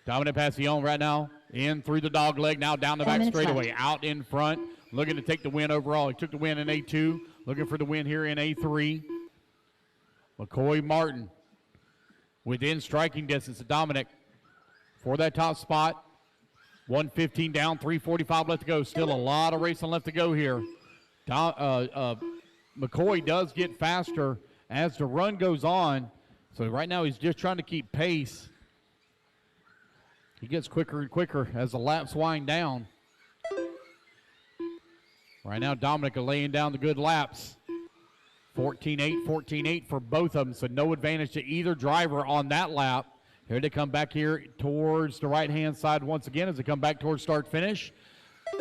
Dominic Passion right now in through the dog leg, now down the back straightaway, out in front, looking to take the win overall. He took the win in A2, looking for the win here in A3. McCoy Martin within striking distance of Dominic for that top spot. 1:15 down, 3:45 left to go. Still a lot of racing left to go here. McCoy does get faster as the run goes on. So right now he's just trying to keep pace. He gets quicker and quicker as the laps wind down. Right now Dominic laying down the good laps. 14-8, 14-8 for both of them, so no advantage to either driver on that lap. Here they come back here towards the right-hand side once again as they come back towards start-finish.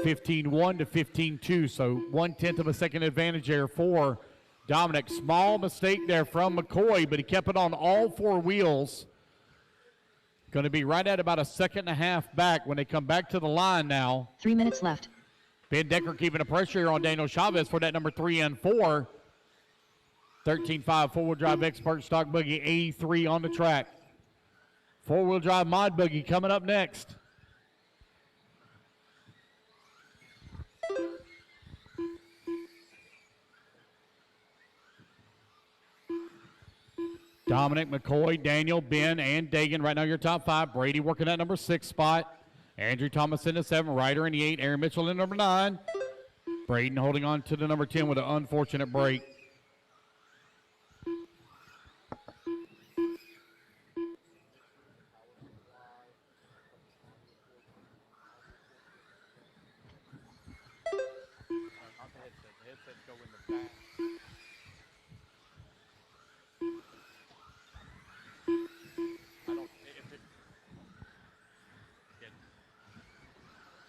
15-1 to 15-2, so 1/10 of a second advantage there for Dominic. Small mistake there from McCoy, but he kept it on all four wheels. Going to be right at about a second and a half back when they come back to the line now. 3 minutes left. Ben Decker keeping the pressure here on Daniel Chavez for that number 3 and 4. 13.5 four-wheel drive expert stock buggy A3 on the track. Four-wheel drive mod buggy coming up next. Dominic, McCoy, Daniel, Ben, and Dagan right now your top 5. Brady working that number 6 spot. Andrew Thomas in the 7, Ryder in the 8, Aaron Mitchell in number 9. Braden holding on to the number 10 with an unfortunate break.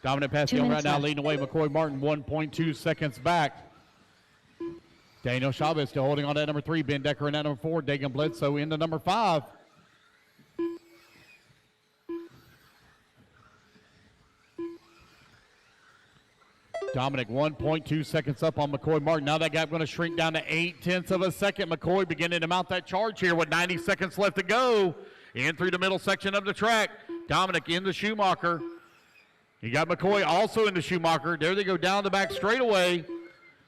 Dominic Passion right now leading away. McCoy Martin 1.2 seconds back. Daniel Chavez still holding on to that number 3. Ben Decker in that number 4. Dagan Bledsoe into number 5. Dominic 1.2 seconds up on McCoy Martin. Now that gap going to shrink down to 0.8 of a second. McCoy beginning to mount that charge here with 90 seconds left to go. In through the middle section of the track. Dominic in the Schumacher. You got McCoy also in the Schumacher. There they go down the back straightaway.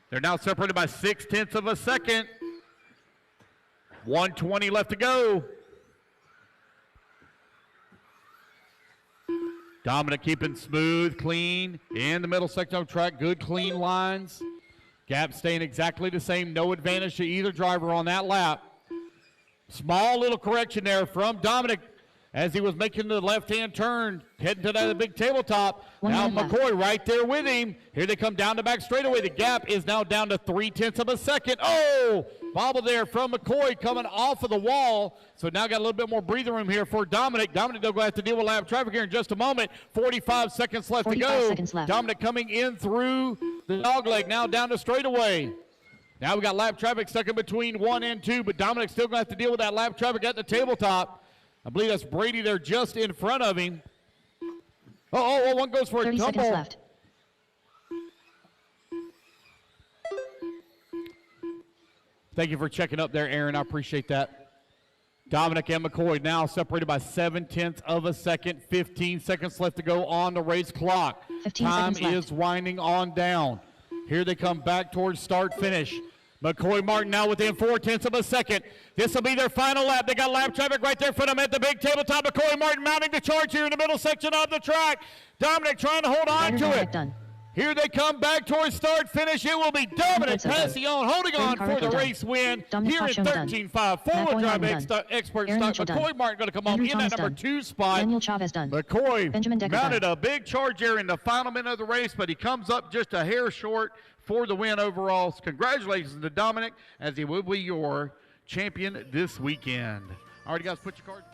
They're now separated by 0.6 of a second. 1:20 left to go. Dominic keeping smooth, clean, in the middle section of the track. Good, clean lines. Gap staying exactly the same. No advantage to either driver on that lap. Small little correction there from Dominic as he was making the left-hand turn, heading to that big tabletop. Now McCoy right there with him. Here they come down the back straightaway. The gap is now down to 0.3 of a second. Oh, bobble there from McCoy coming off of the wall. So now got a little bit more breathing room here for Dominic. Dominic will have to deal with lap traffic here in just a moment. 45 seconds left to go. Dominic coming in through the dog leg, now down the straightaway. Now we got lap traffic stuck in between 1 and 2, but Dominic's still going to have to deal with that lap traffic at the tabletop. I believe that's Brady there just in front of him. Oh, one goes for a 30 tumble. seconds left. Thank you for checking up there, Aaron. I appreciate that. Dominic and McCoy now separated by 0.7 of a second. 15 seconds left to go on the race clock. 15 Time seconds left. is winding on down. Here they come back towards start finish. McCoy Martin now within 0.4 of a second. This will be their final lap. They got lap traffic right there for them at the big tabletop. McCoy Martin mounting the charge here in the middle section of the track. Dominic trying to hold on to it. Here they come back towards start finish. It will be Dominic Passion holding on for the race win here in 13.5. Four-wheel drive expert stock. McCoy Martin going to come on in that number 2 spot. Daniel Chavez done. McCoy mounted a big charge here in the final minute of the race, but he comes up just a hair short for the win overall. Congratulations to Dominic as he will be your champion this weekend. All right, guys, put your cards.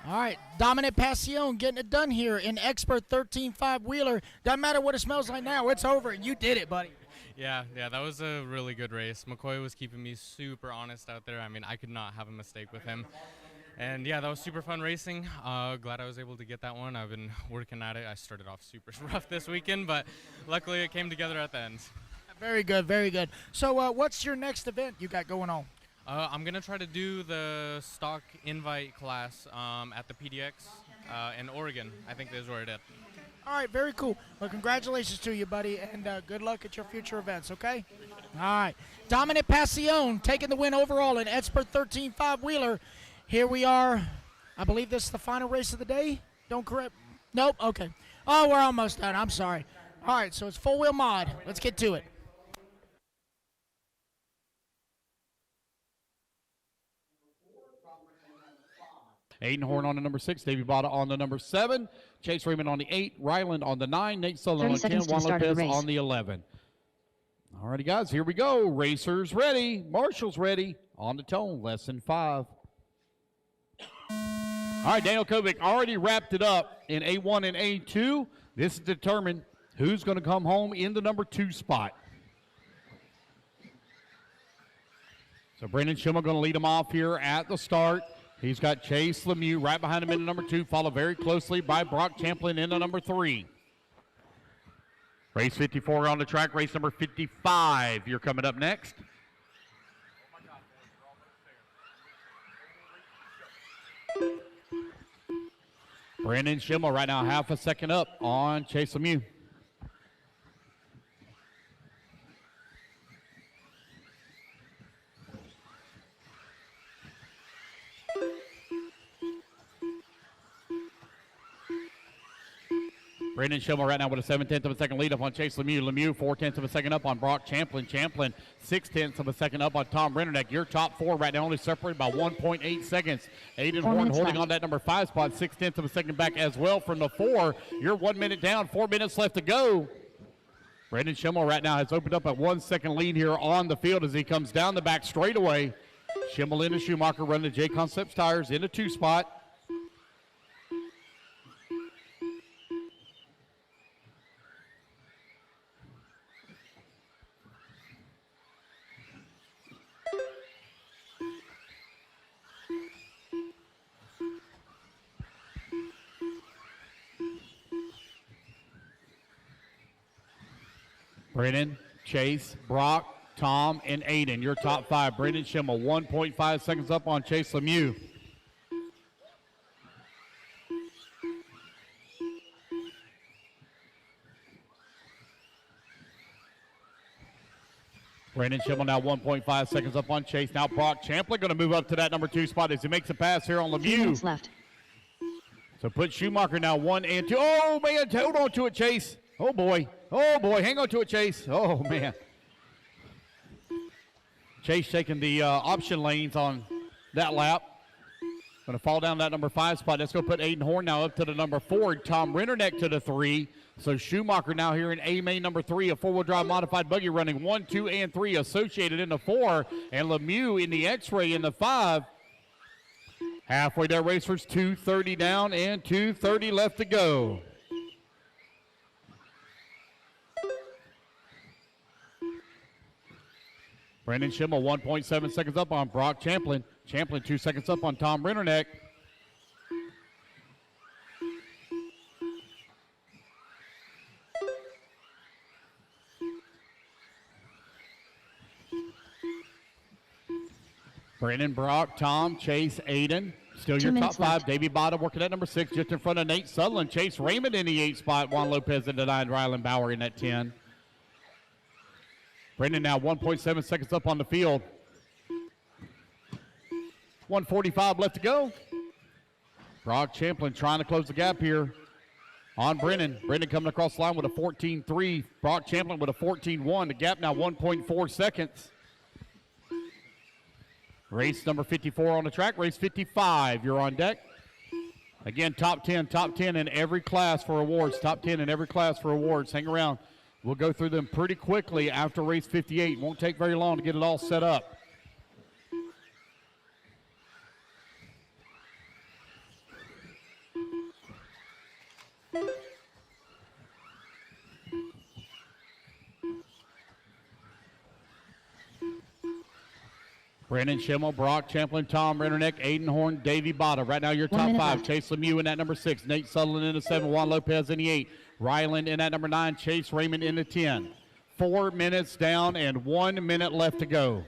All right, Dominant Passion getting it done here in Expert 13.5 wheeler. Doesn't matter what it smells like now. It's over. You did it, buddy. Yeah, that was a really good race. McCoy was keeping me super honest out there. I mean, I could not have a mistake with him. And yeah, that was super fun racing. Glad I was able to get that one. I've been working at it. I started off super rough this weekend, but luckily it came together at the end. Very good, very good. So what's your next event you got going on? I'm going to try to do the stock invite class at the PDX in Oregon. I think that's where it is. All right, very cool. Well, congratulations to you, buddy, and good luck at your future events, okay? All right. Dominant Passion taking the win overall in Expert 13.5 wheeler. Here we are. I believe this is the final race of the day. Don't correct. Nope. Okay. Oh, we're almost done. I'm sorry. All right, so it's four-wheel mod. Let's get to it. Aiden Horn on the number 6, Davey Bada on the number 7, Chase Raymond on the 8, Ryland on the 9, Nate Sullivan on the 10, Juan Lopez on the 11. All righty, guys, here we go. Racers ready. Marshall's ready. On the tone, lesson 5. All right, Daniel Kovic already wrapped it up in A1 and A2. This is determined who's going to come home in the number 2 spot. So Brandon Schimmel going to lead him off here at the start. He's got Chase Lemieux right behind him in the number 2, followed very closely by Brock Champlin in the number 3. Race 54 on the track, race number 55. You're coming up next. Brandon Schimmel right now half a second up on Chase Lemieux. Brandon Schimmel right now with a 7/10 of a second lead up on Chase Lemieux. Lemieux 4/10 of a second up on Brock Champlin. Champlin 6/10 of a second up on Tom Rennerneck. Your top 4 right now only separated by 1.8 seconds. Aiden Horn holding on that number 5 spot. 6/10 of a second back as well from the 4. You're 1 minute down, 4 minutes left to go. Brandon Schimmel right now has opened up a 1 second lead here on the field as he comes down the back straightaway. Schimmel into Schumacher running the Jconcepts tires in the 2 spot. Brennan, Chase, Brock, Tom, and Aiden, your top 5. Brendan Schimmel, 1.5 seconds up on Chase Lemieux. Brendan Schimmel now 1.5 seconds up on Chase. Now Brock Champlin going to move up to that number 2 spot as he makes a pass here on Lemieux. 2 minutes left. So put Schumacher now 1 and 2. Oh, man, hold on to it, Chase. Oh, boy. Oh, boy, hang on to it, Chase. Oh, man. Chase taking the option lanes on that lap. Going to fall down that number 5 spot. Let's go put Aiden Horn now up to the number 4. Tom Rennerneck to the 3. So Schumacher now here in A-Main number 3, a 4-wheel drive modified buggy running 1, 2, and 3 associated in the 4. And Lemieux in the X-Ray in the 5. Halfway there, racers, 2:30 down and 2:30 left to go. Brandon Schimmel 1.7 seconds up on Brock Champlin. Champlin 2 seconds up on Tom Rennerneck. Brandon, Brock, Tom, Chase, Aiden. Still your top 5. Left. Davey Bada working at number 6 just in front of Nate Sutherland. Chase Raymond in the 8 spot. Juan Lopez in the 9. Ryland Bauer in that 10. Brendan now 1.7 seconds up on the field. 1:45 left to go. Brock Champlin trying to close the gap here on Brennan. Brennan coming across the line with a 14.3. Brock Champlin with a 14.1. The gap now 1.4 seconds. Race number 54 on the track. Race 55, you're on deck. Again, top 10 in every class for awards. Top 10 in every class for awards. Hang around. We'll go through them pretty quickly after race 58. Won't take very long to get it all set up. Brandon Schimmel, Brock Champlin, Tom Rennerneck, Aiden Horn, Davey Botta. Right now your top 5. left. Chase Lemieux in that number 6. Nate Sutherland in the 7. Juan Lopez in the 8. Ryland in that number 9. Chase Raymond in the 10. 4 minutes down and 1 minute left to go.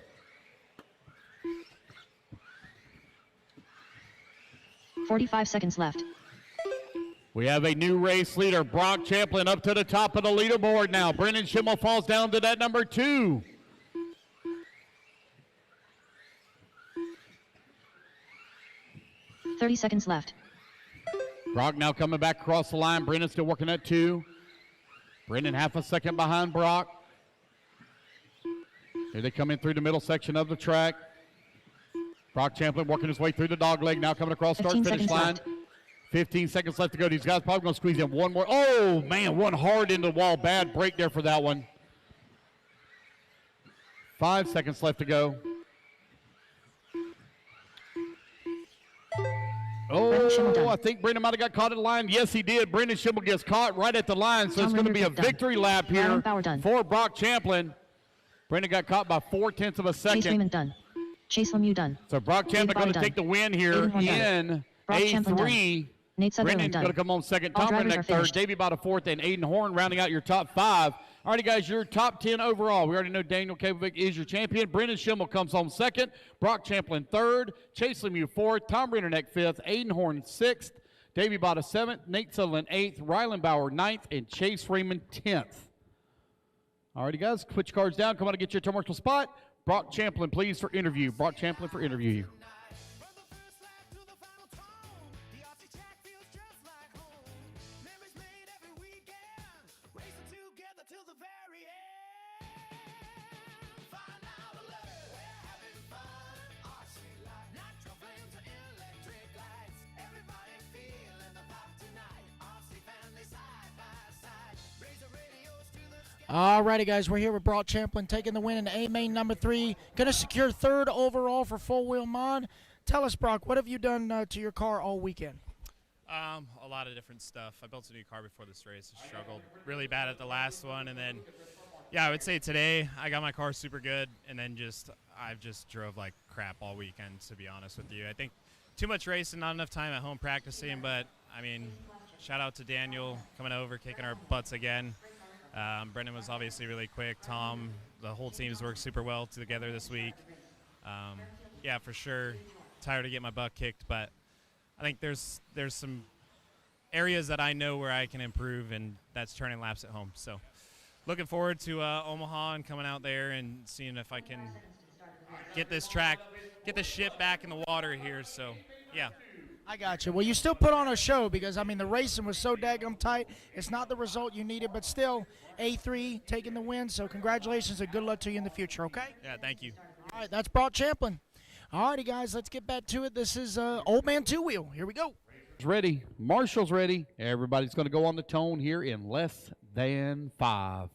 $45 left. We have a new race leader. Brock Champlin up to the top of the leaderboard now. Brendan Schimmel falls down to that number 2. $30 left. Brock now coming back across the line. Brendan still working at 2. Brendan half a second behind Brock. Here they come in through the middle section of the track. Brock Champlin working his way through the dog leg. Now coming across start-finish line. left. 15 seconds left to go. These guys probably going to squeeze in one more. Oh, man, one hard into the wall. Bad break there for that one. 5 seconds left to go. Oh, I think Brendan might have got caught at the line. Yes, he did. Brendan Schimmel gets caught right at the line, so it's going to be a victory lap here for Brock Champlin. Brendan got caught by 0.4 of a second. Chase Raymond done. Chase Lemieux done. So Brock Champlin going to take the win here in A3. Nate Sutherland Brendan's done. going to come on second. All Tom drivers Rennick are third. finished. Davey about a 4th, and Aiden Horn rounding out your top 5. All righty, guys, your top 10 overall. We already know Daniel Kabovic is your champion. Brendan Schimmel comes home second. Brock Champlin third. Chase Lemieux 4th. Tom Rennick 5th. Aiden Horn 6th. Davey Botta 7th. Nate Sutherland 8th. Ryland Bauer 9th. And Chase Raymond 10th. All righty, guys, put your cards down. Come on and get your commercial spot. Brock Champlin, please, for interview. Brock Champlin for interview. Alrighty, guys, we're here with Brock Champlin taking the win in A main number 3. Going to secure 3rd overall for Full Wheel Mod. Tell us, Brock, what have you done to your car all weekend? A lot of different stuff. I built a new car before this race. I struggled really bad at the last one, and then, yeah, I would say today I got my car super good, and then I've just drove like crap all weekend, to be honest with you. I think too much racing, not enough time at home practicing, but, I mean, shout out to Daniel coming over, kicking our butts again. Brendan was obviously really quick. Tom, the whole team's worked super well together this week. Yeah, for sure. Tired of getting my butt kicked, but I think there's some areas that I know where I can improve, and that's turning laps at home. So looking forward to Omaha and coming out there and seeing if I can get this track, get the ship back in the water here. So, yeah. I got you. Well, you still put on a show because, I mean, the racing was so daggum tight. It's not the result you needed, but still, A3 taking the win. So congratulations and good luck to you in the future, okay? Yeah, thank you. All right, that's Brock Champlin. All righty, guys, let's get back to it. This is Old Man Two Wheel. Here we go. Ready. Marshall's ready. Everybody's going to go on the tone here in less than 5.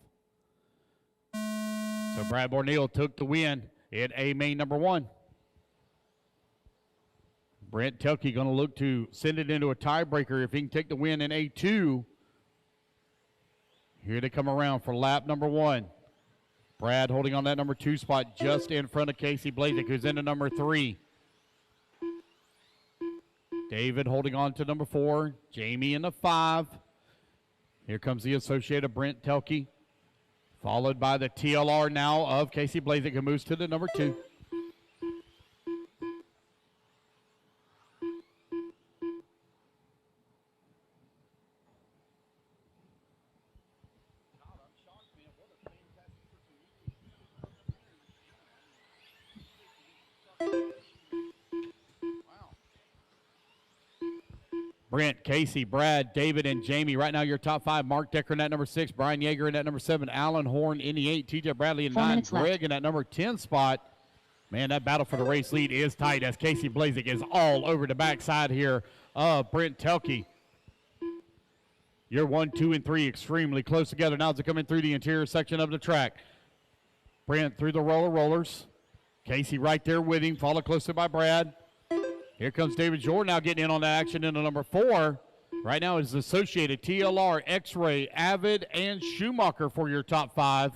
So Brad Borneal took the win in A main number 1. Brent Telke going to look to send it into a tiebreaker if he can take the win in A2. Here they come around for lap number 1. Brad holding on that number 2 spot just in front of Casey Blazek, who's into number 3. David holding on to number 4. Jamie in the 5. Here comes the Associated Brent Telke, followed by the TLR now of Casey Blazek, who moves to the number 2. Brent, Casey, Brad, David, and Jamie. Right now, your top 5. Mark Decker in that number 6. Brian Yeager in that number 7. Alan Horn in the 8. TJ Bradley in 9. Greg in that number 10 spot. Man, that battle for the race lead is tight as Casey Blazek is all over the backside here of Brent Telke. Your 1, 2, and 3 extremely close together now as they come in through the interior section of the track. Brent through the rollers. Casey right there with him, followed closely by Brad. Here comes David Jordan now getting in on the action into number 4. Right now it's Associated, TLR, X-Ray, Avid, and Schumacher for your top 5.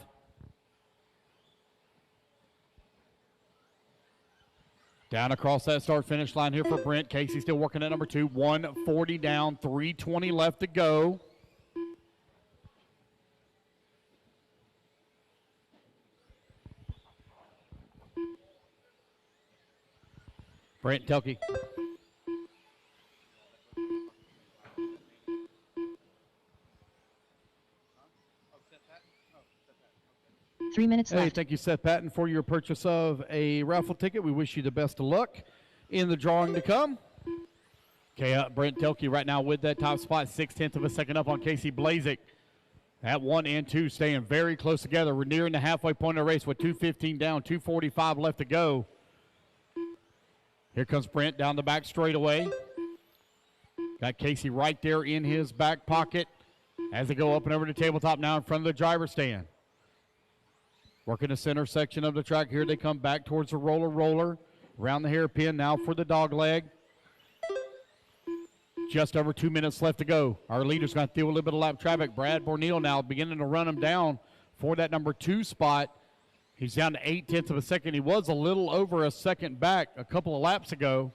Down across that start-finish line here for Brent. Casey still working at number 2. 140 down, 320 left to go. Brent Telke. 3 minutes Hey, left. thank you, Seth Patton, for your purchase of a raffle ticket. We wish you the best of luck in the drawing to come. Okay, Brent Telke right now with that top spot, 0.6 of a second up on Casey Blazik. At 1 and 2 staying very close together. We're nearing the halfway point of the race with 2:15 down, 2:45 left to go. Here comes Brent down the back straightaway. Got Casey right there in his back pocket as they go up and over to tabletop now in front of the driver's stand. Working the center section of the track. Here they come back towards the roller. Around the hairpin now for the dog leg. Just over 2 minutes left to go. Our leader's going to deal with a little bit of lap traffic. Brad Borneal now beginning to run him down for that number 2 spot. He's down to 0.8 of a second. He was a little over a second back a couple of laps ago.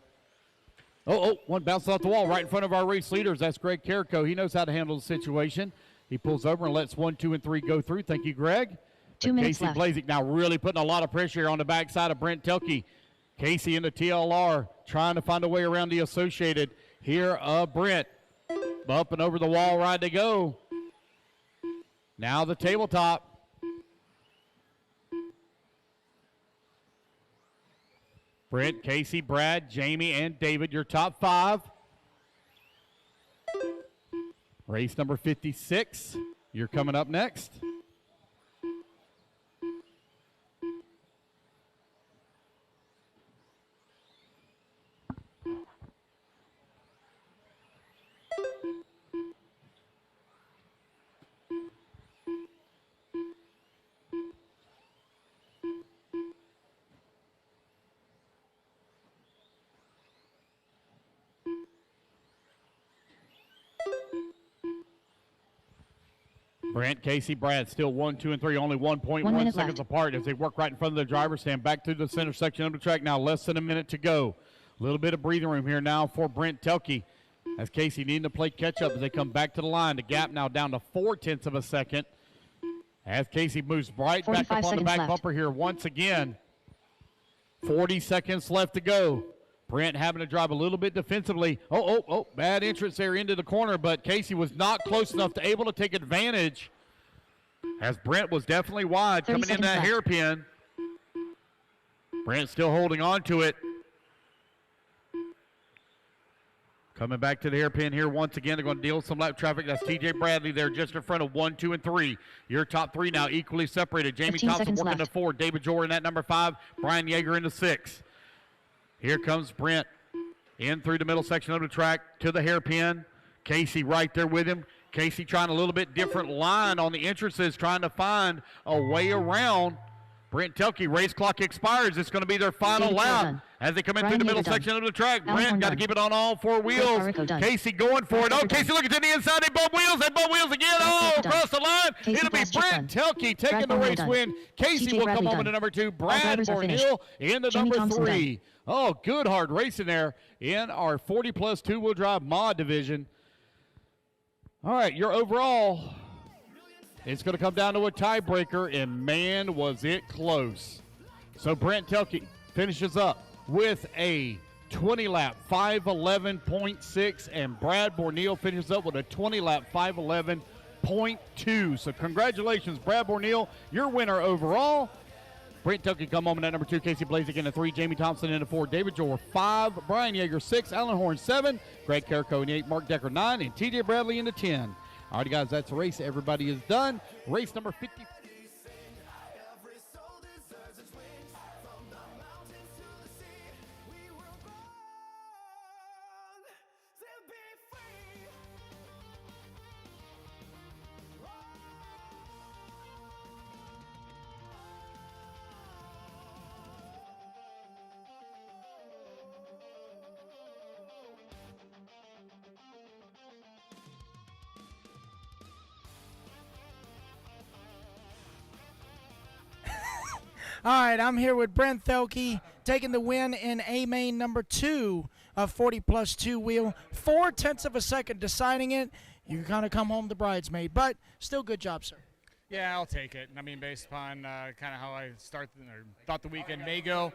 One bounces off the wall right in front of our race leaders. That's Greg Carrico. He knows how to handle the situation. He pulls over and lets 1, 2, and 3 go through. Thank you, Greg. 2 minutes Casey left. Blazik now really putting a lot of pressure on the backside of Brent Telke. Casey in the TLR trying to find a way around the Associated. Here, Brent. Up and over the wall ride they go. Now the tabletop. Brent, Casey, Brad, Jamie, and David, your top 5. Race number 56. You're coming up next. Brent, Casey, Brad still 1, 2, and 3, only 1.1 minute seconds left. apart as they work right in front of the driver's stand. Back through the center section of the track now, less than a minute to go. A little bit of breathing room here now for Brent Telke as Casey needing to play catch up as they come back to the line. The gap now down to 0.4 of a second as Casey moves right back up on the back left. bumper here once again. 40 seconds left to go. Brent having to drive a little bit defensively. Bad entrance there into the corner, but Casey was not close enough to able to take advantage as Brent was definitely wide coming in that hairpin. Brent still holding on to it. Coming back to the hairpin here once again. They're going to deal with some lap traffic. That's TJ Bradley there just in front of 1, 2, and 3. Your top 3 now equally separated. Jamie 15 Thompson seconds working left. to 4. David Jordan at number 5. Brian Yeager into 6. Here comes Brent in through the middle section of the track to the hairpin. Casey right there with him. Casey trying a little bit different line on the entrances, trying to find a way around. Brent Telke, race clock expires. It's going to be their final David lap done. as they come in Ryan through the middle Yeager done. section of the track. Alan Brent Horn got to done. keep it on all 4 wheels. Arico done. Casey going for it. Ryan Casey done. looking to the inside. They butt wheels. They butt wheels again. Ryan done. Across the line. Casey It'll be Glass just Brent Telke taking Brad the Borneal race done. win. Casey TJ will Bradley come home done. into number 2. All Brad drivers are finished. Borneal into Jamie number Thompson 3. Oh, good hard racing there in our 40-plus two-wheel drive mod division. All right, your overall, it's going to come down to a tiebreaker, and man, was it close. So Brent Telke finishes up with a 20-lap 5:11.6, and Brad Borneal finishes up with a 20-lap 5:11.2. So congratulations, Brad Borneal, your winner overall. Brent Telke come home in at number 2, Casey Blazik into 3, Jamie Thompson into 4, David Joel 5, Brian Yeager 6, Alan Horn 7, Greg Carrico into 8, Mark Decker 9, and TJ Bradley into 10. All right, guys, that's the race. Everybody is done. Race number 50. All right, I'm here with Brent Thelke taking the win in A main number 2 of 40 plus 2 wheel. 4/10 of a second deciding it. You kind of come home the bridesmaid, but still good job, sir. Yeah, I'll take it. I mean, based upon kind of how I thought the weekend may go,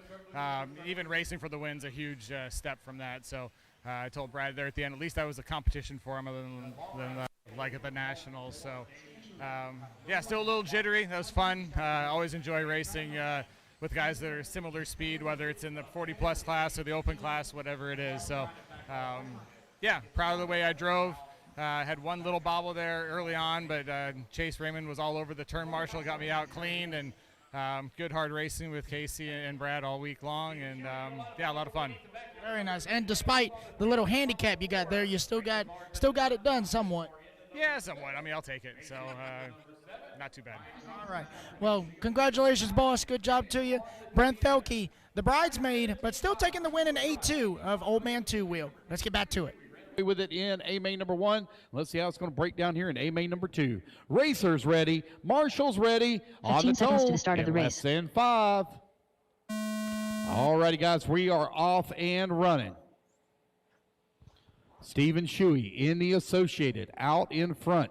even racing for the win's a huge step from that. So I told Brad there at the end, at least that was a competition for him other than like at the Nationals. So yeah, still a little jittery. That was fun. Always enjoy racing with guys that are similar speed, whether it's in the 40 plus class or the open class, whatever it is. So yeah, proud of the way I drove. Had one little bobble there early on, but Chase Raymond was all over the turn marshal, got me out clean, and good hard racing with Casey and Brad all week long, and yeah, a lot of fun. Very nice. And despite the little handicap you got there, you still got it done somewhat. Yeah, somewhat. I mean, I'll take it. So not too bad. All right. Well, congratulations, boss. Good job to you. Brent Thelke, the bridesmaid, but still taking the win in A2 of Old Man 2 wheel. Let's get back to it. With it in A main number 1. Let's see how it's going to break down here in A main number 2. Racers ready. Marshall's ready. On the 15 seconds to tone. the start of the race. Less than 5. All righty, guys. We are off and running. Stephen Shuey in the Associated out in front.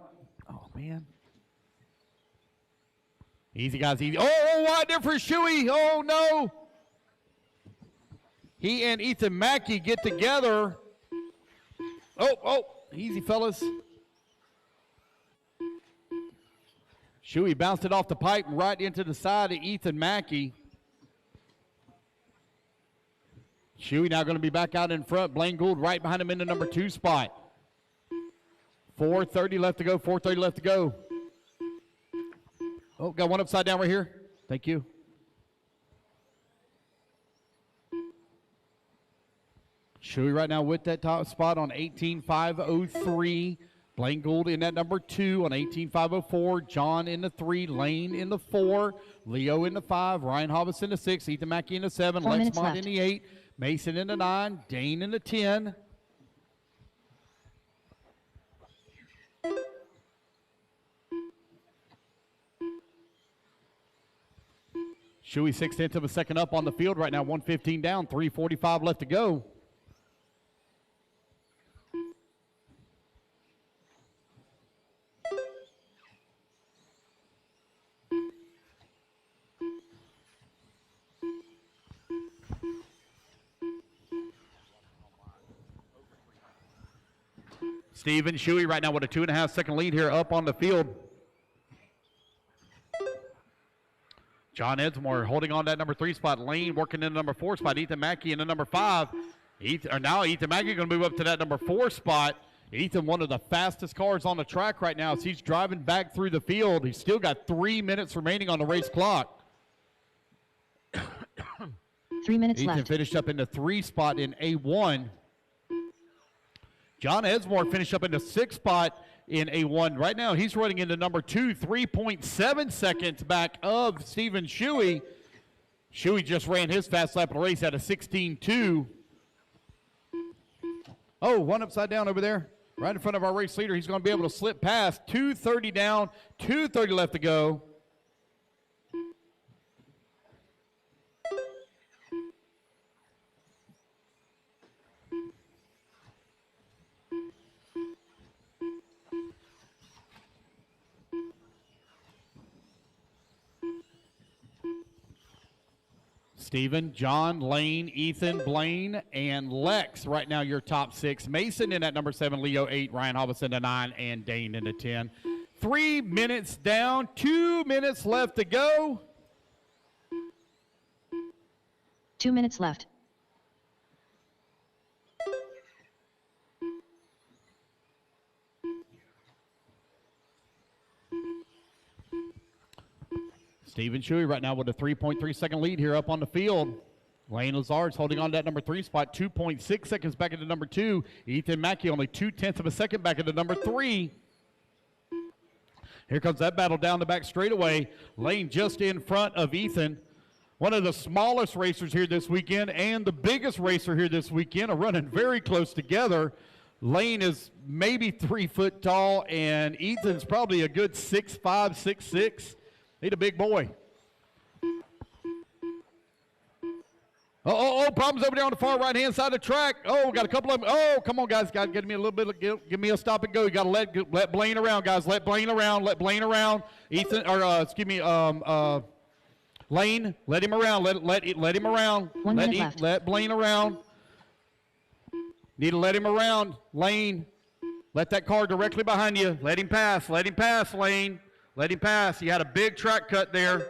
Oh, man. Easy, guys. Easy. Oh, wide there for Shuey. Oh, no. He and Ethan Mackey get together. Oh, easy, fellas. Shuey bounced it off the pipe right into the side of Ethan Mackey. Shuey now going to be back out in front. Blaine Gould right behind him in the number 2 spot. 4:30 left to go, 4:30 left to go. Oh, got one upside down right here. Thank you. Shuey right now with that top spot on 18.503. Blaine Gould in that number 2 on 18.504. John in the 3. Lane in the 4. Leo in the 5. Ryan Hobbs in the 6. Ethan Mackey in the 7. 4 Lex minutes Mott left. in the 8. Mason in the 9. Dane in the 10. Shuey 6/10 of a second up on the field right now. 1:15 down. 3:45 left to go. Stephen Shuey right now with a 2.5 second lead here up on the field. John Edmore holding on that number 3 spot. Lane working in the number 4 spot. Ethan Mackey in the number 5. Now Ethan Mackey going to move up to that number 4 spot. Ethan, one of the fastest cars on the track right now as he's driving back through the field. He's still got 3 minutes remaining on the race clock. 3 minutes Ethan left. finished up in the 3 spot in A1. John Edmore finished up in the 6th spot in A1. Right now, he's running into number 2, 3.7 seconds back of Stephen Shuey. Shuey just ran his fast lap of the race at a 16.2. Oh, one upside down over there, right in front of our race leader. He's going to be able to slip past. 2:30 down, 2:30 left to go. Stephen, John, Lane, Ethan, Blaine, and Lex. Right now, your top 6. Mason in at number 7, Leo 8, Ryan Hobbs in the 9, and Dane in the 10. 3 minutes down, 2 minutes left to go. 2 minutes left. Stephen Shuey right now with a 3.3 second lead here up on the field. Lane Lazard's holding on to that number 3 spot, 2.6 seconds back into number 2. Ethan Mackey only 0.2 of a second back into number 3. Here comes that battle down the back straightaway. Lane just in front of Ethan. One of the smallest racers here this weekend and the biggest racer here this weekend are running very close together. Lane is maybe 3 foot tall, and Ethan's probably a good 6'5", 6'6". He's a big boy. Oh, problems over there on the far right-hand side of the track. Oh, we got a couple of them. Oh, come on, guys. Got to give me a little bit. Give me a stop and go. You got to let Blaine around, guys. Let Blaine around. Let Blaine around. Ethan, or excuse me, Lane. Let him around. Let him around. 1 minute left. Let Blaine around. Need to let him around, Lane. Let that car directly behind you. Let him pass. Let him pass, Lane. Let him pass. You had a big track cut there.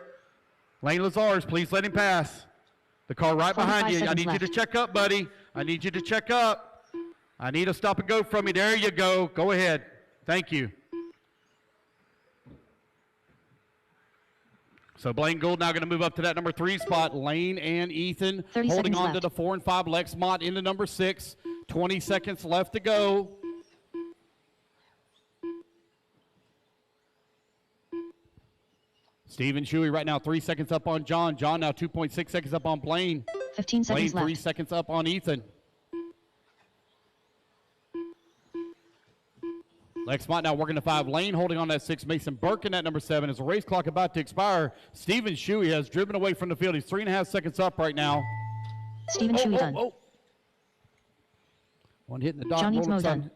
Lane Lazar's, please let him pass. The car right behind you. I need you to check up, buddy. I need you to check up. I need a stop and go from you. There you go. Go ahead. Thank you. So Blaine Gould now going to move up to that number 3 spot. Lane and Ethan holding on to the 4 and 5. Lex Mott into number 6. 20 seconds left to go. Steven Shuey right now 3 seconds up on John. John now 2.6 seconds up on Blaine. 15 seconds Blaine 3 left. seconds up on Ethan. Lex Mott now working the 5. Lane holding on that 6. Mason Burke in that number 7. As the race clock about to expire, Steven Shuey has driven away from the field. He's 3.5 seconds up right now. Steven Shuey done. One hitting the dot. John Eadsmo done.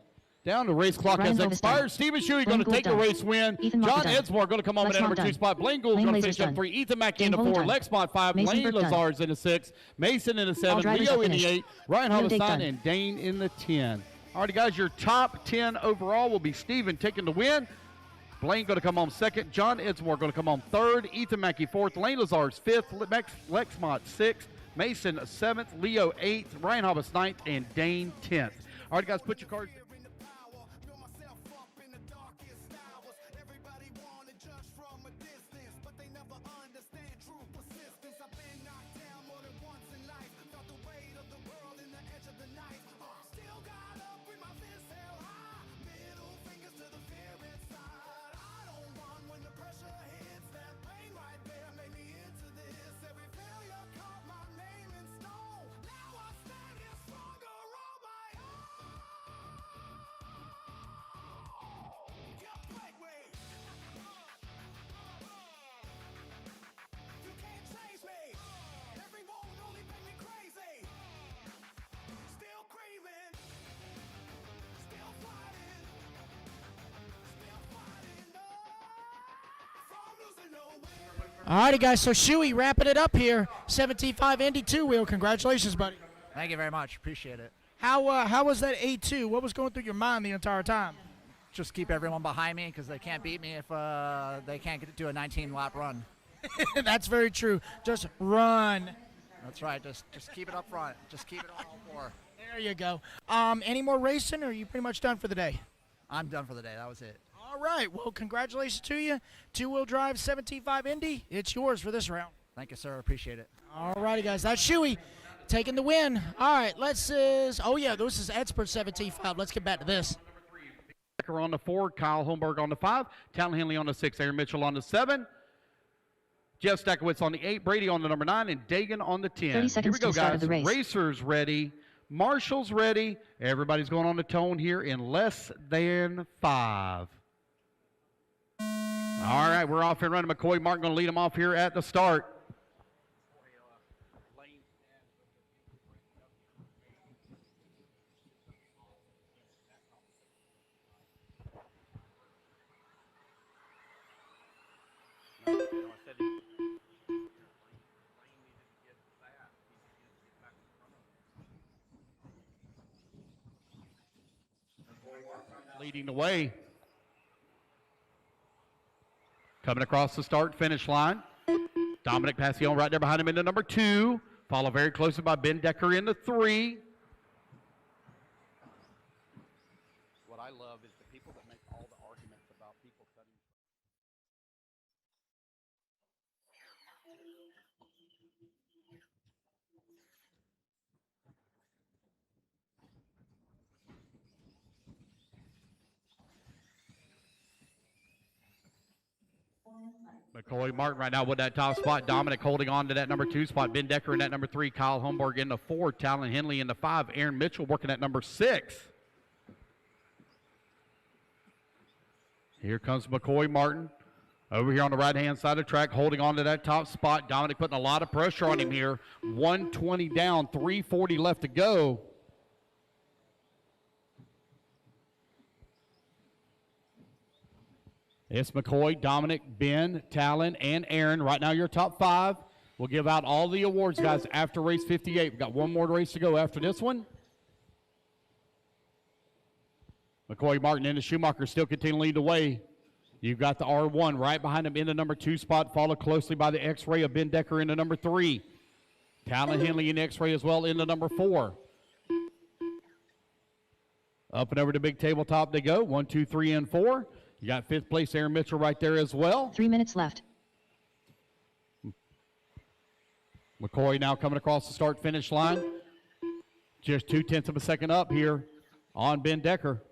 Down, the race clock Ryan has Hovis expired. done. Steven Shuey Blaine going to Gould take the done. race win. Ethan John Moffitt done. Edsmore going to come on Lex in at number Mott 2 done. spot. Blaine Gould's Lane going to Lasers finish up done. 3. Ethan Mackey in Dan the 4. Foley done. Lex Mott 5. Mason Lane Burke done. Lazar's in the 6. Mason in the 7. drivers Leo are in the finished. 8. Ryan Leo Dake Hovis done. and Dane in the 10. All right, guys, your top 10 overall will be Steven taking the win. Blaine going to come home 2nd. John Edsmore going to come home 3rd. Ethan Mackey 4th. Lane Lazar's 5th. Lex Mott 6th. Mason 7th. Leo 8th. Ryan Hovis 9th. And Dane 10th. All right, guys, put your cards. Alrighty, guys. So Shuey wrapping it up here. 17.5 Indy 2-wheel. Congratulations, buddy. Thank you very much. Appreciate it. How was that A2? What was going through your mind the entire time? Just keep everyone behind me because they can't beat me if they can't do a 19-lap run. That's very true. Just run. That's right. Just keep it up front. Just keep it on all 4. There you go. Any more racing, or are you pretty much done for the day? I'm done for the day. That was it. All right. Well, congratulations to you. 2-wheel drive 17.5 Indy. It's yours for this round. Thank you, sir. Appreciate it. All righty, guys. That's Shuey taking the win. All right. This is Expert 17.5. Let's get back to this. Becker on the 4. Kyle Holmberg on the 5. Talon Henley on the 6. Aaron Mitchell on the 7. Jeff Stakowitz on the 8. Brady on the number 9. And Dagan on the 10. 30 seconds Here we go, to start guys. the race. Racers ready. Marshall's ready. Everybody's going on the tone here in less than 5. All right, we're off and running. McCoy Martin going to lead them off here at the start. Leading the way. Coming across the start-finish line. Dominic Passion right there behind him into number 2. Followed very closely by Ben Decker in the 3. What I love is the people that make all the arguments about people cutting. McCoy Martin right now with that top spot. Dominic holding on to that number 2 spot. Ben Decker in that number 3. Kyle Holmberg in the 4. Talon Henley in the 5. Aaron Mitchell working at number 6. Here comes McCoy Martin. Over here on the right-hand side of the track, holding on to that top spot. Dominic putting a lot of pressure on him here. 120 down, 340 left to go. It's McCoy, Dominic, Ben, Talon, and Aaron. Right now, your top 5. We'll give out all the awards, guys, after race 58. We've got one more race to go after this one. McCoy, Martin, and the Schumacher still continue to lead the way. You've got the R1 right behind him in the number 2 spot, followed closely by the X-Ray of Ben Decker in the number 3. Talon Henley in the X-Ray as well in the number 4. Up and over to big tabletop they go. 1, 2, 3, and 4. You got 5th place Aaron Mitchell right there as well. 3 minutes left. McCoy now coming across the start-finish line. Just 0.2 of a second up here on Ben Decker.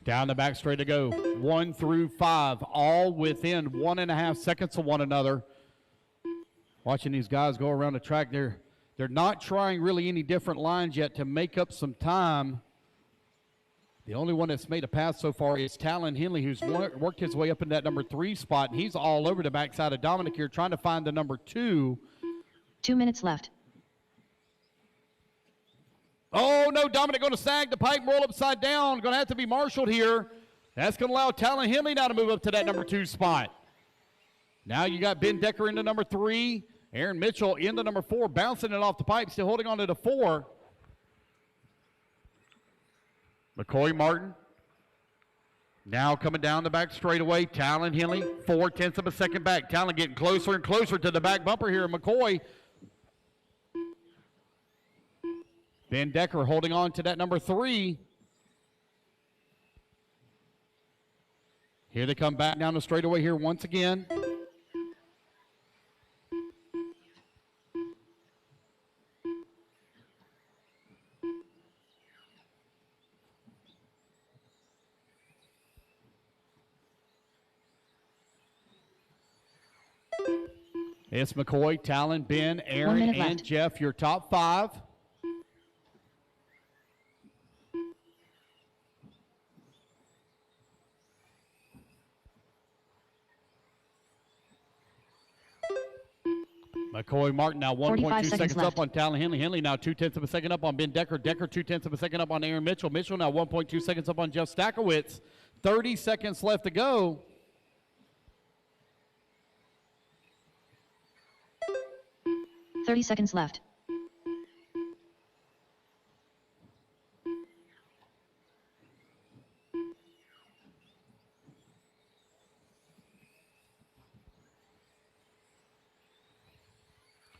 Down the back straight to go. 1 through 5, all within 1.5 seconds of one another. Watching these guys go around the track, they're not trying really any different lines yet to make up some time. The only one that's made a pass so far is Talon Henley, who's worked his way up in that number 3 spot, and he's all over the backside of Dominic here trying to find the number 2. 2 minutes left. Oh, no, Dominic going to sag the pipe, roll upside down. Going to have to be marshaled here. That's going to allow Talon Henley now to move up to that number 2 spot. Now you got Ben Decker into number 3. Aaron Mitchell in the number 4, bouncing it off the pipe, still holding on to the 4. McCoy Martin now coming down the back straightaway. Talon Henley, 0.4 of a second back. Talon getting closer and closer to the back bumper here. McCoy. Ben Decker holding on to that number 3. Here they come back down the straightaway here once again. It's McCoy, Talon, Ben, Aaron, and left. Jeff, your top 5. McCoy Martin now 1.2 seconds up on Talon Henley. Henley now 0.2 of a second up on Ben Decker. Decker 0.2 of a second up on Aaron Mitchell. Mitchell now 1.2 seconds up on Jeff Stakowitz. 30 seconds left to go. $30 seconds left.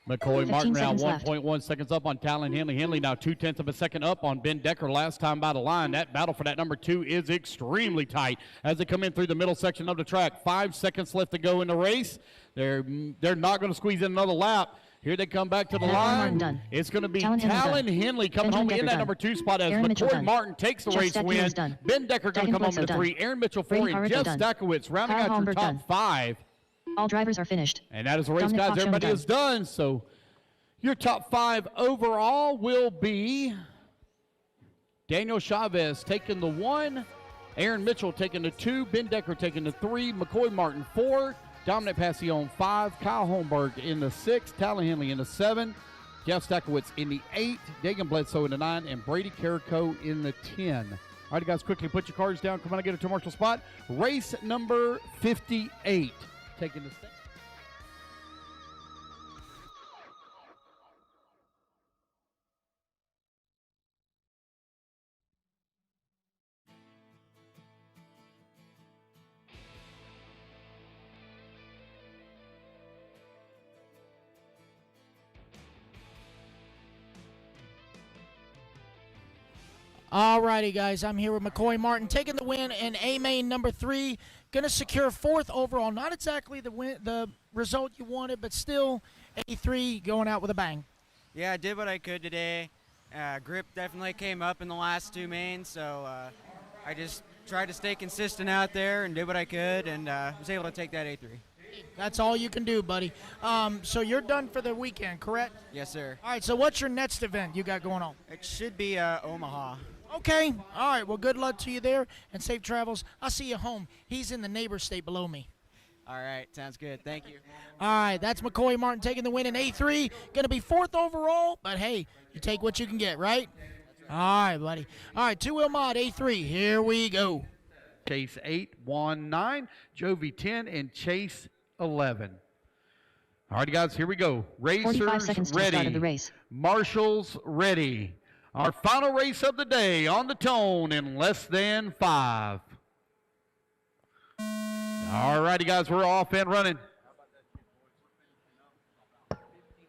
McCoy Martin now 1.1 seconds up on Talon Henley. Henley now 0.2 of a second up on Ben Decker. Last time by the line. That battle for that number 2 is extremely tight as they come in through the middle section of the track. 5 seconds left to go in the race. They're not going to squeeze in another lap. Here they come back to the line. Done. It's going to be Talon Henley coming Benjamin home Decker in that done. number 2 spot as Aaron Mitchell McCoy done. Martin takes the Jeff race Stakowitz win. done. Ben Decker going to come home Dagan to done. 3. Aaron Mitchell 4 Brady and Harrico Jeff done. Stakowitz rounding Kyle out your Holmberg top done. 5. All drivers are finished. And that is the race, Dominic guys. Fox Everybody done. is done. So your top 5 overall will be Daniel Chavez taking the 1, Aaron Mitchell taking the 2, Ben Decker taking the 3, McCoy Martin 4, Dominic Passion 5, Kyle Holmberg in the 6, Talon Henley in the 7, Jeff Stakowitz in the 8, Dagan Bledsoe in the 9, and Brady Carrico in the 10. All right, guys, quickly put your cards down. Come on and get a commercial spot. Race number 58 taking the stage. Alrighty, guys, I'm here with McCoy Martin taking the win in A main number 3. Going to secure 4th overall. Not exactly the result you wanted, but still A3 going out with a bang. Yeah, I did what I could today. Grip definitely came up in the last 2 mains, so I just tried to stay consistent out there and did what I could, and was able to take that A3. That's all you can do, buddy. So you're done for the weekend, correct? Yes, sir. All right, so what's your next event you got going on? It should be Omaha. Okay. All right, well, good luck to you there and safe travels. I'll see you home. He's in the neighbor state below me. All right, sounds good. Thank you. All right, that's McCoy Martin taking the win in A3. Going to be 4th overall, but hey, you take what you can get, right? All right, buddy. All right, two-wheel mod A3. Here we go. Chase 8, Juan 9, Jovi 10, and Chase 11. All right, guys, here we go. 45 seconds Racers to start of ready. the race. Marshals ready. Our final race of the day on the tone in less than 5. All righty, guys, we're off and running. 15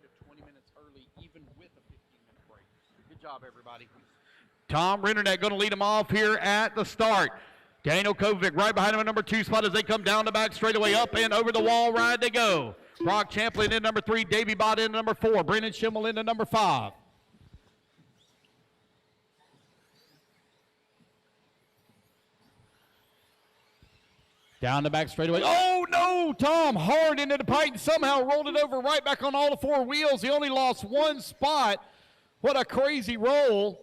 to 20 minutes early, even with a 15-minute break. Good job, everybody. Tom Rennerneck going to lead them off here at the start. Daniel Kovic right behind him in number 2 spot as they come down the back straightaway, up and over the wall ride they go. Brock Champlin in number 3, Davey Bott in number 4, Brennan Schimmel into number 5. Down the back straightaway. Oh, no! Tom hard into the pipe and somehow rolled it over right back on all the 4 wheels. He only lost 1 spot. What a crazy roll.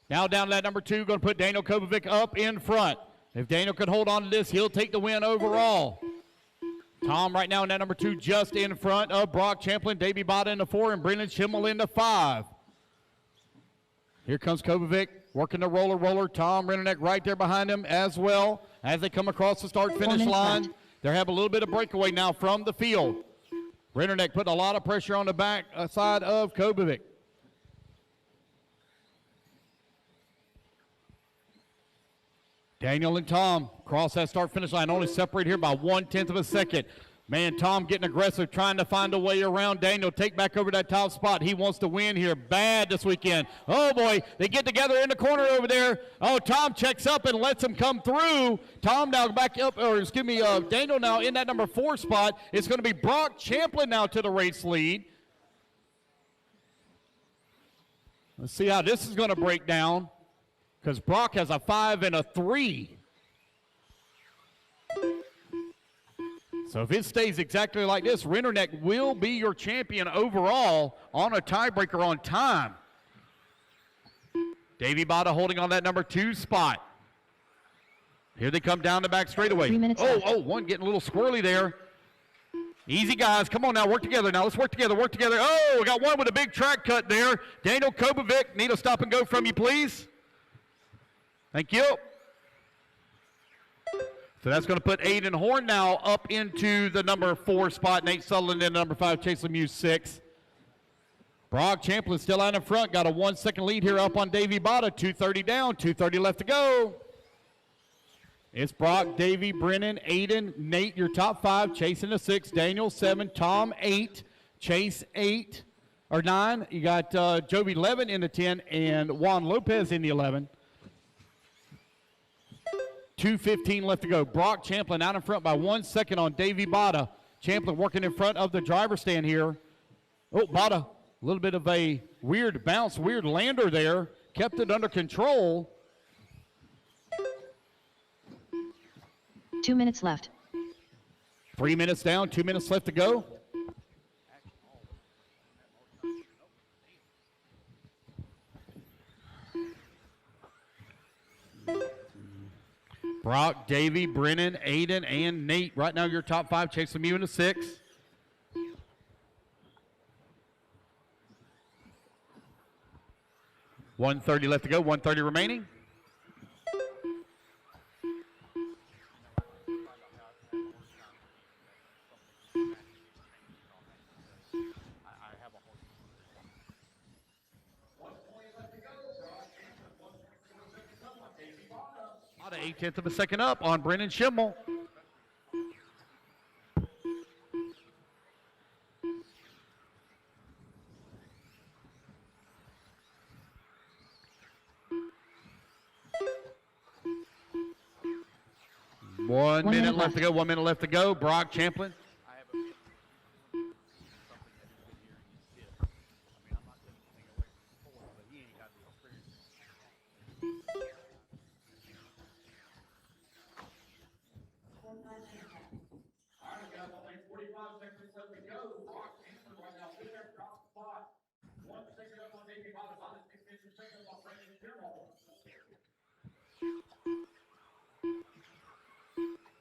Now down to that number 2, going to put Daniel Kovic up in front. If Daniel could hold on to this, he'll take the win overall. Tom right now in that number 2 just in front of Brock Champlin, Davey Bott into 4, and Brennan Schimmel into 5. Here comes Kovic working the roller. Tom Rennerneck right there behind him as well as they come across the start-finish line. They have a little bit of breakaway now from the field. Rennerneck putting a lot of pressure on the back side of Kovic. Daniel and Tom cross that start-finish line, only separated here by 1/10 of a second. Man, Tom getting aggressive, trying to find a way around Daniel. Take back over that top spot. He wants to win here bad this weekend. Oh, boy, they get together in the corner over there. Oh, Tom checks up and lets him come through. Tom now back up, or excuse me, Daniel now in that number 4 spot. It's going to be Brock Champlin now to the race lead. Let's see how this is going to break down, because Brock has a 5 and a 3. So if it stays exactly like this, Rennerneck will be your champion overall on a tiebreaker on time. Davey Bada holding on that number 2 spot. Here they come down the back straightaway. 3 minutes left. One getting a little squirrely there. Easy, guys. Come on now. Work together now. Let's work together. Oh, we got one with a big track cut there. Daniel Kovic, need a stop and go from you, please. Thank you. So that's going to put Aiden Horn now up into the number 4 spot. Nate Sutherland in number 5, Chase Lemieux 6. Brock Champlin still out in front. Got a 1-second lead here up on Davey Bada. 2:30 down, 2:30 left to go. It's Brock, Davey, Brennan, Aiden, Nate, your top 5. Chase in the 6, Daniel 7, Tom 8, Chase 8 or 9. You got Jovi 11 in the 10 and Juan Lopez in the 11. 2:15 left to go. Brock Champlin out in front by 1 second on Davey Bada. Champlin working in front of the driver's stand here. Oh, Bada, a little bit of a weird bounce, weird lander there. Kept it under control. 2 minutes left. 3 minutes down, 2 minutes left to go. Brock, Davey, Brennan, Aiden, and Nate. Right now, your top 5. Chase Lemieux in the 6. $1:30 left to go. 1:30 remaining. About 1/8 of a second up on Brennan Schimmel. One minute left to go. 1 minute left to go. Brock Champlin.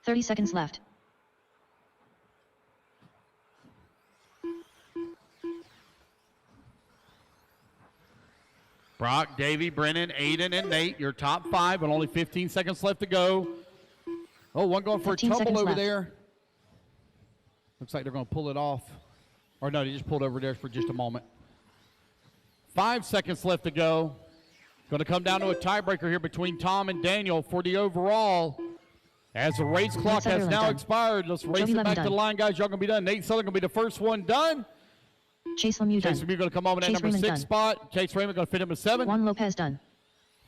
30 seconds left. Brock, Davey, Brennan, Aiden, and Nate, your top 5 with only 15 seconds left to go. Oh, one going for a tumble over there. Looks like they're going to pull it off. Or no, they just pulled over there for just a moment. 5 seconds left to go. Going to come down to a tiebreaker here between Tom and Daniel for the overall. As the race clock has now expired, let's race it back to the line, guys. Y'all going to be done. Nate Southern going to be the first one done. Chase Lemieux done. Chase Lemieux going to come over at number 6 spot. Chase Raymond going to fit him at 7. Juan Lopez done.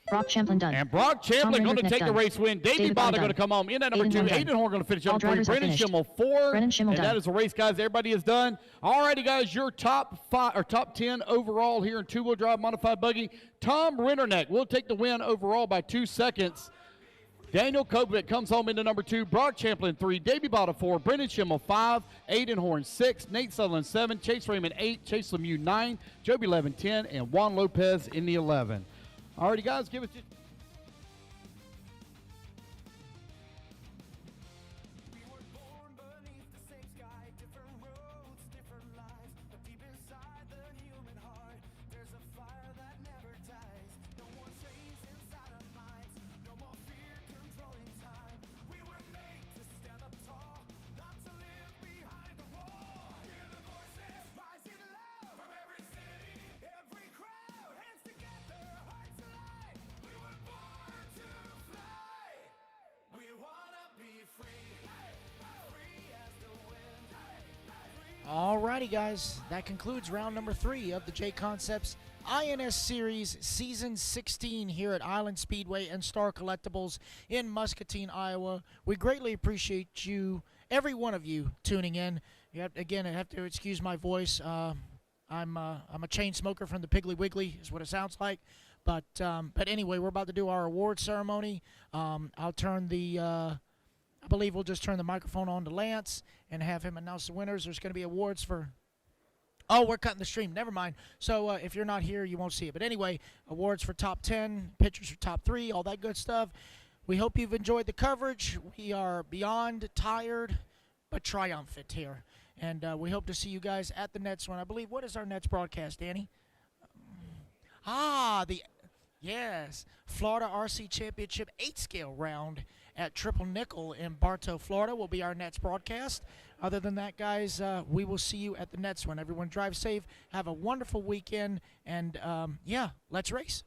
Brock Champlin done. And Brock Champlin going to take the race win. Davey Bada going to come home in at number 2. Aiden Horn going to finish up 3. Brennan Schimmel 4. And that is the race, guys. Everybody is done. All righty, guys. Your top 5 or top 10 overall here in two-wheel drive modified buggy. Tom Rennerneck will take the win overall by 2 seconds. Daniel Kovic comes home into number 2. Brock Champlin 3. Davey Bada 4. Brennan Schimmel 5. Aiden Horn 6. Nate Sutherland 7. Chase Raymond 8. Chase Lemieux 9. Joby 11 10. And Juan Lopez in the 11. All righty, guys. Give us just Alrighty, guys, that concludes round number 3 of the Jconcepts INS Series Season 16 here at Island Speedway and Star Collectibles in Muscatine, Iowa. We greatly appreciate you, every one of you, tuning in. Again, I have to excuse my voice. I'm a chain smoker from the Piggly Wiggly, is what it sounds like. But anyway, we're about to do our award ceremony. I'll turn the I believe we'll just turn the microphone on to Lance and have him announce the winners. There's going to be awards for... Oh, we're cutting the stream. Never mind. So if you're not here, you won't see it. But anyway, awards for top 10, pictures for top 3, all that good stuff. We hope you've enjoyed the coverage. We are beyond tired, but triumphant here. And we hope to see you guys at the next one. I believe, what is our next broadcast, Danny? Yes, Florida RC Championship 8-scale round at Triple Nickel in Bartow, Florida will be our next broadcast. Other than that, guys, we will see you at the next one. Everyone drive safe. Have a wonderful weekend. And, yeah, let's race.